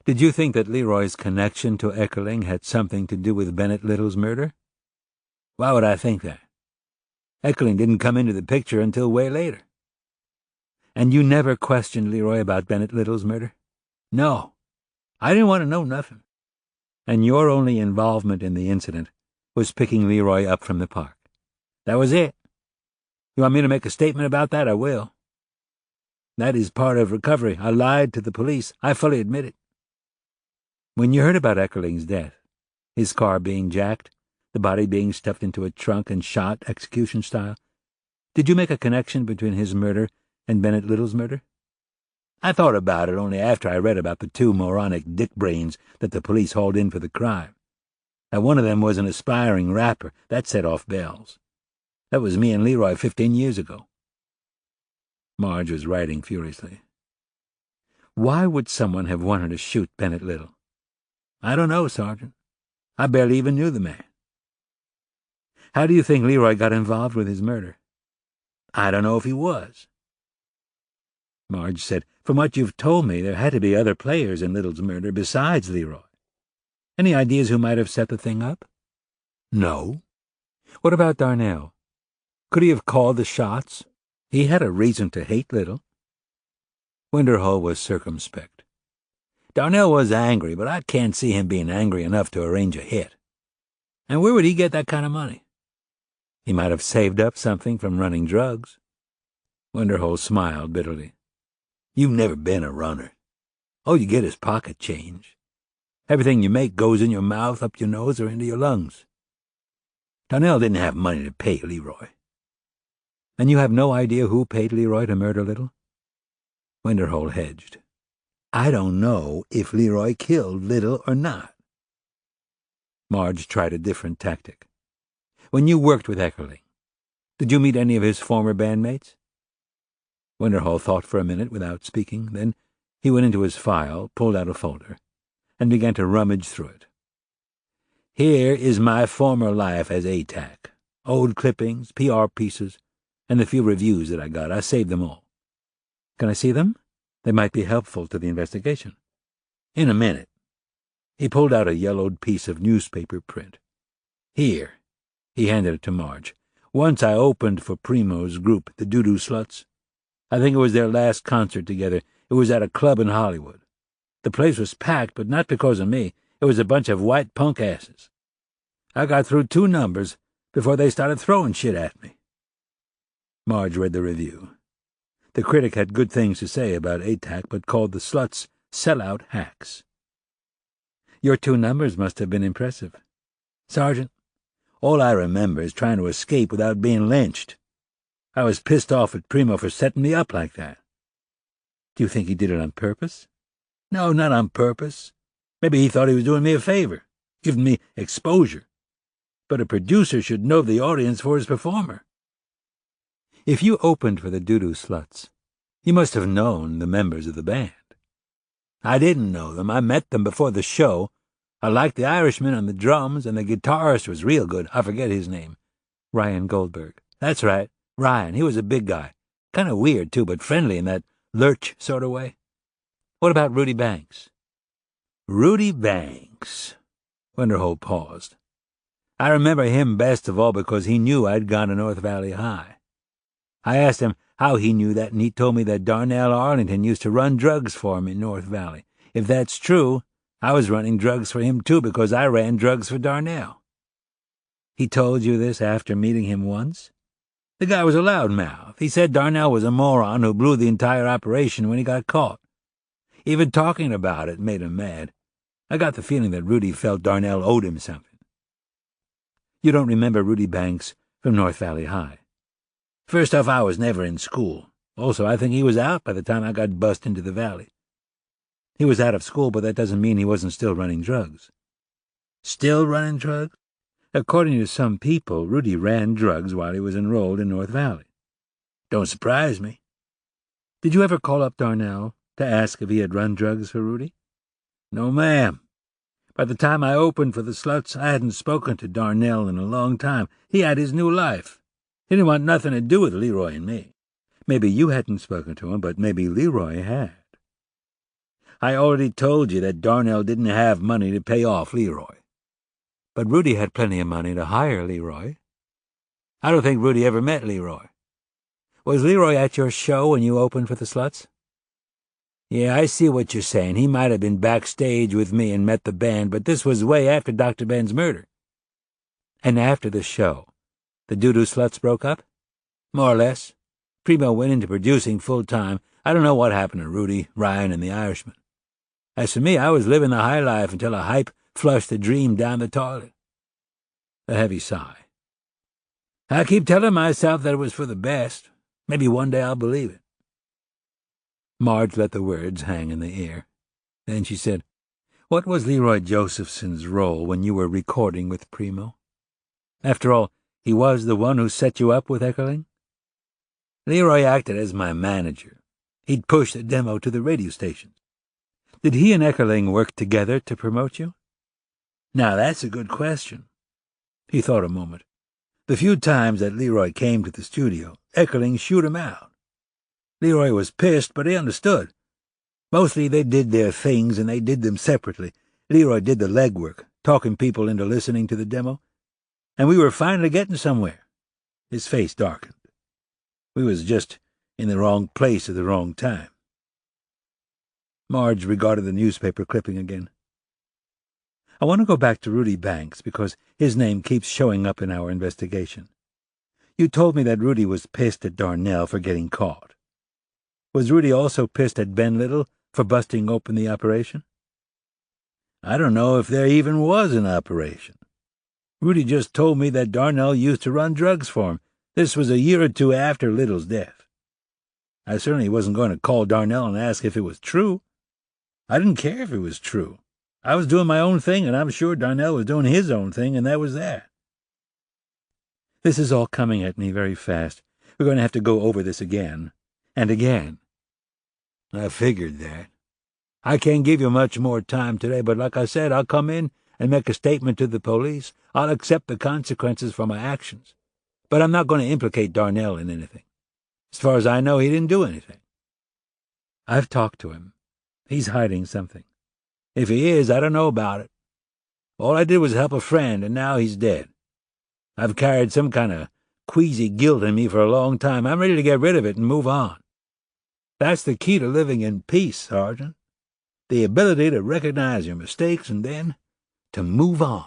Did you think that Leroy's connection to Eckerling had something to do with Bennett Little's murder? Why would I think that? Eckerling didn't come into the picture until way later. And you never questioned Leroy about Bennett Little's murder? No. I didn't want to know nothing. And your only involvement in the incident was picking Leroy up from the park? That was it. You want me to make a statement about that? I will. That is part of recovery. I lied to the police. I fully admit it. When you heard about Eckerling's death, his car being jacked, the body being stuffed into a trunk and shot execution style, did you make a connection between his murder and Bennett Little's murder? I thought about it only after I read about the two moronic dick brains that the police hauled in for the crime. Now, one of them was an aspiring rapper. That set off bells. That was me and Leroy 15 years ago. Marge was writing furiously. Why would someone have wanted to shoot Bennett Little? I don't know, Sergeant. I barely even knew the man. How do you think Leroy got involved with his murder? I don't know if he was. Marge said, from what you've told me, there had to be other players in Little's murder besides Leroy. Any ideas who might have set the thing up? No. What about Darnell? Could he have called the shots? He had a reason to hate Little. Winterhull was circumspect. Darnell was angry, but I can't see him being angry enough to arrange a hit. And where would he get that kind of money? He might have saved up something from running drugs. Winterhull smiled bitterly. You've never been a runner. All you get is pocket change. Everything you make goes in your mouth, up your nose, or into your lungs. Darnell didn't have money to pay Leroy. And you have no idea who paid Leroy to murder Little? Winterhull hedged. I don't know if Leroy killed Little or not. Marge tried a different tactic. When you worked with Eckerling, did you meet any of his former bandmates? Winterhull thought for a minute without speaking. Then he went into his file, pulled out a folder, and began to rummage through it. Here is my former life as ATAC. Old clippings, PR pieces, and the few reviews that I got. I saved them all. Can I see them? They might be helpful to the investigation. In a minute. He pulled out a yellowed piece of newspaper print. Here. He handed it to Marge. Once I opened for Primo's group, the Doo-Doo Sluts. I think it was their last concert together. It was at a club in Hollywood. The place was packed, but not because of me. It was a bunch of white punk asses. I got through 2 numbers before they started throwing shit at me. Marge read the review. The critic had good things to say about ATAC, but called the Sluts sellout hacks. Your 2 numbers must have been impressive. Sergeant, all I remember is trying to escape without being lynched. I was pissed off at Primo for setting me up like that. Do you think he did it on purpose? No, not on purpose. Maybe he thought he was doing me a favor, giving me exposure. But a producer should know the audience for his performer. If you opened for the Doo-Doo Sluts, you must have known the members of the band. I didn't know them. I met them before the show. I liked the Irishman on the drums, and the guitarist was real good. I forget his name. Ryan Goldberg. That's right, Ryan. He was a big guy. Kind of weird, too, but friendly in that lurch sort of way. What about Rudy Banks? Rudy Banks. Winterhull paused. I remember him best of all because he knew I'd gone to North Valley High. I asked him how he knew that, and he told me that Darnell Arlington used to run drugs for him in North Valley. If that's true, I was running drugs for him, too, because I ran drugs for Darnell. He told you this after meeting him once? The guy was a loudmouth. He said Darnell was a moron who blew the entire operation when he got caught. Even talking about it made him mad. I got the feeling that Rudy felt Darnell owed him something. You don't remember Rudy Banks from North Valley High? First off, I was never in school. Also, I think he was out by the time I got bussed into the valley. He was out of school, but that doesn't mean he wasn't still running drugs. Still running drugs? According to some people, Rudy ran drugs while he was enrolled in North Valley. Don't surprise me. Did you ever call up Darnell to ask if he had run drugs for Rudy? No, ma'am. By the time I opened for the Sluts, I hadn't spoken to Darnell in a long time. He had his new life. He didn't want nothing to do with Leroy and me. Maybe you hadn't spoken to him, but maybe Leroy had. I already told you that Darnell didn't have money to pay off Leroy. But Rudy had plenty of money to hire Leroy. I don't think Rudy ever met Leroy. Was Leroy at your show when you opened for the Sluts? Yeah, I see what you're saying. He might have been backstage with me and met the band, but this was way after Dr. Ben's murder. And after the show, the Doo-Doo Sluts broke up? More or less. Primo went into producing full-time. I don't know what happened to Rudy, Ryan, and the Irishman. As for me, I was living the high life until a hype flushed the dream down the toilet. A heavy sigh. I keep telling myself that it was for the best. Maybe one day I'll believe it. Marge let the words hang in the air. Then she said, What was Leroy Josephson's role when you were recording with Primo? After all, he was the one who set you up with Eckerling? Leroy acted as my manager. He'd push the demo to the radio stations. Did he and Eckerling work together to promote you? Now, that's a good question. He thought a moment. The few times that Leroy came to the studio, Eckerling shooed him out. Leroy was pissed, but he understood. Mostly they did their things, and they did them separately. Leroy did the legwork, talking people into listening to the demo. And we were finally getting somewhere. His face darkened. We was just in the wrong place at the wrong time. Marge regarded the newspaper clipping again. I want to go back to Rudy Banks because his name keeps showing up in our investigation. You told me that Rudy was pissed at Darnell for getting caught. Was Rudy also pissed at Ben Little for busting open the operation? I don't know if there even was an operation. Rudy just told me that Darnell used to run drugs for him. This was a year or two after Little's death. I certainly wasn't going to call Darnell and ask if it was true. I didn't care if it was true. I was doing my own thing, and I'm sure Darnell was doing his own thing, and that was that. This is all coming at me very fast. We're going to have to go over this again and again. I figured that. I can't give you much more time today, but like I said, I'll come in and make a statement to the police. I'll accept the consequences for my actions. But I'm not going to implicate Darnell in anything. As far as I know, he didn't do anything. I've talked to him. He's hiding something. If he is, I don't know about it. All I did was help a friend, and now he's dead. I've carried some kind of queasy guilt in me for a long time. I'm ready to get rid of it and move on. That's the key to living in peace, Sergeant. The ability to recognize your mistakes and then to move on.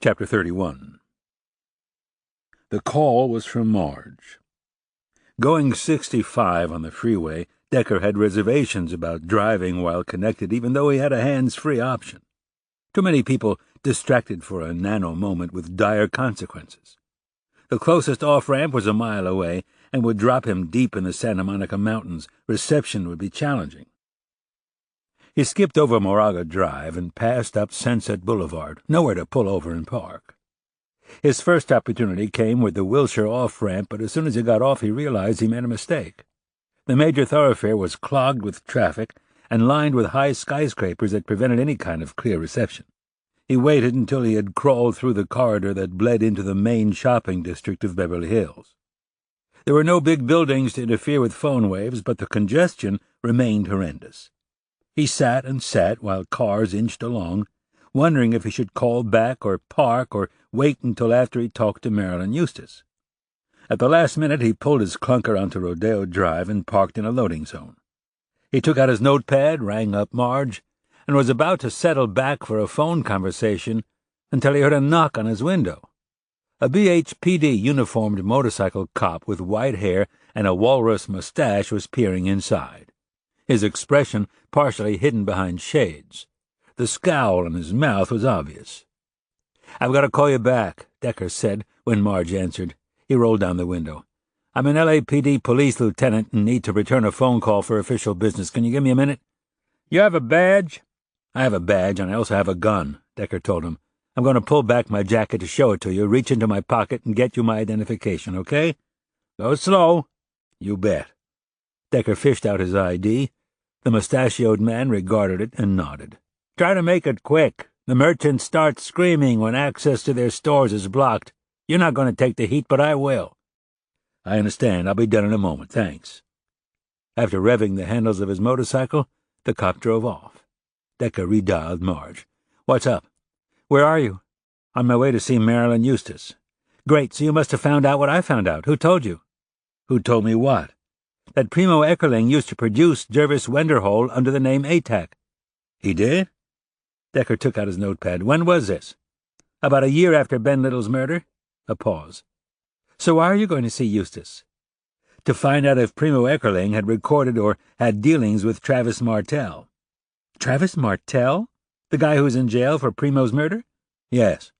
Chapter 31. The call was from Marge. Going 65 on the freeway, Decker had reservations about driving while connected, even though he had a hands-free option. Too many people distracted for a nano-moment with dire consequences. The closest off-ramp was a mile away and would drop him deep in the Santa Monica Mountains. Reception would be challenging. He skipped over Moraga Drive and passed up Sunset Boulevard, nowhere to pull over and park. His first opportunity came with the Wilshire off-ramp, but as soon as he got off he realized he made a mistake. The major thoroughfare was clogged with traffic and lined with high skyscrapers that prevented any kind of clear reception. He waited until he had crawled through the corridor that bled into the main shopping district of Beverly Hills. There were no big buildings to interfere with phone waves, but the congestion remained horrendous. He sat and sat while cars inched along, wondering if he should call back or park or wait until after he talked to Marilyn Eustace. At the last minute he pulled his clunker onto Rodeo Drive and parked in a loading zone. He took out his notepad, rang up Marge, and was about to settle back for a phone conversation until he heard a knock on his window. A BHPD uniformed motorcycle cop with white hair and a walrus mustache was peering inside, his expression partially hidden behind shades. The scowl on his mouth was obvious. "I've got to call you back," Decker said when Marge answered. He rolled down the window. "I'm an LAPD police lieutenant and need to return a phone call for official business. Can you give me a minute?" "You have a badge?" "I have a badge, and I also have a gun," Decker told him. "I'm going to pull back my jacket to show it to you, reach into my pocket, and get you my identification, okay?" "Go slow." "You bet." Decker fished out his ID. The mustachioed man regarded it and nodded. "Try to make it quick. The merchants start screaming when access to their stores is blocked. You're not going to take the heat, but I will." "I understand. I'll be done in a moment, thanks." After revving the handles of his motorcycle, the cop drove off. Decker redialed Marge. "What's up?" "Where are you?" "On my way to see Marilyn Eustace." "Great, so you must have found out what I found out. Who told you?" "Who told me what?" "That Primo Eckerling used to produce Jervis Wenderhole under the name ATAC." "He did?" Decker took out his notepad. "When was this?" "About a year after Ben Little's murder." A pause. "So why are you going to see Eustace?" "To find out if Primo Eckerling had recorded or had dealings with Travis Martel." "Travis Martel? The guy who's in jail for Primo's murder?" "Yes."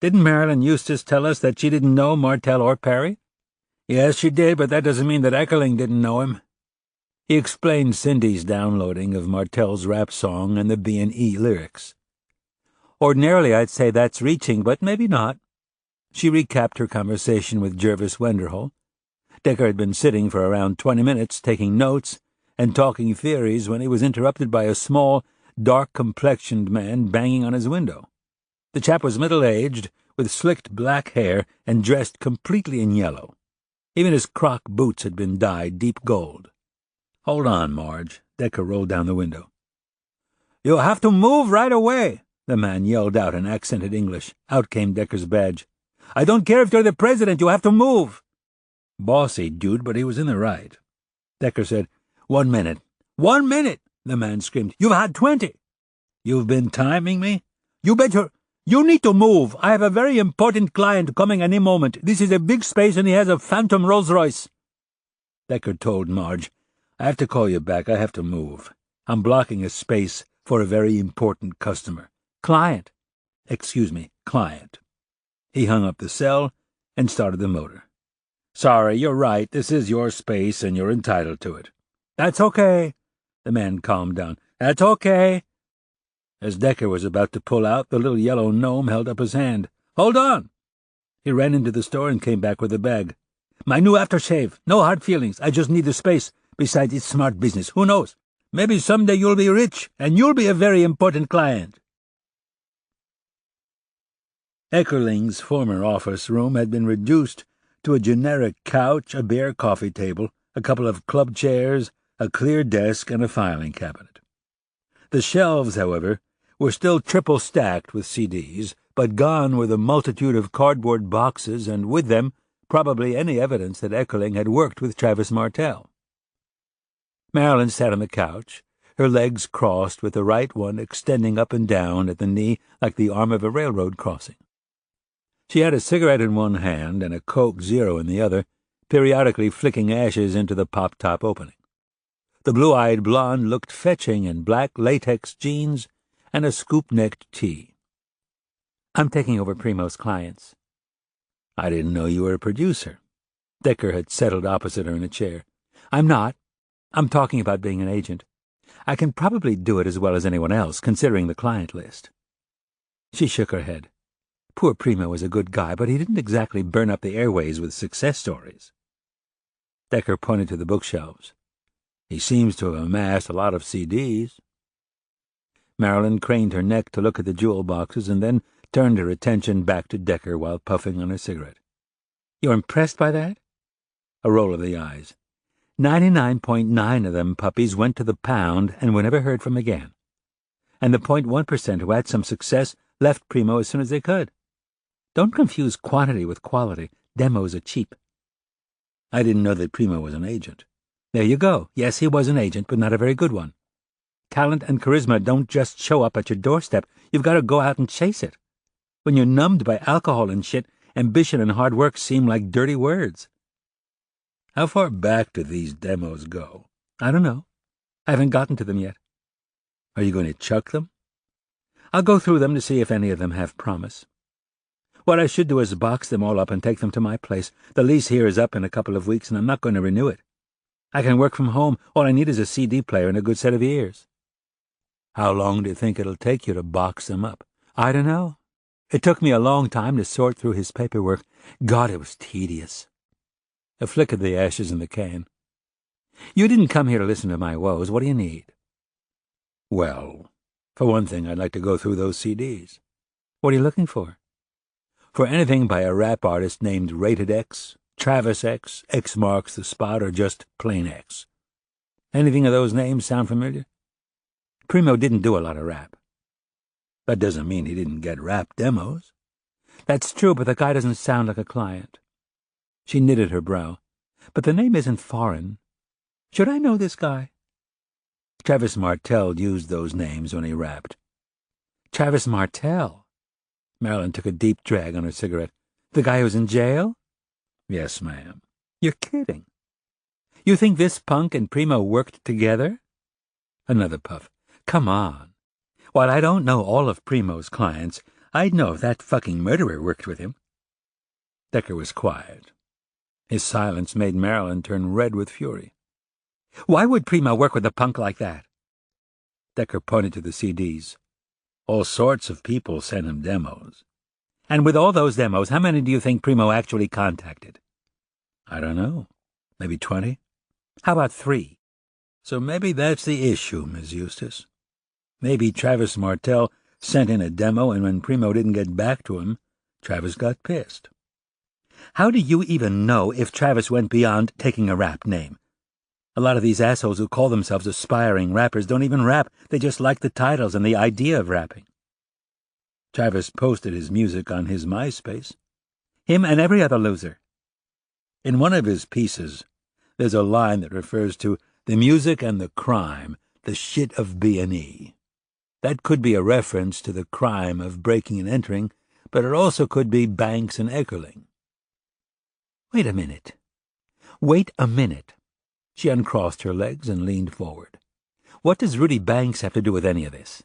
"Didn't Marilyn Eustace tell us that she didn't know Martel or Perry?" "Yes, she did, but that doesn't mean that Eckerling didn't know him." He explained Cindy's downloading of Martel's rap song and the B&E lyrics. "Ordinarily I'd say that's reaching, but maybe not." She recapped her conversation with Jervis Wenderhole. Decker had been sitting for around 20 minutes taking notes and talking theories when he was interrupted by a small, dark-complexioned man banging on his window. The chap was middle-aged, with slicked black hair and dressed completely in yellow. Even his croc boots had been dyed deep gold. "Hold on, Marge." Decker rolled down the window. "You'll have to move right away," the man yelled out in accented English. Out came Decker's badge. "I don't care if you're the president, you have to move." Bossy dude, but he was in the right. Decker said, "1 minute." "1 minute," the man screamed. "You've had 20. "You've been timing me?" "You better. You need to move. I have a very important client coming any moment. This is a big space and he has a phantom Rolls-Royce." Decker told Marge, "I have to call you back. I have to move. I'm blocking a space for a very important customer." "Client." "Excuse me, client." He hung up the cell and started the motor. "Sorry, you're right. This is your space, and you're entitled to it." "That's okay." The man calmed down. "That's okay." As Decker was about to pull out, the little yellow gnome held up his hand. "Hold on!" He ran into the store and came back with a bag. "My new aftershave. No hard feelings. I just need the space. Besides, it's smart business. Who knows? Maybe someday you'll be rich, and you'll be a very important client." Eckerling's former office room had been reduced to a generic couch, a bare coffee table, a couple of club chairs, a clear desk, and a filing cabinet. The shelves, however, were still triple-stacked with CDs, but gone were the multitude of cardboard boxes, and with them probably any evidence that Eckerling had worked with Travis Martel. Marilyn sat on the couch, her legs crossed with the right one extending up and down at the knee like the arm of a railroad crossing. She had a cigarette in one hand and a Coke Zero in the other, periodically flicking ashes into the pop-top opening. The blue-eyed blonde looked fetching in black latex jeans and a scoop-necked tee. "I'm taking over Primo's clients." "I didn't know you were a producer." Decker had settled opposite her in a chair. "I'm not. I'm talking about being an agent. I can probably do it as well as anyone else, considering the client list." She shook her head. Poor Primo was a good guy, but he didn't exactly burn up the airways with success stories. Decker pointed to the bookshelves. "He seems to have amassed a lot of CDs." Marilyn craned her neck to look at the jewel boxes and then turned her attention back to Decker while puffing on her cigarette. "You're impressed by that?" A roll of the eyes. 99.9 of them puppies went to the pound and were never heard from again. And the 0.1% who had some success left Primo as soon as they could. Don't confuse quantity with quality. Demos are cheap. "I didn't know that Primo was an agent." "There you go. Yes, he was an agent, but not a very good one. Talent and charisma don't just show up at your doorstep. You've got to go out and chase it. When you're numbed by alcohol and shit, ambition and hard work seem like dirty words." "How far back do these demos go?" "I don't know. I haven't gotten to them yet." "Are you going to chuck them?" "I'll go through them to see if any of them have promise. What I should do is box them all up and take them to my place. The lease here is up in a couple of weeks, and I'm not going to renew it. I can work from home. All I need is a CD player and a good set of ears." "How long do you think it'll take you to box them up?" "I don't know. It took me a long time to sort through his paperwork. God, it was tedious." A flick of the ashes in the can. "You didn't come here to listen to my woes. What do you need?" "Well, for one thing, I'd like to go through those CDs." "What are you looking for?" for anything by a rap artist named Rated X, Travis X, X Marks the Spot, or just plain X. Anything of those names sound familiar? Primo didn't do a lot of rap. That doesn't mean he didn't get rap demos. That's true, but the guy doesn't sound like a client. She knitted her brow. But the name isn't foreign. Should I know this guy? Travis Martel used those names when he rapped. Travis Martel? Marilyn took a deep drag on her cigarette. The guy who's in jail? Yes, ma'am. You're kidding. You think this punk and Primo worked together? Another puff. Come on. While I don't know all of Primo's clients, I'd know if that fucking murderer worked with him. Decker was quiet. His silence made Marilyn turn red with fury. Why would Primo work with a punk like that? Decker pointed to the CDs. All sorts of people sent him demos. And with all those demos, how many do you think Primo actually contacted? I don't know. Maybe 20? How about 3? So maybe that's the issue, Miss Eustace. Maybe Travis Martel sent in a demo, and when Primo didn't get back to him, Travis got pissed. How do you even know if Travis went beyond taking a rap name? A lot of these assholes who call themselves aspiring rappers don't even rap. They just like the titles and the idea of rapping. Travis posted his music on his MySpace. Him and every other loser. In one of his pieces, there's a line that refers to the music and the crime, the shit of B&E. That could be a reference to the crime of breaking and entering, but it also could be Banks and Eckerling. Wait a minute. She uncrossed her legs and leaned forward. What does Rudy Banks have to do with any of this?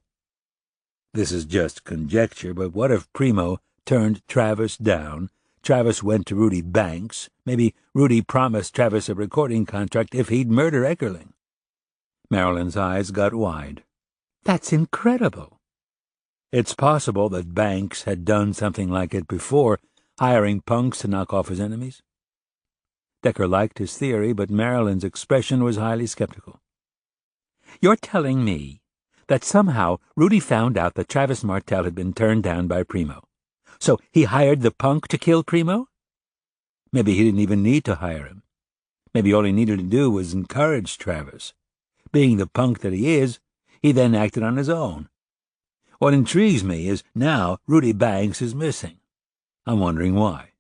This is just conjecture, but what if Primo turned Travis down, Travis went to Rudy Banks, maybe Rudy promised Travis a recording contract if he'd murder Eckerling? Marilyn's eyes got wide. That's incredible. It's possible that Banks had done something like it before, hiring punks to knock off his enemies. Decker liked his theory, but Marilyn's expression was highly skeptical. You're telling me that somehow Rudy found out that Travis Martel had been turned down by Primo. So he hired the punk to kill Primo? Maybe he didn't even need to hire him. Maybe all he needed to do was encourage Travis. Being the punk that he is, he then acted on his own. What intrigues me is now Rudy Banks is missing. I'm wondering why.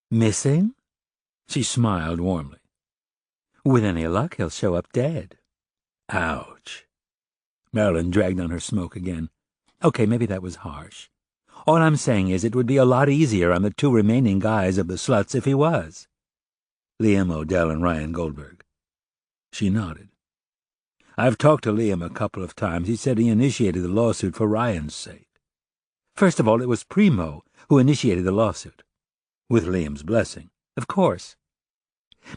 Missing? She smiled warmly. With any luck, he'll show up dead. Ouch. Marilyn dragged on her smoke again. Okay, maybe that was harsh. All I'm saying is it would be a lot easier on the 2 remaining guys of the sluts if he was. Liam O'Dell and Ryan Goldberg. She nodded. I've talked to Liam a couple of times. He said he initiated the lawsuit for Ryan's sake. First of all, it was Primo who initiated the lawsuit. With Liam's blessing. Of course.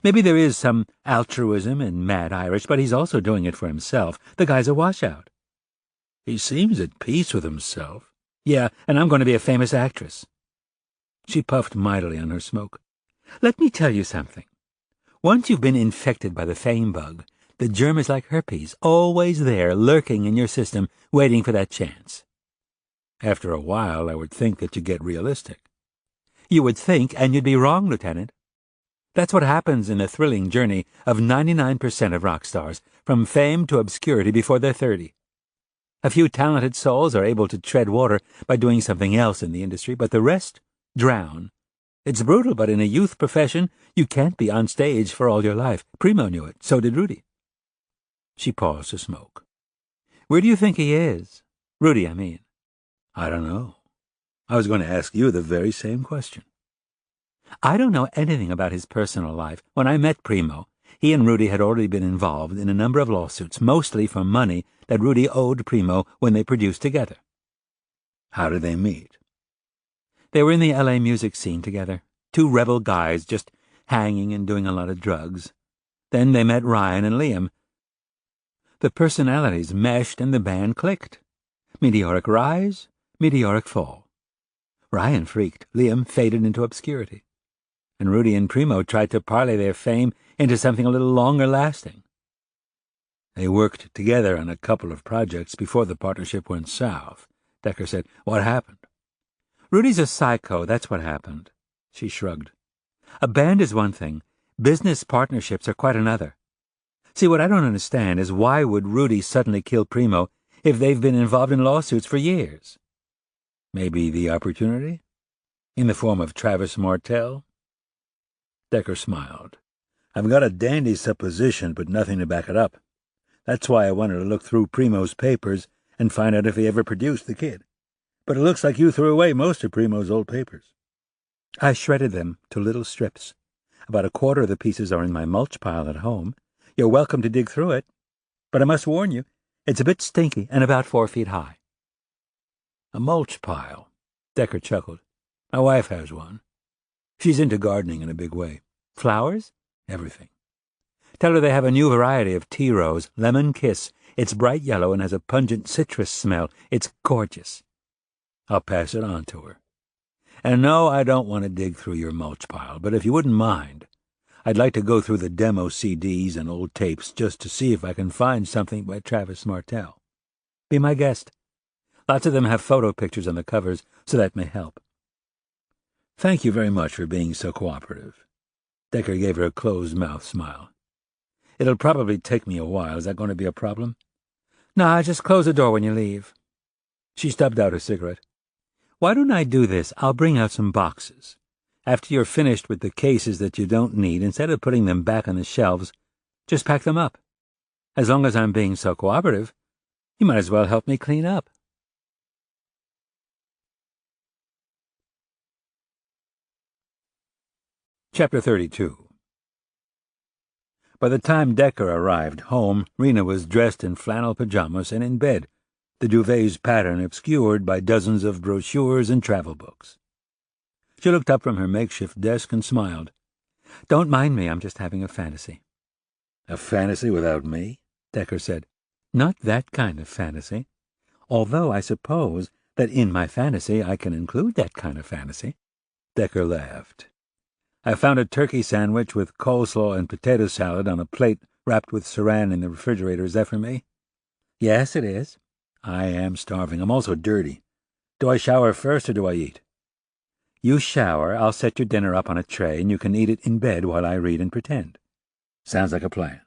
Maybe there is some altruism in Mad Irish, but he's also doing it for himself. The guy's a washout. He seems at peace with himself. Yeah, and I'm going to be a famous actress. She puffed mightily on her smoke. Let me tell you something. Once you've been infected by the fame bug, the germ is like herpes, always there, lurking in your system, waiting for that chance. After a while, I would think that you get realistic. You would think, and you'd be wrong, Lieutenant. That's what happens in the thrilling journey of 99% of rock stars, from fame to obscurity before they're 30. A few talented souls are able to tread water by doing something else in the industry, but the rest drown. It's brutal, but in a youth profession, you can't be on stage for all your life. Primo knew it. So did Rudy. She paused to smoke. Where do you think he is? Rudy, I mean. I don't know. I was going to ask you the very same question. I don't know anything about his personal life. When I met Primo, he and Rudy had already been involved in a number of lawsuits, mostly for money that Rudy owed Primo when they produced together. How did they meet? They were in the L.A. music scene together. 2 rebel guys just hanging and doing a lot of drugs. Then they met Ryan and Liam. The personalities meshed and the band clicked. Meteoric rise, meteoric fall. Ryan freaked. Liam faded into obscurity. And Rudy and Primo tried to parlay their fame into something a little longer lasting. They worked together on a couple of projects before the partnership went south. Decker said, "What happened?" Rudy's a psycho, that's what happened. She shrugged. A band is one thing. Business partnerships are quite another. See, what I don't understand is why would Rudy suddenly kill Primo if they've been involved in lawsuits for years? Maybe the opportunity? In the form of Travis Martel? Decker smiled. I've got a dandy supposition, but nothing to back it up. That's why I wanted to look through Primo's papers and find out if he ever produced the kid. But it looks like you threw away most of Primo's old papers. I shredded them to little strips. About a quarter of the pieces are in my mulch pile at home. You're welcome to dig through it. But I must warn you, it's a bit stinky and about 4 feet high. A mulch pile? Decker chuckled. My wife has one. She's into gardening in a big way. Flowers? Everything. Tell her they have a new variety of tea rose, Lemon Kiss. It's bright yellow and has a pungent citrus smell. It's gorgeous. I'll pass it on to her. And no, I don't want to dig through your mulch pile, but if you wouldn't mind, I'd like to go through the demo CDs and old tapes just to see if I can find something by Travis Martel. Be my guest. Lots of them have photo pictures on the covers, so that may help. Thank you very much for being so cooperative. Decker gave her a closed-mouth smile. It'll probably take me a while. Is that going to be a problem? Nah, just close the door when you leave. She stubbed out a cigarette. Why don't I do this? I'll bring out some boxes. After you're finished with the cases that you don't need, instead of putting them back on the shelves, just pack them up. As long as I'm being so cooperative, you might as well help me clean up. Chapter 32. By the time Decker arrived home, Rena was dressed in flannel pajamas and in bed, the duvet's pattern obscured by dozens of brochures and travel books. She looked up from her makeshift desk and smiled. Don't mind me, I'm just having a fantasy. A fantasy without me? Decker said. Not that kind of fantasy. Although I suppose that in my fantasy I can include that kind of fantasy. Decker laughed. I found a turkey sandwich with coleslaw and potato salad on a plate wrapped with saran in the refrigerator. Is that for me? Yes, it is. I am starving. I'm also dirty. Do I shower first or do I eat? You shower, I'll set your dinner up on a tray, and you can eat it in bed while I read and pretend. Sounds like a plan.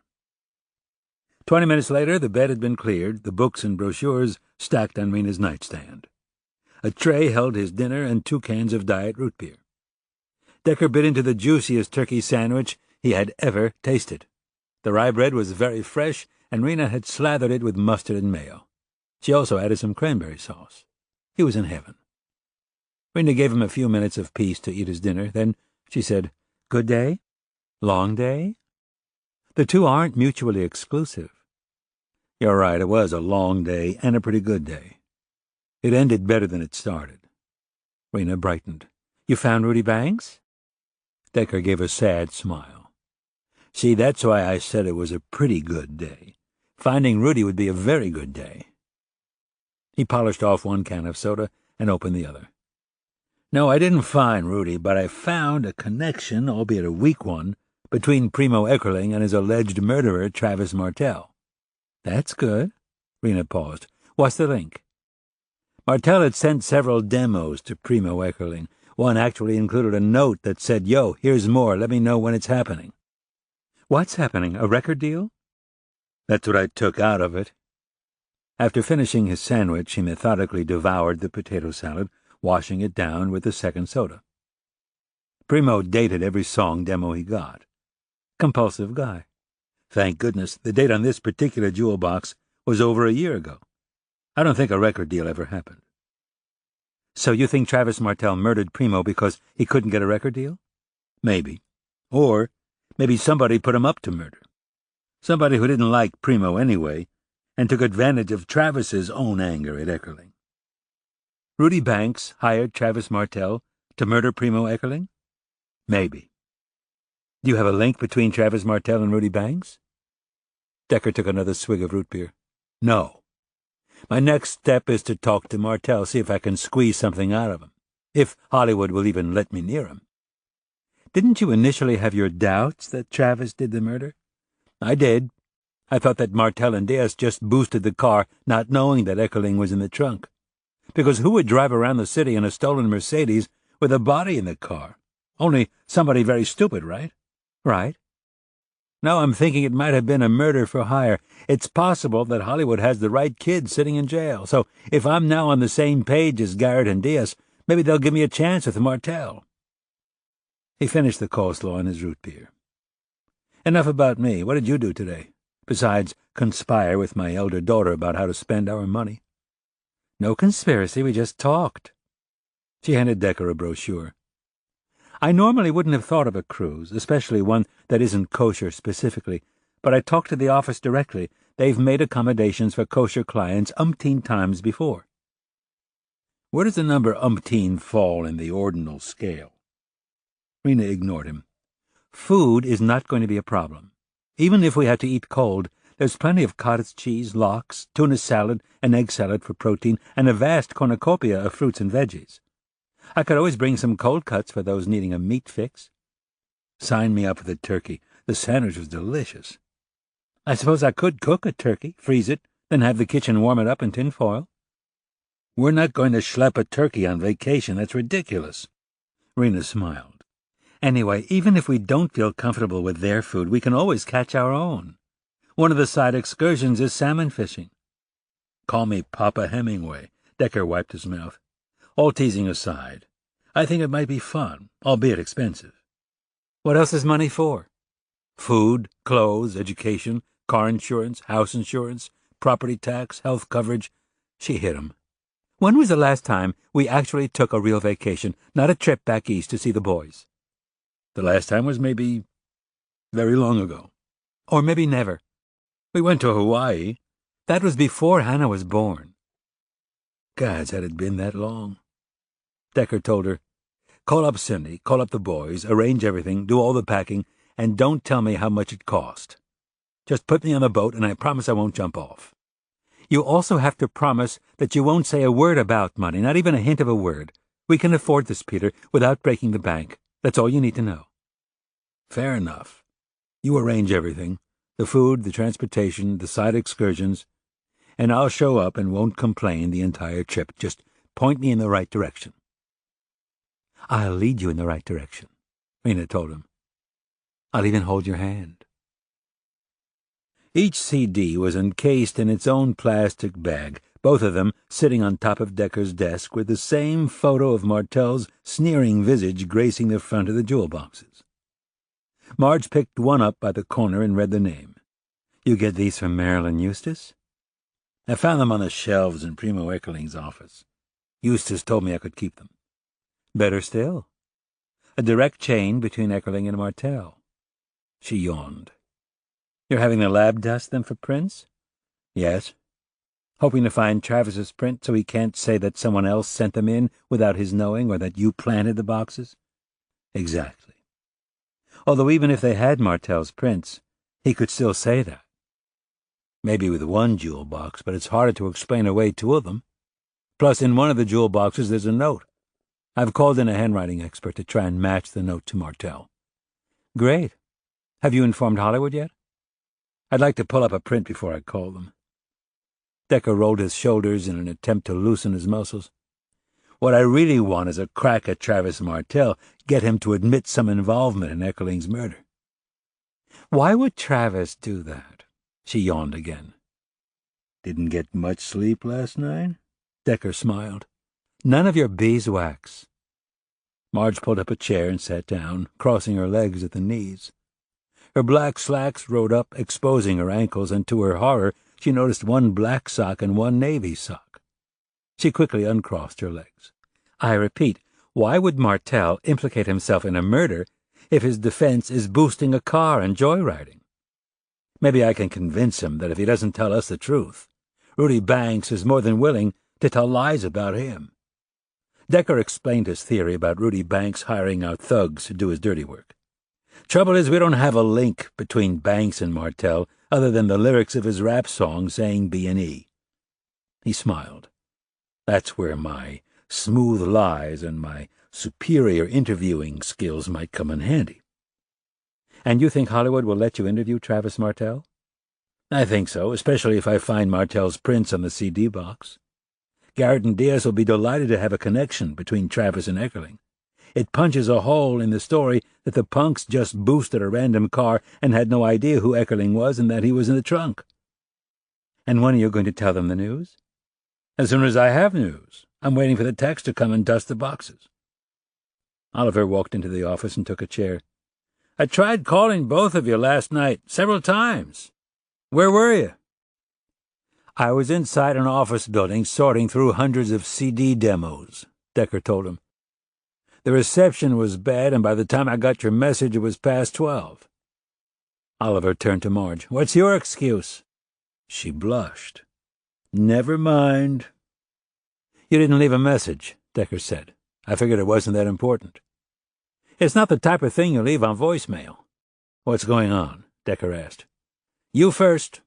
20 minutes later, the bed had been cleared, the books and brochures stacked on Rena's nightstand. A tray held his dinner and 2 cans of diet root beer. Decker bit into the juiciest turkey sandwich he had ever tasted. The rye bread was very fresh, and Rena had slathered it with mustard and mayo. She also added some cranberry sauce. He was in heaven. Rena gave him a few minutes of peace to eat his dinner. Then she said, Good day? Long day? The two aren't mutually exclusive. You're right, it was a long day and a pretty good day. It ended better than it started. Rena brightened. You found Rudy Banks? Decker gave a sad smile. See, that's why I said it was a pretty good day. Finding Rudy would be a very good day. He polished off 1 can of soda and opened the other. No, I didn't find Rudy, but I found a connection, albeit a weak one, between Primo Eckerling and his alleged murderer, Travis Martel. That's good. Rena paused. What's the link? Martel had sent several demos to Primo Eckerling. One actually included a note that said, Yo, here's more. Let me know when it's happening. What's happening? A record deal? That's what I took out of it. After finishing his sandwich, he methodically devoured the potato salad, washing it down with the second soda. Primo dated every song demo he got. Compulsive guy. Thank goodness, the date on this particular jewel box was over a year ago. I don't think a record deal ever happened. So you think Travis Martel murdered Primo because he couldn't get a record deal? Maybe. Or maybe somebody put him up to murder. Somebody who didn't like Primo anyway, and took advantage of Travis's own anger at Eckerling. Rudy Banks hired Travis Martel to murder Primo Eckerling? Maybe. Do you have a link between Travis Martel and Rudy Banks? Decker took another swig of root beer. No. My next step is to talk to Martel, see if I can squeeze something out of him. If Hollywood will even let me near him. Didn't you initially have your doubts that Travis did the murder? I did. I thought that Martel and Diaz just boosted the car, not knowing that Eckerling was in the trunk. Because who would drive around the city in a stolen Mercedes with a body in the car? Only somebody very stupid, right? Right. No, I'm thinking it might have been a murder for hire. It's possible that Hollywood has the right kid sitting in jail. So if I'm now on the same page as Garrett and Diaz, maybe they'll give me a chance with Martell. He finished the coleslaw and his root beer. Enough about me. What did you do today? Besides conspire with my elder daughter about how to spend our money. No conspiracy, we just talked. She handed Decker a brochure. I normally wouldn't have thought of a cruise, especially one that isn't kosher specifically, but I talked to the office directly. They've made accommodations for kosher clients umpteen times before. Where does the number umpteen fall in the ordinal scale? Rena ignored him. Food is not going to be a problem. Even if we had to eat cold, there's plenty of cottage cheese, lox, tuna salad, and egg salad for protein, and a vast cornucopia of fruits and veggies. I could always bring some cold cuts for those needing a meat fix. Sign me up for the turkey. The sandwich was delicious. I suppose I could cook a turkey, freeze it, then have the kitchen warm it up in tin foil. We're not going to schlep a turkey on vacation. That's ridiculous. Rena smiled. Anyway, even if we don't feel comfortable with their food, we can always catch our own. One of the side excursions is salmon fishing. Call me Papa Hemingway. Decker wiped his mouth. All teasing aside, I think it might be fun, albeit expensive. What else is money for? Food, clothes, education, car insurance, house insurance, property tax, health coverage. She hit him. When was the last time we actually took a real vacation, not a trip back east to see the boys? The last time was maybe very long ago. Or maybe never. We went to Hawaii. That was before Hannah was born. Gods, had it been that long? Decker told her, Call up Cindy, call up the boys, arrange everything, do all the packing, and don't tell me how much it cost. Just put me on the boat, and I promise I won't jump off. You also have to promise that you won't say a word about money, not even a hint of a word. We can afford this, Peter, without breaking the bank. That's all you need to know. Fair enough. You arrange everything, the food, the transportation, the side excursions, and I'll show up and won't complain the entire trip. Just point me in the right direction. I'll lead you in the right direction, Rena told him. I'll even hold your hand. Each CD was encased in its own plastic bag, both of them sitting on top of Decker's desk with the same photo of Martell's sneering visage gracing the front of the jewel boxes. Marge picked one up by the corner and read the name. You get these from Marilyn Eustace? I found them on the shelves in Primo Eckerling's office. Eustace told me I could keep them. Better still. A direct chain between Eckerling and Martell. She yawned. You're having the lab dust them for prints? Yes. Hoping to find Travis's print so he can't say that someone else sent them in without his knowing or that you planted the boxes? Exactly. Although even if they had Martell's prints, he could still say that. Maybe with one jewel box, but it's harder to explain away two of them. Plus, in one of the jewel boxes there's a note. I've called in a handwriting expert to try and match the note to Martell. Great. Have you informed Hollywood yet? I'd like to pull up a print before I call them. Decker rolled his shoulders in an attempt to loosen his muscles. What I really want is a crack at Travis Martell, get him to admit some involvement in Eckerling's murder. Why would Travis do that? She yawned again. Didn't get much sleep last night? Decker smiled. None of your beeswax. Marge pulled up a chair and sat down, crossing her legs at the knees. Her black slacks rode up, exposing her ankles, and to her horror she noticed one black sock and one navy sock. She quickly uncrossed her legs. I repeat, why would Martell implicate himself in a murder if his defense is boosting a car and joyriding? Maybe I can convince him that if he doesn't tell us the truth, Rudy Banks is more than willing to tell lies about him. Decker explained his theory about Rudy Banks hiring out thugs to do his dirty work. Trouble is, we don't have a link between Banks and Martell other than the lyrics of his rap song saying B&E. He smiled. That's where my smooth lies and my superior interviewing skills might come in handy. And you think Hollywood will let you interview Travis Martell? I think so, especially if I find Martell's prints on the CD box. Garrett and Diaz will be delighted to have a connection between Travis and Eckerling. It punches a hole in the story that the punks just boosted a random car and had no idea who Eckerling was and that he was in the trunk. And when are you going to tell them the news? As soon as I have news. I'm waiting for the techs to come and dust the boxes. Oliver walked into the office and took a chair. I tried calling both of you last night, several times. Where were you? I was inside an office building sorting through hundreds of CD demos, Decker told him. The reception was bad, and by the time I got your message, it was past 12. Oliver turned to Marge. What's your excuse? She blushed. Never mind. You didn't leave a message, Decker said. I figured it wasn't that important. It's not the type of thing you leave on voicemail. What's going on? Decker asked. You first.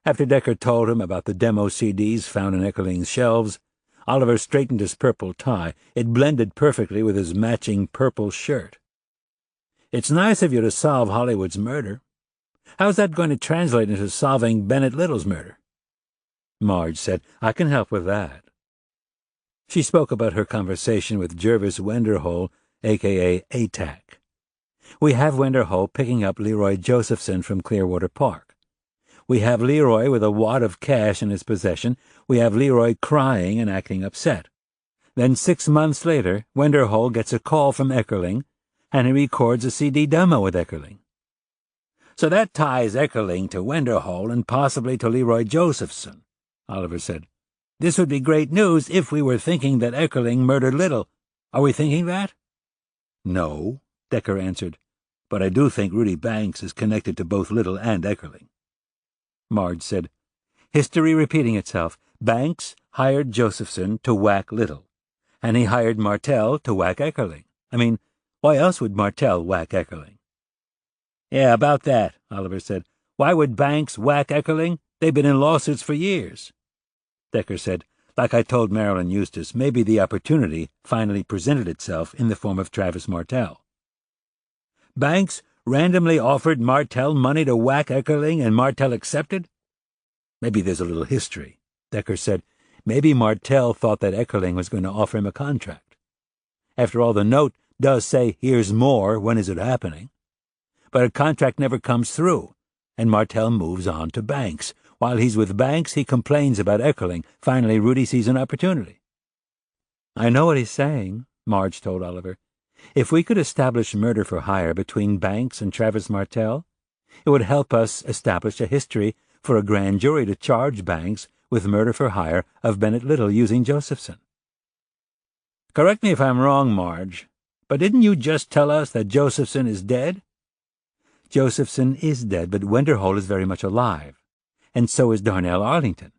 After Decker told him about the demo CDs found in Eckerling's shelves, Oliver straightened his purple tie. It blended perfectly with his matching purple shirt. It's nice of you to solve Hollywood's murder. How's that going to translate into solving Bennett Little's murder? Marge said, I can help with that. She spoke about her conversation with Jervis Wenderhole, a.k.a. ATAC. We have Wenderhole picking up Leroy Josephson from Clearwater Park. We have Leroy with a wad of cash in his possession. We have Leroy crying and acting upset. Then 6 months later, Wenderhole gets a call from Eckerling, and he records a CD demo with Eckerling. So that ties Eckerling to Wenderhole and possibly to Leroy Josephson, Oliver said. This would be great news if we were thinking that Eckerling murdered Little. Are we thinking that? No, Decker answered, but I do think Rudy Banks is connected to both Little and Eckerling. Marge said, history repeating itself. Banks hired Josephson to whack Little, and he hired Martell to whack Eckerling. I mean, why else would Martell whack Eckerling? Yeah, about that, Oliver said. Why would Banks whack Eckerling? They've been in lawsuits for years. Decker said, like I told Marilyn Eustace, maybe the opportunity finally presented itself in the form of Travis Martell. Banks randomly offered Martell money to whack Eckerling, and Martell accepted? Maybe there's a little history, Decker said. Maybe Martell thought that Eckerling was going to offer him a contract. After all, the note does say, here's more, when is it happening? But a contract never comes through, and Martell moves on to Banks. While he's with Banks, he complains about Eckerling. Finally, Rudy sees an opportunity. I know what he's saying, Marge told Oliver. If we could establish murder for hire between Banks and Travis Martell, it would help us establish a history for a grand jury to charge Banks with murder for hire of Bennett Little using Josephson. Correct me if I'm wrong, Marge, but didn't you just tell us that Josephson is dead? Josephson is dead, but Wenderhole is very much alive, and so is Darnell Arlington.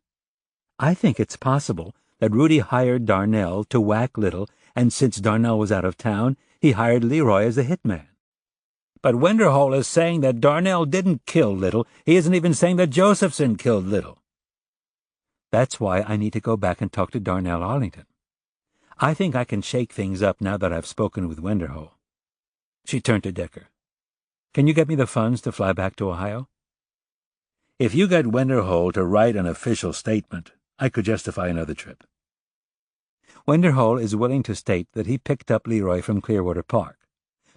I think it's possible that Rudy hired Darnell to whack Little, and since Darnell was out of town, he hired Leroy as a hitman. But Wenderhole is saying that Darnell didn't kill Little. He isn't even saying that Josephson killed Little. That's why I need to go back and talk to Darnell Arlington. I think I can shake things up now that I've spoken with Wenderhole. She turned to Decker. Can you get me the funds to fly back to Ohio? If you get Wenderhole to write an official statement, I could justify another trip. Wenderhole is willing to state that he picked up Leroy from Clearwater Park,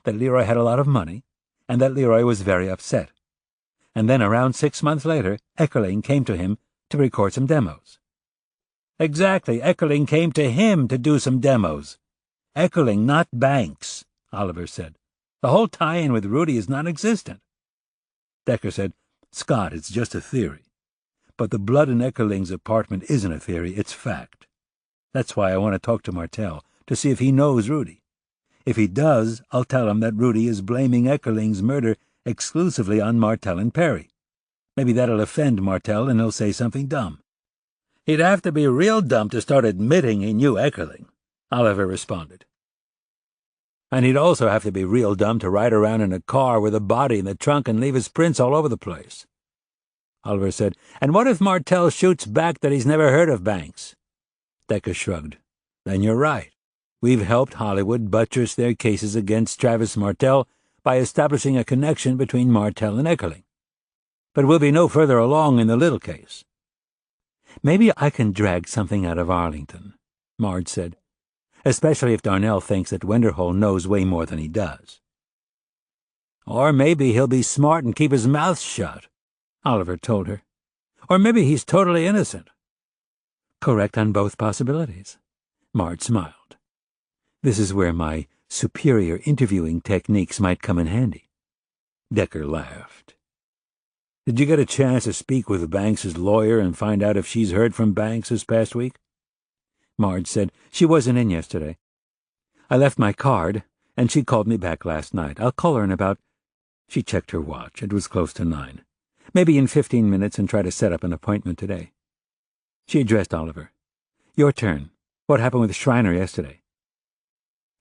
that Leroy had a lot of money, and that Leroy was very upset. And then around 6 months later, Eckerling came to him to record some demos. Exactly, Eckerling came to him to do some demos. Eckerling, not Banks, Oliver said. The whole tie-in with Rudy is non-existent. Decker said, Scott, it's just a theory. But the blood in Eckerling's apartment isn't a theory, it's fact. That's why I want to talk to Martell, to see if he knows Rudy. If he does, I'll tell him that Rudy is blaming Eckerling's murder exclusively on Martell and Perry. Maybe that'll offend Martell and he'll say something dumb. He'd have to be real dumb to start admitting he knew Eckerling, Oliver responded. And he'd also have to be real dumb to ride around in a car with a body in the trunk and leave his prints all over the place. Oliver said, and what if Martell shoots back that he's never heard of Banks? Decker shrugged. Then you're right. We've helped Hollywood buttress their cases against Travis Martell by establishing a connection between Martell and Eckerling. But we'll be no further along in the Little case. "Maybe I can drag something out of Arlington," Marge said, "especially if Darnell thinks that Wenderhole knows way more than he does." "Or maybe he'll be smart and keep his mouth shut," Oliver told her. "Or maybe he's totally innocent." "Correct on both possibilities." Marge smiled. "This is where my superior interviewing techniques might come in handy." Decker laughed. "Did you get a chance to speak with Banks's lawyer and find out if she's heard from Banks this past week?" Marge said she wasn't in yesterday. "I left my card, and she called me back last night. I'll call her in about—" She checked her watch. It was close to 9. "Maybe in 15 minutes and try to set up an appointment today." She addressed Oliver. "Your turn. What happened with Schreiner yesterday?"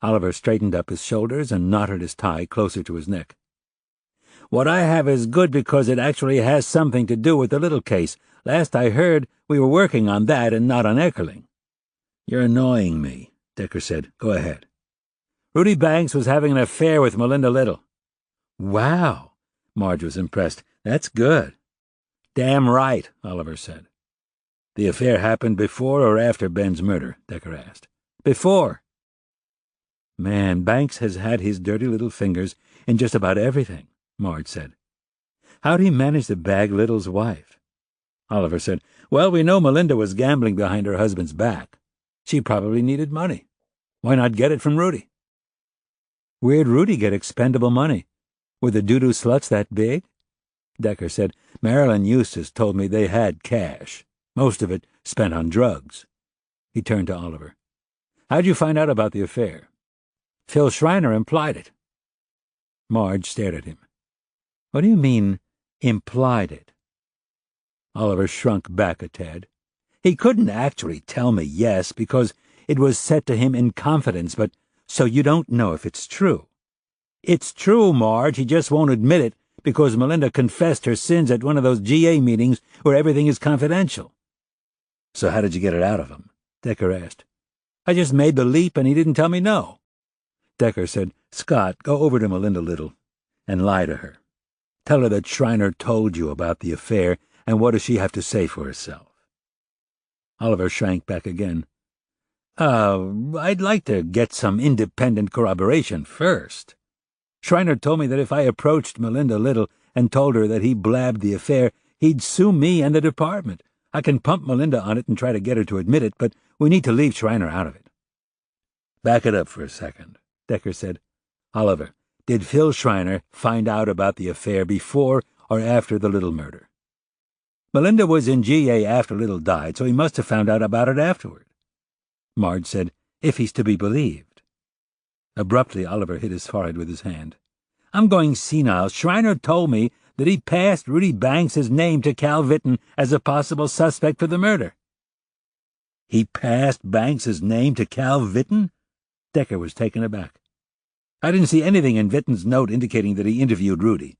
Oliver straightened up his shoulders and knotted his tie closer to his neck. "What I have is good because it actually has something to do with the little case. Last I heard, we were working on that and not on Eckerling." "You're annoying me," Decker said. "Go ahead." "Rudy Banks was having an affair with Melinda Little." "Wow." Marge was impressed. "That's good." "Damn right," Oliver said. "The affair happened before or after Ben's murder?" Decker asked. "Before." "Man, Banks has had his dirty little fingers in just about everything," Marge said. "How'd he manage to bag Little's wife?" Oliver said, "Well, we know Melinda was gambling behind her husband's back. She probably needed money. Why not get it from Rudy?" "Where'd Rudy get expendable money? Were the doo-doo sluts that big?" Decker said, "Marilyn Eustace told me they had cash, most of it spent on drugs." He turned to Oliver. "How'd you find out about the affair?" "Phil Schreiner implied it." Marge stared at him. "What do you mean, implied it?" Oliver shrunk back a tad. "He couldn't actually tell me yes, because it was said to him in confidence, but so you don't know if it's true." "It's true, Marge. He just won't admit it, because Melinda confessed her sins at one of those GA meetings where everything is confidential." "So how did you get it out of him?" Decker asked. "I just made the leap and he didn't tell me no." Decker said, "Scott, go over to Melinda Little and lie to her. Tell her that Schreiner told you about the affair, and what does she have to say for herself?" Oliver shrank back again. I'd like to get some independent corroboration first. Schreiner told me that if I approached Melinda Little and told her that he blabbed the affair, he'd sue me and the department. I can pump Melinda on it and try to get her to admit it, but we need to leave Schreiner out of it." "Back it up for a second," Decker said. "Oliver, did Phil Schreiner find out about the affair before or after the Little murder?" "Melinda was in GA after Little died, so he must have found out about it afterward." Marge said, "If he's to be believed." Abruptly, Oliver hit his forehead with his hand. "I'm going senile. Schreiner told me that he passed Rudy Banks's name to Cal Vitton as a possible suspect for the murder." "He passed Banks's name to Cal Vitton?" Decker was taken aback. "I didn't see anything in Vitton's note indicating that he interviewed Rudy."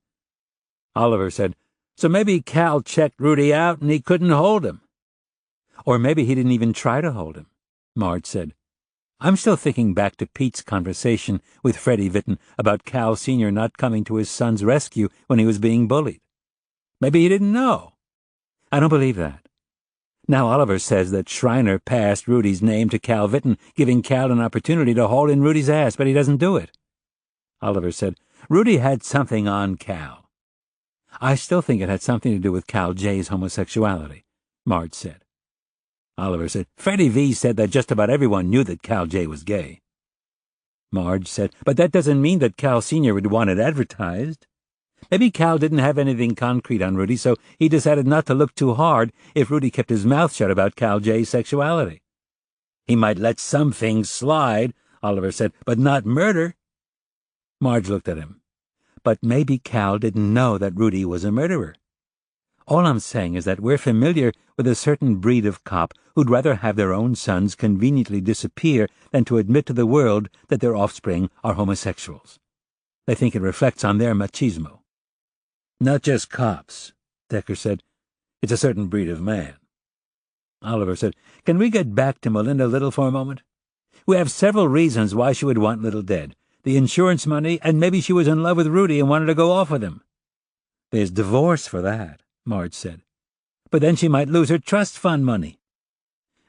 Oliver said, "So maybe Cal checked Rudy out and he couldn't hold him." "Or maybe he didn't even try to hold him," Marge said. "I'm still thinking back to Pete's conversation with Freddie Vitton about Cal Sr. not coming to his son's rescue when he was being bullied. Maybe he didn't know." "I don't believe that. Now Oliver says that Schreiner passed Rudy's name to Cal Vitton, giving Cal an opportunity to haul in Rudy's ass, but he doesn't do it." Oliver said, "Rudy had something on Cal." "I still think it had something to do with Cal J's homosexuality," Marge said. Oliver said, "Freddie V said that just about everyone knew that Cal J was gay." Marge said, "But that doesn't mean that Cal Sr. would want it advertised. Maybe Cal didn't have anything concrete on Rudy, so he decided not to look too hard if Rudy kept his mouth shut about Cal J's sexuality." "He might let some things slide," Oliver said, "but not murder." Marge looked at him. "But maybe Cal didn't know that Rudy was a murderer. All I'm saying is that we're familiar with a certain breed of cop who'd rather have their own sons conveniently disappear than to admit to the world that their offspring are homosexuals. They think it reflects on their machismo." "Not just cops," Decker said. "It's a certain breed of man." Oliver said, "Can we get back to Melinda Little for a moment? We have several reasons why she would want Little dead. The insurance money, and maybe she was in love with Rudy and wanted to go off with him." "There's divorce for that," Marge said. But then she might lose her trust fund money.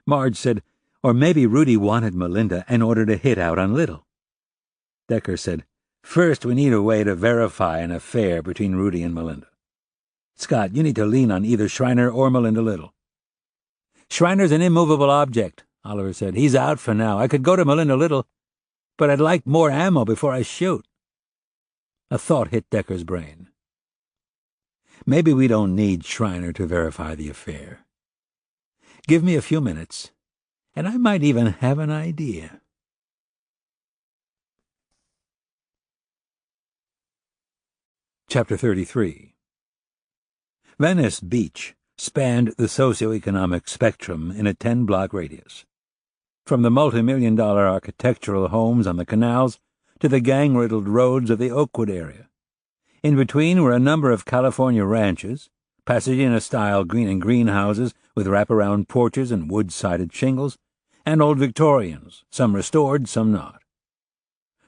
Marge said, or maybe Rudy wanted Melinda in order to hit out on Little. Decker said, first we need a way to verify an affair between Rudy and Melinda. Scott, you need to lean on either Schreiner or Melinda Little. Schreiner's an immovable object, Oliver said. He's out for now. I could go to Melinda Little, but I'd like more ammo before I shoot. A thought hit Decker's brain. Maybe we don't need Schreiner to verify the affair. Give me a few minutes, and I might even have an idea. Chapter 33. Venice Beach spanned the socio-economic spectrum in a 10-block radius. From the multi-million-dollar architectural homes on the canals to the gang-riddled roads of the Oakwood area. In between were a number of California ranches, Pasadena-style green and greenhouses with wraparound porches and wood-sided shingles, and old Victorians, some restored, some not.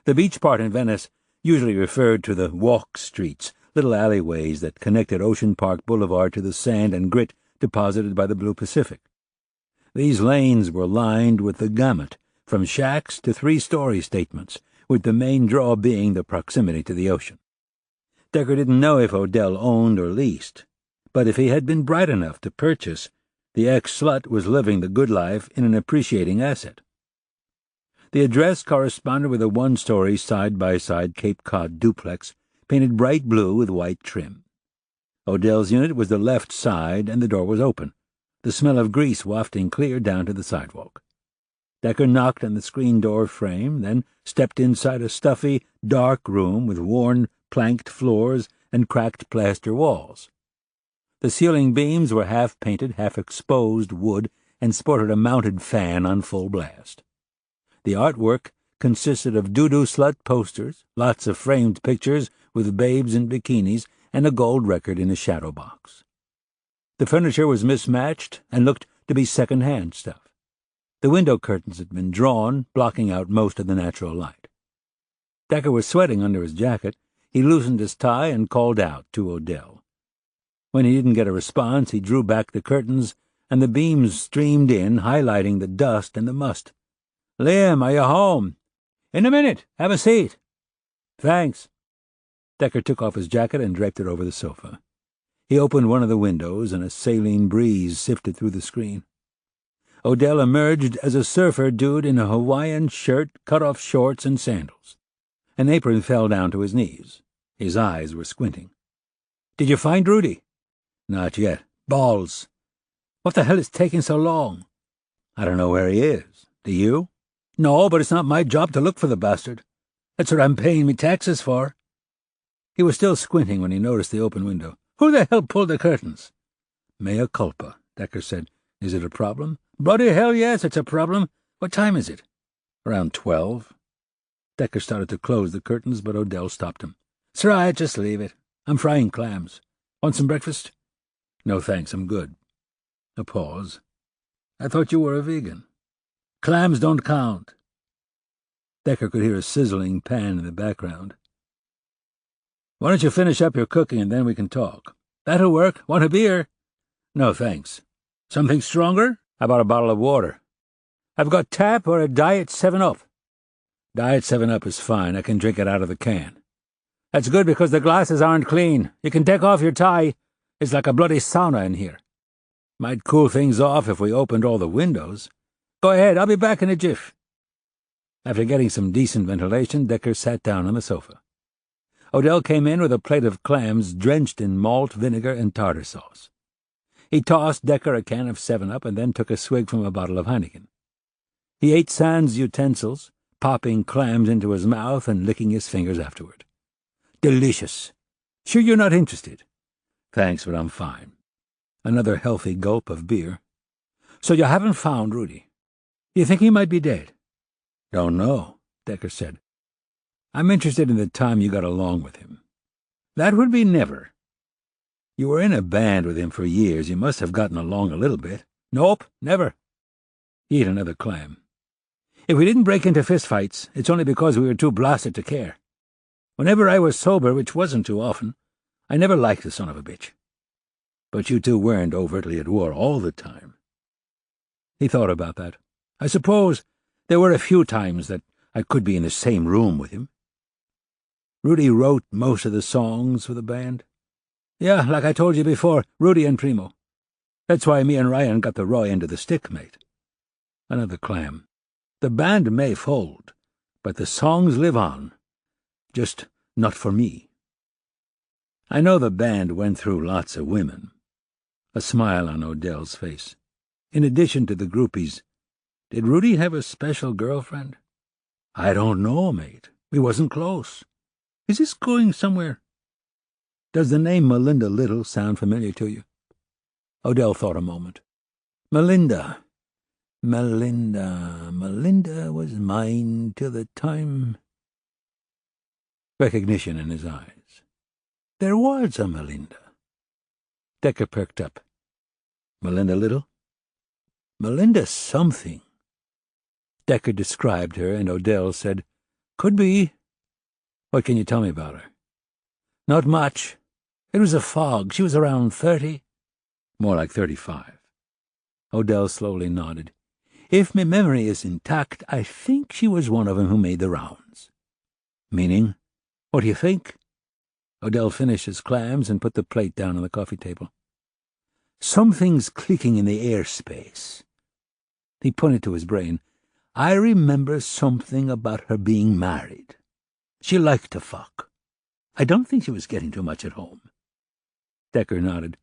The beach part in Venice usually referred to the walk streets, little alleyways that connected Ocean Park Boulevard to the sand and grit deposited by the blue Pacific. These lanes were lined with the gamut, from shacks to three-story statements, with the main draw being the proximity to the ocean. Decker didn't know if Odell owned or leased, but if he had been bright enough to purchase, the ex-slut was living the good life in an appreciating asset. The address corresponded with a one-story side-by-side Cape Cod duplex, painted bright blue with white trim. Odell's unit was the left side, and the door was open, the smell of grease wafting clear down to the sidewalk. Decker knocked on the screen door frame, then stepped inside a stuffy, dark room with worn, planked floors and cracked plaster walls. The ceiling beams were half-painted, half-exposed wood and sported a mounted fan on full blast. The artwork consisted of doo-doo slut posters, lots of framed pictures with babes in bikinis, and a gold record in a shadow box. The furniture was mismatched and looked to be second-hand stuff. The window curtains had been drawn, blocking out most of the natural light. Decker was sweating under his jacket. He loosened his tie and called out to Odell. When he didn't get a response, he drew back the curtains, and the beams streamed in, highlighting the dust and the must. "Liam, are you home?" "In a minute. Have a seat." "Thanks." Decker took off his jacket and draped it over the sofa. He opened one of the windows, and a saline breeze sifted through the screen. Odell emerged as a surfer dude in a Hawaiian shirt, cut-off shorts, and sandals. An apron fell down to his knees. His eyes were squinting. "Did you find Rudy?" "Not yet. Balls. What the hell is taking so long?" "I don't know where he is. Do you?" "No, but it's not my job to look for the bastard. That's what I'm paying me taxes for." He was still squinting when he noticed the open window. "Who the hell pulled the curtains?" "Mea culpa," Decker said. "Is it a problem?" "Bloody hell, yes, it's a problem. What time is it?" "Around 12. Decker started to close the curtains, but Odell stopped him. "It's right, just leave it. I'm frying clams. Want some breakfast?" "No, thanks, I'm good." A pause. "I thought you were a vegan." "Clams don't count." Decker could hear a sizzling pan in the background. "Why don't you finish up your cooking and then we can talk?" "That'll work. Want a beer?" "No, thanks." "Something stronger?" "How about a bottle of water?" "I've got tap or a Diet 7-Up." "Diet 7-Up is fine. I can drink it out of the can." "That's good because the glasses aren't clean. You can take off your tie. It's like a bloody sauna in here." "Might cool things off if we opened all the windows." "Go ahead. I'll be back in a jiff." After getting some decent ventilation, Decker sat down on the sofa. Odell came in with a plate of clams drenched in malt, vinegar, and tartar sauce. He tossed Decker a can of 7-Up and then took a swig from a bottle of Heineken. He ate sans utensils, popping clams into his mouth and licking his fingers afterward. "Delicious. Sure you're not interested?" "Thanks, but I'm fine." Another healthy gulp of beer. "So you haven't found Rudy? You think he might be dead?" "Don't know," Decker said. "I'm interested in the time you got along with him." "That would be never." "You were in a band with him for years. You must have gotten along a little bit." "Nope, never." He ate another clam. "If we didn't break into fistfights, it's only because we were too blasted to care. Whenever I was sober, which wasn't too often, I never liked the son of a bitch." But you two weren't overtly at war all the time. He thought about that. I suppose there were a few times that I could be in the same room with him. Rudy wrote most of the songs for the band? Yeah, like I told you before, Rudy and Primo. That's why me and Ryan got the raw end of the stick, mate. Another clam. The band may fold, but the songs live on. Just not for me. I know the band went through lots of women. A smile on Odell's face. In addition to the groupies, did Rudy have a special girlfriend? I don't know, mate. We wasn't close. Is this going somewhere? Does the name Melinda Little sound familiar to you? Odell thought a moment. Melinda was mine till the time... Recognition in his eyes. There was a Melinda. Decker perked up. Melinda Little? Melinda something. Decker described her, and Odell said, "Could be." What can you tell me about her? Not much. It was a fog. She was around 30. More like 35. Odell slowly nodded. If my memory is intact, I think she was one of 'em who made the rounds. Meaning? What do you think? Odell finished his clams and put the plate down on the coffee table. Something's clicking in the airspace. He pointed to his brain. I remember something about her being married. She liked to fuck. I don't think she was getting too much at home. Decker nodded.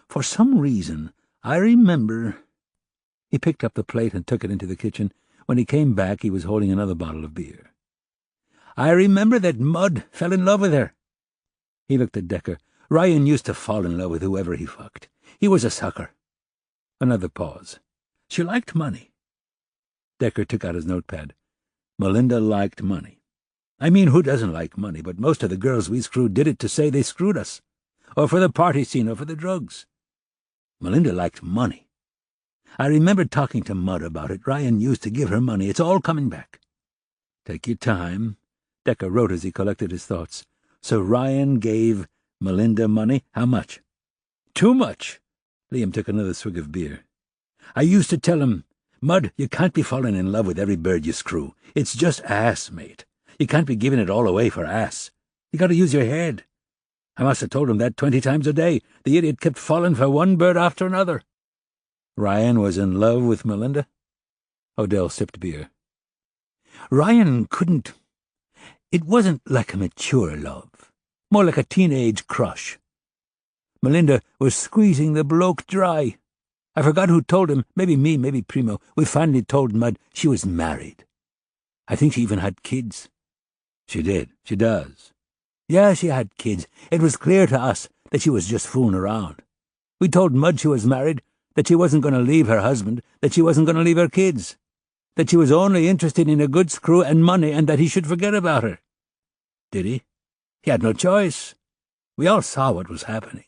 For some reason, I remember... He picked up the plate and took it into the kitchen. When he came back, he was holding another bottle of beer. I remember that Mud fell in love with her. He looked at Decker. Ryan used to fall in love with whoever he fucked. He was a sucker. Another pause. She liked money. Decker took out his notepad. Melinda liked money. I mean, who doesn't like money? But most of the girls we screwed did it to say they screwed us. Or for the party scene, or for the drugs. Melinda liked money. I remember talking to Mud about it. Ryan used to give her money. It's all coming back. Take your time. Decker wrote as he collected his thoughts. So Ryan gave Melinda money? How much? Too much. Liam took another swig of beer. I used to tell him, Mud, you can't be falling in love with every bird you screw. It's just ass, mate. You can't be giving it all away for ass. You got to use your head. I must have told him that 20 times a day. The idiot kept falling for one bird after another. Ryan was in love with Melinda? Odell sipped beer. Ryan couldn't... It wasn't like a mature love. More like a teenage crush. Melinda was squeezing the bloke dry. I forgot who told him. Maybe me, maybe Primo. We finally told Mud she was married. I think she even had kids. She did. She does. Yeah, she had kids. It was clear to us that she was just fooling around. We told Mud she was married, that she wasn't going to leave her husband, that she wasn't going to leave her kids, that she was only interested in a good screw and money, and that he should forget about her. Did he? He had no choice. We all saw what was happening.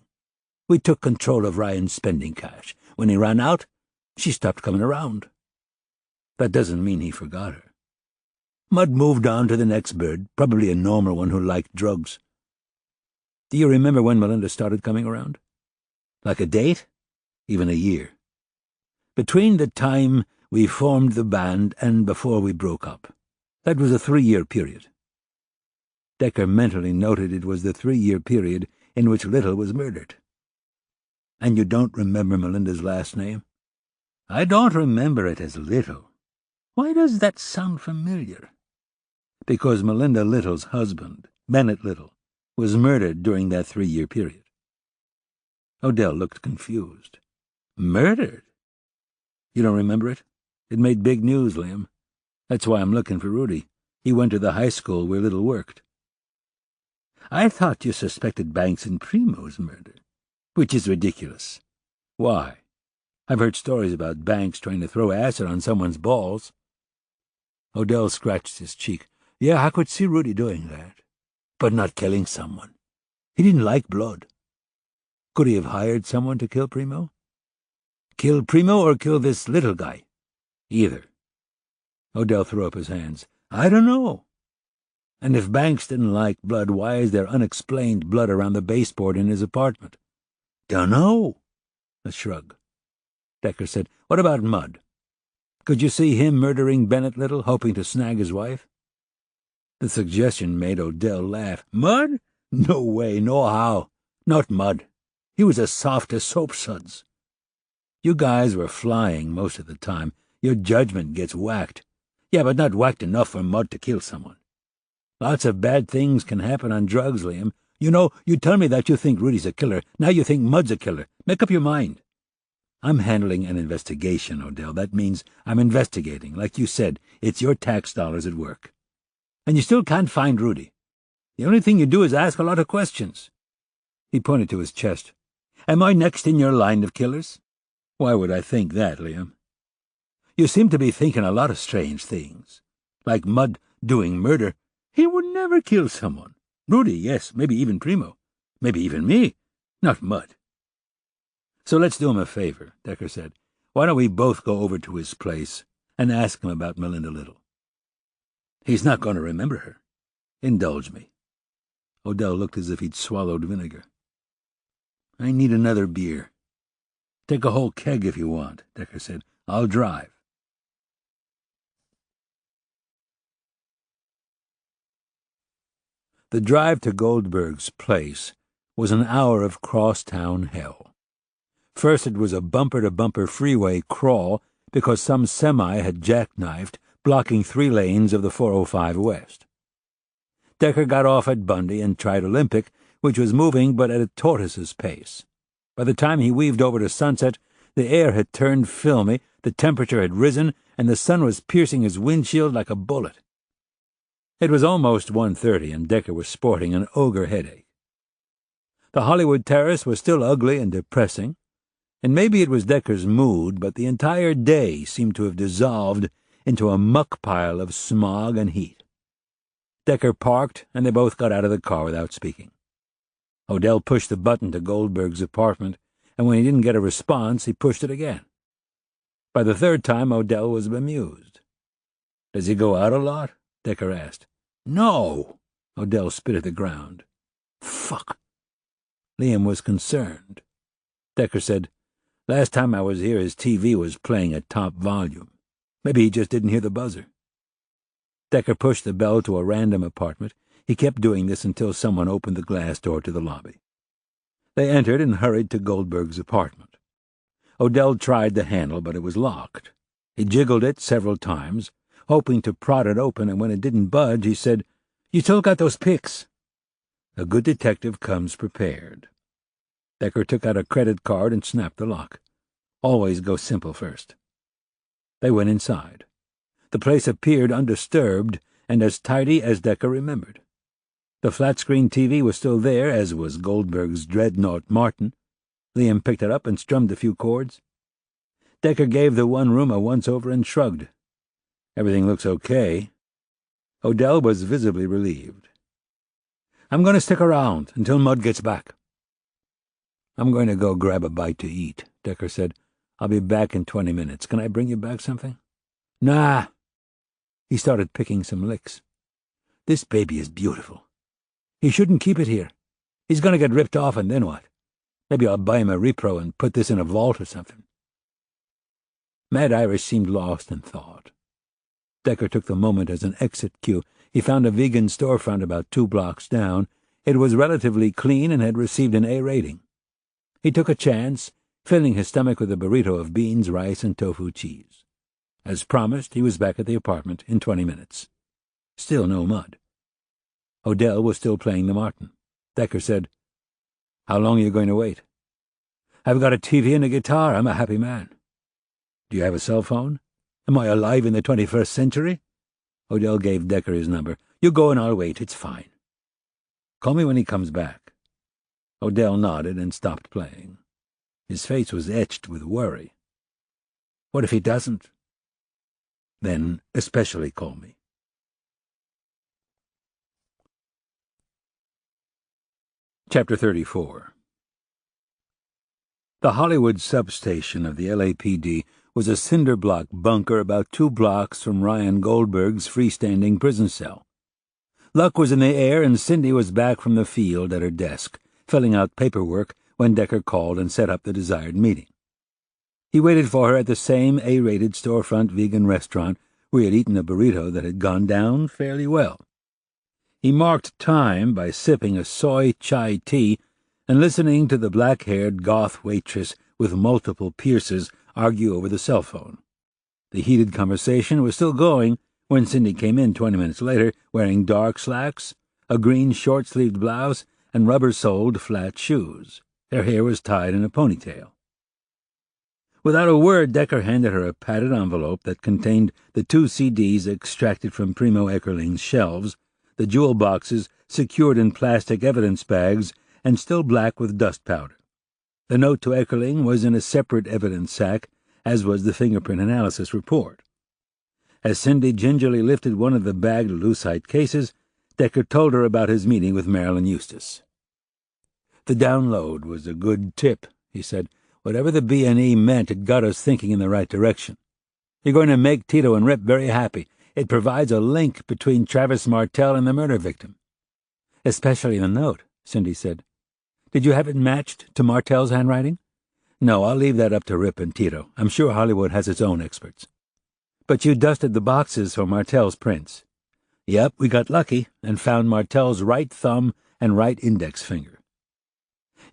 We took control of Ryan's spending cash. When he ran out, she stopped coming around. That doesn't mean he forgot her. Mud moved on to the next bird, probably a normal one who liked drugs. Do you remember when Melinda started coming around? Like a date? Even a year? Between the time we formed the band and before we broke up. That was a 3-year period. Decker mentally noted it was the 3-year period in which Little was murdered. And you don't remember Melinda's last name? I don't remember it as Little. Why does that sound familiar? Because Melinda Little's husband, Bennett Little, was murdered during that 3-year period. Odell looked confused. Murdered? You don't remember it? It made big news, Liam. That's why I'm looking for Rudy. He went to the high school where Little worked. I thought you suspected Banks and Primo's murder, which is ridiculous. Why? I've heard stories about Banks trying to throw acid on someone's balls. Odell scratched his cheek. Yeah, I could see Rudy doing that, but not killing someone. He didn't like blood. Could he have hired someone to kill Primo? Kill Primo or kill this Little guy? Either. Odell threw up his hands. I don't know. And if Banks didn't like blood, why is there unexplained blood around the baseboard in his apartment? Dunno. A shrug. Decker said, "What about Mudd? Could you see him murdering Bennett Little, hoping to snag his wife?" The suggestion made Odell laugh. Mudd? No way, no how. Not Mudd. He was as soft as soap suds. You guys were flying most of the time. Your judgment gets whacked. Yeah, but not whacked enough for Mudd to kill someone. Lots of bad things can happen on drugs, Liam. You know, you tell me that you think Rudy's a killer. Now you think Mudd's a killer. Make up your mind. I'm handling an investigation, Odell. That means I'm investigating. Like you said, it's your tax dollars at work. And you still can't find Rudy. The only thing you do is ask a lot of questions. He pointed to his chest. Am I next in your line of killers? Why would I think that, Liam? You seem to be thinking a lot of strange things. Like Mudd doing murder. He would never kill someone. Rudy, yes, maybe even Primo. Maybe even me. Not Mudd. So let's do him a favor, Decker said. Why don't we both go over to his place and ask him about Melinda Little? He's not going to remember her. Indulge me. Odell looked as if he'd swallowed vinegar. I need another beer. Take a whole keg if you want, Decker said. I'll drive. The drive to Goldberg's place was an hour of crosstown hell. First it was a bumper-to-bumper freeway crawl because some semi had jackknifed, blocking 3 lanes of the 405 West. Decker got off at Bundy and tried Olympic, which was moving but at a tortoise's pace. By the time he weaved over to Sunset, the air had turned filmy, the temperature had risen, and the sun was piercing his windshield like a bullet. It was almost 1:30, and Decker was sporting an ogre headache. The Hollywood Terrace was still ugly and depressing, and maybe it was Decker's mood, but the entire day seemed to have dissolved into a muck pile of smog and heat. Decker parked, and they both got out of the car without speaking. Odell pushed the button to Goldberg's apartment, and when he didn't get a response, he pushed it again. By the 3rd time, Odell was bemused. "Does he go out a lot?" Decker asked. "No." Odell spit at the ground. "Fuck." Liam was concerned. Decker said, "Last time I was here, his TV was playing at top volume. Maybe he just didn't hear the buzzer." Decker pushed the bell to a random apartment. He kept doing this until someone opened the glass door to the lobby. They entered and hurried to Goldberg's apartment. Odell tried the handle, but it was locked. He jiggled it several times, hoping to prod it open, and when it didn't budge, he said, "You still got those pics?" A good detective comes prepared. Decker took out a credit card and snapped the lock. Always go simple first. They went inside. The place appeared undisturbed and as tidy as Decker remembered. The flat-screen TV was still there, as was Goldberg's Dreadnought Martin. Liam picked it up and strummed a few chords. Decker gave the one room a once-over and shrugged. "Everything looks okay." Odell was visibly relieved. "I'm going to stick around until Mudd gets back." "I'm going to go grab a bite to eat," Decker said. "I'll be back in 20 minutes. Can I bring you back something?" "Nah." He started picking some licks. "This baby is beautiful. He shouldn't keep it here. He's going to get ripped off, and then what? Maybe I'll buy him a repro and put this in a vault or something." Mad Irish seemed lost in thought. Decker took the moment as an exit cue. He found a vegan storefront about 2 blocks down. It was relatively clean and had received an A rating. He took a chance, filling his stomach with a burrito of beans, rice, and tofu cheese. As promised, he was back at the apartment in 20 minutes. Still no Mudd. Odell was still playing the Martin. Decker said, "How long are you going to wait?" "I've got a TV and a guitar. I'm a happy man." "Do you have a cell phone? Am I alive in the 21st century?" Odell gave Decker his number. "You go and I'll wait. It's fine." "Call me when he comes back." Odell nodded and stopped playing. His face was etched with worry. "What if he doesn't?" "Then especially call me." Chapter 34. The Hollywood substation of the LAPD was a cinder-block bunker about 2 blocks from Ryan Goldberg's freestanding prison cell. Luck was in the air, and Cindy was back from the field at her desk, filling out paperwork when Decker called and set up the desired meeting. He waited for her at the same A-rated storefront vegan restaurant where he had eaten a burrito that had gone down fairly well. He marked time by sipping a soy chai tea and listening to the black-haired goth waitress with multiple pierces argue over the cell phone. The heated conversation was still going when Cindy came in 20 minutes later wearing dark slacks, a green short-sleeved blouse, and rubber-soled flat shoes. Her hair was tied in a ponytail. Without a word, Decker handed her a padded envelope that contained the 2 CDs extracted from Primo Eckerling's shelves, the jewel boxes secured in plastic evidence bags and still black with dust powder. The note to Eckerling was in a separate evidence sack, as was the fingerprint analysis report. As Cindy gingerly lifted one of the bagged lucite cases, Decker told her about his meeting with Marilyn Eustace. "The download was a good tip," he said. "Whatever the B&E meant, it got us thinking in the right direction. You're going to make Tito and Rip very happy. It provides a link between Travis Martel and the murder victim." "Especially the note," Cindy said. "Did you have it matched to Martel's handwriting?" "No, I'll leave that up to Rip and Tito. I'm sure Hollywood has its own experts." "But you dusted the boxes for Martel's prints." "Yep, we got lucky and found Martel's right thumb and right index finger."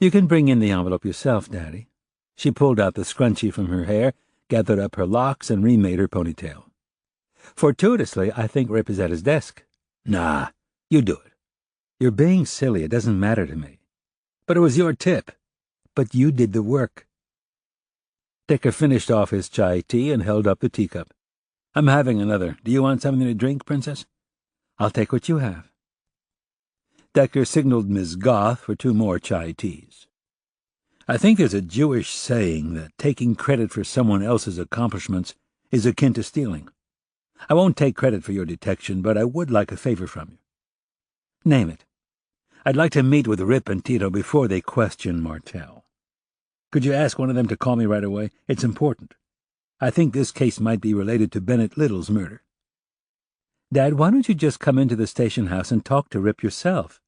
"You can bring in the envelope yourself, Daddy." She pulled out the scrunchie from her hair, gathered up her locks, and remade her ponytail. "Fortuitously, I think Rip is at his desk." "Nah, you do it." "You're being silly. It doesn't matter to me." "But it was your tip." "But you did the work." Decker finished off his chai tea and held up the teacup. "I'm having another. Do you want something to drink, Princess?" "I'll take what you have." Decker signaled Ms. Goth for 2 more chai teas. "I think there's a Jewish saying that taking credit for someone else's accomplishments is akin to stealing. I won't take credit for your detection, but I would like a favor from you." "Name it." "I'd like to meet with Rip and Tito before they question Martel. Could you ask one of them to call me right away? It's important. I think this case might be related to Bennett Little's murder." "Dad, why don't you just come into the station house and talk to Rip yourself?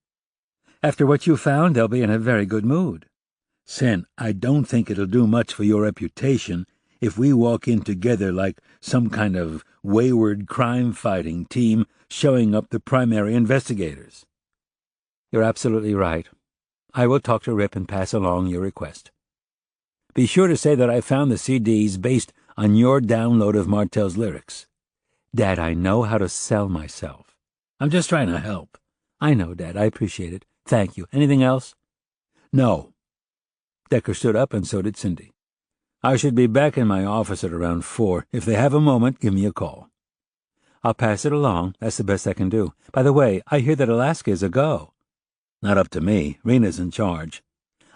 After what you found, they'll be in a very good mood." "Sen, I don't think it'll do much for your reputation if we walk in together like some kind of wayward crime-fighting team showing up the primary investigators." "You're absolutely right. I will talk to Rip and pass along your request. Be sure to say that I found the CDs based on your download of Martel's lyrics. Dad, I know how to sell myself." "I'm just trying to help." "I know, Dad. I appreciate it. Thank you. Anything else?" "No." Decker stood up, and so did Cindy. "I should be back in my office at around 4. If they have a moment, give me a call." "I'll pass it along. That's the best I can do. By the way, I hear that Alaska is a go." "Not up to me. Rena's in charge."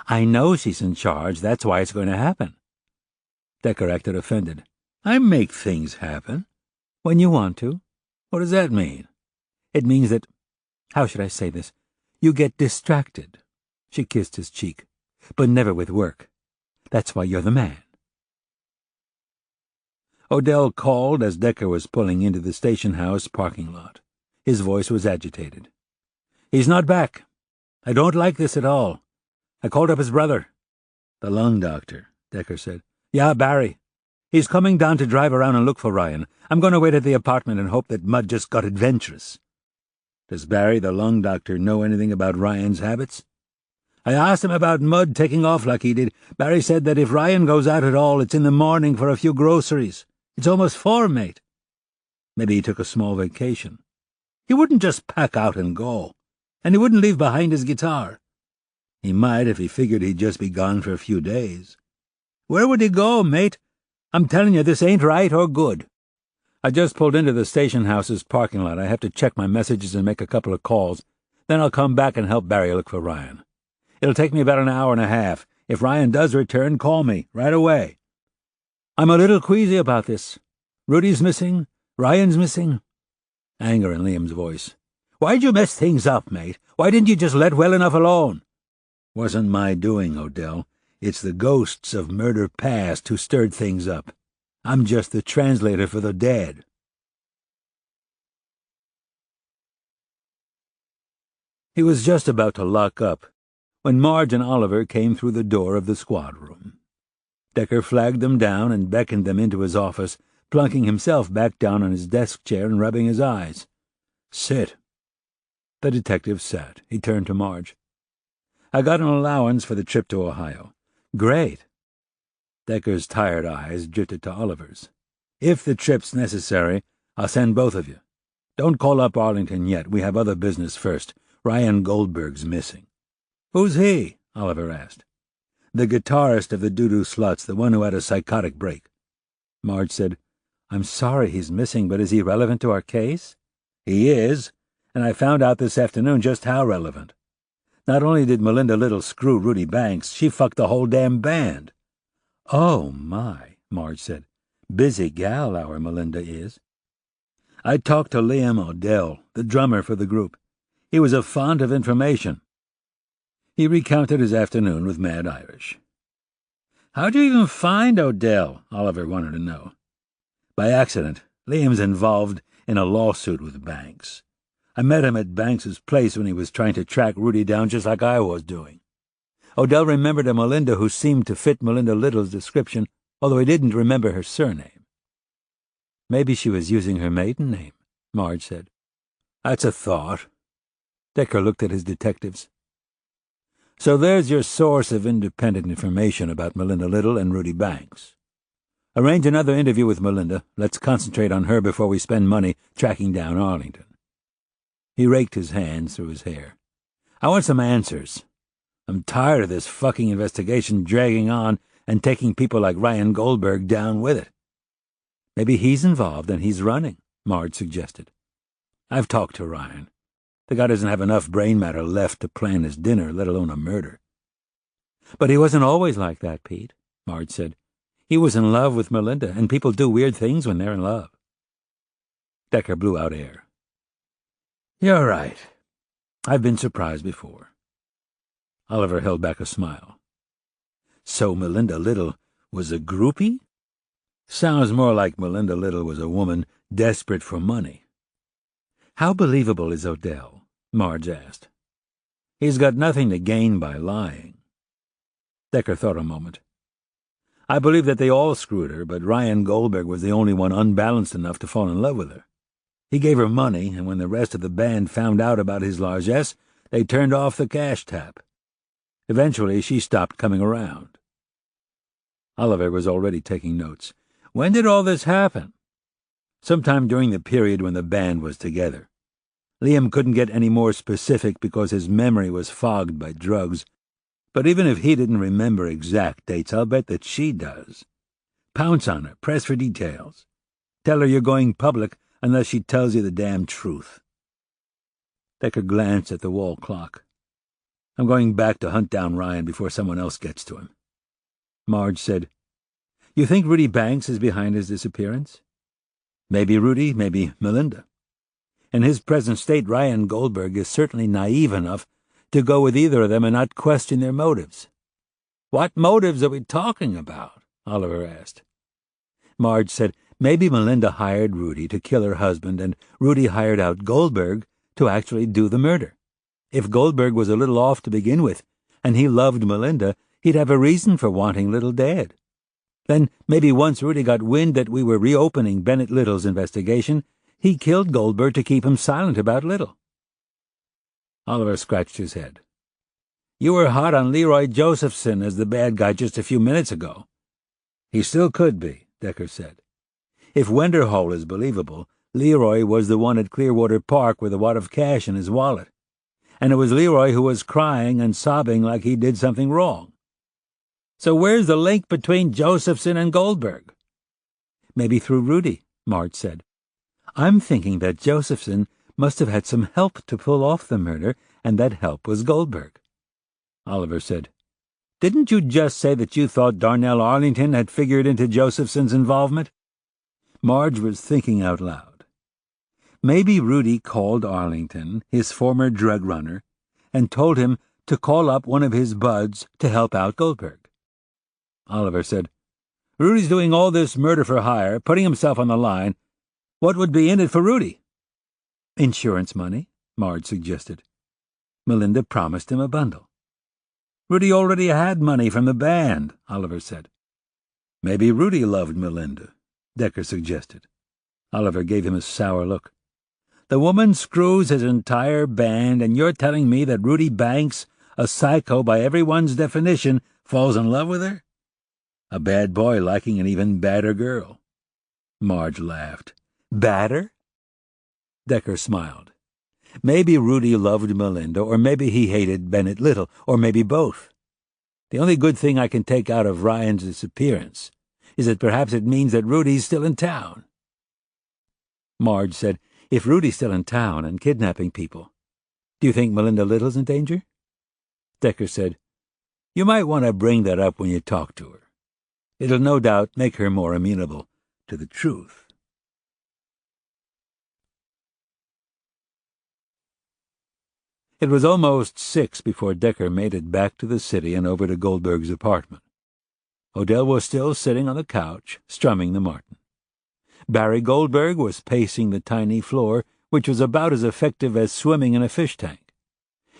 "I know she's in charge. That's why it's going to happen." Decker acted offended. "I make things happen." "When you want to." "What does that mean?" "It means that, how should I say this, you get distracted." She kissed his cheek. "But never with work. That's why you're the man." Odell called as Decker was pulling into the station house parking lot. His voice was agitated. "He's not back. I don't like this at all. I called up his brother." "The lung doctor," Decker said. "Yeah, Barry. He's coming down to drive around and look for Ryan. I'm going to wait at the apartment and hope that Mudd just got adventurous." "Does Barry, the lung doctor, know anything about Ryan's habits?" "I asked him about Mudd taking off like he did. Barry said that if Ryan goes out at all, it's in the morning for a few groceries. It's almost 4, mate." "Maybe he took a small vacation." "He wouldn't just pack out and go. And he wouldn't leave behind his guitar." "He might if he figured he'd just be gone for a few days." "Where would he go, mate? I'm telling you, this ain't right or good." "I just pulled into the station house's parking lot. I have to check my messages and make a couple of calls. Then I'll come back and help Barry look for Ryan. It'll take me about an hour and a half. If Ryan does return, call me right away." "I'm a little queasy about this. Rudy's missing. Ryan's missing." Anger in Liam's voice. "Why'd you mess things up, mate? Why didn't you just let well enough alone?" "Wasn't my doing, Odell. It's the ghosts of murder past who stirred things up. I'm just the translator for the dead." He was just about to lock up when Marge and Oliver came through the door of the squad room. Decker flagged them down and beckoned them into his office, plunking himself back down on his desk chair and rubbing his eyes. "Sit." The detective sat. He turned to Marge. "I got an allowance for the trip to Ohio." "Great." Decker's tired eyes drifted to Oliver's. "If the trip's necessary, I'll send both of you. Don't call up Arlington yet. We have other business first. Ryan Goldberg's missing." "Who's he?" Oliver asked. "The guitarist of the Doo-Doo Sluts, the one who had a psychotic break." Marge said, "I'm sorry he's missing, but is he relevant to our case?" "He is, and I found out this afternoon just how relevant. Not only did Melinda Little screw Rudy Banks, she fucked the whole damn band." "Oh, my," Marge said. "Busy gal, our Melinda is." "I talked to Liam O'Dell, the drummer for the group. He was a font of information." He recounted his afternoon with Mad Irish. "How'd you even find O'Dell?" Oliver wanted to know. "By accident. Liam's involved in a lawsuit with Banks. I met him at Banks's place when he was trying to track Rudy down just like I was doing. O'Dell remembered a Melinda who seemed to fit Melinda Little's description, although he didn't remember her surname." "Maybe she was using her maiden name," Marge said. "That's a thought." Decker looked at his detectives. "So there's your source of independent information about Melinda Little and Rudy Banks. Arrange another interview with Melinda. Let's concentrate on her before we spend money tracking down Arlington." He raked his hands through his hair. "I want some answers. I'm tired of this fucking investigation dragging on and taking people like Ryan Goldberg down with it." "Maybe he's involved and he's running," Marge suggested. "I've talked to Ryan. The guy doesn't have enough brain matter left to plan his dinner, let alone a murder." "But he wasn't always like that, Pete," Marge said. "He was in love with Melinda, and people do weird things when they're in love." Decker blew out air. "You're right. I've been surprised before." Oliver held back a smile. "So Melinda Little was a groupie?" "Sounds more like Melinda Little was a woman desperate for money." "How believable is O'Dell?" Marge asked. "He's got nothing to gain by lying." Decker thought a moment. "I believe that they all screwed her, but Ryan Goldberg was the only one unbalanced enough to fall in love with her. He gave her money, and when the rest of the band found out about his largesse, they turned off the cash tap. Eventually, she stopped coming around." Oliver was already taking notes. "When did all this happen?" "Sometime during the period when the band was together. Liam couldn't get any more specific because his memory was fogged by drugs. But even if he didn't remember exact dates, I'll bet that she does. Pounce on her, press for details. Tell her you're going public unless she tells you the damn truth." Decker glanced at the wall clock. "I'm going back to hunt down Ryan before someone else gets to him." Marge said, "You think Rudy Banks is behind his disappearance?" "Maybe Rudy, maybe Melinda. In his present state, Ryan Goldberg is certainly naive enough to go with either of them and not question their motives." "What motives are we talking about?" Oliver asked. Marge said, "Maybe Melinda hired Rudy to kill her husband, and Rudy hired out Goldberg to actually do the murder. If Goldberg was a little off to begin with, and he loved Melinda, he'd have a reason for wanting Little dead. Then maybe once Rudy got wind that we were reopening Bennett Little's investigation, he killed Goldberg to keep him silent about Little." Oliver scratched his head. "You were hot on Leroy Josephson as the bad guy just a few minutes ago." "He still could be," Decker said. "If Wenderhall is believable, Leroy was the one at Clearwater Park with a wad of cash in his wallet. And it was Leroy who was crying and sobbing like he did something wrong. So where's the link between Josephson and Goldberg?" "Maybe through Rudy," Marge said. "I'm thinking that Josephson must have had some help to pull off the murder, and that help was Goldberg." Oliver said, "Didn't you just say that you thought Darnell Arlington had figured into Josephson's involvement?" Marge was thinking out loud. "Maybe Rudy called Arlington, his former drug runner, and told him to call up one of his buds to help out Goldberg." Oliver said, "Rudy's doing all this murder for hire, putting himself on the line. What would be in it for Rudy?" "Insurance money," Marge suggested. Melinda promised him a bundle. Rudy already had money from the band, Oliver said. Maybe Rudy loved Melinda, Decker suggested. Oliver gave him a sour look. The woman screws his entire band, and you're telling me that Rudy Banks, a psycho by everyone's definition, falls in love with her? A bad boy liking an even badder girl. Marge laughed. Badder? Decker smiled. Maybe Rudy loved Melinda, or maybe he hated Bennett Little, or maybe both. The only good thing I can take out of Ryan's disappearance is that perhaps it means that Rudy's still in town. Marge said, If Rudy's still in town and kidnapping people, do you think Melinda Little's in danger? Decker said, You might want to bring that up when you talk to her. It'll no doubt make her more amenable to the truth. It was almost 6 before Decker made it back to the city and over to Goldberg's apartment. Odell was still sitting on the couch, strumming the Martin. Barry Goldberg was pacing the tiny floor, which was about as effective as swimming in a fish tank.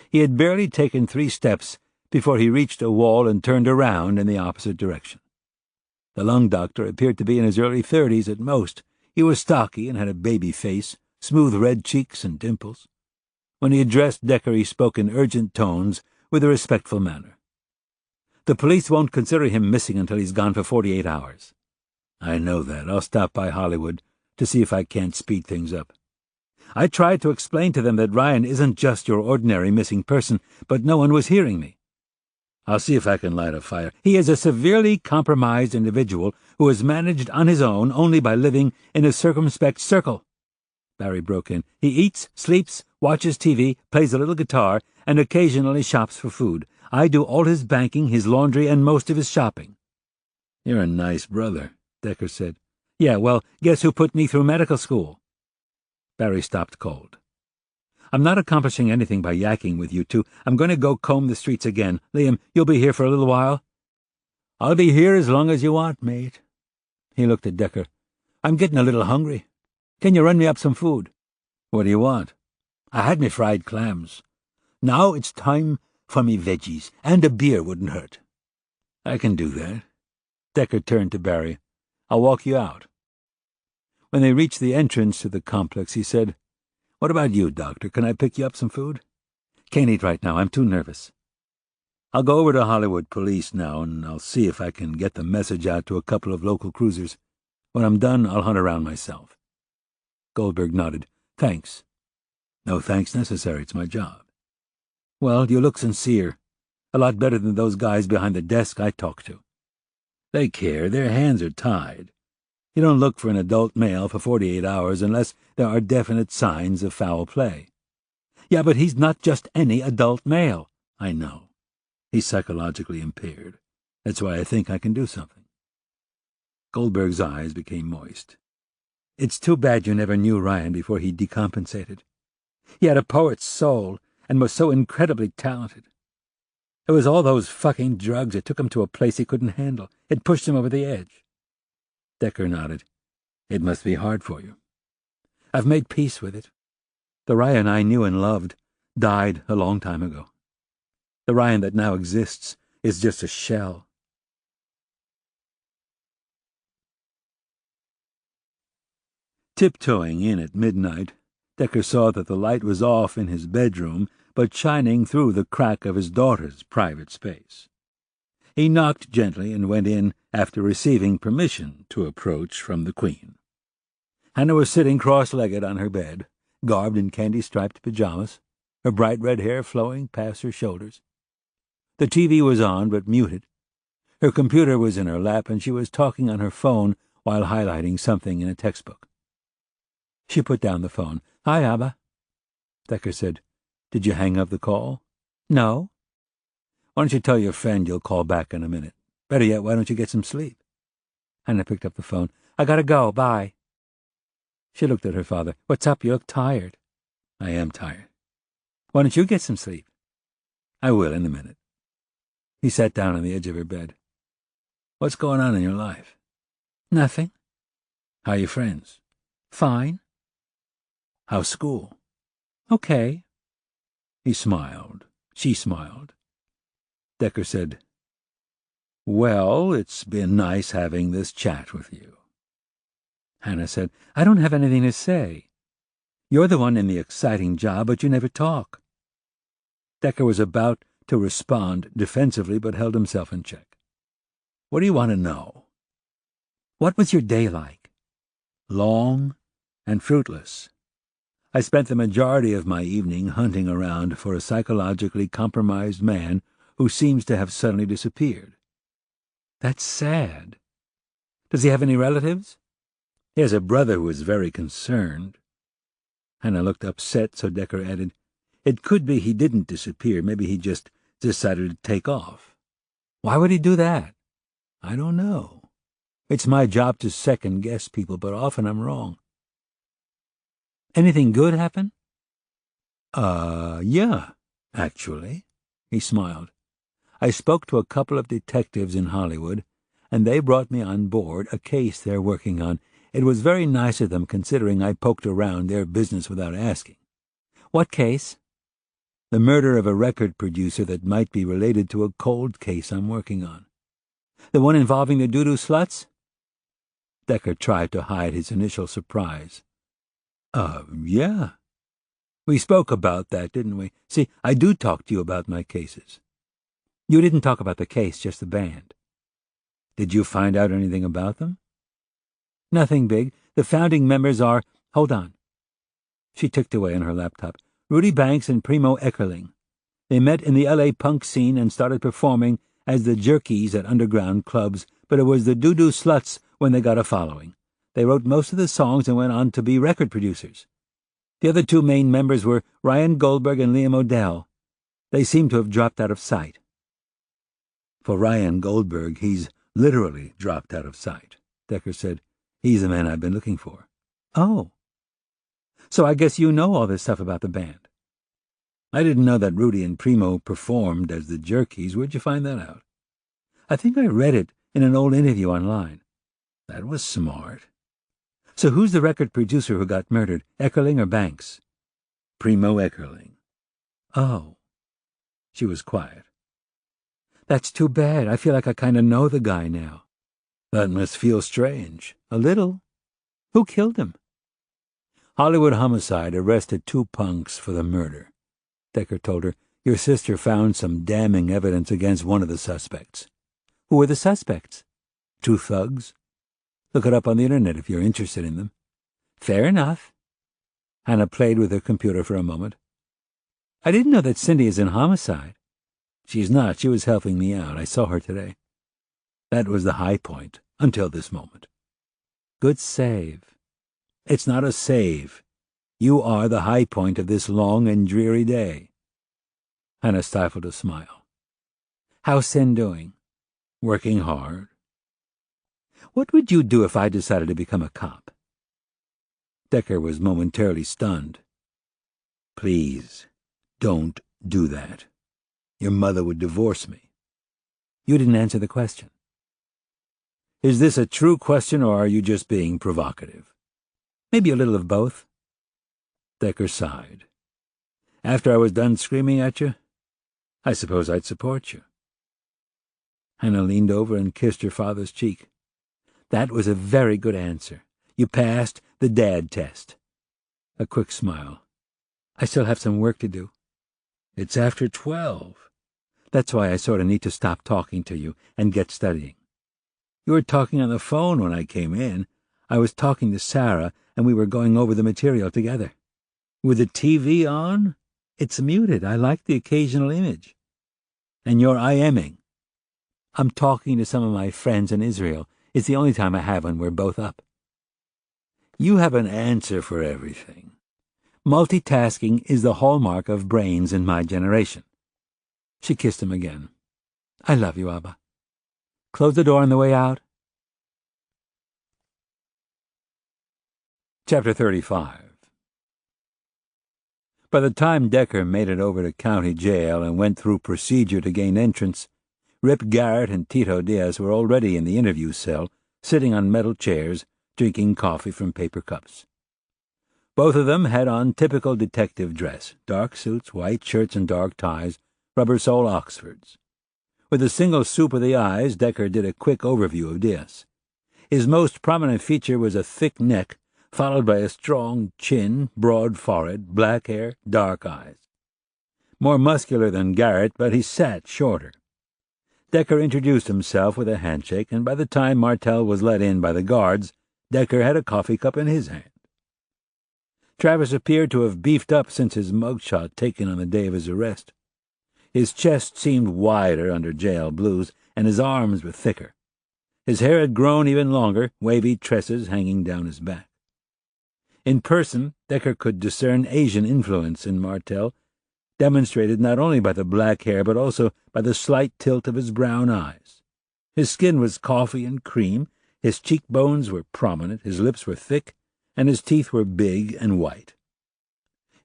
He had barely taken 3 steps before he reached a wall and turned around in the opposite direction. The lung doctor appeared to be in his early 30s at most. He was stocky and had a baby face, smooth red cheeks and dimples. When he addressed Decker, he spoke in urgent tones with a respectful manner. The police won't consider him missing until he's gone for 48 hours. I know that. I'll stop by Hollywood to see if I can't speed things up. I tried to explain to them that Ryan isn't just your ordinary missing person, but no one was hearing me. I'll see if I can light a fire. He is a severely compromised individual who is managed on his own only by living in a circumspect circle. Barry broke in. He eats, sleeps, watches TV, plays a little guitar, and occasionally shops for food. I do all his banking, his laundry, and most of his shopping. You're a nice brother, Decker said. Yeah, well, guess who put me through medical school? Barry stopped cold. I'm not accomplishing anything by yakking with you two. I'm going to go comb the streets again. Liam, you'll be here for a little while? I'll be here as long as you want, mate. He looked at Decker. I'm getting a little hungry. Can you run me up some food? What do you want? I had me fried clams. Now it's time for me veggies, and a beer wouldn't hurt. I can do that. Decker turned to Barry. I'll walk you out. When they reached the entrance to the complex, he said, What about you, Doctor? Can I pick you up some food? Can't eat right now. I'm too nervous. I'll go over to Hollywood Police now, and I'll see if I can get the message out to a couple of local cruisers. When I'm done, I'll hunt around myself. Goldberg nodded. Thanks. No thanks necessary. It's my job. Well, you look sincere. A lot better than those guys behind the desk I talk to. They care. Their hands are tied. You don't look for an adult male for 48 hours unless there are definite signs of foul play. Yeah, but he's not just any adult male. I know. He's psychologically impaired. That's why I think I can do something. Goldberg's eyes became moist. It's too bad you never knew Ryan before he decompensated. He had a poet's soul and was so incredibly talented. It was all those fucking drugs that took him to a place he couldn't handle. It pushed him over the edge. Decker nodded. It must be hard for you. I've made peace with it. The Ryan I knew and loved died a long time ago. The Ryan that now exists is just a shell. Tiptoeing in at midnight, Decker saw that the light was off in his bedroom, but shining through the crack of his daughter's private space. He knocked gently and went in after receiving permission to approach from the Queen. Hannah was sitting cross-legged on her bed, garbed in candy-striped pajamas, her bright red hair flowing past her shoulders. The TV was on, but muted. Her computer was in her lap, and she was talking on her phone while highlighting something in a textbook. She put down the phone. Hi, Abba. Decker said, Did you hang up the call? No. Why don't you tell your friend you'll call back in a minute? Better yet, why don't you get some sleep? Hannah picked up the phone. I gotta go. Bye. She looked at her father. What's up? You look tired. I am tired. Why don't you get some sleep? I will in a minute. He sat down on the edge of her bed. What's going on in your life? Nothing. How are your friends? Fine. How's school? Okay. He smiled. She smiled. Decker said, "Well, it's been nice having this chat with you." Hannah said, "I don't have anything to say. You're the one in the exciting job, but you never talk." Decker was about to respond defensively, but held himself in check. "What do you want to know?" "What was your day like?" "Long and fruitless. I spent the majority of my evening hunting around for a psychologically compromised man who seems to have suddenly disappeared." "That's sad. Does he have any relatives?" "He has a brother who is very concerned." Hannah looked upset, so Decker added, "It could be he didn't disappear. Maybe he just decided to take off." "Why would he do that?" "I don't know. It's my job to second-guess people, but often I'm wrong." "Anything good happen?" Yeah, actually." He smiled. "I spoke to a couple of detectives in Hollywood, and they brought me on board a case they're working on. It was very nice of them, considering I poked around their business without asking." "What case?" "The murder of a record producer that might be related to a cold case I'm working on." "The one involving the doo-doo sluts?" Decker tried to hide his initial surprise. Yeah. We spoke about that, didn't we? See, I do talk to you about my cases." "You didn't talk about the case, just the band." "Did you find out anything about them?" "Nothing big. The founding members are— Hold on." She ticked away on her laptop. "Rudy Banks and Primo Eckerling. They met in the L.A. punk scene and started performing as the Jerkies at underground clubs, but it was the doo-doo sluts when they got a following. They wrote most of the songs and went on to be record producers. The other two main members were Ryan Goldberg and Liam O'Dell. They seem to have dropped out of sight." "For Ryan Goldberg, he's literally dropped out of sight," Decker said. "He's the man I've been looking for." "Oh. So I guess you know all this stuff about the band." "I didn't know that Rudy and Primo performed as the Jerkies. Where'd you find that out?" "I think I read it in an old interview online." "That was smart." "So who's the record producer who got murdered, Eckerling or Banks?" "Primo Eckerling." "Oh." She was quiet. "That's too bad. I feel like I kind of know the guy now." "That must feel strange." "A little. Who killed him?" "Hollywood Homicide arrested 2 punks for the murder." Decker told her, "Your sister found some damning evidence against one of the suspects." "Who were the suspects?" 2 thugs. Look it up on the internet if you're interested in them." "Fair enough." Hannah played with her computer for a moment. "I didn't know that Cindy is in Homicide." "She's not. She was helping me out. I saw her today." "That was the high point, until this moment." "Good save." "It's not a save. You are the high point of this long and dreary day." Hannah stifled a smile. "How's Sin doing?" "Working hard." "What would you do if I decided to become a cop?" Decker was momentarily stunned. "Please, don't do that. Your mother would divorce me." "You didn't answer the question." "Is this a true question, or are you just being provocative?" "Maybe a little of both." Decker sighed. "After I was done screaming at you, I suppose I'd support you." Hannah leaned over and kissed her father's cheek. "That was a very good answer. You passed the dad test." A quick smile. "I still have some work to do." "It's after 12. "That's why I sort of need to stop talking to you and get studying." "You were talking on the phone when I came in." "I was talking to Sarah, and we were going over the material together." "With the TV on?" "It's muted. I like the occasional image." "And you're IMing?" "I'm talking to some of my friends in Israel. It's the only time I have when we're both up." "You have an answer for everything." "Multitasking is the hallmark of brains in my generation." She kissed him again. "I love you, Abba. Close the door on the way out." Chapter 35. By the time Decker made it over to county jail and went through procedure to gain entrance, Rip Garrett and Tito Diaz were already in the interview cell, sitting on metal chairs, drinking coffee from paper cups. Both of them had on typical detective dress, dark suits, white shirts and dark ties, rubber-sole Oxfords. With a single swoop of the eyes, Decker did a quick overview of Diaz. His most prominent feature was a thick neck, followed by a strong chin, broad forehead, black hair, dark eyes. More muscular than Garrett, but he sat shorter. Decker introduced himself with a handshake, and by the time Martel was let in by the guards, Decker had a coffee cup in his hand. Travis appeared to have beefed up since his mugshot taken on the day of his arrest. His chest seemed wider under jail blues, and his arms were thicker. His hair had grown even longer, wavy tresses hanging down his back. In person, Decker could discern Asian influence in Martel, demonstrated not only by the black hair but also by the slight tilt of his brown eyes. His skin was coffee and cream, his cheekbones were prominent, his lips were thick, and his teeth were big and white.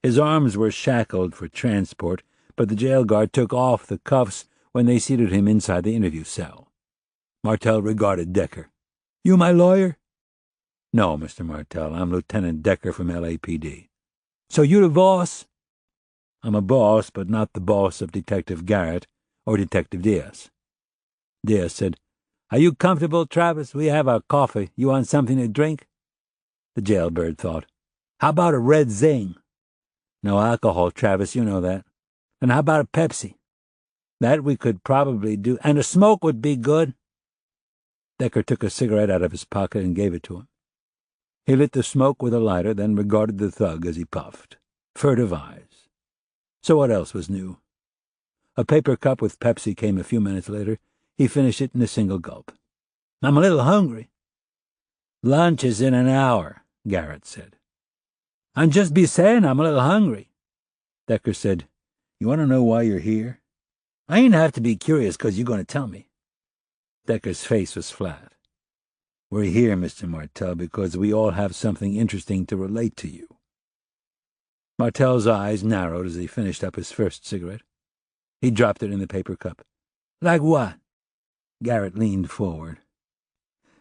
His arms were shackled for transport, but the jail guard took off the cuffs when they seated him inside the interview cell. Martel regarded Decker. "You my lawyer?" "No, Mr. Martel, I'm Lieutenant Decker from LAPD. "So you the boss?" "I'm a boss, but not the boss of Detective Garrett or Detective Diaz." Diaz said, "Are you comfortable, Travis? We have our coffee. You want something to drink?" The jailbird thought, "How about a red zing?" "No alcohol, Travis, you know that." "And how about a Pepsi?" "That we could probably do. And a smoke would be good." Decker took a cigarette out of his pocket and gave it to him. He lit the smoke with a lighter, then regarded the thug as he puffed. Furtive eyes. So what else was new? A paper cup with Pepsi came a few minutes later. He finished it in a single gulp. "I'm a little hungry." "Lunch is in an hour," Garrett said. "I'm just be saying I'm a little hungry." Decker said, "You want to know why you're here?" "I ain't have to be curious 'cause you're going to tell me." Decker's face was flat. "We're here, Mr. Martel, because we all have something interesting to relate to you." Martel's eyes narrowed as he finished up his first cigarette. He dropped it in the paper cup. "Like what?" Garrett leaned forward.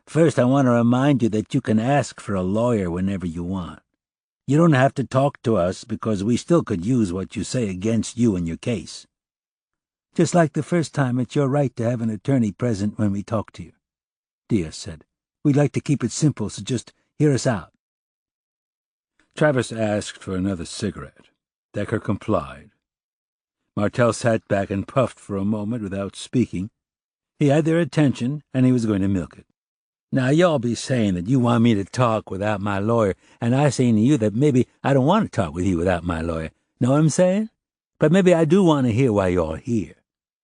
"First, I want to remind you that you can ask for a lawyer whenever you want. You don't have to talk to us because we still could use what you say against you in your case. Just like the first time, it's your right to have an attorney present when we talk to you," Diaz said. "We'd like to keep it simple, so just hear us out." Travis asked for another cigarette. Decker complied. Martel sat back and puffed for a moment without speaking. He had their attention, and he was going to milk it. "Now, y'all be saying that you want me to talk without my lawyer, and I saying to you that maybe I don't want to talk with you without my lawyer. Know what I'm saying? But maybe I do want to hear why y'all here.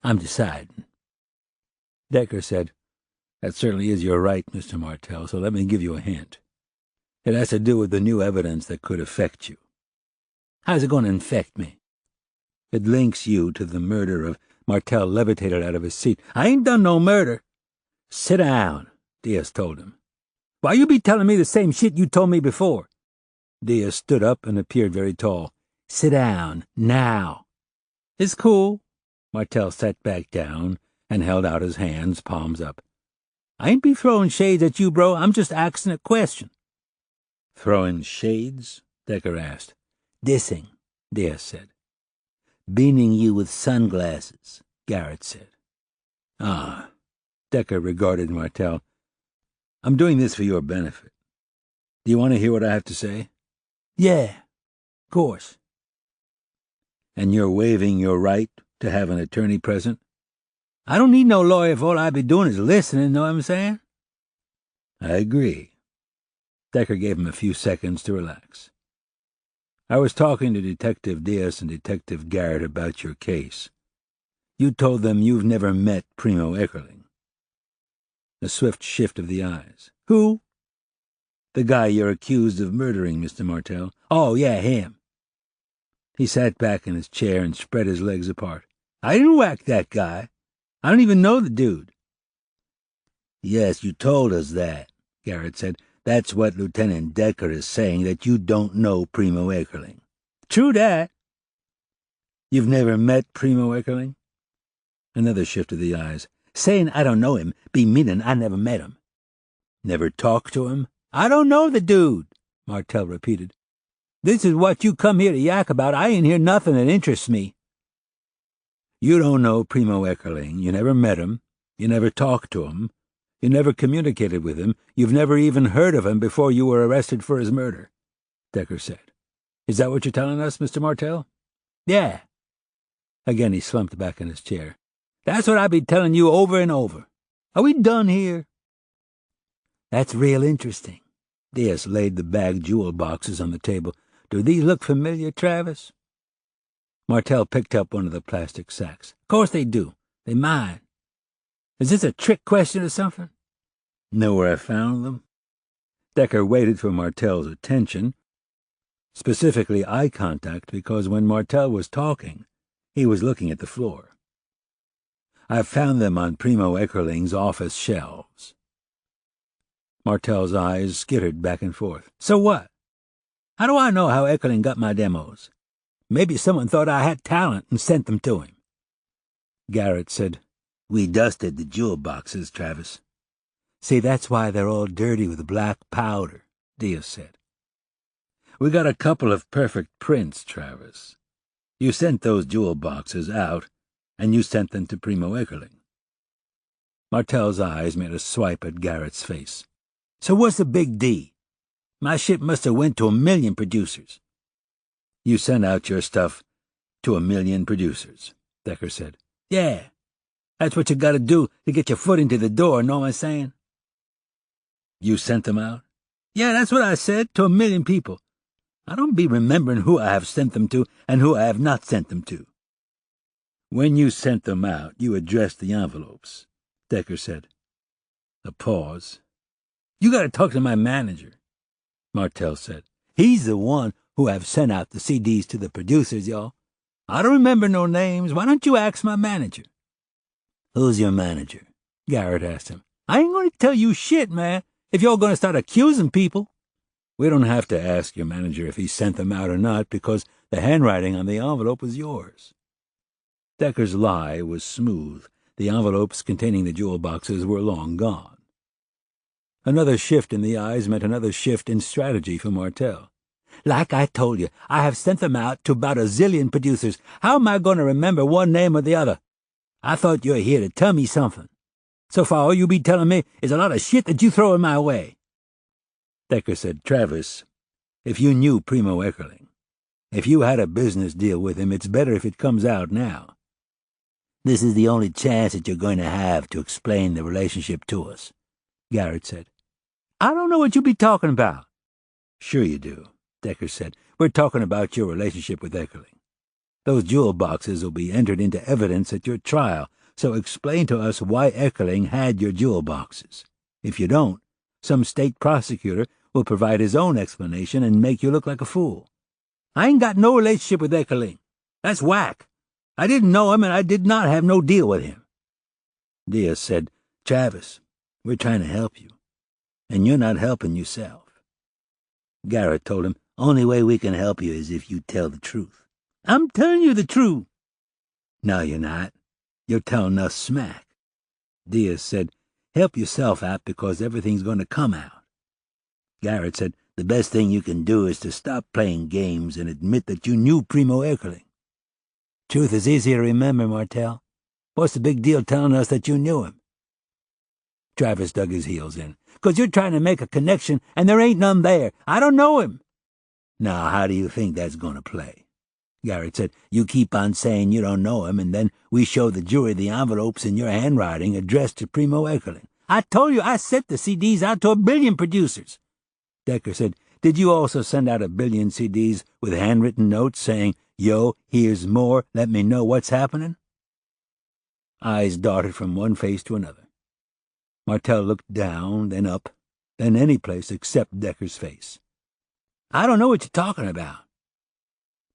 I'm deciding." Decker said, "That certainly is your right, Mr. Martel, so let me give you a hint. It has to do with the new evidence that could affect you." "How's it going to infect me?" "It links you to the murder of—" Martel levitated out of his seat. "I ain't done no murder." "Sit down," Diaz told him. "Why you be telling me the same shit you told me before?" Diaz stood up and appeared very tall. "Sit down, now." "It's cool." Martel sat back down and held out his hands, palms up. "I ain't be throwing shades at you, bro. I'm just asking a question." "Throwing shades?" Decker asked. "Dissing," Diaz said. "Beaning you with sunglasses," Garrett said. "Ah." Decker regarded Martel. "I'm doing this for your benefit. Do you want to hear what I have to say?" "Yeah, of course." "And you're waiving your right to have an attorney present?" "I don't need no lawyer if all I be doing is listening, know what I'm saying?" "I agree." Decker gave him a few seconds to relax. "I was talking to Detective Diaz and Detective Garrett about your case. You told them you've never met Primo Eckerling." A swift shift of the eyes. "Who?" "The guy you're accused of murdering, Mr. Martel." "Oh, yeah, him." He sat back in his chair and spread his legs apart. "I didn't whack that guy. I don't even know the dude." "Yes, you told us that," Garrett said. "That's what Lieutenant Decker is saying, that you don't know Primo Eckerling." "True that." "You've never met Primo Eckerling?" Another shift of the eyes. "Saying I don't know him be meaning I never met him." "Never talked to him?" "I don't know the dude," Martel repeated. "This is what you come here to yak about. I ain't hear nothing that interests me." You don't know Primo Eckerling. You never met him. You never talked to him. You never communicated with him. You've never even heard of him before you were arrested for his murder," Decker said. "Is that what you're telling us, Mr. Martell?" "Yeah." Again he slumped back in his chair. "That's what I've been telling you over and over. Are we done here?" "That's real interesting." Diaz laid the bagged jewel boxes on the table. "Do these look familiar, Travis?" Martell picked up one of the plastic sacks. "Of course they do. They're mine. Is this a trick question or something?" "Know where I found them?" Decker waited for Martell's attention, specifically eye contact, because when Martell was talking, he was looking at the floor. "I found them on Primo Eckerling's office shelves." Martell's eyes skittered back and forth. "So what? How do I know how Eckerling got my demos? Maybe someone thought I had talent and sent them to him." Garrett said, "We dusted the jewel boxes, Travis." "See, that's why they're all dirty with black powder," Diaz said. "We got a couple of perfect prints, Travis. You sent those jewel boxes out, and you sent them to Primo Eckerling." Martell's eyes made a swipe at Garrett's face. "So what's the big D? My shit must have went to 1,000,000 producers." "You sent out your stuff to 1,000,000 producers," Decker said. "Yeah, that's what you gotta do to get your foot into the door, know what I'm saying?" "You sent them out?" "Yeah, that's what I said, to 1,000,000 people. I don't be remembering who I have sent them to and who I have not sent them to." "When you sent them out, you addressed the envelopes," Decker said. A pause. "You gotta talk to my manager," Martell said. "He's the one who have sent out the CDs to the producers, y'all. I don't remember no names. Why don't you ask my manager?" "Who's your manager?" Garrett asked him. "I ain't going to tell you shit, man, if you're going to start accusing people." "We don't have to ask your manager if he sent them out or not, because the handwriting on the envelope was yours." Decker's lie was smooth. The envelopes containing the jewel boxes were long gone. Another shift in the eyes meant another shift in strategy for Martell. "Like I told you, I have sent them out to about 1,000,000 producers. How am I going to remember one name or the other? I thought you were here to tell me something. So far, all you be telling me is a lot of shit that you throw in my way." Decker said, "Travis, if you knew Primo Eckerling, if you had a business deal with him, it's better if it comes out now. This is the only chance that you're going to have to explain the relationship to us," Garrett said. "I don't know what you be talking about." "Sure you do," Decker said. "We're talking about your relationship with Eckerling. Those jewel boxes will be entered into evidence at your trial, so explain to us why Eckerling had your jewel boxes. If you don't, some state prosecutor will provide his own explanation and make you look like a fool." "I ain't got no relationship with Eckerling. That's whack. I didn't know him, and I did not have no deal with him." Diaz said, "Travis, we're trying to help you, and you're not helping yourself." Garrett told him, "Only way we can help you is if you tell the truth." "I'm telling you the truth." "No, you're not. You're telling us smack." Diaz said, "Help yourself out because everything's going to come out." Garrett said, "The best thing you can do is to stop playing games and admit that you knew Primo Eckerling." "Truth is easy to remember, Martell. What's the big deal telling us that you knew him?" Travis dug his heels in. "'Cause you're trying to make a connection, and there ain't none there. I don't know him." "Now, how do you think that's going to play?" Garrett said. "You keep on saying you don't know him, and then we show the jury the envelopes in your handwriting addressed to Primo Eckerling." "I told you I sent the CDs out to 1,000,000,000 producers." Decker said, "Did you also send out 1,000,000,000 CDs with handwritten notes saying, 'Yo, here's more, let me know what's happening'?" Eyes darted from one face to another. Martell looked down, then up, then any place except Decker's face. "I don't know what you're talking about."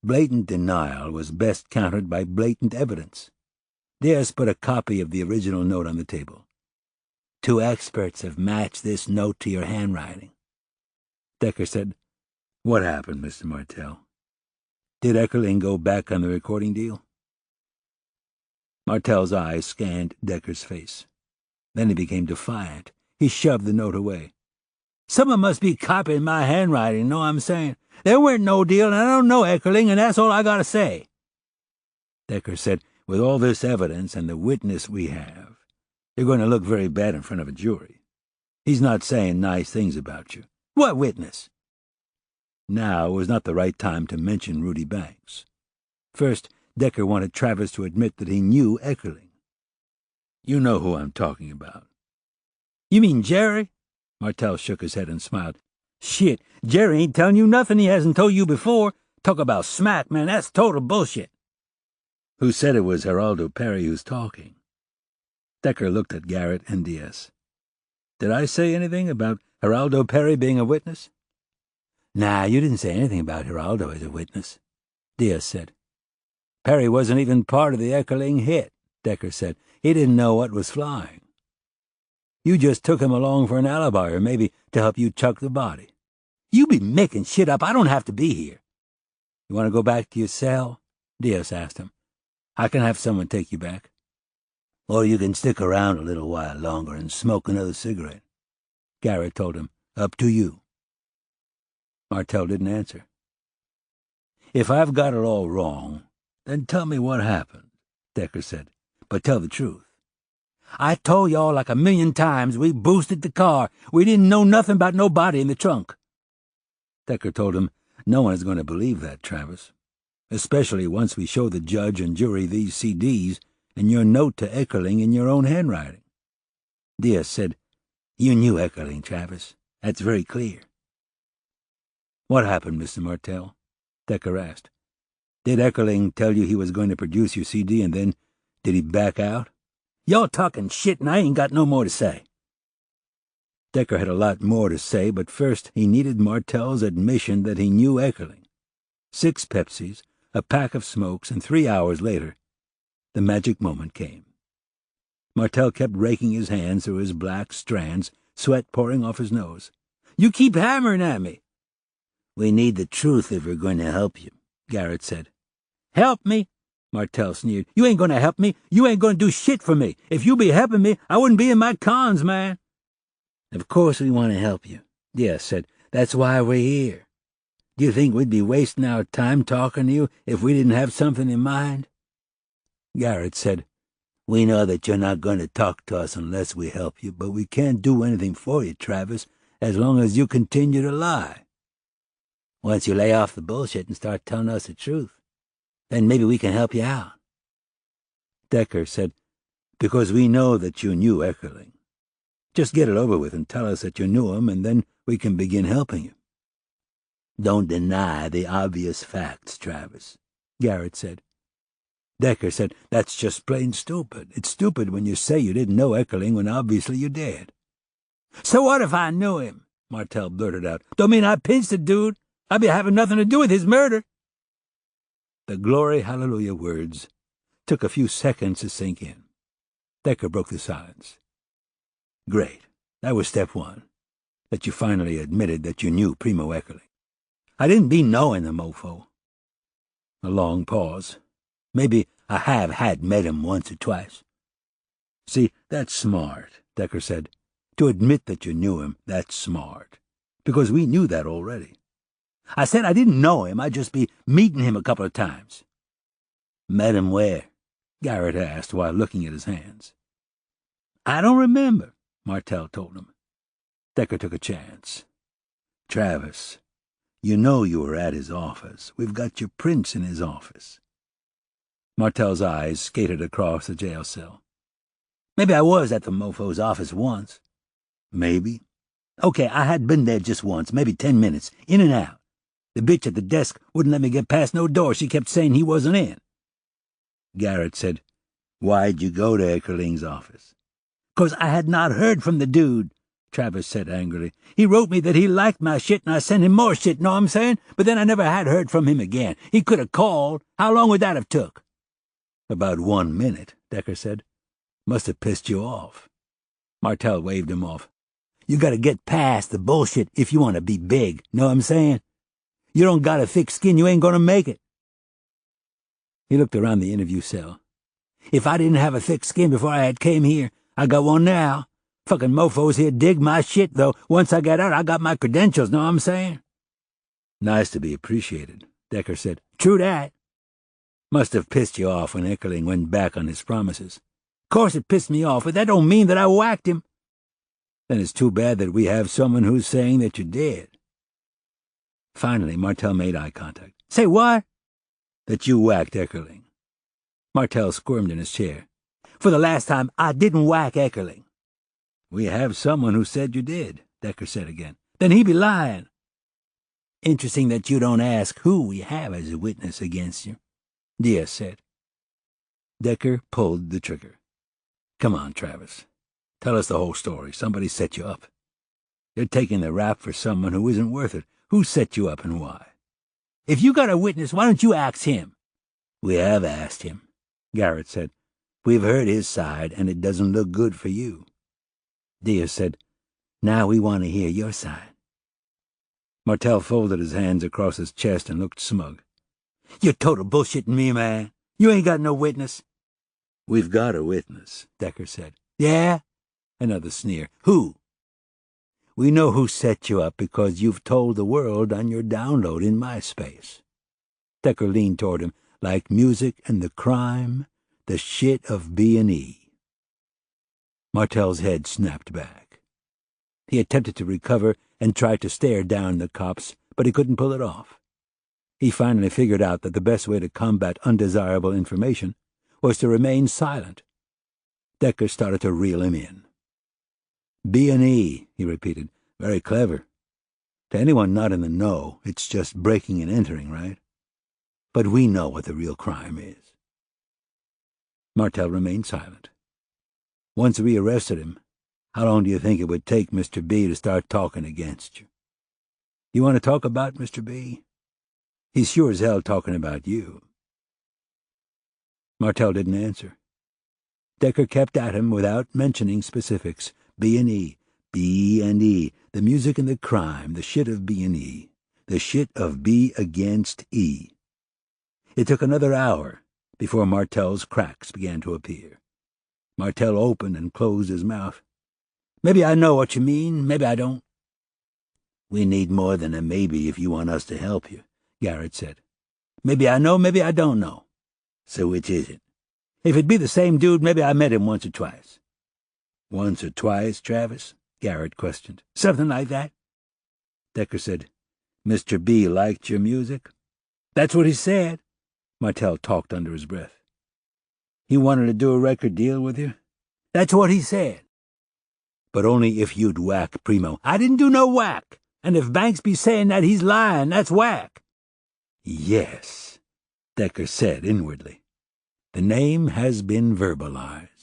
Blatant denial was best countered by blatant evidence. Diaz put a copy of the original note on the table. "2 experts have matched this note to your handwriting." Decker said, "What happened, Mr. Martell? Did Eckerling go back on the recording deal?" Martell's eyes scanned Decker's face. Then he became defiant. He shoved the note away. "Someone must be copying my handwriting, know what I'm saying? There weren't no deal, and I don't know Eckerling, and that's all I gotta say." Decker said, With all this evidence and the witness we have, you're going to look very bad in front of a jury. He's not saying nice things about you. What witness? Now was not the right time to mention Rudy Banks. First, Decker wanted Travis to admit that he knew Eckerling. You know who I'm talking about. You mean Jerry? Martell shook his head and smiled. Shit, Jerry ain't telling you nothing he hasn't told you before. Talk about smack, man, that's total bullshit. Who said it was Geraldo Perry who's talking? Decker looked at Garrett and Diaz. Did I say anything about Geraldo Perry being a witness? Nah, you didn't say anything about Geraldo as a witness, Diaz said. Perry wasn't even part of the Eckerling hit, Decker said. He didn't know what was flying. You just took him along for an alibi or maybe to help you chuck the body. You be making shit up. I don't have to be here. You want to go back to your cell? Diaz asked him. I can have someone take you back. Or you can stick around a little while longer and smoke another cigarette. Garrett told him. Up to you. Martell didn't answer. If I've got it all wrong, then tell me what happened, Decker said. But tell the truth. I told y'all like 1,000,000 times we boosted the car. We didn't know nothing about nobody in the trunk. Decker told him, no one's going to believe that, Travis. Especially once we show the judge and jury these CDs and your note to Eckerling in your own handwriting. Diaz said, you knew Eckerling, Travis. That's very clear. What happened, Mr. Martell? Decker asked. Did Eckerling tell you he was going to produce your CD and then did he back out? Y'all talking shit and I ain't got no more to say. Decker had a lot more to say, but first he needed Martell's admission that he knew Eckerling. 6 Pepsis, a pack of smokes, and 3 hours later, the magic moment came. Martell kept raking his hands through his black strands, sweat pouring off his nose. You keep hammering at me. We need the truth if we're going to help you, Garrett said. Help me? Martell sneered. You ain't going to help me. You ain't going to do shit for me. If you be helping me, I wouldn't be in my cons, man. Of course we want to help you, Diaz said. That's why we're here. Do you think we'd be wasting our time talking to you if we didn't have something in mind? Garrett said, we know that you're not going to talk to us unless we help you, but we can't do anything for you, Travis, as long as you continue to lie. Once you lay off the bullshit and start telling us the truth, then maybe we can help you out. Decker said, because we know that you knew Eckerling. Just get it over with and tell us that you knew him, and then we can begin helping you. Don't deny the obvious facts, Travis, Garrett said. Decker said, that's just plain stupid. It's stupid when you say you didn't know Eckerling when obviously you did. So what if I knew him? Martell blurted out. Don't mean I pinched the dude. I'd be having nothing to do with his murder. The glory hallelujah words took a few seconds to sink in. Decker broke the silence. Great. That was step 1. That you finally admitted that you knew Primo Eckerling. I didn't be knowing the mofo. A long pause. Maybe I had met him once or twice. See, that's smart, Decker said. To admit that you knew him, that's smart. Because we knew that already. I said I didn't know him. I'd just be meeting him a couple of times. Met him where? Garrett asked while looking at his hands. I don't remember, Martell told him. Decker took a chance. Travis, you know you were at his office. We've got your prints in his office. Martell's eyes skated across the jail cell. Maybe I was at the mofo's office once. Maybe. Okay, I had been there just once, maybe 10 minutes, in and out. The bitch at the desk wouldn't let me get past no door. She kept saying he wasn't in. Garrett said, why'd you go to Eckerling's office? 'Cause I had not heard from the dude, Travis said angrily. He wrote me that he liked my shit and I sent him more shit, know what I'm saying? But then I never had heard from him again. He could have called. How long would that have took? About 1 minute, Decker said. Must have pissed you off. Martell waved him off. You gotta get past the bullshit if you want to be big, know what I'm saying? You don't got a thick skin, you ain't gonna make it. He looked around the interview cell. If I didn't have a thick skin before I had came here, I got one now. Fucking mofos here dig my shit, though. Once I got out, I got my credentials, know what I'm saying? Nice to be appreciated, Decker said. True that. Must have pissed you off when Eckerling went back on his promises. Course it pissed me off, but that don't mean that I whacked him. Then it's too bad that we have someone who's saying that you did. Finally, Martel made eye contact. Say what? That you whacked Eckerling. Martel squirmed in his chair. For the last time, I didn't whack Eckerling. We have someone who said you did, Decker said again. Then he be lying. Interesting that you don't ask who we have as a witness against you, Diaz said. Decker pulled the trigger. Come on, Travis. Tell us the whole story. Somebody set you up. You're taking the rap for someone who isn't worth it. Who set you up and why? If you got a witness, why don't you ask him? We have asked him, Garrett said. We've heard his side, and it doesn't look good for you. Diaz said, Now we want to hear your side. Martel folded his hands across his chest and looked smug. You're total bullshitting me, man. You ain't got no witness. We've got a witness, Decker said. Yeah? Another sneer. Who? We know who set you up because you've told the world on your download in MySpace. Decker leaned toward him, like music and the crime, the shit of B&E. Martel's head snapped back. He attempted to recover and tried to stare down the cops, but he couldn't pull it off. He finally figured out that the best way to combat undesirable information was to remain silent. Decker started to reel him in. B&E, he repeated. Very clever. To anyone not in the know, it's just breaking and entering, right? But we know what the real crime is. Martel remained silent. Once we arrested him, how long do you think it would take Mr. B to start talking against you? You want to talk about Mr. B? He's sure as hell talking about you. Martel didn't answer. Decker kept at him without mentioning specifics. B&E, B&E, the music and the crime, the shit of B&E, the shit of B against E. It took another hour before Martel's cracks began to appear. Martel opened and closed his mouth. Maybe I know what you mean, maybe I don't. We need more than a maybe if you want us to help you, Garrett said. Maybe I know, maybe I don't know. So which is it? If it be the same dude, maybe I met him once or twice. Once or twice, Travis? Garrett questioned. Something like that. Decker said, Mr. B liked your music? That's what he said. Martel talked under his breath. He wanted to do a record deal with you? That's what he said. But only if you'd whack Primo. I didn't do no whack. And if Banks be saying that, he's lying. That's whack. Yes, Decker said inwardly. The name has been verbalized.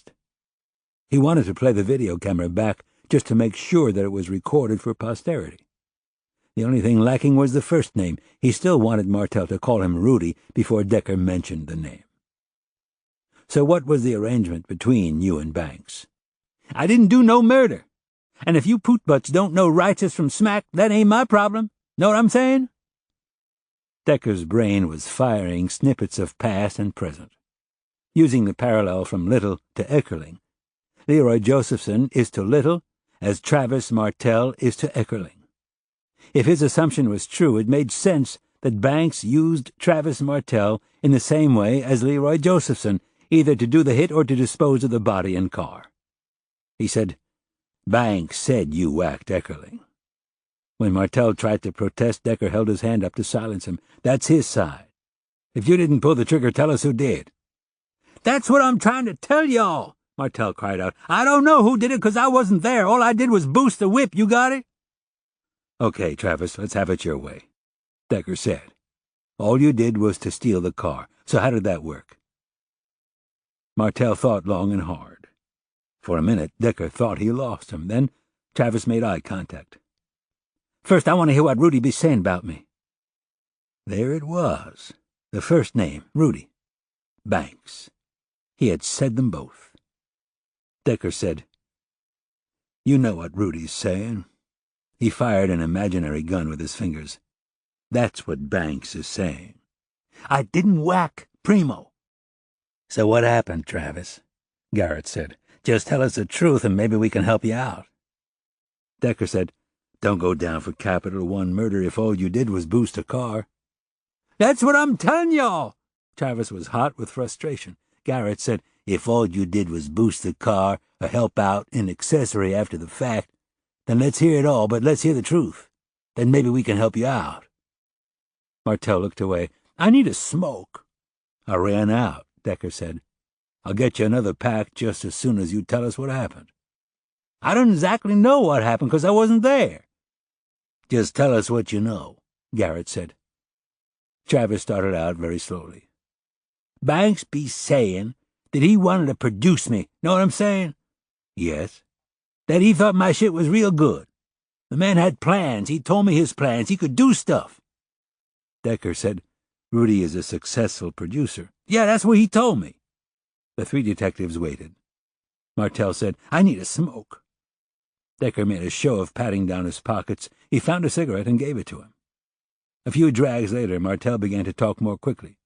He wanted to play the video camera back just to make sure that it was recorded for posterity. The only thing lacking was the first name. He still wanted Martel to call him Rudy before Decker mentioned the name. So what was the arrangement between you and Banks? I didn't do no murder. And if you pootbutts don't know righteous from smack, that ain't my problem. Know what I'm saying? Decker's brain was firing snippets of past and present. Using the parallel from Little to Eckerling, Leroy Josephson is to Little as Travis Martel is to Eckerling. If his assumption was true, it made sense that Banks used Travis Martel in the same way as Leroy Josephson, either to do the hit or to dispose of the body and car. He said, Banks said you whacked Eckerling. When Martel tried to protest, Decker held his hand up to silence him. That's his side. If you didn't pull the trigger, tell us who did. That's what I'm trying to tell y'all, Martel cried out. I don't know who did it because I wasn't there. All I did was boost the whip. You got it? Okay, Travis, let's have it your way, Decker said. All you did was to steal the car. So how did that work? Martel thought long and hard. For a minute, Decker thought he lost him. Then Travis made eye contact. First, I want to hear what Rudy be saying about me. There it was. The first name, Rudy. Banks. He had said them both. Decker said, You know what Rudy's saying. He fired an imaginary gun with his fingers. That's what Banks is saying. I didn't whack Primo. So what happened, Travis? Garrett said. Just tell us the truth and maybe we can help you out. Decker said, Don't go down for Capital One murder if all you did was boost a car. That's what I'm telling y'all, Travis was hot with frustration. Garrett said, "If all you did was boost the car or help out in accessory after the fact, then let's hear it all, but let's hear the truth. Then maybe we can help you out." Martell looked away. "I need a smoke." "I ran out," Decker said. "I'll get you another pack just as soon as you tell us what happened." "I don't exactly know what happened, 'cause I wasn't there." "Just tell us what you know," Garrett said. Travis started out very slowly. "Banks be saying that he wanted to produce me, know what I'm saying?" "Yes." "That he thought my shit was real good. The man had plans. He told me his plans. He could do stuff." Decker said, "Rudy is a successful producer." "Yeah, that's what he told me." The three detectives waited. Martell said, "I need a smoke." Decker made a show of patting down his pockets. He found a cigarette and gave it to him. A few drags later, Martell began to talk more quickly.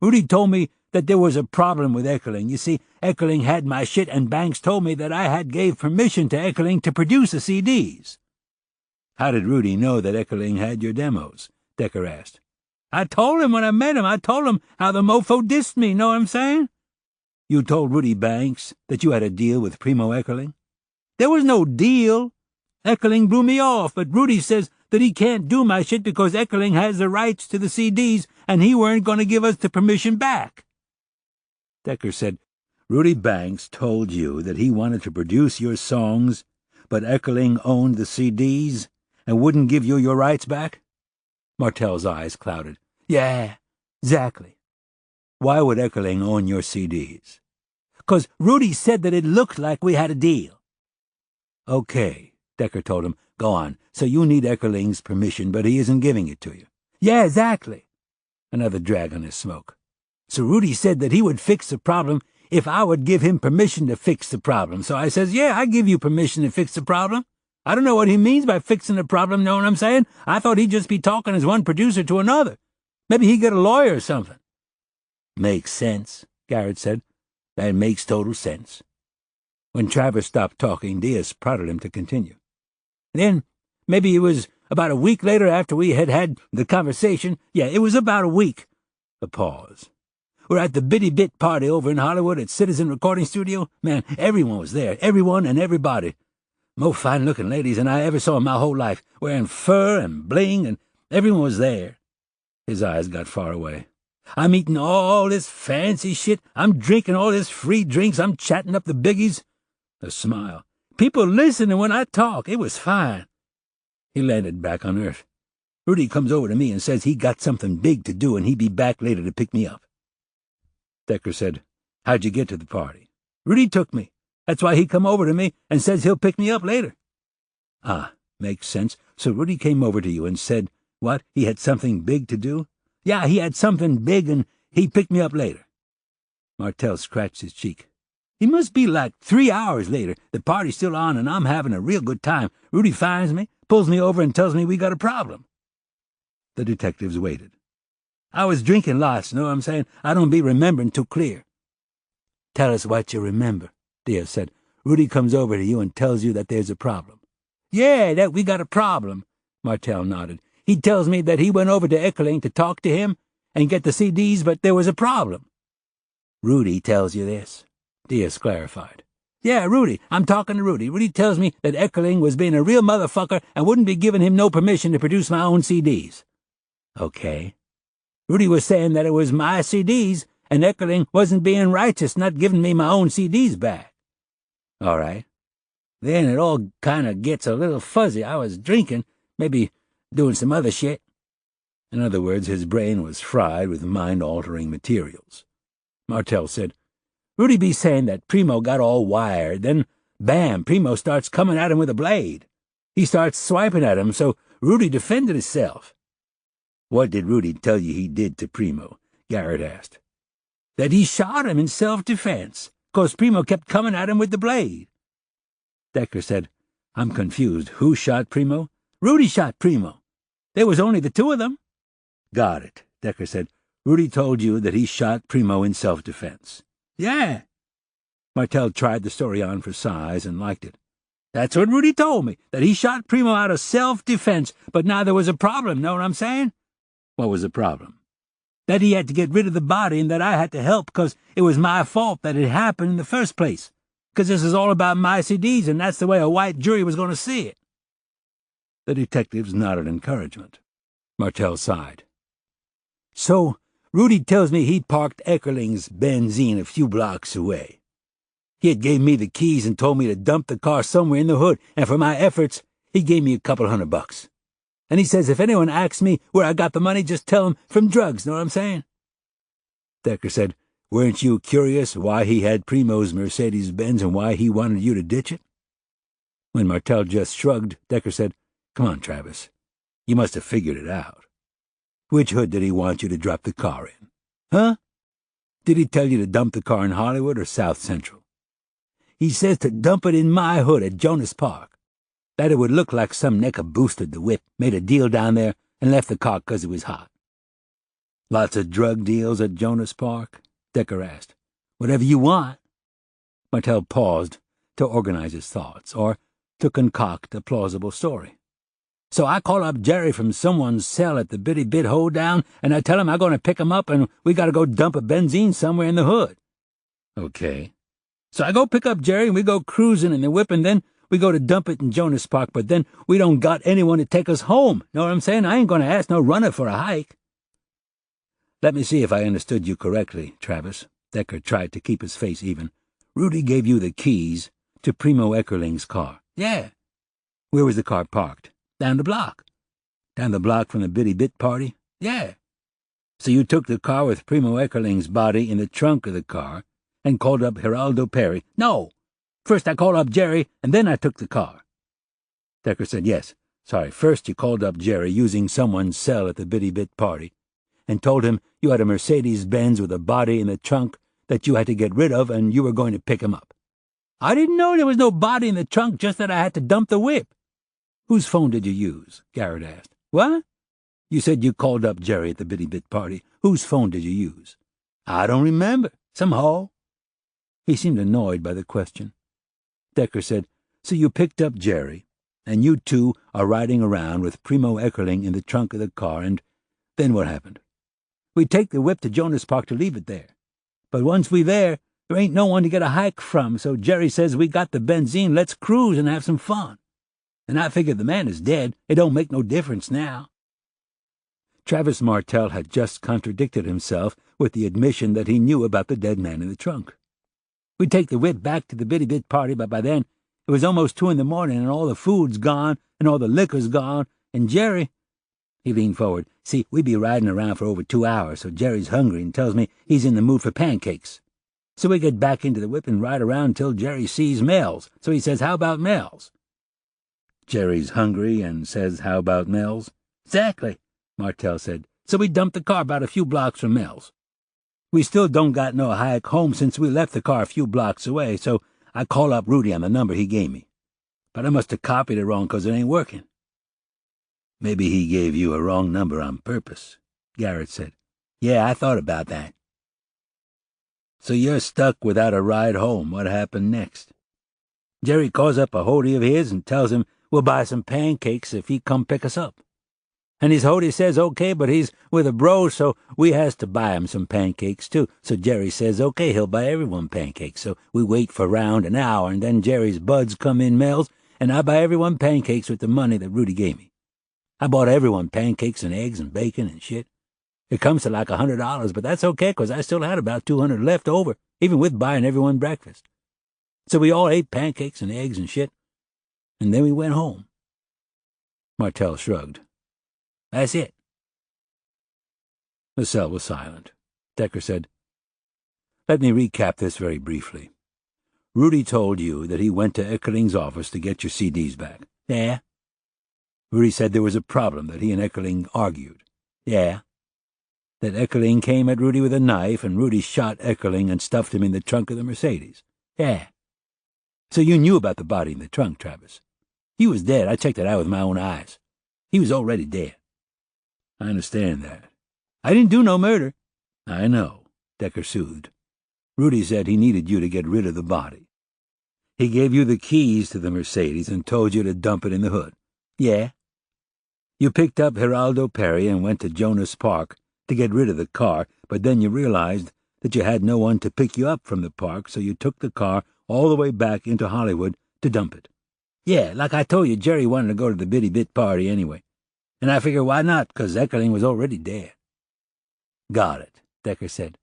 "Rudy told me that there was a problem with Eckerling. You see, Eckerling had my shit, and Banks told me that I had gave permission to Eckerling to produce the CDs." "How did Rudy know that Eckerling had your demos?" Decker asked. "I told him when I met him. I told him how the mofo dissed me, know what I'm saying?" "You told Rudy Banks that you had a deal with Primo Eckerling?" "There was no deal. Eckerling blew me off, but Rudy says that he can't do my shit because Eckerling has the rights to the CDs, and he weren't going to give us the permission back." Decker said, "Rudy Banks told you that he wanted to produce your songs, but Eckerling owned the CDs and wouldn't give you your rights back?" Martell's eyes clouded. "Yeah, exactly." "Why would Eckerling own your CDs?" "'Cause Rudy said that it looked like we had a deal." "Okay," Decker told him. "Go on. So you need Eckerling's permission, but he isn't giving it to you." "Yeah, exactly." Another drag on his smoke. "So Rudy said that he would fix the problem if I would give him permission to fix the problem. So I says, yeah, I give you permission to fix the problem. I don't know what he means by fixing the problem, know what I'm saying? I thought he'd just be talking as one producer to another. Maybe he'd get a lawyer or something." "Makes sense," Garrett said. "That makes total sense." When Travis stopped talking, Diaz prodded him to continue. "Then, maybe it was about a week later after we had had the conversation. Yeah, it was about a week." A pause. "We're at the Bitty Bit party over in Hollywood at Citizen Recording Studio. Man, everyone was there. Everyone and everybody. Most fine-looking ladies than I ever saw in my whole life, wearing fur and bling, and everyone was there." His eyes got far away. "I'm eating all this fancy shit. I'm drinking all this free drinks. I'm chatting up the biggies." A smile. "People listening when I talk. It was fine." He landed back on Earth. "Rudy comes over to me and says he got something big to do and he'd be back later to pick me up." Decker said, "How'd you get to the party?" "Rudy took me. That's why he come over to me and says he'll pick me up later." "Ah, makes sense. So Rudy came over to you and said, what, he had something big to do?" "Yeah, he had something big and he'd pick me up later." Martell scratched his cheek. "He must be like 3 hours later. The party's still on and I'm having a real good time. Rudy finds me, pulls me over and tells me we got a problem." The detectives waited. "I was drinking lots, know what I'm saying? I don't be remembering too clear." "Tell us what you remember," Diaz said. "Rudy comes over to you and tells you that there's a problem." "Yeah, that we got a problem." Martell nodded. "He tells me that he went over to Eckerling to talk to him and get the CDs, but there was a problem." "Rudy tells you this," Diaz clarified. "Yeah, Rudy. I'm talking to Rudy. Rudy tells me that Eckerling was being a real motherfucker and wouldn't be giving him no permission to produce my own CDs." "Okay." "Rudy was saying that it was my CDs, and Eckerling wasn't being righteous not giving me my own CDs back." "All right." "Then it all kind of gets a little fuzzy. I was drinking, maybe doing some other shit." In other words, his brain was fried with mind-altering materials. Martell said, "Rudy be saying that Primo got all wired. Then, bam, Primo starts coming at him with a blade. He starts swiping at him, so Rudy defended himself." "What did Rudy tell you he did to Primo?" Garrett asked. "That he shot him in self-defense, 'cause Primo kept coming at him with the blade." Decker said, "I'm confused. Who shot Primo?" "Rudy shot Primo. There was only the two of them." "Got it," Decker said. "Rudy told you that he shot Primo in self-defense." "Yeah." Martell tried the story on for size and liked it. "That's what Rudy told me, that he shot Primo out of self-defense, but now there was a problem, know what I'm saying?" "What was the problem?" That he had to get rid of the body and that I had to help because it was my fault that it happened in the first place. Because this is all about my CDs, and that's the way a white jury was going to see it. The detectives nodded encouragement. Martel sighed. So, Rudy tells me he parked Eckerling's benzine a few blocks away. He had gave me the keys and told me to dump the car somewhere in the hood, and for my efforts, he gave me a couple $100. And he says if anyone asks me where I got the money, just tell them from drugs, know what I'm saying? Decker said, weren't you curious why he had Primo's Mercedes-Benz and why he wanted you to ditch it? When Martel just shrugged, Decker said, Come on, Travis. You must have figured it out. Which hood did he want you to drop the car in? Huh? Did he tell you to dump the car in Hollywood or South Central? He says to dump it in my hood at Jonas Park. That it would look like some necker boosted the whip, made a deal down there, and left the car 'cause it was hot. Lots of drug deals at Jonas Park? Decker asked. Whatever you want. Martel paused to organize his thoughts, or to concoct a plausible story. So I call up Jerry from someone's cell at the Bitty Bit Hoedown, and I tell him I'm going to pick him up, and we got to go dump a benzine somewhere in the hood. Okay. So I go pick up Jerry, and we go cruising in the whip, and then we go to dump it in Jonas Park, but then we don't got anyone to take us home. Know what I'm saying? I ain't going to ask no runner for a hike. Let me see if I understood you correctly, Travis. Decker tried to keep his face even. Rudy gave you the keys to Primo Eckerling's car. Yeah. Where was the car parked? Down the block. Down the block from the Bitty Bit party? Yeah. So you took the car with Primo Eckerling's body in the trunk of the car and called up Geraldo Perry? No. First I called up Jerry, and then I took the car. Decker said, yes. Sorry, first you called up Jerry using someone's cell at the Bitty Bit party and told him you had a Mercedes-Benz with a body in the trunk that you had to get rid of and you were going to pick him up. I didn't know there was no body in the trunk, just that I had to dump the whip. Whose phone did you use? Garrett asked. What? You said you called up Jerry at the Bitty Bit party. Whose phone did you use? I don't remember. Some hoe. He seemed annoyed by the question. Decker said, so you picked up Jerry, and you two are riding around with Primo Eckerling in the trunk of the car, and then what happened? We take the whip to Jonas Park to leave it there. But once we there ain't no one to get a hike from, so Jerry says we got the benzine, let's cruise and have some fun. And I figured the man is dead. It don't make no difference now. Travis Martel had just contradicted himself with the admission that he knew about the dead man in the trunk. We take the whip back to the Bitty Bit party, but by then it was almost 2 a.m, and all the food's gone, and all the liquor's gone, and Jerry... He leaned forward. See, we be riding around for over 2 hours, so Jerry's hungry and tells me he's in the mood for pancakes. So we get back into the whip and ride around till Jerry sees Mel's. So he says, how about Mel's? Jerry's hungry and says, how about Mel's? Exactly, Martel said. So we dumped the car about a few blocks from Mel's. We still don't got no hike home since we left the car a few blocks away, so I call up Rudy on the number he gave me. But I must have copied it wrong 'cause it ain't working. Maybe he gave you a wrong number on purpose, Garrett said. Yeah, I thought about that. So you're stuck without a ride home. What happened next? Jerry calls up a hoadie of his and tells him we'll buy some pancakes if he come pick us up. And his hoadie says okay, but he's with a bro, so we has to buy him some pancakes too. So Jerry says okay, he'll buy everyone pancakes. So we wait for round an hour, and then Jerry's buds come in Mel's, and I buy everyone pancakes with the money that Rudy gave me. I bought everyone pancakes and eggs and bacon and shit. It comes to like $100, but that's okay, 'cause I still had about 200 left over, even with buying everyone breakfast. So we all ate pancakes and eggs and shit, and then we went home. Martel shrugged. That's it. The cell was silent. Decker said, let me recap this very briefly. Rudy told you that he went to Eckerling's office to get your CDs back. Yeah. Rudy said there was a problem, that he and Eckerling argued. Yeah. That Eckerling came at Rudy with a knife, and Rudy shot Eckerling and stuffed him in the trunk of the Mercedes. Yeah. So you knew about the body in the trunk, Travis. He was dead. I checked it out with my own eyes. He was already dead. I understand that. I didn't do no murder. I know, Decker soothed. Rudy said he needed you to get rid of the body. He gave you the keys to the Mercedes and told you to dump it in the hood. Yeah. You picked up Geraldo Perry and went to Jonas Park to get rid of the car, but then you realized that you had no one to pick you up from the park, so you took the car all the way back into Hollywood to dump it. Yeah, like I told you, Jerry wanted to go to the bitty bit party anyway. And I figured why not, 'cause Eckerling was already there. Got it, Decker said.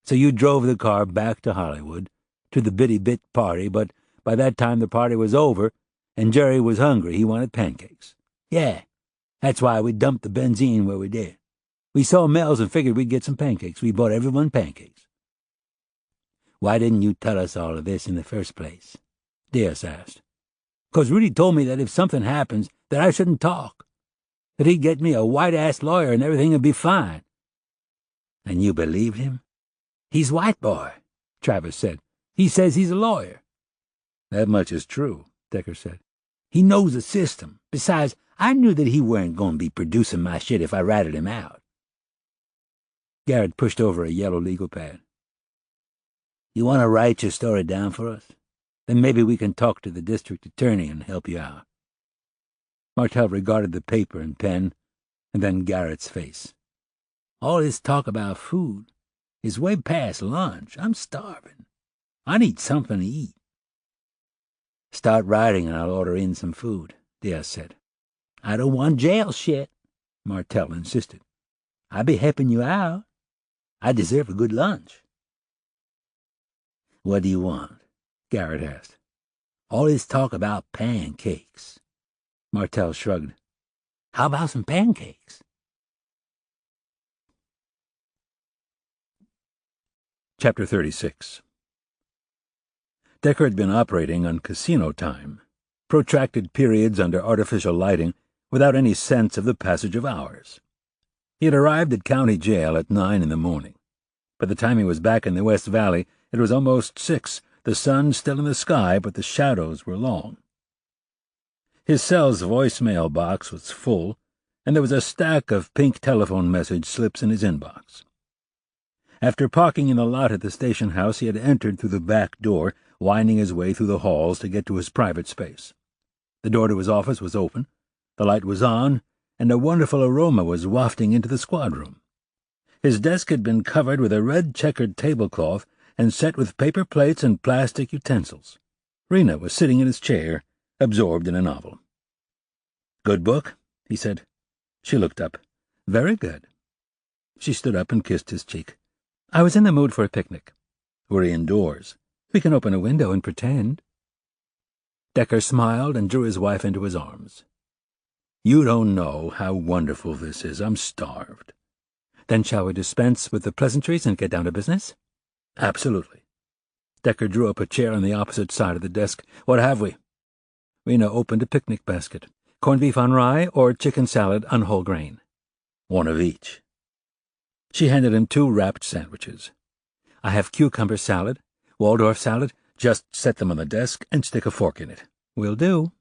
So you drove the car back to Hollywood, to the bitty bit party, but by that time the party was over, and Jerry was hungry. He wanted pancakes. Yeah, that's why we dumped the benzene where we did. We saw Mel's and figured we'd get some pancakes. We bought everyone pancakes. Why didn't you tell us all of this in the first place? Diaz asked. 'Cause Rudy told me that if something happens, that I shouldn't talk. That he'd get me a white-ass lawyer and everything would be fine. And you believed him? He's white boy, Travis said. He says he's a lawyer. That much is true, Decker said. He knows the system. Besides, I knew that he weren't going to be producing my shit if I ratted him out. Garrett pushed over a yellow legal pad. You want to write your story down for us? Then maybe we can talk to the district attorney and help you out. Martell regarded the paper and pen, and then Garrett's face. All this talk about food is way past lunch. I'm starving. I need something to eat. Start writing and I'll order in some food, Diaz said. I don't want jail shit, Martell insisted. I'll be helping you out. I deserve a good lunch. What do you want? Garrett asked. All this talk about pancakes. Martell shrugged. How about some pancakes? Chapter 36. Decker had been operating on casino time, protracted periods under artificial lighting without any sense of the passage of hours. He had arrived at county jail at 9 in the morning. By the time he was back in the West Valley, it was almost 6, the sun still in the sky, but the shadows were long. His cell's voicemail box was full, and there was a stack of pink telephone message slips in his inbox. After parking in the lot at the station house, he had entered through the back door, winding his way through the halls to get to his private space. The door to his office was open, the light was on, and a wonderful aroma was wafting into the squad room. His desk had been covered with a red-checkered tablecloth and set with paper plates and plastic utensils. Rena was sitting in his chair, absorbed in a novel. "Good book?" he said. She looked up. "Very good." She stood up and kissed his cheek. I was in the mood for a picnic. "We're indoors." We can open a window and pretend. Decker smiled and drew his wife into his arms. "You don't know how wonderful this is. I'm starved." Then shall we dispense with the pleasantries and get down to business? Absolutely. Decker drew up a chair on the opposite side of the desk. What have we? Rena opened a picnic basket. Corned beef on rye or chicken salad on whole grain? One of each. She handed him 2 wrapped sandwiches. I have cucumber salad, Waldorf salad. Just set them on the desk and stick a fork in it. Will do.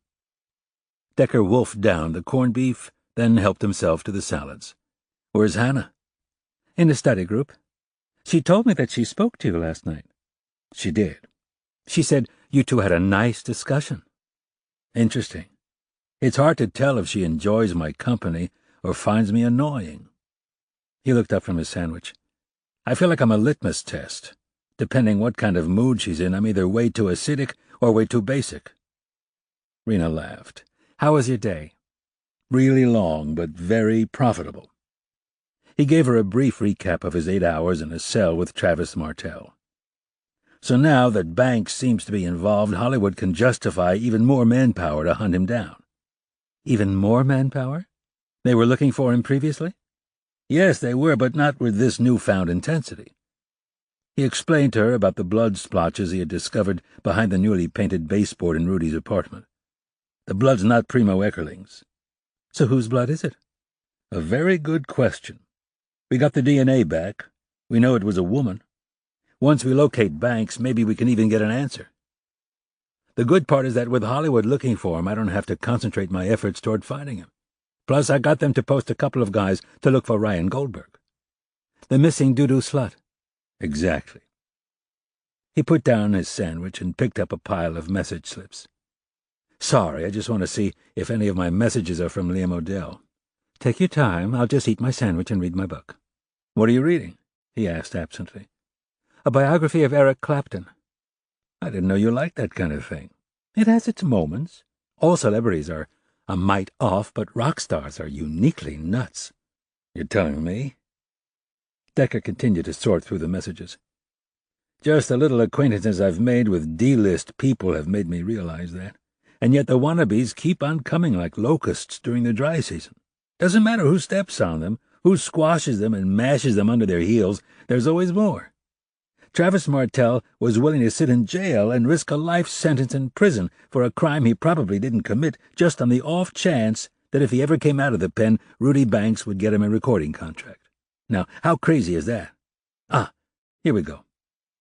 Decker wolfed down the corned beef, then helped himself to the salads. "Where's Hannah?" In the study group. She told me that she spoke to you last night. She did. She said you two had a nice discussion. Interesting. It's hard to tell if she enjoys my company or finds me annoying. He looked up from his sandwich. I feel like I'm a litmus test. Depending what kind of mood she's in, I'm either way too acidic or way too basic. Rena laughed. How was your day? Really long, but very profitable. He gave her a brief recap of his 8 hours in a cell with Travis Martell. So now that Banks seems to be involved, Hollywood can justify even more manpower to hunt him down. Even more manpower? They were looking for him previously? Yes, they were, but not with this newfound intensity. He explained to her about the blood splotches he had discovered behind the newly painted baseboard in Rudy's apartment. The blood's not Primo Eckerling's. So whose blood is it? A very good question. We got the DNA back. We know it was a woman. Once we locate Banks, maybe we can even get an answer. The good part is that with Hollywood looking for him, I don't have to concentrate my efforts toward finding him. Plus, I got them to post a couple of guys to look for Ryan Goldberg. The missing doo-doo slut. Exactly. He put down his sandwich and picked up a pile of message slips. Sorry, I just want to see if any of my messages are from Liam Odell. Take your time. I'll just eat my sandwich and read my book. "What are you reading?" he asked absently. "A biography of Eric Clapton." "I didn't know you liked that kind of thing." "It has its moments. All celebrities are a mite off, but rock stars are uniquely nuts." "You're telling me?" Decker continued to sort through the messages. "Just the little acquaintances I've made with D-list people have made me realize that. And yet the wannabes keep on coming like locusts during the dry season. Doesn't matter who steps on them, who squashes them and mashes them under their heels, there's always more. Travis Martel was willing to sit in jail and risk a life sentence in prison for a crime he probably didn't commit, just on the off chance that if he ever came out of the pen, Rudy Banks would get him a recording contract. Now, how crazy is that? Ah, here we go."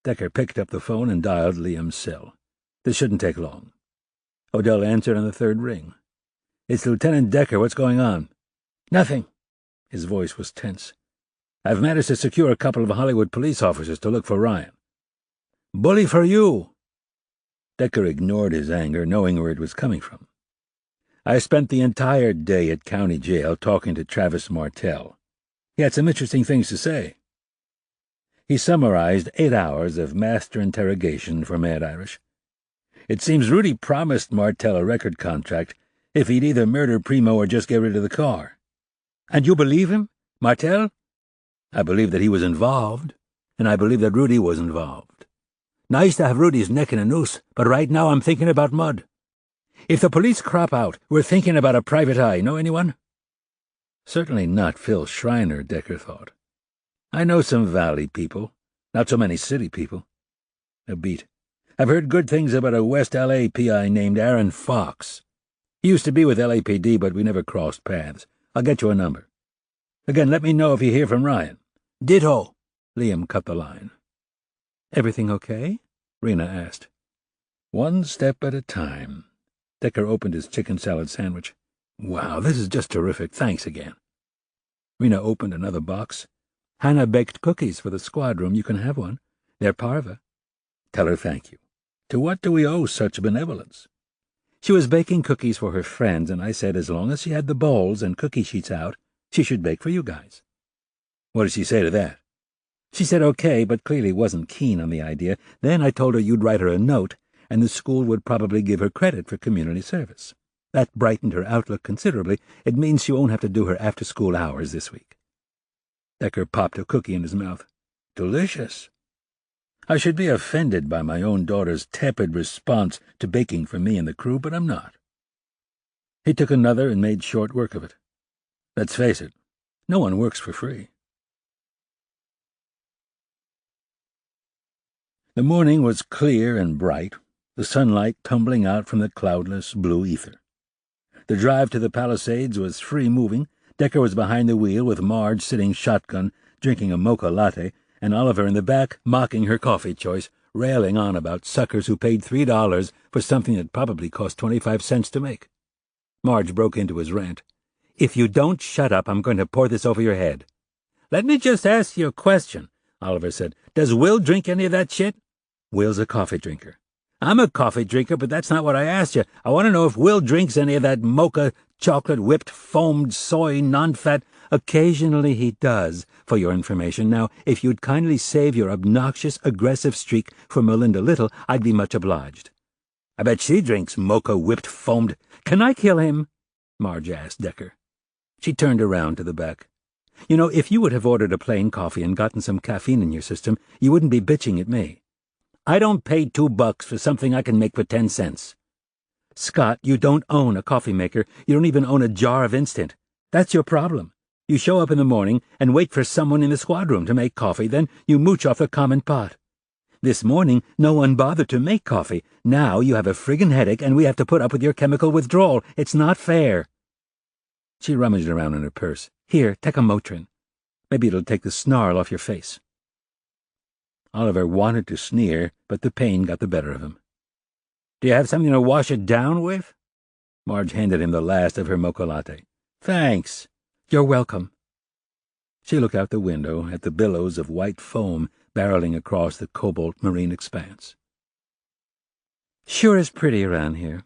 Decker picked up the phone and dialed Liam's cell. "This shouldn't take long." Odell answered on the third ring. "It's Lieutenant Decker. What's going on?" "Nothing." His voice was tense. "I've managed to secure a couple of Hollywood police officers to look for Ryan." "Bully for you." Decker ignored his anger, knowing where it was coming from. "I spent the entire day at county jail talking to Travis Martel. He had some interesting things to say." He summarized 8 hours of master interrogation for Mad Irish. "It seems Rudy promised Martel a record contract if he'd either murder Primo or just get rid of the car." "And you believe him? Martel?" "I believe that he was involved, and I believe that Rudy was involved. Nice to have Rudy's neck in a noose, but right now I'm thinking about mud. If the police crop out, we're thinking about a private eye. Know anyone?" Certainly not Phil Schreiner, Decker thought. "I know some valley people, not so many city people." A beat. "I've heard good things about a West L.A. P.I. named Aaron Fox. He used to be with LAPD, but we never crossed paths. I'll get you a number. Again, let me know if you hear from Ryan." "Ditto." Liam cut the line. "Everything okay?" Rena asked. "One step at a time." Decker opened his chicken salad sandwich. "Wow, this is just terrific. Thanks again." Rena opened another box. "Hannah baked cookies for the squad room. You can have one. They're parva." "Tell her thank you. To what do we owe such benevolence?" "She was baking cookies for her friends, and I said as long as she had the bowls and cookie sheets out, she should bake for you guys." "What did she say to that?" "She said okay, but clearly wasn't keen on the idea. Then I told her you'd write her a note, and the school would probably give her credit for community service. That brightened her outlook considerably. It means she won't have to do her after-school hours this week." Decker popped a cookie in his mouth. "Delicious." I should be offended by my own daughter's tepid response to baking for me and the crew, but I'm not. He took another and made short work of it. Let's face it, no one works for free. The morning was clear and bright, the sunlight tumbling out from the cloudless blue ether. The drive to the Palisades was free-moving. Decker was behind the wheel with Marge sitting shotgun, drinking a mocha latte, and Oliver in the back mocking her coffee choice, railing on about suckers who paid $3 for something that probably cost 25 cents to make. Marge broke into his rant. "If you don't shut up, I'm going to pour this over your head." "Let me just ask you a question," Oliver said. "Does Will drink any of that shit?" "Will's a coffee drinker." "I'm a coffee drinker, but that's not what I asked you. I want to know if Will drinks any of that mocha, chocolate, whipped, foamed, soy, non-fat—" "Occasionally he does, for your information. Now, if you'd kindly save your obnoxious, aggressive streak for Melinda Little, I'd be much obliged." "I bet she drinks mocha, whipped, foamed—" "Can I kill him?" Marge asked Decker. She turned around to the back. "You know, if you would have ordered a plain coffee and gotten some caffeine in your system, you wouldn't be bitching at me. I don't pay $2 for something I can make for 10 cents. Scott, you don't own a coffee maker. You don't even own a jar of instant. That's your problem. You show up in the morning and wait for someone in the squad room to make coffee, then you mooch off the common pot. This morning, no one bothered to make coffee. Now you have a friggin' headache and we have to put up with your chemical withdrawal. It's not fair." She rummaged around in her purse. "Here, take a Motrin. Maybe it'll take the snarl off your face." Oliver wanted to sneer, but the pain got the better of him. "Do you have something to wash it down with?" Marge handed him the last of her mocha latte. "Thanks." "You're welcome." She looked out the window at the billows of white foam barreling across the cobalt marine expanse. "Sure is pretty around here,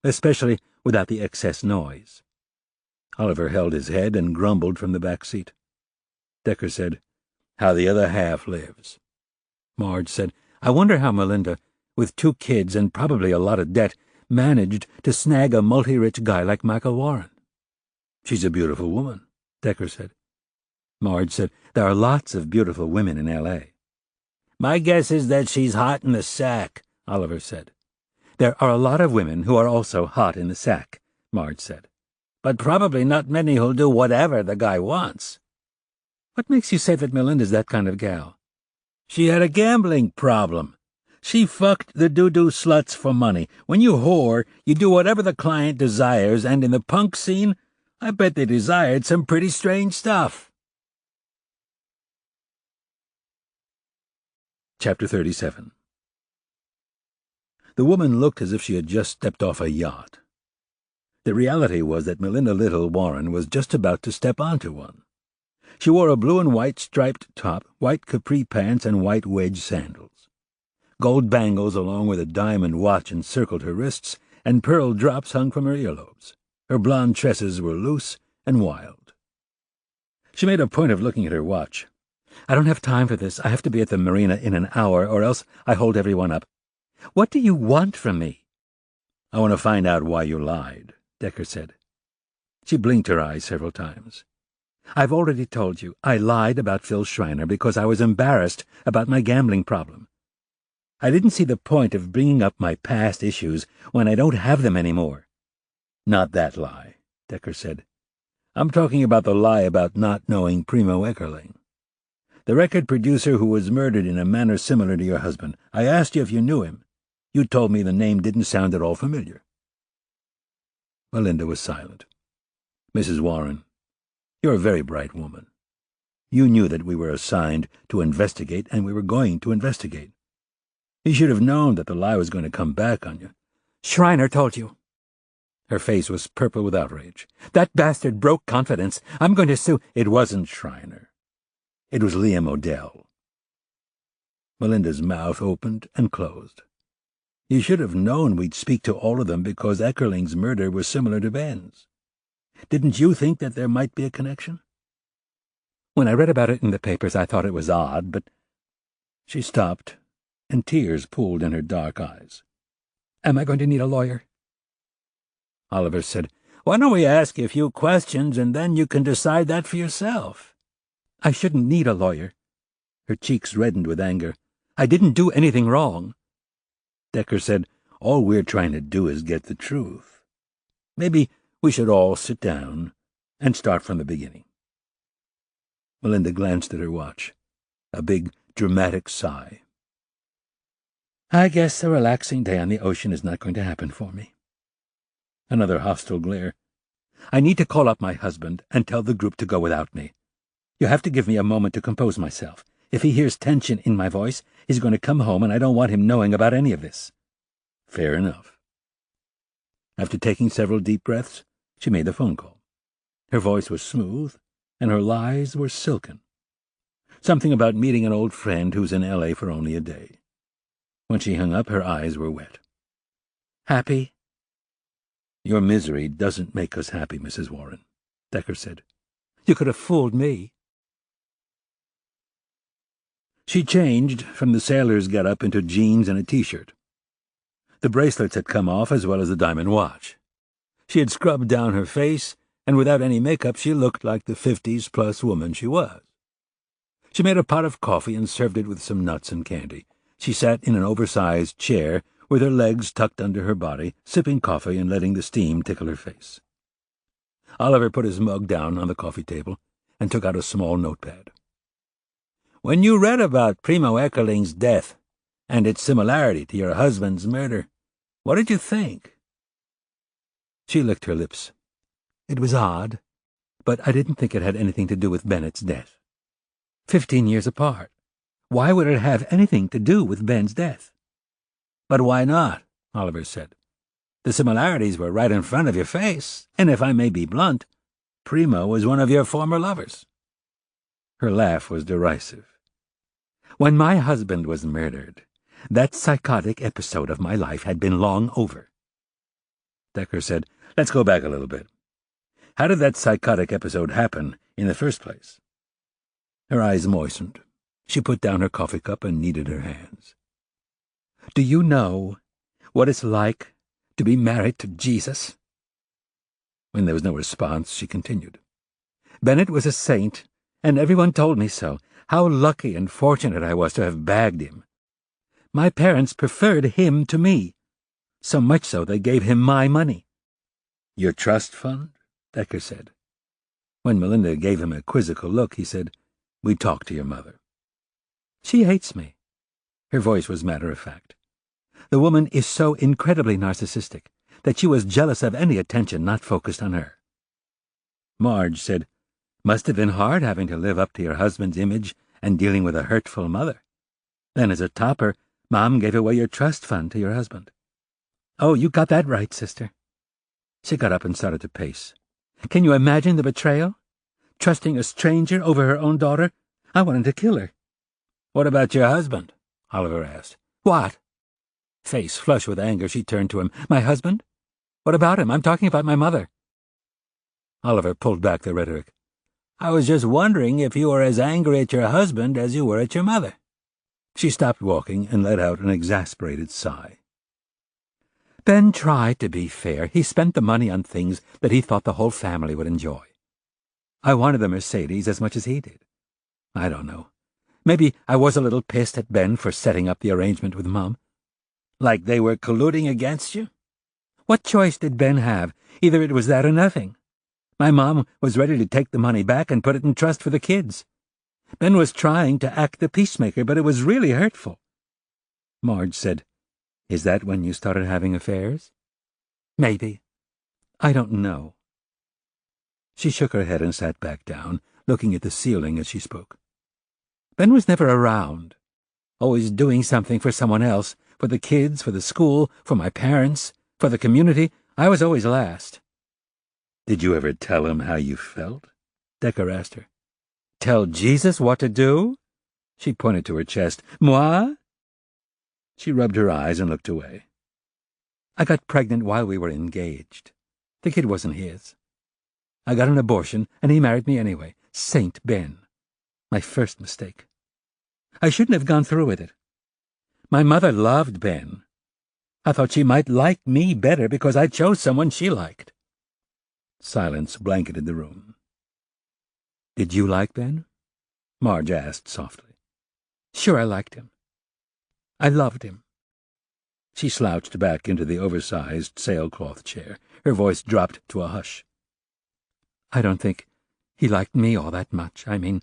especially without the excess noise." Oliver held his head and grumbled from the back seat. Decker said, how the other half lives. Marge said, I wonder how Melinda, with 2 kids and probably a lot of debt, managed to snag a multi-rich guy like Michael Warren. She's a beautiful woman, Decker said. Marge said, there are lots of beautiful women in L.A. My guess is that she's hot in the sack, Oliver said. There are a lot of women who are also hot in the sack, Marge said. But probably not many who'll do whatever the guy wants. What makes you say that Melinda's that kind of gal? She had a gambling problem. She fucked the doo-doo sluts for money. When you whore, you do whatever the client desires, and in the punk scene, I bet they desired some pretty strange stuff. Chapter 37. The woman looked as if she had just stepped off a yacht. The reality was that Melinda Little Warren was just about to step onto one. She wore a blue and white striped top, white capri pants, and white wedge sandals. Gold bangles along with a diamond watch encircled her wrists, and pearl drops hung from her earlobes. Her blonde tresses were loose and wild. She made a point of looking at her watch. I don't have time for this. I have to be at the marina in an hour, or else I hold everyone up. What do you want from me? I want to find out why you lied, Decker said. She blinked her eyes several times. I've already told you. I lied about Phil Schreiner because I was embarrassed about my gambling problem. I didn't see the point of bringing up my past issues when I don't have them anymore. Not that lie, Decker said. I'm talking about the lie about not knowing Primo Eckerling. The record producer who was murdered in a manner similar to your husband. I asked you if you knew him. You told me the name didn't sound at all familiar. Melinda was silent. Mrs. Warren, you're a very bright woman. You knew that we were assigned to investigate, and we were going to investigate. You should have known that the lie was going to come back on you. Schreiner told you. Her face was purple with outrage. That bastard broke confidence. I'm going to sue. It wasn't Schreiner. It was Liam O'Dell. Melinda's mouth opened and closed. You should have known we'd speak to all of them because Eckerling's murder was similar to Ben's. Didn't you think that there might be a connection? When I read about it in the papers, I thought it was odd, but... She stopped, and tears pooled in her dark eyes. Am I going to need a lawyer? Oliver said, Why don't we ask you a few questions, and then you can decide that for yourself? I shouldn't need a lawyer. Her cheeks reddened with anger. I didn't do anything wrong. Decker said, All we're trying to do is get the truth. Maybe we should all sit down and start from the beginning. Melinda glanced at her watch. A big, dramatic sigh. I guess a relaxing day on the ocean is not going to happen for me. Another hostile glare. I need to call up my husband and tell the group to go without me. You have to give me a moment to compose myself. If he hears tension in my voice, he's going to come home, and I don't want him knowing about any of this. Fair enough. After taking several deep breaths, she made the phone call. Her voice was smooth, and her lies were silken. Something about meeting an old friend who's in L.A. for only a day. When she hung up, her eyes were wet. Happy? Your misery doesn't make us happy, Mrs. Warren, Decker said. You could have fooled me. She changed from the sailor's get-up into jeans and a T-shirt. The bracelets had come off, as well as the diamond watch. She had scrubbed down her face, and without any makeup she looked like the 50s-plus woman she was. She made a pot of coffee and served it with some nuts and candy. She sat in an oversized chair, with her legs tucked under her body, sipping coffee and letting the steam tickle her face. Oliver put his mug down on the coffee table and took out a small notepad. When you read about Primo Eckerling's death and its similarity to your husband's murder, what did you think? She licked her lips. It was odd, but I didn't think it had anything to do with Bennett's death. 15 years apart. Why would it have anything to do with Ben's death? But why not? Oliver said. The similarities were right in front of your face, and if I may be blunt, Primo was one of your former lovers. Her laugh was derisive. When my husband was murdered, that psychotic episode of my life had been long over. Decker said, Let's go back a little bit. How did that psychotic episode happen in the first place? Her eyes moistened. She put down her coffee cup and kneaded her hands. "Do you know what it's like to be married to Jesus?" When there was no response, she continued. "Bennett was a saint, and everyone told me so. How lucky and fortunate I was to have bagged him. My parents preferred him to me, so much so they gave him my money." "Your trust fund?" Decker said. When Melinda gave him a quizzical look, he said, "We talked to your mother." "She hates me." Her voice was matter-of-fact. "The woman is so incredibly narcissistic that she was jealous of any attention not focused on her." Marge said, "Must have been hard having to live up to your husband's image and dealing with a hurtful mother. Then as a topper, Mom gave away your trust fund to your husband." "Oh, you got that right, sister." She got up and started to pace. "Can you imagine the betrayal? Trusting a stranger over her own daughter? I wanted to kill her." "What about your husband?" Oliver asked. "What?" Face flushed with anger, she turned to him. "My husband? What about him? I'm talking about my mother." Oliver pulled back the rhetoric. "I was just wondering if you were as angry at your husband as you were at your mother." She stopped walking and let out an exasperated sigh. Ben tried to be fair. He spent the money on things that he thought the whole family would enjoy. I wanted the Mercedes as much as he did. I don't know. Maybe I was a little pissed at Ben for setting up the arrangement with Mom. Like they were colluding against you? What choice did Ben have? Either it was that or nothing. My mom was ready to take the money back and put it in trust for the kids. Ben was trying to act the peacemaker, but it was really hurtful. Marge said, "Is that when you started having affairs?" "Maybe. I don't know." She shook her head and sat back down, looking at the ceiling as she spoke. Ben was never around, always doing something for someone else, for the kids, for the school, for my parents, for the community. I was always last. "Did you ever tell him how you felt?" Decker asked her. "Tell Jesus what to do?" She pointed to her chest. "Moi?" She rubbed her eyes and looked away. "I got pregnant while we were engaged. The kid wasn't his. I got an abortion, and he married me anyway. Saint Ben. My first mistake. I shouldn't have gone through with it. My mother loved Ben. I thought she might like me better because I chose someone she liked." Silence blanketed the room. "Did you like Ben?" Marge asked softly. "Sure, I liked him. I loved him." She slouched back into the oversized sailcloth chair. Her voice dropped to a hush. "I don't think he liked me all that much. I mean,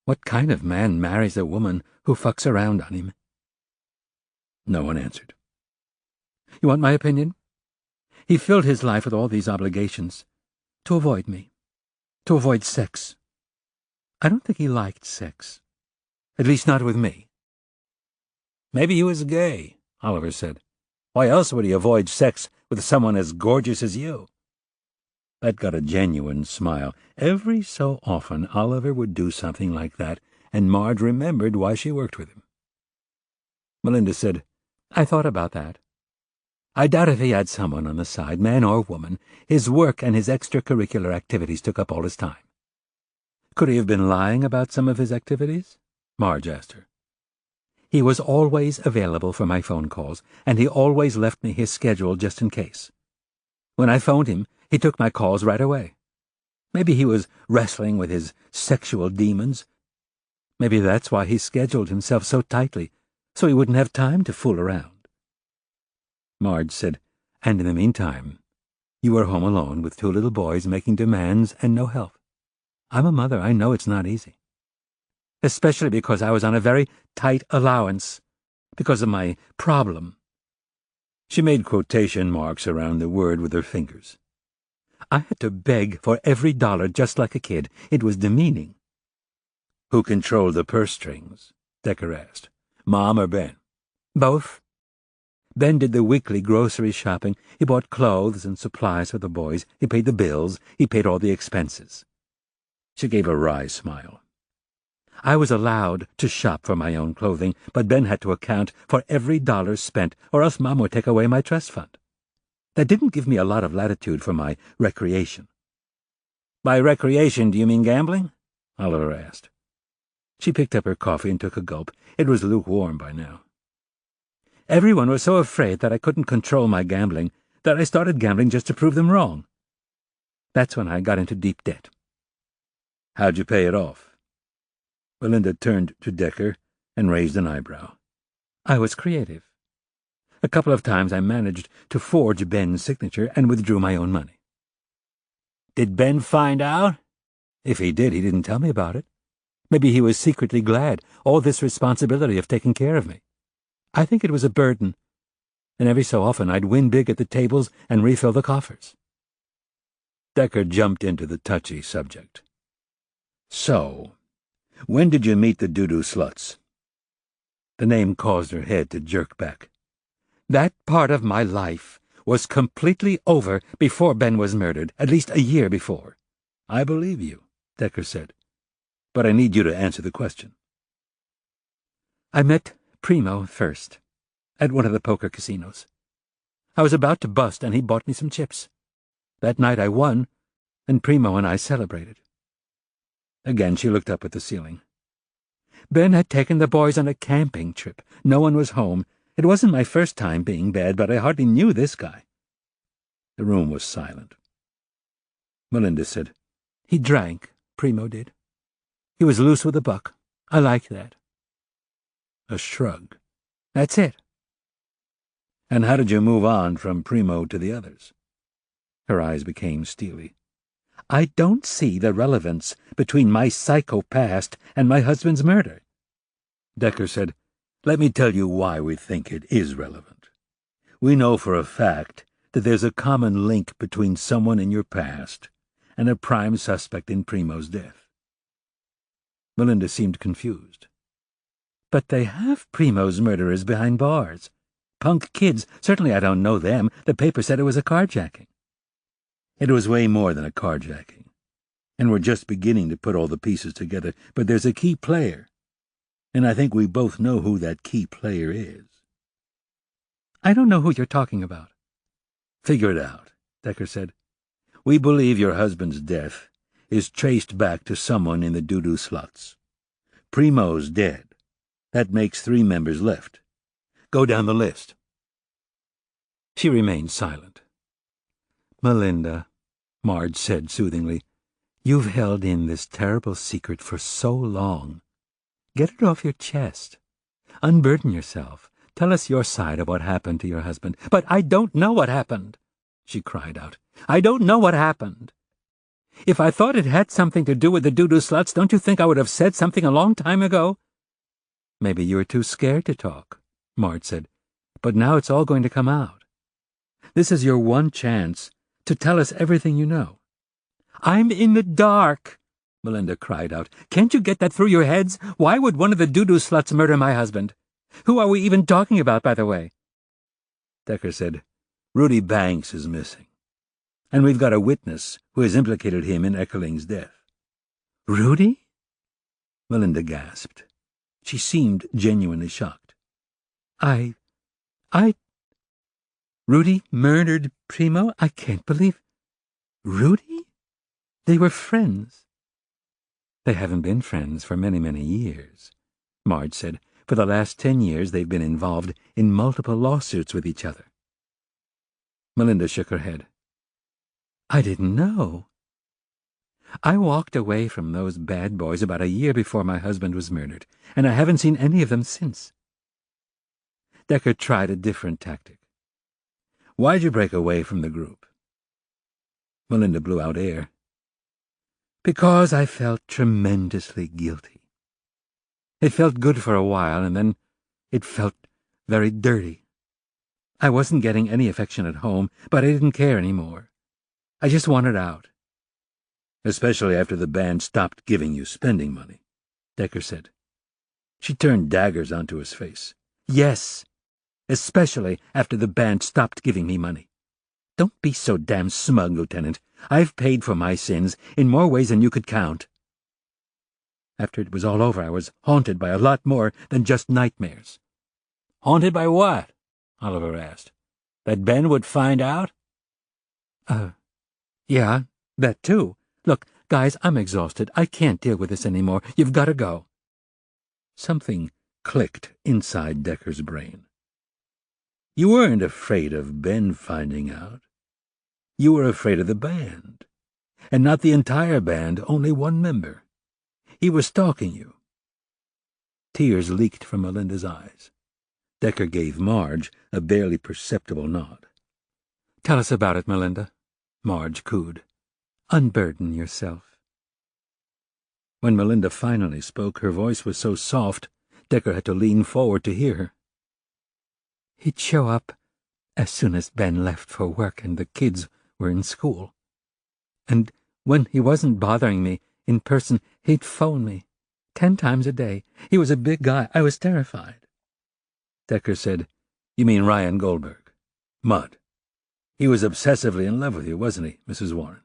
what kind of man marries a woman who fucks around on him?" No one answered. "You want my opinion? He filled his life with all these obligations to avoid me, to avoid sex. I don't think he liked sex, at least not with me." "Maybe he was gay," Oliver said. "Why else would he avoid sex with someone as gorgeous as you?" That got a genuine smile. Every so often Oliver would do something like that, and Marge remembered why she worked with him. Melinda said, "I thought about that. I doubt if he had someone on the side, man or woman. His work and his extracurricular activities took up all his time." "Could he have been lying about some of his activities?" Marge asked her. "He was always available for my phone calls, and he always left me his schedule just in case. When I phoned him, he took my calls right away. Maybe he was wrestling with his sexual demons. Maybe that's why he scheduled himself so tightly, so he wouldn't have time to fool around." Marge said, "And in the meantime, you were home alone with 2 little boys making demands and no help. I'm a mother. I know it's not easy. Especially because I was on a very tight allowance, because of my problem." She made quotation marks around the word with her fingers. "I had to beg for every dollar just like a kid. It was demeaning." "Who controlled the purse strings?" Decker asked. "Mom or Ben?" "Both. Ben did the weekly grocery shopping. He bought clothes and supplies for the boys. He paid the bills. He paid all the expenses." She gave a wry smile. "I was allowed to shop for my own clothing, but Ben had to account for every dollar spent, or else Mom would take away my trust fund. That didn't give me a lot of latitude for my recreation." "By recreation, do you mean gambling?" Oliver asked. She picked up her coffee and took a gulp. It was lukewarm by now. Everyone was so afraid that I couldn't control my gambling that I started gambling just to prove them wrong. That's when I got into deep debt. How'd you pay it off? Melinda turned to Decker and raised an eyebrow. I was creative. A couple of times I managed to forge Ben's signature and withdrew my own money. Did Ben find out? If he did, he didn't tell me about it. Maybe he was secretly glad, all this responsibility of taking care of me. I think it was a burden, and every so often I'd win big at the tables and refill the coffers. Decker jumped into the touchy subject. So, when did you meet the doo-doo sluts? The name caused her head to jerk back. That part of my life was completely over before Ben was murdered, at least a year before. I believe you, Decker said, but I need you to answer the question. I met Primo first, at one of the poker casinos. I was about to bust, and he bought me some chips. That night I won, and Primo and I celebrated. Again she looked up at the ceiling. Ben had taken the boys on a camping trip. No one was home. It wasn't my first time being bad, but I hardly knew this guy. The room was silent. Melinda said, He drank, Primo did. He was loose with a buck. I like that. A shrug. That's it. And how did you move on from Primo to the others? Her eyes became steely. I don't see the relevance between my psycho past and my husband's murder. Decker said, Let me tell you why we think it is relevant. We know for a fact that there's a common link between someone in your past and a prime suspect in Primo's death. Melinda seemed confused. But they have Primo's murderers behind bars. Punk kids. Certainly I don't know them. The paper said it was a carjacking. It was way more than a carjacking, and we're just beginning to put all the pieces together, but there's a key player, and I think we both know who that key player is. I don't know who you're talking about. Figure it out, Decker said. We believe your husband's death is traced back to someone in the doo-doo sluts. Primo's dead. That makes 3 members left. Go down the list. She remained silent. Melinda, Marge said soothingly, you've held in this terrible secret for so long. Get it off your chest. Unburden yourself. Tell us your side of what happened to your husband. But I don't know what happened, she cried out. I don't know what happened. If I thought it had something to do with the doo-doo sluts, don't you think I would have said something a long time ago? Maybe you were too scared to talk, Marge said, but now it's all going to come out. This is your one chance to tell us everything you know. I'm in the dark, Melinda cried out. Can't you get that through your heads? Why would one of the doo-doo sluts murder my husband? Who are we even talking about, by the way? Decker said, Rudy Banks is missing, and we've got a witness who has implicated him in Eckerling's death. Rudy? Melinda gasped. She seemed genuinely shocked. Rudy murdered Primo? I can't believe... Rudy? They were friends. They haven't been friends for many, many years, Marge said. For the last 10 years they've been involved in multiple lawsuits with each other. Melinda shook her head. I didn't know. I walked away from those bad boys about a year before my husband was murdered, and I haven't seen any of them since. Decker tried a different tactic. Why'd you break away from the group? Melinda blew out air. Because I felt tremendously guilty. It felt good for a while, and then it felt very dirty. I wasn't getting any affection at home, but I didn't care anymore. I just wanted out. Especially after the band stopped giving you spending money, Decker said. She turned daggers onto his face. Yes, especially after the band stopped giving me money. Don't be so damn smug, Lieutenant. I've paid for my sins in more ways than you could count. After it was all over, I was haunted by a lot more than just nightmares. Haunted by what? Oliver asked. That Ben would find out? Yeah, that too. Look, guys, I'm exhausted. I can't deal with this anymore. You've got to go. Something clicked inside Decker's brain. You weren't afraid of Ben finding out. You were afraid of the band. And not the entire band, only one member. He was stalking you. Tears leaked from Melinda's eyes. Decker gave Marge a barely perceptible nod. "Tell us about it, Melinda," Marge cooed. "Unburden yourself." When Melinda finally spoke, her voice was so soft, Decker had to lean forward to hear her. "He'd show up as soon as Ben left for work and the kids were in school. And when he wasn't bothering me in person, he'd phone me 10 times a day. He was a big guy. I was terrified." Decker said, "You mean Ryan Goldberg? Mud. He was obsessively in love with you, wasn't he, Mrs. Warren?"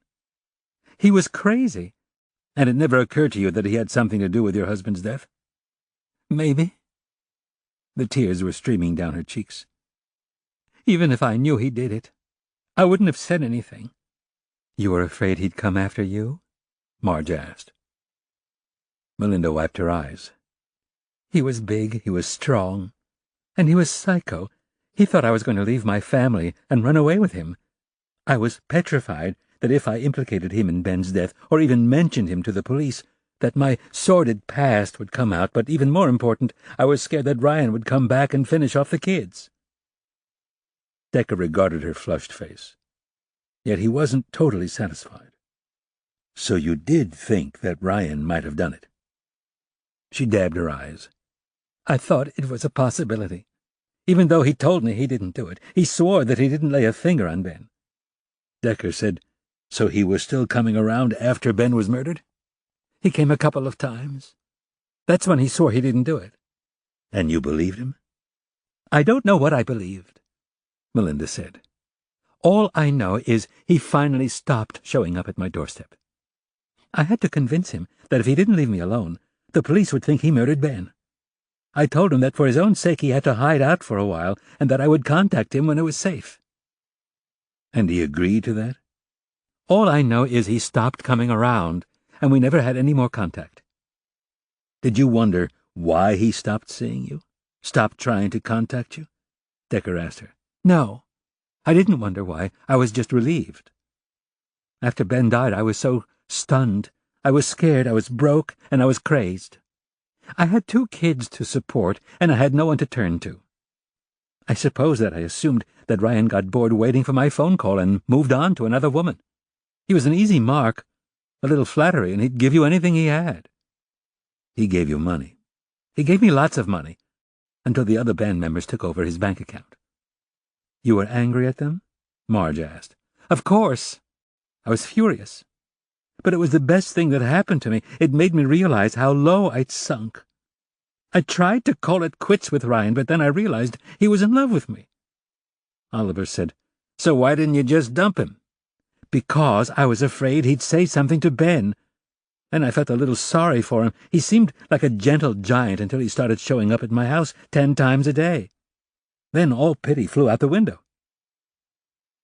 "He was crazy." "And it never occurred to you that he had something to do with your husband's death?" "Maybe." The tears were streaming down her cheeks. "Even if I knew he did it, I wouldn't have said anything." "You were afraid he'd come after you?" Marge asked. Melinda wiped her eyes. "He was big, he was strong, and he was psycho. He thought I was going to leave my family and run away with him. I was petrified that if I implicated him in Ben's death, or even mentioned him to the police, that my sordid past would come out, but even more important, I was scared that Ryan would come back and finish off the kids." Decker regarded her flushed face. Yet he wasn't totally satisfied. "So you did think that Ryan might have done it?" She dabbed her eyes. "I thought it was a possibility. Even though he told me he didn't do it. He swore that he didn't lay a finger on Ben." Decker said, "So he was still coming around after Ben was murdered?" "He came a couple of times. That's when he swore he didn't do it." "And you believed him?" "I don't know what I believed," Melinda said. "All I know is he finally stopped showing up at my doorstep. I had to convince him that if he didn't leave me alone, the police would think he murdered Ben. I told him that for his own sake he had to hide out for a while, and that I would contact him when it was safe." "And he agreed to that?" "All I know is he stopped coming around, and we never had any more contact." "Did you wonder why he stopped seeing you? Stopped trying to contact you?" Decker asked her. "No, I didn't wonder why. I was just relieved. After Ben died, I was so stunned. I was scared, I was broke, and I was crazed. I had 2 kids to support, and I had no one to turn to. I suppose that I assumed that Ryan got bored waiting for my phone call and moved on to another woman. He was an easy mark, a little flattery, and he'd give you anything he had." "He gave you money?" "He gave me lots of money, until the other band members took over his bank account." "You were angry at them?" Marge asked. "Of course. I was furious. But it was the best thing that happened to me. It made me realize how low I'd sunk. I tried to call it quits with Ryan, but then I realized he was in love with me." Oliver said, "So why didn't you just dump him?" "Because I was afraid he'd say something to Ben. And I felt a little sorry for him. He seemed like a gentle giant until he started showing up at my house 10 times a day. Then all pity flew out the window."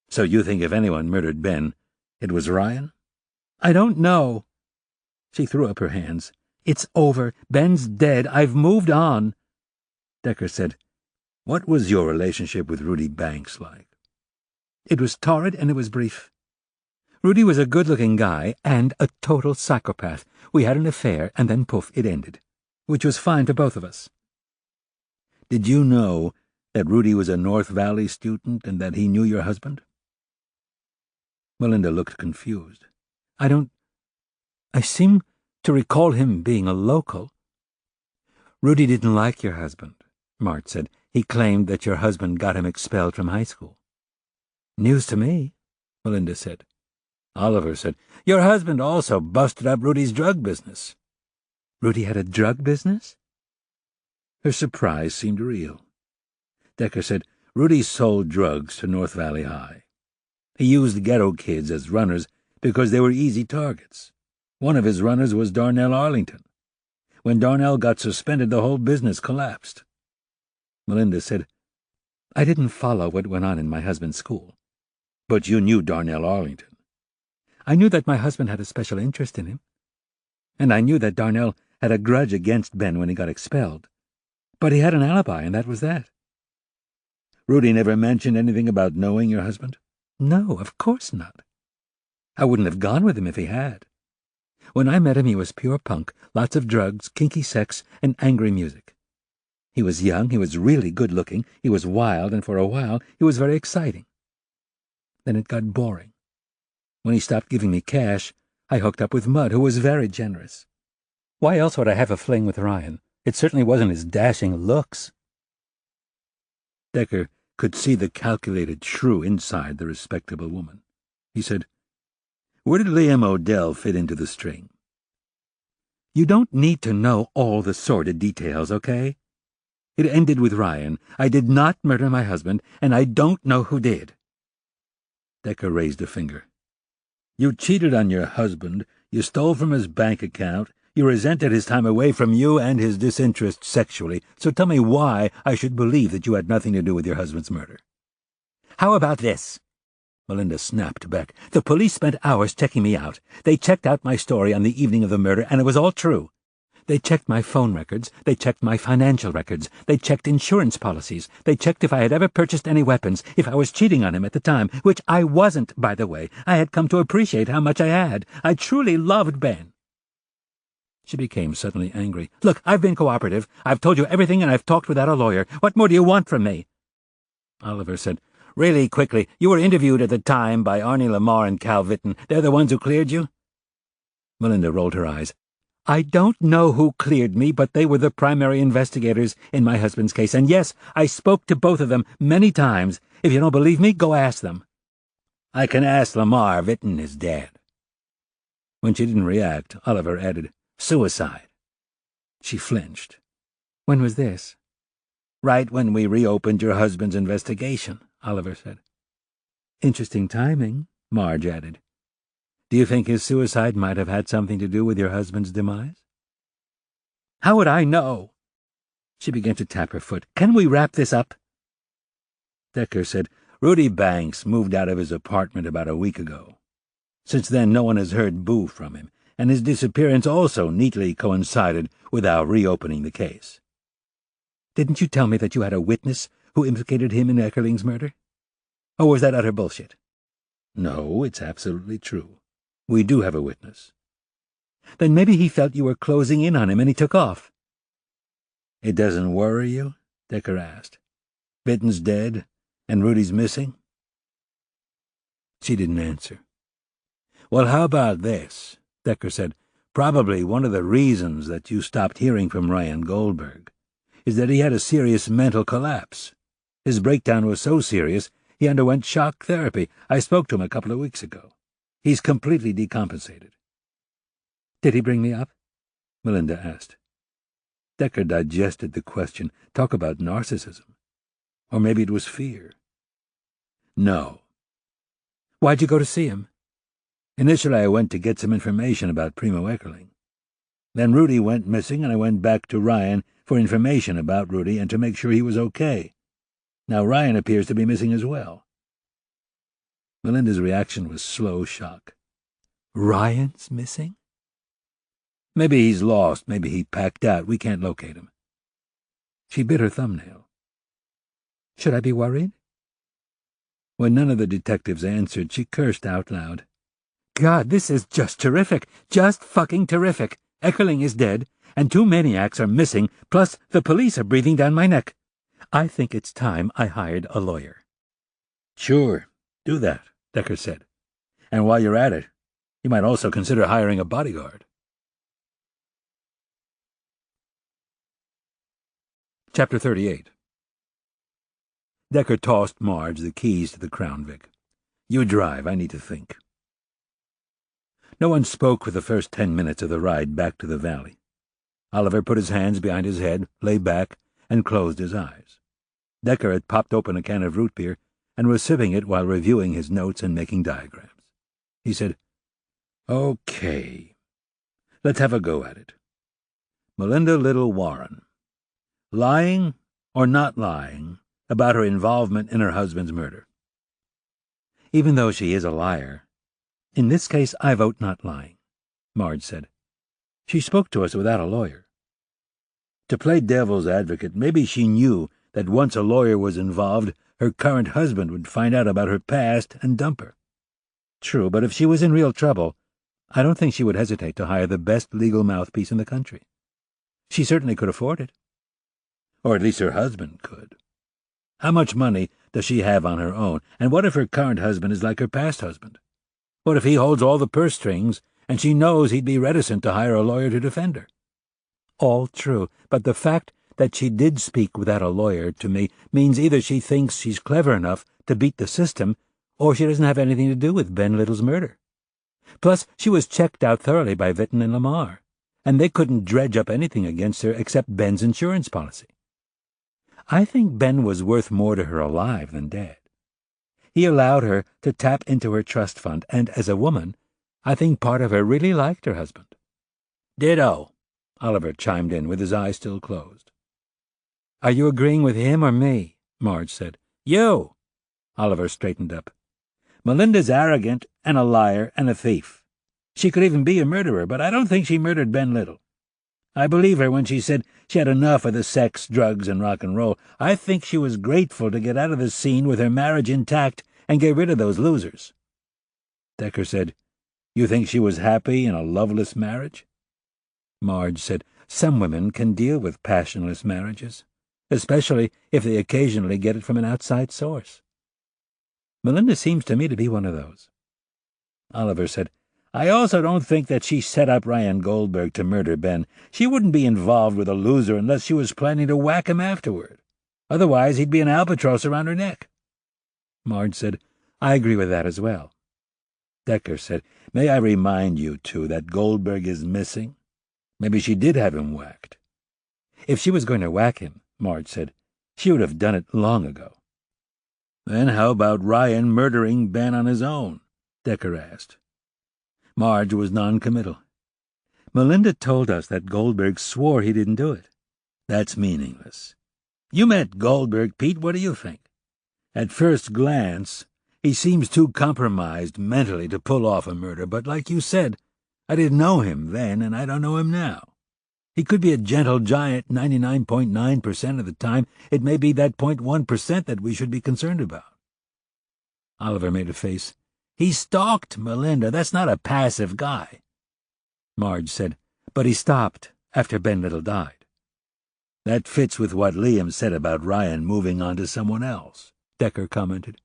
"So you think if anyone murdered Ben, it was Ryan?" "I don't know." She threw up her hands. "It's over. Ben's dead. I've moved on." Decker said, "What was your relationship with Rudy Banks like?" "It was torrid and it was brief. Rudy was a good-looking guy and a total psychopath. We had an affair, and then poof, it ended, which was fine for both of us." "Did you know that Rudy was a North Valley student and that he knew your husband?" Melinda looked confused. I seem to recall him being a local." "Rudy didn't like your husband," Marge said. "He claimed that your husband got him expelled from high school." "News to me," Melinda said. Oliver said, "Your husband also busted up Rudy's drug business." "Rudy had a drug business?" Her surprise seemed real. Decker said, "Rudy sold drugs to North Valley High. He used ghetto kids as runners because they were easy targets. One of his runners was Darnell Arlington. When Darnell got suspended, the whole business collapsed." Melinda said, "I didn't follow what went on in my husband's school." "But you knew Darnell Arlington." "I knew that my husband had a special interest in him. And I knew that Darnell had a grudge against Ben when he got expelled. But he had an alibi, and that was that. Rudy never mentioned anything about knowing your husband? No, of course not. I wouldn't have gone with him if he had. When I met him, he was pure punk, lots of drugs, kinky sex, and angry music. He was young, he was really good-looking, he was wild, and for a while he was very exciting. Then it got boring. When he stopped giving me cash, I hooked up with Mudd, who was very generous. Why else would I have a fling with Ryan? It certainly wasn't his dashing looks. Decker could see the calculated shrew inside the respectable woman. He said, "Where did Liam O'Dell fit into the string?" You don't need to know all the sordid details, okay? It ended with Ryan. I did not murder my husband, and I don't know who did. Decker raised a finger. "You cheated on your husband, you stole from his bank account, you resented his time away from you and his disinterest sexually, so tell me why I should believe that you had nothing to do with your husband's murder." How about this? Melinda snapped back. The police spent hours checking me out. They checked out my story on the evening of the murder, and it was all true. They checked my phone records. They checked my financial records. They checked insurance policies. They checked if I had ever purchased any weapons, if I was cheating on him at the time, which I wasn't, by the way. I had come to appreciate how much I had. I truly loved Ben. She became suddenly angry. Look, I've been cooperative. I've told you everything, and I've talked without a lawyer. What more do you want from me? Oliver said, "Really quickly, you were interviewed at the time by Arnie Lamar and Cal Vitton. They're the ones who cleared you?" Melinda rolled her eyes. I don't know who cleared me, but they were the primary investigators in my husband's case, and yes, I spoke to both of them many times. If you don't believe me, go ask them. "I can ask Lamar. Vitton is dead." When she didn't react, Oliver added, "Suicide." She flinched. When was this? "Right when we reopened your husband's investigation," Oliver said. Interesting timing, Marge added. Do you think his suicide might have had something to do with your husband's demise? How would I know? She began to tap her foot. Can we wrap this up? Decker said, "Rudy Banks moved out of his apartment about a week ago. Since then, no one has heard boo from him, and his disappearance also neatly coincided with our reopening the case." Didn't you tell me that you had a witness who implicated him in Eckerling's murder? Or was that utter bullshit? No, it's absolutely true. We do have a witness. Then maybe he felt you were closing in on him and he took off. It doesn't worry you? Decker asked. Vitton's dead, and Rudy's missing? She didn't answer. "Well, how about this?" Decker said. "Probably one of the reasons that you stopped hearing from Ryan Goldberg is that he had a serious mental collapse. His breakdown was so serious he underwent shock therapy. I spoke to him a couple of weeks ago. He's completely decompensated." "Did he bring me up?" Melinda asked. Decker digested the question. Talk about narcissism. Or maybe it was fear. "No." "Why'd you go to see him?" "Initially I went to get some information about Primo Eckerling. Then Rudy went missing, and I went back to Ryan for information about Rudy and to make sure he was okay. Now Ryan appears to be missing as well." Melinda's reaction was slow shock. "Ryan's missing?" "Maybe he's lost. Maybe he packed out. We can't locate him." She bit her thumbnail. "Should I be worried?" When none of the detectives answered, she cursed out loud. "God, this is just terrific. Just fucking terrific. Eckerling is dead, and 2 maniacs are missing, plus the police are breathing down my neck. I think it's time I hired a lawyer." "Sure, do that," Decker said. "And while you're at it, you might also consider hiring a bodyguard." Chapter 38. Decker tossed Marge the keys to the Crown Vic. "You drive. I need to think." No one spoke for the first 10 minutes of the ride back to the valley. Oliver put his hands behind his head, lay back, and closed his eyes. Decker had popped open a can of root beer and was sipping it while reviewing his notes and making diagrams. He said, "Okay, let's have a go at it. Melinda Little Warren. Lying or not lying about her involvement in her husband's murder?" "Even though she is a liar, in this case I vote not lying," Marge said. She spoke to us without a lawyer. To play devil's advocate, maybe she knew that once a lawyer was involved, her current husband would find out about her past and dump her. True, but if she was in real trouble, I don't think she would hesitate to hire the best legal mouthpiece in the country. She certainly could afford it. Or at least her husband could. How much money does she have on her own? And what if her current husband is like her past husband? What if he holds all the purse strings, and she knows he'd be reticent to hire a lawyer to defend her? All true, but the fact that she did speak without a lawyer to me means either she thinks she's clever enough to beat the system, or she doesn't have anything to do with Ben Little's murder. Plus, she was checked out thoroughly by Vitton and Lamar, and they couldn't dredge up anything against her except Ben's insurance policy. I think Ben was worth more to her alive than dead. He allowed her to tap into her trust fund, and as a woman, I think part of her really liked her husband. Ditto, Oliver chimed in with his eyes still closed. Are you agreeing with him or me? Marge said. You! Oliver straightened up. Melinda's arrogant and a liar and a thief. She could even be a murderer, but I don't think she murdered Ben Little. I believe her when she said she had enough of the sex, drugs, and rock and roll. I think she was grateful to get out of the scene with her marriage intact and get rid of those losers. Decker said, You think she was happy in a loveless marriage? Marge said, Some women can deal with passionless marriages, especially if they occasionally get it from an outside source. Melinda seems to me to be one of those. Oliver said, I also don't think that she set up Ryan Goldberg to murder Ben. She wouldn't be involved with a loser unless she was planning to whack him afterward. Otherwise, he'd be an albatross around her neck. Marge said, I agree with that as well. Decker said, May I remind you, too, that Goldberg is missing? Maybe she did have him whacked. If she was going to whack him, Marge said, she would have done it long ago. Then how about Ryan murdering Ben on his own? Decker asked. Marge was non-committal. Melinda told us that Goldberg swore he didn't do it. That's meaningless. You met Goldberg, Pete. What do you think? At first glance, he seems too compromised mentally to pull off a murder, but like you said, I didn't know him then, and I don't know him now. He could be a gentle giant 99.9% of the time. It may be that 0.1% that we should be concerned about. Oliver made a face. He stalked Melinda. That's not a passive guy. Marge said, But he stopped after Ben Little died. That fits with what Liam said about Ryan moving on to someone else, Decker commented.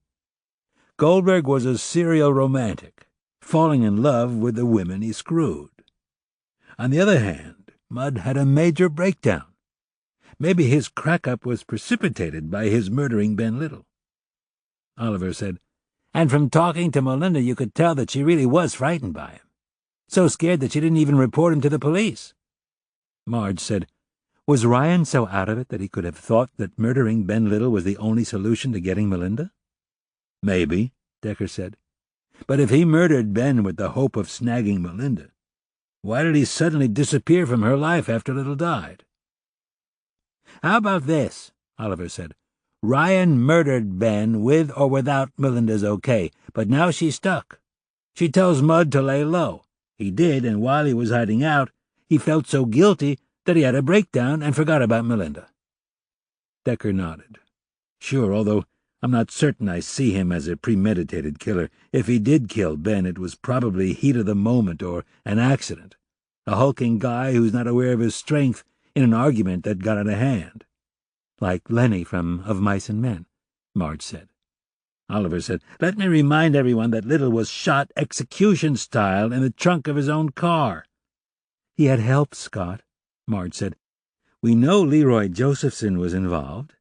Goldberg was a serial romantic, falling in love with the women he screwed. On the other hand, Mudd had a major breakdown. Maybe his crack-up was precipitated by his murdering Ben Little. Oliver said, And from talking to Melinda, you could tell that she really was frightened by him. So scared that she didn't even report him to the police. Marge said, Was Ryan so out of it that he could have thought that murdering Ben Little was the only solution to getting Melinda? Maybe, Decker said. But if he murdered Ben with the hope of snagging Melinda, why did he suddenly disappear from her life after Little died? How about this? Oliver said. Ryan murdered Ben with or without Melinda's okay, but now she's stuck. She tells Mudd to lay low. He did, and while he was hiding out, he felt so guilty that he had a breakdown and forgot about Melinda. Decker nodded. Sure, although I'm not certain I see him as a premeditated killer. If he did kill Ben, it was probably heat of the moment or an accident. A hulking guy who's not aware of his strength in an argument that got out of hand. Like Lenny from Of Mice and Men, Marge said. Oliver said, Let me remind everyone that Little was shot execution-style in the trunk of his own car. He had help, Scott, Marge said. We know Leroy Josephson was involved.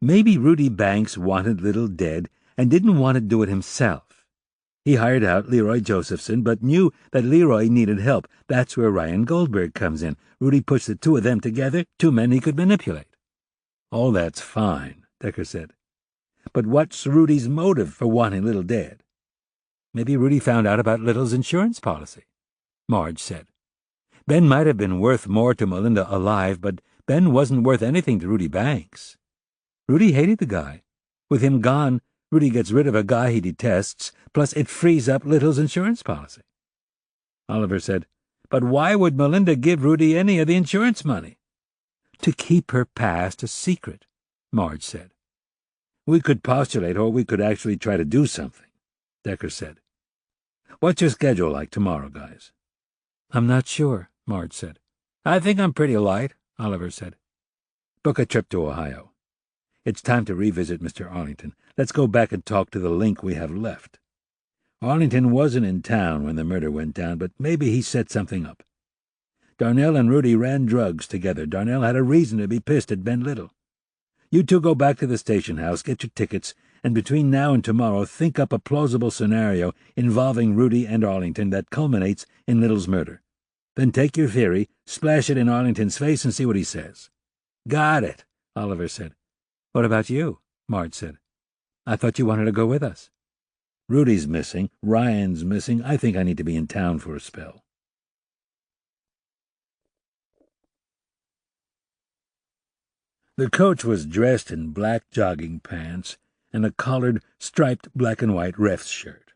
Maybe Rudy Banks wanted Little dead and didn't want to do it himself. He hired out Leroy Josephson, but knew that Leroy needed help. That's where Ryan Goldberg comes in. Rudy puts the two of them together, two men he could manipulate. All that's fine, Decker said. But what's Rudy's motive for wanting Little dead? Maybe Rudy found out about Little's insurance policy, Marge said. Ben might have been worth more to Melinda alive, but Ben wasn't worth anything to Rudy Banks. Rudy hated the guy. With him gone, Rudy gets rid of a guy he detests, plus it frees up Little's insurance policy. Oliver said, But why would Melinda give Rudy any of the insurance money? To keep her past a secret, Marge said. We could postulate, or we could actually try to do something, Decker said. What's your schedule like tomorrow, guys? I'm not sure, Marge said. I think I'm pretty light, Oliver said. Book a trip to Ohio. It's time to revisit Mr. Arlington. Let's go back and talk to the link we have left. Arlington wasn't in town when the murder went down, but maybe he set something up. Darnell and Rudy ran drugs together. Darnell had a reason to be pissed at Ben Little. You two go back to the station house, get your tickets, and between now and tomorrow think up a plausible scenario involving Rudy and Arlington that culminates in Little's murder. Then take your theory, splash it in Arlington's face, and see what he says. Got it, Oliver said. What about you? Marge said. I thought you wanted to go with us. Rudy's missing. Ryan's missing. I think I need to be in town for a spell. The coach was dressed in black jogging pants and a collared, striped black and white ref's shirt.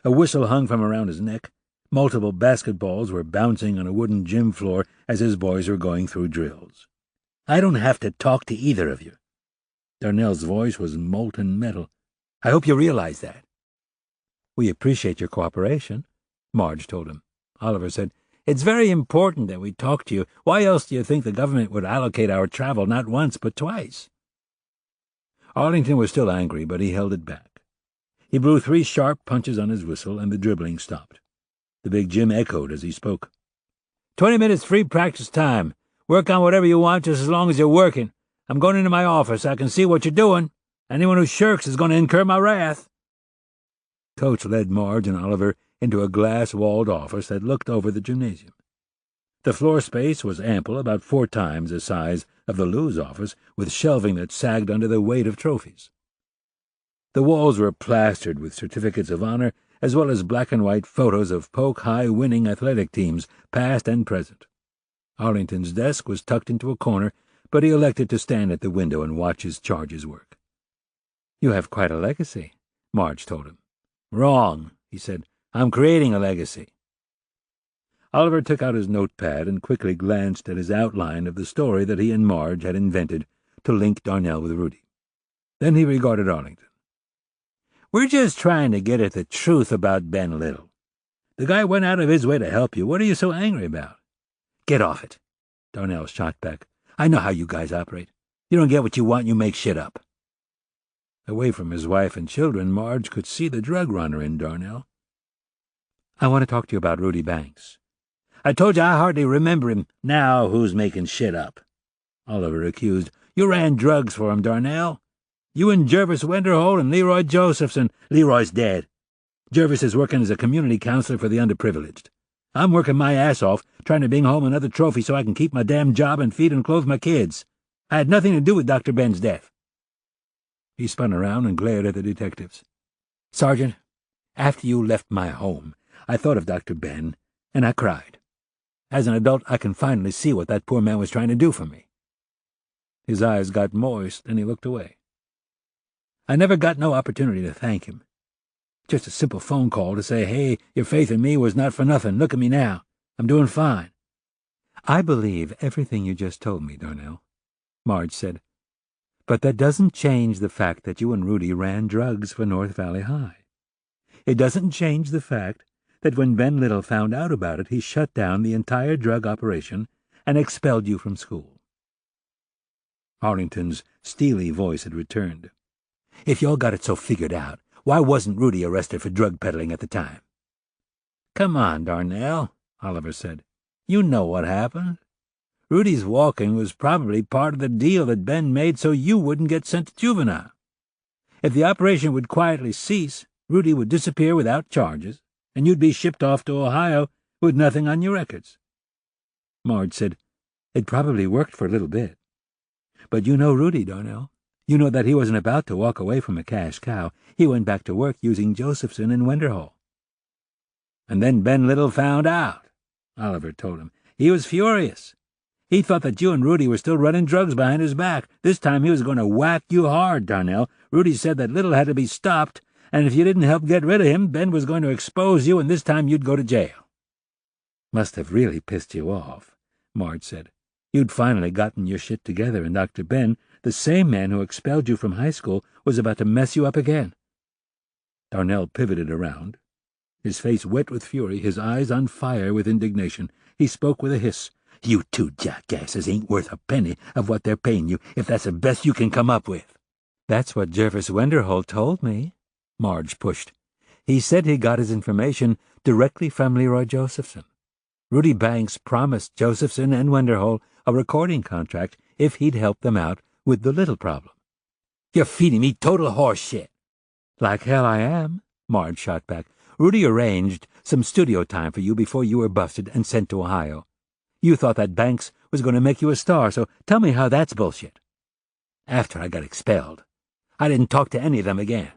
A whistle hung from around his neck. Multiple basketballs were bouncing on a wooden gym floor as his boys were going through drills. I don't have to talk to either of you. Darnell's voice was molten metal. I hope you realize that. We appreciate your cooperation, Marge told him. Oliver said, It's very important that we talk to you. Why else do you think the government would allocate our travel not once but twice? Arlington was still angry, but he held it back. He blew 3 sharp punches on his whistle, and the dribbling stopped. The big gym echoed as he spoke. 20 minutes free practice time. Work on whatever you want just as long as you're working. I'm going into my office so I can see what you're doing. Anyone who shirks is going to incur my wrath. Coach led Marge and Oliver into a glass-walled office that looked over the gymnasium. The floor space was ample, about 4 times the size of the Lou's office, with shelving that sagged under the weight of trophies. The walls were plastered with certificates of honor, as well as black-and-white photos of Polk High winning athletic teams, past and present. Arlington's desk was tucked into a corner, but he elected to stand at the window and watch his charges work. You have quite a legacy, Marge told him. Wrong, he said. I'm creating a legacy. Oliver took out his notepad and quickly glanced at his outline of the story that he and Marge had invented to link Darnell with Rudy. Then he regarded Arlington. We're just trying to get at the truth about Ben Little. The guy went out of his way to help you. What are you so angry about? Get off it, Darnell shot back. I know how you guys operate. You don't get what you want, you make shit up. Away from his wife and children, Marge could see the drug runner in Darnell. I want to talk to you about Rudy Banks. I told you I hardly remember him. Now who's making shit up? Oliver accused. You ran drugs for him, Darnell. You and Jervis Wenderhole and Leroy Josephson. Leroy's dead. Jervis is working as a community counselor for the underprivileged. I'm working my ass off, trying to bring home another trophy so I can keep my damn job and feed and clothe my kids. I had nothing to do with Dr. Ben's death. He spun around and glared at the detectives. Sergeant, after you left my home, I thought of Dr. Ben, and I cried. As an adult, I can finally see what that poor man was trying to do for me. His eyes got moist, and he looked away. I never got no opportunity to thank him. Just a simple phone call to say, hey, your faith in me was not for nothing. Look at me now. I'm doing fine. I believe everything you just told me, Darnell, Marge said. But that doesn't change the fact that you and Rudy ran drugs for North Valley High. It doesn't change the fact that when Ben Little found out about it, he shut down the entire drug operation and expelled you from school. Arlington's steely voice had returned. If y'all got it so figured out, why wasn't Rudy arrested for drug peddling at the time? Come on, Darnell, Oliver said. You know what happened. Rudy's walking was probably part of the deal that Ben made so you wouldn't get sent to juvenile. If the operation would quietly cease, Rudy would disappear without charges, and you'd be shipped off to Ohio with nothing on your records. Marge said, It probably worked for a little bit. But you know Rudy, Darnell. You know that he wasn't about to walk away from a cash cow. He went back to work using Josephson and Wenderhall. And then Ben Little found out, Oliver told him. He was furious. He thought that you and Rudy were still running drugs behind his back. This time he was going to whack you hard, Darnell. Rudy said that Little had to be stopped, and if you didn't help get rid of him, Ben was going to expose you, and this time you'd go to jail. Must have really pissed you off, Marge said. You'd finally gotten your shit together, and Dr. Ben, the same man who expelled you from high school, was about to mess you up again. Darnell pivoted around, his face wet with fury, his eyes on fire with indignation. He spoke with a hiss. You two jackasses ain't worth a penny of what they're paying you, if that's the best you can come up with. That's what Jervis Wenderhall told me, Marge pushed. He said he got his information directly from Leroy Josephson. Rudy Banks promised Josephson and Wenderhall a recording contract if he'd help them out with the little problem. You're feeding me total horse shit. Like hell I am, Marge shot back. Rudy arranged some studio time for you before you were busted and sent to Ohio. You thought that Banks was going to make you a star, so tell me how that's bullshit. After I got expelled, I didn't talk to any of them again.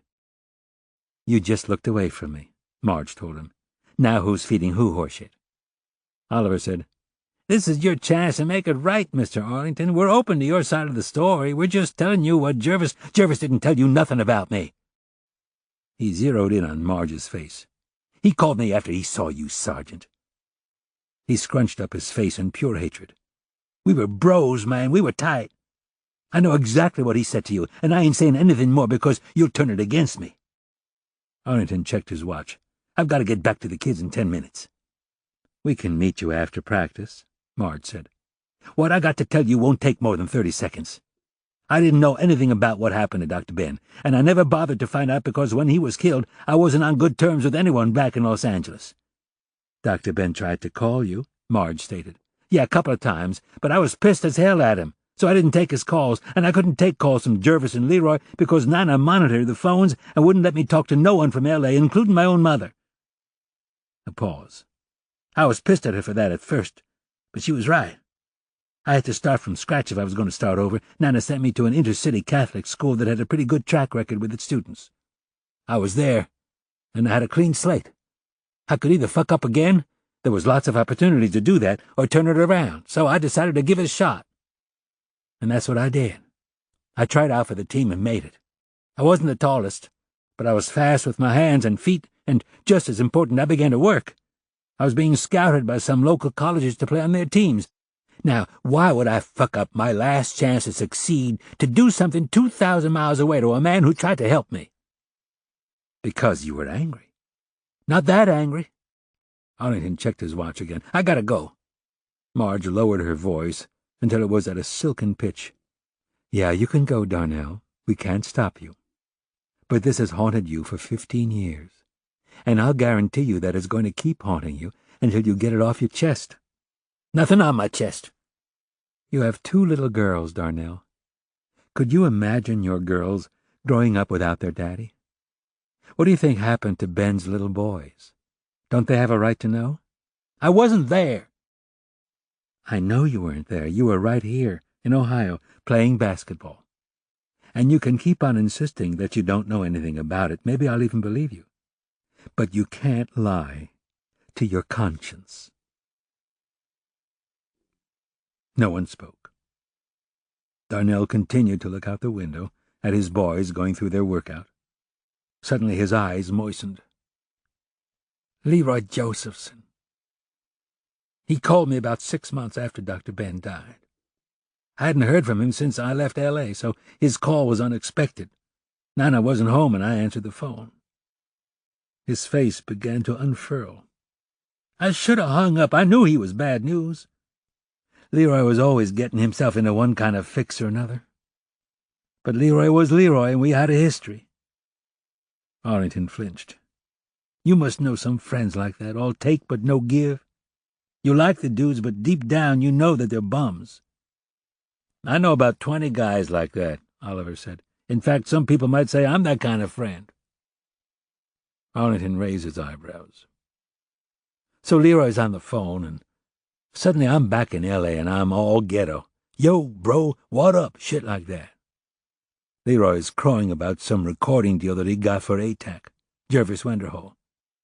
You just looked away from me, Marge told him. Now who's feeding who horseshit? Oliver said, This is your chance to make it right, Mr. Arlington. We're open to your side of the story. We're just telling you what Jervis didn't tell you nothing about me. He zeroed in on Marge's face. He called me after he saw you, Sergeant. He scrunched up his face in pure hatred. We were bros, man. We were tight. I know exactly what he said to you, and I ain't saying anything more because you'll turn it against me. Arlington checked his watch. I've got to get back to the kids in 10 minutes. We can meet you after practice, Marge said. What I got to tell you won't take more than 30 seconds. I didn't know anything about what happened to Dr. Ben, and I never bothered to find out because when he was killed, I wasn't on good terms with anyone back in Los Angeles. Dr. Ben tried to call you, Marge stated. Yeah, a couple of times, but I was pissed as hell at him, so I didn't take his calls, and I couldn't take calls from Jervis and Leroy because Nana monitored the phones and wouldn't let me talk to no one from L.A., including my own mother. A pause. I was pissed at her for that at first, but she was right. I had to start from scratch if I was going to start over. Nana sent me to an inter-city Catholic school that had a pretty good track record with its students. I was there, and I had a clean slate. I could either fuck up again, there was lots of opportunities to do that, or turn it around, so I decided to give it a shot. And that's what I did. I tried out for the team and made it. I wasn't the tallest, but I was fast with my hands and feet, and just as important, I began to work. I was being scouted by some local colleges to play on their teams. Now, why would I fuck up my last chance to succeed, to do something 2,000 miles away to a man who tried to help me? Because you were angry. Not that angry. Arlington checked his watch again. I gotta go. Marge lowered her voice until it was at a silken pitch. Yeah, you can go, Darnell. We can't stop you. But this has haunted you for 15 years, and I'll guarantee you that it's going to keep haunting you until you get it off your chest. Nothing on my chest. You have 2 little girls, Darnell. Could you imagine your girls growing up without their daddy? What do you think happened to Ben's little boys? Don't they have a right to know? I wasn't there. I know you weren't there. You were right here in Ohio playing basketball. And you can keep on insisting that you don't know anything about it. Maybe I'll even believe you. But you can't lie to your conscience. No one spoke. Darnell continued to look out the window at his boys going through their workout. Suddenly his eyes moistened. Leroy Josephson. He called me about 6 months after Dr. Ben died. I hadn't heard from him since I left L.A., so his call was unexpected. Nana wasn't home, and I answered the phone. His face began to unfurl. I should have hung up. I knew he was bad news. Leroy was always getting himself into one kind of fix or another. But Leroy was Leroy, and we had a history. Arlington flinched. You must know some friends like that, all take but no give. You like the dudes, but deep down you know that they're bums. I know about 20 guys like that, Oliver said. In fact, some people might say I'm that kind of friend. Arlington raised his eyebrows. So Leroy's on the phone, and suddenly I'm back in L.A. and I'm all ghetto. Yo, bro, what up? Shit like that. Leroy's crowing about some recording deal that he got for ATAC, Jervis Wenderhall.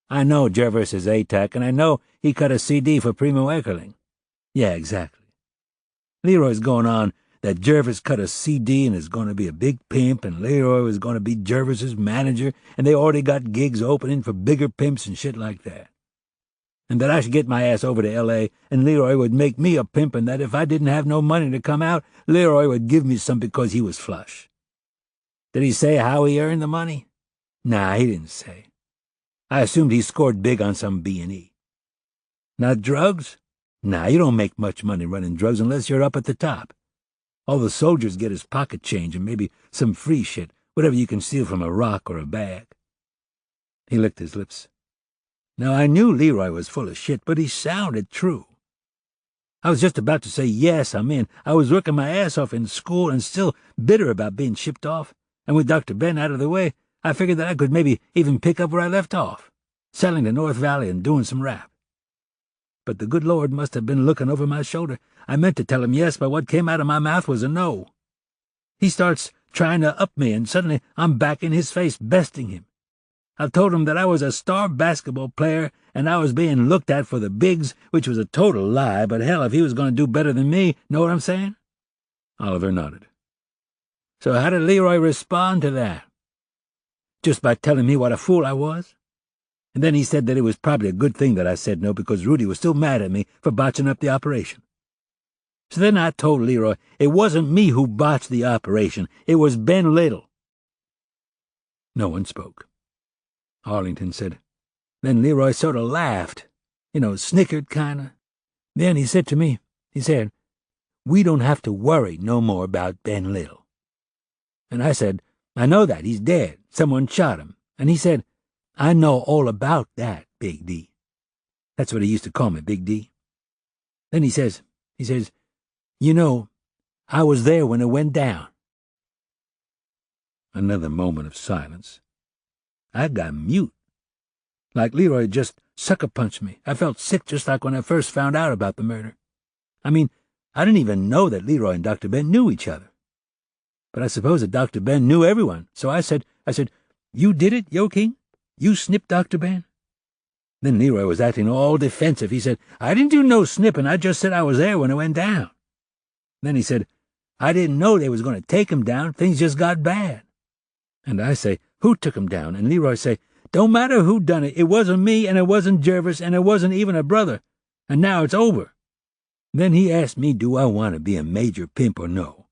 I know Jervis is ATAC, and I know he cut a CD for Primo Eckerling. Yeah, exactly. Leroy's going on that Jervis cut a CD and is going to be a big pimp, and Leroy was going to be Jervis's manager, and they already got gigs opening for bigger pimps and shit like that. and that I should get my ass over to L.A., and Leroy would make me a pimp, and that if I didn't have no money to come out, Leroy would give me some because he was flush. Did he say how he earned the money? Nah, he didn't say. I assumed he scored big on some B&E. Not drugs? Nah, you don't make much money running drugs unless you're up at the top. All the soldiers get is pocket change and maybe some free shit, whatever you can steal from a rock or a bag. He licked his lips. Now, I knew Leroy was full of shit, but he sounded true. I was just about to say, yes, I'm in. I was working my ass off in school and still bitter about being shipped off. And with Dr. Ben out of the way, I figured that I could maybe even pick up where I left off, selling to North Valley and doing some rap. But the good Lord must have been looking over my shoulder. I meant to tell him yes, but what came out of my mouth was a no. He starts trying to up me, and suddenly I'm back in his face, besting him. I told him that I was a star basketball player and I was being looked at for the bigs, which was a total lie, but hell, if he was going to do better than me, know what I'm saying? Oliver nodded. So how did Leroy respond to that? Just by telling me what a fool I was? And then he said that it was probably a good thing that I said no because Rudy was still mad at me for botching up the operation. So then I told Leroy it wasn't me who botched the operation, it was Ben Little. No one spoke. Arlington said. Then Leroy sort of laughed, snickered kinda. Then he said to me, he said, we don't have to worry no more about Ben Little. And I said, I know that, he's dead, someone shot him. And he said, I know all about that, Big D. That's what he used to call me, Big D. Then he says, I was there when it went down. Another moment of silence. I got mute. Like Leroy just sucker-punched me. I felt sick just like when I first found out about the murder. I mean, I didn't even know that Leroy and Dr. Ben knew each other. But I suppose that Dr. Ben knew everyone. So I said, you did it, Yo King? You snipped Dr. Ben? Then Leroy was acting all defensive. He said, I didn't do no snipping. I just said I was there when it went down. Then he said, I didn't know they was going to take him down. Things just got bad. And I say, who took him down? And Leroy say, don't matter who done it. It wasn't me, and it wasn't Jervis, and it wasn't even a brother. And now it's over. Then he asked me, do I want to be a major pimp or no?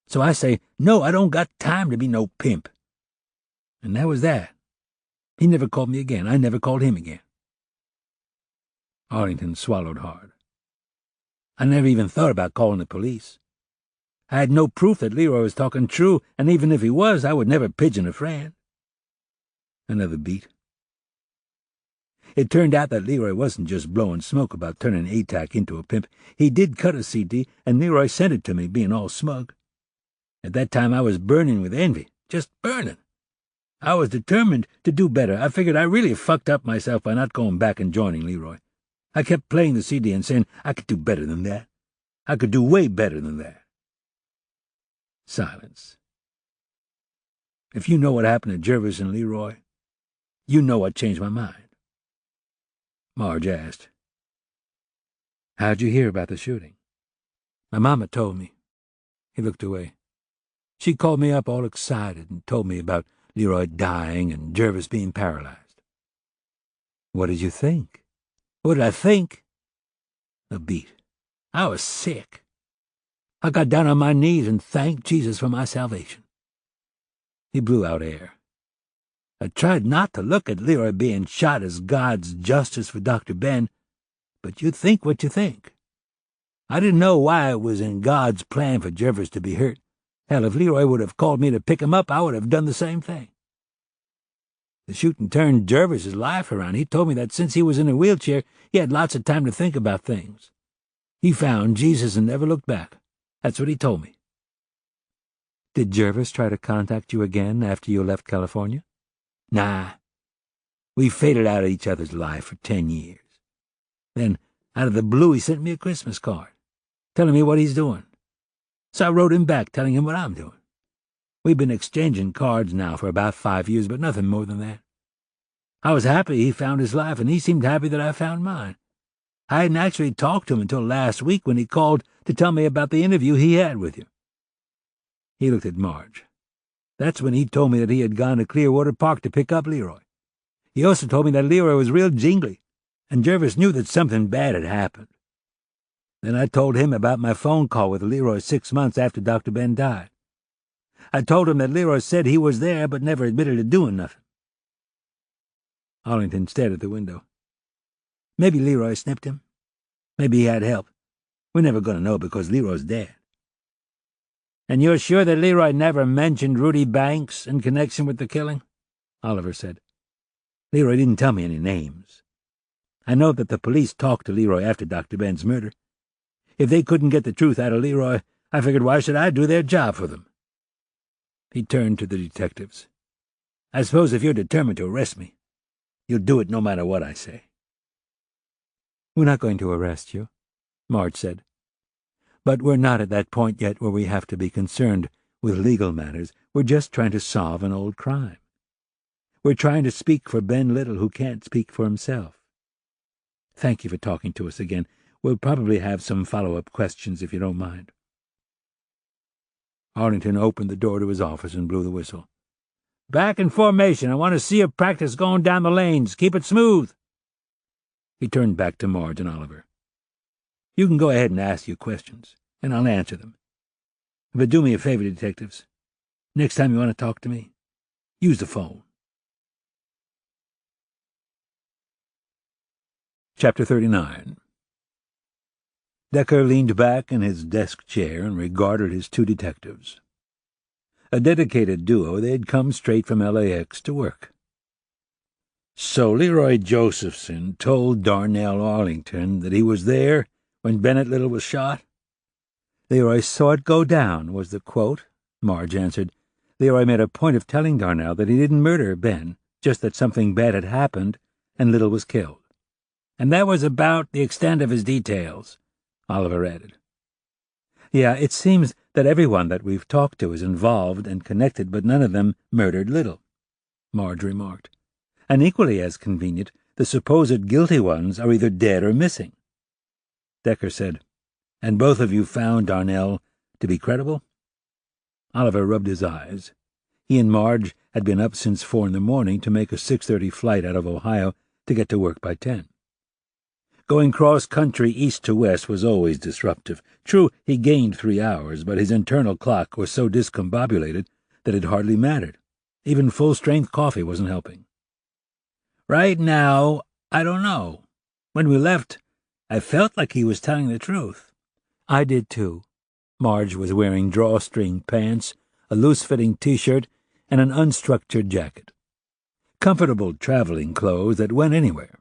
So I say, no, I don't got time to be no pimp. And that was that. He never called me again. I never called him again. Arlington swallowed hard. I never even thought about calling the police. I had no proof that Leroy was talking true, and even if he was, I would never pigeon a friend. Another beat. It turned out that Leroy wasn't just blowing smoke about turning ATAC into a pimp. He did cut a CD, and Leroy sent it to me, being all smug. At that time I was burning with envy, just burning. I was determined to do better. I figured I really fucked up myself by not going back and joining Leroy. I kept playing the CD and saying I could do better than that. I could do way better than that. Silence. If you know what happened to Jervis and Leroy, you know what changed my mind. Marge asked, how'd you hear about the shooting? My mama told me. He looked away. She called me up all excited and told me about Leroy dying and Jervis being paralyzed. What did you think? What did I think? A beat. I was sick. I got down on my knees and thanked Jesus for my salvation. He blew out air. I tried not to look at Leroy being shot as God's justice for Dr. Ben, but you think what you think. I didn't know why it was in God's plan for Jervis to be hurt. Hell, if Leroy would have called me to pick him up, I would have done the same thing. The shooting turned Jervis's life around. He told me that since he was in a wheelchair, he had lots of time to think about things. He found Jesus and never looked back. That's what he told me. Did Jervis try to contact you again after you left California? Nah. We faded out of each other's life for 10 years. Then, out of the blue, he sent me a Christmas card, telling me what he's doing. So I wrote him back, telling him what I'm doing. We've been exchanging cards now for about 5 years, but nothing more than that. I was happy he found his life, and he seemed happy that I found mine. I hadn't actually talked to him until last week when he called to tell me about the interview he had with you. He looked at Marge. That's when he told me that he had gone to Clearwater Park to pick up Leroy. He also told me that Leroy was real jingly. and Jervis knew that something bad had happened. Then I told him about my phone call with Leroy 6 months after Dr. Ben died. I told him that Leroy said he was there but never admitted to doing nothing. Arlington stared at the window. Maybe Leroy snipped him. Maybe he had help. We're never going to know because Leroy's dead. And you're sure that Leroy never mentioned Rudy Banks in connection with the killing? Oliver said. Leroy didn't tell me any names. I know that the police talked to Leroy after Dr. Ben's murder. If they couldn't get the truth out of Leroy, I figured why should I do their job for them? He turned to the detectives. I suppose if you're determined to arrest me, you'll do it no matter what I say. We're not going to arrest you, Marge said. But we're not at that point yet where we have to be concerned with legal matters. We're just trying to solve an old crime. We're trying to speak for Ben Little, who can't speak for himself. Thank you for talking to us again. We'll probably have some follow-up questions if you don't mind. Arlington opened the door to his office and blew the whistle. Back in formation. I want to see you practice going down the lanes. Keep it smooth. He turned back to Marge and Oliver. You can go ahead and ask your questions, and I'll answer them. But do me a favor, detectives. Next time you want to talk to me, use the phone. Chapter 39. Decker leaned back in his desk chair and regarded his two detectives. A dedicated duo, they had come straight from LAX to work. So Leroy Josephson told Darnell Arlington that he was there when Bennett Little was shot? Leroy saw it go down, was the quote, Marge answered. Leroy made a point of telling Darnell that he didn't murder Ben, just that something bad had happened and Little was killed. And that was about the extent of his details, Oliver added. Yeah, it seems that everyone that we've talked to is involved and connected, but none of them murdered Little, Marge remarked. And equally as convenient, the supposed guilty ones are either dead or missing. Decker said, And both of you found Darnell to be credible? Oliver rubbed his eyes. He and Marge had been up since 4 a.m. to make a 6:30 flight out of Ohio to get to work by 10. Going cross-country east to west was always disruptive. True, he gained 3 hours, but his internal clock was so discombobulated that it hardly mattered. Even full-strength coffee wasn't helping. Right now, I don't know. When we left, I felt like he was telling the truth. I did too. Marge was wearing drawstring pants, a loose-fitting T-shirt, and an unstructured jacket. Comfortable traveling clothes that went anywhere.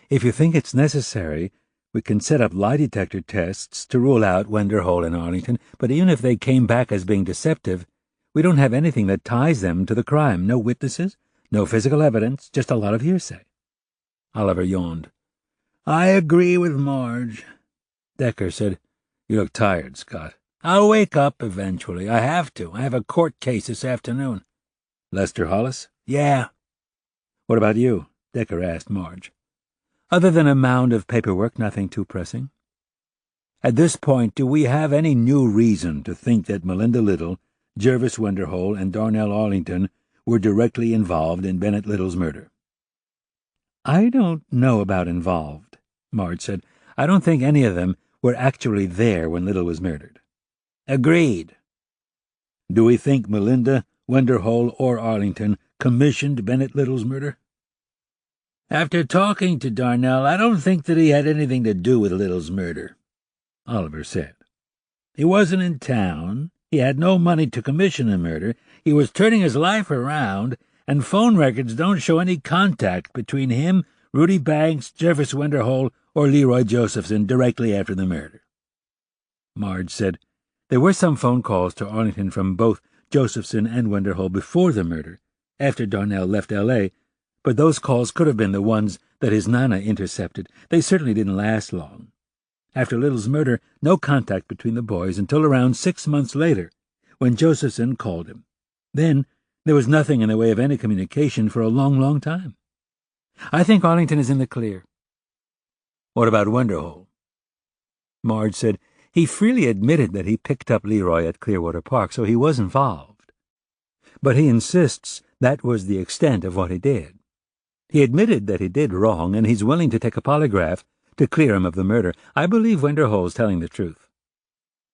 If you think it's necessary, we can set up lie detector tests to rule out Wenderhole and Arlington, but even if they came back as being deceptive, we don't have anything that ties them to the crime. No witnesses, no physical evidence, just a lot of hearsay. Oliver yawned. I agree with Marge. Decker said, You look tired, Scott. I'll wake up eventually. I have to. I have a court case this afternoon. Lester Hollis? Yeah. What about you? Decker asked Marge. Other than a mound of paperwork, nothing too pressing. At this point, do we have any new reason to think that Melinda Little, Jervis Wenderhole, and Darnell Arlington were directly involved in Bennett Little's murder? I don't know about involved, Marge said. I don't think any of them were actually there when Little was murdered. Agreed. Do we think Melinda, Wenderhole, or Arlington commissioned Bennett Little's murder? After talking to Darnell, I don't think that he had anything to do with Little's murder, Oliver said. He wasn't in town. He had no money to commission a murder. He was turning his life around, and phone records don't show any contact between him, Rudy Banks, Jervis Wenderhole, or Leroy Josephson directly after the murder. Marge said, There were some phone calls to Arlington from both Josephson and Wenderhole before the murder, after Darnell left L.A., but those calls could have been the ones that his Nana intercepted. They certainly didn't last long. After Little's murder, no contact between the boys until around 6 months later, when Josephson called him. Then there was nothing in the way of any communication for a long, long time. I think Arlington is in the clear. What about Wenderhole? Marge said he freely admitted that he picked up Leroy at Clearwater Park, so he was involved. But he insists that was the extent of what he did. He admitted that he did wrong, and he's willing to take a polygraph to clear him of the murder. I believe Wenderhol's telling the truth.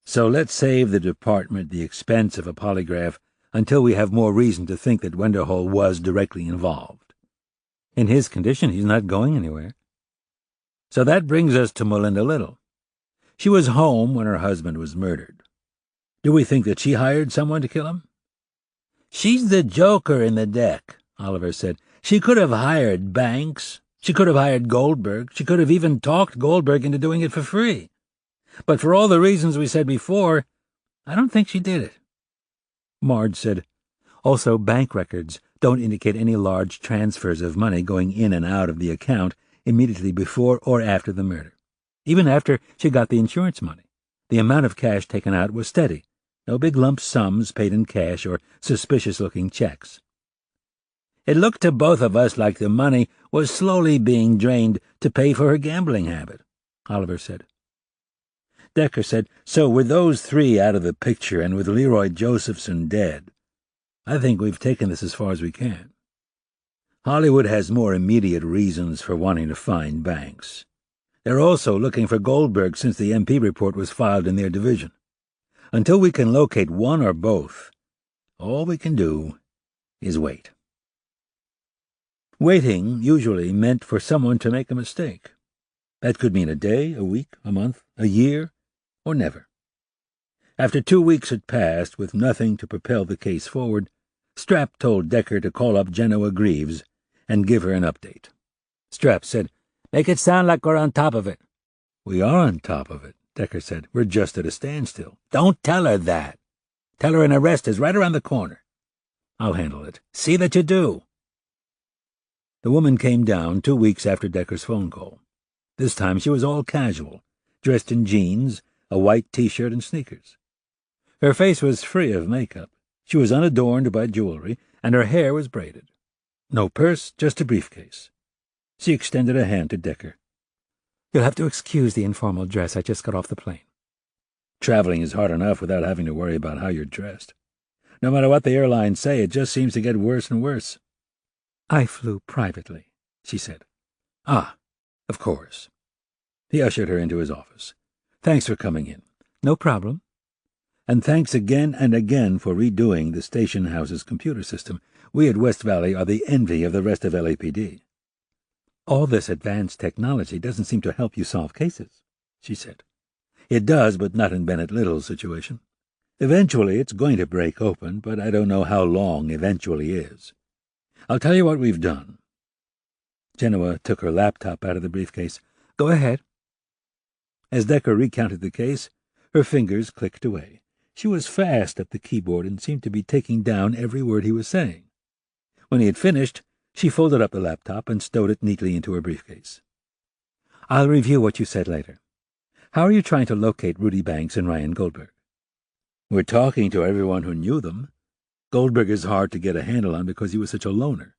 So let's save the department the expense of a polygraph until we have more reason to think that Wenderhol was directly involved. In his condition, he's not going anywhere. So that brings us to Melinda Little. She was home when her husband was murdered. Do we think that she hired someone to kill him? She's the joker in the deck, Oliver said. She could have hired Banks. She could have hired Goldberg. She could have even talked Goldberg into doing it for free. But for all the reasons we said before, I don't think she did it. Marge said, also, bank records don't indicate any large transfers of money going in and out of the account immediately before or after the murder. Even after she got the insurance money, the amount of cash taken out was steady. No big lump sums paid in cash or suspicious-looking checks. It looked to both of us like the money was slowly being drained to pay for her gambling habit, Oliver said. Decker said, so with those three out of the picture and with Leroy Josephson dead, I think we've taken this as far as we can. Hollywood has more immediate reasons for wanting to find Banks. They're also looking for Goldberg since the MP report was filed in their division. Until we can locate one or both, all we can do is wait. Waiting usually meant for someone to make a mistake. That could mean a day, a week, a month, a year, or never. After 2 weeks had passed with nothing to propel the case forward, Strap told Decker to call up Genoa Greaves and give her an update. Strap said, "Make it sound like we're on top of it." "We are on top of it," Decker said. "We're just at a standstill." "Don't tell her that. Tell her an arrest is right around the corner." "I'll handle it." "See that you do." The woman came down 2 weeks after Decker's phone call. This time she was all casual, dressed in jeans, a white T-shirt, and sneakers. Her face was free of makeup. She was unadorned by jewelry, and her hair was braided. No purse, just a briefcase. She extended a hand to Decker. "You'll have to excuse the informal dress. I just got off the plane." "Traveling is hard enough without having to worry about how you're dressed. No matter what the airlines say, it just seems to get worse and worse." "I flew privately," she said. "Ah, of course." He ushered her into his office. "Thanks for coming in." "No problem." "And thanks again and again for redoing the station house's computer system. We at West Valley are the envy of the rest of LAPD." "All this advanced technology doesn't seem to help you solve cases," she said. "It does, but not in Bennett Little's situation. Eventually it's going to break open, but I don't know how long eventually is. I'll tell you what we've done." Genoa took her laptop out of the briefcase. "Go ahead." As Decker recounted the case, her fingers clicked away. She was fast at the keyboard and seemed to be taking down every word he was saying. When he had finished, she folded up the laptop and stowed it neatly into her briefcase. "I'll review what you said later. How are you trying to locate Rudy Banks and Ryan Goldberg?" "We're talking to everyone who knew them. Goldberg is hard to get a handle on because he was such a loner."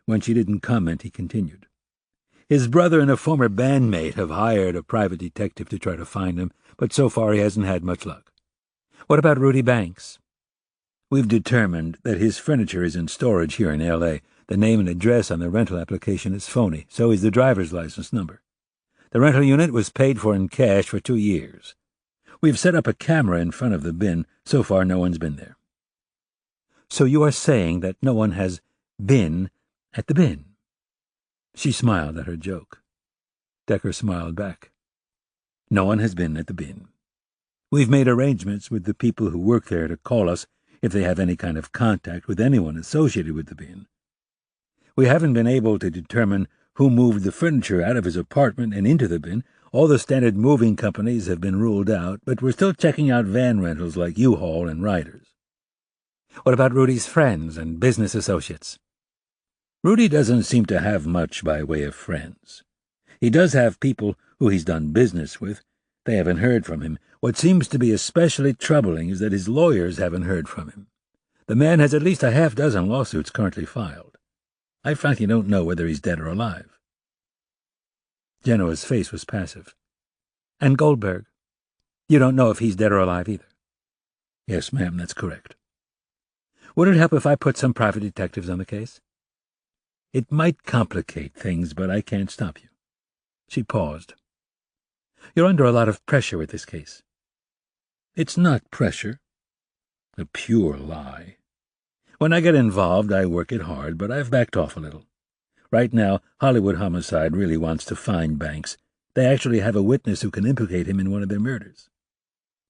When she didn't comment, he continued. "His brother and a former bandmate have hired a private detective to try to find him, but so far he hasn't had much luck." "What about Rudy Banks?" "We've determined that his furniture is in storage here in L.A. The name and address on the rental application is phony, so is the driver's license number. The rental unit was paid for in cash for 2 years. We've set up a camera in front of the bin. So far no one's been there." "So you are saying that no one has been at the bin?" She smiled at her joke. Decker smiled back. "No one has been at the bin. We've made arrangements with the people who work there to call us if they have any kind of contact with anyone associated with the bin. We haven't been able to determine who moved the furniture out of his apartment and into the bin. All the standard moving companies have been ruled out, but we're still checking out van rentals like U-Haul and Riders." "What about Rudy's friends and business associates?" "Rudy doesn't seem to have much by way of friends. He does have people who he's done business with. They haven't heard from him. What seems to be especially troubling is that his lawyers haven't heard from him. The man has at least a half-dozen lawsuits currently filed. I frankly don't know whether he's dead or alive." Genoa's face was passive. "And Goldberg? You don't know if he's dead or alive either?" "Yes, ma'am, that's correct." "Would it help if I put some private detectives on the case?" It might complicate things, but I can't stop you." She paused. "You're under a lot of pressure with this case." "It's not pressure. A pure lie. When I get involved, I work it hard, but I've backed off a little. Right now, Hollywood Homicide really wants to find Banks. They actually have a witness who can implicate him in one of their murders."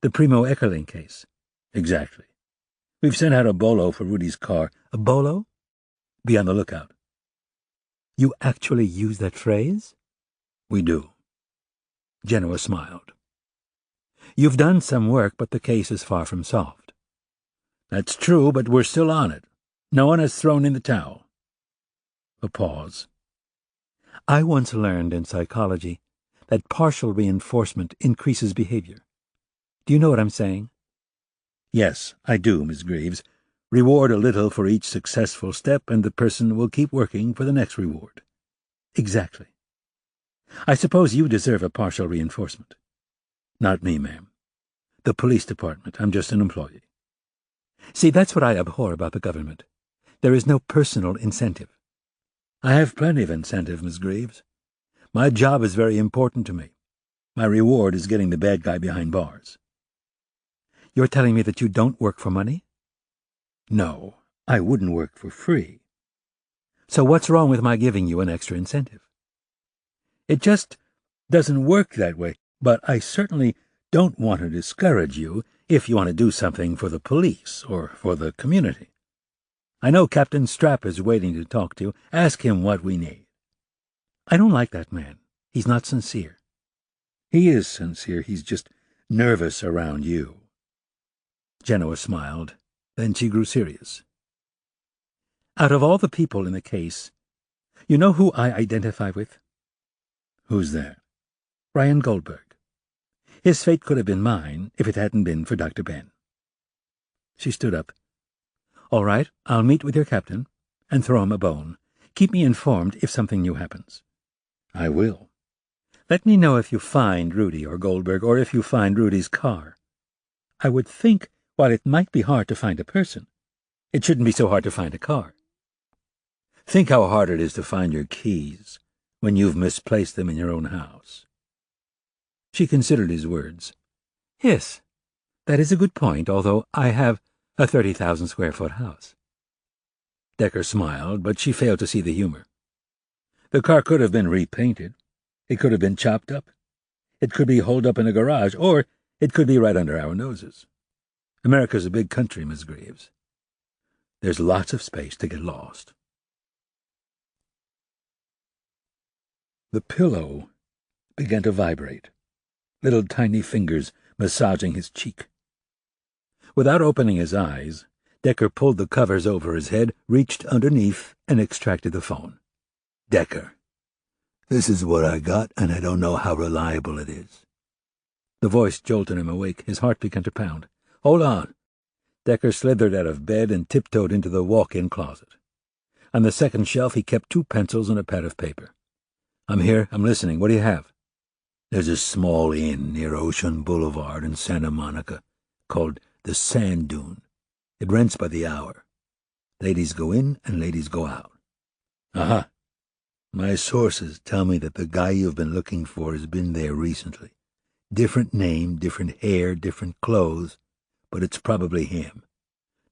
"The Primo Eckerling case." "Exactly. We've sent out a bolo for Rudy's car." "A bolo?" "Be on the lookout." "You actually use that phrase?" "We do." Genoa smiled. "You've done some work, but the case is far from solved." "That's true, but we're still on it. No one has thrown in the towel." A pause. "I once learned in psychology that partial reinforcement increases behavior. Do you know what I'm saying?" "Yes, I do, Miss Greaves. Reward a little for each successful step, and the person will keep working for the next reward." "Exactly. I suppose you deserve a partial reinforcement." "Not me, ma'am. The police department. I'm just an employee." "See, that's what I abhor about the government. There is no personal incentive." "I have plenty of incentive, Miss Greaves. My job is very important to me. My reward is getting the bad guy behind bars." "You're telling me that you don't work for money?" "No, I wouldn't work for free." "So what's wrong with my giving you an extra incentive?" "It just doesn't work that way, but I certainly don't want to discourage you if you want to do something for the police or for the community. I know Captain Strap is waiting to talk to you. Ask him what we need." "I don't like that man. He's not sincere." "He is sincere. He's just nervous around you." Genoa smiled. Then she grew serious. "Out of all the people in the case, you know who I identify with?" "Who's that?" "Ryan Goldberg. His fate could have been mine if it hadn't been for Dr. Ben." She stood up. "All right, I'll meet with your captain and throw him a bone. Keep me informed if something new happens." "I will." "Let me know if you find Rudy or Goldberg, or if you find Rudy's car. I would think, while it might be hard to find a person, it shouldn't be so hard to find a car." "Think how hard it is to find your keys when you've misplaced them in your own house." She considered his words. "Yes, that is a good point, although I have a 30,000-square-foot house." Decker smiled, but she failed to see the humor. "The car could have been repainted. It could have been chopped up. It could be holed up in a garage, or it could be right under our noses. America's a big country, Miss Greaves. There's lots of space to get lost." The pillow began to vibrate, little tiny fingers massaging his cheek. Without opening his eyes, Decker pulled the covers over his head, reached underneath, and extracted the phone. "Decker, this is what I got, and I don't know how reliable it is." The voice jolted him awake. His heart began to pound. "Hold on." Decker slithered out of bed and tiptoed into the walk-in closet. On the second shelf he kept 2 pencils and a pad of paper. "I'm here. I'm listening. What do you have?" "There's a small inn near Ocean Boulevard in Santa Monica called the Sand Dune. It rents by the hour. Ladies go in and ladies go out." "Uh-huh. My sources tell me that the guy you've been looking for has been there recently. Different name, different hair, different clothes, but it's probably him.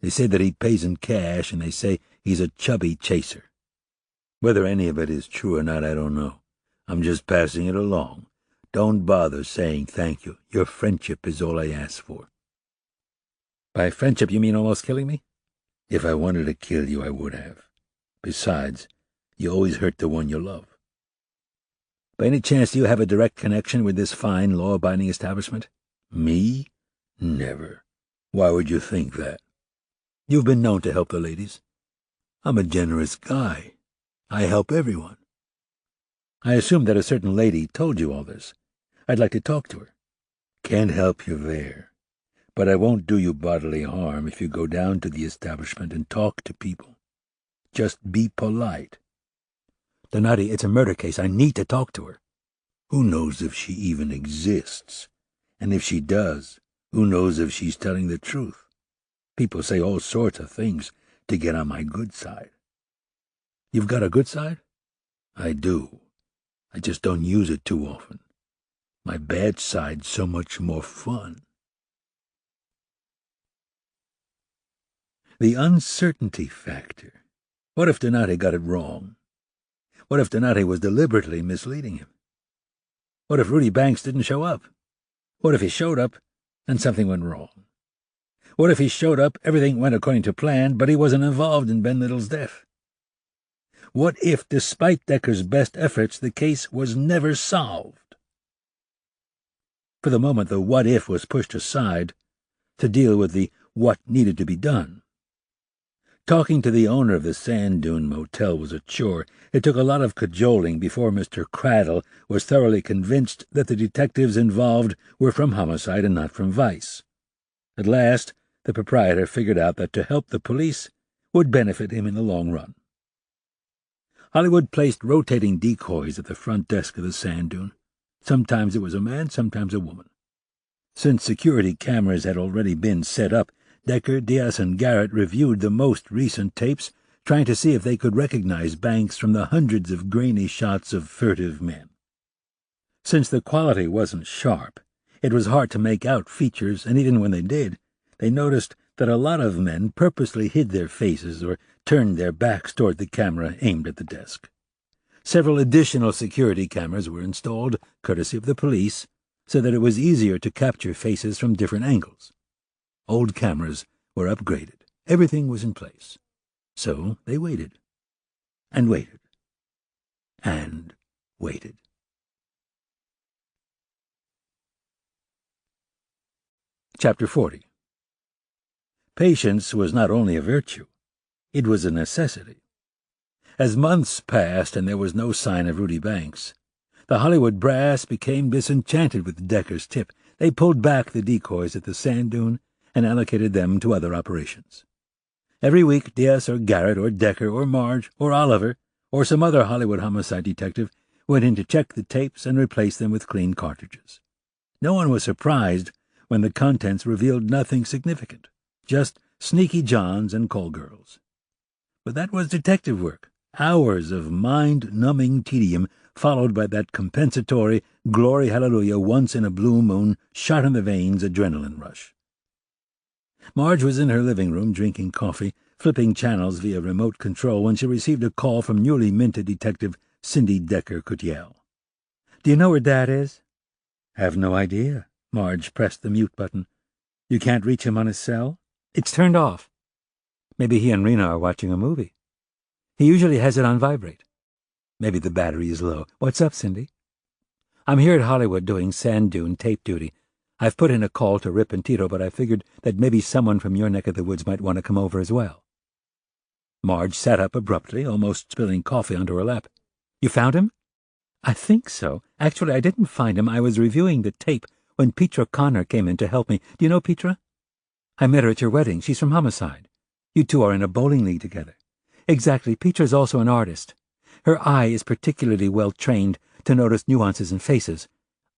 They say that he pays in cash, and they say he's a chubby chaser. Whether any of it is true or not, I don't know. I'm just passing it along. Don't bother saying thank you. Your friendship is all I ask for." "By friendship you mean almost killing me?" "If I wanted to kill you, I would have. Besides, you always hurt the one you love." "By any chance do you have a direct connection with this fine, law-abiding establishment?" "Me? Never. Why would you think that?" "You've been known to help the ladies." "I'm a generous guy. I help everyone." "I assume that a certain lady told you all this. I'd like to talk to her." "Can't help you there. But I won't do you bodily harm if you go down to the establishment and talk to people. Just be polite." "Donati, it's a murder case. I need to talk to her." "Who knows if she even exists? And if she does, who knows if she's telling the truth? People say all sorts of things to get on my good side." You've got a good side? I do. I just don't use it too often. My bad side's so much more fun. The uncertainty factor. What if Donati got it wrong? What if Donati was deliberately misleading him? What if Rudy Banks didn't show up? What if he showed up and something went wrong? What if he showed up, everything went according to plan, but he wasn't involved in Ben Little's death? What if, despite Decker's best efforts, the case was never solved? For the moment, the what-if was pushed aside to deal with the what needed to be done. Talking to the owner of the Sand Dune Motel was a chore. It took a lot of cajoling before Mr. Cradle was thoroughly convinced that the detectives involved were from homicide and not from vice. At last, the proprietor figured out that to help the police would benefit him in the long run. Hollywood placed rotating decoys at the front desk of the Sand Dune. Sometimes it was a man, sometimes a woman. Since security cameras had already been set up, Decker, Diaz, and Garrett reviewed the most recent tapes, trying to see if they could recognize Banks from the hundreds of grainy shots of furtive men. Since the quality wasn't sharp, it was hard to make out features, and even when they did, they noticed that a lot of men purposely hid their faces or turned their backs toward the camera aimed at the desk. Several additional security cameras were installed, courtesy of the police, so that it was easier to capture faces from different angles. Old cameras were upgraded. Everything was in place. So they waited. And waited. And waited. Chapter 40. Patience was not only a virtue, it was a necessity. As months passed and there was no sign of Rudy Banks, the Hollywood brass became disenchanted with Decker's tip. They pulled back the decoys at the Sand Dune and allocated them to other operations. Every week, Diaz or Garrett or Decker or Marge or Oliver or some other Hollywood homicide detective went in to check the tapes and replace them with clean cartridges. No one was surprised when the contents revealed nothing significant, just sneaky Johns and call girls. But that was detective work, hours of mind-numbing tedium followed by that compensatory glory hallelujah once in a blue moon shot in the veins adrenaline rush. Marge was in her living room drinking coffee, flipping channels via remote control when she received a call from newly minted detective Cindy Decker-Cutiel. "Do you know where Dad is?" "Have no idea." Marge pressed the mute button. "You can't reach him on his cell?" "It's turned off. Maybe he and Rena are watching a movie. He usually has it on vibrate. Maybe the battery is low. What's up, Cindy?" "I'm here at Hollywood doing Sand Dune tape duty. I've put in a call to Rip and Tito, but I figured that maybe someone from your neck of the woods might want to come over as well." Marge sat up abruptly, almost spilling coffee onto her lap. "You found him?" "I think so. Actually, I didn't find him. I was reviewing the tape when Petra Connor came in to help me. Do you know Petra?" "I met her at your wedding. She's from Homicide. You two are in a bowling league together." "Exactly. Petra's also an artist. Her eye is particularly well trained to notice nuances in faces.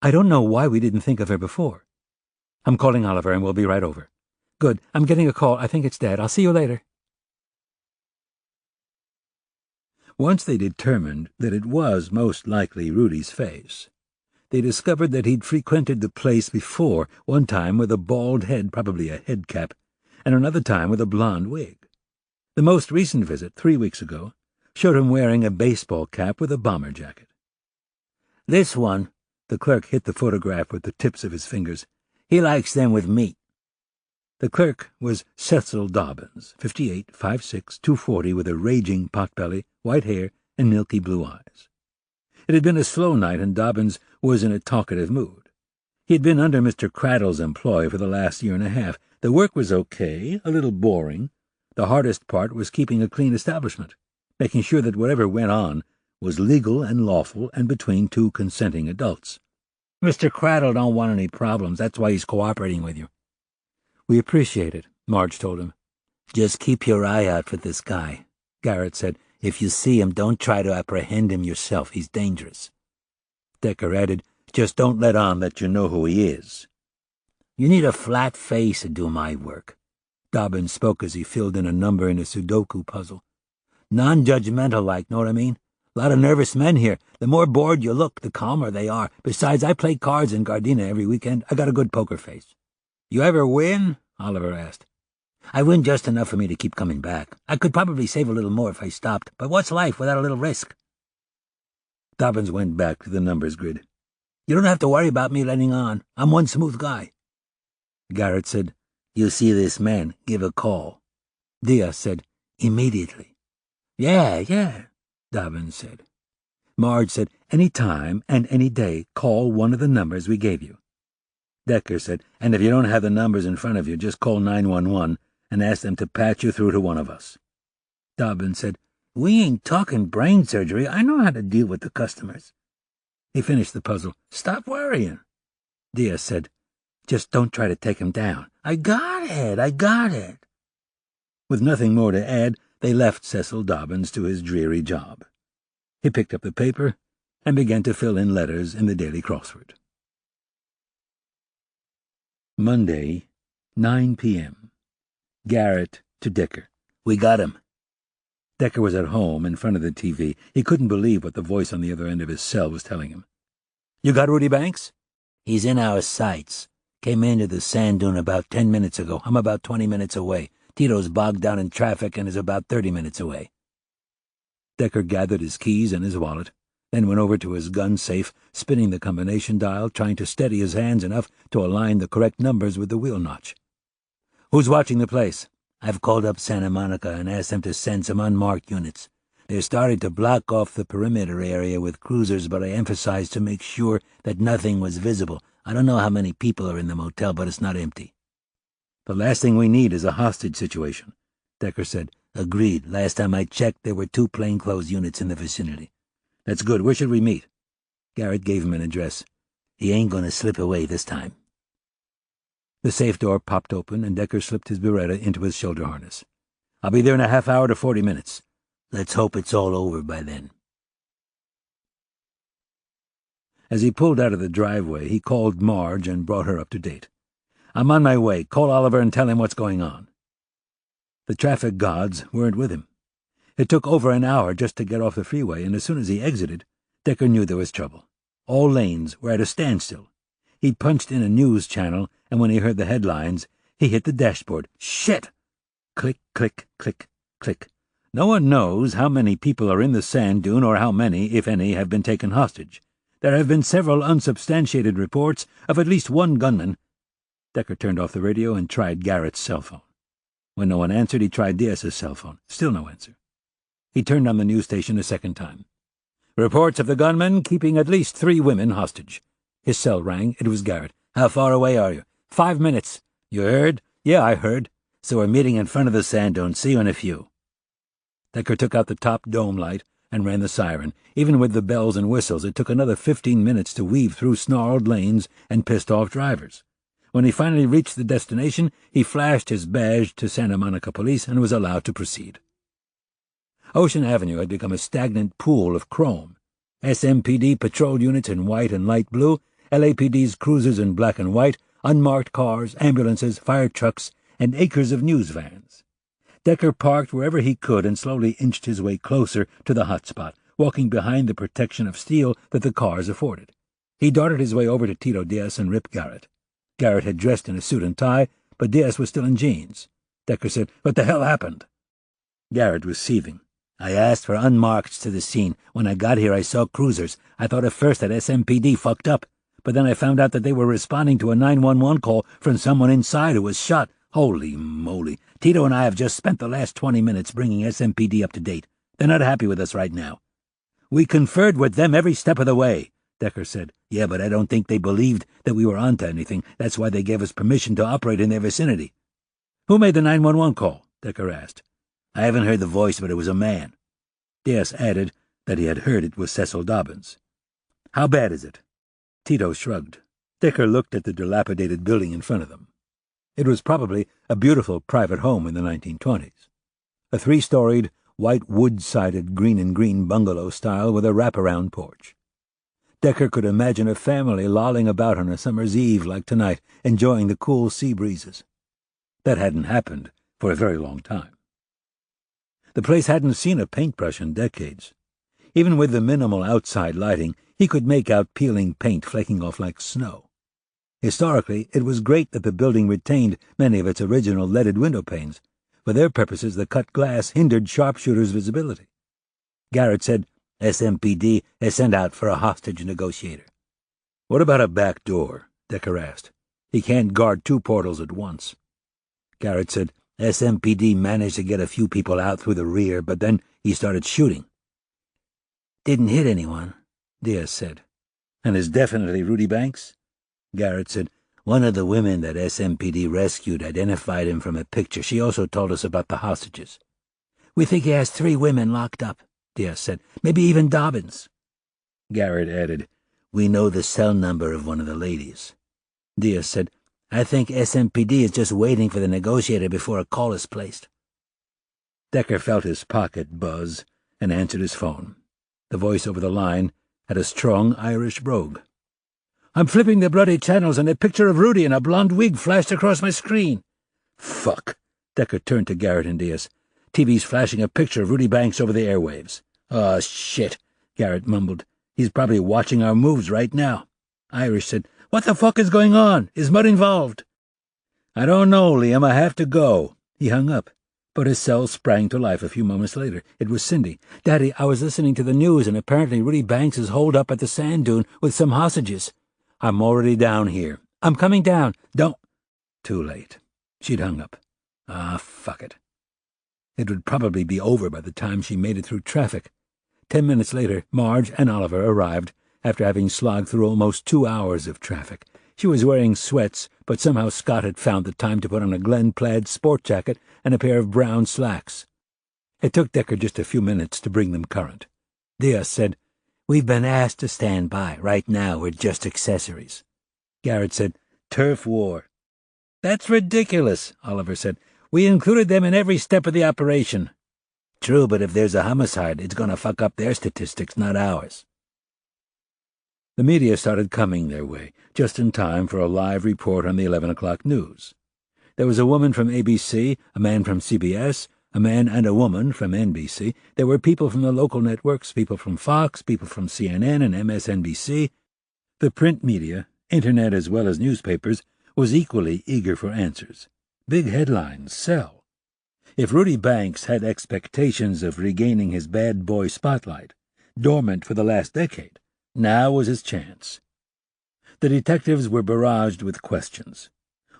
I don't know why we didn't think of her before. I'm calling Oliver, and we'll be right over." "Good. I'm getting a call. I think it's Dad. I'll see you later." Once they determined that it was most likely Rudy's face, they discovered that he'd frequented the place before, one time with a bald head, probably a head cap, and another time with a blonde wig. The most recent visit, 3 weeks ago, showed him wearing a baseball cap with a bomber jacket. "This one," the clerk hit the photograph with the tips of his fingers, "he likes them with meat." The clerk was Cecil Dobbins, 58, 5'6", 240, with a raging potbelly, white hair, and milky blue eyes. It had been a slow night, and Dobbins was in a talkative mood. He had been under Mr. Cradle's employ for the last year and a half. The work was okay, a little boring. The hardest part was keeping a clean establishment, making sure that whatever went on was legal and lawful and between two consenting adults. "Mr. Cradle don't want any problems. That's why he's cooperating with you." "We appreciate it," Marge told him. "Just keep your eye out for this guy," Garrett said. "If you see him, don't try to apprehend him yourself. He's dangerous." Decker added, "Just don't let on that you know who he is." "You need a flat face to do my work." Dobbins spoke as he filled in a number in a Sudoku puzzle. Non-judgmental like, know what I mean? A lot of nervous men here. The more bored you look, the calmer they are. Besides, I play cards in Gardena every weekend. I got a good poker face. You ever win? Oliver asked. I win just enough for me to keep coming back. I could probably save a little more if I stopped, but what's life without a little risk? Dobbins went back to the numbers grid. You don't have to worry about me letting on. I'm one smooth guy. Garrett said, You see this man, give a call. Diaz said, Immediately. Yeah, Dobbins said. Marge said, Any time and any day, call one of the numbers we gave you. Decker said, And if you don't have the numbers in front of you, just call 911 and ask them to patch you through to one of us. Dobbins said, We ain't talking brain surgery. I know how to deal with the customers. He finished the puzzle. Stop worrying. Diaz said, Just don't try to take him down. I got it. With nothing more to add, they left Cecil Dobbins to his dreary job. He picked up the paper and began to fill in letters in the daily crossword. Monday, 9 p.m. Garrett to Decker. We got him. Decker was at home in front of the TV. He couldn't believe what the voice on the other end of his cell was telling him. You got Rudy Banks? He's in our sights. Came into the sand dune about 10 minutes ago. I'm about 20 minutes away. Tito's bogged down in traffic and is about 30 minutes away. Decker gathered his keys and his wallet, then went over to his gun safe, spinning the combination dial, trying to steady his hands enough to align the correct numbers with the wheel notch. Who's watching the place? I've called up Santa Monica and asked them to send some unmarked units. They're starting to block off the perimeter area with cruisers, but I emphasized to make sure that nothing was visible. I don't know how many people are in the motel, but it's not empty. The last thing we need is a hostage situation, Decker said. Agreed. Last time I checked, there were 2 plainclothes units in the vicinity. That's good. Where should we meet? Garrett gave him an address. He ain't going to slip away this time. The safe door popped open, and Decker slipped his Beretta into his shoulder harness. I'll be there in a half hour to 40 minutes. Let's hope it's all over by then. As he pulled out of the driveway, he called Marge and brought her up to date. I'm on my way. Call Oliver and tell him what's going on. The traffic gods weren't with him. It took over an hour just to get off the freeway, and as soon as he exited, Decker knew there was trouble. All lanes were at a standstill. He punched in a news channel, and when he heard the headlines, he hit the dashboard. Shit! Click, click, click, click. No one knows how many people are in the sand dune or how many, if any, have been taken hostage. There have been several unsubstantiated reports of at least one gunman. Decker turned off the radio and tried Garrett's cell phone. When no one answered, he tried Diaz's cell phone. Still no answer. He turned on the news station a second time. Reports of the gunman keeping at least 3 women hostage. His cell rang. It was Garrett. How far away are you? 5 minutes. You heard? Yeah, I heard. So we're meeting in front of the sand dune. See you in a few. Decker took out the top dome light and ran the siren. Even with the bells and whistles, it took another 15 minutes to weave through snarled lanes and pissed-off drivers. When he finally reached the destination, he flashed his badge to Santa Monica Police and was allowed to proceed. Ocean Avenue had become a stagnant pool of chrome. SMPD patrol units in white and light blue, LAPD's cruisers in black and white, unmarked cars, ambulances, fire trucks, and acres of news vans. Decker parked wherever he could and slowly inched his way closer to the hot spot, walking behind the protection of steel that the cars afforded. He darted his way over to Tito Diaz and Rip Garrett. Garrett had dressed in a suit and tie, but Diaz was still in jeans. Decker said, What the hell happened? Garrett was seething. I asked for unmarkeds to the scene. When I got here, I saw cruisers. I thought at first that SMPD fucked up, but then I found out that they were responding to a 911 call from someone inside who was shot. Holy moly. Tito and I have just spent the last 20 minutes bringing SMPD up to date. They're not happy with us right now. We conferred with them every step of the way, Decker said. Yeah, but I don't think they believed that we were onto anything. That's why they gave us permission to operate in their vicinity. Who made the 911 call? Decker asked. I haven't heard the voice, but it was a man. Diaz added that he had heard it was Cecil Dobbins. How bad is it? Tito shrugged. Decker looked at the dilapidated building in front of them. It was probably a beautiful private home in the 1920s. A 3-storied, white wood-sided green-and-green bungalow style with a wraparound porch. Decker could imagine a family lolling about on a summer's eve like tonight, enjoying the cool sea breezes. That hadn't happened for a very long time. The place hadn't seen a paintbrush in decades. Even with the minimal outside lighting, he could make out peeling paint flaking off like snow. Historically, it was great that the building retained many of its original leaded window panes. For their purposes, the cut glass hindered sharpshooters' visibility. Garrett said, SMPD has sent out for a hostage negotiator. What about a back door? Decker asked. He can't guard two portals at once. Garrett said, SMPD managed to get a few people out through the rear, but then he started shooting. Didn't hit anyone, Diaz said. And is definitely Rudy Banks? Garrett said, one of the women that SMPD rescued identified him from a picture. She also told us about the hostages. We think he has 3 women locked up, Diaz said. Maybe even Dobbins. Garrett added, we know the cell number of one of the ladies. Diaz said, I think SMPD is just waiting for the negotiator before a call is placed. Decker felt his pocket buzz and answered his phone. The voice over the line had a strong Irish brogue. I'm flipping the bloody channels and a picture of Rudy in a blonde wig flashed across my screen. Fuck. Decker turned to Garrett and Diaz. TV's flashing a picture of Rudy Banks over the airwaves. Oh, shit, Garrett mumbled. He's probably watching our moves right now. Irish said, what the fuck is going on? Is Mudd involved? I don't know, Liam. I have to go. He hung up, but his cell sprang to life a few moments later. It was Cindy. Daddy, I was listening to the news, and apparently Rudy Banks is holed up at the sand dune with some hostages. I'm already down here. I'm coming down. Don't. Too late. She'd hung up. Fuck it. It would probably be over by the time she made it through traffic. 10 minutes later, Marge and Oliver arrived, after having slogged through almost 2 hours of traffic. She was wearing sweats, but somehow Scott had found the time to put on a Glen plaid sport jacket and a pair of brown slacks. It took Decker just a few minutes to bring them current. Diaz said, We've been asked to stand by. Right now, we're just accessories. Garrett said, Turf war. That's ridiculous, Oliver said. We included them in every step of the operation. True, but if there's a homicide, it's going to fuck up their statistics, not ours. The media started coming their way, just in time for a live report on the 11 o'clock news. There was a woman from ABC, a man from CBS, a man and a woman from NBC. There were people from the local networks, people from Fox, people from CNN and MSNBC. The print media, internet as well as newspapers, was equally eager for answers. Big headlines sell. If Rudy Banks had expectations of regaining his bad boy spotlight, dormant for the last decade, now was his chance. The detectives were barraged with questions.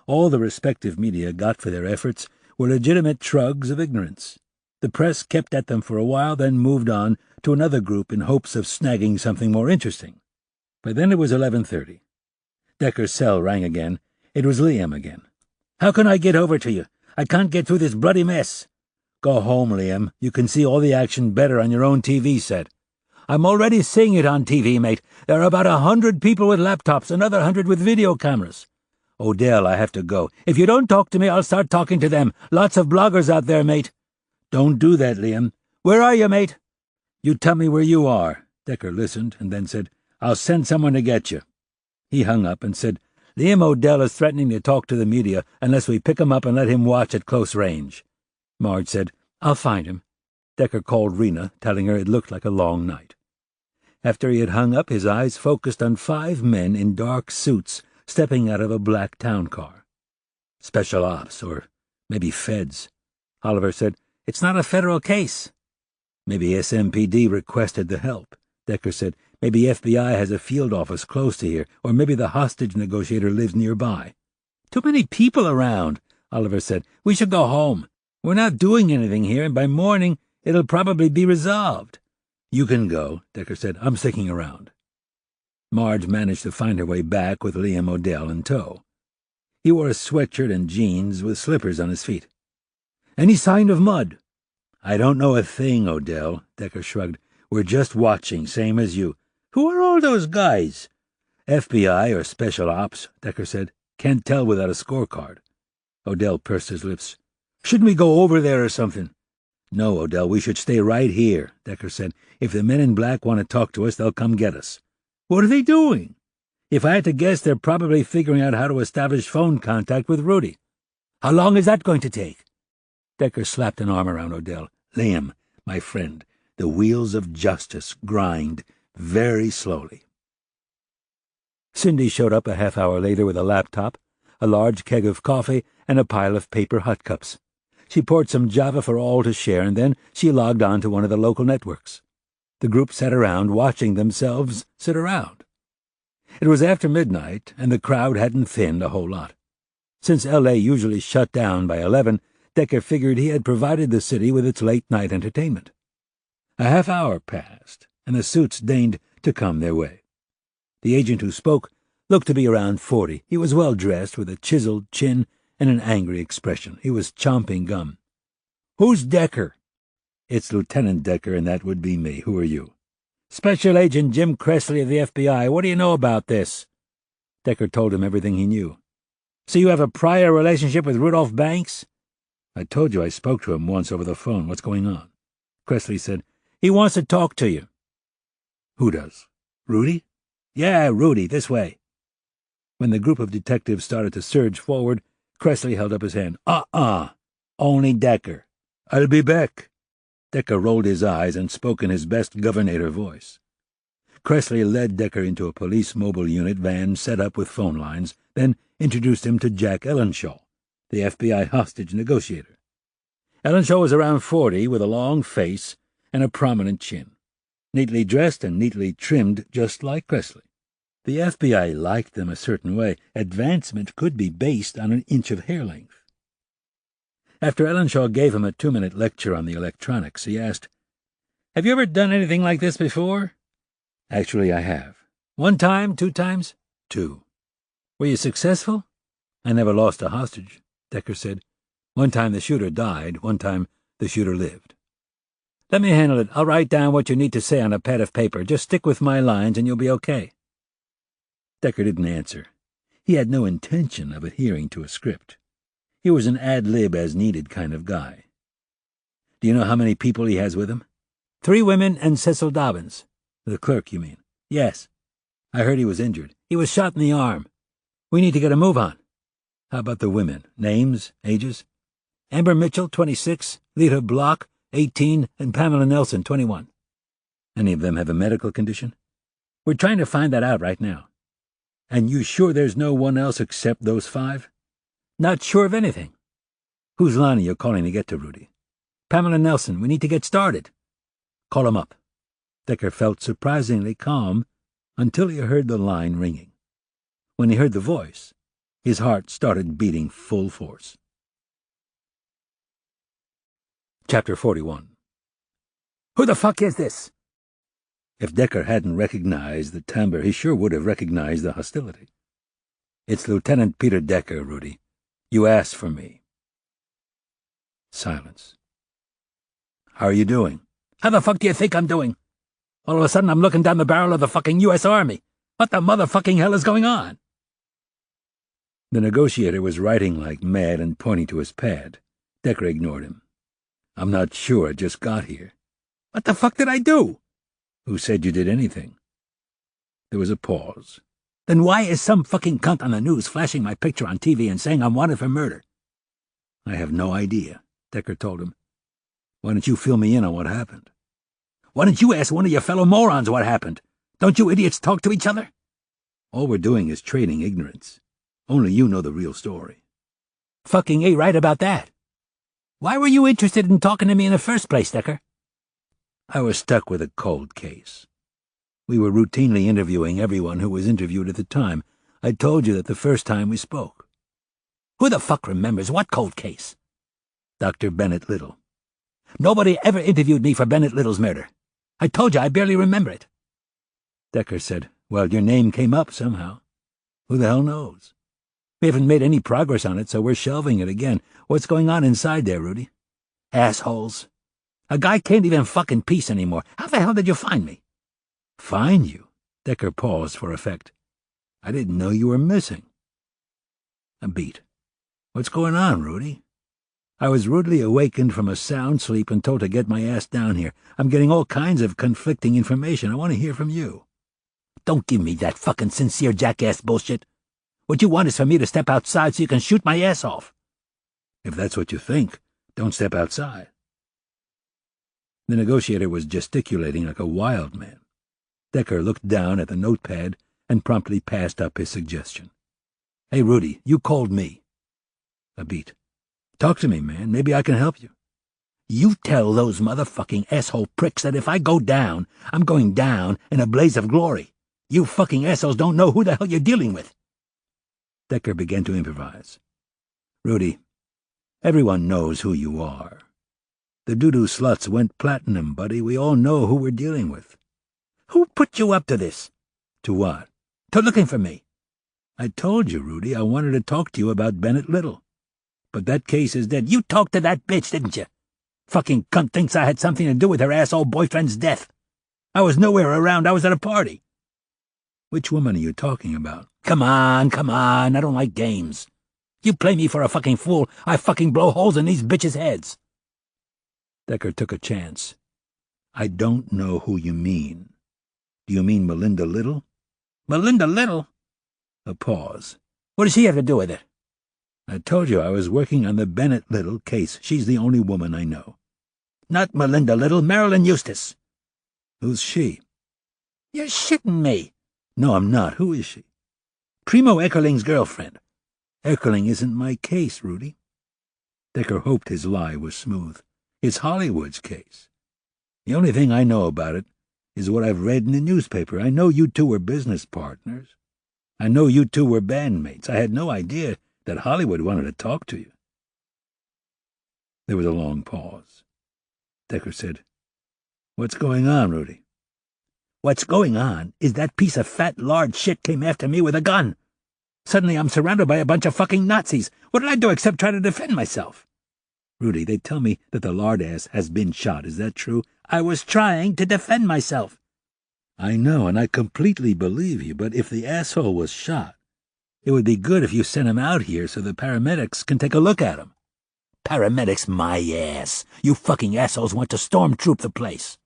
All the respective media got for their efforts were legitimate shrugs of ignorance. The press kept at them for a while, then moved on to another group in hopes of snagging something more interesting. By then it was 11:30. Decker's cell rang again. It was Liam again. How can I get over to you? I can't get through this bloody mess. Go home, Liam. You can see all the action better on your own TV set. I'm already seeing it on TV, mate. There are about 100 people with laptops, another 100 with video cameras. Odell, I have to go. If you don't talk to me, I'll start talking to them. Lots of bloggers out there, mate. Don't do that, Liam. Where are you, mate? You tell me where you are. Decker listened and then said, I'll send someone to get you. He hung up and said, Liam Odell is threatening to talk to the media unless we pick him up and let him watch at close range. Marge said, I'll find him. Decker called Rena, telling her it looked like a long night. After he had hung up, his eyes focused on 5 men in dark suits stepping out of a black town car. Special ops, or maybe feds. Oliver said, It's not a federal case. Maybe SMPD requested the help. Decker said, Maybe FBI has a field office close to here, or maybe the hostage negotiator lives nearby. Too many people around, Oliver said. We should go home. We're not doing anything here, and by morning it'll probably be resolved. You can go, Decker said. I'm sticking around. Marge managed to find her way back with Liam Odell in tow. He wore a sweatshirt and jeans with slippers on his feet. Any sign of Mudd? I don't know a thing, Odell, Decker shrugged. We're just watching, same as you. Who are all those guys? FBI or Special Ops, Decker said. Can't tell without a scorecard. Odell pursed his lips. Shouldn't we go over there or something? No, Odell, we should stay right here, Decker said. If the men in black want to talk to us, they'll come get us. What are they doing? If I had to guess, they're probably figuring out how to establish phone contact with Rudy. How long is that going to take? Decker slapped an arm around Odell. Liam, my friend, the wheels of justice grind very slowly." Cindy showed up a half-hour later with a laptop, a large keg of coffee, and a pile of paper hot cups. She poured some Java for all to share, and then she logged on to one of the local networks. The group sat around watching themselves sit around. It was after midnight, and the crowd hadn't thinned a whole lot. Since L.A. usually shut down by 11, Decker figured he had provided the city with its late-night entertainment. A half-hour passed, and the suits deigned to come their way. The agent who spoke looked to be around 40. He was well-dressed, with a chiseled chin and an angry expression. He was chomping gum. "Who's Decker?" "It's Lieutenant Decker, and that would be me. Who are you?" "Special Agent Jim Cressley of the FBI. What do you know about this?" Decker told him everything he knew. "So you have a prior relationship with Rudolph Banks?" "I told you I spoke to him once over the phone. What's going on?" Cressley said, "He wants to talk to you." "Who does? Rudy?" "Yeah, Rudy, this way." When the group of detectives started to surge forward, Cressley held up his hand. Only Decker." "I'll be back." Decker rolled his eyes and spoke in his best governor voice. Cressley led Decker into a police mobile unit van set up with phone lines, then introduced him to Jack Ellenshaw, the FBI hostage negotiator. Ellenshaw was around 40, with a long face and a prominent chin, neatly dressed and neatly trimmed just like Cressley. The FBI liked them a certain way. Advancement could be based on an inch of hair length. After Ellenshaw gave him a 2-minute lecture on the electronics, he asked, "Have you ever done anything like this before?" "Actually, I have." "1 time, 2 times?" "2. "Were you successful?" "I never lost a hostage," Decker said. "1 time the shooter died, 1 time the shooter lived." "Let me handle it. I'll write down what you need to say on a pad of paper. Just stick with my lines and you'll be okay." Decker didn't answer. He had no intention of adhering to a script. He was an ad-lib-as-needed kind of guy. "Do you know how many people he has with him?" 3 women and Cecil Dobbins." "The clerk, you mean?" "Yes. I heard he was injured. He was shot in the arm. We need to get a move on." "How about the women? Names, ages?" "Amber Mitchell, 26, Lita Block, 18, and Pamela Nelson, 21. "Any of them have a medical condition?" "We're trying to find that out right now." "And you sure there's no one else except those 5? "Not sure of anything." "Whose line are you calling to get to, Rudy?" "Pamela Nelson. We need to get started." "Call him up." Decker felt surprisingly calm until he heard the line ringing. When he heard the voice, his heart started beating full force. Chapter 41. "Who the fuck is this?" If Decker hadn't recognized the timbre, he sure would have recognized the hostility. "It's Lieutenant Peter Decker, Rudy. You asked for me." Silence. "How are you doing?" "How the fuck do you think I'm doing? All of a sudden I'm looking down the barrel of the fucking U.S. Army. What the motherfucking hell is going on?" The negotiator was writing like mad and pointing to his pad. Decker ignored him. "I'm not sure. I just got here." "What the fuck did I do?" "Who said you did anything?" There was a pause. "Then why is some fucking cunt on the news flashing my picture on TV and saying I'm wanted for murder?" "I have no idea," Decker told him. "Why don't you fill me in on what happened?" "Why don't you ask one of your fellow morons what happened? Don't you idiots talk to each other?" "All we're doing is trading ignorance. Only you know the real story." "Fucking A right about that. Why were you interested in talking to me in the first place, Decker?" "I was stuck with a cold case. We were routinely interviewing everyone who was interviewed at the time. I told you that the first time we spoke." "Who the fuck remembers what cold case?" "Dr. Bennett Little." "Nobody ever interviewed me for Bennett Little's murder. I told you I barely remember it." Decker said, "Well, your name came up somehow. Who the hell knows? We haven't made any progress on it, so we're shelving it again. What's going on inside there, Rudy?" "Assholes. A guy can't even fucking peace anymore. How the hell did you find me?" "Find you?" Decker paused for effect. "I didn't know you were missing." A beat. "What's going on, Rudy?" "I was rudely awakened from a sound sleep and told to get my ass down here. I'm getting all kinds of conflicting information. I want to hear from you." "Don't give me that fucking sincere jackass bullshit. What you want is for me to step outside so you can shoot my ass off." "If that's what you think, don't step outside." The negotiator was gesticulating like a wild man. Decker looked down at the notepad and promptly passed up his suggestion. "Hey, Rudy, you called me." A beat. "Talk to me, man. Maybe I can help you." "You tell those motherfucking asshole pricks that if I go down, I'm going down in a blaze of glory. You fucking assholes don't know who the hell you're dealing with." Decker began to improvise. "Rudy, everyone knows who you are. The doo-doo sluts went platinum, buddy. We all know who we're dealing with." "Who put you up to this?" "To what?" "To looking for me." "I told you, Rudy, I wanted to talk to you about Bennett Little. But that case is dead." "You talked to that bitch, didn't you? Fucking cunt thinks I had something to do with her asshole boyfriend's death. I was nowhere around. I was at a party." "Which woman are you talking about?" Come on. I don't like games. You play me for a fucking fool, I fucking blow holes in these bitches' heads." Decker took a chance. "I don't know who you mean. Do you mean Melinda Little?" "Melinda Little?" A pause. "What does she have to do with it?" "I told you I was working on the Bennett Little case. She's the only woman I know." "Not Melinda Little, Marilyn Eustace." "Who's she?" "You're shitting me." "No, I'm not. Who is she?" "Primo Eckerling's girlfriend." "Eckerling isn't my case, Rudy." Decker hoped his lie was smooth. "It's Hollywood's case. The only thing I know about it is what I've read in the newspaper. I know you two were business partners. I know you two were bandmates. I had no idea that Hollywood wanted to talk to you." There was a long pause. Decker said, "What's going on, Rudy?" "What's going on is that piece of fat lard shit came after me with a gun. Suddenly I'm surrounded by a bunch of fucking Nazis. What did I do except try to defend myself?" "Rudy, they tell me that the lard ass has been shot. Is that true?" "I was trying to defend myself." "I know, and I completely believe you, but if the asshole was shot, it would be good if you sent him out here so the paramedics can take a look at him." "Paramedics, my ass. You fucking assholes want to stormtroop the place."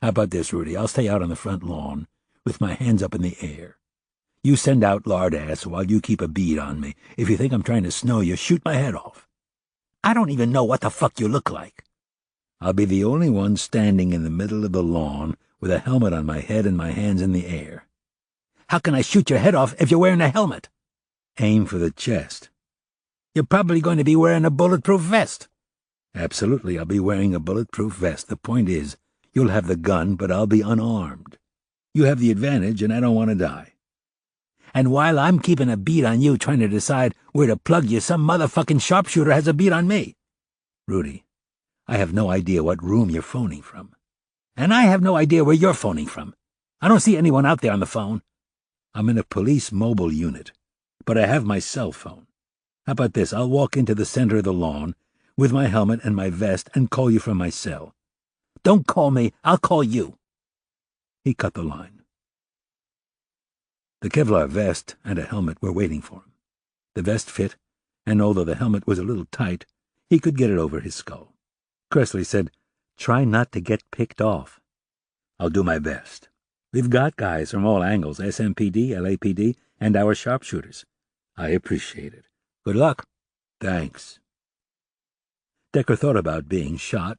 "How about this, Rudy? I'll stay out on the front lawn with my hands up in the air. You send out lard ass while you keep a bead on me. If you think I'm trying to snow you, shoot my head off." "I don't even know what the fuck you look like." "I'll be the only one standing in the middle of the lawn with a helmet on my head and my hands in the air." "How can I shoot your head off if you're wearing a helmet?" "Aim for the chest." "You're probably going to be wearing a bulletproof vest." "Absolutely, I'll be wearing a bulletproof vest. The point is, you'll have the gun, but I'll be unarmed. You have the advantage, and I don't want to die." "And while I'm keeping a bead on you trying to decide where to plug you, some motherfucking sharpshooter has a bead on me." "Rudy, I have no idea what room you're phoning from." "And I have no idea where you're phoning from. I don't see anyone out there on the phone." "I'm in a police mobile unit, but I have my cell phone. How about this? I'll walk into the center of the lawn with my helmet and my vest and call you from my cell." "Don't call me. I'll call you." He cut the line. The Kevlar vest and a helmet were waiting for him. The vest fit, and although the helmet was a little tight, he could get it over his skull. Cressley said, "Try not to get picked off." "I'll do my best. We've got guys from all angles, SMPD, LAPD, and our sharpshooters. I appreciate it. Good luck." "Thanks." Decker thought about being shot,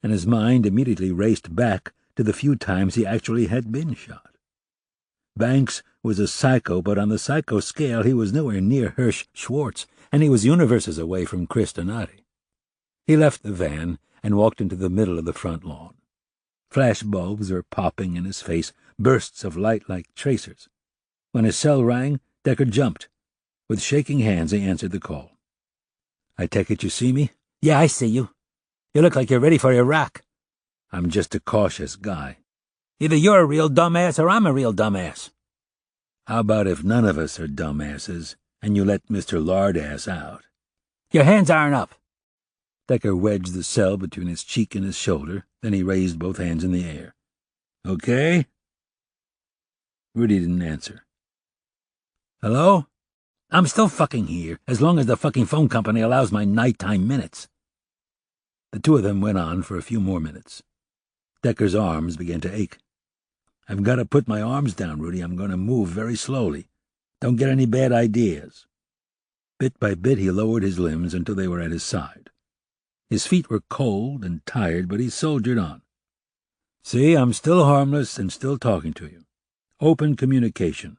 and his mind immediately raced back to the few times he actually had been shot. Banks was a psycho, but on the psycho scale he was nowhere near Hirsch Schwartz, and he was universes away from Chris Donati. He left the van and walked into the middle of the front lawn. Flash bulbs were popping in his face, bursts of light like tracers. When his cell rang, Decker jumped. With shaking hands he answered the call. "I take it you see me?" "Yeah, I see you. You look like you're ready for Iraq." "I'm just a cautious guy." "Either you're a real dumbass or I'm a real dumbass." "How about if none of us are dumbasses and you let Mr. Lardass out?" "Your hands aren't up." Decker wedged the cell between his cheek and his shoulder, then he raised both hands in the air. "Okay?" Rudy didn't answer. "Hello?" "I'm still fucking here, as long as the fucking phone company allows my nighttime minutes." The two of them went on for a few more minutes. Decker's arms began to ache. "I've got to put my arms down, Rudy. I'm going to move very slowly. Don't get any bad ideas." Bit by bit he lowered his limbs until they were at his side. His feet were cold and tired, but he soldiered on. See, I'm still harmless and still talking to you. Open communication.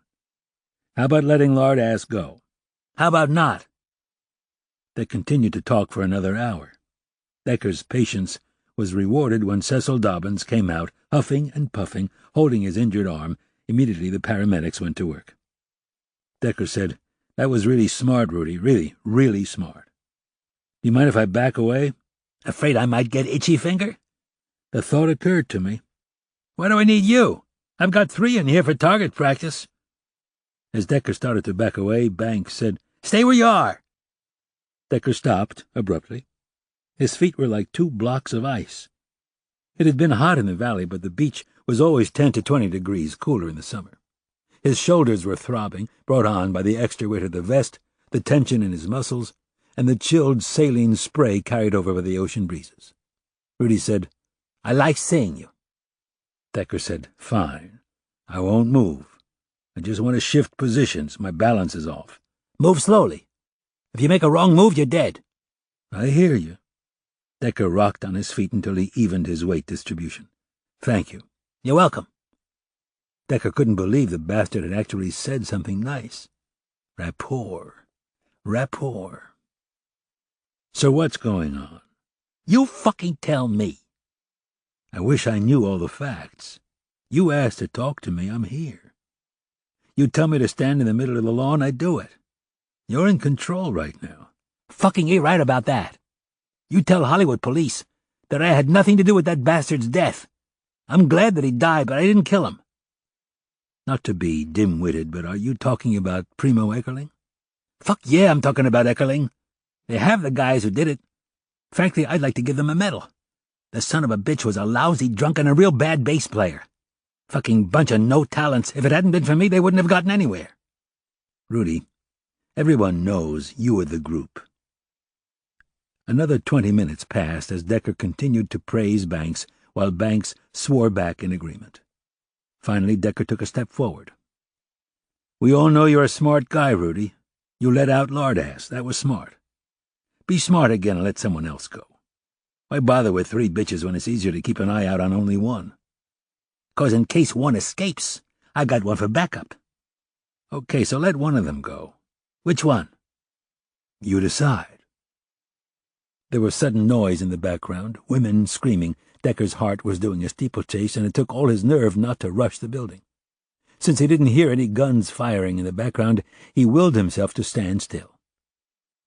How about letting Lardass go? How about not? They continued to talk for another hour. Decker's patience was rewarded when Cecil Dobbins came out, huffing and puffing, holding his injured arm. Immediately the paramedics went to work. Decker said, "That was really smart, Rudy. Really, really smart. Do you mind if I back away? Afraid I might get itchy finger?" The thought occurred to me. "Why do I need you? I've got 3 in here for target practice." As Decker started to back away, Banks said, "Stay where you are." Decker stopped abruptly. His feet were like 2 blocks of ice. It had been hot in the valley, but the beach was always 10 to 20 degrees cooler in the summer. His shoulders were throbbing, brought on by the extra weight of the vest, the tension in his muscles, and the chilled saline spray carried over by the ocean breezes. Rudy said, "I like seeing you." Decker said, "Fine. I won't move. I just want to shift positions. My balance is off." "Move slowly. If you make a wrong move, you're dead." "I hear you." Decker rocked on his feet until he evened his weight distribution. "Thank you." "You're welcome." Decker couldn't believe the bastard had actually said something nice. Rapport. Rapport. "So what's going on?" "You fucking tell me." "I wish I knew all the facts. You asked to talk to me, I'm here. You tell me to stand in the middle of the lawn, I do it. You're in control right now." "Fucking you're right about that. You tell Hollywood police that I had nothing to do with that bastard's death. I'm glad that he died, but I didn't kill him." "Not to be dim-witted, but are you talking about Primo Eckerling?" "Fuck yeah, I'm talking about Eckerling. They have the guys who did it. Frankly, I'd like to give them a medal. The son of a bitch was a lousy drunk and a real bad bass player. Fucking bunch of no-talents. If it hadn't been for me, they wouldn't have gotten anywhere." "Rudy, everyone knows you were the group." Another 20 minutes passed as Decker continued to praise Banks, while Banks swore back in agreement. Finally, Decker took a step forward. "We all know you're a smart guy, Rudy. You let out Lardass. That was smart. Be smart again and let someone else go. Why bother with 3 bitches when it's easier to keep an eye out on only one? 'Cause in case one escapes, I got one for backup." "Okay, so let one of them go. Which one?" "You decide." There was sudden noise in the background, women screaming. Decker's heart was doing a steeplechase, and it took all his nerve not to rush the building. Since he didn't hear any guns firing in the background, he willed himself to stand still.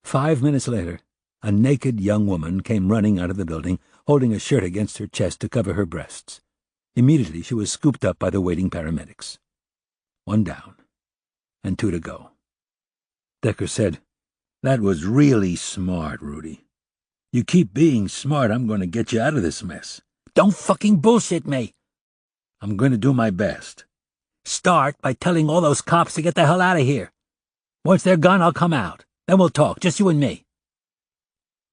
5 minutes later, a naked young woman came running out of the building, holding a shirt against her chest to cover her breasts. Immediately she was scooped up by the waiting paramedics. 1 down, and 2 to go. Decker said, "That was really smart, Rudy. You keep being smart, I'm going to get you out of this mess." "Don't fucking bullshit me." "I'm going to do my best." "Start by telling all those cops to get the hell out of here. Once they're gone, I'll come out. Then we'll talk, just you and me."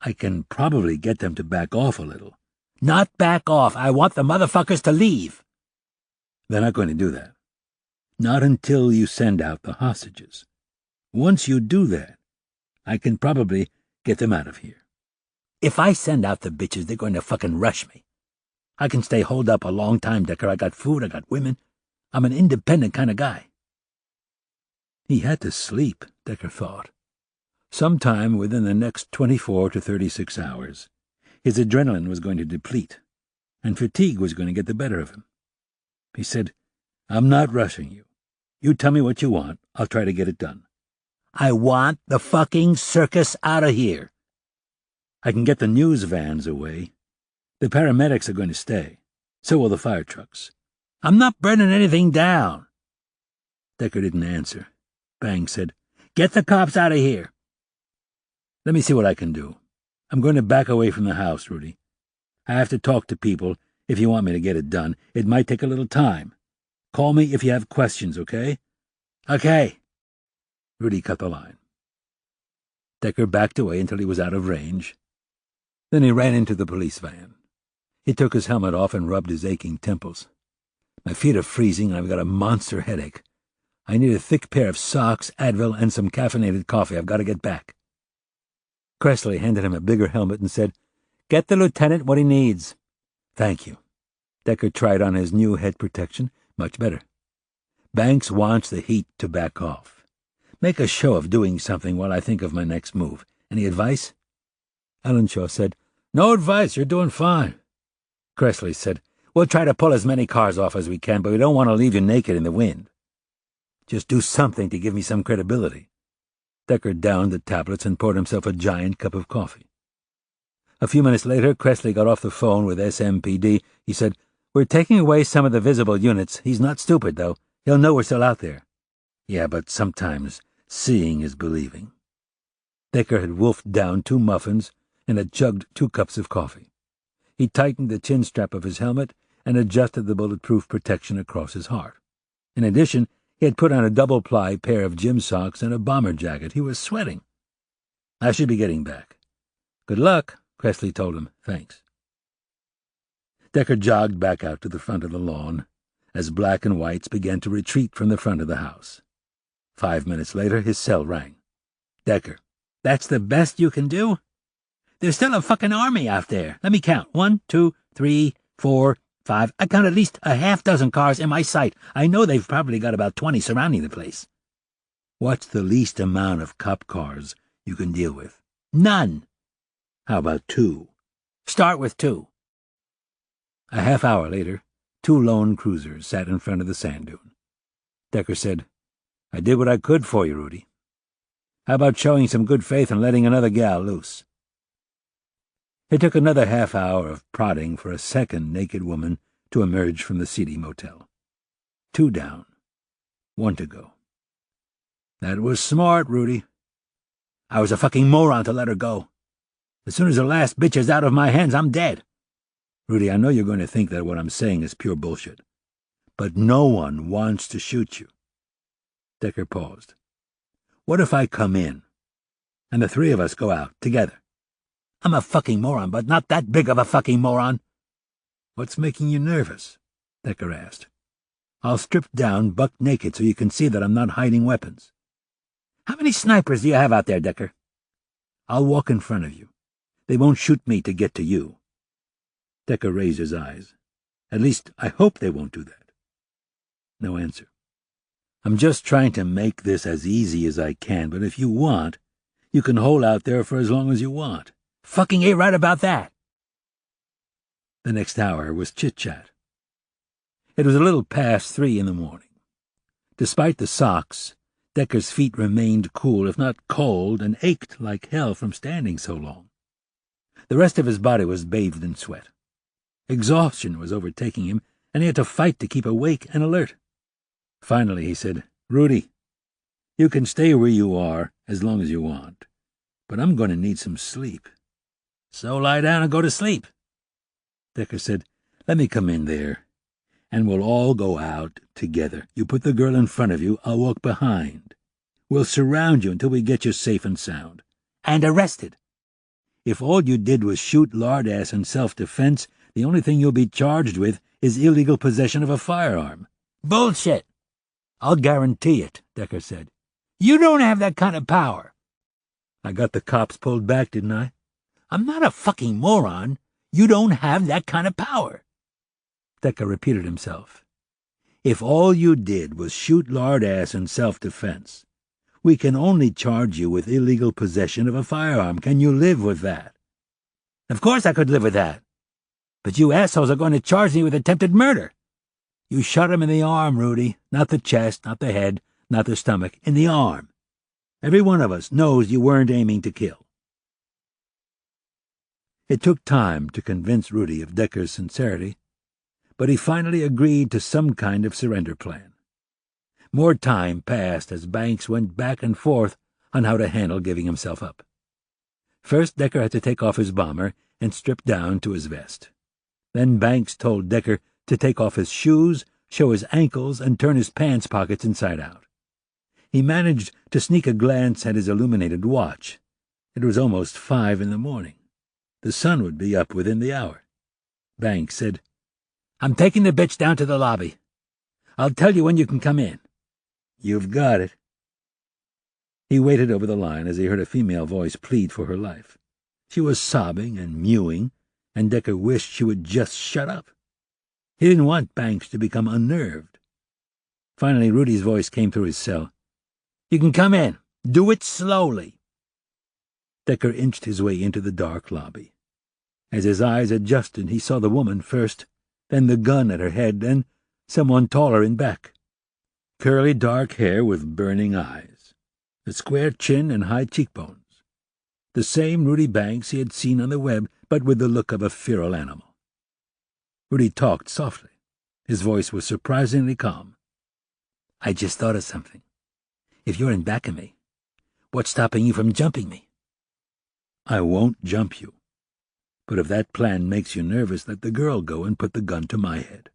"I can probably get them to back off a little." "Not back off. I want the motherfuckers to leave." "They're not going to do that. Not until you send out the hostages. Once you do that, I can probably get them out of here." "If I send out the bitches, they're going to fucking rush me. I can stay holed up a long time, Decker. I got food, I got women. I'm an independent kind of guy." He had to sleep, Decker thought. Sometime within the next 24 to 36 hours, his adrenaline was going to deplete, and fatigue was going to get the better of him. He said, "I'm not rushing you. You tell me what you want. I'll try to get it done." "I want the fucking circus out of here." "I can get the news vans away. The paramedics are going to stay. So will the fire trucks." "I'm not burning anything down." Decker didn't answer. Bang said, "Get the cops out of here." "Let me see what I can do. I'm going to back away from the house, Rudy. I have to talk to people if you want me to get it done. It might take a little time. Call me if you have questions, okay?" "Okay." Rudy cut the line. Decker backed away until he was out of range. Then he ran into the police van. He took his helmet off and rubbed his aching temples. "My feet are freezing and I've got a monster headache. I need a thick pair of socks, Advil, and some caffeinated coffee. I've got to get back." Cressley handed him a bigger helmet and said, Get the lieutenant what he needs. Thank you. Decker tried on his new head protection. Much better. Banks wants the heat to back off. Make a show of doing something while I think of my next move. Any advice? Ellenshaw said, No advice, you're doing fine. Cressley said, We'll try to pull as many cars off as we can, but we don't want to leave you naked in the wind. Just do something to give me some credibility. Decker downed the tablets and poured himself a giant cup of coffee. A few minutes later, Cressley got off the phone with SMPD. He said, We're taking away some of the visible units. He's not stupid, though. He'll know we're still out there. Yeah, but sometimes seeing is believing. Decker had wolfed down 2 muffins and had chugged 2 cups of coffee. He tightened the chin strap of his helmet and adjusted the bulletproof protection across his heart. In addition, he had put on a double-ply pair of gym socks and a bomber jacket. He was sweating. I should be getting back. Good luck, Cressley told him. Thanks. Decker jogged back out to the front of the lawn as black and whites began to retreat from the front of the house. 5 minutes later, his cell rang. Decker, that's the best you can do? There's still a fucking army out there. Let me count. 1, 2, 3, 4, 5. I count at least a half-dozen cars in my sight. I know they've probably got about 20 surrounding the place. What's the least amount of cop cars you can deal with? None. How about 2? Start with 2. A half hour later, 2 lone cruisers sat in front of the sand dune. Decker said, I did what I could for you, Rudy. How about showing some good faith and letting another gal loose? It took another half hour of prodding for a second naked woman to emerge from the seedy motel. 2 down. 1 to go. That was smart, Rudy. I was a fucking moron to let her go. As soon as the last bitch is out of my hands, I'm dead. Rudy, I know you're going to think that what I'm saying is pure bullshit, but no one wants to shoot you. Decker paused. What if I come in, and the 3 of us go out together? I'm a fucking moron, but not that big of a fucking moron. What's making you nervous? Decker asked. I'll strip down buck naked so you can see that I'm not hiding weapons. How many snipers do you have out there, Decker? I'll walk in front of you. They won't shoot me to get to you. Decker raised his eyes. At least, I hope they won't do that. No answer. I'm just trying to make this as easy as I can, but if you want, you can hold out there for as long as you want. Fucking ain't right about that. The next hour was chit-chat. It was a little past 3 in the morning. Despite the socks, Decker's feet remained cool, if not cold, and ached like hell from standing so long. The rest of his body was bathed in sweat. Exhaustion was overtaking him, and he had to fight to keep awake and alert. Finally, he said, Rudy, you can stay where you are as long as you want, but I'm going to need some sleep. So lie down and go to sleep. Decker said, let me come in there, and we'll all go out together. You put the girl in front of you, I'll walk behind. We'll surround you until we get you safe and sound. And arrested. If all you did was shoot lard-ass in self-defense, the only thing you'll be charged with is illegal possession of a firearm. Bullshit. I'll guarantee it, Decker said. You don't have that kind of power. I got the cops pulled back, didn't I? I'm not a fucking moron. You don't have that kind of power. Decker repeated himself. If all you did was shoot lard-ass in self-defense, we can only charge you with illegal possession of a firearm. Can you live with that? Of course I could live with that. But you assholes are going to charge me with attempted murder. You shot him in the arm, Rudy. Not the chest, not the head, not the stomach. In the arm. Every one of us knows you weren't aiming to kill. It took time to convince Rudy of Decker's sincerity, but he finally agreed to some kind of surrender plan. More time passed as Banks went back and forth on how to handle giving himself up. First, Decker had to take off his bomber and strip down to his vest. Then Banks told Decker to take off his shoes, show his ankles, and turn his pants pockets inside out. He managed to sneak a glance at his illuminated watch. It was almost 5 in the morning. The sun would be up within the hour. Banks said, I'm taking the bitch down to the lobby. I'll tell you when you can come in. You've got it. He waited over the line as he heard a female voice plead for her life. She was sobbing and mewing, and Decker wished she would just shut up. He didn't want Banks to become unnerved. Finally, Rudy's voice came through his cell. "You can come in. Do it slowly." Decker inched his way into the dark lobby. As his eyes adjusted, he saw the woman first, then the gun at her head, then someone taller in back. Curly dark hair with burning eyes, a square chin and high cheekbones. The same Rudy Banks he had seen on the web, but with the look of a feral animal. Rudy talked softly. His voice was surprisingly calm. "I just thought of something. If you're in back of me, what's stopping you from jumping me?" "I won't jump you. But if that plan makes you nervous, let the girl go and put the gun to my head."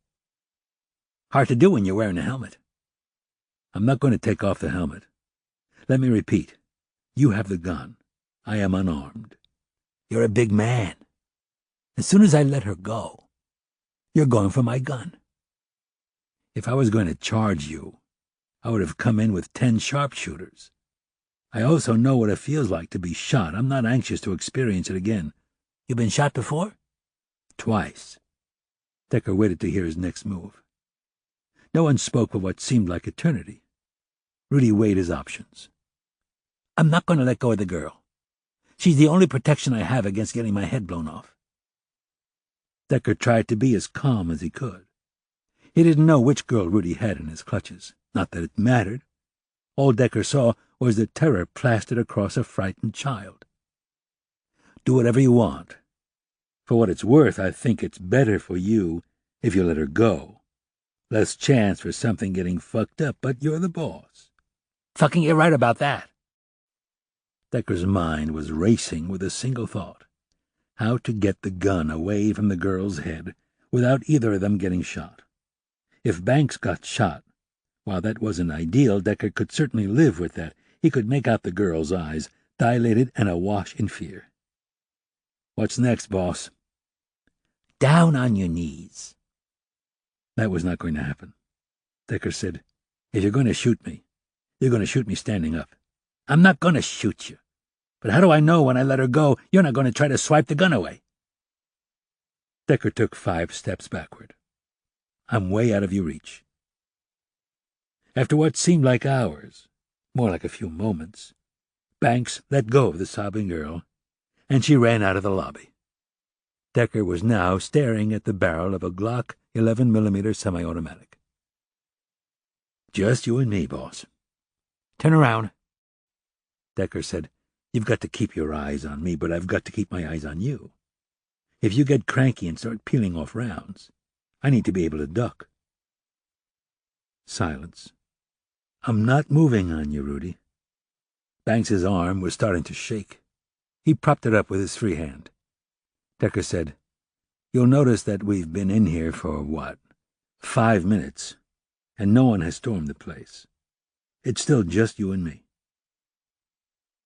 "Hard to do when you're wearing a helmet." "I'm not going to take off the helmet. Let me repeat. You have the gun. I am unarmed. You're a big man. As soon as I let her go, you're going for my gun. If I was going to charge you, I would have come in with 10 sharpshooters. I also know what it feels like to be shot. I'm not anxious to experience it again." "You've been shot before?" "Twice." Decker waited to hear his next move. No one spoke for what seemed like eternity. Rudy weighed his options. "I'm not going to let go of the girl. She's the only protection I have against getting my head blown off." Decker tried to be as calm as he could. He didn't know which girl Rudy had in his clutches. Not that it mattered. All Decker saw was the terror plastered across a frightened child. "Do whatever you want. For what it's worth, I think it's better for you if you let her go. Less chance for something getting fucked up, but you're the boss." "Fucking you're right about that." Decker's mind was racing with a single thought: how to get the gun away from the girl's head without either of them getting shot. If Banks got shot, while that wasn't ideal, Decker could certainly live with that. He could make out the girl's eyes, dilated and awash in fear. "What's next, boss?" "Down on your knees." That was not going to happen. Decker said, "If you're going to shoot me, you're going to shoot me standing up." "I'm not going to shoot you. But how do I know when I let her go you're not going to try to swipe the gun away?" Decker took 5 steps backward. "I'm way out of your reach." After what seemed like hours, more like a few moments, Banks let go of the sobbing girl, and she ran out of the lobby. Decker was now staring at the barrel of a Glock 11mm semi-automatic. "Just you and me, boss." "Turn around." Decker said, "You've got to keep your eyes on me, but I've got to keep my eyes on you. If you get cranky and start peeling off rounds, I need to be able to duck." Silence. "I'm not moving on you, Rudy." Banks's arm was starting to shake. He propped it up with his free hand. Decker said, "You'll notice that we've been in here for, 5 minutes, and no one has stormed the place. It's still just you and me."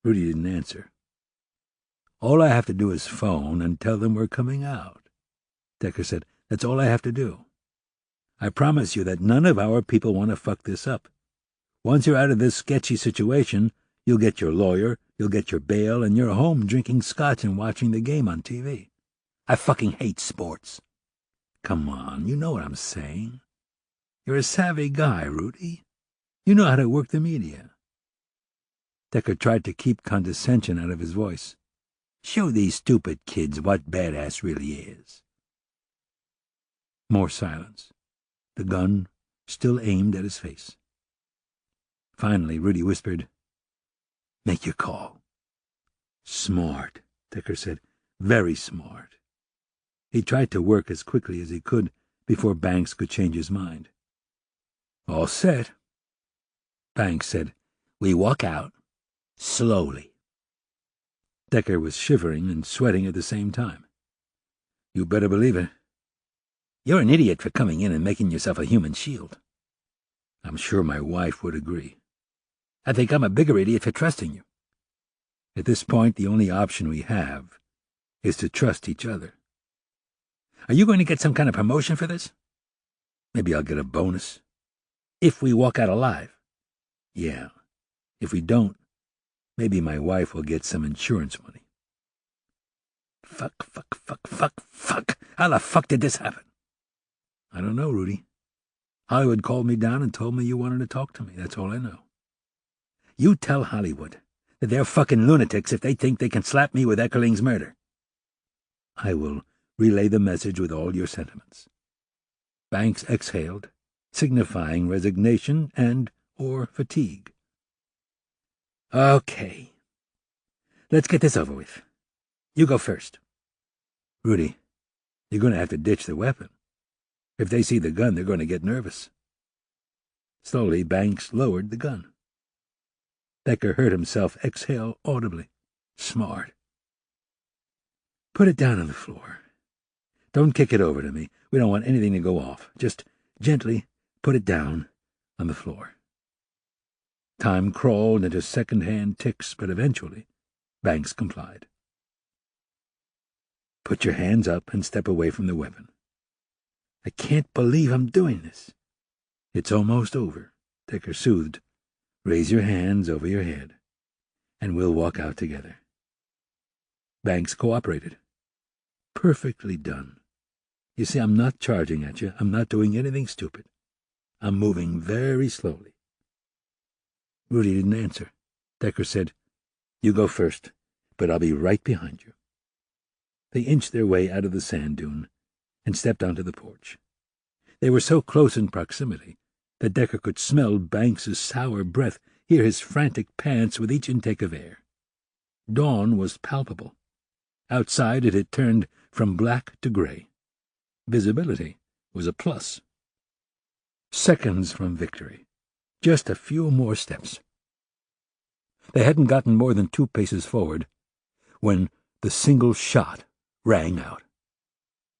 Rudy didn't answer. "All I have to do is phone and tell them we're coming out," Decker said. "That's all I have to do. I promise you that none of our people want to fuck this up. Once you're out of this sketchy situation, you'll get your lawyer, you'll get your bail, and you're home drinking scotch and watching the game on TV. I fucking hate sports." "Come on, you know what I'm saying. You're a savvy guy, Rudy. You know how to work the media." Decker tried to keep condescension out of his voice. "Show these stupid kids what badass really is." More silence. The gun still aimed at his face. Finally, Rudy whispered, "Make your call." "Smart," Decker said. "Very smart." He tried to work as quickly as he could before Banks could change his mind. "All set." Banks said, "We walk out slowly." Decker was shivering and sweating at the same time. "You better believe it." "You're an idiot for coming in and making yourself a human shield." "I'm sure my wife would agree." "I think I'm a bigger idiot for trusting you." "At this point, the only option we have is to trust each other." "Are you going to get some kind of promotion for this?" "Maybe I'll get a bonus." "If we walk out alive?" "Yeah. If we don't, maybe my wife will get some insurance money." Fuck. How the fuck did this happen? I don't know, Rudy. Hollywood called me down and told me you wanted to talk to me. That's all I know. You tell Hollywood that they're fucking lunatics if they think they can slap me with Eckerling's murder. I will relay the message with all your sentiments. Banks exhaled, signifying resignation and or fatigue. Okay. Let's get this over with. You go first. Rudy, you're going to have to ditch the weapon. If they see the gun, they're going to get nervous. Slowly, Banks lowered the gun. Decker heard himself exhale audibly. Smart. Put it down on the floor. Don't kick it over to me. We don't want anything to go off. Just gently put it down on the floor. Time crawled into second-hand ticks, but eventually Banks complied. Put your hands up and step away from the weapon. I can't believe I'm doing this. It's almost over, Decker soothed. Raise your hands over your head, and we'll walk out together. Banks cooperated. Perfectly done. You see, I'm not charging at you. I'm not doing anything stupid. I'm moving very slowly. Rudy didn't answer. Decker said, You go first, but I'll be right behind you. They inched their way out of the sand dune and stepped onto the porch. They were so close in proximity that Decker could smell Banks's sour breath, hear his frantic pants with each intake of air. Dawn was palpable. Outside it had turned from black to gray. Visibility was a plus. Seconds from victory. Just a few more steps. They hadn't gotten more than 2 paces forward when the single shot rang out.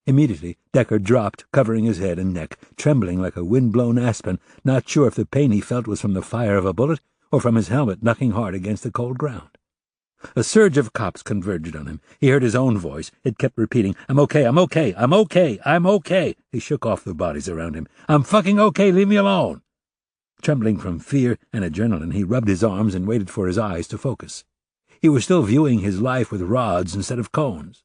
Immediately, Decker dropped, covering his head and neck, trembling like a wind-blown aspen, not sure if the pain he felt was from the fire of a bullet or from his helmet knocking hard against the cold ground. A surge of cops converged on him. He heard his own voice. It kept repeating, I'm okay, I'm okay, I'm okay, I'm okay. He shook off the bodies around him. I'm fucking okay, leave me alone. Trembling from fear and adrenaline, he rubbed his arms and waited for his eyes to focus. He was still viewing his life with rods instead of cones.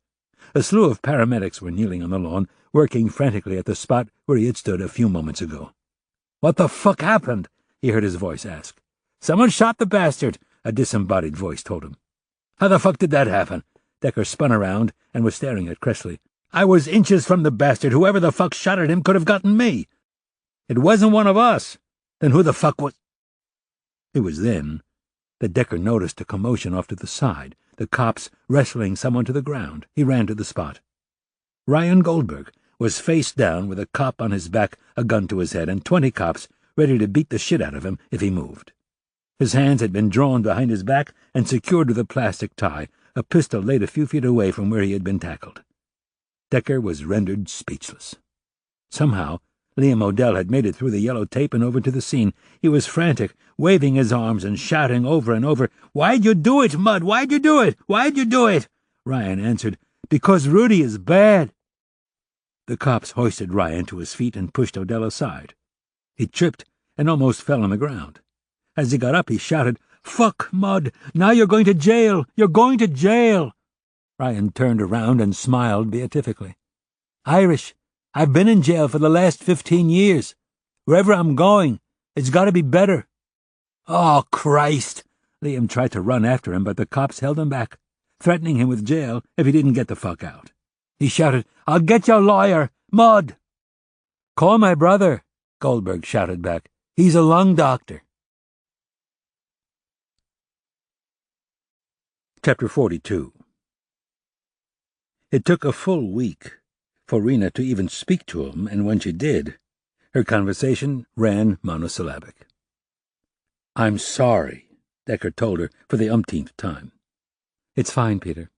A slew of paramedics were kneeling on the lawn, working frantically at the spot where he had stood a few moments ago. What the fuck happened? He heard his voice ask. Someone shot the bastard, a disembodied voice told him. How the fuck did that happen? Decker spun around and was staring at Cressley. I was inches from the bastard. Whoever the fuck shot at him could have gotten me. It wasn't one of us. Then who the fuck was... It was then that Decker noticed a commotion off to the side, the cops wrestling someone to the ground. He ran to the spot. Ryan Goldberg was face down with a cop on his back, a gun to his head, and 20 cops ready to beat the shit out of him if he moved. His hands had been drawn behind his back and secured with a plastic tie, a pistol laid a few feet away from where he had been tackled. Decker was rendered speechless. Somehow, Liam O'Dell had made it through the yellow tape and over to the scene. He was frantic, waving his arms and shouting over and over, Why'd you do it, Mud? Why'd you do it? Why'd you do it? Ryan answered, Because Rudy is bad. The cops hoisted Ryan to his feet and pushed O'Dell aside. He tripped and almost fell on the ground. As he got up, he shouted, Fuck, Mud! Now you're going to jail! You're going to jail! Ryan turned around and smiled beatifically. Irish, I've been in jail for the last 15 years. Wherever I'm going, it's got to be better. Oh, Christ! Liam tried to run after him, but the cops held him back, threatening him with jail if he didn't get the fuck out. He shouted, I'll get your lawyer, Mud! Call my brother, Goldberg shouted back. He's a lung doctor. Chapter 42. It took a full week for Rena to even speak to him, and when she did, her conversation ran monosyllabic. I'm sorry, Decker told her for the umpteenth time. It's fine, Peter.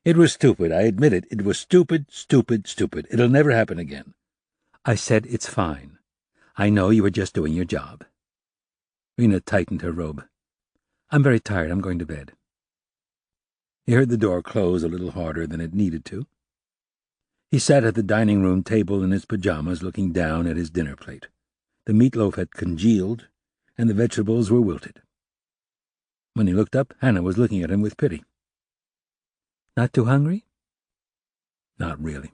It was stupid, I admit it. It was stupid. It'll never happen again. I said it's fine. I know you were just doing your job. Rena tightened her robe. I'm very tired. I'm going to bed. He heard the door close a little harder than it needed to. He sat at the dining-room table in his pajamas, looking down at his dinner plate. The meatloaf had congealed, and the vegetables were wilted. When he looked up, Hannah was looking at him with pity. Not too hungry? Not really.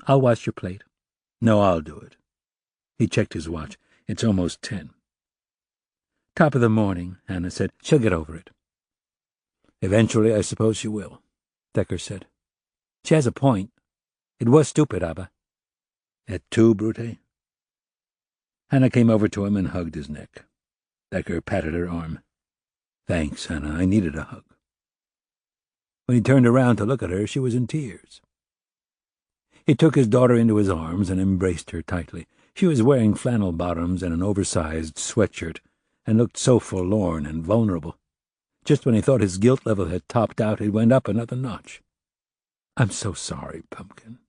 I'll wash your plate. No, I'll do it. He checked his watch. It's almost 10. Top of the morning, Hannah said. She'll get over it. Eventually, I suppose she will, Decker said. She has a point. It was stupid, Abba. Et tu, Brute? Hannah came over to him and hugged his neck. Decker patted her arm. Thanks, Hannah. I needed a hug. When he turned around to look at her, she was in tears. He took his daughter into his arms and embraced her tightly. She was wearing flannel bottoms and an oversized sweatshirt, and looked so forlorn and vulnerable. Just when he thought his guilt level had topped out, it went up another notch. I'm so sorry, Pumpkin.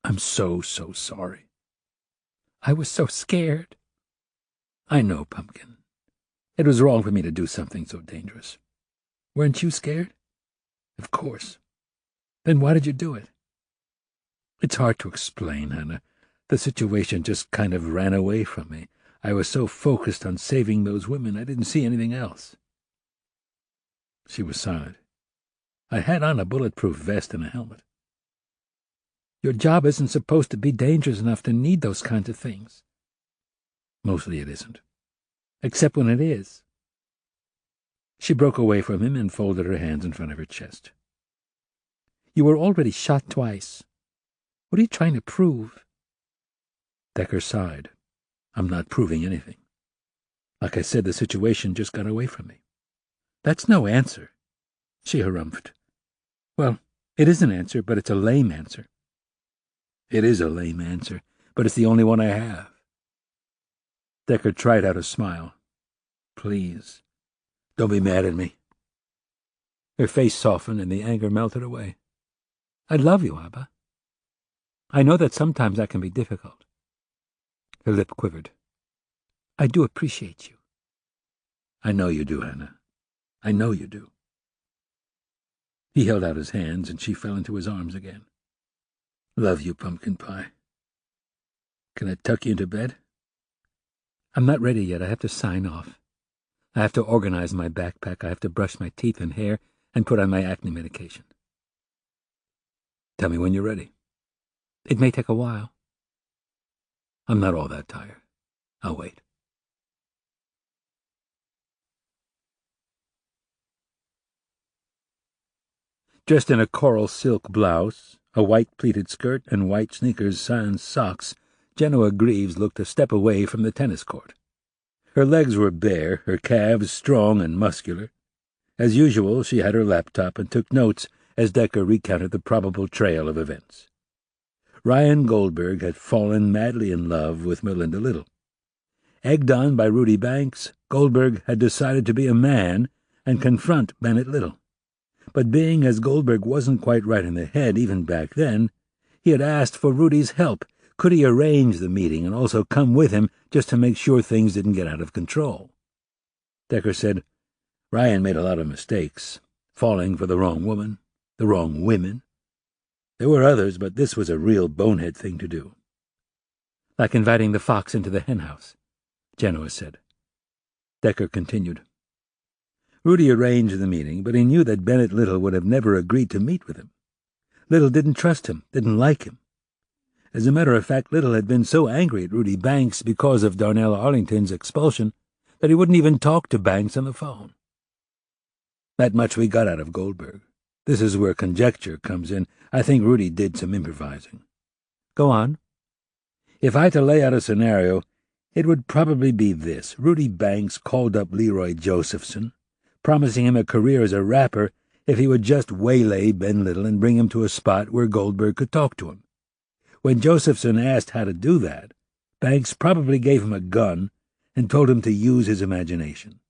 I'm so sorry. I was so scared. I know, Pumpkin. It was wrong for me to do something so dangerous. Weren't you scared? Of course. Then why did you do it? It's hard to explain, Hannah. The situation just kind of ran away from me. I was so focused on saving those women, I didn't see anything else. She was silent. I had on a bulletproof vest and a helmet. Your job isn't supposed to be dangerous enough to need those kinds of things. Mostly it isn't. Except when it is. She broke away from him and folded her hands in front of her chest. You were already shot twice. What are you trying to prove? Decker sighed. I'm not proving anything. Like I said, the situation just got away from me. That's no answer. She harumphed. Well, it is an answer, but it's a lame answer. It is a lame answer, but it's the only one I have. Decker tried out a smile. Please, don't be mad at me. Her face softened and the anger melted away. I love you, Abba. I know that sometimes that can be difficult. Her lip quivered. I do appreciate you. I know you do, Hannah. I know you do. He held out his hands, and she fell into his arms again. Love you, pumpkin pie. Can I tuck you into bed? I'm not ready yet. I have to sign off. I have to organize my backpack. I have to brush my teeth and hair and put on my acne medication. Tell me when you're ready. It may take a while. I'm not all that tired. I'll wait. Dressed in a coral silk blouse, a white pleated skirt, and white sneakers sans socks, Genoa Greaves looked a step away from the tennis court. Her legs were bare, her calves strong and muscular. As usual, she had her laptop and took notes as Decker recounted the probable trail of events. Ryan Goldberg had fallen madly in love with Melinda Little. Egged on by Rudy Banks, Goldberg had decided to be a man and confront Bennett Little. But being as Goldberg wasn't quite right in the head even back then, he had asked for Rudy's help. Could he arrange the meeting and also come with him just to make sure things didn't get out of control? Decker said, Ryan made a lot of mistakes, falling for the wrong woman, the wrong women. There were others, but this was a real bonehead thing to do. Like inviting the fox into the henhouse, Genoa said. Decker continued. Rudy arranged the meeting, but he knew that Bennett Little would have never agreed to meet with him. Little didn't trust him, didn't like him. As a matter of fact, Little had been so angry at Rudy Banks because of Darnell Arlington's expulsion that he wouldn't even talk to Banks on the phone. That much we got out of Goldberg. This is where conjecture comes in. I think Rudy did some improvising. Go on. If I had to lay out a scenario, it would probably be this. Rudy Banks called up Leroy Josephson, promising him a career as a rapper if he would just waylay Ben Little and bring him to a spot where Goldberg could talk to him. When Josephson asked how to do that, Banks probably gave him a gun and told him to use his imagination.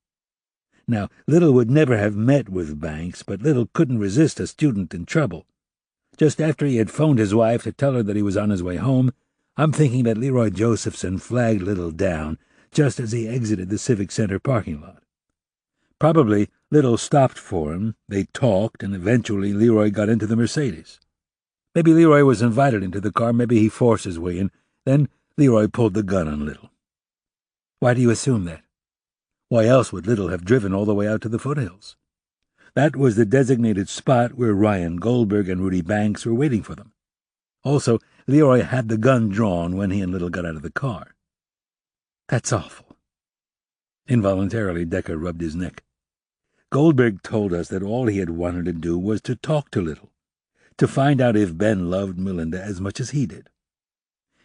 Now, Little would never have met with Banks, but Little couldn't resist a student in trouble. Just after he had phoned his wife to tell her that he was on his way home, I'm thinking that Leroy Josephson flagged Little down just as he exited the Civic Center parking lot. Probably Little stopped for him, they talked, and eventually Leroy got into the Mercedes. Maybe Leroy was invited into the car, maybe he forced his way in. Then Leroy pulled the gun on Little. Why do you assume that? Why else would Little have driven all the way out to the foothills? That was the designated spot where Ryan Goldberg and Rudy Banks were waiting for them. Also, Leroy had the gun drawn when he and Little got out of the car. That's awful. Involuntarily, Decker rubbed his neck. Goldberg told us that all he had wanted to do was to talk to Little, to find out if Ben loved Melinda as much as he did.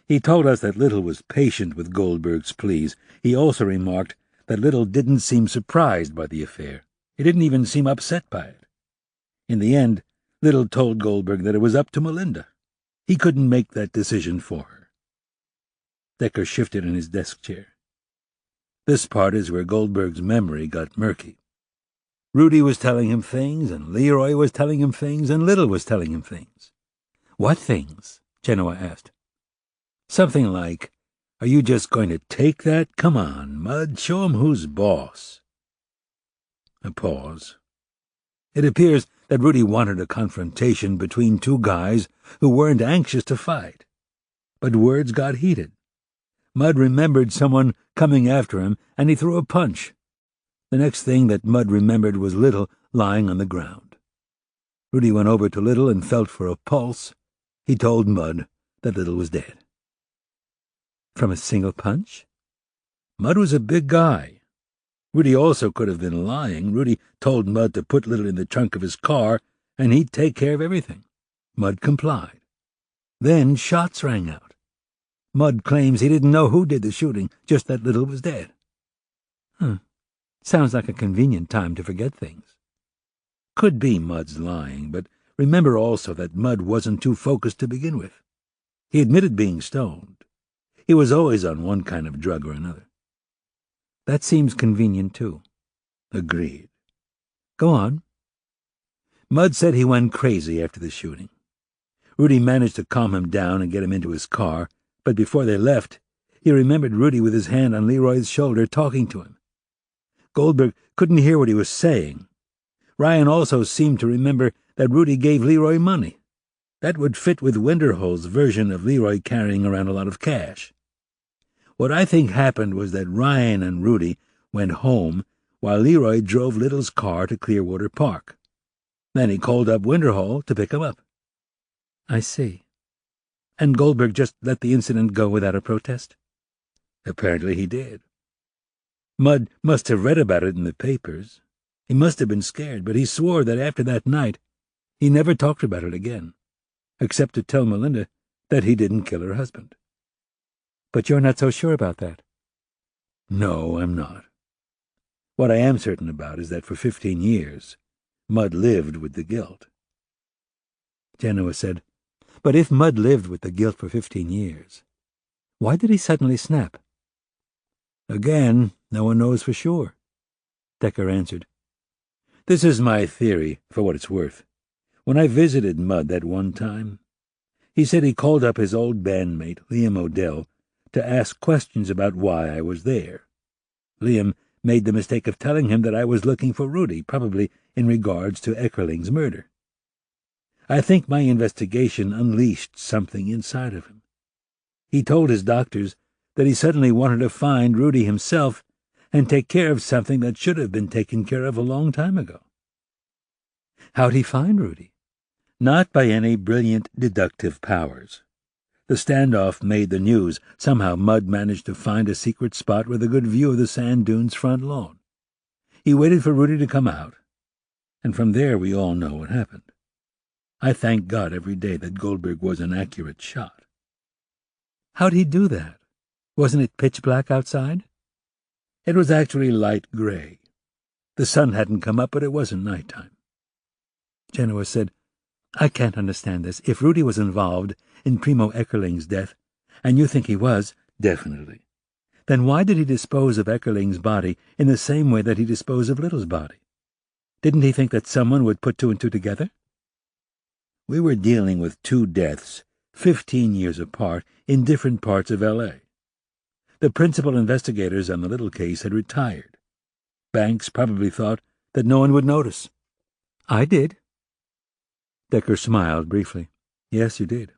He told us that Little was patient with Goldberg's pleas. He also remarked that Little didn't seem surprised by the affair. He didn't even seem upset by it. In the end, Little told Goldberg that it was up to Melinda. He couldn't make that decision for her. Decker shifted in his desk chair. This part is where Goldberg's memory got murky. Rudy was telling him things, and Leroy was telling him things, and Little was telling him things. What things? Genoa asked. Something like, "Are you just going to take that? Come on, Mud, show 'em who's boss." A pause. It appears that Rudy wanted a confrontation between two guys who weren't anxious to fight. But words got heated. Mud remembered someone coming after him, and he threw a punch. The next thing that Mud remembered was Little lying on the ground. Rudy went over to Little and felt for a pulse. He told Mud that Little was dead. From a single punch? Mud was a big guy. Rudy also could have been lying. Rudy told Mud to put Little in the trunk of his car, and he'd take care of everything. Mud complied. Then shots rang out. Mud claims he didn't know who did the shooting, just that Little was dead. Sounds like a convenient time to forget things. Could be Mud's lying, but remember also that Mud wasn't too focused to begin with. He admitted being stoned. He was always on one kind of drug or another. That seems convenient, too. Agreed. Go on. Mud said he went crazy after the shooting. Rudy managed to calm him down and get him into his car, but before they left, he remembered Rudy with his hand on Leroy's shoulder talking to him. Goldberg couldn't hear what he was saying. Ryan also seemed to remember that Rudy gave Leroy money. That would fit with Winterhole's version of Leroy carrying around a lot of cash. What I think happened was that Ryan and Rudy went home while Leroy drove Little's car to Clearwater Park. Then he called up Winterhole to pick him up. I see. And Goldberg just let the incident go without a protest? Apparently he did. Mud must have read about it in the papers. He must have been scared, but he swore that after that night he never talked about it again, except to tell Melinda that he didn't kill her husband. But you're not so sure about that. No, I'm not. What I am certain about is that for 15 years, Mud lived with the guilt. Genoa said, But if Mud lived with the guilt for 15 years, why did he suddenly snap? Again, no one knows for sure, Decker answered. This is my theory, for what it's worth. When I visited Mud that one time, he said he called up his old bandmate, Liam Odell, to ask questions about why I was there. Liam made the mistake of telling him that I was looking for Rudy, probably in regards to Eckerling's murder. I think my investigation unleashed something inside of him. He told his doctors that he suddenly wanted to find Rudy himself and take care of something that should have been taken care of a long time ago. How'd he find Rudy? Not by any brilliant deductive powers. The standoff made the news. Somehow Mud managed to find a secret spot with a good view of the sand dunes' front lawn. He waited for Rudy to come out, and from there we all know what happened. I thank God every day that Goldberg was an accurate shot. How'd he do that? Wasn't it pitch black outside? It was actually light gray. The sun hadn't come up, but it wasn't nighttime. Genoa said, I can't understand this. If Rudy was involved in Primo Eckerling's death, and you think he was, definitely, then why did he dispose of Eckerling's body in the same way that he disposed of Little's body? Didn't he think that someone would put two and two together? We were dealing with two deaths, 15 years apart, in different parts of L.A. The principal investigators on the Little case had retired. Banks probably thought that no one would notice. I did. Decker smiled briefly. Yes, you did.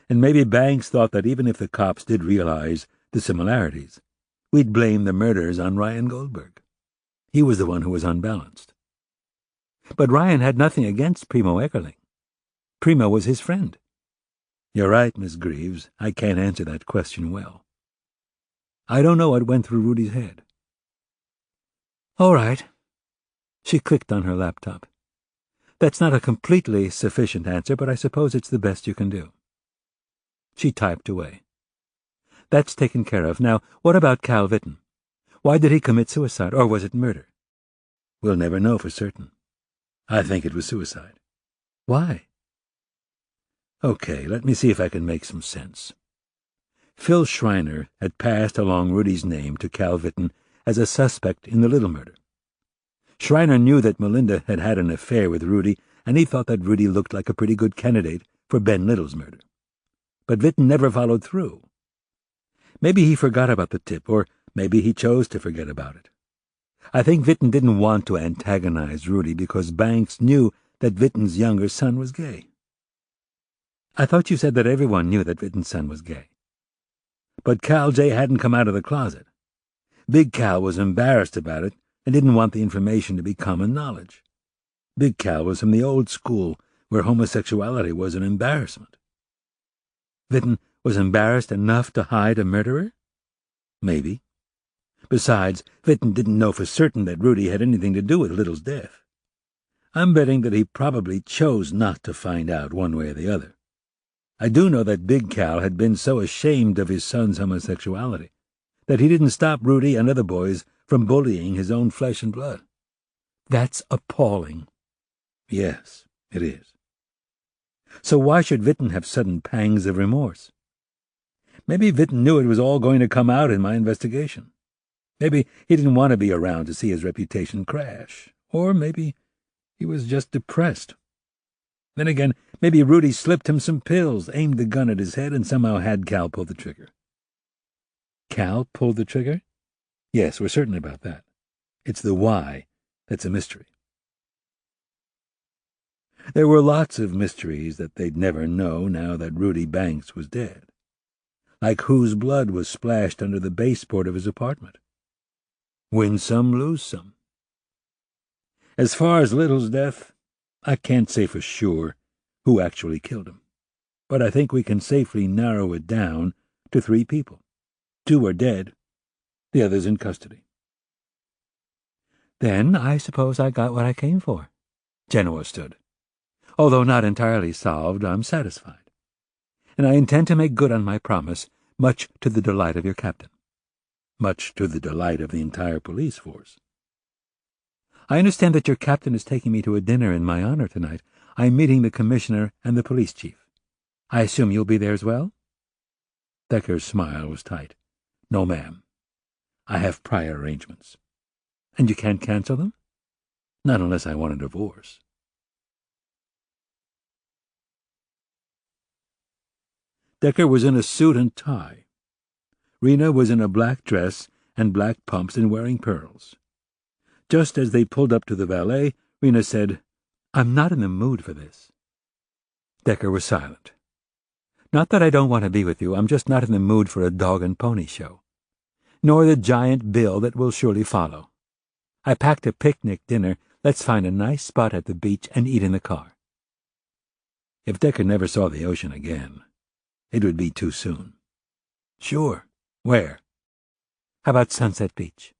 And maybe Banks thought that even if the cops did realize the similarities, we'd blame the murders on Ryan Goldberg. He was the one who was unbalanced. But Ryan had nothing against Primo Eckerling. Primo was his friend. You're right, Miss Greaves. I can't answer that question well. I don't know what went through Rudy's head. All right. She clicked on her laptop. That's not a completely sufficient answer, but I suppose it's the best you can do. She typed away. That's taken care of. Now, what about Cal Vitton? Why did he commit suicide, or was it murder? We'll never know for certain. I think it was suicide. Why? Okay, let me see if I can make some sense. Phil Schreiner had passed along Rudy's name to Cal Vitton as a suspect in the Little murder. Schreiner knew that Melinda had had an affair with Rudy, and he thought that Rudy looked like a pretty good candidate for Ben Little's murder. But Vitton never followed through. Maybe he forgot about the tip, or maybe he chose to forget about it. I think Vitton didn't want to antagonize Rudy because Banks knew that Vitton's younger son was gay. I thought you said that everyone knew that Vitton's son was gay. But Cal J hadn't come out of the closet. Big Cal was embarrassed about it and didn't want the information to be common knowledge. Big Cal was from the old school where homosexuality was an embarrassment. Vitton was embarrassed enough to hide a murderer? Maybe. Besides, Vitton didn't know for certain that Rudy had anything to do with Little's death. I'm betting that he probably chose not to find out one way or the other. I do know that Big Cal had been so ashamed of his son's homosexuality that he didn't stop Rudy and other boys from bullying his own flesh and blood. That's appalling. Yes, it is. So why should Vitton have sudden pangs of remorse? Maybe Vitton knew it was all going to come out in my investigation. Maybe he didn't want to be around to see his reputation crash. Or maybe he was just depressed. Then again, maybe Rudy slipped him some pills, aimed the gun at his head, and somehow had Cal pull the trigger. Cal pulled the trigger? Yes, we're certain about that. It's the why that's a mystery. There were lots of mysteries that they'd never know now that Rudy Banks was dead. Like whose blood was splashed under the baseboard of his apartment. Win some, lose some. As far as Little's death, I can't say for sure who actually killed him. But I think we can safely narrow it down to 3 people. 2 are dead, the others in custody. Then I suppose I got what I came for. Genoa stood. Although not entirely solved, I'm satisfied. And I intend to make good on my promise, much to the delight of your captain. Much to the delight of the entire police force. I understand that your captain is taking me to a dinner in my honor tonight. I'm meeting the commissioner and the police chief. I assume you'll be there as well? Decker's smile was tight. No, ma'am. I have prior arrangements. And you can't cancel them? Not unless I want a divorce. Decker was in a suit and tie. Rena was in a black dress and black pumps and wearing pearls. Just as they pulled up to the valet, Rena said, "I'm not in the mood for this." Decker was silent. "Not that I don't want to be with you, I'm just not in the mood for a dog and pony show. Nor the giant bill that will surely follow. I packed a picnic dinner. Let's find a nice spot at the beach and eat in the car." If Decker never saw the ocean again, it would be too soon. "Sure. Where?" "How about Sunset Beach?"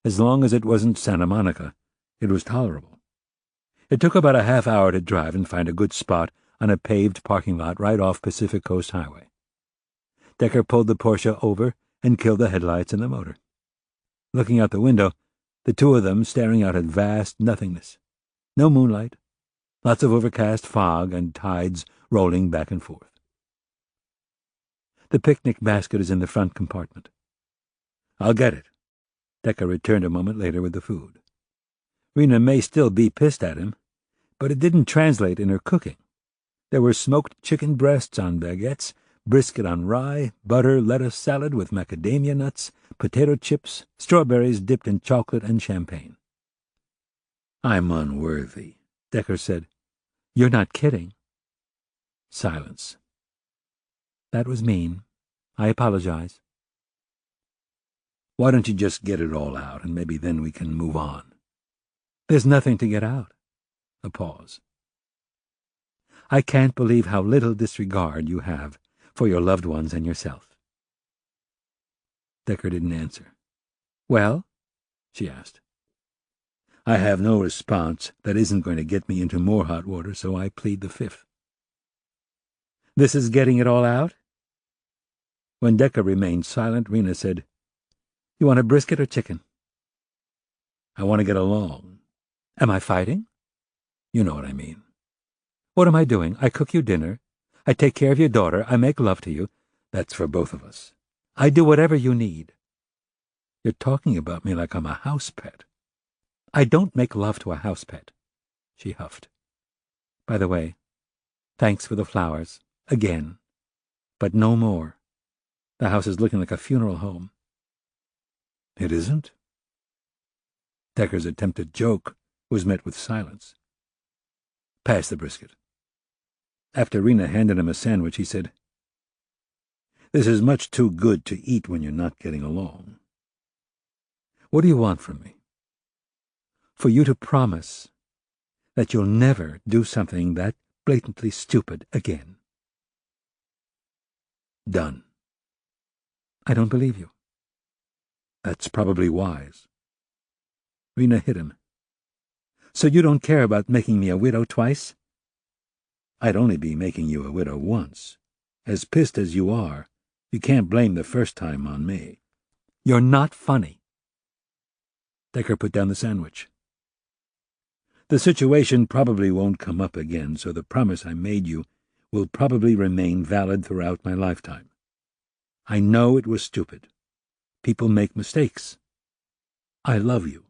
As long as it wasn't Santa Monica, it was tolerable. It took about a half hour to drive and find a good spot on a paved parking lot right off Pacific Coast Highway. Decker pulled the Porsche over and killed the headlights and the motor. Looking out the window, the 2 of them staring out at vast nothingness. No moonlight, lots of overcast fog and tides rolling back and forth. "The picnic basket is in the front compartment." "I'll get it." Decker returned a moment later with the food. Rena may still be pissed at him, but it didn't translate in her cooking. There were smoked chicken breasts on baguettes, brisket on rye, butter, lettuce salad with macadamia nuts, potato chips, strawberries dipped in chocolate and champagne. "I'm unworthy," Decker said. "You're not kidding." Silence. "That was mean. I apologize." "Why don't you just get it all out, and maybe then we can move on?" "There's nothing to get out." A pause. I can't believe how little disregard you have for your loved ones and yourself." Decker didn't answer. "Well?" she asked. I have no response that isn't going to get me into more hot water, so I plead the fifth. "This is getting it all out?" When Decker remained silent, Rena said, "You want a brisket or chicken?" "I want to get along." "Am I fighting?" "You know what I mean." "What am I doing? I cook you dinner. I take care of your daughter. I make love to you." "That's for both of us." "I do whatever you need." "You're talking about me like I'm a house pet." "I don't make love to a house pet," she huffed. "By the way, thanks for the flowers. Again. But no more. The house is looking like a funeral home." "It isn't?" Decker's attempted joke was met with silence. "Pass the brisket." After Rena handed him a sandwich, he said, "This is much too good to eat when you're not getting along. What do you want from me?" "For you to promise that you'll never do something that blatantly stupid again." "Done." "I don't believe you." "That's probably wise." Rena hit him. "So you don't care about making me a widow twice?" "I'd only be making you a widow once. As pissed as you are, you can't blame the first time on me." "You're not funny." Decker put down the sandwich. "The situation probably won't come up again, so the promise I made you will probably remain valid throughout my lifetime. I know it was stupid. People make mistakes. I love you.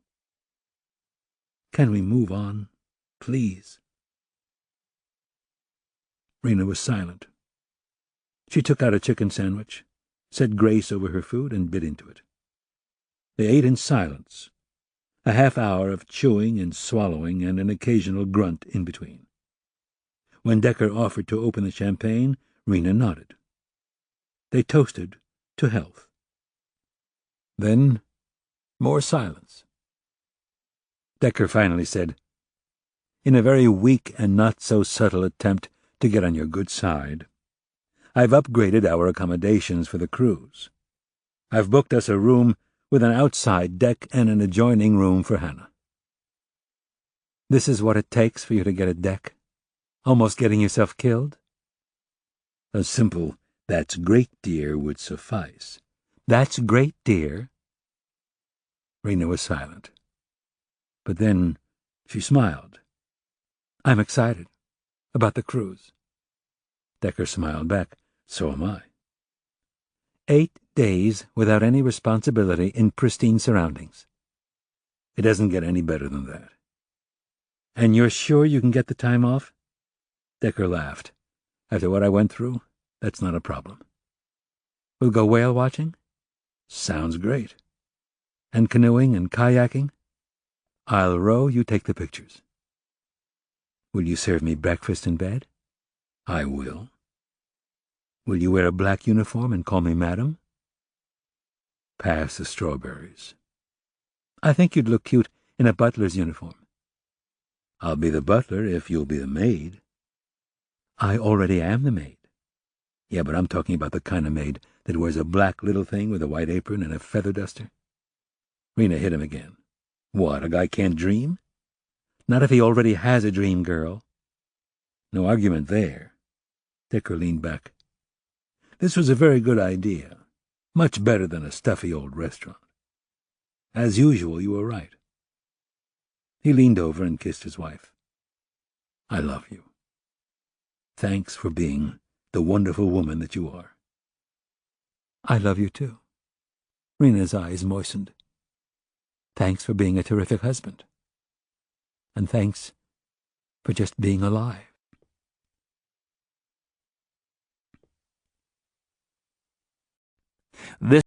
Can we move on, please?" Rena was silent. She took out a chicken sandwich, said grace over her food, and bit into it. They ate in silence, a half-hour of chewing and swallowing and an occasional grunt in between. When Decker offered to open the champagne, Rena nodded. They toasted to health. Then more silence. Decker finally said, "In a very weak and not-so-subtle attempt to get on your good side, I've upgraded our accommodations for the cruise. I've booked us a room with an outside deck and an adjoining room for Hannah." "This is what it takes for you to get a deck? Almost getting yourself killed?" A simple, "That's great, dear," would suffice. "That's great, dear." Rena was silent. But then she smiled. "I'm excited about the cruise." Decker smiled back. "So am I." 8 days without any responsibility in pristine surroundings. It doesn't get any better than that. "And you're sure you can get the time off?" Decker laughed. "After what I went through, that's not a problem." "We'll go whale watching?" "Sounds great." "And canoeing and kayaking?" "I'll row, you take the pictures." "Will you serve me breakfast in bed?" "I will." "Will you wear a black uniform and call me madam?" "Pass the strawberries." "I think you'd look cute in a butler's uniform." "I'll be the butler if you'll be the maid." "I already am the maid." "Yeah, but I'm talking about the kind of maid that wears a black little thing with a white apron and a feather duster." Rena hit him again. "What, a guy can't dream?" "Not if he already has a dream girl." No argument there. Decker leaned back. "This was a very good idea. Much better than a stuffy old restaurant. As usual, you were right." He leaned over and kissed his wife. "I love you. Thanks for being the wonderful woman that you are." "I love you too." Rena's eyes moistened. "Thanks for being a terrific husband. And thanks for just being alive." This